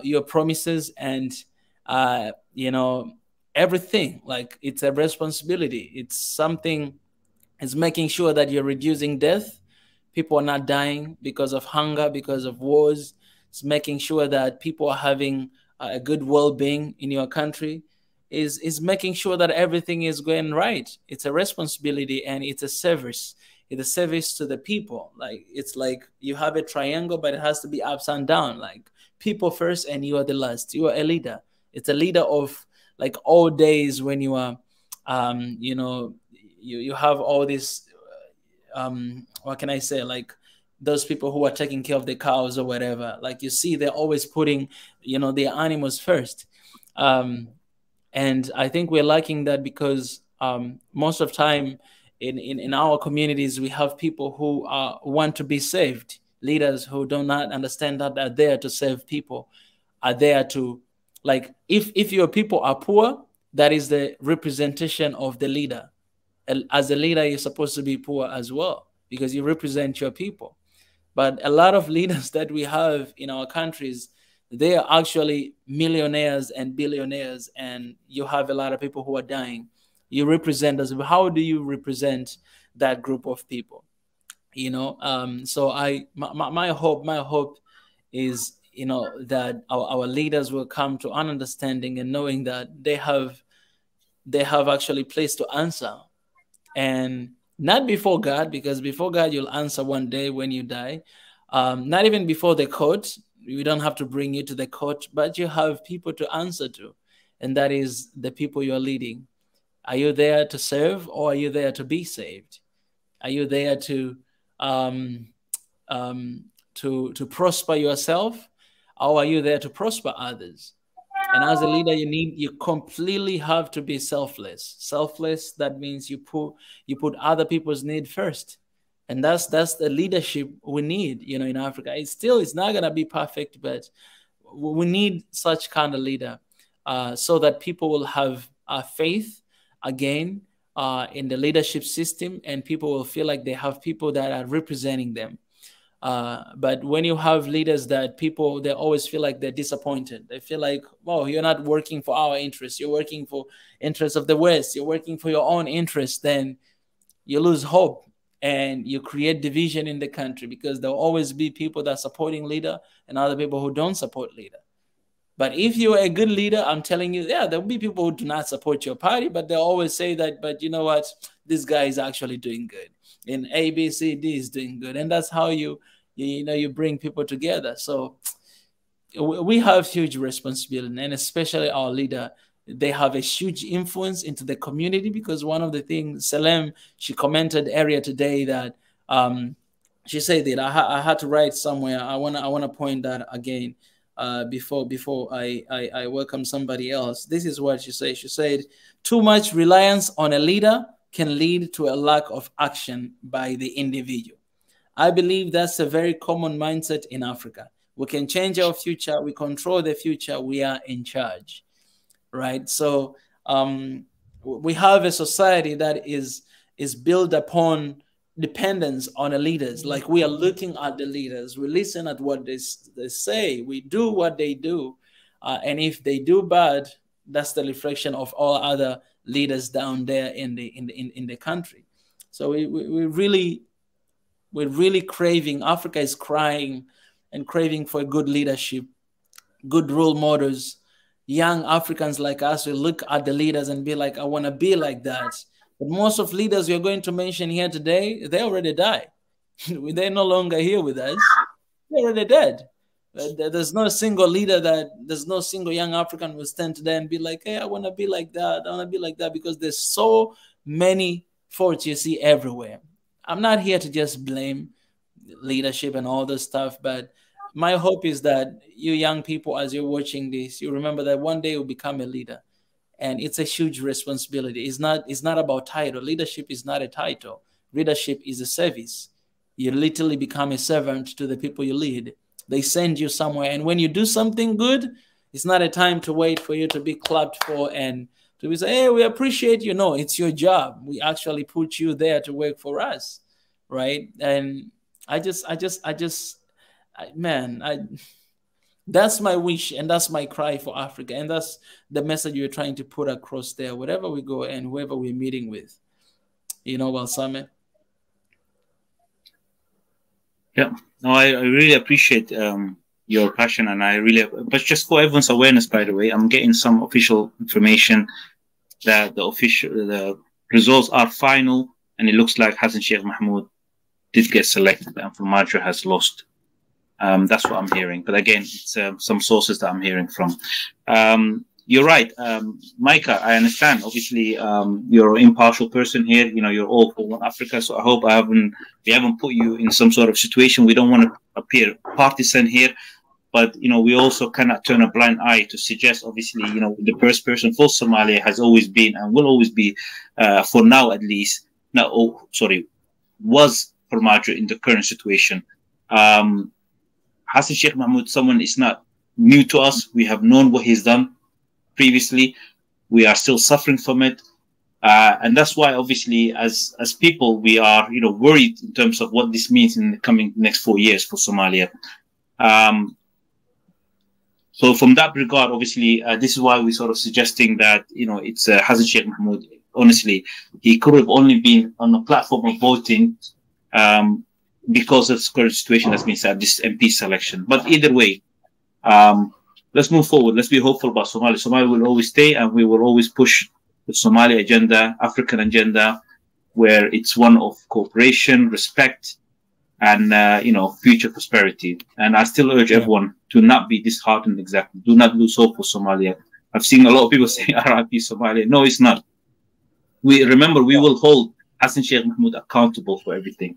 your promises and everything. Like, it's a responsibility. It's something. It's making sure that you're reducing death. People are not dying because of hunger, because of wars. It's making sure that people are having a good well-being in your country. Is making sure that everything is going right. It's a responsibility, and it's a service. It's a service to the people. Like, it's like you have a triangle, but it has to be upside down. Like, people first, and you are the last. You are a leader. It's a leader of, like, all days when you are, you have all this. What can I say? Like, those people who are taking care of the cows or whatever. Like, you see, they're always putting, their animals first. And I think we're lacking that because most of the time in our communities, we have people who want to be saved, leaders who do not understand that they're there to save people, are there to, like, if your people are poor, that is the representation of the leader. As a leader, you're supposed to be poor as well, because you represent your people. But a lot of leaders that we have in our countries, they are actually millionaires and billionaires, and you have a lot of people who are dying. You represent us. How do you represent that group of people? You know, so my hope is, you know, that our leaders will come to an understanding and knowing that they have actually place to answer, and not before God, because before God you'll answer one day when you die. Not even before the court. We don't have to bring you to the court, but you have people to answer to, and that is the people you're leading. Are you there to serve, or are you there to be saved? Are you there to prosper yourself, or are you there to prosper others? And as a leader, you completely have to be selfless. Selfless, that means you put other people's need first. And that's the leadership we need, you know, in Africa. It's not gonna be perfect, but we need such kind of leader, so that people will have faith again in the leadership system, and people will feel like they have people that are representing them. But when you have leaders that they always feel like they're disappointed. They feel like, well, you're not working for our interests. You're working for interests of the West. You're working for your own interests. Then you lose hope and you create division in the country, because there'll always be people that are supporting leader and other people who don't support leader. But if you're a good leader, I'm telling you, yeah, there'll be people who do not support your party, but they'll always say that, but you know what, this guy is actually doing good. And A, B, C, D is doing good. And that's how you bring people together. So we have huge responsibility, and especially our leader. They have a huge influence into the community, because one of the things, Salem, she commented earlier today that she said that I had to write somewhere. I wanna point that again before I welcome somebody else. This is what she said. She said, too much reliance on a leader can lead to a lack of action by the individual. I believe that's a very common mindset in Africa. We can change our future. We control the future. We are in charge. Right. So we have a society that is built upon dependence on the leaders. Like, we are looking at the leaders, we listen at what they say, we do what they do, and if they do bad, that's the reflection of all other leaders down there in the country. So we're really craving. Africa is crying and craving for good leadership, good role models. Young Africans like us will look at the leaders and be like, I want to be like that. But most of leaders we're going to mention here today, they already died. They're no longer here with us. They're already dead. There's no single leader there's no single young African who will stand today and be like, hey, I want to be like that. I want to be like that, because there's so many faults you see everywhere. I'm not here to just blame leadership and all this stuff, but my hope is that you young people, as you're watching this, you remember that one day you'll become a leader, and it's a huge responsibility. It's not about title. Leadership is not a title. Leadership is a service. You literally become a servant to the people you lead. They send you somewhere, and when you do something good, it's not a time to wait for you to be clapped for and to be say, hey, we appreciate you. No, it's your job. We actually put you there to work for us, right? And that's my wish, and that's my cry for Africa, and that's the message you're trying to put across there, wherever we go and whoever we're meeting with. You know, Balsame? Yeah, no, I really appreciate your passion, and but just for everyone's awareness, by the way, I'm getting some official information that the results are final, and it looks like Hassan Sheikh Mahmoud did get selected, and Farmajo has lost. That's what I'm hearing. But again, it's some sources that I'm hearing from. You're right, Micah. I understand. Obviously, you're an impartial person here. You know, you're all for One Africa. So I hope we haven't put you in some sort of situation. We don't want to appear partisan here, but you know, we also cannot turn a blind eye to suggest. Obviously, you know, the first person for Somalia has always been and will always be, for now at least, was Farmajo in the current situation. Hassan Sheikh Mahmoud, someone is not new to us. We have known what he's done previously. We are still suffering from it. And that's why, obviously, as people, we are, worried in terms of what this means in the coming next 4 years for Somalia. So from that regard, obviously, this is why we're sort of suggesting that, it's Hassan Sheikh Mahmoud. Honestly, he could have only been on the platform of voting because of the current situation that's been said, this MP selection. But either way, let's move forward. Let's be hopeful about Somalia. Somalia will always stay, and we will always push the Somali agenda, African agenda, where it's one of cooperation, respect, and future prosperity. And I still urge everyone to not be disheartened. Exactly, do not lose hope for Somalia. I've seen a lot of people say RIP Somalia. No, it's not. We will hold Hassan Sheikh Mahmoud accountable for everything.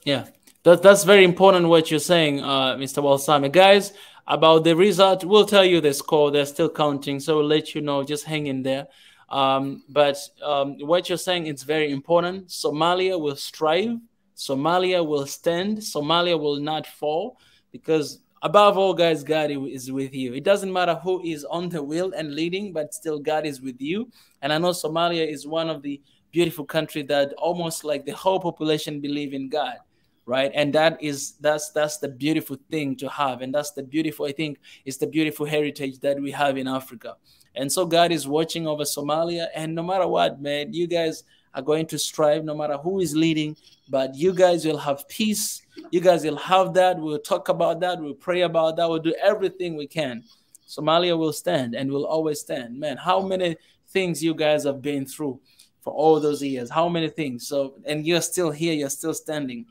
Yeah, that's very important what you're saying, Mr. Walsame. Guys, about the result, we'll tell you the score. They're still counting, so we'll let you know. Just hang in there. But what you're saying is very important. Somalia will strive. Somalia will stand. Somalia will not fall, because above all, guys, God is with you. It doesn't matter who is on the wheel and leading, but still God is with you. And I know Somalia is one of the beautiful countries that almost like the whole population believe in God, right? And that's the beautiful thing to have. And that's the beautiful, I think, it's the beautiful heritage that we have in Africa. And so God is watching over Somalia. And no matter what, man, you guys are going to strive, no matter who is leading, but you guys will have peace. You guys will have that. We'll talk about that. We'll pray about that. We'll do everything we can. Somalia will stand and will always stand. Man, how many things you guys have been through for all those years? How many things? So, and you're still here. You're still standing.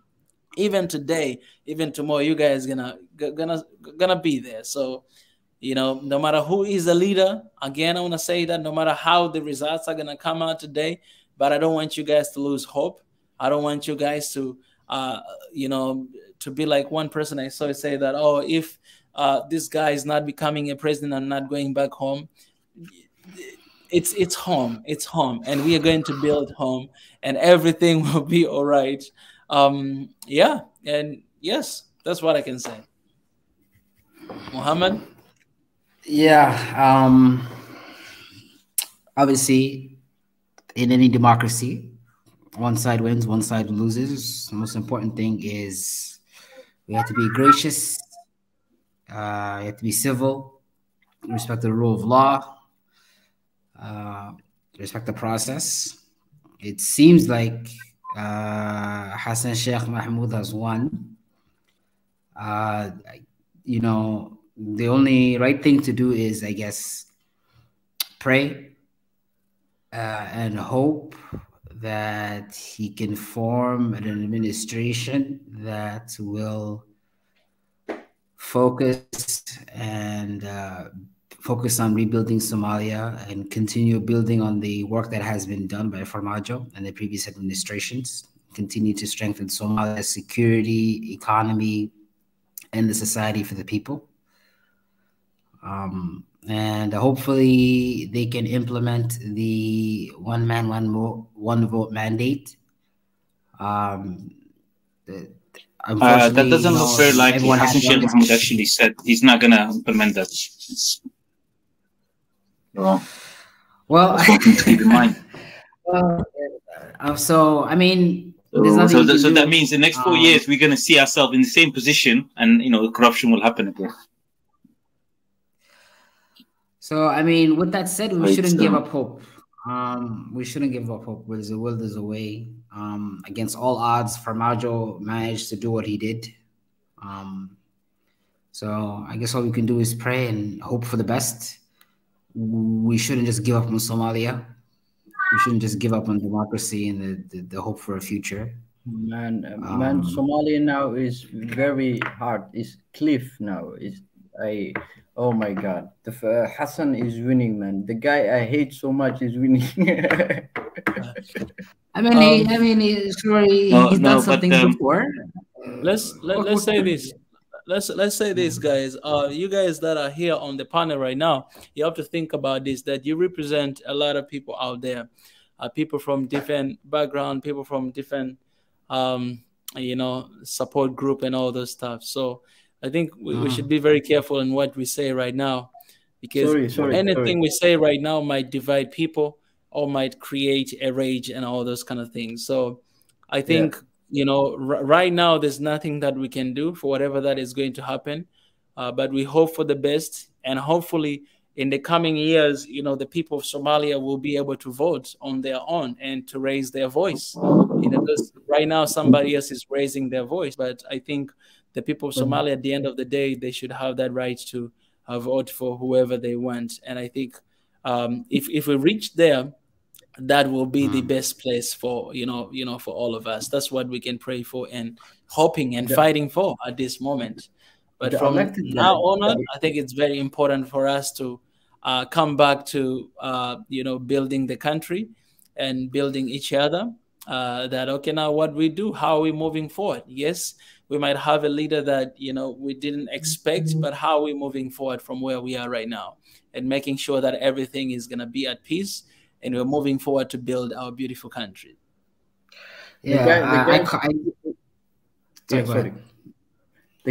Even today, even tomorrow, you guys gonna be there. So, no matter who is the leader, again, I want to say that no matter how the results are gonna come out today, but I don't want you guys to lose hope. I don't want you guys to, to be like one person I saw say that, oh, if this guy is not becoming a president and not going back home, it's home. It's home, and we are going to build home, and everything will be all right. Yeah, and yes, that's what I can say. Muhammad? Yeah, obviously, in any democracy, one side wins, one side loses. The most important thing is we have to be gracious, you have to be civil, respect the rule of law, respect the process. It seems like Hassan Sheikh Mahmoud has won. The only right thing to do is, I guess, pray and hope that he can form an administration that will focus on rebuilding Somalia and continue building on the work that has been done by Farmajo and the previous administrations, continue to strengthen Somalia's security, economy, and the society for the people. And hopefully they can implement the one man, one vote mandate. That doesn't look very likely. Hassan Sheikh Mahmoud actually said he's not going to implement that. Well, something to keep in mind. So I mean, so that means the next 4 years we're going to see ourselves in the same position, and corruption will happen again. So I mean, with that said, we shouldn't give up hope. We shouldn't give up hope. Where there's a will, there's a way. Against all odds, Farmajo managed to do what he did. So I guess all we can do is pray and hope for the best. We shouldn't just give up on Somalia. We shouldn't just give up on democracy and the hope for a future. Man, Somalia now is very hard. It's cliff now. Oh my God, Hassan is winning, man. The guy I hate so much is winning. He's done something before. Let's say this. Let's say this, guys. You guys that are here on the panel right now, you have to think about this, that you represent a lot of people out there. people from different background, people from different, support group and all those stuff. So I think we should be very careful in what we say right now, because anything we say right now might divide people or might create a rage and all those kind of things. So I think, right now there's nothing that we can do for whatever that is going to happen. But we hope for the best, and hopefully in the coming years, the people of Somalia will be able to vote on their own and to raise their voice. Because right now somebody else is raising their voice, but I think the people of Somalia, at the end of the day, they should have that right to vote for whoever they want. And I think if we reach there, that will be the best place for for all of us. That's what we can pray for and hoping and fighting for at this moment. But from now on, I think it's very important for us to come back to building the country and building each other. That okay, now what we do, how are we moving forward? Yes, we might have a leader that we didn't expect, but how are we moving forward from where we are right now, and making sure that everything is going to be at peace, and we're moving forward to build our beautiful country. The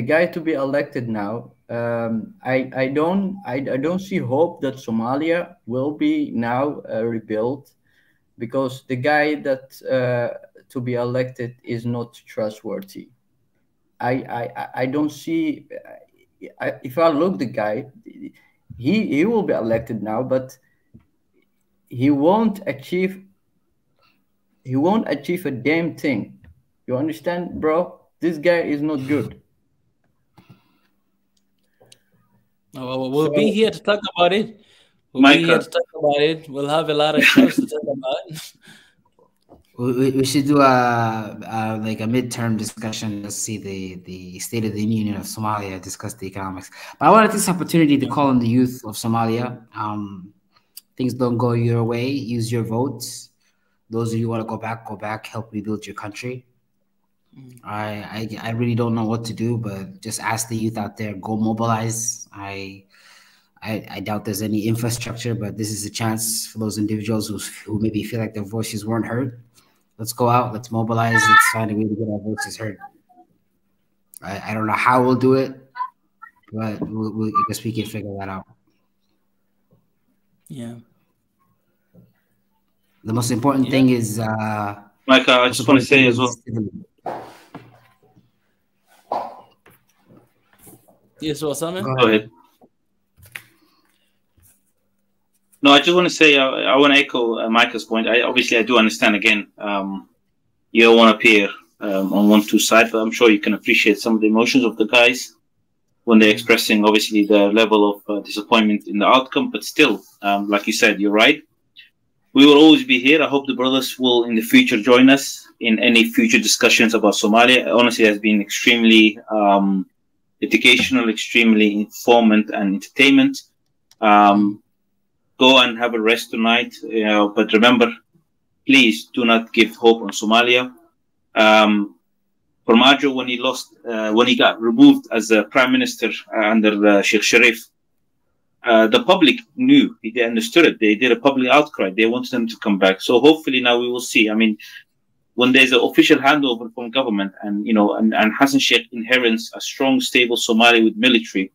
guy to be elected now, I don't see hope that Somalia will be now rebuilt, because the guy that to be elected is not trustworthy. I don't see. If I look the guy, he will be elected now, but he won't achieve a damn thing. You understand, bro? This guy is not good. We'll be here to talk about it. We'll be here to talk about it. We'll have a lot of shows to talk about. We should do a midterm discussion. Let's see the state of the union of Somalia, discuss the economics. But I want to take this opportunity to call on the youth of Somalia. Things don't go your way, use your votes. Those of you who want to go back, help rebuild your country. I really don't know what to do, but just ask the youth out there, go mobilize. I doubt there's any infrastructure, but this is a chance for those individuals who maybe feel like their voices weren't heard. Let's go out, let's mobilize, let's find a way to get our voices heard. I don't know how we'll do it, but I guess we can figure that out. Yeah. The most important thing is Mike, I just want to say as well. Yes, Osama? Go ahead. No, I just want to say I want to echo Michael's point. I do understand again. You don't want to appear on one-two side, but I'm sure you can appreciate some of the emotions of the guys when they're expressing obviously the level of disappointment in the outcome. But still, like you said, you're right. We will always be here. I hope the brothers will in the future join us in any future discussions about Somalia. Honestly, it has been extremely educational, extremely informative and entertainment. Go and have a rest tonight. But remember, please do not give hope on Somalia. Formaggio, when he got removed as a prime minister under Sheikh Sharif, the public knew, they understood it. They did a public outcry. They wanted them to come back. So hopefully now we will see. I mean, when there's an official handover from government, and and Hassan Sheikh inherits a strong, stable Somali with military,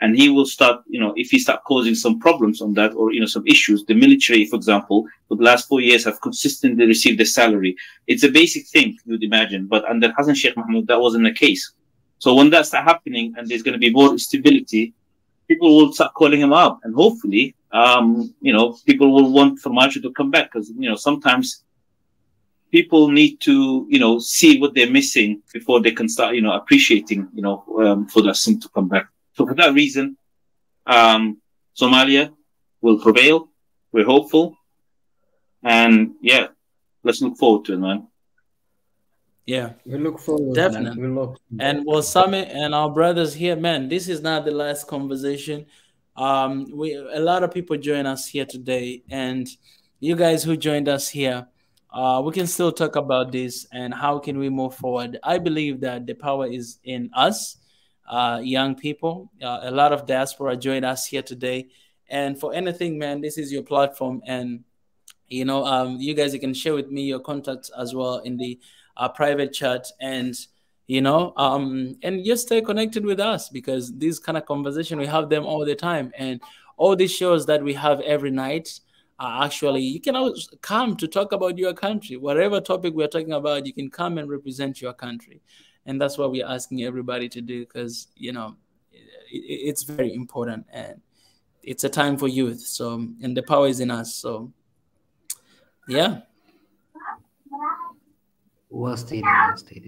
and he will start, if he start causing some problems on that, or some issues, the military, for example, for the last 4 years have consistently received a salary. It's a basic thing, you'd imagine, but under Hassan Sheikh Mohammed, that wasn't the case. So when that starts happening and there's going to be more instability, people will start calling him out, and hopefully, people will want Formaggio to come back, because sometimes people need to, see what they're missing before they can start, appreciating, for that thing to come back. So for that reason, Somalia will prevail. We're hopeful, and yeah, let's look forward to it, man. Yeah, we look forward. Definitely. Man. And well, Summit and our brothers here, man, this is not the last conversation. A lot of people join us here today, and you guys who joined us here, we can still talk about this and how can we move forward. I believe that the power is in us, young people. A lot of diaspora joined us here today, and for anything, man, this is your platform, and You know, you guys, you can share with me your contacts as well in the private chat, and you know, and just stay connected with us, because these kind of conversation, we have them all the time, and all these shows that we have every night are actually, you can always come to talk about your country. Whatever topic we're talking about, you can come and represent your country, and that's what we're asking everybody to do, because you know, it's very important, and it's a time for youth. So, and the power is in us. So, yeah. Well stated. Well stated.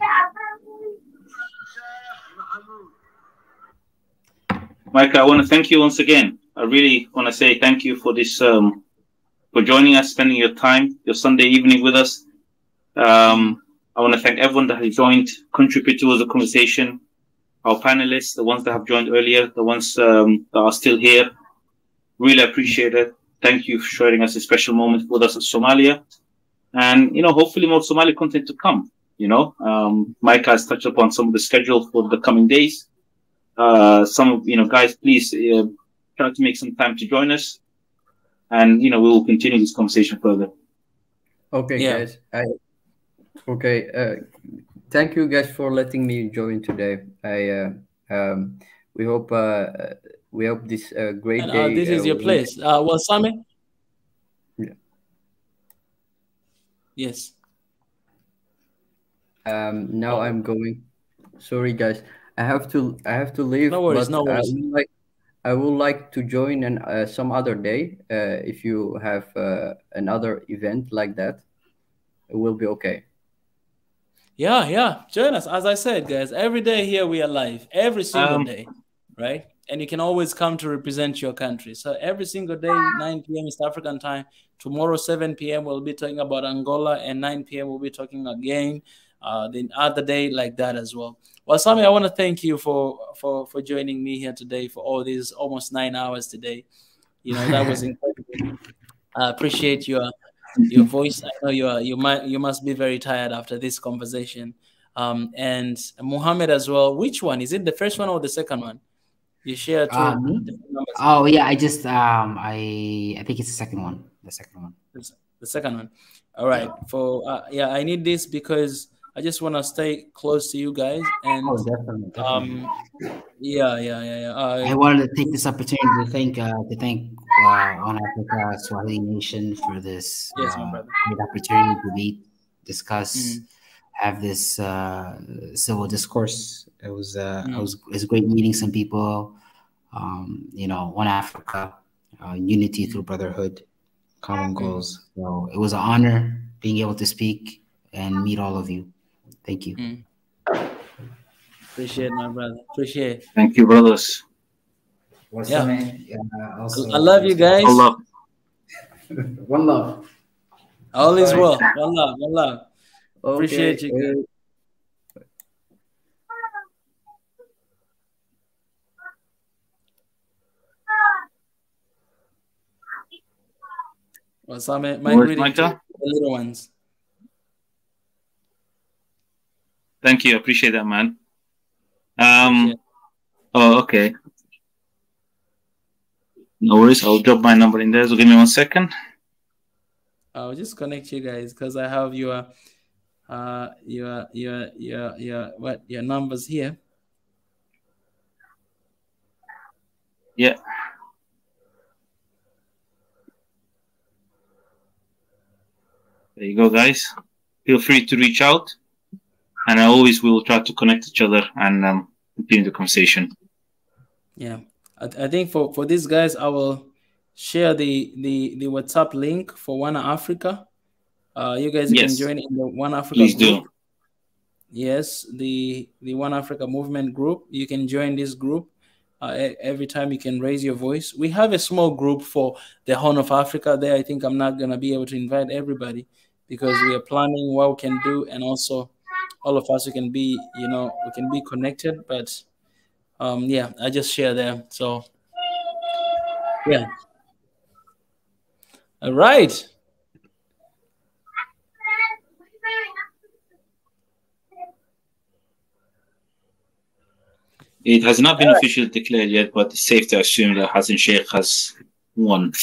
Mike, I want to thank you once again. I really want to say thank you for this, for joining us, spending your time, your Sunday evening with us. I want to thank everyone that has joined, contributed towards the conversation, our panelists, the ones that have joined earlier, the ones that are still here. Really appreciate it. Thank you for sharing us a special moment with us in Somalia. And, you know, hopefully more Somali content to come. You know, Mike has touched upon some of the schedule for the coming days. You know, guys, please try to make some time to join us. And, you know, we will continue this conversation further. Okay, guys. Thank you guys for letting me join today. We hope this great And, day. this is your place. Well, Sami? Yeah. Yes. Now I'm going. Sorry, guys. I have to leave. No worries. But No worries. I would like to join some other day. If you have another event like that, it will be okay. Yeah. Join us. As I said, guys, every day here we are live. Every single day, right? And you can always come to represent your country. So every single day, 9 p.m. East African time. Tomorrow, 7 p.m. we'll be talking about Angola, and 9 p.m. we'll be talking again. The other day like that as well. Well, Sami, I want to thank you for joining me here today for all these almost 9 hours today. You know, that was incredible. I appreciate your voice. I know you must be very tired after this conversation. And Muhammad as well. Which one is it? The first one or the second one? You share two different numbers. Oh yeah, I just I think it's the second one. The second one. The second one. All right. Yeah, I need this because I just want to stay close to you guys. And definitely. Yeah. I wanted to take this opportunity to thank On Africa Swahili Nation for this great opportunity to meet, discuss, have this civil discourse. It was great meeting some people. You know, One Africa, unity through brotherhood, common goals. So it was an honor being able to speak and meet all of you. Thank you. Appreciate, my brother. Appreciate. Thank you, brothers. Also, I love you guys. One love. One love. All is well. One love. One love. Appreciate you guys. Well, some my greetings to the little ones. Thank you. Appreciate that, man. Oh, okay. No worries. I'll drop my number in there. So give me 1 second. I'll just connect you guys because I have your numbers here. Yeah. There you go, guys. Feel free to reach out, and I always will try to connect each other and continue the conversation. Yeah, I think for these guys, I will share the WhatsApp link for One Africa. You guys can join in the One Africa Please group. do. Yes, the One Africa movement group. You can join this group. Every time you can raise your voice. We have a small group for the Horn of Africa there. I think I'm not going to be able to invite everybody because we are planning what we can do, and also all of us we can be, we can be connected. But yeah, I just share there. So yeah. All right. It has not been officially declared yet, but it's safe to assume that Hassan Sheikh has won.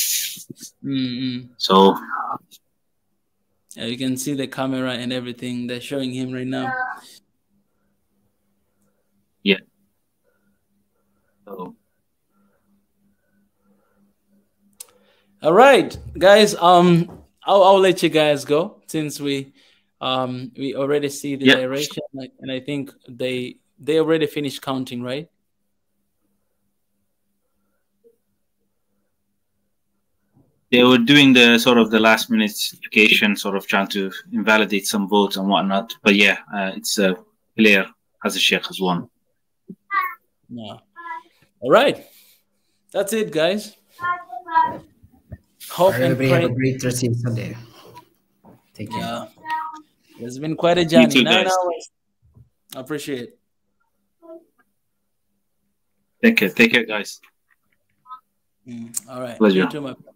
Mm-hmm. So You can see the camera and everything. They're showing him right now. Yeah. So. All right, guys. I'll let you guys go since we already see the direction, and I think they already finished counting, right? They were doing the sort of the last minute certification, sort of trying to invalidate some votes and whatnot. But yeah, it's clear Hassan Sheikh has won. Yeah. All right. That's it, guys. Hope and pray. Have a great Thursday Sunday. Take care. Yeah. It's been quite a journey. 9 hours. I appreciate it. Take care, guys. All right. Pleasure. You too, my friend.